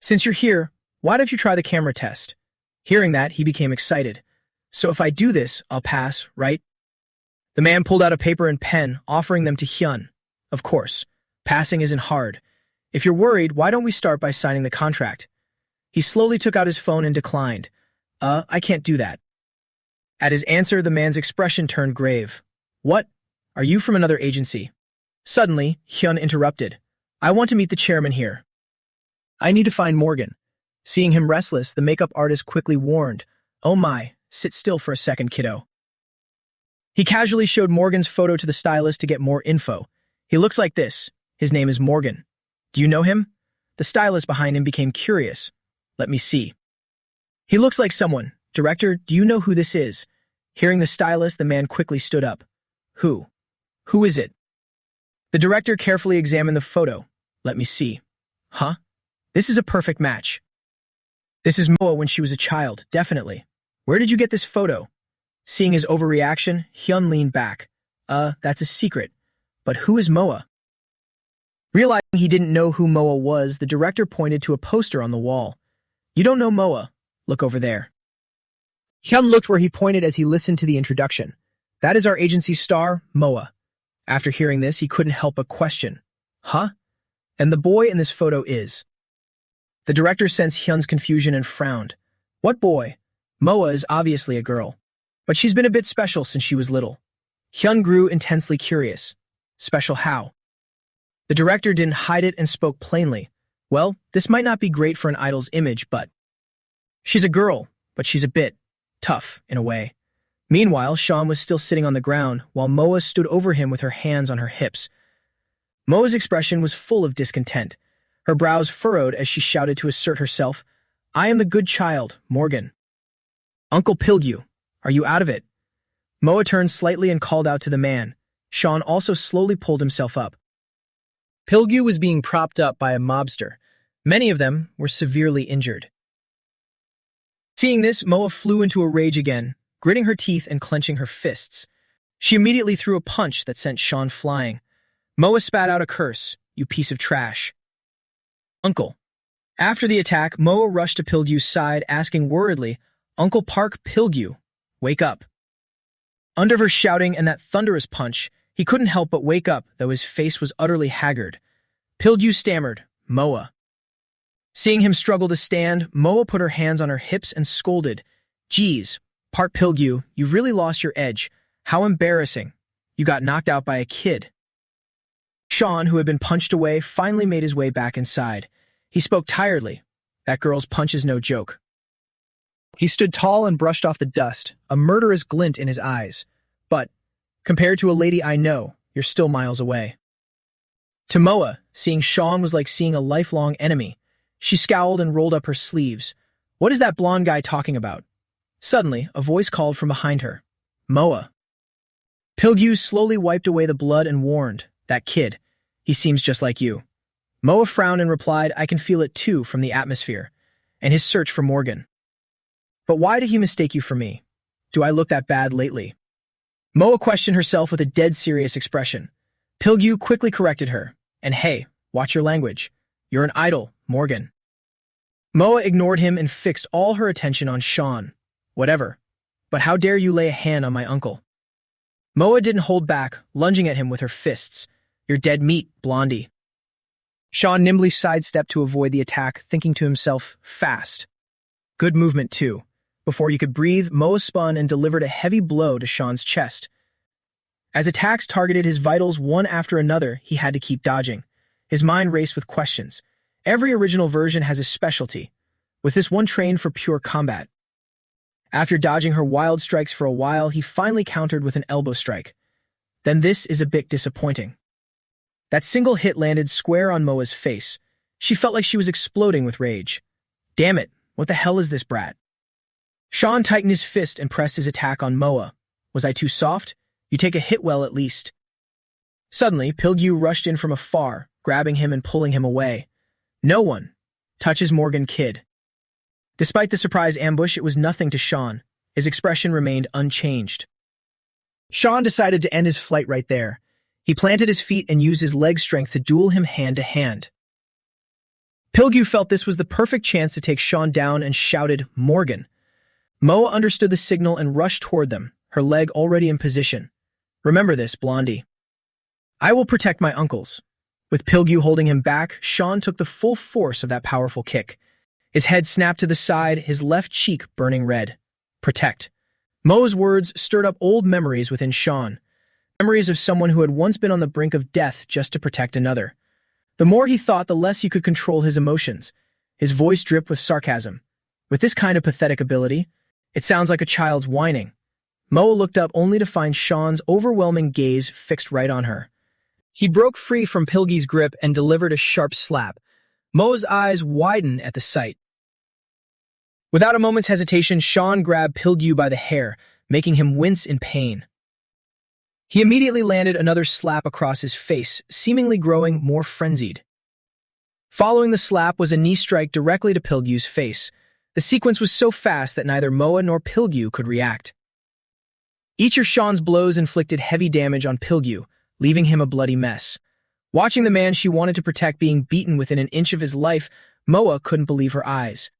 Since you're here, why don't you try the camera test?" Hearing that, he became excited. "So if I do this, I'll pass, right?" The man pulled out a paper and pen, offering them to Hyun. "Of course, passing isn't hard. If you're worried, why don't we start by signing the contract?" He slowly took out his phone and declined. I can't do that." At his answer, the man's expression turned grave. "What? Are you from another agency?" Suddenly, Hyun interrupted. "I want to meet the chairman here. I need to find Morgan." Seeing him restless, the makeup artist quickly warned, "Oh my, sit still for a second, kiddo." He casually showed Morgan's photo to the stylist to get more info. "He looks like this. His name is Morgan. Do you know him?" The stylist behind him became curious. "Let me see. He looks like someone. Director, do you know who this is?" Hearing the stylist, the man quickly stood up. Who? Who is it?" The director carefully examined the photo. Let me see. Huh? This is a perfect match. This is Moa when she was a child, definitely. Where did you get this photo? Seeing his overreaction, Hyun leaned back. That's a secret. But who is Moa? Realizing he didn't know who Moa was, the director pointed to a poster on the wall. You don't know Moa. Look over there. Hyun looked where he pointed as he listened to the introduction. That is our agency's star, Moa. After hearing this, he couldn't help but question. Huh? And the boy in this photo is? The director sensed Hyun's confusion and frowned. What boy? Moa is obviously a girl. But she's been a bit special since she was little. Hyun grew intensely curious. Special how? The director didn't hide it and spoke plainly. Well, this might not be great for an idol's image, but she's a girl, but she's a bit tough in a way. Meanwhile, Sean was still sitting on the ground, while Moa stood over him with her hands on her hips. Moa's expression was full of discontent. Her brows furrowed as she shouted to assert herself. I am the good child, Morgan. Uncle Pilgyu, are you out of it? Moa turned slightly and called out to the man. Sean also slowly pulled himself up. Pilgyu was being propped up by a mobster. Many of them were severely injured. Seeing this, Moa flew into a rage again, gritting her teeth and clenching her fists. She immediately threw a punch that sent Sean flying. Moa spat out a curse, you piece of trash. Uncle. After the attack, Moa rushed to Pilgyu's side, asking worriedly, Uncle Park Pilgyu, wake up. Under her shouting and that thunderous punch, he couldn't help but wake up, though his face was utterly haggard. Pilgyu stammered, Moa. Seeing him struggle to stand, Moa put her hands on her hips and scolded, Geez, Park Pilgyu, you've really lost your edge. How embarrassing. You got knocked out by a kid. Sean, who had been punched away, finally made his way back inside. He spoke tiredly. That girl's punch is no joke. He stood tall and brushed off the dust, a murderous glint in his eyes. But, compared to a lady I know, you're still miles away. To Moa, seeing Sean was like seeing a lifelong enemy. She scowled and rolled up her sleeves. What is that blonde guy talking about? Suddenly, a voice called from behind her. Moa. Pilgyu slowly wiped away the blood and warned, that kid. He seems just like you. Moa frowned and replied, I can feel it too from the atmosphere, and his search for Morgan. But why did he mistake you for me? Do I look that bad lately? Moa questioned herself with a dead serious expression. Pilgyu quickly corrected her. And hey, watch your language. You're an idol, Morgan. Moa ignored him and fixed all her attention on Sean. Whatever. But how dare you lay a hand on my uncle? Moa didn't hold back, lunging at him with her fists. You're dead meat, blondie. Sean nimbly sidestepped to avoid the attack, thinking to himself, fast. Good movement, too. Before he could breathe, Moa spun and delivered a heavy blow to Sean's chest. As attacks targeted his vitals one after another, he had to keep dodging. His mind raced with questions. Every original version has a specialty, with this one trained for pure combat. After dodging her wild strikes for a while, he finally countered with an elbow strike. Then this is a bit disappointing. That single hit landed square on Moa's face. She felt like she was exploding with rage. Damn it, what the hell is this brat? Sean tightened his fist and pressed his attack on Moa. Was I too soft? You take a hit well at least. Suddenly, Pilgyu rushed in from afar, grabbing him and pulling him away. No one touches Morgan Kid. Despite the surprise ambush, it was nothing to Sean. His expression remained unchanged. Sean decided to end his flight right there. He planted his feet and used his leg strength to duel him hand to hand. Pilgyu felt this was the perfect chance to take Sean down and shouted, Morgan. Moa understood the signal and rushed toward them, her leg already in position. Remember this, blondie. I will protect my uncles. With Pilgyu holding him back, Sean took the full force of that powerful kick. His head snapped to the side, his left cheek burning red. Protect. Moa's words stirred up old memories within Sean. Memories of someone who had once been on the brink of death just to protect another. The more he thought, the less he could control his emotions. His voice dripped with sarcasm. With this kind of pathetic ability, it sounds like a child's whining. Moa looked up only to find Sean's overwhelming gaze fixed right on her. He broke free from Pilgy's grip and delivered a sharp slap. Moa's eyes widened at the sight. Without a moment's hesitation, Sean grabbed Pilgyu by the hair, making him wince in pain. He immediately landed another slap across his face, seemingly growing more frenzied. Following the slap was a knee strike directly to Pilgyu's face. The sequence was so fast that neither Moa nor Pilgyu could react. Each of Sean's blows inflicted heavy damage on Pilgyu, leaving him a bloody mess. Watching the man she wanted to protect being beaten within an inch of his life, Moa couldn't believe her eyes.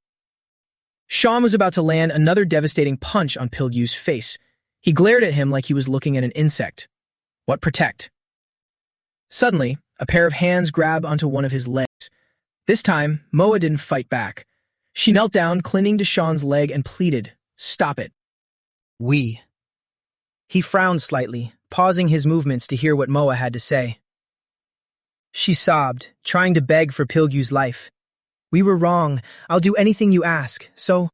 Sean was about to land another devastating punch on Pilgyu's face. He glared at him like he was looking at an insect. What protect? Suddenly, a pair of hands grabbed onto one of his legs. This time, Moa didn't fight back. She knelt down, clinging to Sean's leg, and pleaded, "Stop it." "We." He frowned slightly, pausing his movements to hear what Moa had to say. She sobbed, trying to beg for Pilgyu's life. "We were wrong. I'll do anything you ask, so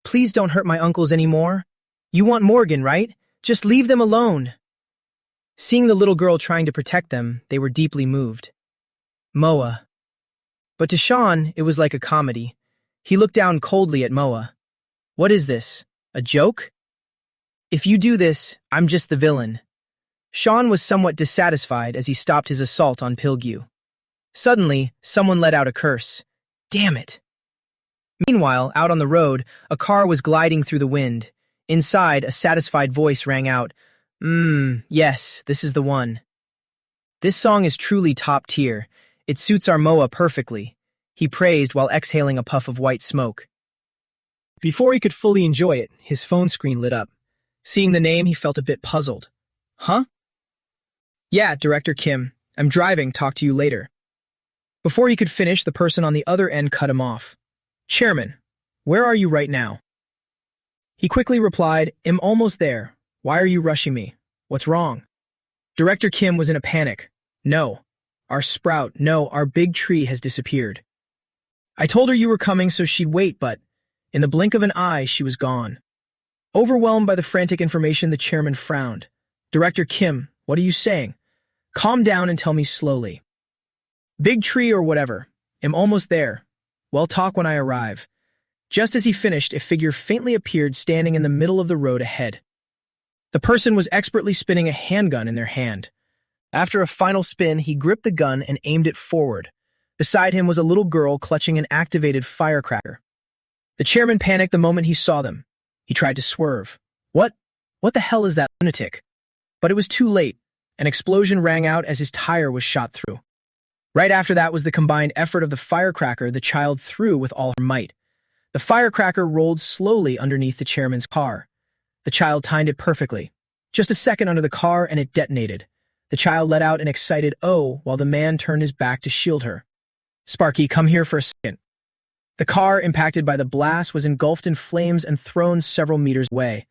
please don't hurt my uncles anymore. You want Morgan, right? Just leave them alone." Seeing the little girl trying to protect them, they were deeply moved. Moa. But to Sean, it was like a comedy. He looked down coldly at Moa. "What is this? A joke? If you do this, I'm just the villain." Sean was somewhat dissatisfied as he stopped his assault on Pilgyu. Suddenly, someone let out a curse. Damn it! Meanwhile, out on the road, a car was gliding through the wind. Inside, a satisfied voice rang out, yes, this is the one. This song is truly top tier. It suits our Moa perfectly," he praised while exhaling a puff of white smoke. Before he could fully enjoy it, his phone screen lit up. Seeing the name, he felt a bit puzzled. "Huh?" "Yeah, Director Kim. I'm driving. Talk to you later." Before he could finish, the person on the other end cut him off. "Chairman, where are you right now?" He quickly replied, "I'm almost there. Why are you rushing me? What's wrong?" Director Kim was in a panic. No, our big tree has disappeared. I told her you were coming so she'd wait, but in the blink of an eye, she was gone." Overwhelmed by the frantic information, the chairman frowned. "Director Kim, what are you saying? Calm down and tell me slowly." "Big tree or whatever. I'm almost there. We'll talk when I arrive." Just as he finished, a figure faintly appeared standing in the middle of the road ahead. The person was expertly spinning a handgun in their hand. After a final spin, he gripped the gun and aimed it forward. Beside him was a little girl clutching an activated firecracker. The chairman panicked the moment he saw them. He tried to swerve. What the hell is that lunatic? But it was too late. An explosion rang out as his tire was shot through. Right after that was the combined effort of the firecracker the child threw with all her might. The firecracker rolled slowly underneath the chairman's car. The child timed it perfectly. Just a second under the car and it detonated. The child let out an excited "oh" while the man turned his back to shield her. "Sparky, come here for a second." The car, impacted by the blast, was engulfed in flames and thrown several meters away.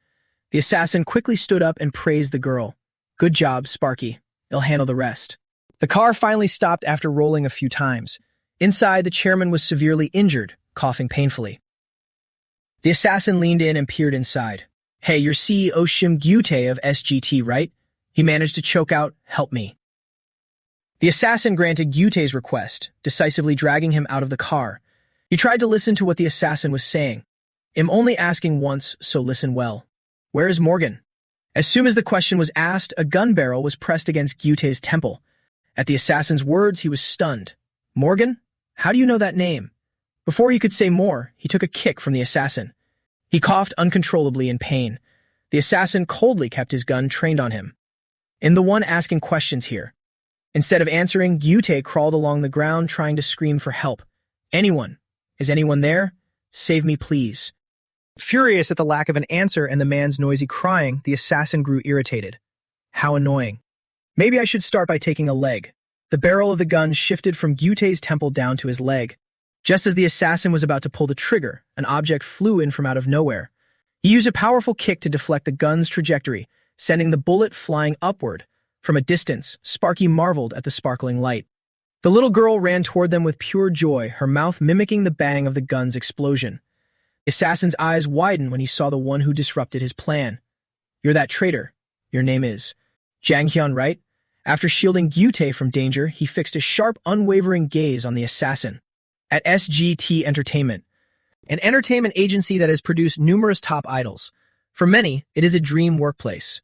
The assassin quickly stood up and praised the girl. "Good job, Sparky. I'll handle the rest." The car finally stopped after rolling a few times. Inside, the chairman was severely injured, coughing painfully. The assassin leaned in and peered inside. "Hey, you're CEO Shim Gyute of SGT, right?" He managed to choke out, "Help me." The assassin granted Gyute's request, decisively dragging him out of the car. He tried to listen to what the assassin was saying. "I'm only asking once, so listen well. Where is Morgan?" As soon as the question was asked, a gun barrel was pressed against Gyute's temple. At the assassin's words, he was stunned. "Morgan? How do you know that name?" Before he could say more, he took a kick from the assassin. He coughed uncontrollably in pain. The assassin coldly kept his gun trained on him. "I'm the one asking questions here." Instead of answering, Gyute crawled along the ground trying to scream for help. "Anyone? Is anyone there? Save me, please." Furious at the lack of an answer and the man's noisy crying, the assassin grew irritated. How annoying. Maybe I should start by taking a leg. The barrel of the gun shifted from Gyute's temple down to his leg. Just as the assassin was about to pull the trigger, an object flew in from out of nowhere. He used a powerful kick to deflect the gun's trajectory, sending the bullet flying upward. From a distance, Sparky marveled at the sparkling light. The little girl ran toward them with pure joy, her mouth mimicking the bang of the gun's explosion. The assassin's eyes widened when he saw the one who disrupted his plan. "You're that traitor. Your name is Jang Hyun, right?" After shielding Gyute from danger, he fixed a sharp, unwavering gaze on the assassin. At SGT Entertainment, an entertainment agency that has produced numerous top idols. For many, it is a dream workplace.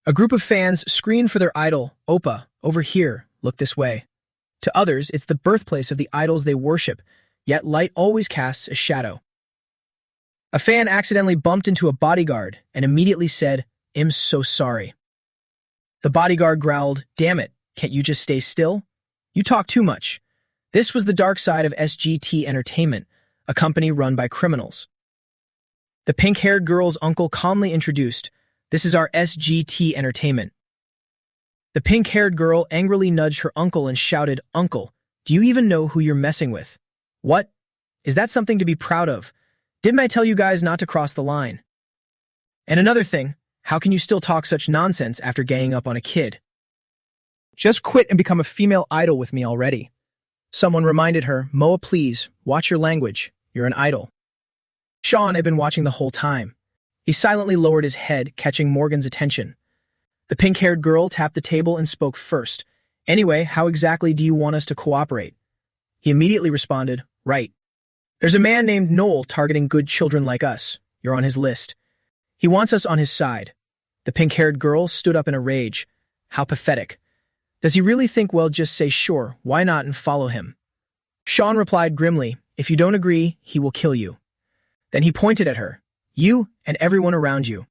A group of fans screamed for their idol, Oppa, over here, look this way. To others, it's the birthplace of the idols they worship, yet light always casts a shadow. A fan accidentally bumped into a bodyguard and immediately said, "I'm so sorry." The bodyguard growled, "Damn it, can't you just stay still? You talk too much." This was the dark side of SGT Entertainment, a company run by criminals. The pink-haired girl's uncle calmly introduced, "This is our SGT Entertainment." The pink-haired girl angrily nudged her uncle and shouted, "Uncle, do you even know who you're messing with? What? Is that something to be proud of? Didn't I tell you guys not to cross the line? And another thing, how can you still talk such nonsense after ganging up on a kid? Just quit and become a female idol with me already." Someone reminded her, "Moa, please, watch your language. You're an idol." Sean had been watching the whole time. He silently lowered his head, catching Morgan's attention. The pink-haired girl tapped the table and spoke first. "Anyway, how exactly do you want us to cooperate?" He immediately responded, "Right. There's a man named Noel targeting good children like us. You're on his list. He wants us on his side." The pink-haired girl stood up in a rage. How pathetic. Does he really think we'll just say sure, why not, and follow him? Sean replied grimly, "If you don't agree, he will kill you." Then he pointed at her. "You and everyone around you."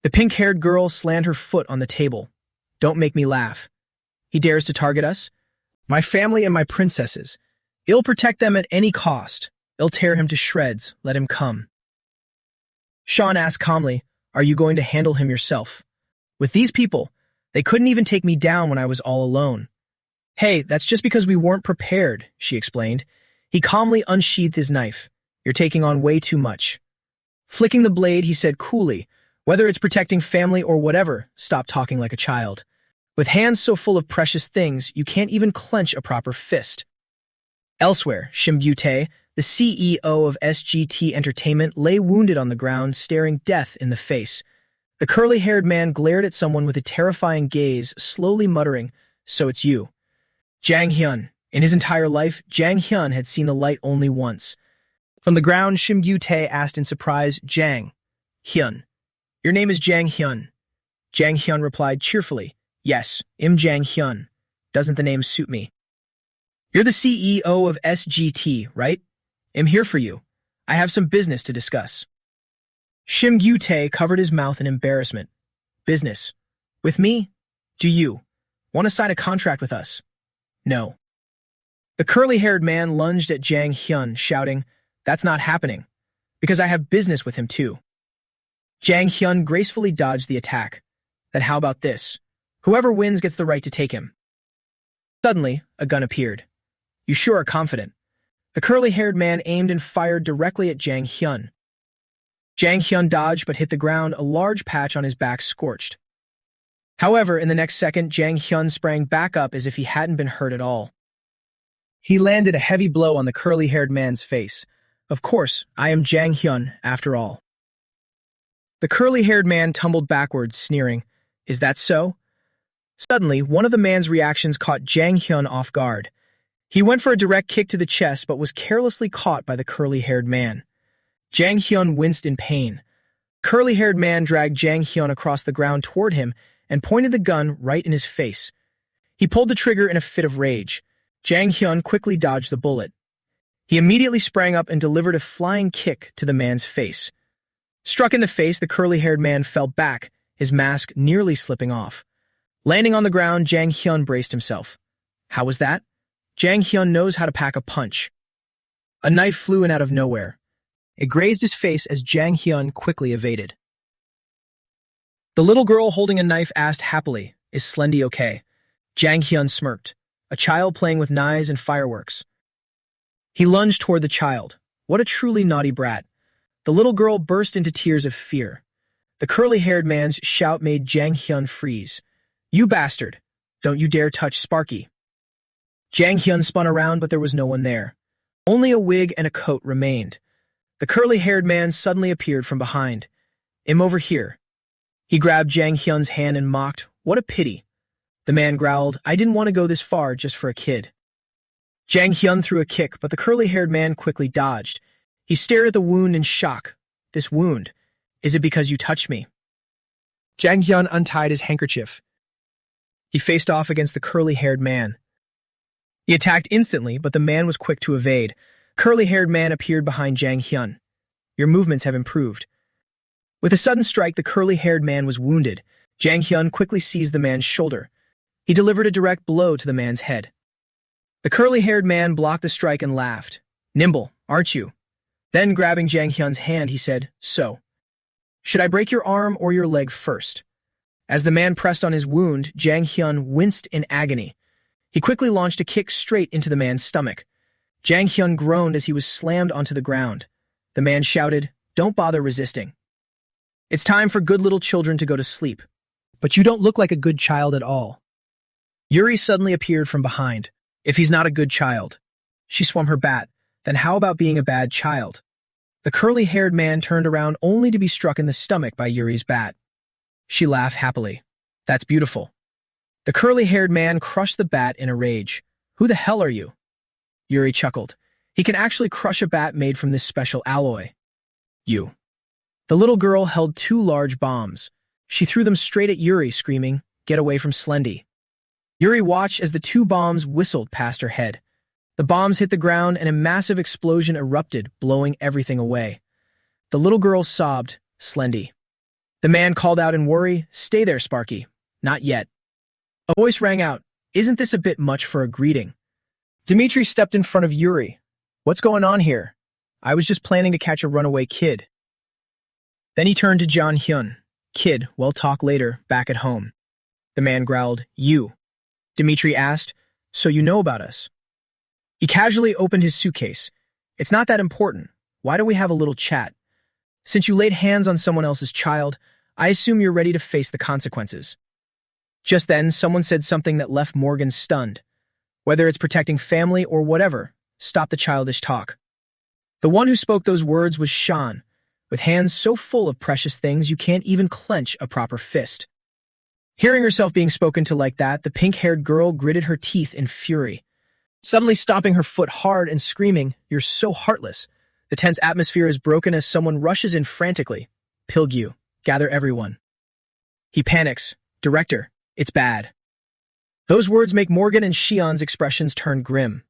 The pink-haired girl slammed her foot on the table. "Don't make me laugh. He dares to target us? My family and my princesses. I'll protect them at any cost. I'll tear him to shreds. Let him come." Sean asked calmly, "Are you going to handle him yourself? With these people, they couldn't even take me down when I was all alone." "Hey, that's just because we weren't prepared," she explained. He calmly unsheathed his knife. "You're taking on way too much." Flicking the blade, he said coolly, "Whether it's protecting family or whatever, stop talking like a child. With hands so full of precious things, you can't even clench a proper fist." Elsewhere, Shimbute, the CEO of SGT Entertainment, lay wounded on the ground, staring death in the face. The curly-haired man glared at someone with a terrifying gaze, slowly muttering, "So it's you." Jang Hyun. In his entire life, Jang Hyun had seen the light only once. From the ground, Shimbute asked in surprise, "Jang Hyun. Your name is Jang Hyun." Jang Hyun replied cheerfully, "Yes, I'm Jang Hyun. Doesn't the name suit me?" "You're the CEO of SGT, right? I'm here for you. I have some business to discuss." Shimbute covered his mouth in embarrassment. "Business? With me? Do you want to sign a contract with us?" "No." The curly-haired man lunged at Jang Hyun, shouting, "That's not happening, because I have business with him too." Jang Hyun gracefully dodged the attack. "Then how about this? Whoever wins gets the right to take him." Suddenly, a gun appeared. "You sure are confident." The curly-haired man aimed and fired directly at Jang Hyun. Jang Hyun dodged but hit the ground, a large patch on his back scorched. However, in the next second, Jang Hyun sprang back up as if he hadn't been hurt at all. He landed a heavy blow on the curly-haired man's face. "Of course, I am Jang Hyun, after all." The curly-haired man tumbled backwards, sneering, "Is that so?" Suddenly, one of the man's reactions caught Jang Hyun off guard. He went for a direct kick to the chest but was carelessly caught by the curly-haired man. Jang Hyun winced in pain. Curly-haired man dragged Jang Hyun across the ground toward him and pointed the gun right in his face. He pulled the trigger in a fit of rage. Jang Hyun quickly dodged the bullet. He immediately sprang up and delivered a flying kick to the man's face. Struck in the face, the curly-haired man fell back, his mask nearly slipping off. Landing on the ground, Jang Hyun braced himself. How was that? Jang Hyun knows how to pack a punch. A knife flew in out of nowhere. It grazed his face as Jang Hyun quickly evaded. The little girl holding a knife asked happily, "Is Slendy okay?" Jang Hyun smirked. "A child playing with knives and fireworks." He lunged toward the child. What a truly naughty brat. The little girl burst into tears of fear. The curly-haired man's shout made Jang Hyun freeze. "You bastard! Don't you dare touch Sparky." Jang Hyun spun around, but there was no one there. Only a wig and a coat remained. The curly-haired man suddenly appeared from behind. "I'm over here." He grabbed Jang Hyun's hand and mocked, "What a pity." The man growled, "I didn't want to go this far just for a kid." Jang Hyun threw a kick, but the curly-haired man quickly dodged. He stared at the wound in shock. "This wound, is it because you touched me?" Jang Hyun untied his handkerchief. He faced off against the curly-haired man. He attacked instantly, but the man was quick to evade. Curly-haired man appeared behind Jang Hyun. Your movements have improved. With a sudden strike, the curly-haired man was wounded. Jang Hyun quickly seized the man's shoulder. He delivered a direct blow to the man's head. The curly-haired man blocked the strike and laughed. Nimble, aren't you? Then, grabbing Jang Hyun's hand, he said, So, should I break your arm or your leg first? As the man pressed on his wound, Jang Hyun winced in agony. He quickly launched a kick straight into the man's stomach. Jang Hyun groaned as he was slammed onto the ground. The man shouted, Don't bother resisting. It's time for good little children to go to sleep. But you don't look like a good child at all. Yuri suddenly appeared from behind. If he's not a good child. She swung her bat. Then how about being a bad child? The curly-haired man turned around only to be struck in the stomach by Yuri's bat. She laughed happily. That's beautiful. The curly-haired man crushed the bat in a rage. Who the hell are you? Yuri chuckled. He can actually crush a bat made from this special alloy. You. The little girl held 2 large bombs. She threw them straight at Yuri, screaming, Get away from Slendy. Yuri watched as the 2 bombs whistled past her head. The bombs hit the ground and a massive explosion erupted, blowing everything away. The little girl sobbed, Slendy. The man called out in worry, Stay there, Sparky. Not yet. A voice rang out, Isn't this a bit much for a greeting? Dmitri stepped in front of Yuri. What's going on here? I was just planning to catch a runaway kid. Then he turned to Jang Hyun. Kid, we'll talk later, back at home. The man growled, You. Dmitri asked, So you know about us? He casually opened his suitcase. It's not that important. Why do we have a little chat? Since you laid hands on someone else's child, I assume you're ready to face the consequences. Just then, someone said something that left Morgan stunned. Whether it's protecting family or whatever, stop the childish talk. The one who spoke those words was Sean, with hands so full of precious things you can't even clench a proper fist. Hearing herself being spoken to like that, the pink-haired girl gritted her teeth in fury. Suddenly stopping her foot hard and screaming, You're so heartless. The tense atmosphere is broken as someone rushes in frantically. Pilgyu, gather everyone. He panics. Director, it's bad. Those words make Morgan and Shion's expressions turn grim.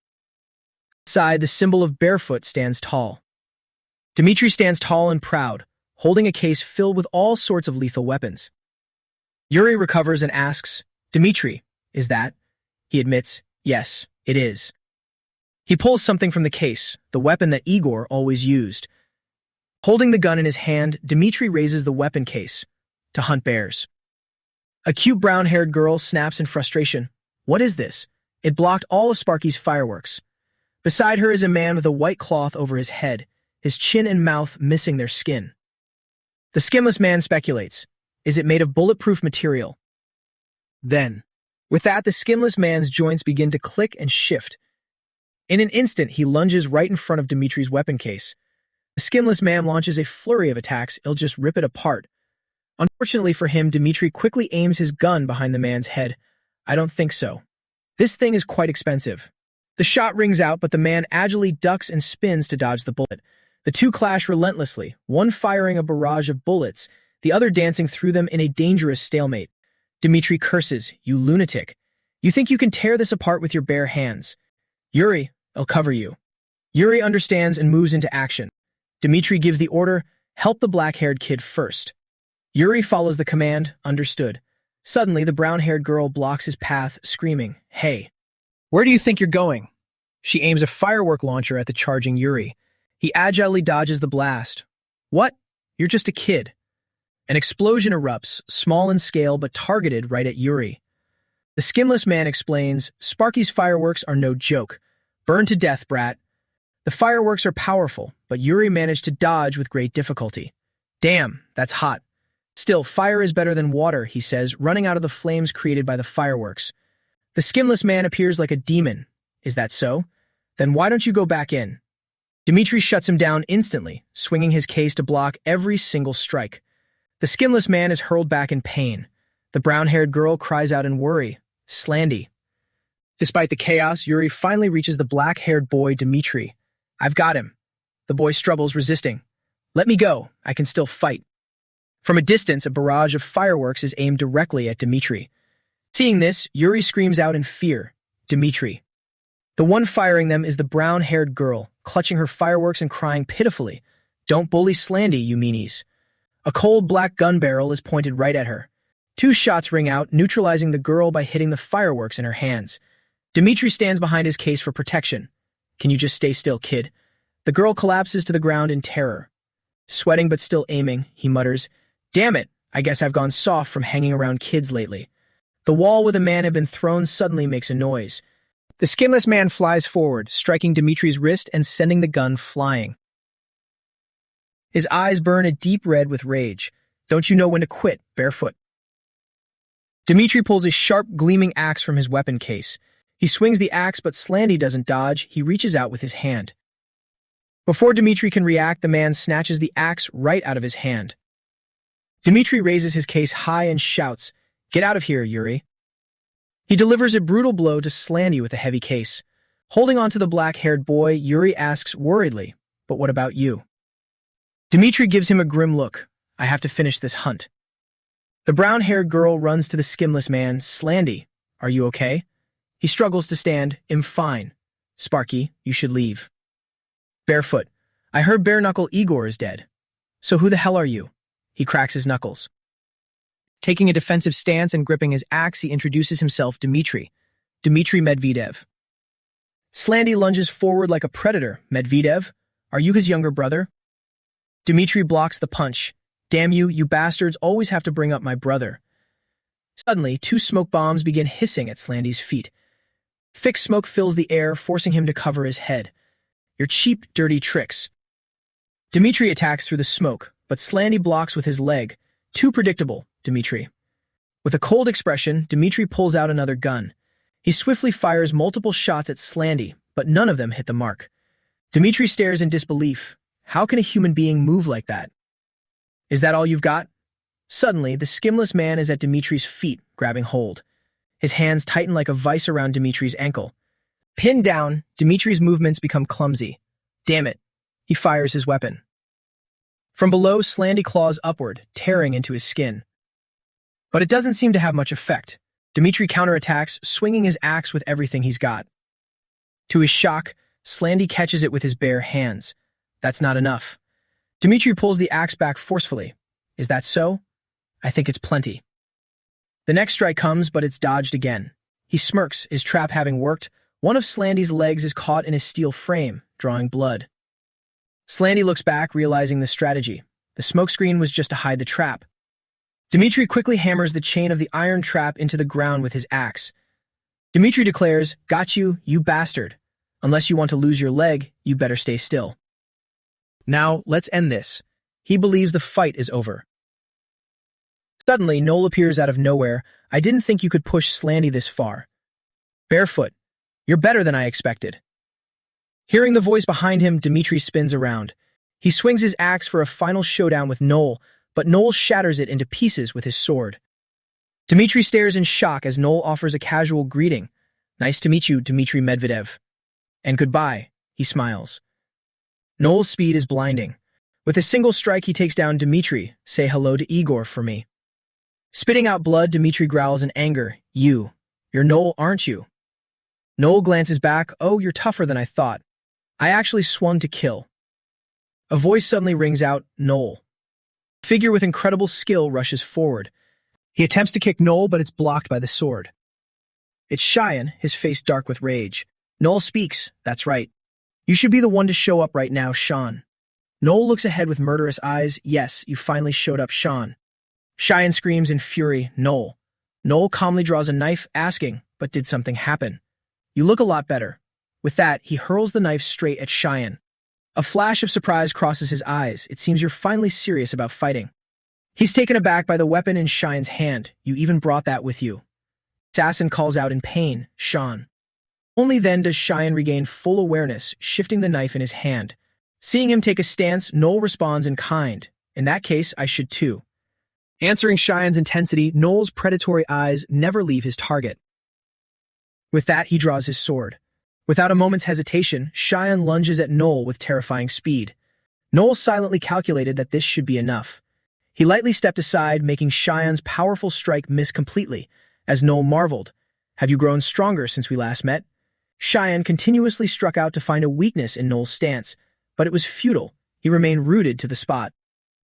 Outside, the symbol of barefoot stands tall. Dmitri stands tall and proud, holding a case filled with all sorts of lethal weapons. Yuri recovers and asks, Dmitri, is that? He admits, Yes, it is. He pulls something from the case, the weapon that Igor always used. Holding the gun in his hand, Dmitri raises the weapon case to hunt bears. A cute brown-haired girl snaps in frustration. What is this? It blocked all of Sparky's fireworks. Beside her is a man with a white cloth over his head, his chin and mouth missing their skin. The skinless man speculates, Is it made of bulletproof material? Then, with that, the skinless man's joints begin to click and shift. In an instant, he lunges right in front of Dimitri's weapon case. The skinless man launches a flurry of attacks, he'll just rip it apart. Unfortunately for him, Dmitri quickly aims his gun behind the man's head. I don't think so. This thing is quite expensive. The shot rings out, but the man agilely ducks and spins to dodge the bullet. The two clash relentlessly, one firing a barrage of bullets, the other dancing through them in a dangerous stalemate. Dmitri curses, You lunatic. You think you can tear this apart with your bare hands. Yuri, I'll cover you. Yuri understands and moves into action. Dmitri gives the order, Help the black-haired kid first. Yuri follows the command, understood. Suddenly, the brown-haired girl blocks his path, screaming, Hey. Where do you think you're going? She aims a firework launcher at the charging Yuri. He agilely dodges the blast. What? You're just a kid. An explosion erupts, small in scale but targeted right at Yuri. The skinless man explains, Sparky's fireworks are no joke. Burn to death, brat. The fireworks are powerful, but Yuri managed to dodge with great difficulty. Damn, that's hot. Still, fire is better than water, he says, running out of the flames created by the fireworks. The skinless man appears like a demon. Is that so? Then why don't you go back in? Dmitri shuts him down instantly, swinging his case to block every single strike. The skinless man is hurled back in pain. The brown-haired girl cries out in worry, Slandy. Despite the chaos, Yuri finally reaches the black-haired boy, Dmitri. I've got him. The boy struggles, resisting. Let me go. I can still fight. From a distance, a barrage of fireworks is aimed directly at Dmitri. Seeing this, Yuri screams out in fear, "Dmitri!" The one firing them is the brown-haired girl, clutching her fireworks and crying pitifully, "Don't bully Slandy, you meanies." A cold black gun barrel is pointed right at her. 2 shots ring out, neutralizing the girl by hitting the fireworks in her hands. Dmitri stands behind his case for protection. "Can you just stay still, kid?" The girl collapses to the ground in terror. Sweating but still aiming, he mutters, "Damn it, I guess I've gone soft from hanging around kids lately." The wall where the man had been thrown suddenly makes a noise. The skinless man flies forward, striking Dmitri's wrist and sending the gun flying. His eyes burn a deep red with rage. "Don't you know when to quit, barefoot?" Dmitri pulls his sharp, gleaming axe from his weapon case. He swings the axe, but Slandy doesn't dodge. He reaches out with his hand. Before Dmitri can react, the man snatches the axe right out of his hand. Dmitri raises his case high and shouts, "Get out of here, Yuri." He delivers a brutal blow to Slandy with a heavy case. Holding on to the black-haired boy, Yuri asks worriedly, "But what about you?" Dmitri gives him a grim look. "I have to finish this hunt." The brown-haired girl runs to the skinless man. "Slandy, are you okay?" He struggles to stand. "I'm fine." "Sparky, you should leave." "Barefoot, I heard bare-knuckle Igor is dead. So who the hell are you?" He cracks his knuckles. Taking a defensive stance and gripping his axe, he introduces himself, Dmitri Medvedev. Slandy lunges forward like a predator. "Medvedev, are you his younger brother?" Dmitri blocks the punch. "Damn you, you bastards always have to bring up my brother." Suddenly, 2 smoke bombs begin hissing at Slandy's feet. Thick smoke fills the air, forcing him to cover his head. "Your cheap, dirty tricks." Dmitri attacks through the smoke, but Slandy blocks with his leg. "Too predictable, Dmitri." With a cold expression, Dmitri pulls out another gun. He swiftly fires multiple shots at Slandy, but none of them hit the mark. Dmitri stares in disbelief. How can a human being move like that? "Is that all you've got?" Suddenly, the skinless man is at Dmitri's feet, grabbing hold. His hands tighten like a vice around Dmitri's ankle. Pinned down, Dmitri's movements become clumsy. "Damn it." He fires his weapon. From below, Slandy claws upward, tearing into his skin. But it doesn't seem to have much effect. Dmitri counterattacks, swinging his axe with everything he's got. To his shock, Slandy catches it with his bare hands. That's not enough. Dmitri pulls the axe back forcefully. "Is that so? I think it's plenty." The next strike comes, but it's dodged again. He smirks, his trap having worked. One of Slandy's legs is caught in his steel frame, drawing blood. Slandy looks back, realizing the strategy. The smokescreen was just to hide the trap. Dmitri quickly hammers the chain of the iron trap into the ground with his axe. Dmitri declares, "Got you, you bastard. Unless you want to lose your leg, you better stay still." Now, let's end this. He believes the fight is over. Suddenly, Noel appears out of nowhere. "I didn't think you could push Slandy this far." "Barefoot, you're better than I expected." Hearing the voice behind him, Dmitri spins around. He swings his axe for a final showdown with Noel, but Noel shatters it into pieces with his sword. Dmitri stares in shock as Noel offers a casual greeting. "Nice to meet you, Dmitri Medvedev." "And goodbye," he smiles. Noel's speed is blinding. With a single strike, he takes down Dmitri. "Say hello to Igor for me." Spitting out blood, Dmitri growls in anger. You're Noel, aren't you?" Noel glances back. "Oh, you're tougher than I thought. I actually swung to kill." A voice suddenly rings out, "Noel." A figure with incredible skill rushes forward. He attempts to kick Noel, but it's blocked by the sword. It's Cheyenne, his face dark with rage. Noel speaks. "That's right. You should be the one to show up right now, Sean." Noel looks ahead with murderous eyes. "Yes, you finally showed up, Sean." Cheyenne screams in fury, "Noel." Noel calmly draws a knife, asking, "But did something happen?" "You look a lot better." With that, he hurls the knife straight at Cheyenne. A flash of surprise crosses his eyes. "It seems you're finally serious about fighting." He's taken aback by the weapon in Cheyenne's hand. "You even brought that with you." Assassin calls out in pain, "Sean." Only then does Cheyenne regain full awareness, shifting the knife in his hand. Seeing him take a stance, Noel responds in kind. "In that case, I should too." Answering Cheyenne's intensity, Noel's predatory eyes never leave his target. With that, he draws his sword. Without a moment's hesitation, Cheyenne lunges at Noel with terrifying speed. Noel silently calculated that this should be enough. He lightly stepped aside, making Cheyenne's powerful strike miss completely, as Noel marveled. Have you grown stronger since we last met? Cheyenne continuously struck out to find a weakness in Noel's stance, but it was futile. He remained rooted to the spot.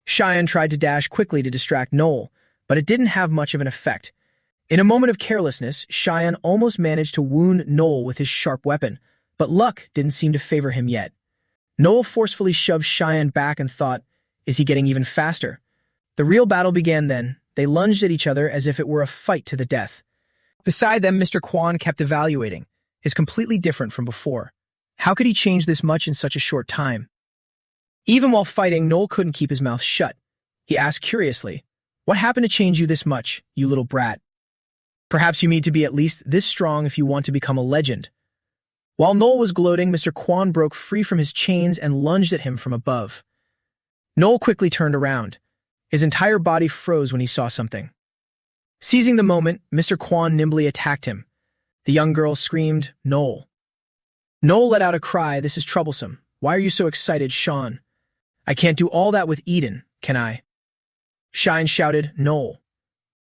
Cheyenne tried to dash quickly to distract Noel, but it didn't have much of an effect. In a moment of carelessness, Cheyenne almost managed to wound Noel with his sharp weapon, but luck didn't seem to favor him yet. Noel forcefully shoved Cheyenne back and thought, is he getting even faster? The real battle began then. They lunged at each other as if it were a fight to the death. Beside them, Mr. Kwan kept evaluating. Is completely different from before. How could he change this much in such a short time? Even while fighting, Noel couldn't keep his mouth shut. He asked curiously, what happened to change you this much, you little brat? Perhaps you need to be at least this strong if you want to become a legend. While Noel was gloating, Mr. Kwan broke free from his chains and lunged at him from above. Noel quickly turned around. His entire body froze when he saw something. Seizing the moment, Mr. Kwan nimbly attacked him. The young girl screamed, Noel. Noel let out a cry. This is troublesome. Why are you so excited, Sean? I can't do all that with Eden, can I? Shine shouted, Noel.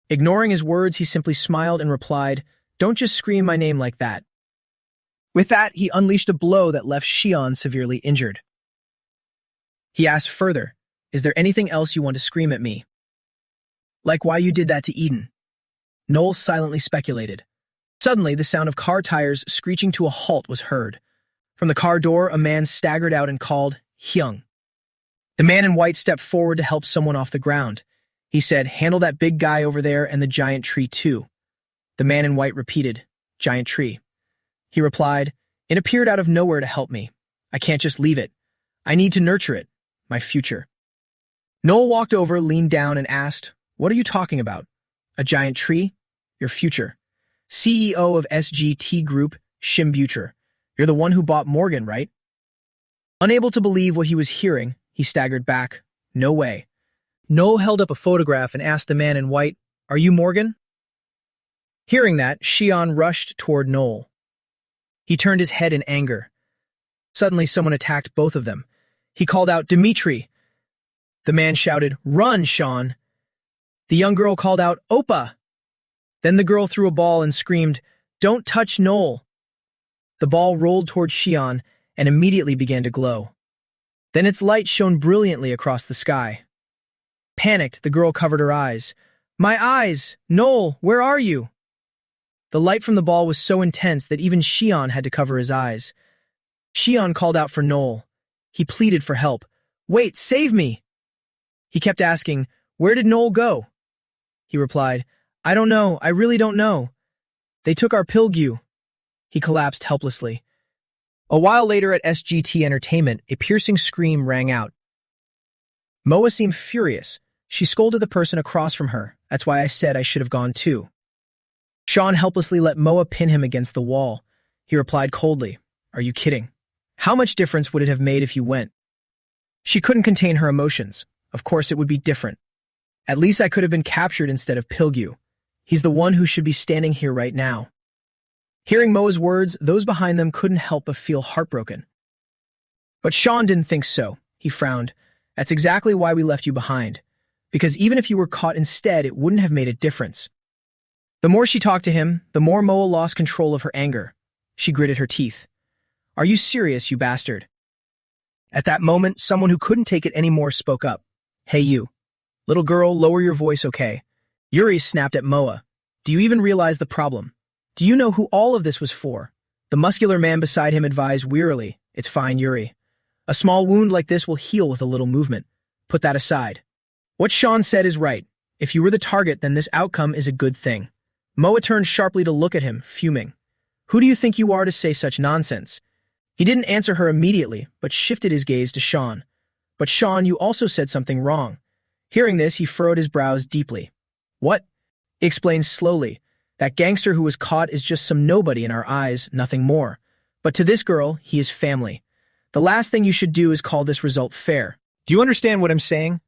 Ignoring his words, he simply smiled and replied, don't just scream my name like that. With that, he unleashed a blow that left Shion severely injured. He asked further, is there anything else you want to scream at me? Like why you did that to Eden? Noel silently speculated. Suddenly, the sound of car tires screeching to a halt was heard. From the car door, a man staggered out and called, Hyung. The man in white stepped forward to help someone off the ground. He said, handle that big guy over there and the giant tree too. The man in white repeated, giant tree. He replied, it appeared out of nowhere to help me. I can't just leave it. I need to nurture it, my future. Noel walked over, leaned down, and asked, what are you talking about? A giant tree? Your future. CEO of SGT Group, Shim Butcher. You're the one who bought Morgan, right? Unable to believe what he was hearing, he staggered back. No way. Noel held up a photograph and asked the man in white, are you Morgan? Hearing that, Shion rushed toward Noel. He turned his head in anger. Suddenly, someone attacked both of them. He called out, Dimitri. The man shouted, run, Sean. The young girl called out, Oppa. Then the girl threw a ball and screamed, don't touch Noel. The ball rolled toward Shion and immediately began to glow. Then its light shone brilliantly across the sky. Panicked, the girl covered her eyes. My eyes! Noel, where are you? The light from the ball was so intense that even Shion had to cover his eyes. Shion called out for Noel. He pleaded for help. Wait, save me! He kept asking, where did Noel go? He replied, I don't know, I really don't know. They took our Pilgu. He collapsed helplessly. A while later at SGT Entertainment, a piercing scream rang out. Moa seemed furious. She scolded the person across from her. That's why I said I should have gone too. Sean helplessly let Moa pin him against the wall. He replied coldly, are you kidding? How much difference would it have made if you went? She couldn't contain her emotions. Of course it would be different. At least I could have been captured instead of Pilgu. He's the one who should be standing here right now. Hearing Moa's words, those behind them couldn't help but feel heartbroken. But Sean didn't think so. He frowned. That's exactly why we left you behind. Because even if you were caught instead, it wouldn't have made a difference. The more she talked to him, the more Moa lost control of her anger. She gritted her teeth. Are you serious, you bastard? At that moment, someone who couldn't take it anymore spoke up. Hey you. Little girl, lower your voice, okay? Yuri snapped at Moa. Do you even realize the problem? Do you know who all of this was for? The muscular man beside him advised wearily. It's fine, Yuri. A small wound like this will heal with a little movement. Put that aside. What Sean said is right. If you were the target, then this outcome is a good thing. Moa turned sharply to look at him, fuming. Who do you think you are to say such nonsense? He didn't answer her immediately, but shifted his gaze to Sean. But Sean, you also said something wrong. Hearing this, he furrowed his brows deeply. What? He explained slowly. That gangster who was caught is just some nobody in our eyes, nothing more. But to this girl, he is family. The last thing you should do is call this result fair. Do you understand what I'm saying?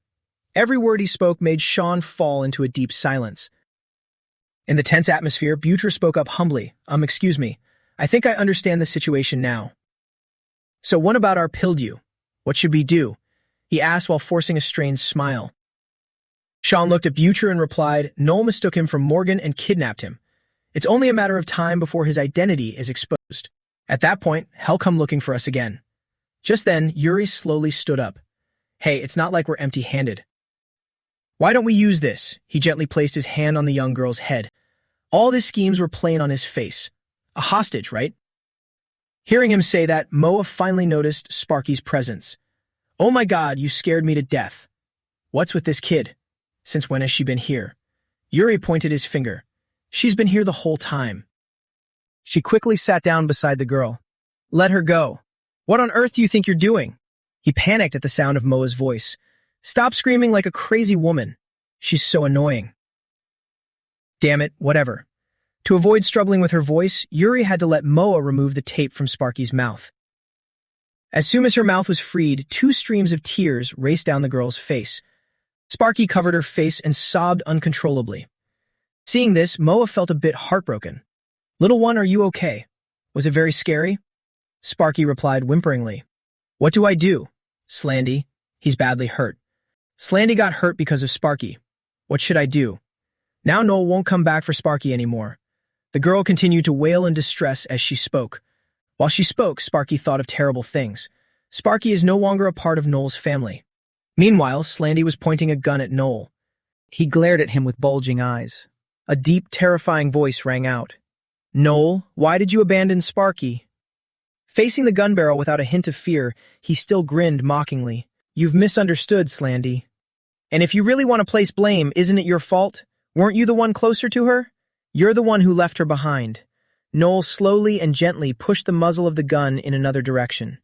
Every word he spoke made Sean fall into a deep silence. In the tense atmosphere, Butcher spoke up humbly. Excuse me. I think I understand the situation now. So what about our Pildu? What should we do? He asked while forcing a strained smile. Sean looked at Butcher and replied, Noel mistook him for Morgan and kidnapped him. It's only a matter of time before his identity is exposed. At that point, he'll come looking for us again. Just then, Yuri slowly stood up. Hey, it's not like we're empty-handed. Why don't we use this? He gently placed his hand on the young girl's head. All his schemes were playing on his face. A hostage, right? Hearing him say that, Moa finally noticed Sparky's presence. Oh my God, you scared me to death. What's with this kid? Since when has she been here? Yuri pointed his finger. She's been here the whole time. She quickly sat down beside the girl. Let her go. What on earth do you think you're doing? He panicked at the sound of Moa's voice. Stop screaming like a crazy woman. She's so annoying. Damn it, whatever. To avoid struggling with her voice, Yuri had to let Moa remove the tape from Sparky's mouth. As soon as her mouth was freed, 2 streams of tears raced down the girl's face. Sparky covered her face and sobbed uncontrollably. Seeing this, Moa felt a bit heartbroken. Little one, are you okay? Was it very scary? Sparky replied whimperingly. What do I do? Slandy. He's badly hurt. Slandy got hurt because of Sparky. What should I do? Now Noel won't come back for Sparky anymore. The girl continued to wail in distress as she spoke. While she spoke, Sparky thought of terrible things. Sparky is no longer a part of Noel's family. Meanwhile, Slandy was pointing a gun at Noel. He glared at him with bulging eyes. A deep, terrifying voice rang out. Noel, why did you abandon Sparky? Facing the gun barrel without a hint of fear, he still grinned mockingly. You've misunderstood, Slandy. And if you really want to place blame, isn't it your fault? Weren't you the one closer to her? You're the one who left her behind. Noel slowly and gently pushed the muzzle of the gun in another direction.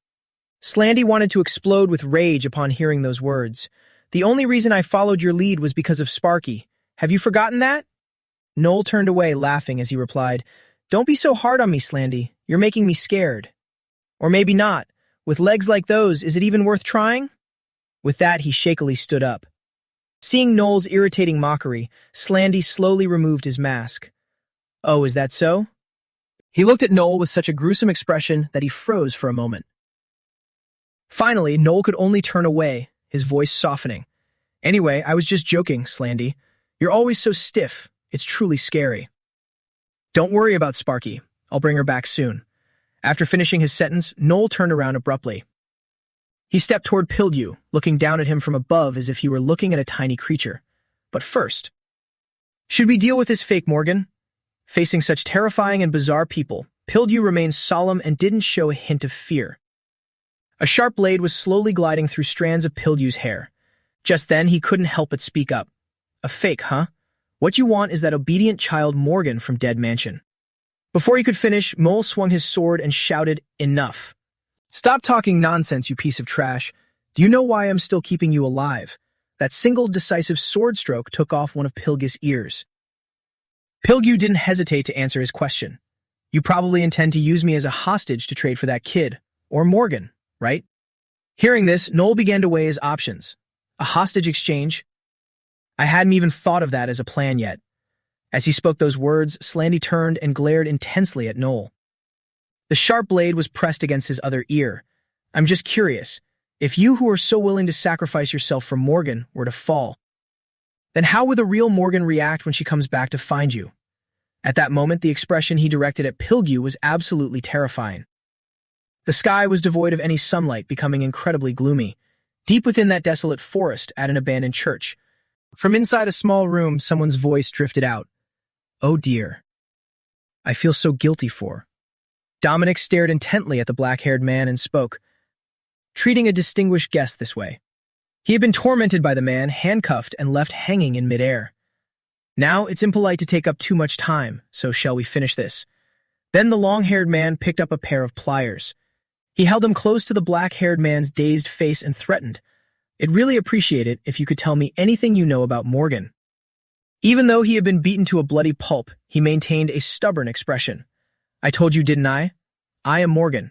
Slandy wanted to explode with rage upon hearing those words. The only reason I followed your lead was because of Sparky. Have you forgotten that? Noel turned away, laughing as he replied, Don't be so hard on me, Slandy. You're making me scared. Or maybe not. With legs like those, is it even worth trying? With that, he shakily stood up. Seeing Noel's irritating mockery, Slandy slowly removed his mask. Oh, is that so? He looked at Noel with such a gruesome expression that he froze for a moment. Finally, Noel could only turn away, his voice softening. Anyway, I was just joking, Slandy. You're always so stiff. It's truly scary. Don't worry about Sparky. I'll bring her back soon. After finishing his sentence, Noel turned around abruptly. He stepped toward Pildew, looking down at him from above as if he were looking at a tiny creature. But first, should we deal with this fake Morgan? Facing such terrifying and bizarre people, Pildew remained solemn and didn't show a hint of fear. A sharp blade was slowly gliding through strands of Pildew's hair. Just then, he couldn't help but speak up. A fake, huh? What you want is that obedient child Morgan from Dead Mansion. Before he could finish, Mole swung his sword and shouted, Enough. Stop talking nonsense, you piece of trash. Do you know why I'm still keeping you alive? That single decisive sword stroke took off one of Pilgew's ears. Pilgew didn't hesitate to answer his question. You probably intend to use me as a hostage to trade for that kid, or Morgan, right? Hearing this, Noel began to weigh his options. A hostage exchange? I hadn't even thought of that as a plan yet. As he spoke those words, Slandy turned and glared intensely at Noel. The sharp blade was pressed against his other ear. I'm just curious, if you who are so willing to sacrifice yourself for Morgan were to fall, then how would the real Morgan react when she comes back to find you? At that moment, the expression he directed at Pilgew was absolutely terrifying. The sky was devoid of any sunlight, becoming incredibly gloomy. Deep within that desolate forest at an abandoned church, from inside a small room, someone's voice drifted out. Oh dear. I feel so guilty for. Dominic stared intently at the black-haired man and spoke, treating a distinguished guest this way. He had been tormented by the man, handcuffed and left hanging in midair. Now it's impolite to take up too much time, so shall we finish this? Then the long-haired man picked up a pair of pliers. He held them close to the black-haired man's dazed face and threatened, I'd really appreciate it if you could tell me anything you know about Morgan. Even though he had been beaten to a bloody pulp, he maintained a stubborn expression. I told you, didn't I? I am Morgan.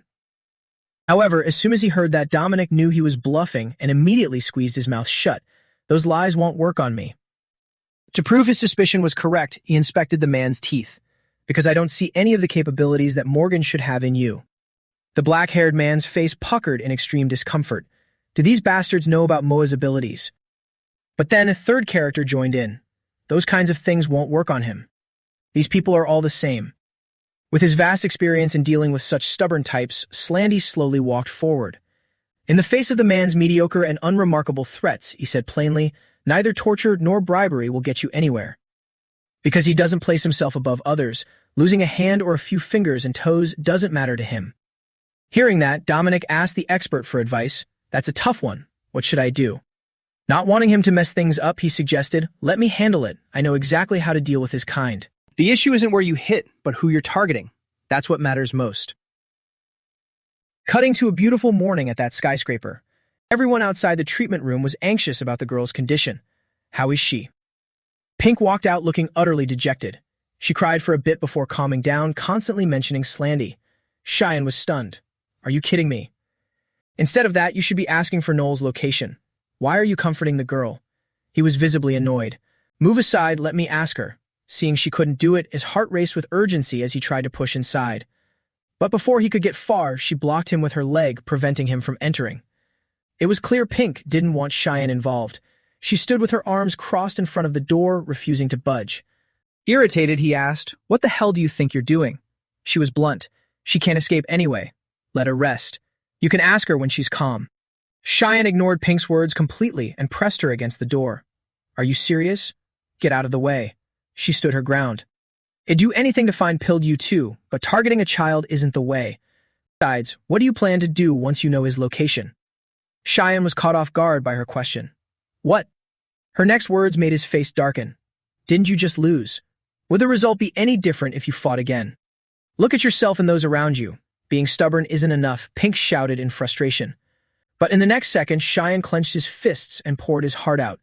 However, as soon as he heard that, Dominic knew he was bluffing and immediately squeezed his mouth shut. Those lies won't work on me. To prove his suspicion was correct, he inspected the man's teeth, because I don't see any of the capabilities that Morgan should have in you. The black-haired man's face puckered in extreme discomfort. Do these bastards know about Moa's abilities? But then a third character joined in. Those kinds of things won't work on him. These people are all the same. With his vast experience in dealing with such stubborn types, Slandy slowly walked forward. In the face of the man's mediocre and unremarkable threats, he said plainly, neither torture nor bribery will get you anywhere. Because he doesn't place himself above others, losing a hand or a few fingers and toes doesn't matter to him. Hearing that, Dominic asked the expert for advice. That's a tough one. What should I do? Not wanting him to mess things up, he suggested, let me handle it. I know exactly how to deal with his kind. The issue isn't where you hit, but who you're targeting. That's what matters most. Cutting to a beautiful morning at that skyscraper. Everyone outside the treatment room was anxious about the girl's condition. How is she? Pink walked out looking utterly dejected. She cried for a bit before calming down, constantly mentioning Slandy. Cheyenne was stunned. Are you kidding me? Instead of that, you should be asking for Noel's location. Why are you comforting the girl? He was visibly annoyed. Move aside, let me ask her. Seeing she couldn't do it, his heart raced with urgency as he tried to push inside. But before he could get far, she blocked him with her leg, preventing him from entering. It was clear Pink didn't want Cheyenne involved. She stood with her arms crossed in front of the door, refusing to budge. Irritated, he asked, what the hell do you think you're doing? She was blunt. She can't escape anyway. Let her rest. You can ask her when she's calm. Cheyenne ignored Pink's words completely and pressed her against the door. Are you serious? Get out of the way. She stood her ground. It'd do anything to find pilled you too, but targeting a child isn't the way. Besides, what do you plan to do once you know his location? Cheyenne was caught off guard by her question. What? Her next words made his face darken. Didn't you just lose? Would the result be any different if you fought again? Look at yourself and those around you. Being stubborn isn't enough, Pink shouted in frustration. But in the next second, Cheyenne clenched his fists and poured his heart out.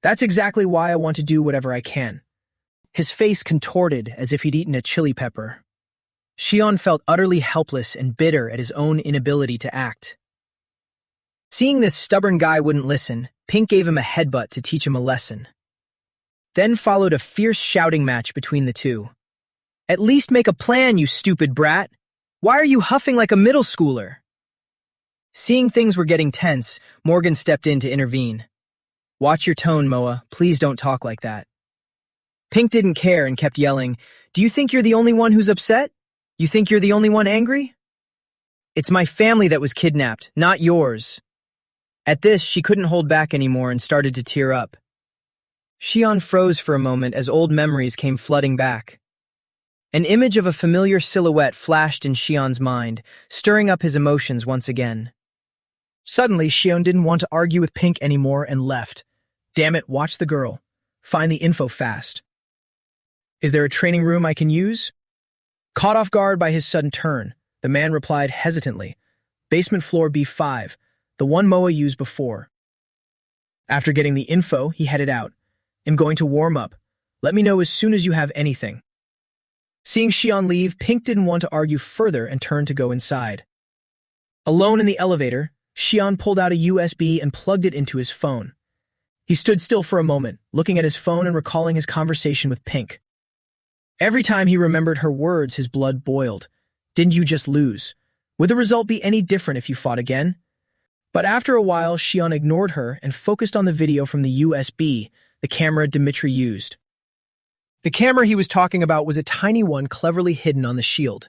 That's exactly why I want to do whatever I can. His face contorted as if he'd eaten a chili pepper. Xion felt utterly helpless and bitter at his own inability to act. Seeing this stubborn guy wouldn't listen, Pink gave him a headbutt to teach him a lesson. Then followed a fierce shouting match between the two. At least make a plan, you stupid brat! Why are you huffing like a middle schooler? Seeing things were getting tense, Morgan stepped in to intervene. Watch your tone, Moa. Please don't talk like that. Pink didn't care and kept yelling, Do you think you're the only one who's upset? You think you're the only one angry? It's my family that was kidnapped, not yours. At this, she couldn't hold back anymore and started to tear up. Xion froze for a moment as old memories came flooding back. An image of a familiar silhouette flashed in Xion's mind, stirring up his emotions once again. Suddenly, Xion didn't want to argue with Pink anymore and left. Damn it, watch the girl. Find the info fast. Is there a training room I can use? Caught off guard by his sudden turn, the man replied hesitantly. Basement floor B5, the one Moa used before. After getting the info, he headed out. I'm going to warm up. Let me know as soon as you have anything. Seeing Xion leave, Pink didn't want to argue further and turned to go inside. Alone in the elevator, Xion pulled out a USB and plugged it into his phone. He stood still for a moment, looking at his phone and recalling his conversation with Pink. Every time he remembered her words, his blood boiled. Didn't you just lose? Would the result be any different if you fought again? But after a while, Xion ignored her and focused on the video from the USB, the camera Dimitri used. The camera he was talking about was a tiny one cleverly hidden on the shield.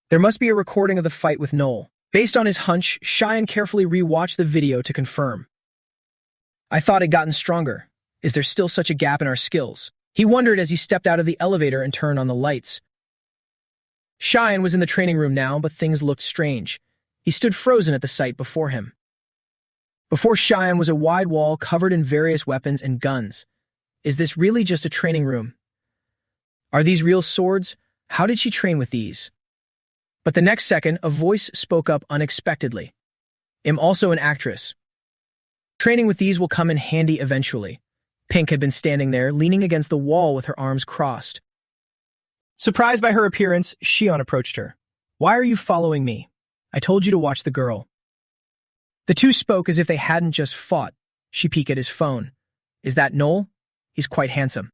There must be a recording of the fight with Noel. Based on his hunch, Cheyenne carefully rewatched the video to confirm. I thought I'd gotten stronger. Is there still such a gap in our skills? He wondered as he stepped out of the elevator and turned on the lights. Cheyenne was in the training room now, but things looked strange. He stood frozen at the sight before him. Before Cheyenne was a wide wall covered in various weapons and guns. Is this really just a training room? Are these real swords? How did she train with these? But the next second, a voice spoke up unexpectedly. I'm also an actress. Training with these will come in handy eventually. Pink had been standing there, leaning against the wall with her arms crossed. Surprised by her appearance, Xion approached her. Why are you following me? I told you to watch the girl. The two spoke as if they hadn't just fought. She peeked at his phone. Is that Noel? He's quite handsome.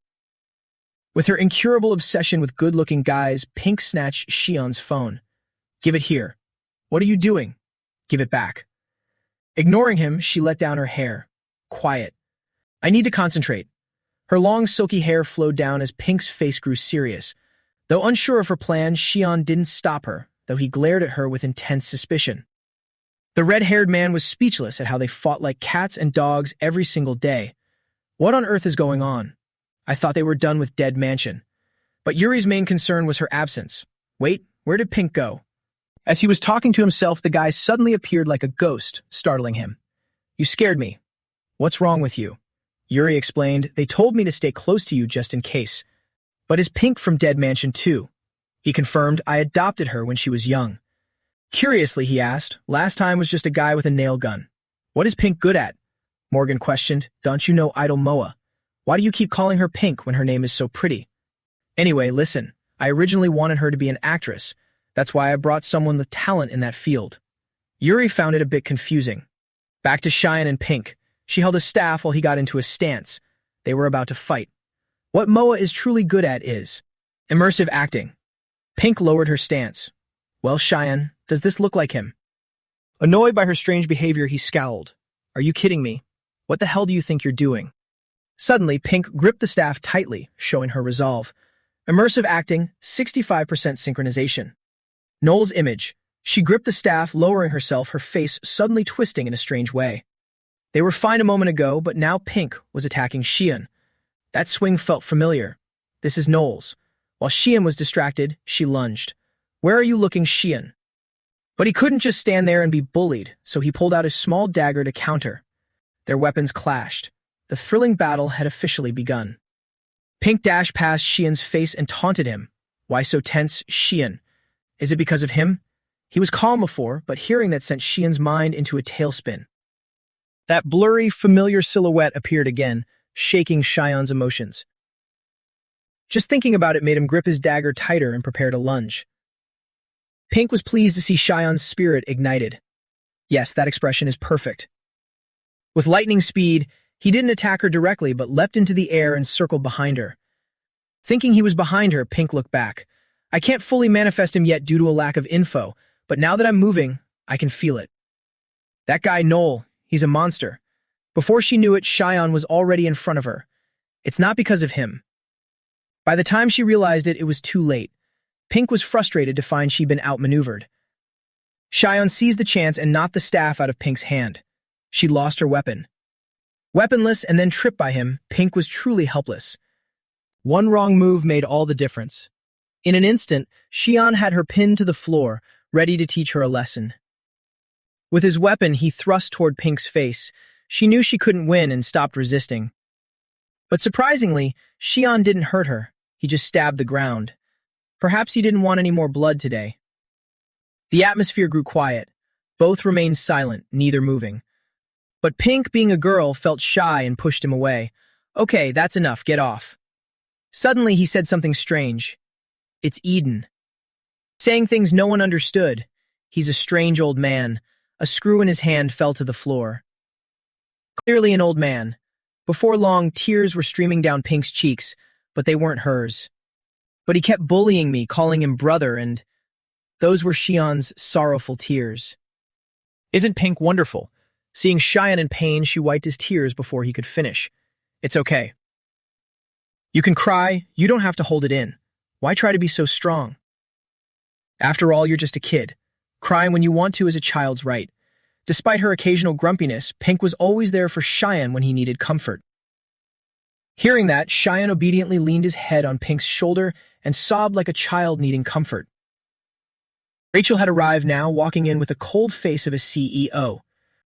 With her incurable obsession with good-looking guys, Pink snatched Xion's phone. Give it here. What are you doing? Give it back. Ignoring him, she let down her hair. Quiet. I need to concentrate. Her long, silky hair flowed down as Pink's face grew serious. Though unsure of her plan, Xian didn't stop her, though he glared at her with intense suspicion. The red-haired man was speechless at how they fought like cats and dogs every single day. What on earth is going on? I thought they were done with Dead Mansion. But Yuri's main concern was her absence. Wait, where did Pink go? As he was talking to himself, the guy suddenly appeared like a ghost, startling him. You scared me. What's wrong with you? Yuri explained, they told me to stay close to you just in case. But is Pink from Dead Mansion too? He confirmed, I adopted her when she was young. Curiously, he asked, last time was just a guy with a nail gun. What is Pink good at? Morgan questioned, don't you know Idol Moa? Why do you keep calling her Pink when her name is so pretty? Anyway, listen, I originally wanted her to be an actress. That's why I brought someone with talent in that field. Yuri found it a bit confusing. Back to Cheyenne and Pink. She held a staff while he got into a stance. They were about to fight. What Moa is truly good at is immersive acting. Pink lowered her stance. Well, Cheyenne, does this look like him? Annoyed by her strange behavior, he scowled. Are you kidding me? What the hell do you think you're doing? Suddenly, Pink gripped the staff tightly, showing her resolve. Immersive acting, 65% synchronization. Noel's image. She gripped the staff, lowering herself, her face suddenly twisting in a strange way. They were fine a moment ago, but now Pink was attacking Xian. That swing felt familiar. This is Noel's. While Xian was distracted, she lunged. Where are you looking, Xian? But he couldn't just stand there and be bullied, so he pulled out his small dagger to counter. Their weapons clashed. The thrilling battle had officially begun. Pink dashed past Xian's face and taunted him. Why so tense, Xian? Is it because of him? He was calm before, but hearing that sent Xian's mind into a tailspin. That blurry, familiar silhouette appeared again, shaking Xian's emotions. Just thinking about it made him grip his dagger tighter and prepare to lunge. Pink was pleased to see Xian's spirit ignited. Yes, that expression is perfect. With lightning speed, he didn't attack her directly but leapt into the air and circled behind her. Thinking he was behind her, Pink looked back. I can't fully manifest him yet due to a lack of info, but now that I'm moving, I can feel it. That guy Noel, he's a monster. Before she knew it, Xian was already in front of her. It's not because of him. By the time she realized it, it was too late. Pink was frustrated to find she'd been outmaneuvered. Xian seized the chance and knocked the staff out of Pink's hand. She lost her weapon. Weaponless and then tripped by him, Pink was truly helpless. One wrong move made all the difference. In an instant, Xian had her pinned to the floor, ready to teach her a lesson. With his weapon, he thrust toward Pink's face. She knew she couldn't win and stopped resisting. But surprisingly, Xian didn't hurt her. He just stabbed the ground. Perhaps he didn't want any more blood today. The atmosphere grew quiet. Both remained silent, neither moving. But Pink, being a girl, felt shy and pushed him away. Okay, that's enough, get off. Suddenly, he said something strange. It's Eden. Saying things no one understood. He's a strange old man. A screw in his hand fell to the floor. Clearly an old man. Before long, tears were streaming down Pink's cheeks, but they weren't hers. But he kept bullying me, calling him brother, and those were Xian's sorrowful tears. Isn't Pink wonderful? Seeing Xian in pain, she wiped his tears before he could finish. It's okay. You can cry, you don't have to hold it in. Why try to be so strong? After all, you're just a kid. Crying when you want to is a child's right. Despite her occasional grumpiness, Pink was always there for Xian when he needed comfort. Hearing that, Xian obediently leaned his head on Pink's shoulder and sobbed like a child needing comfort. Rachel had arrived now, walking in with a cold face of a CEO.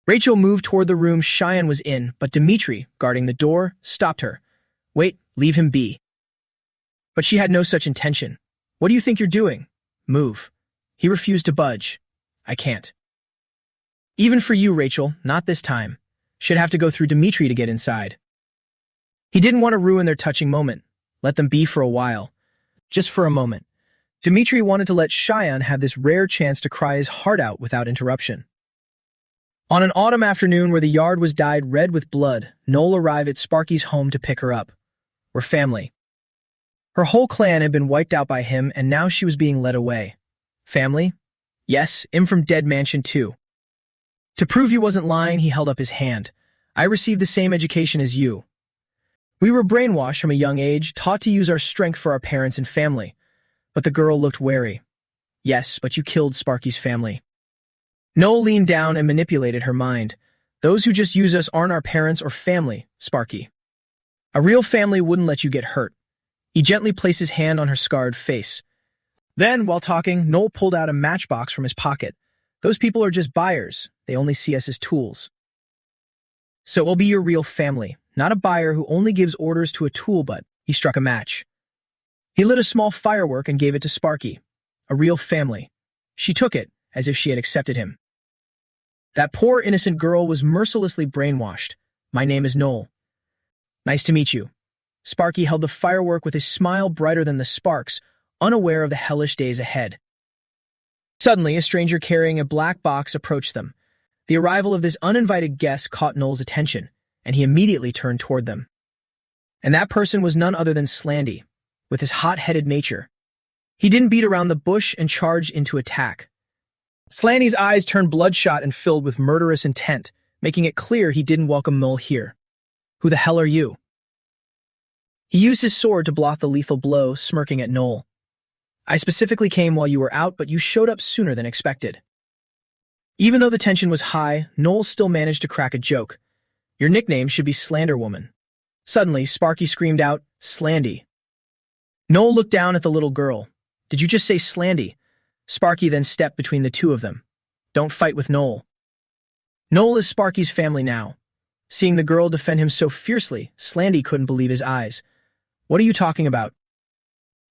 Rachel moved toward the room Xian was in, but Dimitri, guarding the door, stopped her. Wait, leave him be. But she had no such intention. What do you think you're doing? Move. He refused to budge. I can't. Even for you, Rachel, not this time. Should have to go through Dimitri to get inside. He didn't want to ruin their touching moment. Let them be for a while. Just for a moment. Dimitri wanted to let Xian have this rare chance to cry his heart out without interruption. On an autumn afternoon where the yard was dyed red with blood, Noel arrived at Sparky's home to pick her up. We're family. Her whole clan had been wiped out by him, and now she was being led away. Family? Yes, I'm from Dead Mansion too. To prove he wasn't lying, he held up his hand. I received the same education as you. We were brainwashed from a young age, taught to use our strength for our parents and family. But the girl looked wary. Yes, but you killed Sparky's family. Noel leaned down and manipulated her mind. Those who just use us aren't our parents or family, Sparky. A real family wouldn't let you get hurt. He gently placed his hand on her scarred face. Then, while talking, Noel pulled out a matchbox from his pocket. Those people are just buyers. They only see us as tools. So it will be your real family, not a buyer who only gives orders to a tool, but he struck a match. He lit a small firework and gave it to Sparky. A real family. She took it, as if she had accepted him. That poor innocent girl was mercilessly brainwashed. My name is Noel. Nice to meet you. Sparky held the firework with his smile brighter than the sparks, unaware of the hellish days ahead. Suddenly, a stranger carrying a black box approached them. The arrival of this uninvited guest caught Noel's attention, and he immediately turned toward them. And that person was none other than Slandy, with his hot-headed nature. He didn't beat around the bush and charged into attack. Slandy's eyes turned bloodshot and filled with murderous intent, making it clear he didn't welcome Noel here. Who the hell are you? He used his sword to block the lethal blow, smirking at Noel. I specifically came while you were out, but you showed up sooner than expected. Even though the tension was high, Noel still managed to crack a joke. Your nickname should be Slander Woman. Suddenly, Sparky screamed out, Slandy. Noel looked down at the little girl. Did you just say Slandy? Sparky then stepped between the two of them. Don't fight with Noel. Noel is Sparky's family now. Seeing the girl defend him so fiercely, Slandy couldn't believe his eyes. What are you talking about?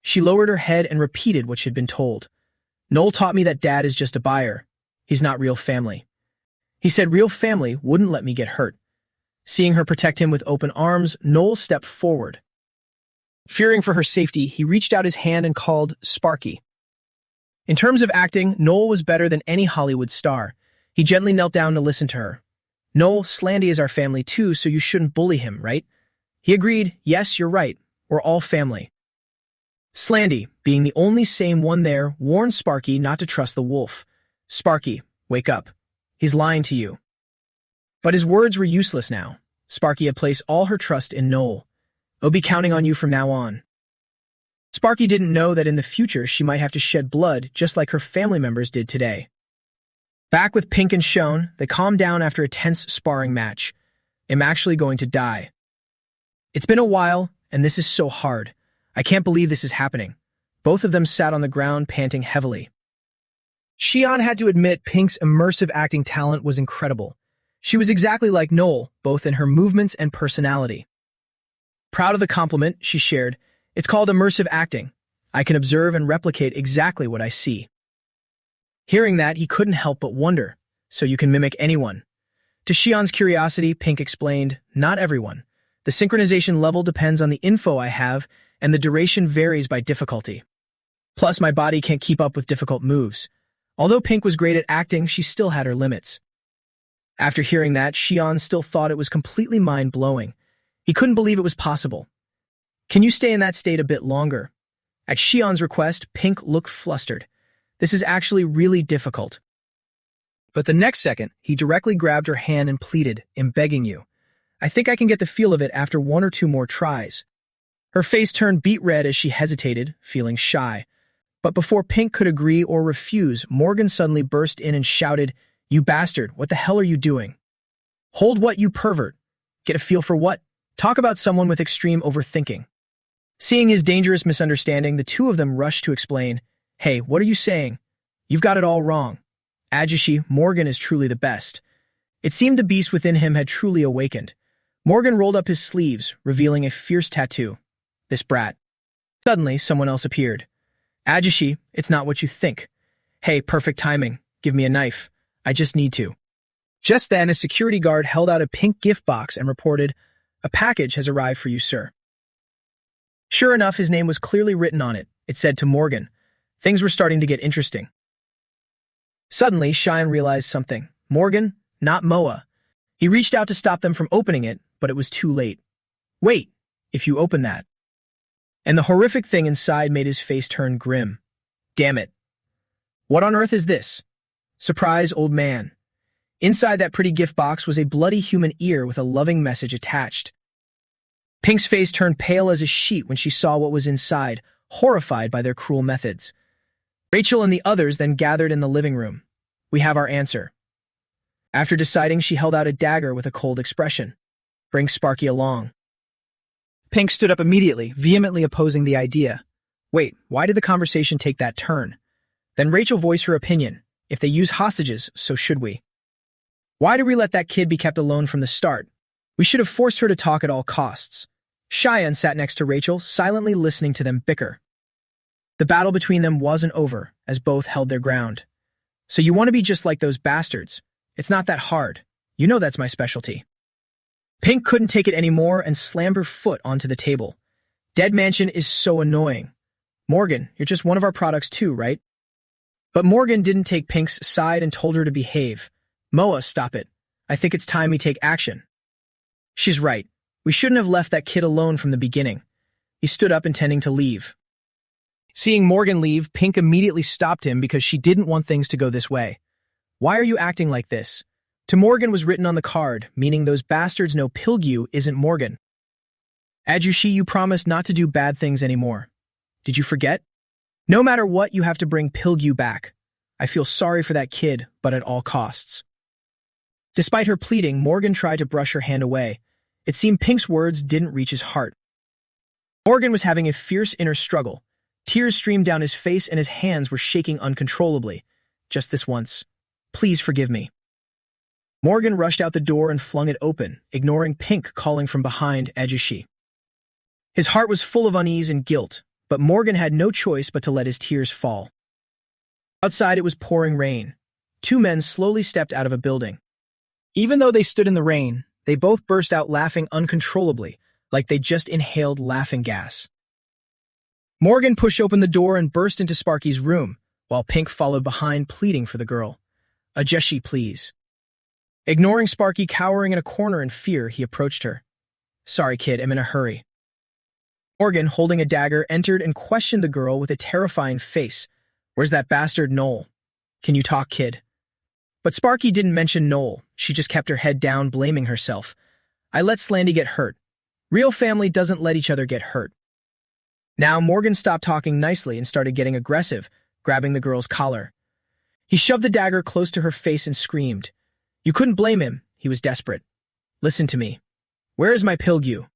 She lowered her head and repeated what she'd been told. Noel taught me that Dad is just a buyer. He's not real family. He said real family wouldn't let me get hurt. Seeing her protect him with open arms, Noel stepped forward. Fearing for her safety, he reached out his hand and called Sparky. In terms of acting, Noel was better than any Hollywood star. He gently knelt down to listen to her. Noel, Slandy is our family too, so you shouldn't bully him, right? He agreed, yes, you're right. We're all family. Slandy, being the only sane one there, warned Sparky not to trust the wolf. Sparky, wake up. He's lying to you. But his words were useless now. Sparky had placed all her trust in Noel. I'll be counting on you from now on. Sparky didn't know that in the future she might have to shed blood just like her family members did today. Back with Pink and Shone, they calmed down after a tense sparring match. I'm actually going to die. It's been a while, and this is so hard. I can't believe this is happening. Both of them sat on the ground, panting heavily. Xian had to admit Pink's immersive acting talent was incredible. She was exactly like Noel, both in her movements and personality. Proud of the compliment, she shared, it's called immersive acting. I can observe and replicate exactly what I see. Hearing that, he couldn't help but wonder, so you can mimic anyone. To Xian's curiosity, Pink explained, not everyone. The synchronization level depends on the info I have, and the duration varies by difficulty. Plus, my body can't keep up with difficult moves. Although Pink was great at acting, she still had her limits. After hearing that, Xian still thought it was completely mind-blowing. He couldn't believe it was possible. Can you stay in that state a bit longer? At Xian's request, Pink looked flustered. This is actually really difficult. But the next second, he directly grabbed her hand and pleaded, I'm begging you. I think I can get the feel of it after one or two more tries. Her face turned beet red as she hesitated, feeling shy. But before Pink could agree or refuse, Morgan suddenly burst in and shouted, You bastard, what the hell are you doing? Hold what, you pervert? Get a feel for what? Talk about someone with extreme overthinking. Seeing his dangerous misunderstanding, the two of them rushed to explain, Hey, what are you saying? You've got it all wrong. Ajishi, Morgan is truly the best. It seemed the beast within him had truly awakened. Morgan rolled up his sleeves, revealing a fierce tattoo. This brat. Suddenly, someone else appeared. Ajishi, it's not what you think. Hey, perfect timing. Give me a knife. I just need to. Just then, a security guard held out a pink gift box and reported, A package has arrived for you, sir. Sure enough, his name was clearly written on it. It said to Morgan. Things were starting to get interesting. Suddenly, Cheyenne realized something. Morgan, not Moa. He reached out to stop them from opening it, but it was too late. Wait, if you open that. And the horrific thing inside made his face turn grim. Damn it. What on earth is this? Surprise, old man. Inside that pretty gift box was a bloody human ear with a loving message attached. Pink's face turned pale as a sheet when she saw what was inside, horrified by their cruel methods. Rachel and the others then gathered in the living room. We have our answer. After deciding, she held out a dagger with a cold expression. Bring Sparky along. Pink stood up immediately, vehemently opposing the idea. Wait, why did the conversation take that turn? Then Rachel voiced her opinion. If they use hostages, so should we. Why did we let that kid be kept alone from the start? We should have forced her to talk at all costs. Cheyenne sat next to Rachel, silently listening to them bicker. The battle between them wasn't over, as both held their ground. So you want to be just like those bastards? It's not that hard. You know that's my specialty. Pink couldn't take it anymore and slammed her foot onto the table. Dead Mansion is so annoying. Morgan, you're just one of our products too, right? But Morgan didn't take Pink's side and told her to behave. Moa, stop it. I think it's time we take action. She's right. We shouldn't have left that kid alone from the beginning. He stood up intending to leave. Seeing Morgan leave, Pink immediately stopped him because she didn't want things to go this way. Why are you acting like this? To Morgan was written on the card, meaning those bastards know Pilgyu isn't Morgan. Ajushi, you promised not to do bad things anymore. Did you forget? No matter what, you have to bring Pilgyu back. I feel sorry for that kid, but at all costs. Despite her pleading, Morgan tried to brush her hand away. It seemed Pink's words didn't reach his heart. Morgan was having a fierce inner struggle. Tears streamed down his face and his hands were shaking uncontrollably. Just this once. Please forgive me. Morgan rushed out the door and flung it open, ignoring Pink calling from behind Ajushi. His heart was full of unease and guilt, but Morgan had no choice but to let his tears fall. Outside it was pouring rain. Two men slowly stepped out of a building. Even though they stood in the rain, they both burst out laughing uncontrollably, like they just inhaled laughing gas. Morgan pushed open the door and burst into Sparky's room, while Pink followed behind, pleading for the girl. Ajushi, please. Ignoring Sparky cowering in a corner in fear, he approached her. Sorry, kid, I'm in a hurry. Morgan, holding a dagger, entered and questioned the girl with a terrifying face. Where's that bastard Noel? Can you talk, kid? But Sparky didn't mention Noel. She just kept her head down, blaming herself. I let Slandy get hurt. Real family doesn't let each other get hurt. Now Morgan stopped talking nicely and started getting aggressive, grabbing the girl's collar. He shoved the dagger close to her face and screamed. You couldn't blame him. He was desperate. Listen to me. Where is my Pilgyu?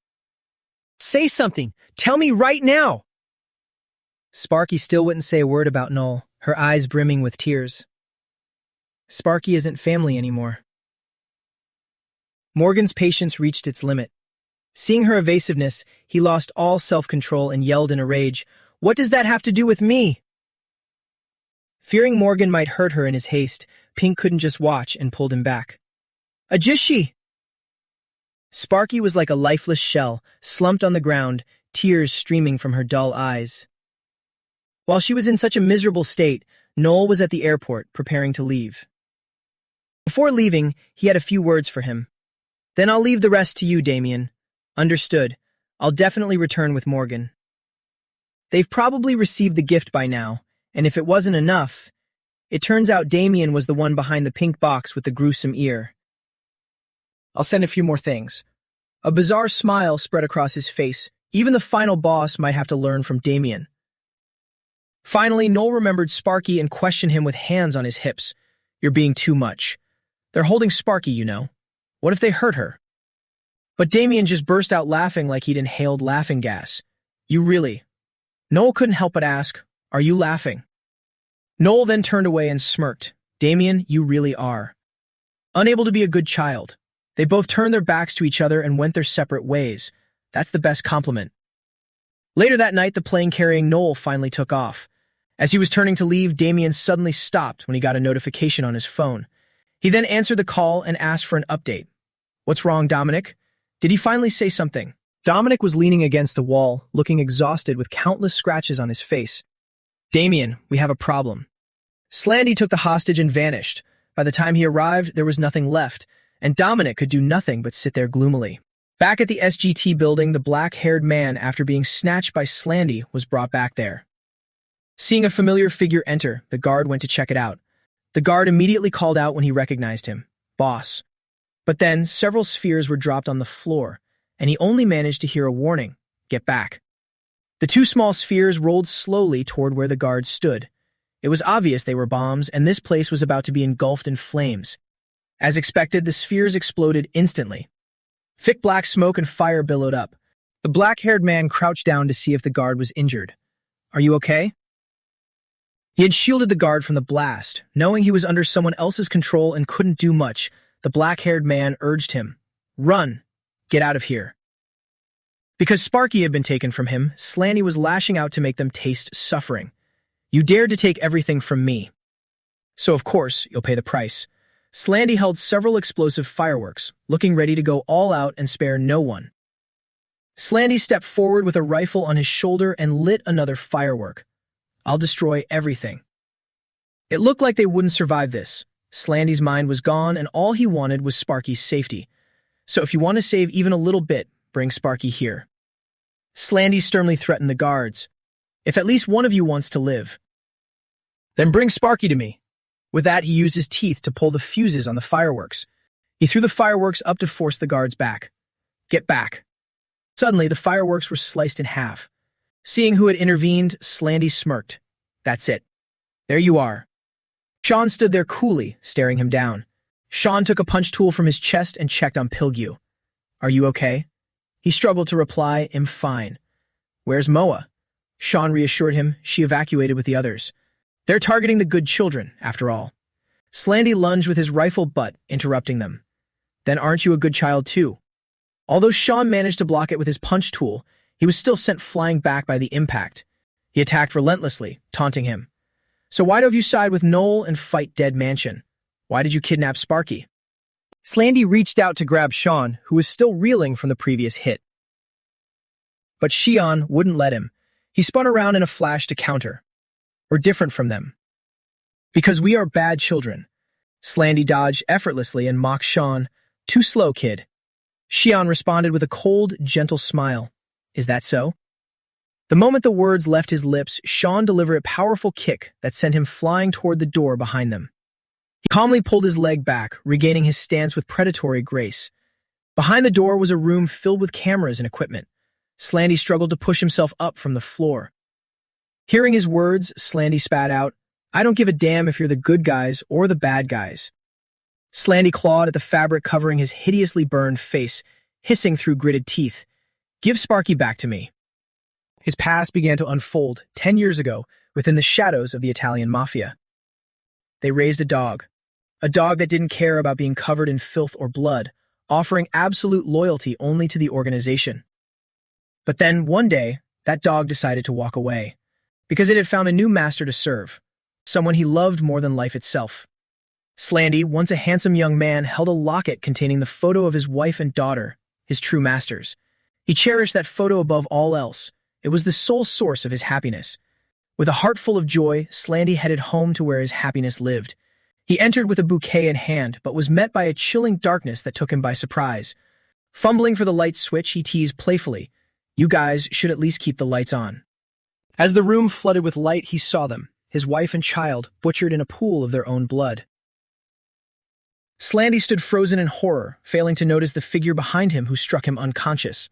Say something. Tell me right now. Sparky still wouldn't say a word about Noel, her eyes brimming with tears. Sparky isn't family anymore. Morgan's patience reached its limit. Seeing her evasiveness, he lost all self-control and yelled in a rage, What does that have to do with me? Fearing Morgan might hurt her in his haste, Pink couldn't just watch and pulled him back. Ajushi! Sparky was like a lifeless shell, slumped on the ground, tears streaming from her dull eyes. While she was in such a miserable state, Noel was at the airport, preparing to leave. Before leaving, he had a few words for him. Then I'll leave the rest to you, Damien. Understood. I'll definitely return with Morgan. They've probably received the gift by now, and if it wasn't enough, it turns out Damien was the one behind the pink box with the gruesome ear. I'll send a few more things. A bizarre smile spread across his face. Even the final boss might have to learn from Damien. Finally, Noel remembered Sparky and questioned him with hands on his hips. You're being too much. They're holding Sparky, you know. What if they hurt her? But Damien just burst out laughing like he'd inhaled laughing gas. You really? Noel couldn't help but ask, Are you laughing? Noel then turned away and smirked. Damien, you really are. Unable to be a good child. They both turned their backs to each other and went their separate ways. That's the best compliment. Later that night, the plane carrying Noel finally took off. As he was turning to leave, Damien suddenly stopped when he got a notification on his phone. He then answered the call and asked for an update. What's wrong, Dominic? Did he finally say something? Dominic was leaning against the wall, looking exhausted with countless scratches on his face. Damien, we have a problem. Slandy took the hostage and vanished. By the time he arrived, there was nothing left, and Dominic could do nothing but sit there gloomily. Back at the SGT building, the black-haired man, after being snatched by Slandy, was brought back there. Seeing a familiar figure enter, the guard went to check it out. The guard immediately called out when he recognized him. Boss. But then, several spheres were dropped on the floor, and he only managed to hear a warning, "Get back." The two small spheres rolled slowly toward where the guards stood. It was obvious they were bombs, and this place was about to be engulfed in flames. As expected, the spheres exploded instantly. Thick black smoke and fire billowed up. The black-haired man crouched down to see if the guard was injured. "Are you okay?" He had shielded the guard from the blast. Knowing he was under someone else's control and couldn't do much, the black-haired man urged him, "Run! Get out of here." Because Sparky had been taken from him, Slanty was lashing out to make them taste suffering. "You dared to take everything from me. So of course, you'll pay the price." Slanty held several explosive fireworks, looking ready to go all out and spare no one. Slanty stepped forward with a rifle on his shoulder and lit another firework. "I'll destroy everything." It looked like they wouldn't survive this. Slanty's mind was gone, and all he wanted was Sparky's safety. "So if you want to save even a little bit, bring Sparky here." Slanty sternly threatened the guards. "If at least one of you wants to live, then bring Sparky to me." With that, he used his teeth to pull the fuses on the fireworks. He threw the fireworks up to force the guards back. "Get back." Suddenly, the fireworks were sliced in half. Seeing who had intervened, Slanty smirked. "That's it. There you are." Sean stood there coolly, staring him down. Sean took a punch tool from his chest and checked on Pilgu. "Are you okay?" He struggled to reply, "I'm fine." "Where's Moa?" Sean reassured him. "She evacuated with the others. They're targeting the good children, after all." Slanty lunged with his rifle butt, interrupting them. "Then aren't you a good child too?" Although Sean managed to block it with his punch tool, he was still sent flying back by the impact. He attacked relentlessly, taunting him. "So why don't you side with Noel and fight Dead Mansion? Why did you kidnap Sparky?" Slanty reached out to grab Sean, who was still reeling from the previous hit. But Shion wouldn't let him. He spun around in a flash to counter. "We're different from them. Because we are bad children." Slanty dodged effortlessly and mocked Sean. "Too slow, kid." Shion responded with a cold, gentle smile. "Is that so?" The moment the words left his lips, Sean delivered a powerful kick that sent him flying toward the door behind them. He calmly pulled his leg back, regaining his stance with predatory grace. Behind the door was a room filled with cameras and equipment. Slanty struggled to push himself up from the floor. Hearing his words, Slanty spat out, "I don't give a damn if you're the good guys or the bad guys." Slanty clawed at the fabric covering his hideously burned face, hissing through gritted teeth. "Give Sparky back to me." His past began to unfold 10 years ago within the shadows of the Italian mafia. They raised a dog that didn't care about being covered in filth or blood, offering absolute loyalty only to the organization. But then, one day, that dog decided to walk away, because it had found a new master to serve, someone he loved more than life itself. Slanty, once a handsome young man, held a locket containing the photo of his wife and daughter, his true masters. He cherished that photo above all else. It was the sole source of his happiness. With a heart full of joy, Slanty headed home to where his happiness lived. He entered with a bouquet in hand, but was met by a chilling darkness that took him by surprise. Fumbling for the light switch, he teased playfully, "You guys should at least keep the lights on." As the room flooded with light, he saw them, his wife and child, butchered in a pool of their own blood. Slanty stood frozen in horror, failing to notice the figure behind him who struck him unconscious.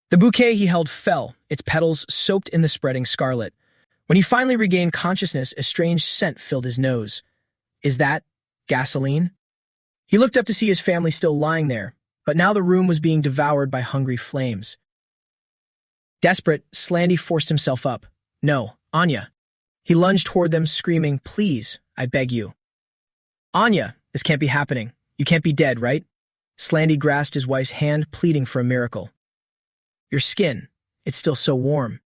The bouquet he held fell, its petals soaked in the spreading scarlet. When he finally regained consciousness, a strange scent filled his nose. Is that gasoline? He looked up to see his family still lying there, but now the room was being devoured by hungry flames. Desperate, Slanty forced himself up. "No, Anya." He lunged toward them, screaming, "Please, I beg you." "Anya, this can't be happening. You can't be dead, right?" Slanty grasped his wife's hand, pleading for a miracle. "Your skin, it's still so warm."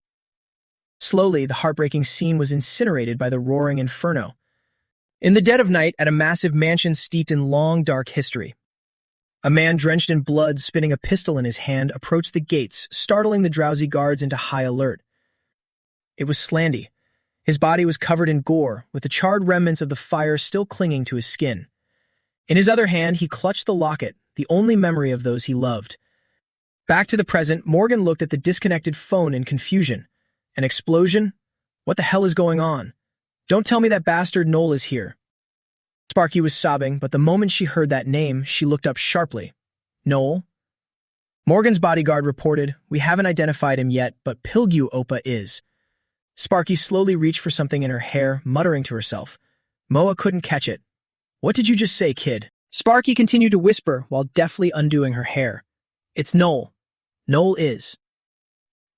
Slowly, the heartbreaking scene was incinerated by the roaring inferno. In the dead of night, at a massive mansion steeped in long, dark history, a man drenched in blood, spinning a pistol in his hand, approached the gates, startling the drowsy guards into high alert. It was Slanty. His body was covered in gore, with the charred remnants of the fire still clinging to his skin. In his other hand, he clutched the locket, the only memory of those he loved. Back to the present, Morgan looked at the disconnected phone in confusion. An explosion? What the hell is going on? Don't tell me that bastard Noel is here. Sparky was sobbing, but the moment she heard that name, she looked up sharply. Noel? Morgan's bodyguard reported, "We haven't identified him yet, but Pilgyu Oppa is." Sparky slowly reached for something in her hair, muttering to herself. Moa couldn't catch it. "What did you just say, kid?" Sparky continued to whisper while deftly undoing her hair. "It's Noel. Noel is."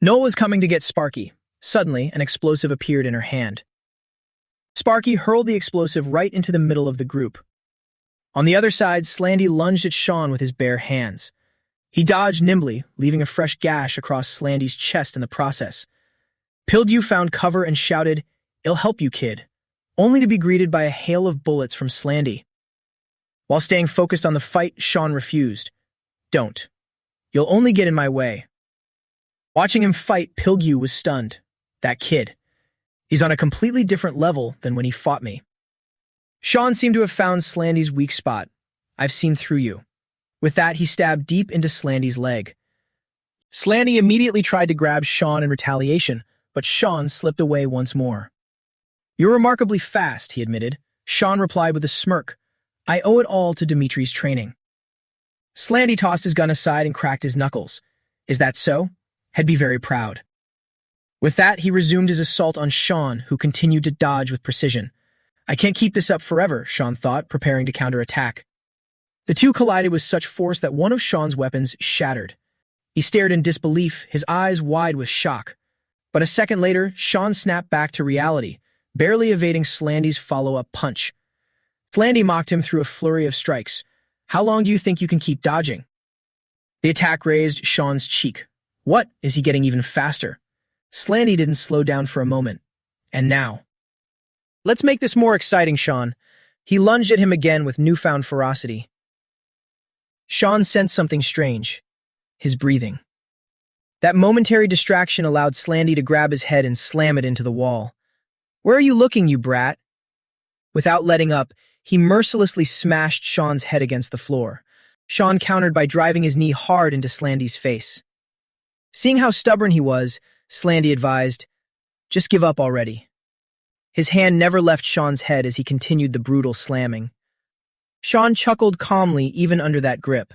Noel was coming to get Sparky. Suddenly, an explosive appeared in her hand. Sparky hurled the explosive right into the middle of the group. On the other side, Slandy lunged at Sean with his bare hands. He dodged nimbly, leaving a fresh gash across Slandy's chest in the process. Pildew found cover and shouted, "It'll help you, kid," only to be greeted by a hail of bullets from Slandy. While staying focused on the fight, Sean refused. "Don't. You'll only get in my way." Watching him fight, Pildew was stunned. That kid. He's on a completely different level than when he fought me. Sean seemed to have found Slandy's weak spot. "I've seen through you." With that, he stabbed deep into Slandy's leg. Slandy immediately tried to grab Sean in retaliation, but Sean slipped away once more. "You're remarkably fast," he admitted. Sean replied with a smirk. "I owe it all to Dimitri's training." Slandy tossed his gun aside and cracked his knuckles. "Is that so? I'd be very proud." With that, he resumed his assault on Sean, who continued to dodge with precision. "I can't keep this up forever," Sean thought, preparing to counterattack. The two collided with such force that one of Sean's weapons shattered. He stared in disbelief, his eyes wide with shock. But a second later, Sean snapped back to reality, barely evading Slandy's follow-up punch. Slandy mocked him through a flurry of strikes. "How long do you think you can keep dodging?" The attack raised Sean's cheek. What? Is he getting even faster? Slandy didn't slow down for a moment. And now. "Let's make this more exciting, Sean." He lunged at him again with newfound ferocity. Sean sensed something strange. His breathing. That momentary distraction allowed Slandy to grab his head and slam it into the wall. "Where are you looking, you brat?" Without letting up, he mercilessly smashed Sean's head against the floor. Sean countered by driving his knee hard into Slandy's face. Seeing how stubborn he was, Slandy advised, "Just give up already." His hand never left Sean's head as he continued the brutal slamming. Sean chuckled calmly even under that grip.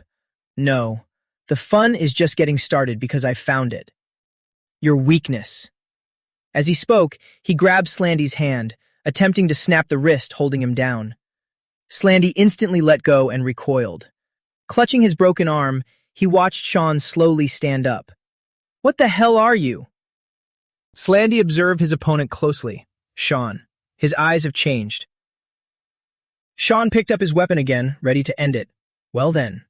"No, the fun is just getting started because I found it. Your weakness." As he spoke, he grabbed Slandy's hand, attempting to snap the wrist holding him down. Slandy instantly let go and recoiled. Clutching his broken arm, he watched Sean slowly stand up. "What the hell are you?" Slandy observed his opponent closely. Sean. His eyes have changed. Sean picked up his weapon again, ready to end it. Well then.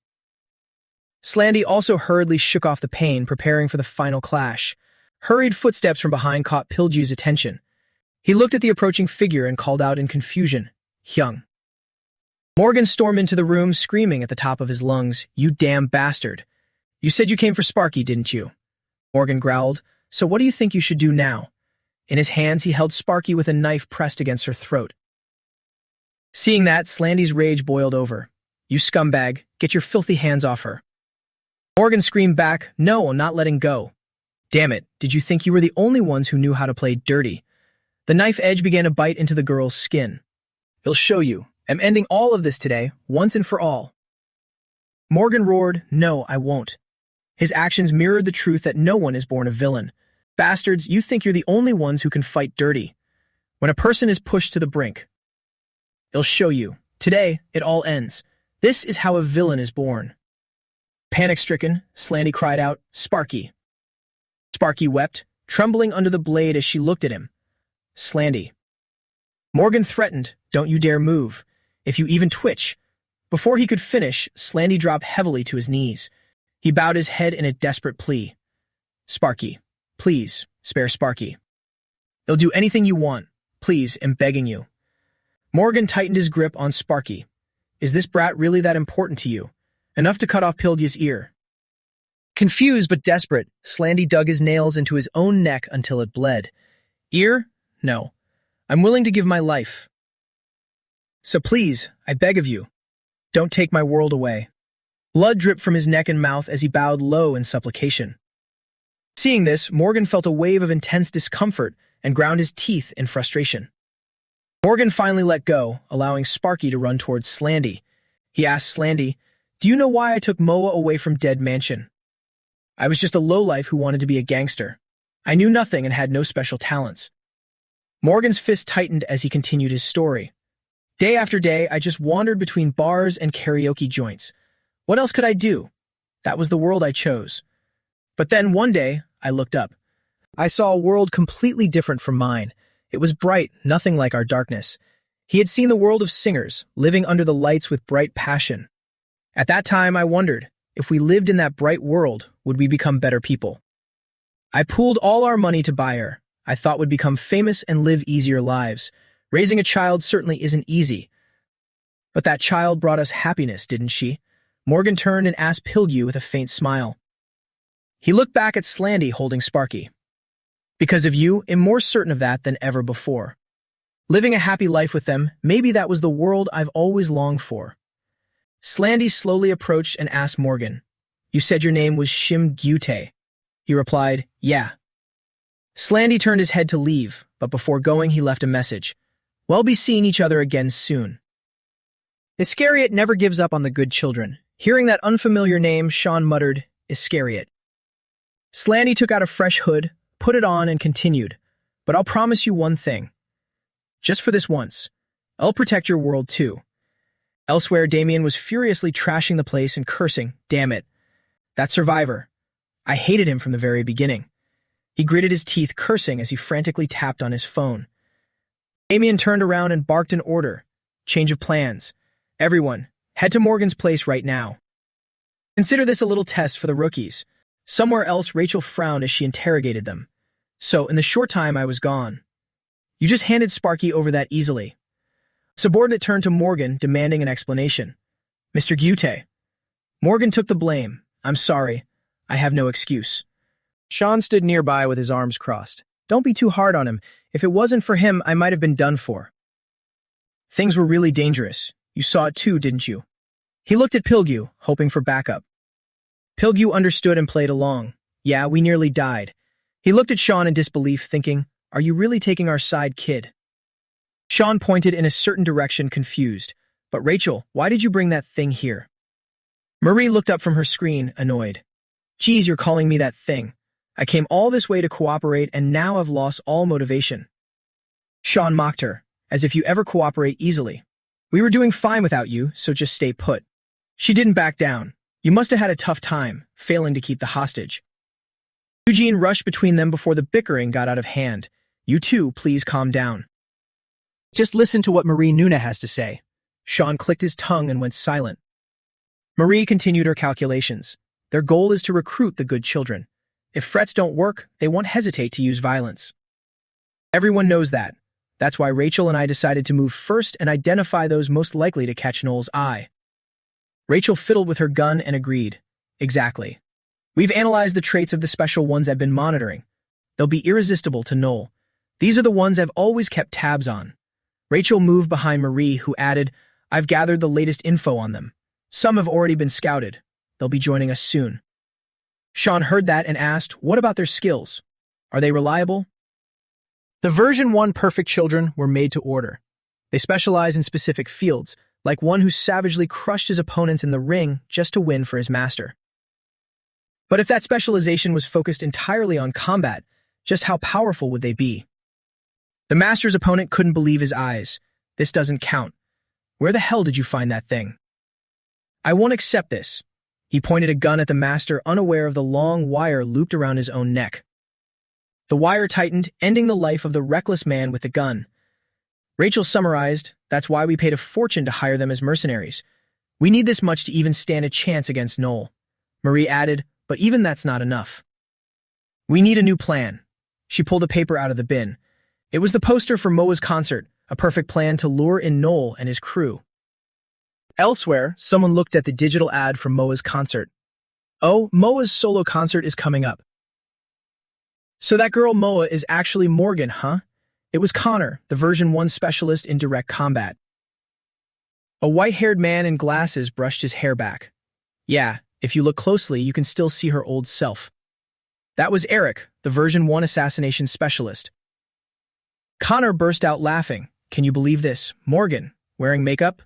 Slandy also hurriedly shook off the pain, preparing for the final clash. Hurried footsteps from behind caught Pildew's attention. He looked at the approaching figure and called out in confusion, "Hyung." Morgan stormed into the room, screaming at the top of his lungs, "You damn bastard. You said you came for Sparky, didn't you?" Morgan growled, "So what do you think you should do now?" In his hands, he held Sparky with a knife pressed against her throat. Seeing that, Slandy's rage boiled over. "You scumbag, get your filthy hands off her." Morgan screamed back, "No, I'm not letting go." "Damn it, did you think you were the only ones who knew how to play dirty?" The knife edge began to bite into the girl's skin. "He'll show you. I'm ending all of this today, once and for all." Morgan roared, "No, I won't." His actions mirrored the truth that no one is born a villain. "Bastards, you think you're the only ones who can fight dirty. When a person is pushed to the brink, it'll show you. Today, it all ends. This is how a villain is born." Panic-stricken, Slandy cried out, "Sparky." Sparky wept, trembling under the blade as she looked at him. "Slandy." Morgan threatened, "Don't you dare move. If you even twitch." Before he could finish, Slandy dropped heavily to his knees. He bowed his head in a desperate plea. "Sparky, please, spare Sparky. He'll do anything you want. Please, I'm begging you." Morgan tightened his grip on Sparky. "Is this brat really that important to you? Enough to cut off Pildew's ear?" Confused but desperate, Slandy dug his nails into his own neck until it bled. "Ear? No. I'm willing to give my life. So please, I beg of you, don't take my world away." Blood dripped from his neck and mouth as he bowed low in supplication. Seeing this, Morgan felt a wave of intense discomfort and ground his teeth in frustration. Morgan finally let go, allowing Sparky to run towards Slandy. He asked Slandy, "Do you know why I took Moa away from Dead Mansion?" I was just a lowlife who wanted to be a gangster. I knew nothing and had no special talents. Morgan's fist tightened as he continued his story. Day after day, I just wandered between bars and karaoke joints. What else could I do? That was the world I chose. But then one day, I looked up. I saw a world completely different from mine. It was bright, nothing like our darkness. He had seen the world of singers, living under the lights with bright passion. At that time, I wondered, if we lived in that bright world, would we become better people? I pooled all our money to buy her. I thought we'd become famous and live easier lives. Raising a child certainly isn't easy. But that child brought us happiness, didn't she? Morgan turned and asked Pilgu with a faint smile. He looked back at Slandy holding Sparky. Because of you, I'm more certain of that than ever before. Living a happy life with them, maybe that was the world I've always longed for. Slandy slowly approached and asked Morgan, "You said your name was Shim Gyute." He replied, "Yeah." Slandy turned his head to leave, but before going he left a message. "We'll be seeing each other again soon." Iscariot never gives up on the good children. Hearing that unfamiliar name, Sean muttered, "Iscariot." Slandy took out a fresh hood, put it on, and continued, "But I'll promise you one thing. Just for this once, I'll protect your world too." Elsewhere, Damien was furiously trashing the place and cursing, "Damn it. That survivor. I hated him from the very beginning." He gritted his teeth, cursing as he frantically tapped on his phone. Damien turned around and barked an order. "Change of plans. Everyone, head to Morgan's place right now." Consider this a little test for the rookies. Somewhere else, Rachel frowned as she interrogated them. "So, in the short time I was gone, you just handed Sparky over that easily?" Subordinate turned to Morgan, demanding an explanation. "Mr. Gyute." Morgan took the blame. "I'm sorry. I have no excuse." Sean stood nearby with his arms crossed. "Don't be too hard on him. If it wasn't for him, I might have been done for." Things were really dangerous. You saw it too, didn't you? He looked at Pilgu, hoping for backup. Pilgu understood and played along. "Yeah, we nearly died." He looked at Sean in disbelief, thinking, "Are you really taking our side, kid?" Sean pointed in a certain direction, confused. "But Rachel, why did you bring that thing here?" Marie looked up from her screen, annoyed. "Geez, you're calling me that thing. I came all this way to cooperate, and now I've lost all motivation." Sean mocked her, "As if you ever cooperate easily. We were doing fine without you, so just stay put." She didn't back down. "You must have had a tough time, failing to keep the hostage." Eugene rushed between them before the bickering got out of hand. "You two, please calm down. Just listen to what Marie Nuna has to say." Sean clicked his tongue and went silent. Marie continued her calculations. Their goal is to recruit the good children. If threats don't work, they won't hesitate to use violence. Everyone knows that. That's why Rachel and I decided to move first and identify those most likely to catch Noel's eye. Rachel fiddled with her gun and agreed. "Exactly. We've analyzed the traits of the special ones I've been monitoring. They'll be irresistible to Noel. These are the ones I've always kept tabs on." Rachel moved behind Marie, who added, "I've gathered the latest info on them. Some have already been scouted. They'll be joining us soon." Sean heard that and asked, "What about their skills? Are they reliable?" The version 1 perfect children were made to order. They specialize in specific fields, like one who savagely crushed his opponents in the ring just to win for his master. But if that specialization was focused entirely on combat, just how powerful would they be? The master's opponent couldn't believe his eyes. "This doesn't count. Where the hell did you find that thing?" "I won't accept this." He pointed a gun at the master, unaware of the long wire looped around his own neck. The wire tightened, ending the life of the reckless man with the gun. Rachel summarized, "That's why we paid a fortune to hire them as mercenaries. We need this much to even stand a chance against Noel." Marie added, "But even that's not enough. We need a new plan." She pulled a paper out of the bin. It was the poster for Moa's concert, a perfect plan to lure in Noel and his crew. Elsewhere, someone looked at the digital ad for Moa's concert. "Oh, Moa's solo concert is coming up." So that girl Moa is actually Morgan, huh? It was Connor, the version 1 specialist in direct combat. A white-haired man in glasses brushed his hair back. "Yeah, if you look closely, you can still see her old self." That was Eric, the version 1 assassination specialist. Connor burst out laughing. "Can you believe this? Morgan, wearing makeup?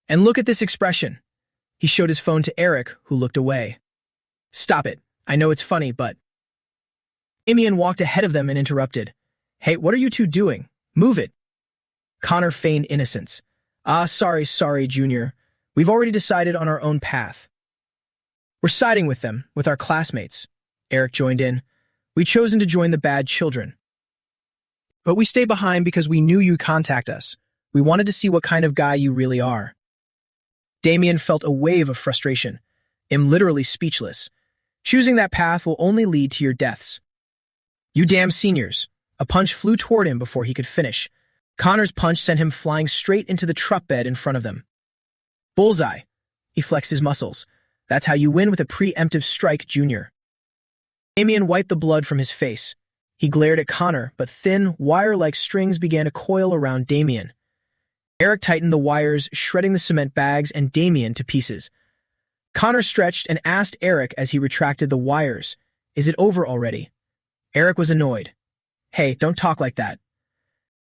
And look at this expression." He showed his phone to Eric, who looked away. "Stop it. I know it's funny, but... Damien walked ahead of them and interrupted. Hey, what are you two doing? Move it. Connor feigned innocence. Sorry, Junior. We've already decided on our own path. We're siding with them, with our classmates. Eric joined in. We'd chosen to join the bad children. But we stay behind because we knew you'd contact us. We wanted to see what kind of guy you really are. Damien felt a wave of frustration. I'm literally speechless. Choosing that path will only lead to your deaths. You damn seniors. A punch flew toward him before he could finish. Connor's punch sent him flying straight into the truck bed in front of them. Bullseye. He flexed his muscles. That's how you win with a preemptive strike, Junior. Damien wiped the blood from his face. He glared at Connor, but thin, wire-like strings began to coil around Damien. Eric tightened the wires, shredding the cement bags and Damien to pieces. Connor stretched and asked Eric as he retracted the wires, "Is it over already?" Eric was annoyed. "Hey, don't talk like that."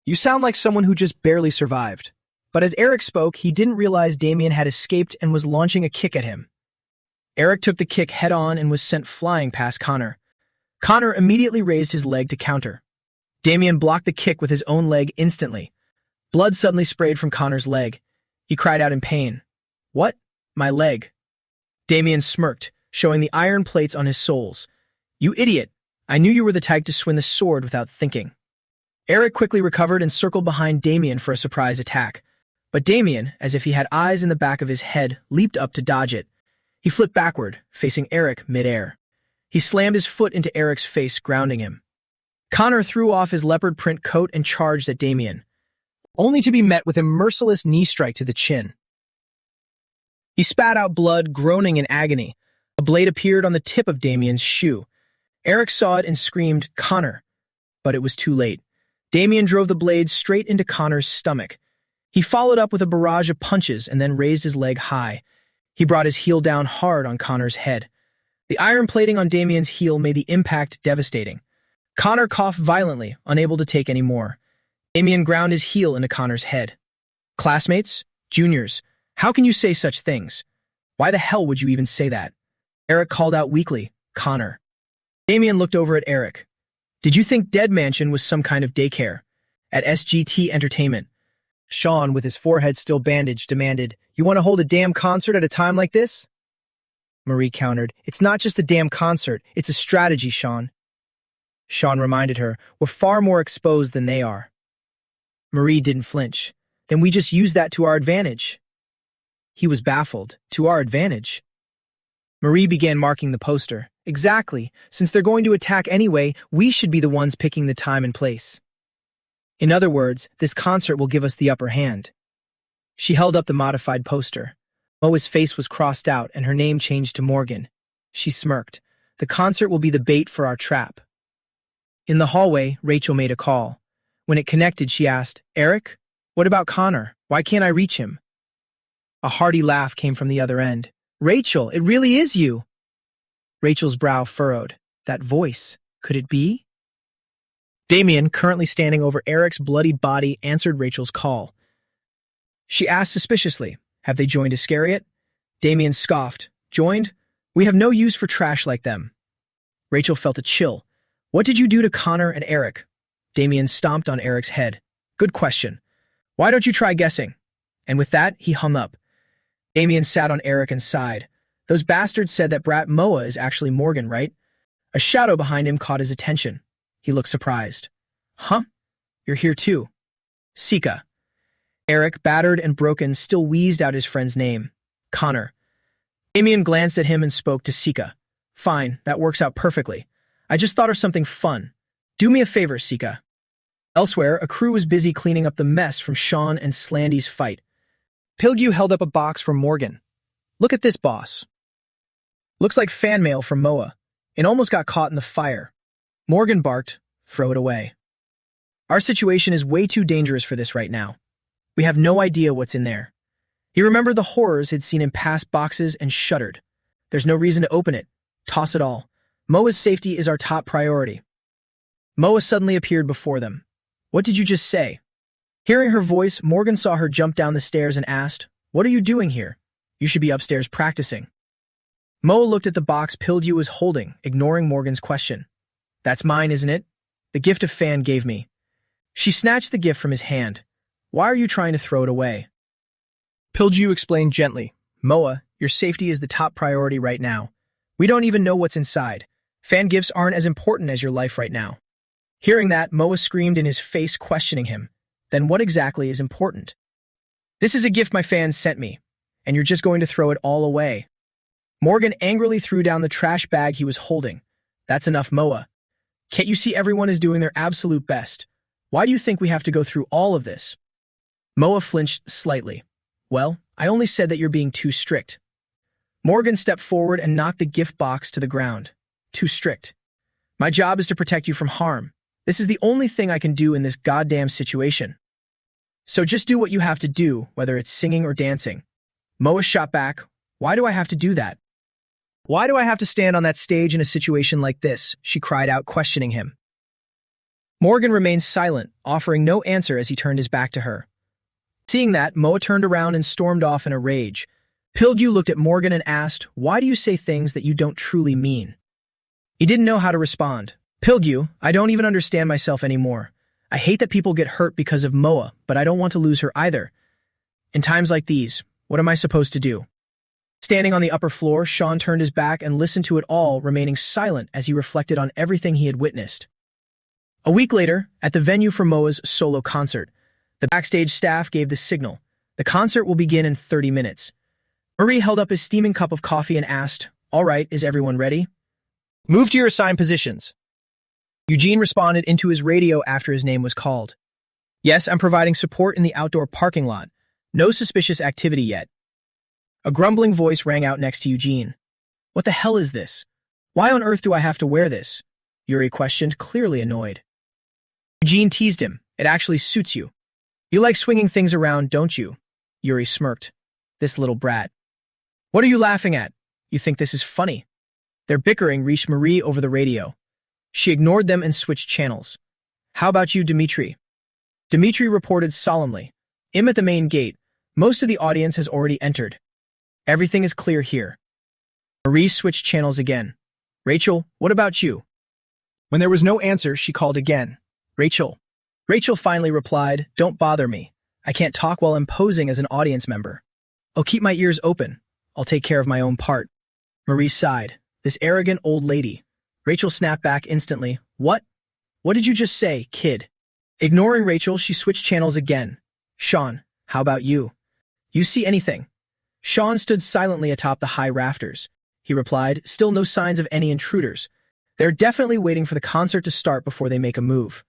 You sound like someone who just barely survived. But as Eric spoke, he didn't realize Damien had escaped and was launching a kick at him. Eric took the kick head-on and was sent flying past Connor. Connor immediately raised his leg to counter. Damien blocked the kick with his own leg instantly. Blood suddenly sprayed from Connor's leg. He cried out in pain. "What? My leg?" Damien smirked, showing the iron plates on his soles. "You idiot! I knew you were the type to swing the sword without thinking." Eric quickly recovered and circled behind Damien for a surprise attack. But Damien, as if he had eyes in the back of his head, leaped up to dodge it. He flipped backward, facing Eric mid-air. He slammed his foot into Eric's face, grounding him. Connor threw off his leopard print coat and charged at Damien, only to be met with a merciless knee strike to the chin. He spat out blood, groaning in agony. A blade appeared on the tip of Damien's shoe. Eric saw it and screamed, "Connor!" But it was too late. Damien drove the blade straight into Connor's stomach. He followed up with a barrage of punches and then raised his leg high. He brought his heel down hard on Connor's head. The iron plating on Damien's heel made the impact devastating. Connor coughed violently, unable to take any more. Damien ground his heel into Connor's head. "Classmates? Juniors? How can you say such things? Why the hell would you even say that?" Eric called out weakly, "Connor." Damien looked over at Eric. "Did you think Dead Mansion was some kind of daycare? At SGT Entertainment?" Sean, with his forehead still bandaged, demanded, "You want to hold a damn concert at a time like this?" Marie countered, "It's not just a damn concert, it's a strategy, Sean." Sean reminded her, "We're far more exposed than they are." Marie didn't flinch. "Then we just use that to our advantage." He was baffled. "To our advantage?" Marie began marking the poster. "Exactly. Since they're going to attack anyway, we should be the ones picking the time and place. In other words, this concert will give us the upper hand." She held up the modified poster. Moa's face was crossed out and her name changed to Morgan. She smirked. "The concert will be the bait for our trap." In the hallway, Rachel made a call. When it connected, she asked, "Eric? What about Connor? Why can't I reach him?" A hearty laugh came from the other end. "Rachel, it really is you!" Rachel's brow furrowed. That voice, could it be? Damien, currently standing over Eric's bloody body, answered Rachel's call. She asked suspiciously, "Have they joined Iscariot?" Damien scoffed. "Joined? We have no use for trash like them." Rachel felt a chill. "What did you do to Connor and Eric?" Damien stomped on Eric's head. "Good question. Why don't you try guessing?" And with that, he hung up. Damien sat on Eric and sighed. "Those bastards said that brat Moa is actually Morgan, right?" A shadow behind him caught his attention. He looked surprised. "Huh? You're here too." "Sika." Eric, battered and broken, still wheezed out his friend's name. "Connor." Damien glanced at him and spoke to Sika. "Fine, that works out perfectly. I just thought of something fun. Do me a favor, Sika." Elsewhere, a crew was busy cleaning up the mess from Sean and Slandy's fight. Pilgu held up a box for Morgan. "Look at this, boss. Looks like fan mail from Moa. It almost got caught in the fire." Morgan barked, "Throw it away. Our situation is way too dangerous for this right now. We have no idea what's in there." He remembered the horrors he'd seen in past boxes and shuddered. "There's no reason to open it. Toss it all. Moa's safety is our top priority." Moa suddenly appeared before them. "What did you just say?" Hearing her voice, Morgan saw her jump down the stairs and asked, "What are you doing here? You should be upstairs practicing." Moa looked at the box Pildew was holding, ignoring Morgan's question. That's mine, isn't it? The gift a fan gave me. She snatched the gift from his hand. Why are you trying to throw it away? Pildew explained gently, Moa, your safety is the top priority right now. We don't even know what's inside. Fan gifts aren't as important as your life right now. Hearing that, Moa screamed in his face, questioning him. Then what exactly is important? This is a gift my fans sent me, and you're just going to throw it all away. Morgan angrily threw down the trash bag he was holding. That's enough, Moa. Can't you see everyone is doing their absolute best? Why do you think we have to go through all of this? Moa flinched slightly. Well, I only said that you're being too strict. Morgan stepped forward and knocked the gift box to the ground. Too strict. My job is to protect you from harm. This is the only thing I can do in this goddamn situation. So just do what you have to do, whether it's singing or dancing. Moa shot back. Why do I have to do that? Why do I have to stand on that stage in a situation like this? She cried out, questioning him. Morgan remained silent, offering no answer as he turned his back to her. Seeing that, Moa turned around and stormed off in a rage. Pildew looked at Morgan and asked, why do you say things that you don't truly mean? He didn't know how to respond. Pildew, I don't even understand myself anymore. I hate that people get hurt because of Moa, but I don't want to lose her either. In times like these, what am I supposed to do? Standing on the upper floor, Sean turned his back and listened to it all, remaining silent as he reflected on everything he had witnessed. A week later, at the venue for Moa's solo concert, the backstage staff gave the signal. The concert will begin in 30 minutes. Marie held up his steaming cup of coffee and asked, all right, is everyone ready? Move to your assigned positions. Eugene responded into his radio after his name was called. Yes, I'm providing support in the outdoor parking lot. No suspicious activity yet. A grumbling voice rang out next to Eugene. What the hell is this? Why on earth do I have to wear this? Yuri questioned, clearly annoyed. Eugene teased him. It actually suits you. You like swinging things around, don't you? Yuri smirked. This little brat. What are you laughing at? You think this is funny? Their bickering reached Marie over the radio. She ignored them and switched channels. How about you, Dmitri? Dmitri reported solemnly. I'm at the main gate. Most of the audience has already entered. Everything is clear here. Marie switched channels again. Rachel, what about you? When there was no answer, she called again. Rachel. Rachel finally replied, don't bother me. I can't talk while I'm posing as an audience member. I'll keep my ears open. I'll take care of my own part. Marie sighed. This arrogant old lady. Rachel snapped back instantly. What? What did you just say, kid? Ignoring Rachel, she switched channels again. Sean, how about you? You see anything? Sean stood silently atop the high rafters. He replied, still no signs of any intruders. They're definitely waiting for the concert to start before they make a move.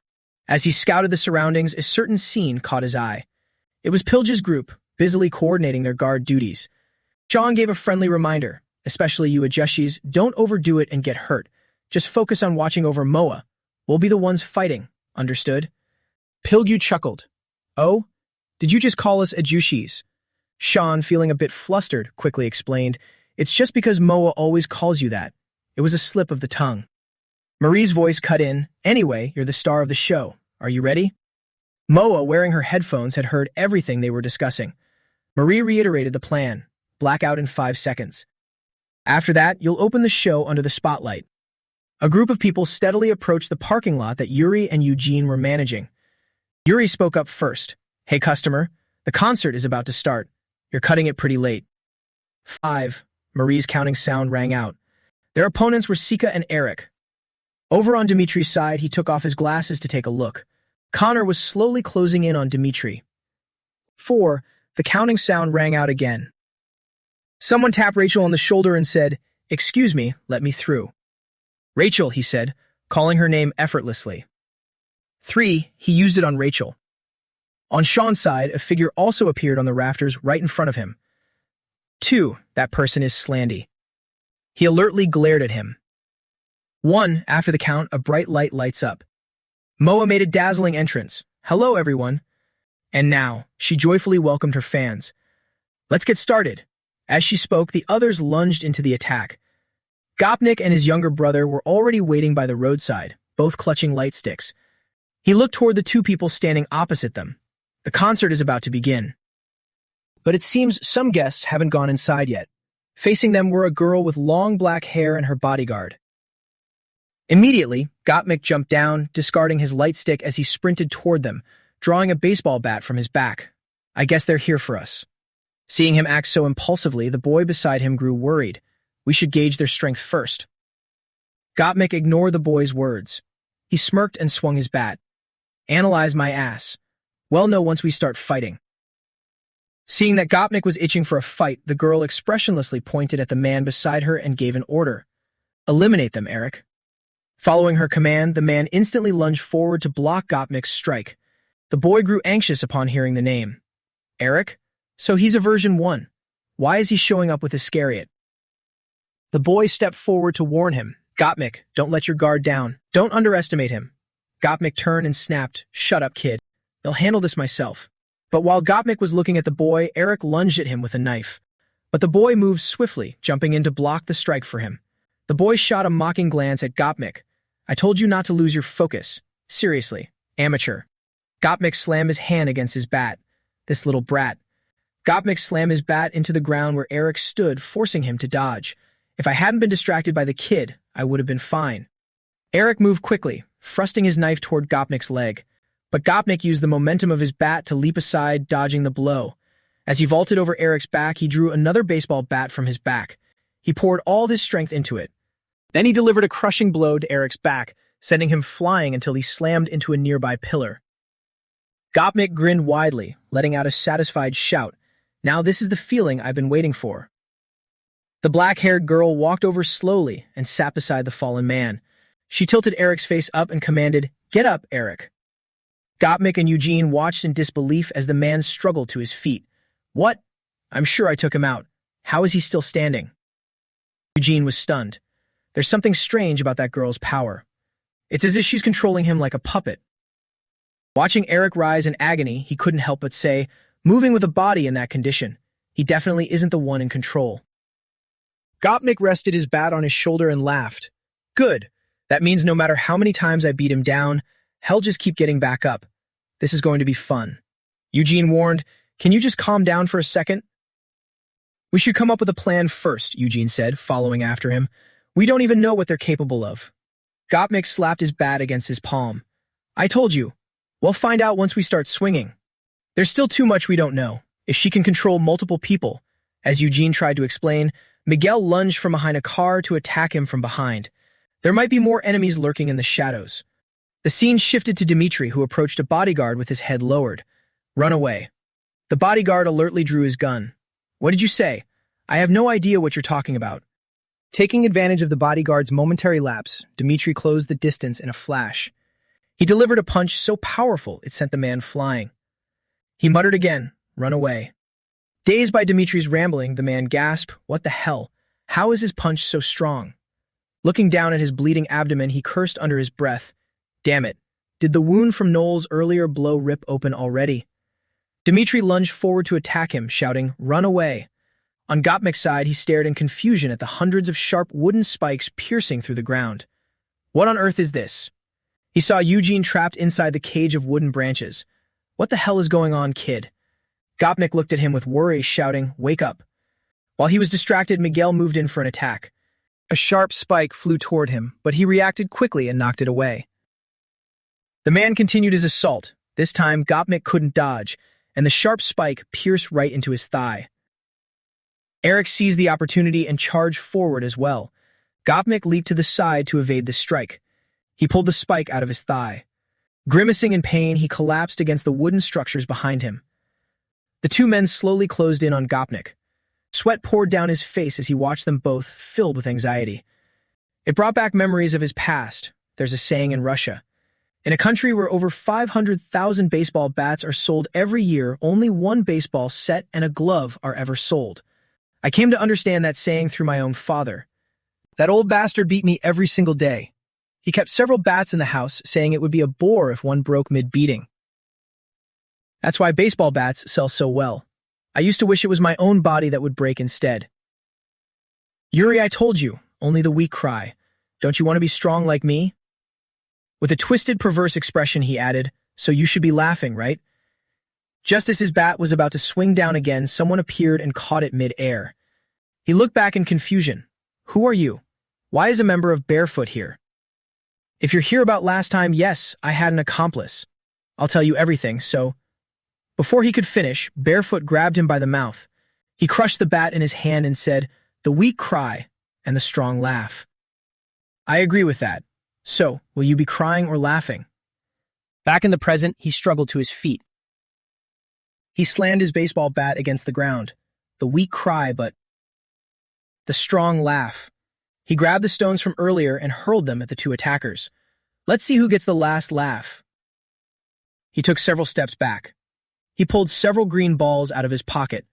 As he scouted the surroundings, a certain scene caught his eye. It was Pildew's group, busily coordinating their guard duties. Sean gave a friendly reminder, especially you Ajushis, don't overdo it and get hurt. Just focus on watching over Moa. We'll be the ones fighting, understood? Pildew chuckled. Oh? Did you just call us Ajushis? Sean, feeling a bit flustered, quickly explained, it's just because Moa always calls you that. It was a slip of the tongue. Marie's voice cut in, anyway, you're the star of the show. Are you ready? Moa, wearing her headphones, had heard everything they were discussing. Marie reiterated the plan. Blackout in 5 seconds. After that, you'll open the show under the spotlight. A group of people steadily approached the parking lot that Yuri and Eugene were managing. Yuri spoke up first. Hey, customer, the concert is about to start. You're cutting it pretty late. 5. Marie's counting sound rang out. Their opponents were Sika and Eric. Over on Dimitri's side, he took off his glasses to take a look. Connor was slowly closing in on Dimitri. 4. The counting sound rang out again. Someone tapped Rachel on the shoulder and said, excuse me, let me through. Rachel, he said, calling her name effortlessly. 3. He used it on Rachel. On Sean's side, a figure also appeared on the rafters right in front of him. 2. That person is Slandy. He alertly glared at him. 1. After the count, a bright light lights up. Moa made a dazzling entrance. Hello, everyone. And now, she joyfully welcomed her fans. Let's get started. As she spoke, the others lunged into the attack. Gopnik and his younger brother were already waiting by the roadside, both clutching light sticks. He looked toward the two people standing opposite them. The concert is about to begin. But it seems some guests haven't gone inside yet. Facing them were a girl with long black hair and her bodyguard. Immediately, Gottmik jumped down, discarding his light stick as he sprinted toward them, drawing a baseball bat from his back. I guess they're here for us. Seeing him act so impulsively, the boy beside him grew worried. We should gauge their strength first. Gottmik ignored the boy's words. He smirked and swung his bat. Analyze my ass. Well, no, once we start fighting. Seeing that Gottmik was itching for a fight, the girl expressionlessly pointed at the man beside her and gave an order. Eliminate them, Eric. Following her command, the man instantly lunged forward to block Gottmik's strike. The boy grew anxious upon hearing the name. Eric? So he's a version 1. Why is he showing up with Iscariot? The boy stepped forward to warn him. Gottmik, don't let your guard down. Don't underestimate him. Gottmik turned and snapped, Shut up, kid. I'll handle this myself. But while Gottmik was looking at the boy, Eric lunged at him with a knife. But the boy moved swiftly, jumping in to block the strike for him. The boy shot a mocking glance at Gottmik. I told you not to lose your focus. Seriously, amateur. Gottmik slammed his hand against his bat. This little brat. Gottmik slammed his bat into the ground where Eric stood, forcing him to dodge. If I hadn't been distracted by the kid, I would have been fine. Eric moved quickly, thrusting his knife toward Gottmik's leg. But Gottmik used the momentum of his bat to leap aside, dodging the blow. As he vaulted over Eric's back, he drew another baseball bat from his back. He poured all his strength into it. Then he delivered a crushing blow to Eric's back, sending him flying until he slammed into a nearby pillar. Gottmik grinned widely, letting out a satisfied shout. Now this is the feeling I've been waiting for. The black-haired girl walked over slowly and sat beside the fallen man. She tilted Eric's face up and commanded, Get up, Eric. Gottmik and Eugene watched in disbelief as the man struggled to his feet. What? I'm sure I took him out. How is he still standing? Eugene was stunned. There's something strange about that girl's power. It's as if she's controlling him like a puppet. Watching Eric rise in agony, he couldn't help but say, moving with a body in that condition, he definitely isn't the one in control. Gottmik rested his bat on his shoulder and laughed. Good. That means no matter how many times I beat him down, he'll just keep getting back up. This is going to be fun. Eugene warned, Can you just calm down for a second? We should come up with a plan first, Eugene said, following after him. We don't even know what they're capable of. Gottmik slapped his bat against his palm. I told you. We'll find out once we start swinging. There's still too much we don't know. If she can control multiple people. As Eugene tried to explain, Miguel lunged from behind a car to attack him from behind. There might be more enemies lurking in the shadows. The scene shifted to Dimitri, who approached a bodyguard with his head lowered. Run away. The bodyguard alertly drew his gun. What did you say? I have no idea what you're talking about. Taking advantage of the bodyguard's momentary lapse, Dimitri closed the distance in a flash. He delivered a punch so powerful it sent the man flying. He muttered again, Run away. Dazed by Dimitri's rambling, the man gasped, What the hell? How is his punch so strong? Looking down at his bleeding abdomen, he cursed under his breath. Damn it. Did the wound from Noel's earlier blow rip open already? Dimitri lunged forward to attack him, shouting, Run away. On Gottmik's side, he stared in confusion at the hundreds of sharp wooden spikes piercing through the ground. What on earth is this? He saw Eugene trapped inside the cage of wooden branches. What the hell is going on, kid? Gottmik looked at him with worry, shouting, Wake up. While he was distracted, Miguel moved in for an attack. A sharp spike flew toward him, but he reacted quickly and knocked it away. The man continued his assault. This time, Gottmik couldn't dodge, and the sharp spike pierced right into his thigh. Eric seized the opportunity and charged forward as well. Gottmik leaped to the side to evade the strike. He pulled the spike out of his thigh. Grimacing in pain, he collapsed against the wooden structures behind him. The two men slowly closed in on Gottmik. Sweat poured down his face as he watched them both, filled with anxiety. It brought back memories of his past. There's a saying in Russia. In a country where over 500,000 baseball bats are sold every year, only one baseball set and a glove are ever sold. I came to understand that saying through my own father. That old bastard beat me every single day. He kept several bats in the house, saying it would be a bore if one broke mid-beating. That's why baseball bats sell so well. I used to wish it was my own body that would break instead. Yuri, I told you, only the weak cry. Don't you want to be strong like me? With a twisted, perverse expression, he added, So you should be laughing, right? Just as his bat was about to swing down again, someone appeared and caught it mid-air. He looked back in confusion. Who are you? Why is a member of Barefoot here? If you're here about last time, yes, I had an accomplice. I'll tell you everything, so... Before he could finish, Barefoot grabbed him by the mouth. He crushed the bat in his hand and said, "The weak cry, and the strong laugh." I agree with that. So, will you be crying or laughing? Back in the present, he struggled to his feet. He slammed his baseball bat against the ground. The weak cry, but... The strong laugh. He grabbed the stones from earlier and hurled them at the two attackers. Let's see who gets the last laugh. He took several steps back. He pulled several green balls out of his pocket.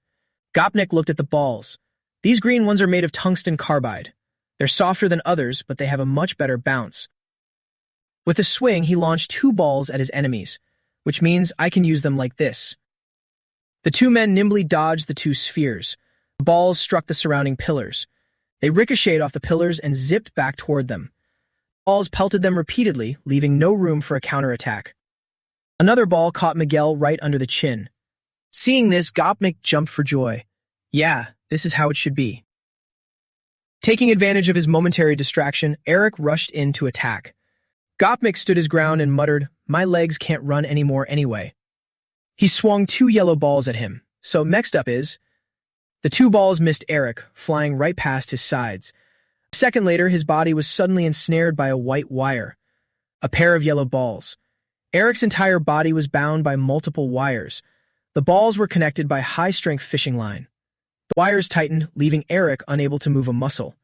Gopnik looked at the balls. These green ones are made of tungsten carbide. They're softer than others, but they have a much better bounce. With a swing, he launched 2 balls at his enemies, which means I can use them like this. The 2 men nimbly dodged the 2 spheres. The balls struck the surrounding pillars. They ricocheted off the pillars and zipped back toward them. Balls pelted them repeatedly, leaving no room for a counterattack. Another ball caught Miguel right under the chin. Seeing this, Gopnik jumped for joy. Yeah, this is how it should be. Taking advantage of his momentary distraction, Eric rushed in to attack. Gopnik stood his ground and muttered, "My legs can't run anymore anyway." He swung 2 yellow balls at him, so next up is... The 2 balls missed Eric, flying right past his sides. A second later, his body was suddenly ensnared by a white wire. A pair of yellow balls. Eric's entire body was bound by multiple wires. The balls were connected by high-strength fishing line. The wires tightened, leaving Eric unable to move a muscle.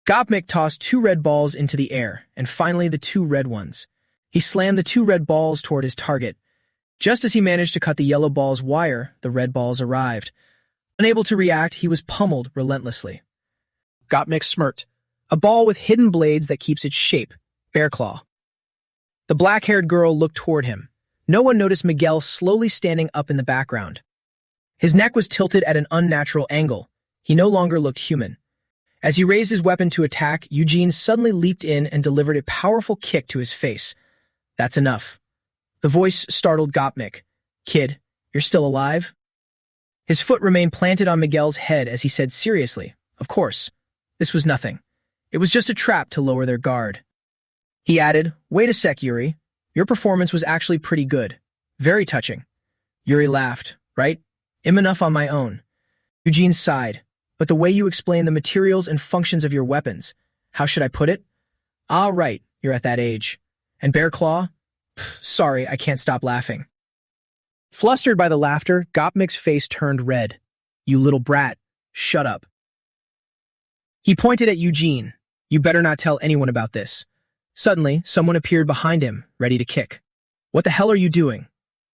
Gopnik tossed 2 red balls into the air, and finally the 2 red ones. He slammed the 2 red balls toward his target. Just as he managed to cut the yellow ball's wire, the red balls arrived. Unable to react, he was pummeled relentlessly. Gopnik smirked. A ball with hidden blades that keeps its shape. Bear claw. The black-haired girl looked toward him. No one noticed Miguel slowly standing up in the background. His neck was tilted at an unnatural angle. He no longer looked human. As he raised his weapon to attack, Eugene suddenly leaped in and delivered a powerful kick to his face. That's enough. The voice startled Gopnik. "Kid, you're still alive?" His foot remained planted on Miguel's head as he said seriously, "Of course. This was nothing. It was just a trap to lower their guard." He added, "Wait a sec, Yuri. Your performance was actually pretty good. Very touching." Yuri laughed. "Right? I'm enough on my own." Eugene sighed. "But the way you explain the materials and functions of your weapons, how should I put it? Ah, right, you're at that age. And Bear Claw? Sorry, I can't stop laughing." Flustered by the laughter, Gopnik's face turned red. "You little brat. Shut up." He pointed at Eugene. "You better not tell anyone about this." Suddenly, someone appeared behind him, ready to kick. "What the hell are you doing?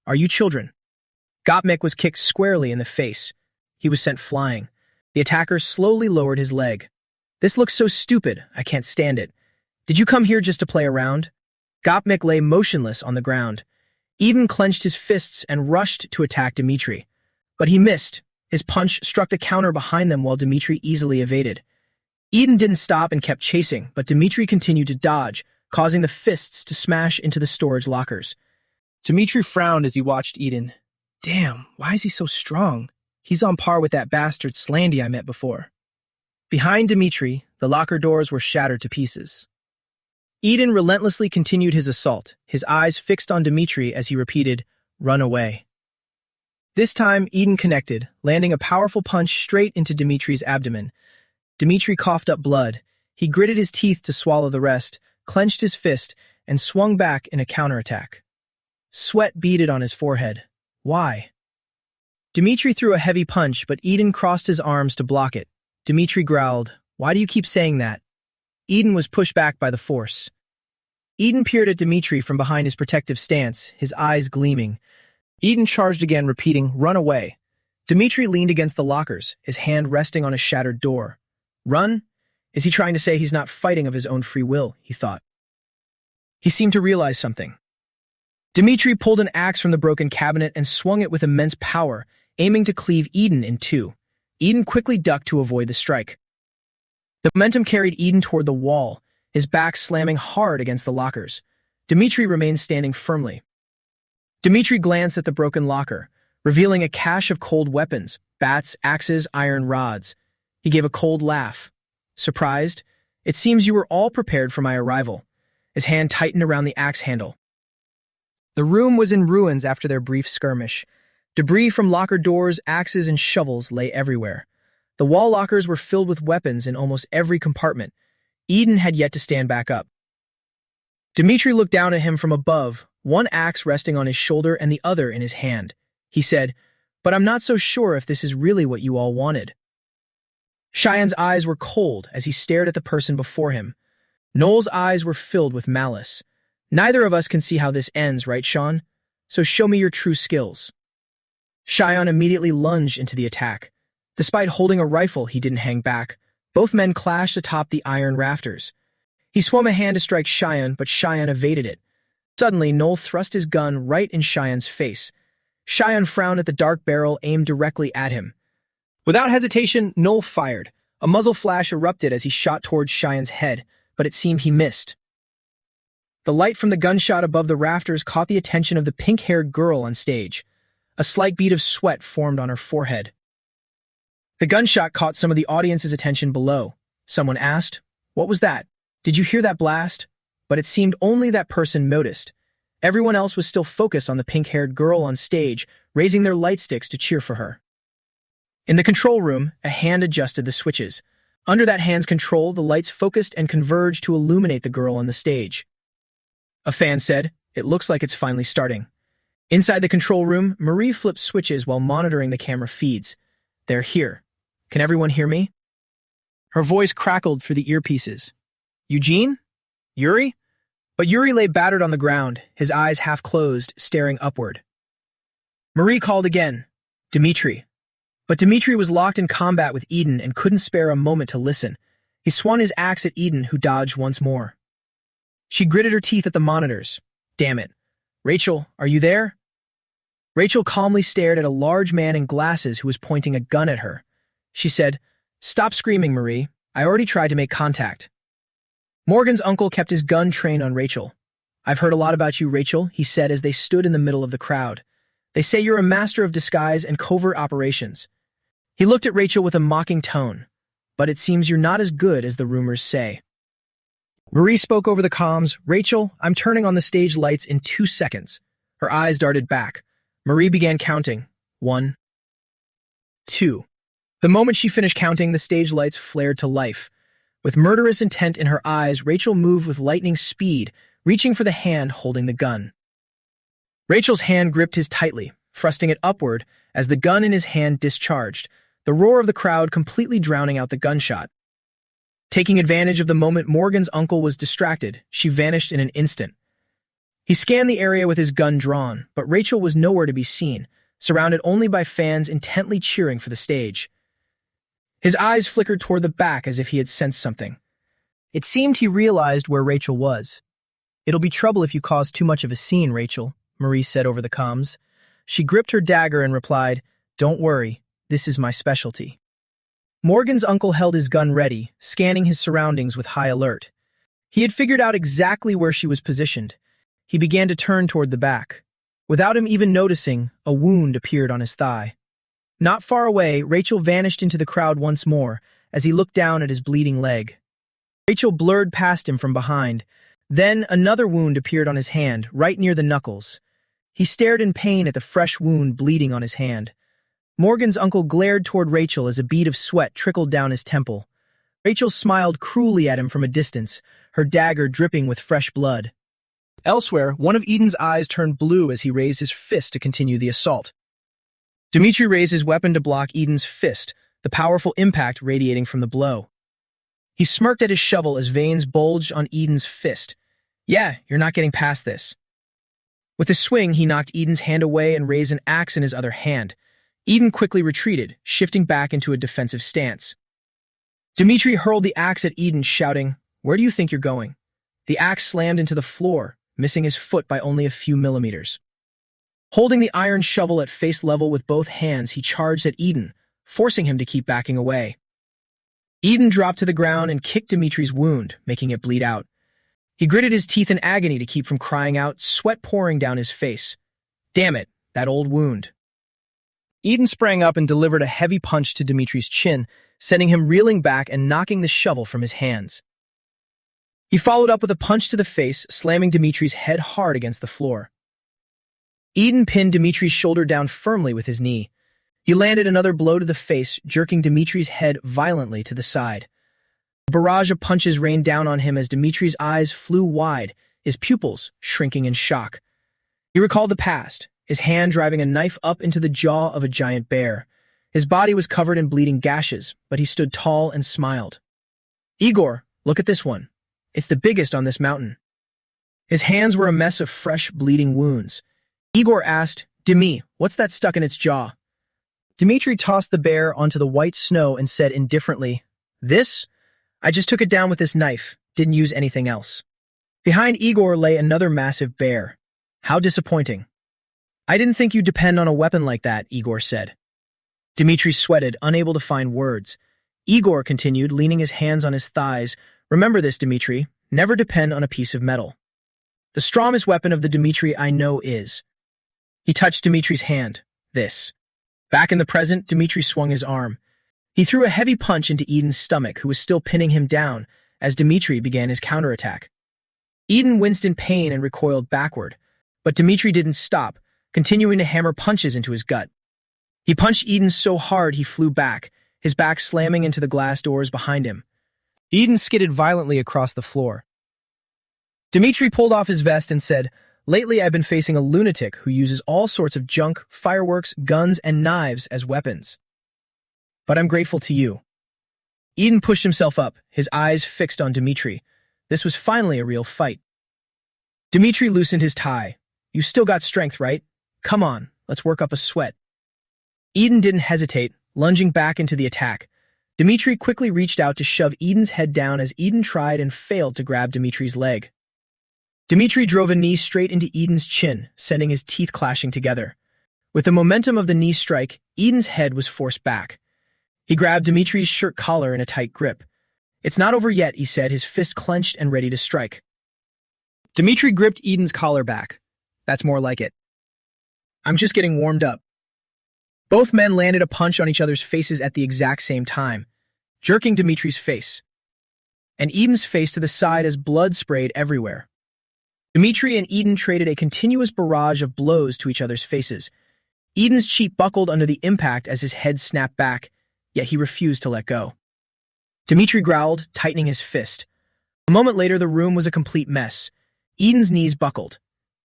Are you children?" Gopnik was kicked squarely in the face. He was sent flying. The attacker slowly lowered his leg. "This looks so stupid, I can't stand it. Did you come here just to play around?" Gopnik lay motionless on the ground. Eden clenched his fists and rushed to attack Dmitri. But he missed. His punch struck the counter behind them while Dmitri easily evaded. Eden didn't stop and kept chasing, but Dmitri continued to dodge, causing the fists to smash into the storage lockers. Dmitri frowned as he watched Eden. Damn, why is he so strong? He's on par with that bastard Slandy I met before. Behind Dmitri, the locker doors were shattered to pieces. Eden relentlessly continued his assault, his eyes fixed on Dmitri as he repeated, "Run away." This time, Eden connected, landing a powerful punch straight into Dmitri's abdomen. Dmitri coughed up blood. He gritted his teeth to swallow the rest, clenched his fist, and swung back in a counterattack. Sweat beaded on his forehead. Why? Dmitri threw a heavy punch, but Eden crossed his arms to block it. Dmitri growled, "Why do you keep saying that?" Eden was pushed back by the force. Eden peered at Dmitri from behind his protective stance, his eyes gleaming. Eden charged again, repeating, "Run away." Dmitri leaned against the lockers, his hand resting on a shattered door. Run? Is he trying to say he's not fighting of his own free will, he thought. He seemed to realize something. Dmitri pulled an axe from the broken cabinet and swung it with immense power, aiming to cleave Eden in 2. Eden quickly ducked to avoid the strike. The momentum carried Eden toward the wall, his back slamming hard against the lockers. Dmitri remained standing firmly. Dmitri glanced at the broken locker, revealing a cache of cold weapons, bats, axes, iron rods. He gave a cold laugh. Surprised? It seems you were all prepared for my arrival. His hand tightened around the axe handle. The room was in ruins after their brief skirmish. Debris from locker doors, axes, and shovels lay everywhere. The wall lockers were filled with weapons in almost every compartment. Eden had yet to stand back up. Dmitri looked down at him from above, one axe resting on his shoulder and the other in his hand. He said, "But I'm not so sure if this is really what you all wanted." Cheyenne's eyes were cold as he stared at the person before him. Noel's eyes were filled with malice. "Neither of us can see how this ends, right, Sean? So show me your true skills." Cheyenne immediately lunged into the attack. Despite holding a rifle, he didn't hang back. Both men clashed atop the iron rafters. He swung a hand to strike Cheyenne, but Cheyenne evaded it. Suddenly, Noel thrust his gun right in Cheyenne's face. Cheyenne frowned at the dark barrel aimed directly at him. Without hesitation, Noel fired. A muzzle flash erupted as he shot towards Cheyenne's head, but it seemed he missed. The light from the gunshot above the rafters caught the attention of the pink-haired girl on stage. A slight bead of sweat formed on her forehead. The gunshot caught some of the audience's attention below. Someone asked, "What was that? Did you hear that blast?" But it seemed only that person noticed. Everyone else was still focused on the pink-haired girl on stage, raising their light sticks to cheer for her. In the control room, a hand adjusted the switches. Under that hand's control, the lights focused and converged to illuminate the girl on the stage. A fan said, "It looks like it's finally starting." Inside the control room, Marie flipped switches while monitoring the camera feeds. "They're here. Can everyone hear me?" Her voice crackled through the earpieces. "Eugene? Yuri?" But Yuri lay battered on the ground, his eyes half closed, staring upward. Marie called again, "Dmitri." But Dmitri was locked in combat with Eden and couldn't spare a moment to listen. He swung his axe at Eden, who dodged once more. She gritted her teeth at the monitors. "Damn it. Rachel, are you there?" Rachel calmly stared at a large man in glasses who was pointing a gun at her. She said, "Stop screaming, Marie. I already tried to make contact." Morgan's uncle kept his gun trained on Rachel. "I've heard a lot about you, Rachel," he said as they stood in the middle of the crowd. "They say you're a master of disguise and covert operations." He looked at Rachel with a mocking tone. "But it seems you're not as good as the rumors say." Marie spoke over the comms. "Rachel, I'm turning on the stage lights in 2 seconds." Her eyes darted back. Marie began counting. 1, 2. The moment she finished counting, the stage lights flared to life. With murderous intent in her eyes, Rachel moved with lightning speed, reaching for the hand holding the gun. Rachel's hand gripped his tightly, thrusting it upward as the gun in his hand discharged, the roar of the crowd completely drowning out the gunshot. Taking advantage of the moment Morgan's uncle was distracted, she vanished in an instant. He scanned the area with his gun drawn, but Rachel was nowhere to be seen, surrounded only by fans intently cheering for the stage. His eyes flickered toward the back as if he had sensed something. It seemed he realized where Rachel was. "It'll be trouble if you cause too much of a scene, Rachel," Marie said over the comms. She gripped her dagger and replied, "Don't worry, this is my specialty." Morgan's uncle held his gun ready, scanning his surroundings with high alert. He had figured out exactly where she was positioned. He began to turn toward the back. Without him even noticing, a wound appeared on his thigh. Not far away, Rachel vanished into the crowd once more as he looked down at his bleeding leg. Rachel blurred past him from behind. Then another wound appeared on his hand, right near the knuckles. He stared in pain at the fresh wound bleeding on his hand. Morgan's uncle glared toward Rachel as a bead of sweat trickled down his temple. Rachel smiled cruelly at him from a distance, her dagger dripping with fresh blood. Elsewhere, one of Eden's eyes turned blue as he raised his fist to continue the assault. Dmitri raised his weapon to block Eden's fist, the powerful impact radiating from the blow. He smirked at his shovel as veins bulged on Eden's fist. "Yeah, you're not getting past this." With a swing, he knocked Eden's hand away and raised an axe in his other hand. Eden quickly retreated, shifting back into a defensive stance. Dmitri hurled the axe at Eden, shouting, "Where do you think you're going?" The axe slammed into the floor, missing his foot by only a few millimeters. Holding the iron shovel at face level with both hands, he charged at Eden, forcing him to keep backing away. Eden dropped to the ground and kicked Dmitri's wound, making it bleed out. He gritted his teeth in agony to keep from crying out, sweat pouring down his face. "Damn it, that old wound." Eden sprang up and delivered a heavy punch to Dimitri's chin, sending him reeling back and knocking the shovel from his hands. He followed up with a punch to the face, slamming Dimitri's head hard against the floor. Eden pinned Dimitri's shoulder down firmly with his knee. He landed another blow to the face, jerking Dimitri's head violently to the side. A barrage of punches rained down on him as Dimitri's eyes flew wide, his pupils shrinking in shock. He recalled the past, his hand driving a knife up into the jaw of a giant bear. His body was covered in bleeding gashes, but he stood tall and smiled. "Igor, look at this one. It's the biggest on this mountain." His hands were a mess of fresh, bleeding wounds. Igor asked, "Dimi, what's that stuck in its jaw?" Dimitri tossed the bear onto the white snow and said indifferently, "This? I just took it down with this knife, didn't use anything else." Behind Igor lay another massive bear. "How disappointing." "I didn't think you'd depend on a weapon like that," Igor said. Dimitri sweated, unable to find words. Igor continued, leaning his hands on his thighs. "Remember this, Dimitri. Never depend on a piece of metal. The strongest weapon of the Dimitri I know is..." He touched Dimitri's hand. "This." Back in the present, Dimitri swung his arm. He threw a heavy punch into Eden's stomach, who was still pinning him down, as Dimitri began his counterattack. Eden winced in pain and recoiled backward, but Dimitri didn't stop, continuing to hammer punches into his gut. He punched Eden so hard he flew back, his back slamming into the glass doors behind him. Eden skidded violently across the floor. Dimitri pulled off his vest and said, "Lately I've been facing a lunatic who uses all sorts of junk, fireworks, guns, and knives as weapons. But I'm grateful to you." Eden pushed himself up, his eyes fixed on Dimitri. This was finally a real fight. Dimitri loosened his tie. "You still got strength, right? Come on, let's work up a sweat." Eden didn't hesitate, lunging back into the attack. Dimitri quickly reached out to shove Eden's head down as Eden tried and failed to grab Dimitri's leg. Dimitri drove a knee straight into Eden's chin, sending his teeth clashing together. With the momentum of the knee strike, Eden's head was forced back. He grabbed Dimitri's shirt collar in a tight grip. "It's not over yet," he said, his fist clenched and ready to strike. Dimitri gripped Eden's collar back. "That's more like it. I'm just getting warmed up." Both men landed a punch on each other's faces at the exact same time, jerking Dimitri's face, and Eden's face to the side as blood sprayed everywhere. Dimitri and Eden traded a continuous barrage of blows to each other's faces. Eden's cheek buckled under the impact as his head snapped back, yet he refused to let go. Dimitri growled, tightening his fist. A moment later, the room was a complete mess. Eden's knees buckled.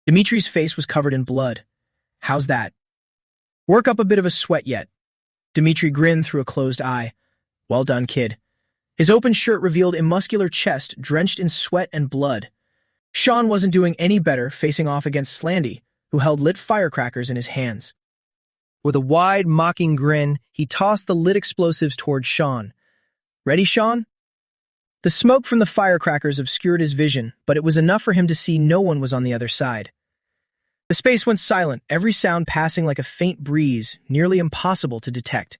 Dimitri's face was covered in blood. "How's that? Work up a bit of a sweat yet?" Dimitri grinned through a closed eye. "Well done, kid." His open shirt revealed a muscular chest drenched in sweat and blood. Sean wasn't doing any better, facing off against Slandy, who held lit firecrackers in his hands. With a wide, mocking grin, he tossed the lit explosives toward Sean. "Ready, Sean?" The smoke from the firecrackers obscured his vision, but it was enough for him to see no one was on the other side. The space went silent, every sound passing like a faint breeze, nearly impossible to detect.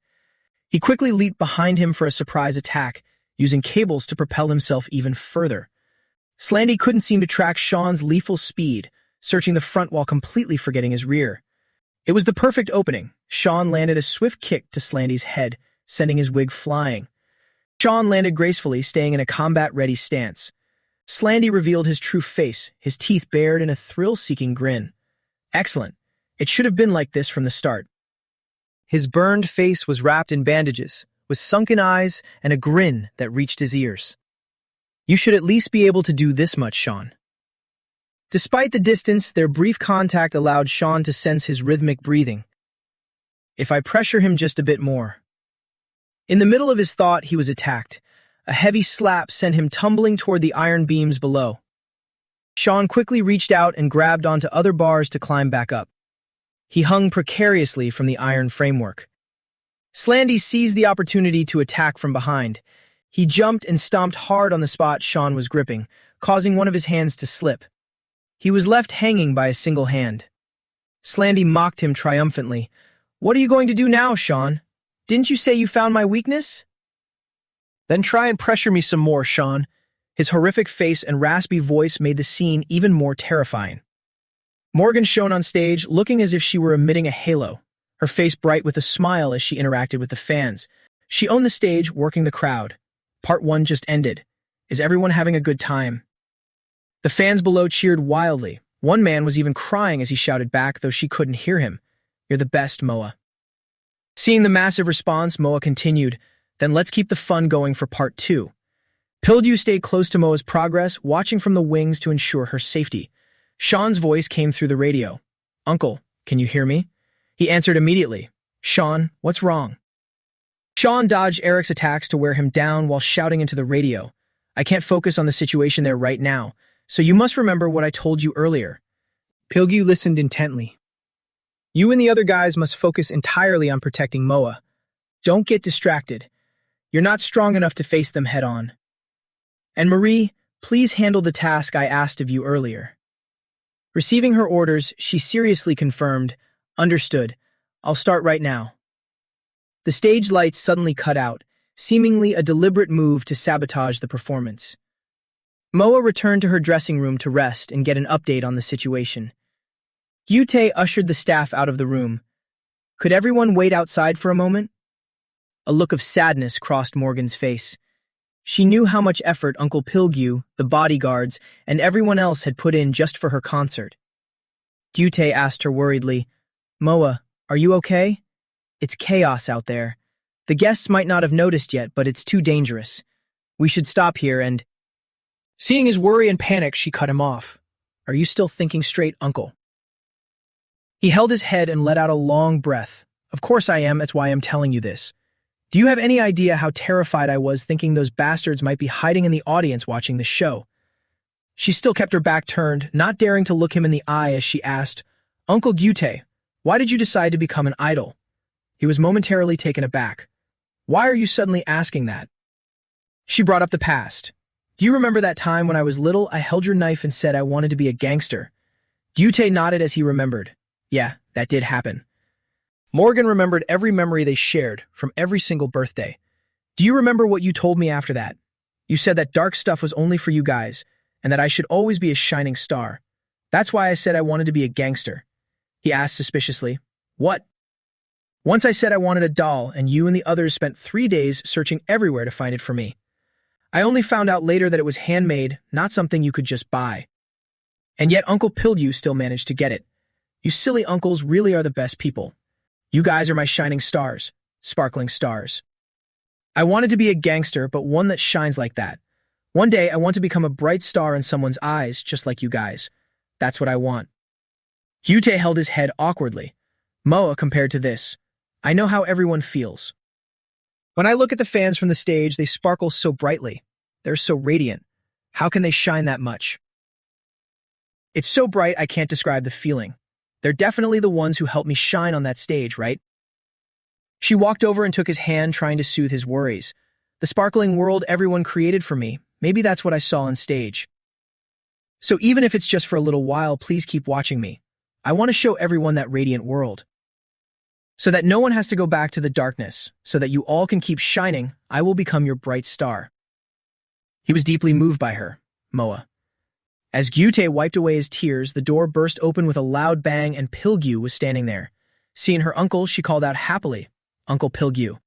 He quickly leaped behind him for a surprise attack, using cables to propel himself even further. Slandy couldn't seem to track Sean's lethal speed, searching the front while completely forgetting his rear. It was the perfect opening. Sean landed a swift kick to Slandy's head, sending his wig flying. Sean landed gracefully, staying in a combat-ready stance. Slandy revealed his true face, his teeth bared in a thrill-seeking grin. Excellent. It should have been like this from the start. His burned face was wrapped in bandages, with sunken eyes and a grin that reached his ears. "You should at least be able to do this much, Sean." Despite the distance, their brief contact allowed Sean to sense his rhythmic breathing. "If I pressure him just a bit more." In the middle of his thought, he was attacked. A heavy slap sent him tumbling toward the iron beams below. Sean quickly reached out and grabbed onto other bars to climb back up. He hung precariously from the iron framework. Slandy seized the opportunity to attack from behind. He jumped and stomped hard on the spot Sean was gripping, causing one of his hands to slip. He was left hanging by a single hand. Slandy mocked him triumphantly. "What are you going to do now, Sean? Didn't you say you found my weakness?" "Then try and pressure me some more, Sean." His horrific face and raspy voice made the scene even more terrifying. Morgan shone on stage, looking as if she were emitting a halo. her face bright with a smile as she interacted with the fans. She owned the stage, working the crowd. Part 1 just ended. Is everyone having a good time? The fans below cheered wildly. One man was even crying as he shouted back, though she couldn't hear him. You're the best, Moa. Seeing the massive response, Moa continued, then let's keep the fun going for part 2. Pildew stayed close to Moa's progress, watching from the wings to ensure her safety. Sean's voice came through the radio. Uncle, can you hear me? He answered immediately. Sean, what's wrong? Sean dodged Eric's attacks to wear him down while shouting into the radio. I can't focus on the situation there right now, so you must remember what I told you earlier. Pildew listened intently. You and the other guys must focus entirely on protecting Moa. Don't get distracted. You're not strong enough to face them head-on. And Marie, please handle the task I asked of you earlier. Receiving her orders, she seriously confirmed, Understood. I'll start right now. The stage lights suddenly cut out, seemingly a deliberate move to sabotage the performance. Moa returned to her dressing room to rest and get an update on the situation. Gyute ushered the staff out of the room. Could everyone wait outside for a moment? A look of sadness crossed Morgan's face. She knew how much effort Uncle Pildew, the bodyguards, and everyone else had put in just for her concert. Gyute asked her worriedly, Moa, are you okay? It's chaos out there. The guests might not have noticed yet, but it's too dangerous. We should stop here and... Seeing his worry and panic, she cut him off. Are you still thinking straight, Uncle? He held his head and let out a long breath. Of course I am, that's why I'm telling you this. Do you have any idea how terrified I was thinking those bastards might be hiding in the audience watching the show? She still kept her back turned, not daring to look him in the eye as she asked, Uncle Gyute, why did you decide to become an idol? He was momentarily taken aback. Why are you suddenly asking that? She brought up the past. Do you remember that time when I was little, I held your knife and said I wanted to be a gangster? Gyute nodded as he remembered. Yeah, that did happen. Morgan remembered every memory they shared from every single birthday. Do you remember what you told me after that? You said that dark stuff was only for you guys, and that I should always be a shining star. That's why I said I wanted to be a gangster. He asked suspiciously. What? Once I said I wanted a doll, and you and the others spent 3 days searching everywhere to find it for me. I only found out later that it was handmade, not something you could just buy. And yet Uncle Pildew still managed to get it. You silly uncles really are the best people. You guys are my shining stars, sparkling stars. I wanted to be a gangster, but one that shines like that. One day, I want to become a bright star in someone's eyes, just like you guys. That's what I want. Gyute held his head awkwardly. Moa compared to this. I know how everyone feels. When I look at the fans from the stage, they sparkle so brightly. They're so radiant. How can they shine that much? It's so bright I can't describe the feeling. They're definitely the ones who helped me shine on that stage, right? She walked over and took his hand, trying to soothe his worries. The sparkling world everyone created for me, maybe that's what I saw on stage. So even if it's just for a little while, please keep watching me. I want to show everyone that radiant world. So that no one has to go back to the darkness, so that you all can keep shining, I will become your bright star. He was deeply moved by her, Moa. As Gyute wiped away his tears, the door burst open with a loud bang and Pildew was standing there. Seeing her uncle, she called out happily, Uncle Pildew.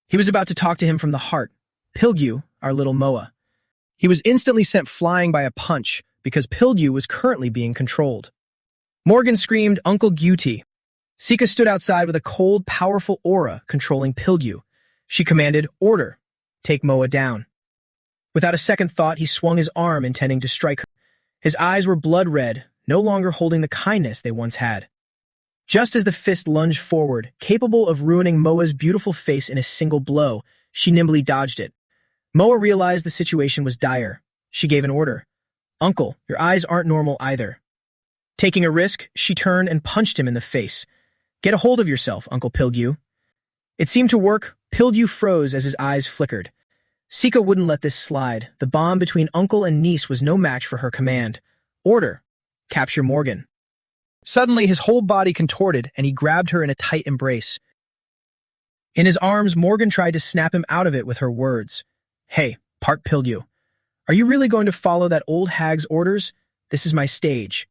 He was about to talk to him from the heart. Pildew, our little Moa. He was instantly sent flying by a punch because Pildew was currently being controlled. Morgan screamed, Uncle Gyute. Sika stood outside with a cold, powerful aura controlling Pildew. She commanded, Order. Take Moa down. Without a second thought, he swung his arm, intending to strike her. His eyes were blood red, no longer holding the kindness they once had. Just as the fist lunged forward, capable of ruining Moa's beautiful face in a single blow, she nimbly dodged it. Moa realized the situation was dire. She gave an order. Uncle, your eyes aren't normal either. Taking a risk, she turned and punched him in the face. Get a hold of yourself, Uncle Pildew. It seemed to work. Pildew froze as his eyes flickered. Sika wouldn't let this slide. The bond between uncle and niece was no match for her command. Order. Capture Morgan. Suddenly, his whole body contorted, and he grabbed her in a tight embrace. In his arms, Morgan tried to snap him out of it with her words. Hey, Part Pildew. Are you really going to follow that old hag's orders? This is my stage.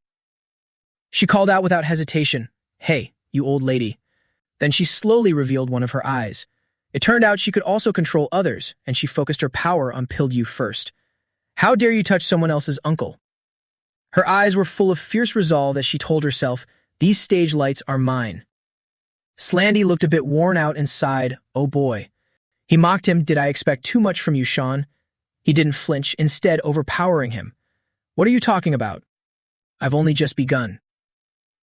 She called out without hesitation. Hey, you old lady. Then she slowly revealed one of her eyes. It turned out she could also control others, and she focused her power on Pildew first. How dare you touch someone else's uncle? Her eyes were full of fierce resolve as she told herself, these stage lights are mine. Slandy looked a bit worn out and sighed, oh boy. He mocked him, did I expect too much from you, Sean? He didn't flinch, instead overpowering him. What are you talking about? I've only just begun.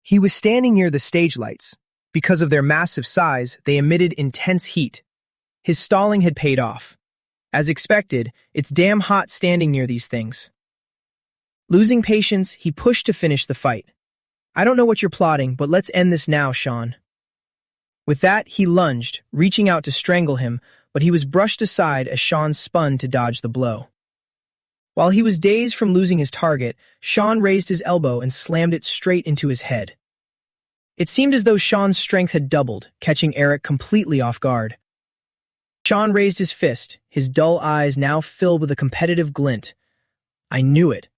He was standing near the stage lights. Because of their massive size, they emitted intense heat. His stalling had paid off. As expected, it's damn hot standing near these things. Losing patience, he pushed to finish the fight. I don't know what you're plotting, but let's end this now, Sean. With that, he lunged, reaching out to strangle him, but he was brushed aside as Sean spun to dodge the blow. While he was dazed from losing his target, Sean raised his elbow and slammed it straight into his head. It seemed as though Sean's strength had doubled, catching Eric completely off guard. Sean raised his fist, his dull eyes now filled with a competitive glint. I knew it.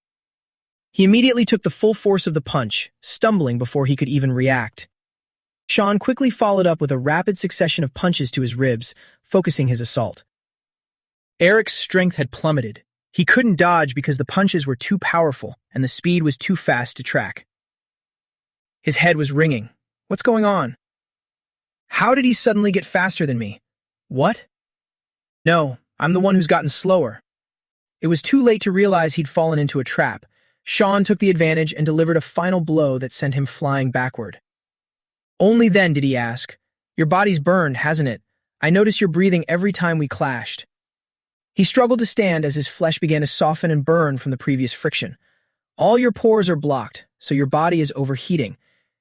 He immediately took the full force of the punch, stumbling before he could even react. Sean quickly followed up with a rapid succession of punches to his ribs, focusing his assault. Eric's strength had plummeted. He couldn't dodge because the punches were too powerful and the speed was too fast to track. His head was ringing. What's going on? How did he suddenly get faster than me? What? No, I'm the one who's gotten slower. It was too late to realize he'd fallen into a trap. Sean took the advantage and delivered a final blow that sent him flying backward. Only then did he ask, your body's burned, hasn't it? I noticed your breathing every time we clashed. He struggled to stand as his flesh began to soften and burn from the previous friction. All your pores are blocked, so your body is overheating.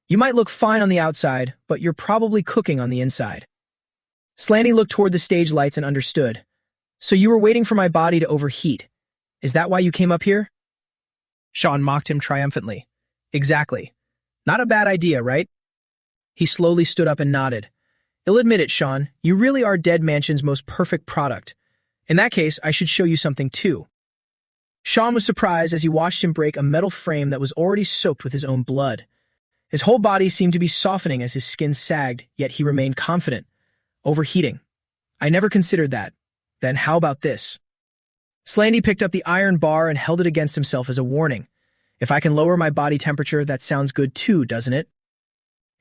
You might look fine on the outside, but you're probably cooking on the inside. Slanty looked toward the stage lights and understood. So you were waiting for my body to overheat. Is that why you came up here? Sean mocked him triumphantly. Exactly. Not a bad idea, right? He slowly stood up and nodded. I'll admit it, Sean, you really are Dead Mansion's most perfect product. In that case, I should show you something too. Sean was surprised as he watched him break a metal frame that was already soaked with his own blood. His whole body seemed to be softening as his skin sagged, yet he remained confident. Overheating. I never considered that. Then how about this? Slandy picked up the iron bar and held it against himself as a warning. If I can lower my body temperature, that sounds good too, doesn't it?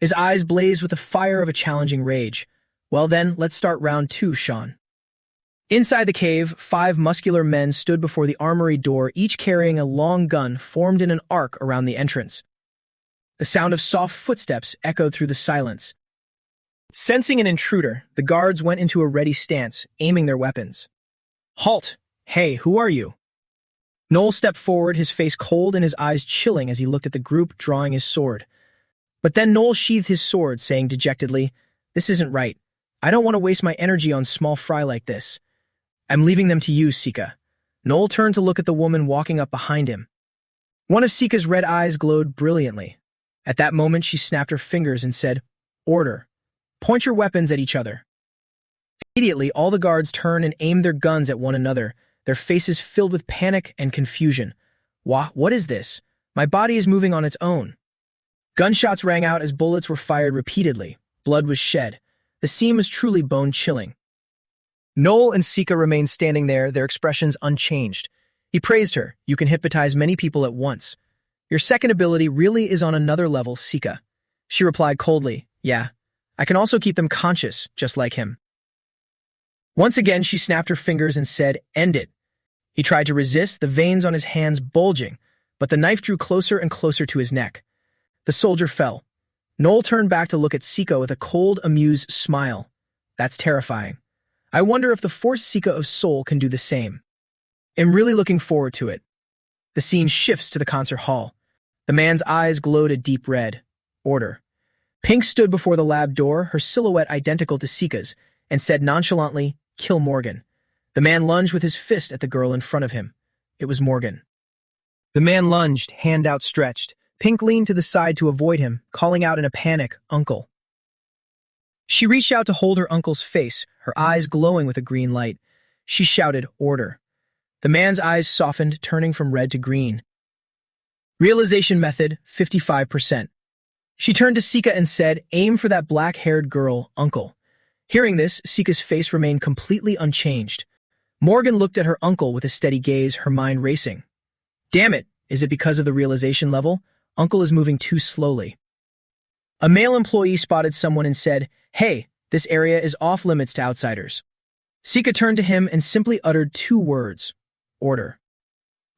His eyes blazed with the fire of a challenging rage. Well then, let's start round 2, Sean. Inside the cave, 5 muscular men stood before the armory door, each carrying a long gun formed in an arc around the entrance. The sound of soft footsteps echoed through the silence. Sensing an intruder, the guards went into a ready stance, aiming their weapons. Halt! Hey, who are you? Noel stepped forward, his face cold and his eyes chilling as he looked at the group drawing his sword. But then Noel sheathed his sword, saying dejectedly, This isn't right. I don't want to waste my energy on small fry like this. I'm leaving them to you, Sika. Noel turned to look at the woman walking up behind him. One of Sika's red eyes glowed brilliantly. At that moment, she snapped her fingers and said, Order. Point your weapons at each other. Immediately, all the guards turned and aimed their guns at one another, their faces filled with panic and confusion. What is this? My body is moving on its own. Gunshots rang out as bullets were fired repeatedly. Blood was shed. The scene was truly bone-chilling. Noel and Sika remained standing there, their expressions unchanged. He praised her. You can hypnotize many people at once. Your second ability really is on another level, Sika. She replied coldly, Yeah. I can also keep them conscious, just like him. Once again, she snapped her fingers and said, End it. He tried to resist, the veins on his hands bulging, but the knife drew closer and closer to his neck. The soldier fell. Noel turned back to look at Sika with a cold, amused smile. That's terrifying. I wonder if the forced Sika of Soul can do the same. I'm really looking forward to it. The scene shifts to the concert hall. The man's eyes glowed a deep red. Order. Pink stood before the lab door, her silhouette identical to Sika's, and said nonchalantly, Kill Morgan. The man lunged with his fist at the girl in front of him. It was Morgan. The man lunged, hand outstretched. Pink leaned to the side to avoid him, calling out in a panic, Uncle. She reached out to hold her uncle's face, her eyes glowing with a green light. She shouted, Order. The man's eyes softened, turning from red to green. Realization method, 55%. She turned to Sika and said, "Aim for that black-haired girl, uncle." Hearing this, Sika's face remained completely unchanged. Morgan looked at her uncle with a steady gaze, her mind racing. Damn it, is it because of the realization level? Uncle is moving too slowly. A male employee spotted someone and said, "Hey, this area is off limits to outsiders." Sika turned to him and simply uttered 2 words, "Order."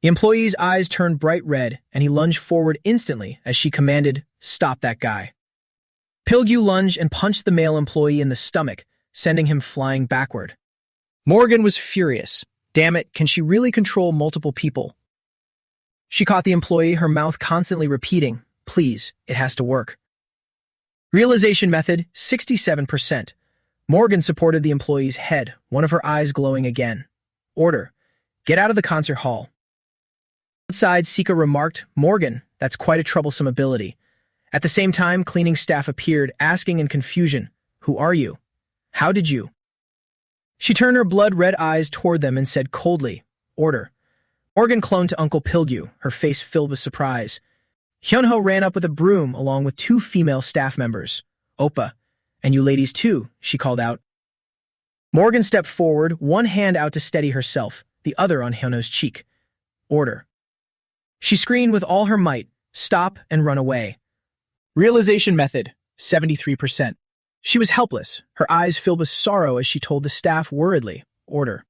The employee's eyes turned bright red, and he lunged forward instantly as she commanded, "Stop that guy." Pilgyu lunged and punched the male employee in the stomach, sending him flying backward. Morgan was furious. Damn it, can she really control multiple people? She caught the employee, her mouth constantly repeating, "Please, it has to work." Realization method, 67%. Morgan supported the employee's head, one of her eyes glowing again. "Order. Get out of the concert hall." Outside, Sika remarked, "Morgan, that's quite a troublesome ability." At the same time, cleaning staff appeared, asking in confusion, "Who are you? How did you?" She turned her blood-red eyes toward them and said coldly, "Order." Morgan cloned to Uncle Pilgyu, her face filled with surprise. Hyunho ran up with a broom along with 2 female staff members. "Oppa, and you ladies too," she called out. Morgan stepped forward, one hand out to steady herself, the other on Hyunho's cheek. "Order." She screamed with all her might, "Stop and run away." Realization method, 73%. She was helpless, her eyes filled with sorrow as she told the staff worriedly, "Order.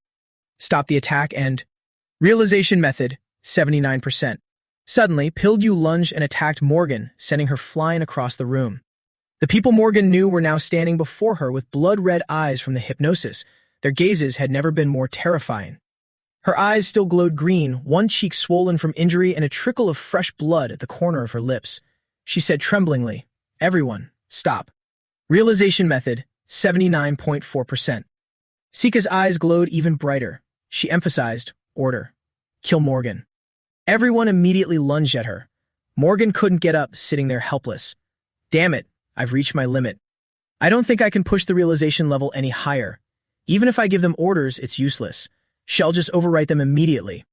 Stop the attack and—" Realization method, 79%. Suddenly, Pilgyu lunged and attacked Morgan, sending her flying across the room. The people Morgan knew were now standing before her with blood-red eyes from the hypnosis. Their gazes had never been more terrifying. Her eyes still glowed green, one cheek swollen from injury and a trickle of fresh blood at the corner of her lips. She said tremblingly, "Everyone, stop." Realization method, 79.4%. Sika's eyes glowed even brighter. She emphasized, "Order. Kill Morgan." Everyone immediately lunged at her. Morgan couldn't get up, sitting there helpless. "Damn it, I've reached my limit. I don't think I can push the realization level any higher. Even if I give them orders, it's useless. She'll just overwrite them immediately.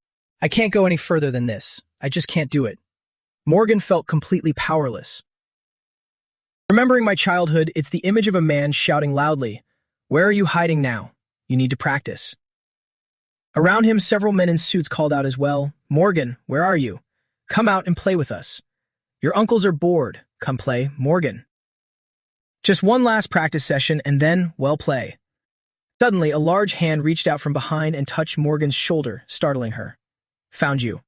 I can't go any further than this. I just can't do it." Morgan felt completely powerless. Remembering my childhood, it's the image of a man shouting loudly, "Where are you hiding now? You need to practice." Around him, several men in suits called out as well, "Morgan, where are you? Come out and play with us. Your uncles are bored. Come play, Morgan." Just one last practice session and then, well play. Suddenly, a large hand reached out from behind and touched Morgan's shoulder, startling her. "Found you."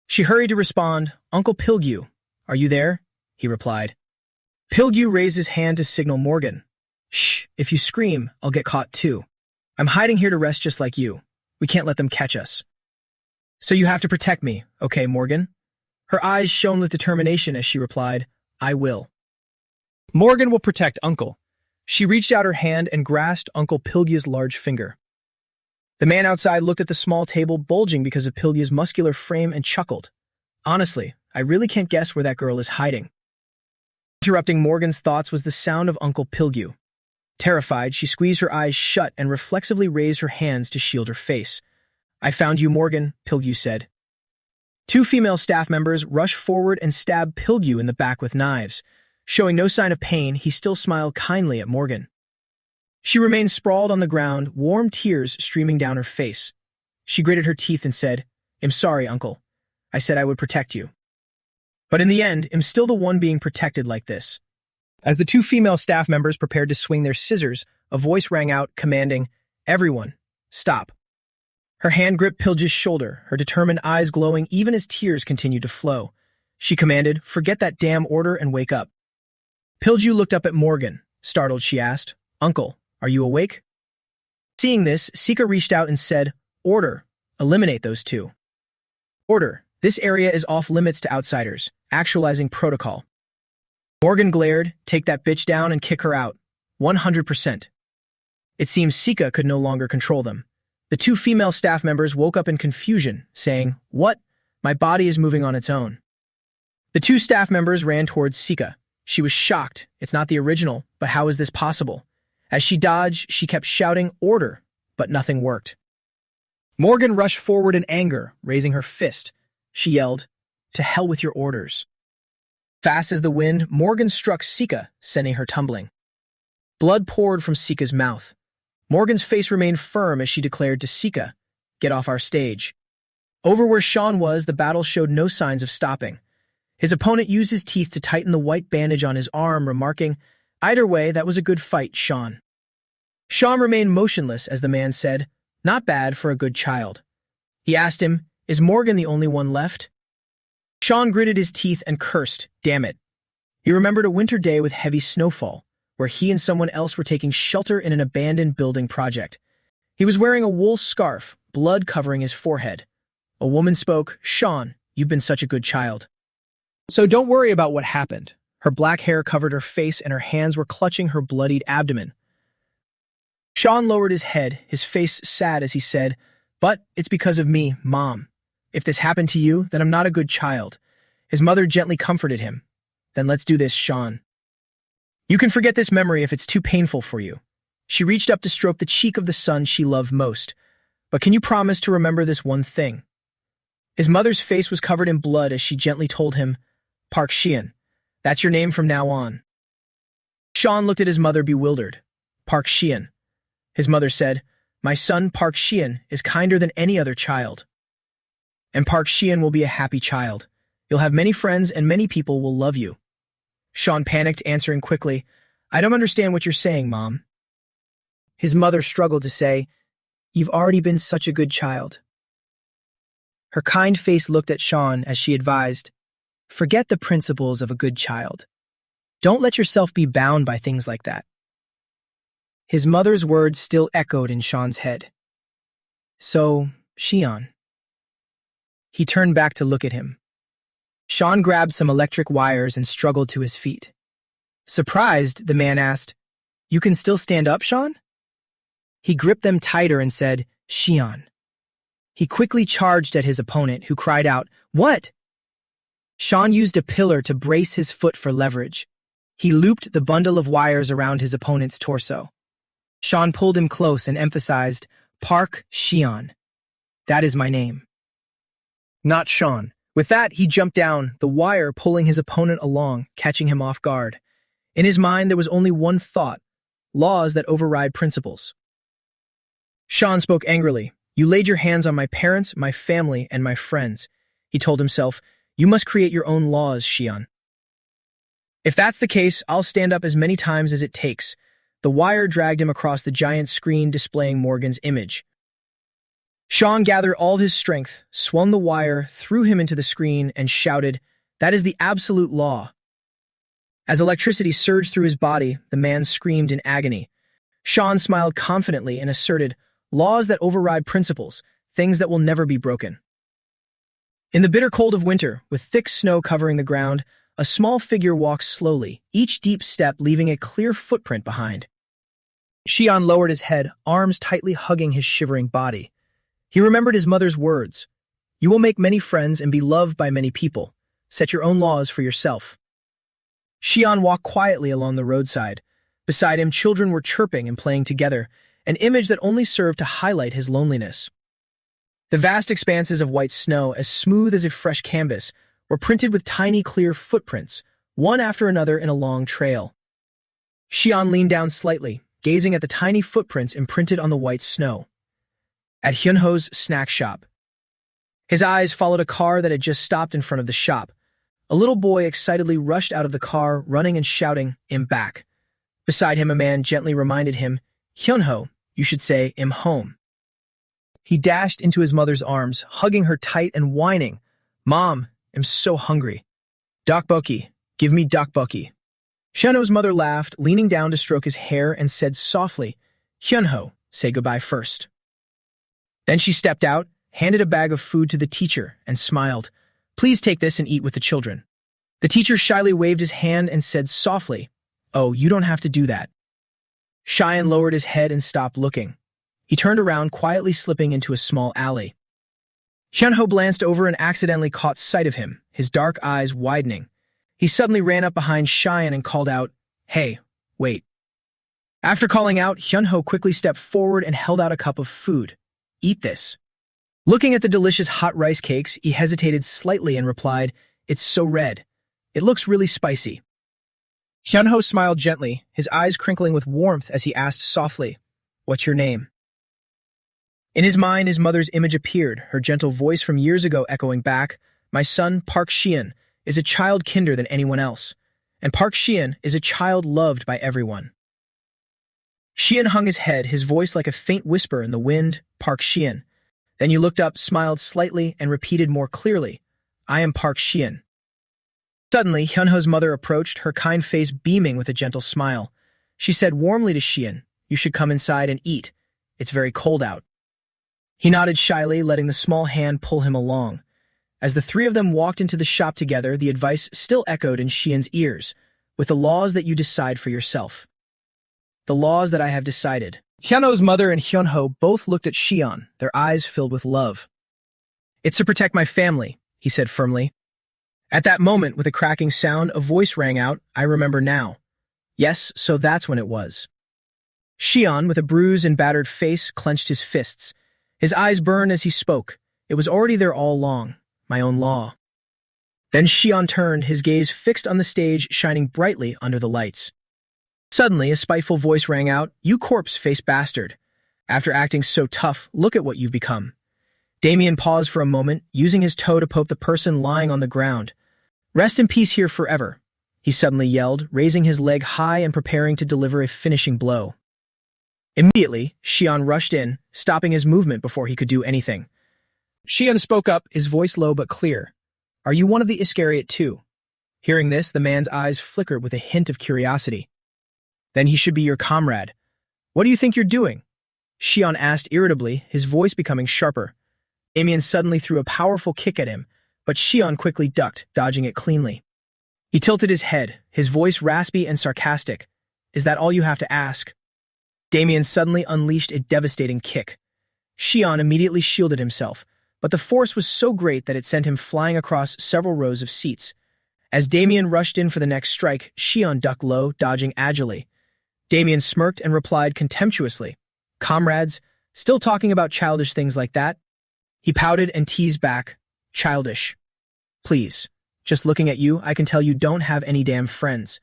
She hurried to respond, "Uncle Pilgyu, are you there?" He replied. Pilgyu raised his hand to signal Morgan. "Shh, if you scream, I'll get caught too. I'm hiding here to rest just like you. We can't let them catch us. So you have to protect me, okay, Morgan?" Her eyes shone with determination as she replied, "I will." Morgan will protect Uncle. She reached out her hand and grasped Uncle Pilgyu's large finger. The man outside looked at the small table bulging because of Pilgyu's muscular frame and chuckled. "Honestly, I really can't guess where that girl is hiding." Interrupting Morgan's thoughts was the sound of Uncle Pilgyu. Terrified, she squeezed her eyes shut and reflexively raised her hands to shield her face. "I found you, Morgan," Pilgyu said. 2 female staff members rushed forward and stabbed Pilgyu in the back with knives. Showing no sign of pain, he still smiled kindly at Morgan. She remained sprawled on the ground, warm tears streaming down her face. She gritted her teeth and said, "I'm sorry, Uncle. I said I would protect you. But in the end, I'm still the one being protected like this." As the 2 female staff members prepared to swing their scissors, a voice rang out, commanding, "Everyone, stop." Her hand gripped Pilgyu's shoulder, her determined eyes glowing even as tears continued to flow. She commanded, "Forget that damn order and wake up." Pilgyu looked up at Morgan. Startled, she asked, "Uncle, are you awake?" Seeing this, Sika reached out and said, "Order. Eliminate those 2. Order. This area is off limits to outsiders. Actualizing protocol." Morgan glared, "Take that bitch down and kick her out. 100%. It seems Sika could no longer control them. The 2 female staff members woke up in confusion, saying, "What? My body is moving on its own." The 2 staff members ran towards Sika. She was shocked. It's not the original, but how is this possible? As she dodged, she kept shouting, "Order," but nothing worked. Morgan rushed forward in anger, raising her fist. She yelled, "To hell with your orders." Fast as the wind, Morgan struck Sika, sending her tumbling. Blood poured from Sika's mouth. Morgan's face remained firm as she declared to Sika, "Get off our stage." Over where Sean was, the battle showed no signs of stopping. His opponent used his teeth to tighten the white bandage on his arm, remarking, "Either way, that was a good fight, Sean." Sean remained motionless as the man said, "Not bad for a good child." He asked him, "Is Morgan the only one left?" Sean gritted his teeth and cursed, "Damn it." He remembered a winter day with heavy snowfall, where he and someone else were taking shelter in an abandoned building project. He was wearing a wool scarf, blood covering his forehead. A woman spoke, "Sean, you've been such a good child." So don't worry about what happened. Her black hair covered her face and her hands were clutching her bloodied abdomen. Sean lowered his head, his face sad as he said, "But it's because of me, Mom. If this happened to you, then I'm not a good child." His mother gently comforted him. "Then let's do this, Sean. You can forget this memory if it's too painful for you." She reached up to stroke the cheek of the son she loved most. "But can you promise to remember this one thing?" His mother's face was covered in blood as she gently told him, "Park Sheehan. That's your name from now on." Sean looked at his mother bewildered. "Park Sheehan." His mother said, "My son Park Sheehan is kinder than any other child. And Park Sheehan will be a happy child. You'll have many friends and many people will love you." Sean panicked, answering quickly, "I don't understand what you're saying, Mom." His mother struggled to say, "You've already been such a good child." Her kind face looked at Sean as she advised, "Forget the principles of a good child. Don't let yourself be bound by things like that." His mother's words still echoed in Sean's head. "So, Sheehan." He turned back to look at him. Sean grabbed some electric wires and struggled to his feet. Surprised, the man asked, "You can still stand up, Sean?" He gripped them tighter and said, "Sheehan." He quickly charged at his opponent, who cried out, "What?" Sean used a pillar to brace his foot for leverage. He looped the bundle of wires around his opponent's torso. Sean pulled him close and emphasized, "Park Sheehan. That is my name." Not Sean. With that, he jumped down, the wire pulling his opponent along, catching him off guard. In his mind, there was only one thought: laws that override principles. Sean spoke angrily. "You laid your hands on my parents, my family, and my friends." He told himself, "You must create your own laws, Sheehan." "If that's the case, I'll stand up as many times as it takes." The wire dragged him across the giant screen displaying Morgan's image. Sean gathered all his strength, swung the wire, threw him into the screen, and shouted, "That is the absolute law." As electricity surged through his body, the man screamed in agony. Sean smiled confidently and asserted, "Laws that override principles, things that will never be broken." In the bitter cold of winter, with thick snow covering the ground, a small figure walked slowly, each deep step leaving a clear footprint behind. Sheehan lowered his head, arms tightly hugging his shivering body. He remembered his mother's words, "You will make many friends and be loved by many people. Set your own laws for yourself." Sheehan walked quietly along the roadside. Beside him, children were chirping and playing together, an image that only served to highlight his loneliness. The vast expanses of white snow, as smooth as a fresh canvas, were printed with tiny, clear footprints, one after another in a long trail. Sheehan leaned down slightly, gazing at the tiny footprints imprinted on the white snow. At Hyunho's snack shop. His eyes followed a car that had just stopped in front of the shop. A little boy excitedly rushed out of the car, running and shouting, "I'm back." Beside him, a man gently reminded him, "Hyunho, you should say, I'm home." He dashed into his mother's arms, hugging her tight and whining, "Mom, I'm so hungry. Dokboki, give me dokboki." Hyunho's mother laughed, leaning down to stroke his hair, and said softly, "Hyunho, say goodbye first." Then she stepped out, handed a bag of food to the teacher, and smiled, "Please take this and eat with the children." The teacher shyly waved his hand and said softly, "Oh, you don't have to do that." Cheyenne lowered his head and stopped looking. He turned around, quietly slipping into a small alley. Hyunho glanced over and accidentally caught sight of him, his dark eyes widening. He suddenly ran up behind Cheyenne and called out, "Hey, wait." After calling out, Hyunho quickly stepped forward and held out a cup of food. "Eat this." Looking at the delicious hot rice cakes, he hesitated slightly and replied, "It's so red. It looks really spicy. Hyunho smiled gently, his eyes crinkling with warmth as he asked softly, "What's your name?" In his mind, his mother's image appeared, her gentle voice from years ago echoing back, "My son, Park Shion, is a child kinder than anyone else, and Park Shion is a child loved by everyone." Shion hung his head, his voice like a faint whisper in the wind, "Park Shion." Then you looked up, smiled slightly, and repeated more clearly, "I am Park Shion." Suddenly, Hyunho's mother approached, her kind face beaming with a gentle smile. She said warmly to Shion, "You should come inside and eat. It's very cold out." He nodded shyly, letting the small hand pull him along. As the three of them walked into the shop together, the advice still echoed in Shion's ears, "With the laws that you decide for yourself. The laws that I have decided." Hyunho's mother and Hyunho both looked at Shion, their eyes filled with love. "It's to protect my family," he said firmly. At that moment, with a cracking sound, a voice rang out, "I remember now." Yes, so that's when it was. Shion, with a bruised and battered face, clenched his fists. His eyes burned as he spoke. It was already there all along. My own law. Then Shion turned, his gaze fixed on the stage, shining brightly under the lights. Suddenly, a spiteful voice rang out, "You corpse-faced bastard. After acting so tough, look at what you've become." Damien paused for a moment, using his toe to poke the person lying on the ground. "Rest in peace here forever," he suddenly yelled, raising his leg high and preparing to deliver a finishing blow. Immediately, Shion rushed in, stopping his movement before he could do anything. Shion spoke up, his voice low but clear. "Are you one of the Iscariot too?" Hearing this, the man's eyes flickered with a hint of curiosity. "Then he should be your comrade. What do you think you're doing?" Shion asked irritably, his voice becoming sharper. Damien suddenly threw a powerful kick at him, but Shion quickly ducked, dodging it cleanly. He tilted his head, his voice raspy and sarcastic. "Is that all you have to ask?" Damien suddenly unleashed a devastating kick. Shion immediately shielded himself, but the force was so great that it sent him flying across several rows of seats. As Damien rushed in for the next strike, Shion ducked low, dodging agilely. Damien smirked and replied contemptuously, "Comrades, still talking about childish things like that?" He pouted and teased back, "Childish. Please, just looking at you, I can tell you don't have any damn friends."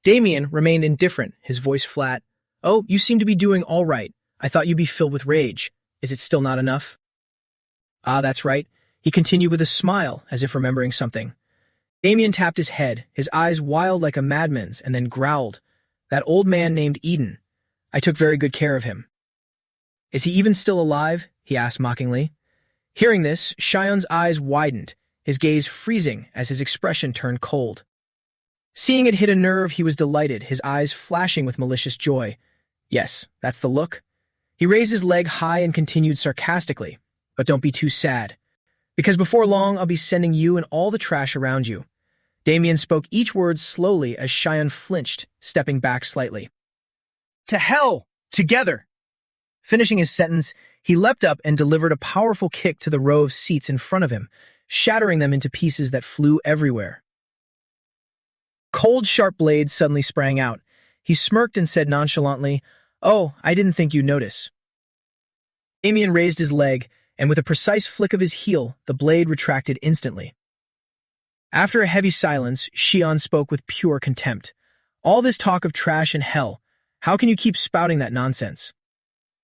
Damien remained indifferent, his voice flat. "Oh, you seem to be doing all right. I thought you'd be filled with rage. Is it still not enough?" "Ah, that's right," he continued with a smile, as if remembering something. Damien tapped his head, his eyes wild like a madman's, and then growled, "That old man named Eden. I took very good care of him." "Is he even still alive?" he asked mockingly. Hearing this, Shion's eyes widened, his gaze freezing as his expression turned cold. Seeing it hit a nerve, he was delighted, his eyes flashing with malicious joy. "Yes, that's the look." He raised his leg high and continued sarcastically, "But don't be too sad, because before long I'll be sending you and all the trash around you." Damien spoke each word slowly as Shion flinched, stepping back slightly. "To hell! Together!" Finishing his sentence, he leapt up and delivered a powerful kick to the row of seats in front of him, shattering them into pieces that flew everywhere. Cold, sharp blades suddenly sprang out. He smirked and said nonchalantly, "Oh, I didn't think you'd notice." Damien raised his leg, and with a precise flick of his heel, the blade retracted instantly. After a heavy silence, Shion spoke with pure contempt. "All this talk of trash and hell, how can you keep spouting that nonsense?"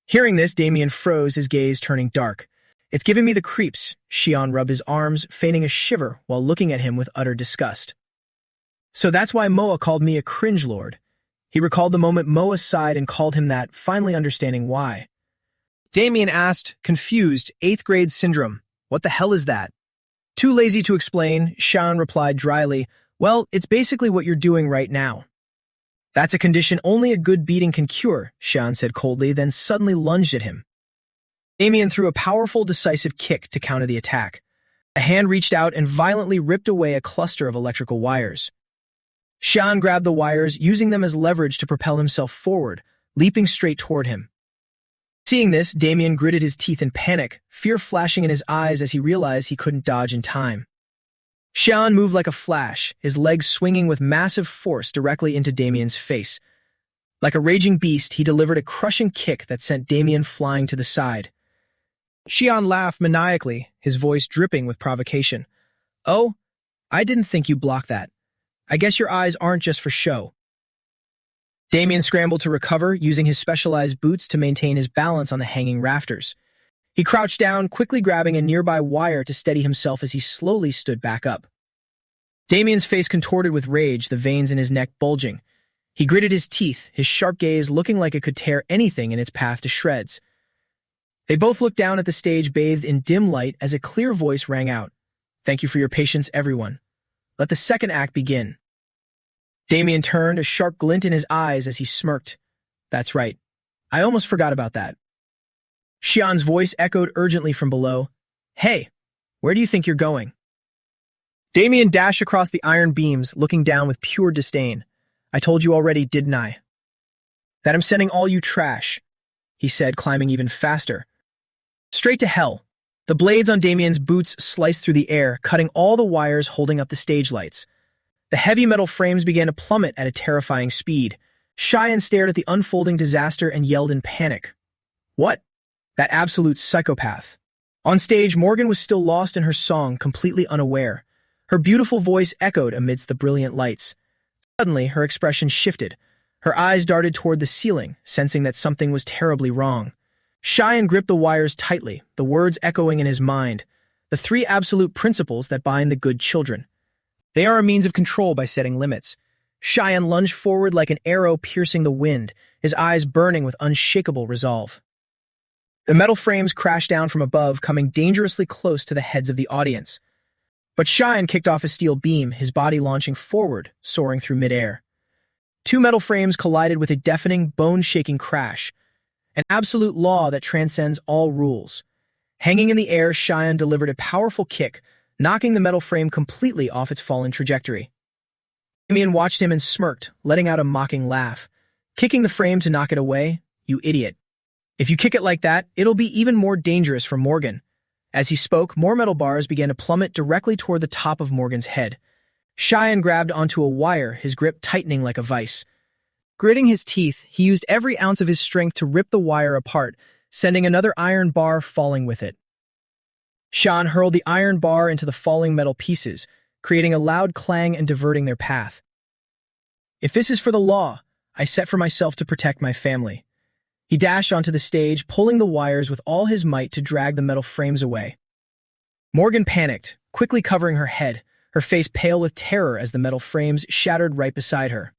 Hearing this, Damien froze, his gaze turning dark. "It's giving me the creeps." Shion rubbed his arms, feigning a shiver while looking at him with utter disgust. "So that's why Moa called me a cringe lord." He recalled the moment Moa sighed and called him that, finally understanding why. Damien asked, confused, 8th grade syndrome. "What the hell is that?" Too lazy to explain, Shion replied dryly, "Well, it's basically what you're doing right now." "That's a condition only a good beating can cure," Shion said coldly, then suddenly lunged at him. Damien threw a powerful, decisive kick to counter the attack. A hand reached out and violently ripped away a cluster of electrical wires. Shion grabbed the wires, using them as leverage to propel himself forward, leaping straight toward him. Seeing this, Damien gritted his teeth in panic, fear flashing in his eyes as he realized he couldn't dodge in time. Shion moved like a flash, his legs swinging with massive force directly into Damien's face. Like a raging beast, he delivered a crushing kick that sent Damien flying to the side. Shion laughed maniacally, his voice dripping with provocation. "Oh, I didn't think you blocked that. I guess your eyes aren't just for show. Damien scrambled to recover, using his specialized boots to maintain his balance on the hanging rafters. He crouched down, quickly grabbing a nearby wire to steady himself as he slowly stood back up. Damien's face contorted with rage, the veins in his neck bulging. He gritted his teeth, his sharp gaze looking like it could tear anything in its path to shreds. They both looked down at the stage bathed in dim light as a clear voice rang out. "Thank you for your patience, everyone. Let the second act begin." Damien turned, a sharp glint in his eyes as he smirked. "That's right. I almost forgot about that." Xian's voice echoed urgently from below. "Hey, where do you think you're going?" Damien dashed across the iron beams, looking down with pure disdain. "I told you already, didn't I? That I'm sending all you trash," he said, climbing even faster. Straight to hell. The blades on Damien's boots sliced through the air, cutting all the wires holding up the stage lights. The heavy metal frames began to plummet at a terrifying speed. Cheyenne stared at the unfolding disaster and yelled in panic. "What? That absolute psychopath." On stage, Morgan was still lost in her song, completely unaware. Her beautiful voice echoed amidst the brilliant lights. Suddenly, her expression shifted. Her eyes darted toward the ceiling, sensing that something was terribly wrong. Cheyenne gripped the wires tightly, the words echoing in his mind. The three absolute principles that bind the good children. They are a means of control by setting limits. Cheyenne lunged forward like an arrow piercing the wind, his eyes burning with unshakable resolve. The metal frames crashed down from above, coming dangerously close to the heads of the audience. But Cheyenne kicked off a steel beam, his body launching forward, soaring through midair. Two metal frames collided with a deafening, bone-shaking crash, an absolute law that transcends all rules. Hanging in the air, Cheyenne delivered a powerful kick, knocking the metal frame completely off its fallen trajectory. Damien watched him and smirked, letting out a mocking laugh. "Kicking the frame to knock it away? You idiot. If you kick it like that, it'll be even more dangerous for Morgan." As he spoke, more metal bars began to plummet directly toward the top of Morgan's head. Cheyenne grabbed onto a wire, his grip tightening like a vice. Gritting his teeth, he used every ounce of his strength to rip the wire apart, sending another iron bar falling with it. Sean hurled the iron bar into the falling metal pieces, creating a loud clang and diverting their path. "If this is for the law, I set for myself to protect my family." He dashed onto the stage, pulling the wires with all his might to drag the metal frames away. Morgan panicked, quickly covering her head, her face pale with terror as the metal frames shattered right beside her.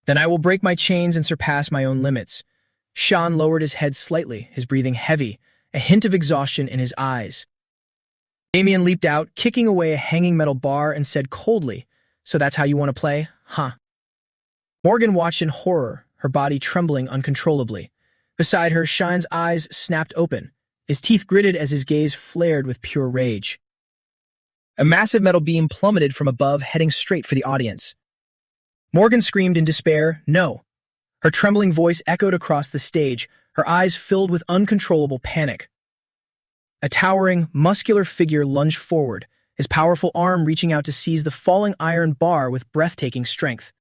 "Then I will break my chains and surpass my own limits." Sean lowered his head slightly, his breathing heavy, a hint of exhaustion in his eyes. Damien leaped out, kicking away a hanging metal bar, and said coldly, "So that's how you want to play, huh?" Morgan watched in horror, her body trembling uncontrollably. Beside her, Shine's eyes snapped open, his teeth gritted as his gaze flared with pure rage. A massive metal beam plummeted from above, heading straight for the audience. Morgan screamed in despair, "No!" Her trembling voice echoed across the stage, her eyes filled with uncontrollable panic. A towering, muscular figure lunged forward, his powerful arm reaching out to seize the falling iron bar with breathtaking strength.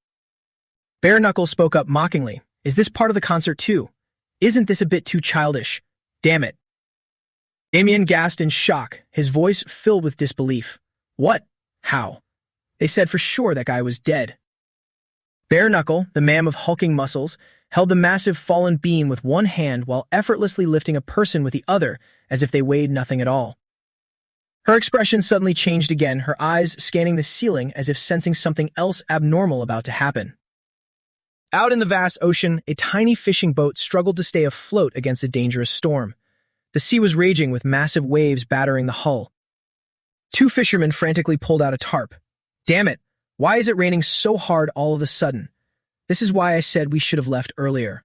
Bare Knuckles spoke up mockingly, "Is this part of the concert too? Isn't this a bit too childish? Damn it." Damien gasped in shock, his voice filled with disbelief. "What? How? They said for sure that guy was dead." Bare Knuckle, the man of hulking muscles, held the massive fallen beam with one hand while effortlessly lifting a person with the other as if they weighed nothing at all. Her expression suddenly changed again, her eyes scanning the ceiling as if sensing something else abnormal about to happen. Out in the vast ocean, a tiny fishing boat struggled to stay afloat against a dangerous storm. The sea was raging with massive waves battering the hull. Two fishermen frantically pulled out a tarp. "Damn it! Why is it raining so hard all of a sudden? This is why I said we should have left earlier.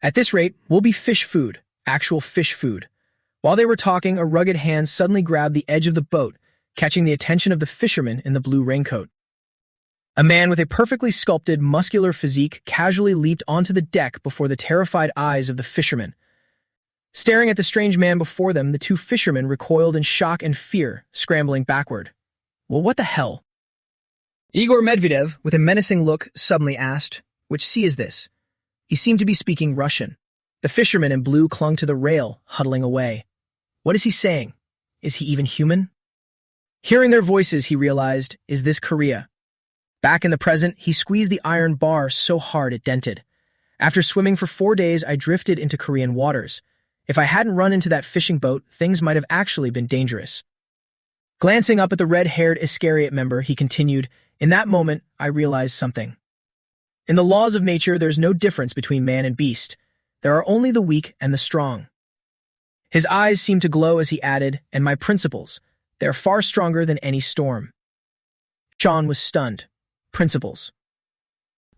At this rate, we'll be fish food, actual fish food." While they were talking, a rugged hand suddenly grabbed the edge of the boat, catching the attention of the fisherman in the blue raincoat. A man with a perfectly sculpted, muscular physique casually leaped onto the deck before the terrified eyes of the fisherman. Staring at the strange man before them, the two fishermen recoiled in shock and fear, scrambling backward. "Well, what the hell?" Igor Medvedev, with a menacing look, suddenly asked, "Which sea is this?" He seemed to be speaking Russian. The fisherman in blue clung to the rail, huddling away. What is he saying? Is he even human? Hearing their voices, he realized, is this Korea? Back in the present, he squeezed the iron bar so hard it dented. After swimming for 4 days, I drifted into Korean waters. If I hadn't run into that fishing boat, things might have actually been dangerous. Glancing up at the red-haired Iscariot member, he continued, "In that moment, I realized something. In the laws of nature, there's no difference between man and beast. There are only the weak and the strong." His eyes seemed to glow as he added, "And my principles, they are far stronger than any storm." Sean was stunned. Principles.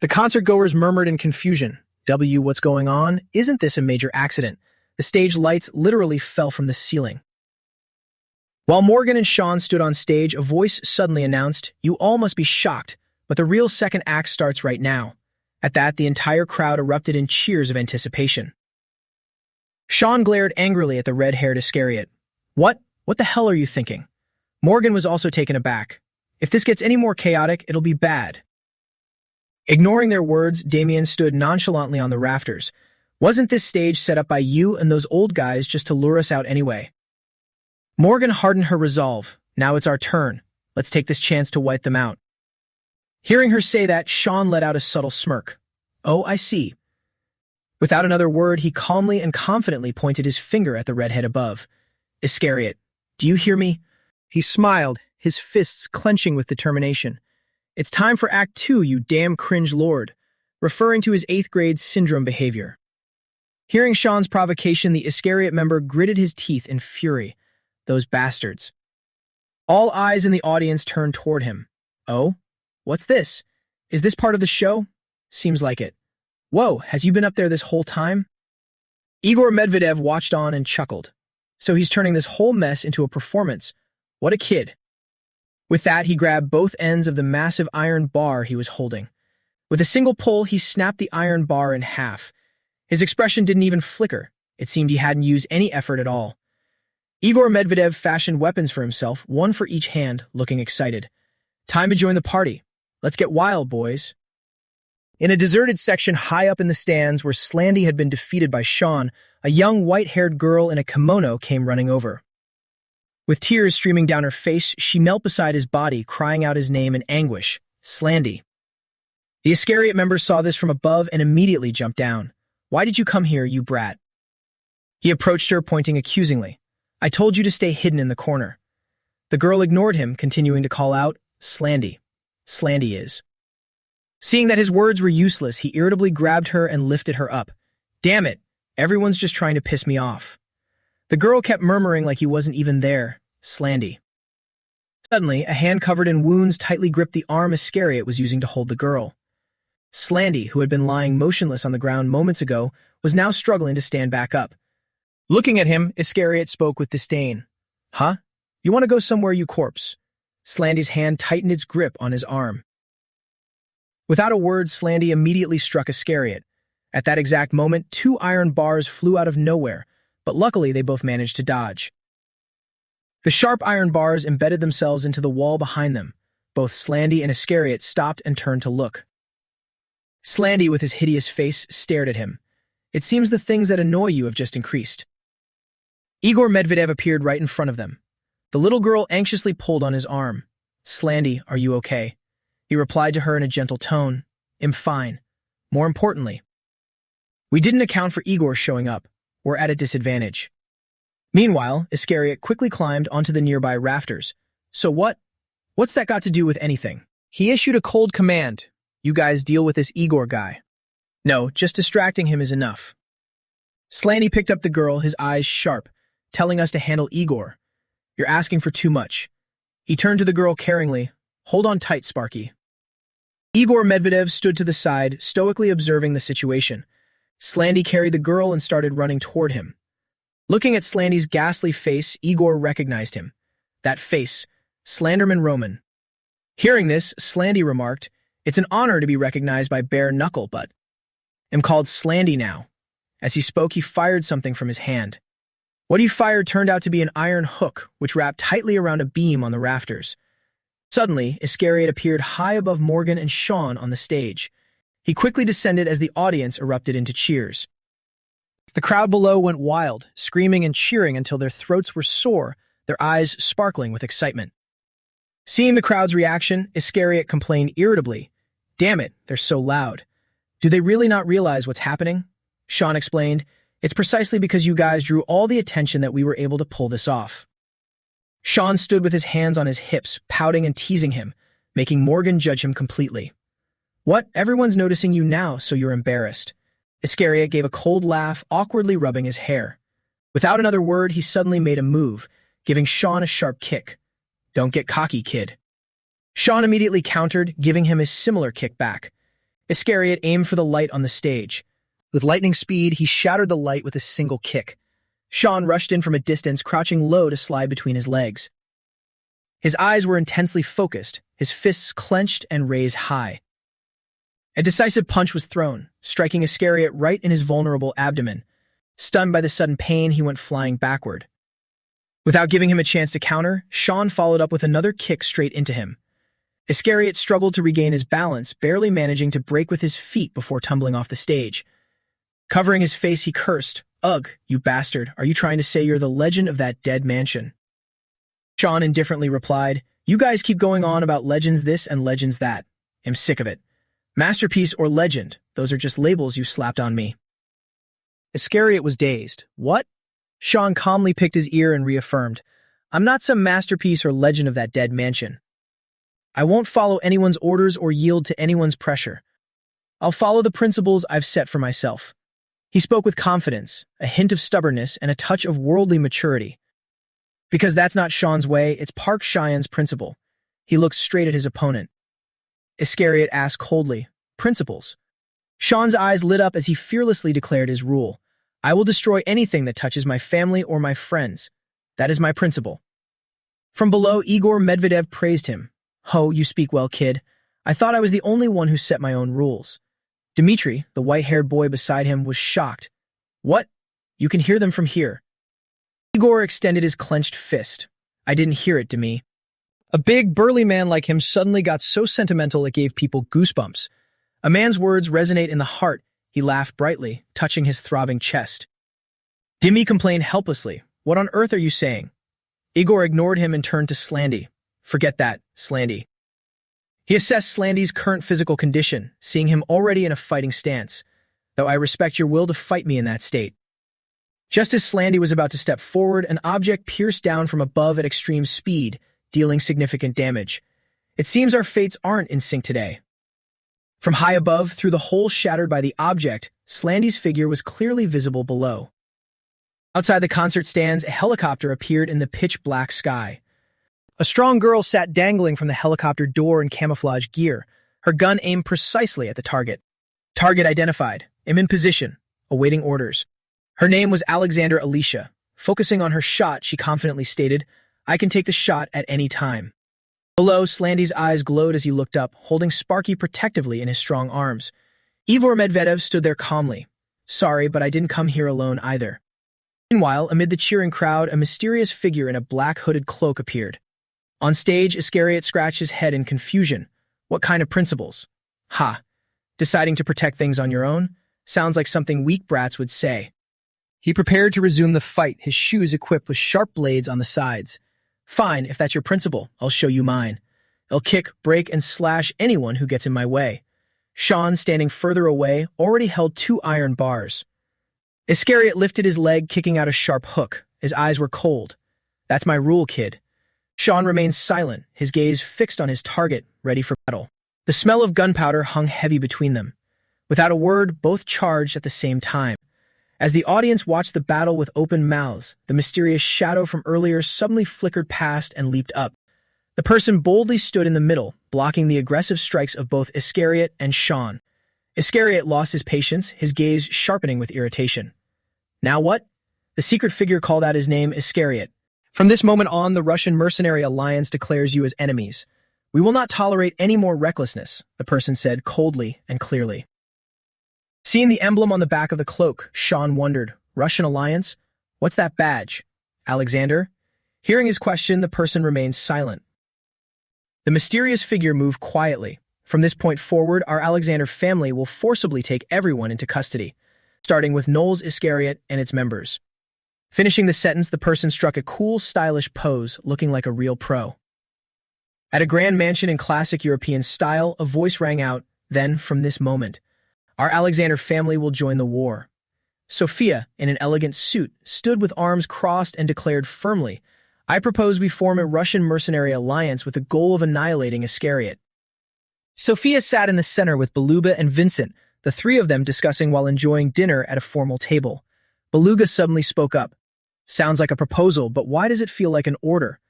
The concert-goers murmured in confusion. What's going on? Isn't this a major accident? The stage lights literally fell from the ceiling. While Morgan and Sean stood on stage, a voice suddenly announced, "You all must be shocked, but the real second act starts right now." At that, the entire crowd erupted in cheers of anticipation. Sean glared angrily at the red-haired Iscariot. What the hell are you thinking?" Morgan was also taken aback. "If this gets any more chaotic, it'll be bad." Ignoring their words, Damien stood nonchalantly on the rafters. "Wasn't this stage set up by you and those old guys just to lure us out anyway?" Morgan hardened her resolve. "Now it's our turn. Let's take this chance to wipe them out." Hearing her say that, Sean let out a subtle smirk. "Oh, I see." Without another word, he calmly and confidently pointed his finger at the redhead above. "Iscariot, do you hear me?" He smiled, his fists clenching with determination. "It's time for Act 2, you damn cringe lord," referring to his 8th grade syndrome behavior. Hearing Sean's provocation, the Iscariot member gritted his teeth in fury. Those bastards. All eyes in the audience turned toward him. "Oh? What's this? Is this part of the show? Seems like it. Whoa, has you been up there this whole time?" Igor Medvedev watched on and chuckled. "So he's turning this whole mess into a performance. What a kid." With that, he grabbed both ends of the massive iron bar he was holding. With a single pull, he snapped the iron bar in half. His expression didn't even flicker. It seemed he hadn't used any effort at all. Igor Medvedev fashioned weapons for himself, one for each hand, looking excited. "Time to join the party. Let's get wild, boys." In a deserted section high up in the stands where Slandy had been defeated by Sean, a young white-haired girl in a kimono came running over. With tears streaming down her face, she knelt beside his body, crying out his name in anguish, "Slandy." The Iscariot member saw this from above and immediately jumped down. "Why did you come here, you brat?" He approached her, pointing accusingly. "I told you to stay hidden in the corner." The girl ignored him, continuing to call out, "Slandy. Slandy is." Seeing that his words were useless, he irritably grabbed her and lifted her up. "Damn it, everyone's just trying to piss me off." The girl kept murmuring like he wasn't even there, "Slandy." Suddenly, a hand covered in wounds tightly gripped the arm Iscariot was using to hold the girl. Slandy, who had been lying motionless on the ground moments ago, was now struggling to stand back up. Looking at him, Iscariot spoke with disdain. "Huh? You want to go somewhere, you corpse?" Slandy's hand tightened its grip on his arm. Without a word, Slandy immediately struck Iscariot. At that exact moment, 2 iron bars flew out of nowhere, but luckily they both managed to dodge. The sharp iron bars embedded themselves into the wall behind them. Both Slandy and Iscariot stopped and turned to look. Slandy, with his hideous face, stared at him. "It seems the things that annoy you have just increased." Igor Medvedev appeared right in front of them. The little girl anxiously pulled on his arm. "Slandy, are you okay?" He replied to her in a gentle tone. "I'm fine. More importantly, we didn't account for Igor showing up. We're at a disadvantage." Meanwhile, Iscariot quickly climbed onto the nearby rafters. "So what's that got to do with anything?" He issued a cold command. "You guys deal with this Igor guy." "No, just distracting him is enough." Slandy picked up the girl, his eyes sharp, telling us to handle Igor. "You're asking for too much." He turned to the girl caringly. "Hold on tight, Sparky." Igor Medvedev stood to the side, stoically observing the situation. Slandy carried the girl and started running toward him. Looking at Slandy's ghastly face, Igor recognized him. That face, Slenderman Roman. Hearing this, Slandy remarked, "It's an honor to be recognized by bare knuckle, but I'm called Slandy now." As he spoke, he fired something from his hand. What he fired turned out to be an iron hook, which wrapped tightly around a beam on the rafters. Suddenly, Iscariot appeared high above Morgan and Sean on the stage. He quickly descended as the audience erupted into cheers. The crowd below went wild, screaming and cheering until their throats were sore, their eyes sparkling with excitement. Seeing the crowd's reaction, Iscariot complained irritably. Damn it, they're so loud. Do they really not realize what's happening? Sean explained, it's precisely because you guys drew all the attention that we were able to pull this off. Sean stood with his hands on his hips, pouting and teasing him, making Morgan judge him completely. What? Everyone's noticing you now, so you're embarrassed. Iscariot gave a cold laugh, awkwardly rubbing his hair. Without another word, he suddenly made a move, giving Sean a sharp kick. Don't get cocky, kid. Sean immediately countered, giving him a similar kick back. Iscariot aimed for the light on the stage. With lightning speed, he shattered the light with a single kick. Sean rushed in from a distance, crouching low to slide between his legs. His eyes were intensely focused, his fists clenched and raised high. A decisive punch was thrown, striking Iscariot right in his vulnerable abdomen. Stunned by the sudden pain, he went flying backward. Without giving him a chance to counter, Sean followed up with another kick straight into him. Iscariot struggled to regain his balance, barely managing to break with his feet before tumbling off the stage. Covering his face, he cursed, Ugh, you bastard, are you trying to say you're the legend of that dead mansion? Sean indifferently replied, You guys keep going on about legends this and legends that. I'm sick of it. Masterpiece or legend, those are just labels you slapped on me. Iscariot was dazed. What? Sean calmly picked his ear and reaffirmed, I'm not some masterpiece or legend of that dead mansion. I won't follow anyone's orders or yield to anyone's pressure. I'll follow the principles I've set for myself. He spoke with confidence, a hint of stubbornness, and a touch of worldly maturity. Because that's not Sean's way, it's Park Cheyenne's principle. He looked straight at his opponent. Iscariot asked coldly, Principles? Sean's eyes lit up as he fearlessly declared his rule. I will destroy anything that touches my family or my friends. That is my principle. From below, Igor Medvedev praised him. Ho, you speak well, kid. I thought I was the only one who set my own rules. Dmitri, the white-haired boy beside him, was shocked. What? You can hear them from here. Igor extended his clenched fist. I didn't hear it, Demi. A big, burly man like him suddenly got so sentimental it gave people goosebumps. A man's words resonate in the heart. He laughed brightly, touching his throbbing chest. Demi complained helplessly. What on earth are you saying? Igor ignored him and turned to Slandy. Forget that, Slandy. He assessed Slandy's current physical condition, seeing him already in a fighting stance, though I respect your will to fight me in that state. Just as Slandy was about to step forward, an object pierced down from above at extreme speed, dealing significant damage. It seems our fates aren't in sync today. From high above, through the hole shattered by the object, Slandy's figure was clearly visible below. Outside the concert stands, a helicopter appeared in the pitch-black sky. A strong girl sat dangling from the helicopter door in camouflage gear, her gun aimed precisely at the target. Target identified. I'm in position, awaiting orders. Her name was Alexander Alicia. Focusing on her shot, she confidently stated, I can take the shot at any time. Below, Slandy's eyes glowed as he looked up, holding Sparky protectively in his strong arms. Igor Medvedev stood there calmly. Sorry, but I didn't come here alone either. Meanwhile, amid the cheering crowd, a mysterious figure in a black hooded cloak appeared. On stage, Iscariot scratched his head in confusion. What kind of principles? Ha! Deciding to protect things on your own? Sounds like something weak brats would say. He prepared to resume the fight, his shoes equipped with sharp blades on the sides. Fine, if that's your principle, I'll show you mine. I'll kick, break, and slash anyone who gets in my way. Sean, standing further away, already held 2 iron bars. Iscariot lifted his leg, kicking out a sharp hook. His eyes were cold. That's my rule, kid. Sean remained silent, his gaze fixed on his target, ready for battle. The smell of gunpowder hung heavy between them. Without a word, both charged at the same time. As the audience watched the battle with open mouths, the mysterious shadow from earlier suddenly flickered past and leaped up. The person boldly stood in the middle, blocking the aggressive strikes of both Iscariot and Sean. Iscariot lost his patience, his gaze sharpening with irritation. Now what? The secret figure called out his name, Iscariot. From this moment on, the Russian mercenary alliance declares you as enemies. We will not tolerate any more recklessness, the person said coldly and clearly. Seeing the emblem on the back of the cloak, Sean wondered, Russian alliance? What's that badge? Alexander? Hearing his question, the person remained silent. The mysterious figure moved quietly. From this point forward, our Alexander family will forcibly take everyone into custody, starting with Knowles Iscariot and its members. Finishing the sentence, the person struck a cool, stylish pose, looking like a real pro. At a grand mansion in classic European style, a voice rang out, then, from this moment, our Alexander family will join the war. Sophia, in an elegant suit, stood with arms crossed and declared firmly, I propose we form a Russian mercenary alliance with the goal of annihilating Iscariot. Sophia sat in the center with Beluga and Vincent, the three of them discussing while enjoying dinner at a formal table. Beluga suddenly spoke up. Sounds like a proposal, but why does it feel like an order?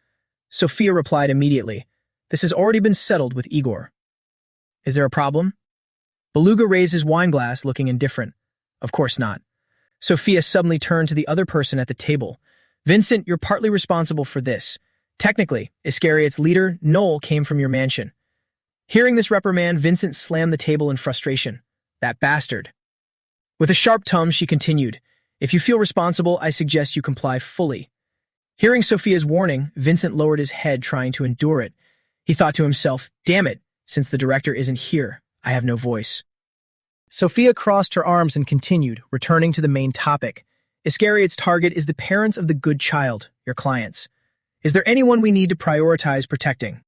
Sophia replied immediately, This has already been settled with Igor. Is there a problem? Beluga raised his wine glass, looking indifferent. Of course not. Sophia suddenly turned to the other person at the table. Vincent, you're partly responsible for this. Technically, Iscariot's leader, Noel, came from your mansion. Hearing this reprimand, Vincent slammed the table in frustration. That bastard. With a sharp tone, she continued, If you feel responsible, I suggest you comply fully. Hearing Sophia's warning, Vincent lowered his head, trying to endure it. He thought to himself, Damn it, since the director isn't here, I have no voice. Sophia crossed her arms and continued, returning to the main topic. Iscariot's target is the parents of the good child, your clients. Is there anyone we need to prioritize protecting?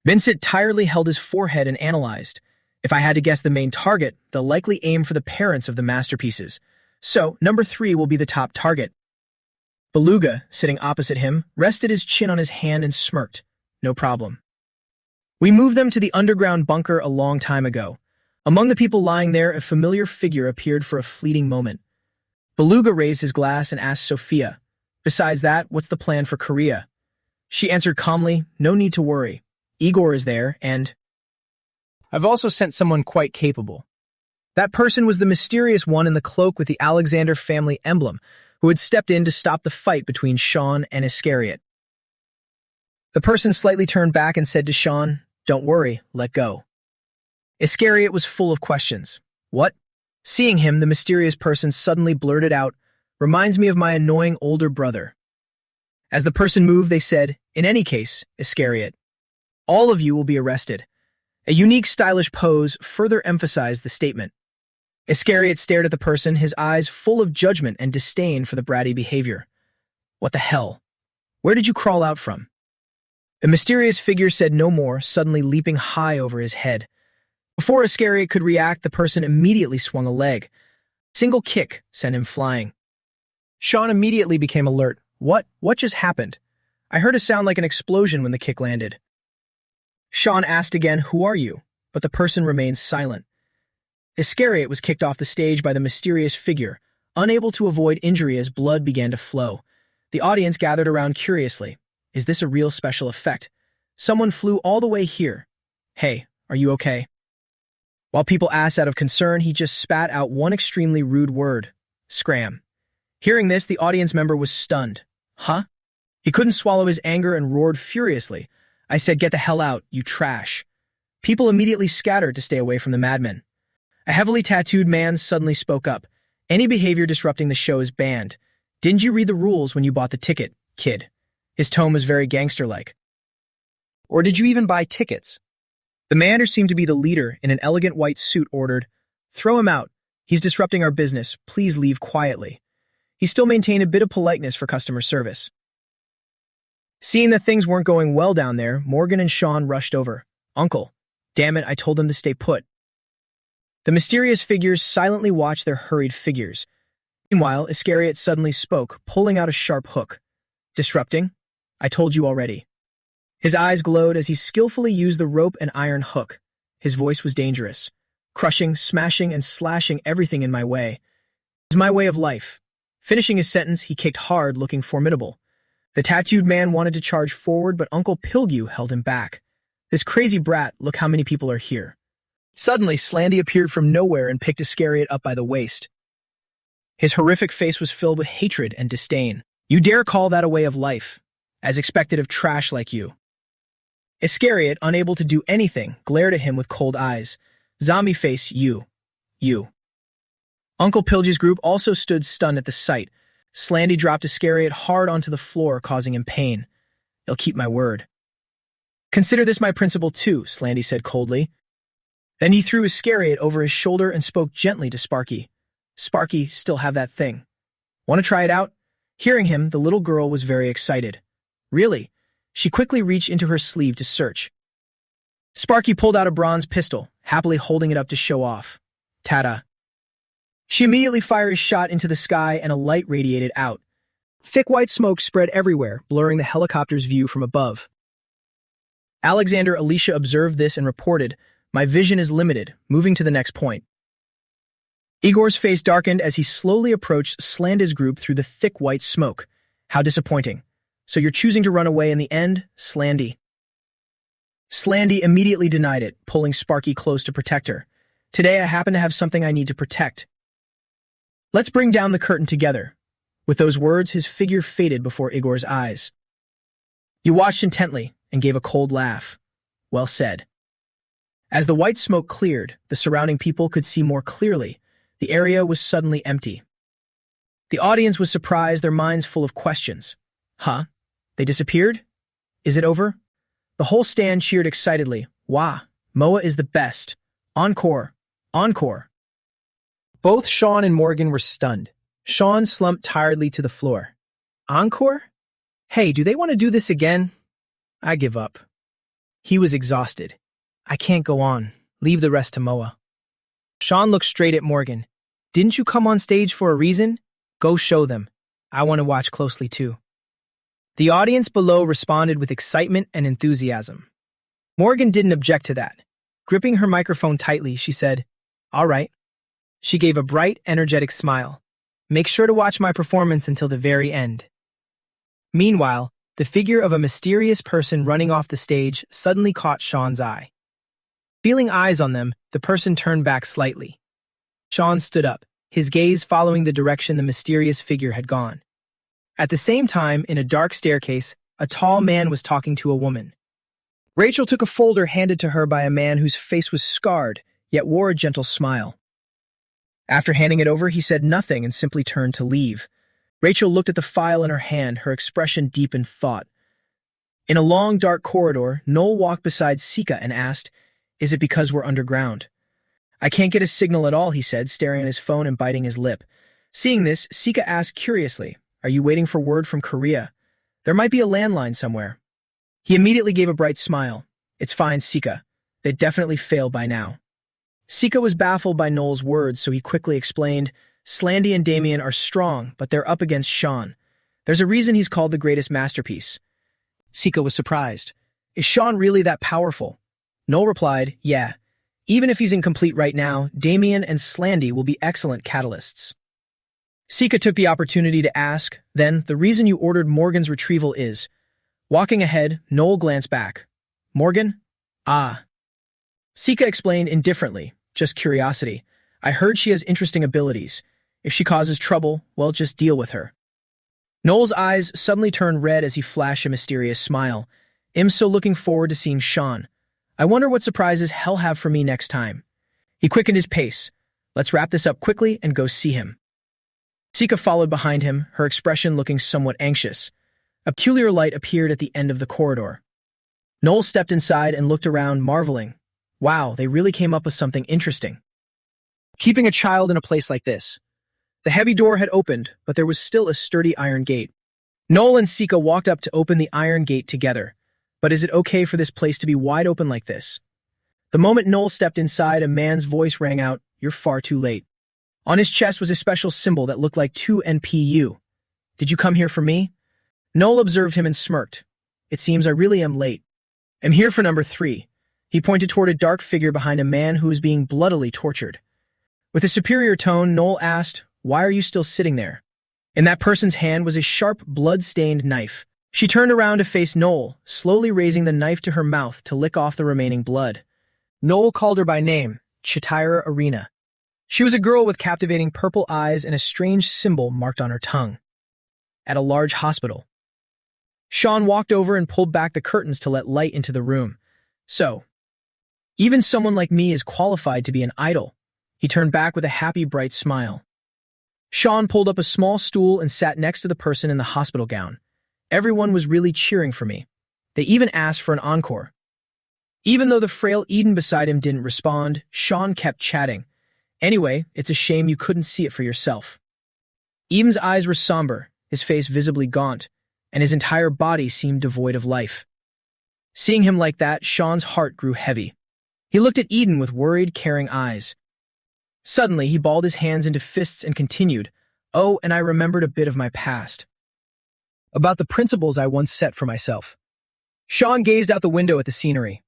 Vincent tiredly held his forehead and analyzed. If I had to guess the main target, they'll likely aim for the parents of the masterpieces. So, number 3 will be the top target. Beluga, sitting opposite him, rested his chin on his hand and smirked. No problem. We moved them to the underground bunker a long time ago. Among the people lying there, a familiar figure appeared for a fleeting moment. Beluga raised his glass and asked Sophia, Besides that, what's the plan for Korea? She answered calmly, No need to worry. Igor is there, and I've also sent someone quite capable. That person was the mysterious one in the cloak with the Alexander family emblem, who had stepped in to stop the fight between Sean and Iscariot. The person slightly turned back and said to Sean, Don't worry, let go. Iscariot was full of questions. What? Seeing him, the mysterious person suddenly blurted out, Reminds me of my annoying older brother. As the person moved, they said, In any case, Iscariot, all of you will be arrested. A unique, stylish pose further emphasized the statement. Iscariot stared at the person, his eyes full of judgment and disdain for the bratty behavior. What the hell? Where did you crawl out from? The mysterious figure said no more, suddenly leaping high over his head. Before Iscariot could react, the person immediately swung a leg. A single kick sent him flying. Sean immediately became alert. What just happened? I heard a sound like an explosion when the kick landed. Sean asked again, Who are you? But the person remained silent. Iscariot was kicked off the stage by the mysterious figure, unable to avoid injury as blood began to flow. The audience gathered around curiously. Is this a real special effect? Someone flew all the way here. Hey, are you okay? While people asked out of concern, he just spat out one extremely rude word. Scram. Hearing this, the audience member was stunned. Huh? He couldn't swallow his anger and roared furiously. I said, Get the hell out, you trash. People immediately scattered to stay away from the madmen. A heavily tattooed man suddenly spoke up. Any behavior disrupting the show is banned. Didn't you read the rules when you bought the ticket, kid? His tone was very gangster-like. Or did you even buy tickets? The man who seemed to be the leader in an elegant white suit ordered, Throw him out. He's disrupting our business. Please leave quietly. He still maintained a bit of politeness for customer service. Seeing that things weren't going well down there, Morgan and Sean rushed over. Uncle, damn it, I told them to stay put. The mysterious figures silently watched their hurried figures. Meanwhile, Iscariot suddenly spoke, pulling out a sharp hook. Disrupting? I told you already. His eyes glowed as he skillfully used the rope and iron hook. His voice was dangerous, crushing, smashing, and slashing everything in my way. It was my way of life. Finishing his sentence, he kicked hard, looking formidable. The tattooed man wanted to charge forward, but Uncle Pilgu held him back. This crazy brat, look how many people are here. Suddenly, Slandy appeared from nowhere and picked Iscariot up by the waist. His horrific face was filled with hatred and disdain. You dare call that a way of life, as expected of trash like you. Iscariot, unable to do anything, glared at him with cold eyes. Zombie face, you. Uncle Pilge's group also stood stunned at the sight. Slandy dropped Iscariot hard onto the floor, causing him pain. I'll keep my word. Consider this my principle too, Slandy said coldly. Then he threw Iscariot over his shoulder and spoke gently to Sparky. Sparky, still have that thing. Want to try it out? Hearing him, the little girl was very excited. Really? She quickly reached into her sleeve to search. Sparky pulled out a bronze pistol, happily holding it up to show off. Ta-da. She immediately fired a shot into the sky and a light radiated out. Thick white smoke spread everywhere, blurring the helicopter's view from above. Alexander Alicia observed this and reported, "My vision is limited, moving to the next point." Igor's face darkened as he slowly approached Slandy's group through the thick white smoke. How disappointing. So you're choosing to run away in the end, Slandy? Slandy immediately denied it, pulling Sparky close to protect her. Today I happen to have something I need to protect. Let's bring down the curtain together. With those words, his figure faded before Igor's eyes. You watched intently and gave a cold laugh. Well said. As the white smoke cleared, the surrounding people could see more clearly. The area was suddenly empty. The audience was surprised, their minds full of questions. Huh? They disappeared? Is it over? The whole stand cheered excitedly. Wah! Moa is the best. Encore! Encore! Both Sean and Morgan were stunned. Sean slumped tiredly to the floor. Encore? Hey, do they want to do this again? I give up. He was exhausted. I can't go on. Leave the rest to Moa. Sean looked straight at Morgan. Didn't you come on stage for a reason? Go show them. I want to watch closely too. The audience below responded with excitement and enthusiasm. Morgan didn't object to that. Gripping her microphone tightly, she said, All right. She gave a bright, energetic smile. Make sure to watch my performance until the very end. Meanwhile, the figure of a mysterious person running off the stage suddenly caught Sean's eye. Feeling eyes on them, the person turned back slightly. Sean stood up, his gaze following the direction the mysterious figure had gone. At the same time, in a dark staircase, a tall man was talking to a woman. Rachel took a folder handed to her by a man whose face was scarred, yet wore a gentle smile. After handing it over, he said nothing and simply turned to leave. Rachel looked at the file in her hand, her expression deep in thought. In a long, dark corridor, Noel walked beside Sika and asked, Is it because we're underground? I can't get a signal at all, he said, staring at his phone and biting his lip. Seeing this, Sika asked curiously, Are you waiting for word from Korea? There might be a landline somewhere. He immediately gave a bright smile. It's fine, Sika. They'd definitely failed by now. Sika was baffled by Noel's words, so he quickly explained, Slandy and Damien are strong, but they're up against Sean. There's a reason he's called the greatest masterpiece. Sika was surprised. Is Sean really that powerful? Noel replied, Yeah. Even if he's incomplete right now, Damien and Slandy will be excellent catalysts. Sika took the opportunity to ask, Then, the reason you ordered Morgan's retrieval is... Walking ahead, Noel glanced back. Morgan? Ah. Sika explained indifferently, just curiosity. I heard she has interesting abilities. If she causes trouble, well, just deal with her. Noel's eyes suddenly turned red as he flashed a mysterious smile. I'm so looking forward to seeing Sean. I wonder what surprises he'll have for me next time. He quickened his pace. Let's wrap this up quickly and go see him. Sika followed behind him, her expression looking somewhat anxious. A peculiar light appeared at the end of the corridor. Noel stepped inside and looked around, marveling. Wow, they really came up with something interesting. Keeping a child in a place like this. The heavy door had opened, but there was still a sturdy iron gate. Noel and Sika walked up to open the iron gate together. But is it okay for this place to be wide open like this? The moment Noel stepped inside, a man's voice rang out, You're far too late. On his chest was a special symbol that looked like 2 NPU. Did you come here for me? Noel observed him and smirked. It seems I really am late. I'm here for number 3. He pointed toward a dark figure behind a man who was being bloodily tortured. With a superior tone, Noel asked, Why are you still sitting there? In that person's hand was a sharp, blood-stained knife. She turned around to face Noel, slowly raising the knife to her mouth to lick off the remaining blood. Noel called her by name, Chitira Arena. She was a girl with captivating purple eyes and a strange symbol marked on her tongue. At a large hospital. Sean walked over and pulled back the curtains to let light into the room. So, even someone like me is qualified to be an idol. He turned back with a happy, bright smile. Sean pulled up a small stool and sat next to the person in the hospital gown. Everyone was really cheering for me. They even asked for an encore. Even though the frail Eden beside him didn't respond, Sean kept chatting. Anyway, it's a shame you couldn't see it for yourself. Eden's eyes were somber, his face visibly gaunt. and his entire body seemed devoid of life. Seeing him like that, Sean's heart grew heavy. He looked at Eden with worried, caring eyes. Suddenly, he balled his hands into fists and continued, "Oh, and I remembered a bit of my past. About the principles I once set for myself." Sean gazed out the window at the scenery,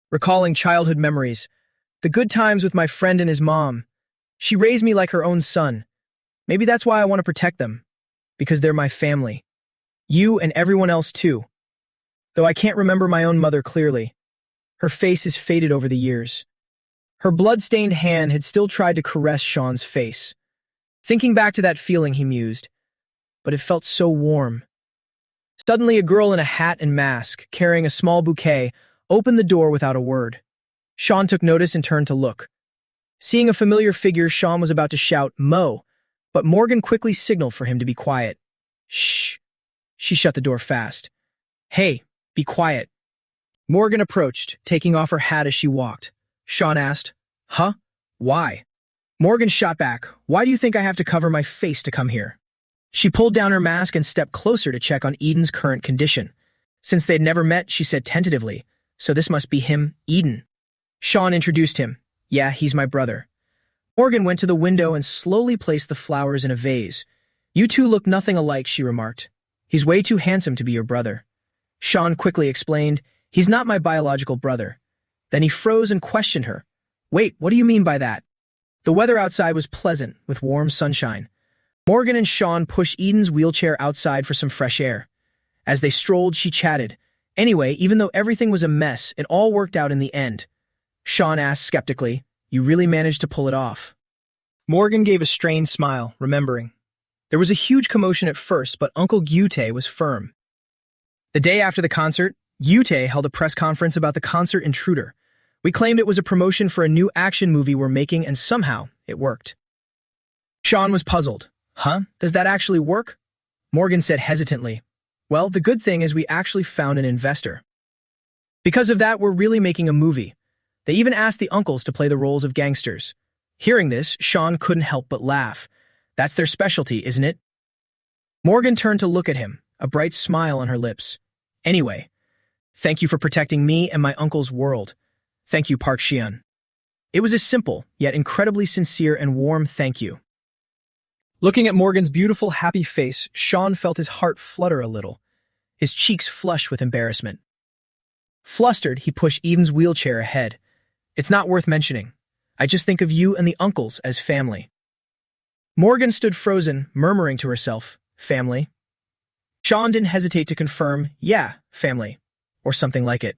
recalling childhood memories, the good times with my friend and his mom. She raised me like her own son. Maybe that's why I want to protect them, because they're my family. You and everyone else too. Though I can't remember my own mother clearly. Her face is faded over the years. Her blood-stained hand had still tried to caress Sean's face. Thinking back to that feeling, he mused, but it felt so warm. Suddenly, a girl in a hat and mask, carrying a small bouquet, opened the door without a word. Sean took notice and turned to look. Seeing a familiar figure, Sean was about to shout, "Mo," but Morgan quickly signaled for him to be quiet. "Shh." She shut the door fast. "Hey, be quiet." Morgan approached, taking off her hat as she walked. Sean asked, "Huh? Why?" Morgan shot back, "Why do you think I have to cover my face to come here?" She pulled down her mask and stepped closer to check on Eden's current condition. Since they'd never met, she said tentatively, "So this must be him, Eden." Sean introduced him. "Yeah, he's my brother." Morgan went to the window and slowly placed the flowers in a vase. "You two look nothing alike," she remarked. "He's way too handsome to be your brother." Sean quickly explained, "He's not my biological brother." Then he froze and questioned her. "Wait, what do you mean by that?" The weather outside was pleasant, with warm sunshine. Morgan and Sean pushed Eden's wheelchair outside for some fresh air. As they strolled, she chatted. "Anyway, even though everything was a mess, it all worked out in the end." Sean asked skeptically, "You really managed to pull it off?" Morgan gave a strained smile, remembering. There was a huge commotion at first, but Uncle Gyute was firm. The day after the concert, Gyute held a press conference about the concert Intruder. "We claimed it was a promotion for a new action movie we're making, and somehow it worked." Sean was puzzled. "Huh? Does that actually work?" Morgan said hesitantly, "Well, the good thing is we actually found an investor. Because of that, we're really making a movie. They even asked the uncles to play the roles of gangsters." Hearing this, Sean couldn't help but laugh. "That's their specialty, isn't it?" Morgan turned to look at him, a bright smile on her lips. "Anyway, thank you for protecting me and my uncle's world. Thank you, Park Shion." It was a simple, yet incredibly sincere and warm thank you. Looking at Morgan's beautiful, happy face, Sean felt his heart flutter a little, his cheeks flush with embarrassment. Flustered, he pushed Eden's wheelchair ahead. "It's not worth mentioning. I just think of you and the uncles as family." Morgan stood frozen, murmuring to herself, "Family?" Sean didn't hesitate to confirm, "Yeah, family," or something like it.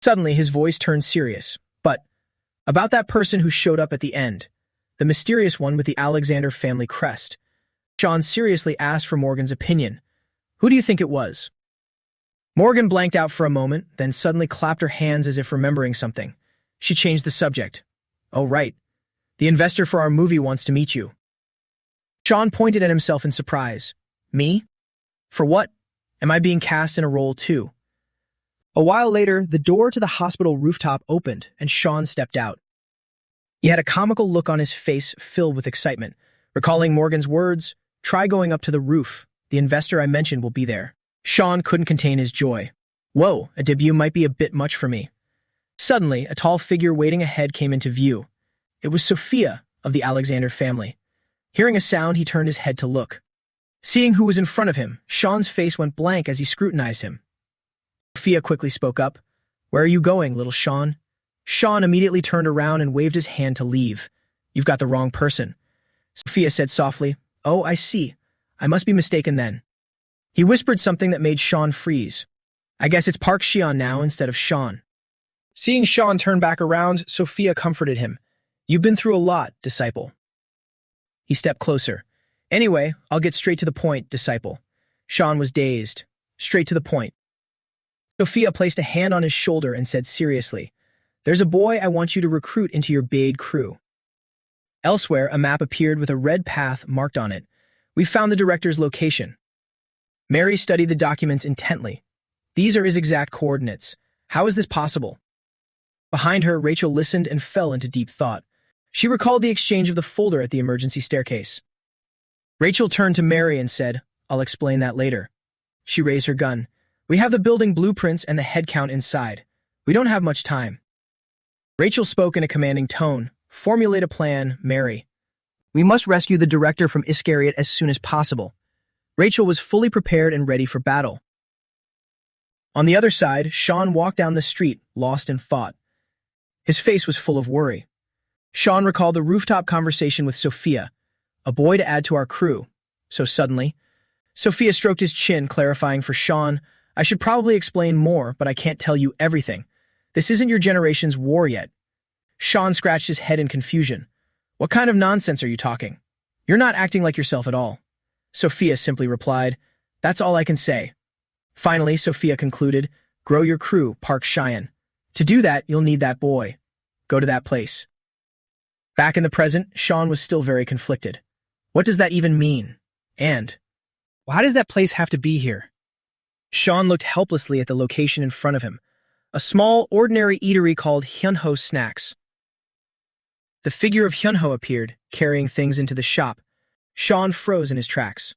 Suddenly, his voice turned serious. "But about that person who showed up at the end, the mysterious one with the Alexander family crest." Sean seriously asked for Morgan's opinion. "Who do you think it was?" Morgan blanked out for a moment, then suddenly clapped her hands as if remembering something. She changed the subject. "Oh, right. The investor for our movie wants to meet you." Sean pointed at himself in surprise. "Me? For what? Am I being cast in a role too?" A while later, the door to the hospital rooftop opened, and Sean stepped out. He had a comical look on his face filled with excitement. Recalling Morgan's words, "Try going up to the roof. The investor I mentioned will be there." Sean couldn't contain his joy. "Whoa, a debut might be a bit much for me." Suddenly, a tall figure waiting ahead came into view. It was Sophia of the Alexander family. Hearing a sound, he turned his head to look. Seeing who was in front of him, Sean's face went blank as he scrutinized him. Sophia quickly spoke up. "Where are you going, little Sean?" Sean immediately turned around and waved his hand to leave. "You've got the wrong person." Sophia said softly, "Oh, I see. I must be mistaken then." He whispered something that made Sean freeze. "I guess it's Park Shion now instead of Sean." Seeing Sean turn back around, Sophia comforted him. "You've been through a lot, disciple." He stepped closer. "Anyway, I'll get straight to the point, disciple." Sean was dazed. Straight to the point. Sophia placed a hand on his shoulder and said seriously, "There's a boy I want you to recruit into your Bade crew." Elsewhere, a map appeared with a red path marked on it. "We found the director's location." Mary studied the documents intently. "These are his exact coordinates. How is this possible?" Behind her, Rachel listened and fell into deep thought. She recalled the exchange of the folder at the emergency staircase. Rachel turned to Mary and said, "I'll explain that later." She raised her gun. We have the building blueprints and the head count inside. We don't have much time. Rachel spoke in a commanding tone. Formulate a plan, Mary. We must rescue the director from Iscariot as soon as possible. Rachel was fully prepared and ready for battle. On the other side, Sean walked down the street, lost in thought. His face was full of worry. Sean recalled the rooftop conversation with Sophia, a boy to add to our crew. So suddenly, Sophia stroked his chin, clarifying for Sean, I should probably explain more, but I can't tell you everything. This isn't your generation's war yet. Sean scratched his head in confusion. What kind of nonsense are you talking? You're not acting like yourself at all. Sophia simply replied, That's all I can say. Finally, Sophia concluded, Grow your crew, Park Cheyenne. To do that, you'll need that boy. Go to that place. Back in the present, Sean was still very conflicted. What does that even mean? And Why does that place have to be here? Sean looked helplessly at the location in front of him, a small, ordinary eatery called Hyunho Snacks. The figure of Hyunho appeared, carrying things into the shop. Sean froze in his tracks.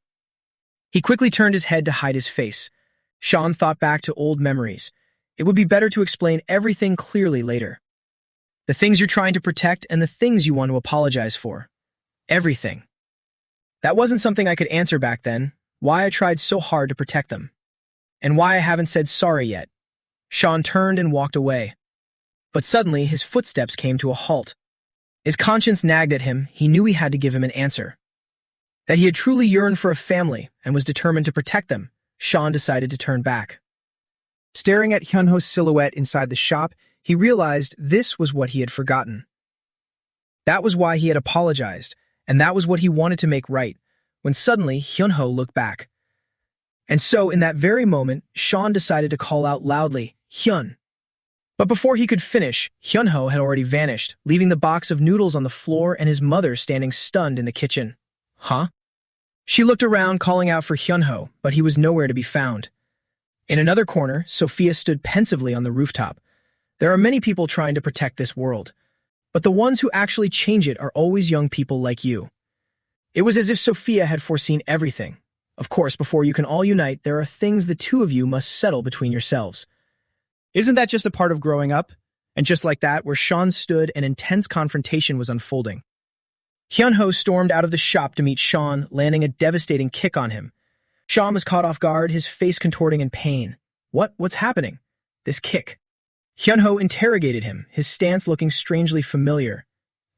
He quickly turned his head to hide his face. Sean thought back to old memories. It would be better to explain everything clearly later. The things you're trying to protect and the things you want to apologize for. Everything. That wasn't something I could answer back then, why I tried so hard to protect them. And why I haven't said sorry yet. Sean turned and walked away. But suddenly, his footsteps came to a halt. His conscience nagged at him. He knew he had to give him an answer. That he had truly yearned for a family and was determined to protect them, Sean decided to turn back. Staring at Hyunho's silhouette inside the shop, he realized this was what he had forgotten. That was why he had apologized, and that was what he wanted to make right, when suddenly Hyunho looked back. And so, in that very moment, Sean decided to call out loudly, Hyun. But before he could finish, Hyunho had already vanished, leaving the box of noodles on the floor and his mother standing stunned in the kitchen. Huh? She looked around, calling out for Hyunho, but he was nowhere to be found. In another corner, Sophia stood pensively on the rooftop. There are many people trying to protect this world, but the ones who actually change it are always young people like you. It was as if Sophia had foreseen everything. Of course, before you can all unite, there are things the two of you must settle between yourselves. Isn't that just a part of growing up? And just like that, where Sean stood, an intense confrontation was unfolding. Hyunho stormed out of the shop to meet Sean, landing a devastating kick on him. Sean was caught off guard, his face contorting in pain. What's happening? This kick. Hyunho interrogated him, his stance looking strangely familiar.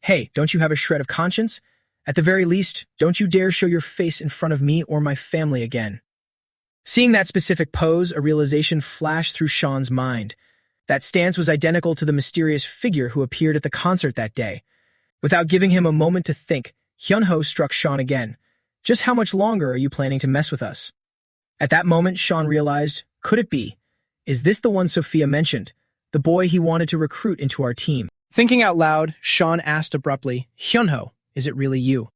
Hey, don't you have a shred of conscience? At the very least, don't you dare show your face in front of me or my family again. Seeing that specific pose, a realization flashed through Sean's mind. That stance was identical to the mysterious figure who appeared at the concert that day. Without giving him a moment to think, Hyunho struck Sean again. Just how much longer are you planning to mess with us? At that moment, Sean realized, could it be? Is this the one Sophia mentioned? The boy he wanted to recruit into our team? Thinking out loud, Sean asked abruptly, Hyunho, is it really you?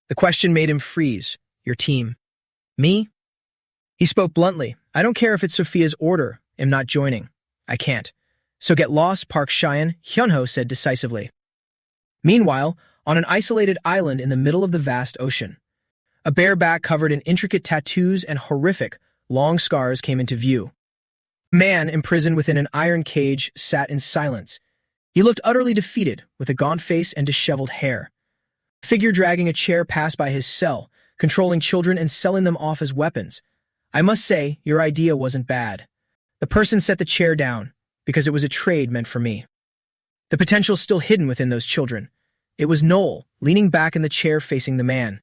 The question made him freeze. Your team. Me? He spoke bluntly. I don't care if it's Sophia's order. I'm not joining. I can't. So get lost, Park Cheyenne, Hyunho said decisively. Meanwhile, on an isolated island in the middle of the vast ocean, a bare back covered in intricate tattoos and horrific, long scars came into view. A man imprisoned within an iron cage sat in silence. He looked utterly defeated, with a gaunt face and disheveled hair. A figure dragging a chair passed by his cell, controlling children and selling them off as weapons. I must say, your idea wasn't bad. The person set the chair down, because it was a trade meant for me. The potential still hidden within those children. It was Noel, leaning back in the chair facing the man.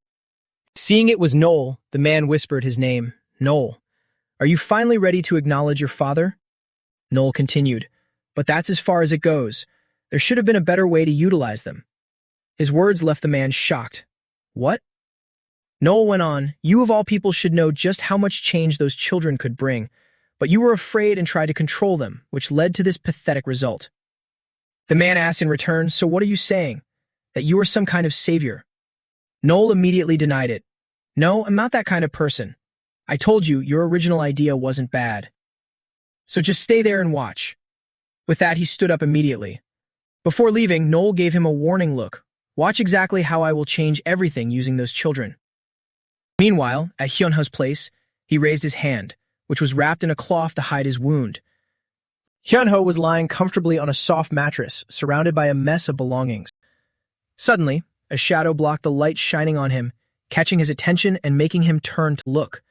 Seeing it was Noel, the man whispered his name. Noel, are you finally ready to acknowledge your father? Noel continued, but that's as far as it goes. There should have been a better way to utilize them. His words left the man shocked. What? Noel went on, you of all people should know just how much change those children could bring, but you were afraid and tried to control them, which led to this pathetic result. The man asked in return, so what are you saying? That you are some kind of savior? Noel immediately denied it. No, I'm not that kind of person. I told you, your original idea wasn't bad. So just stay there and watch. With that, he stood up immediately. Before leaving, Noel gave him a warning look. Watch exactly how I will change everything using those children. Meanwhile, at Hyunho's place, he raised his hand. which was wrapped in a cloth to hide his wound. Hyunho was lying comfortably on a soft mattress, surrounded by a mess of belongings. Suddenly, a shadow blocked the light shining on him, catching his attention and making him turn to look.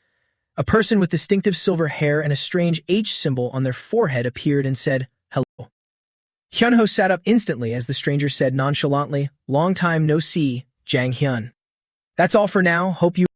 A person with distinctive silver hair and a strange H symbol on their forehead appeared and said, "Hello." Hyunho sat up instantly as the stranger said nonchalantly, "Long time no see, Jang Hyun." That's all for now. Hope you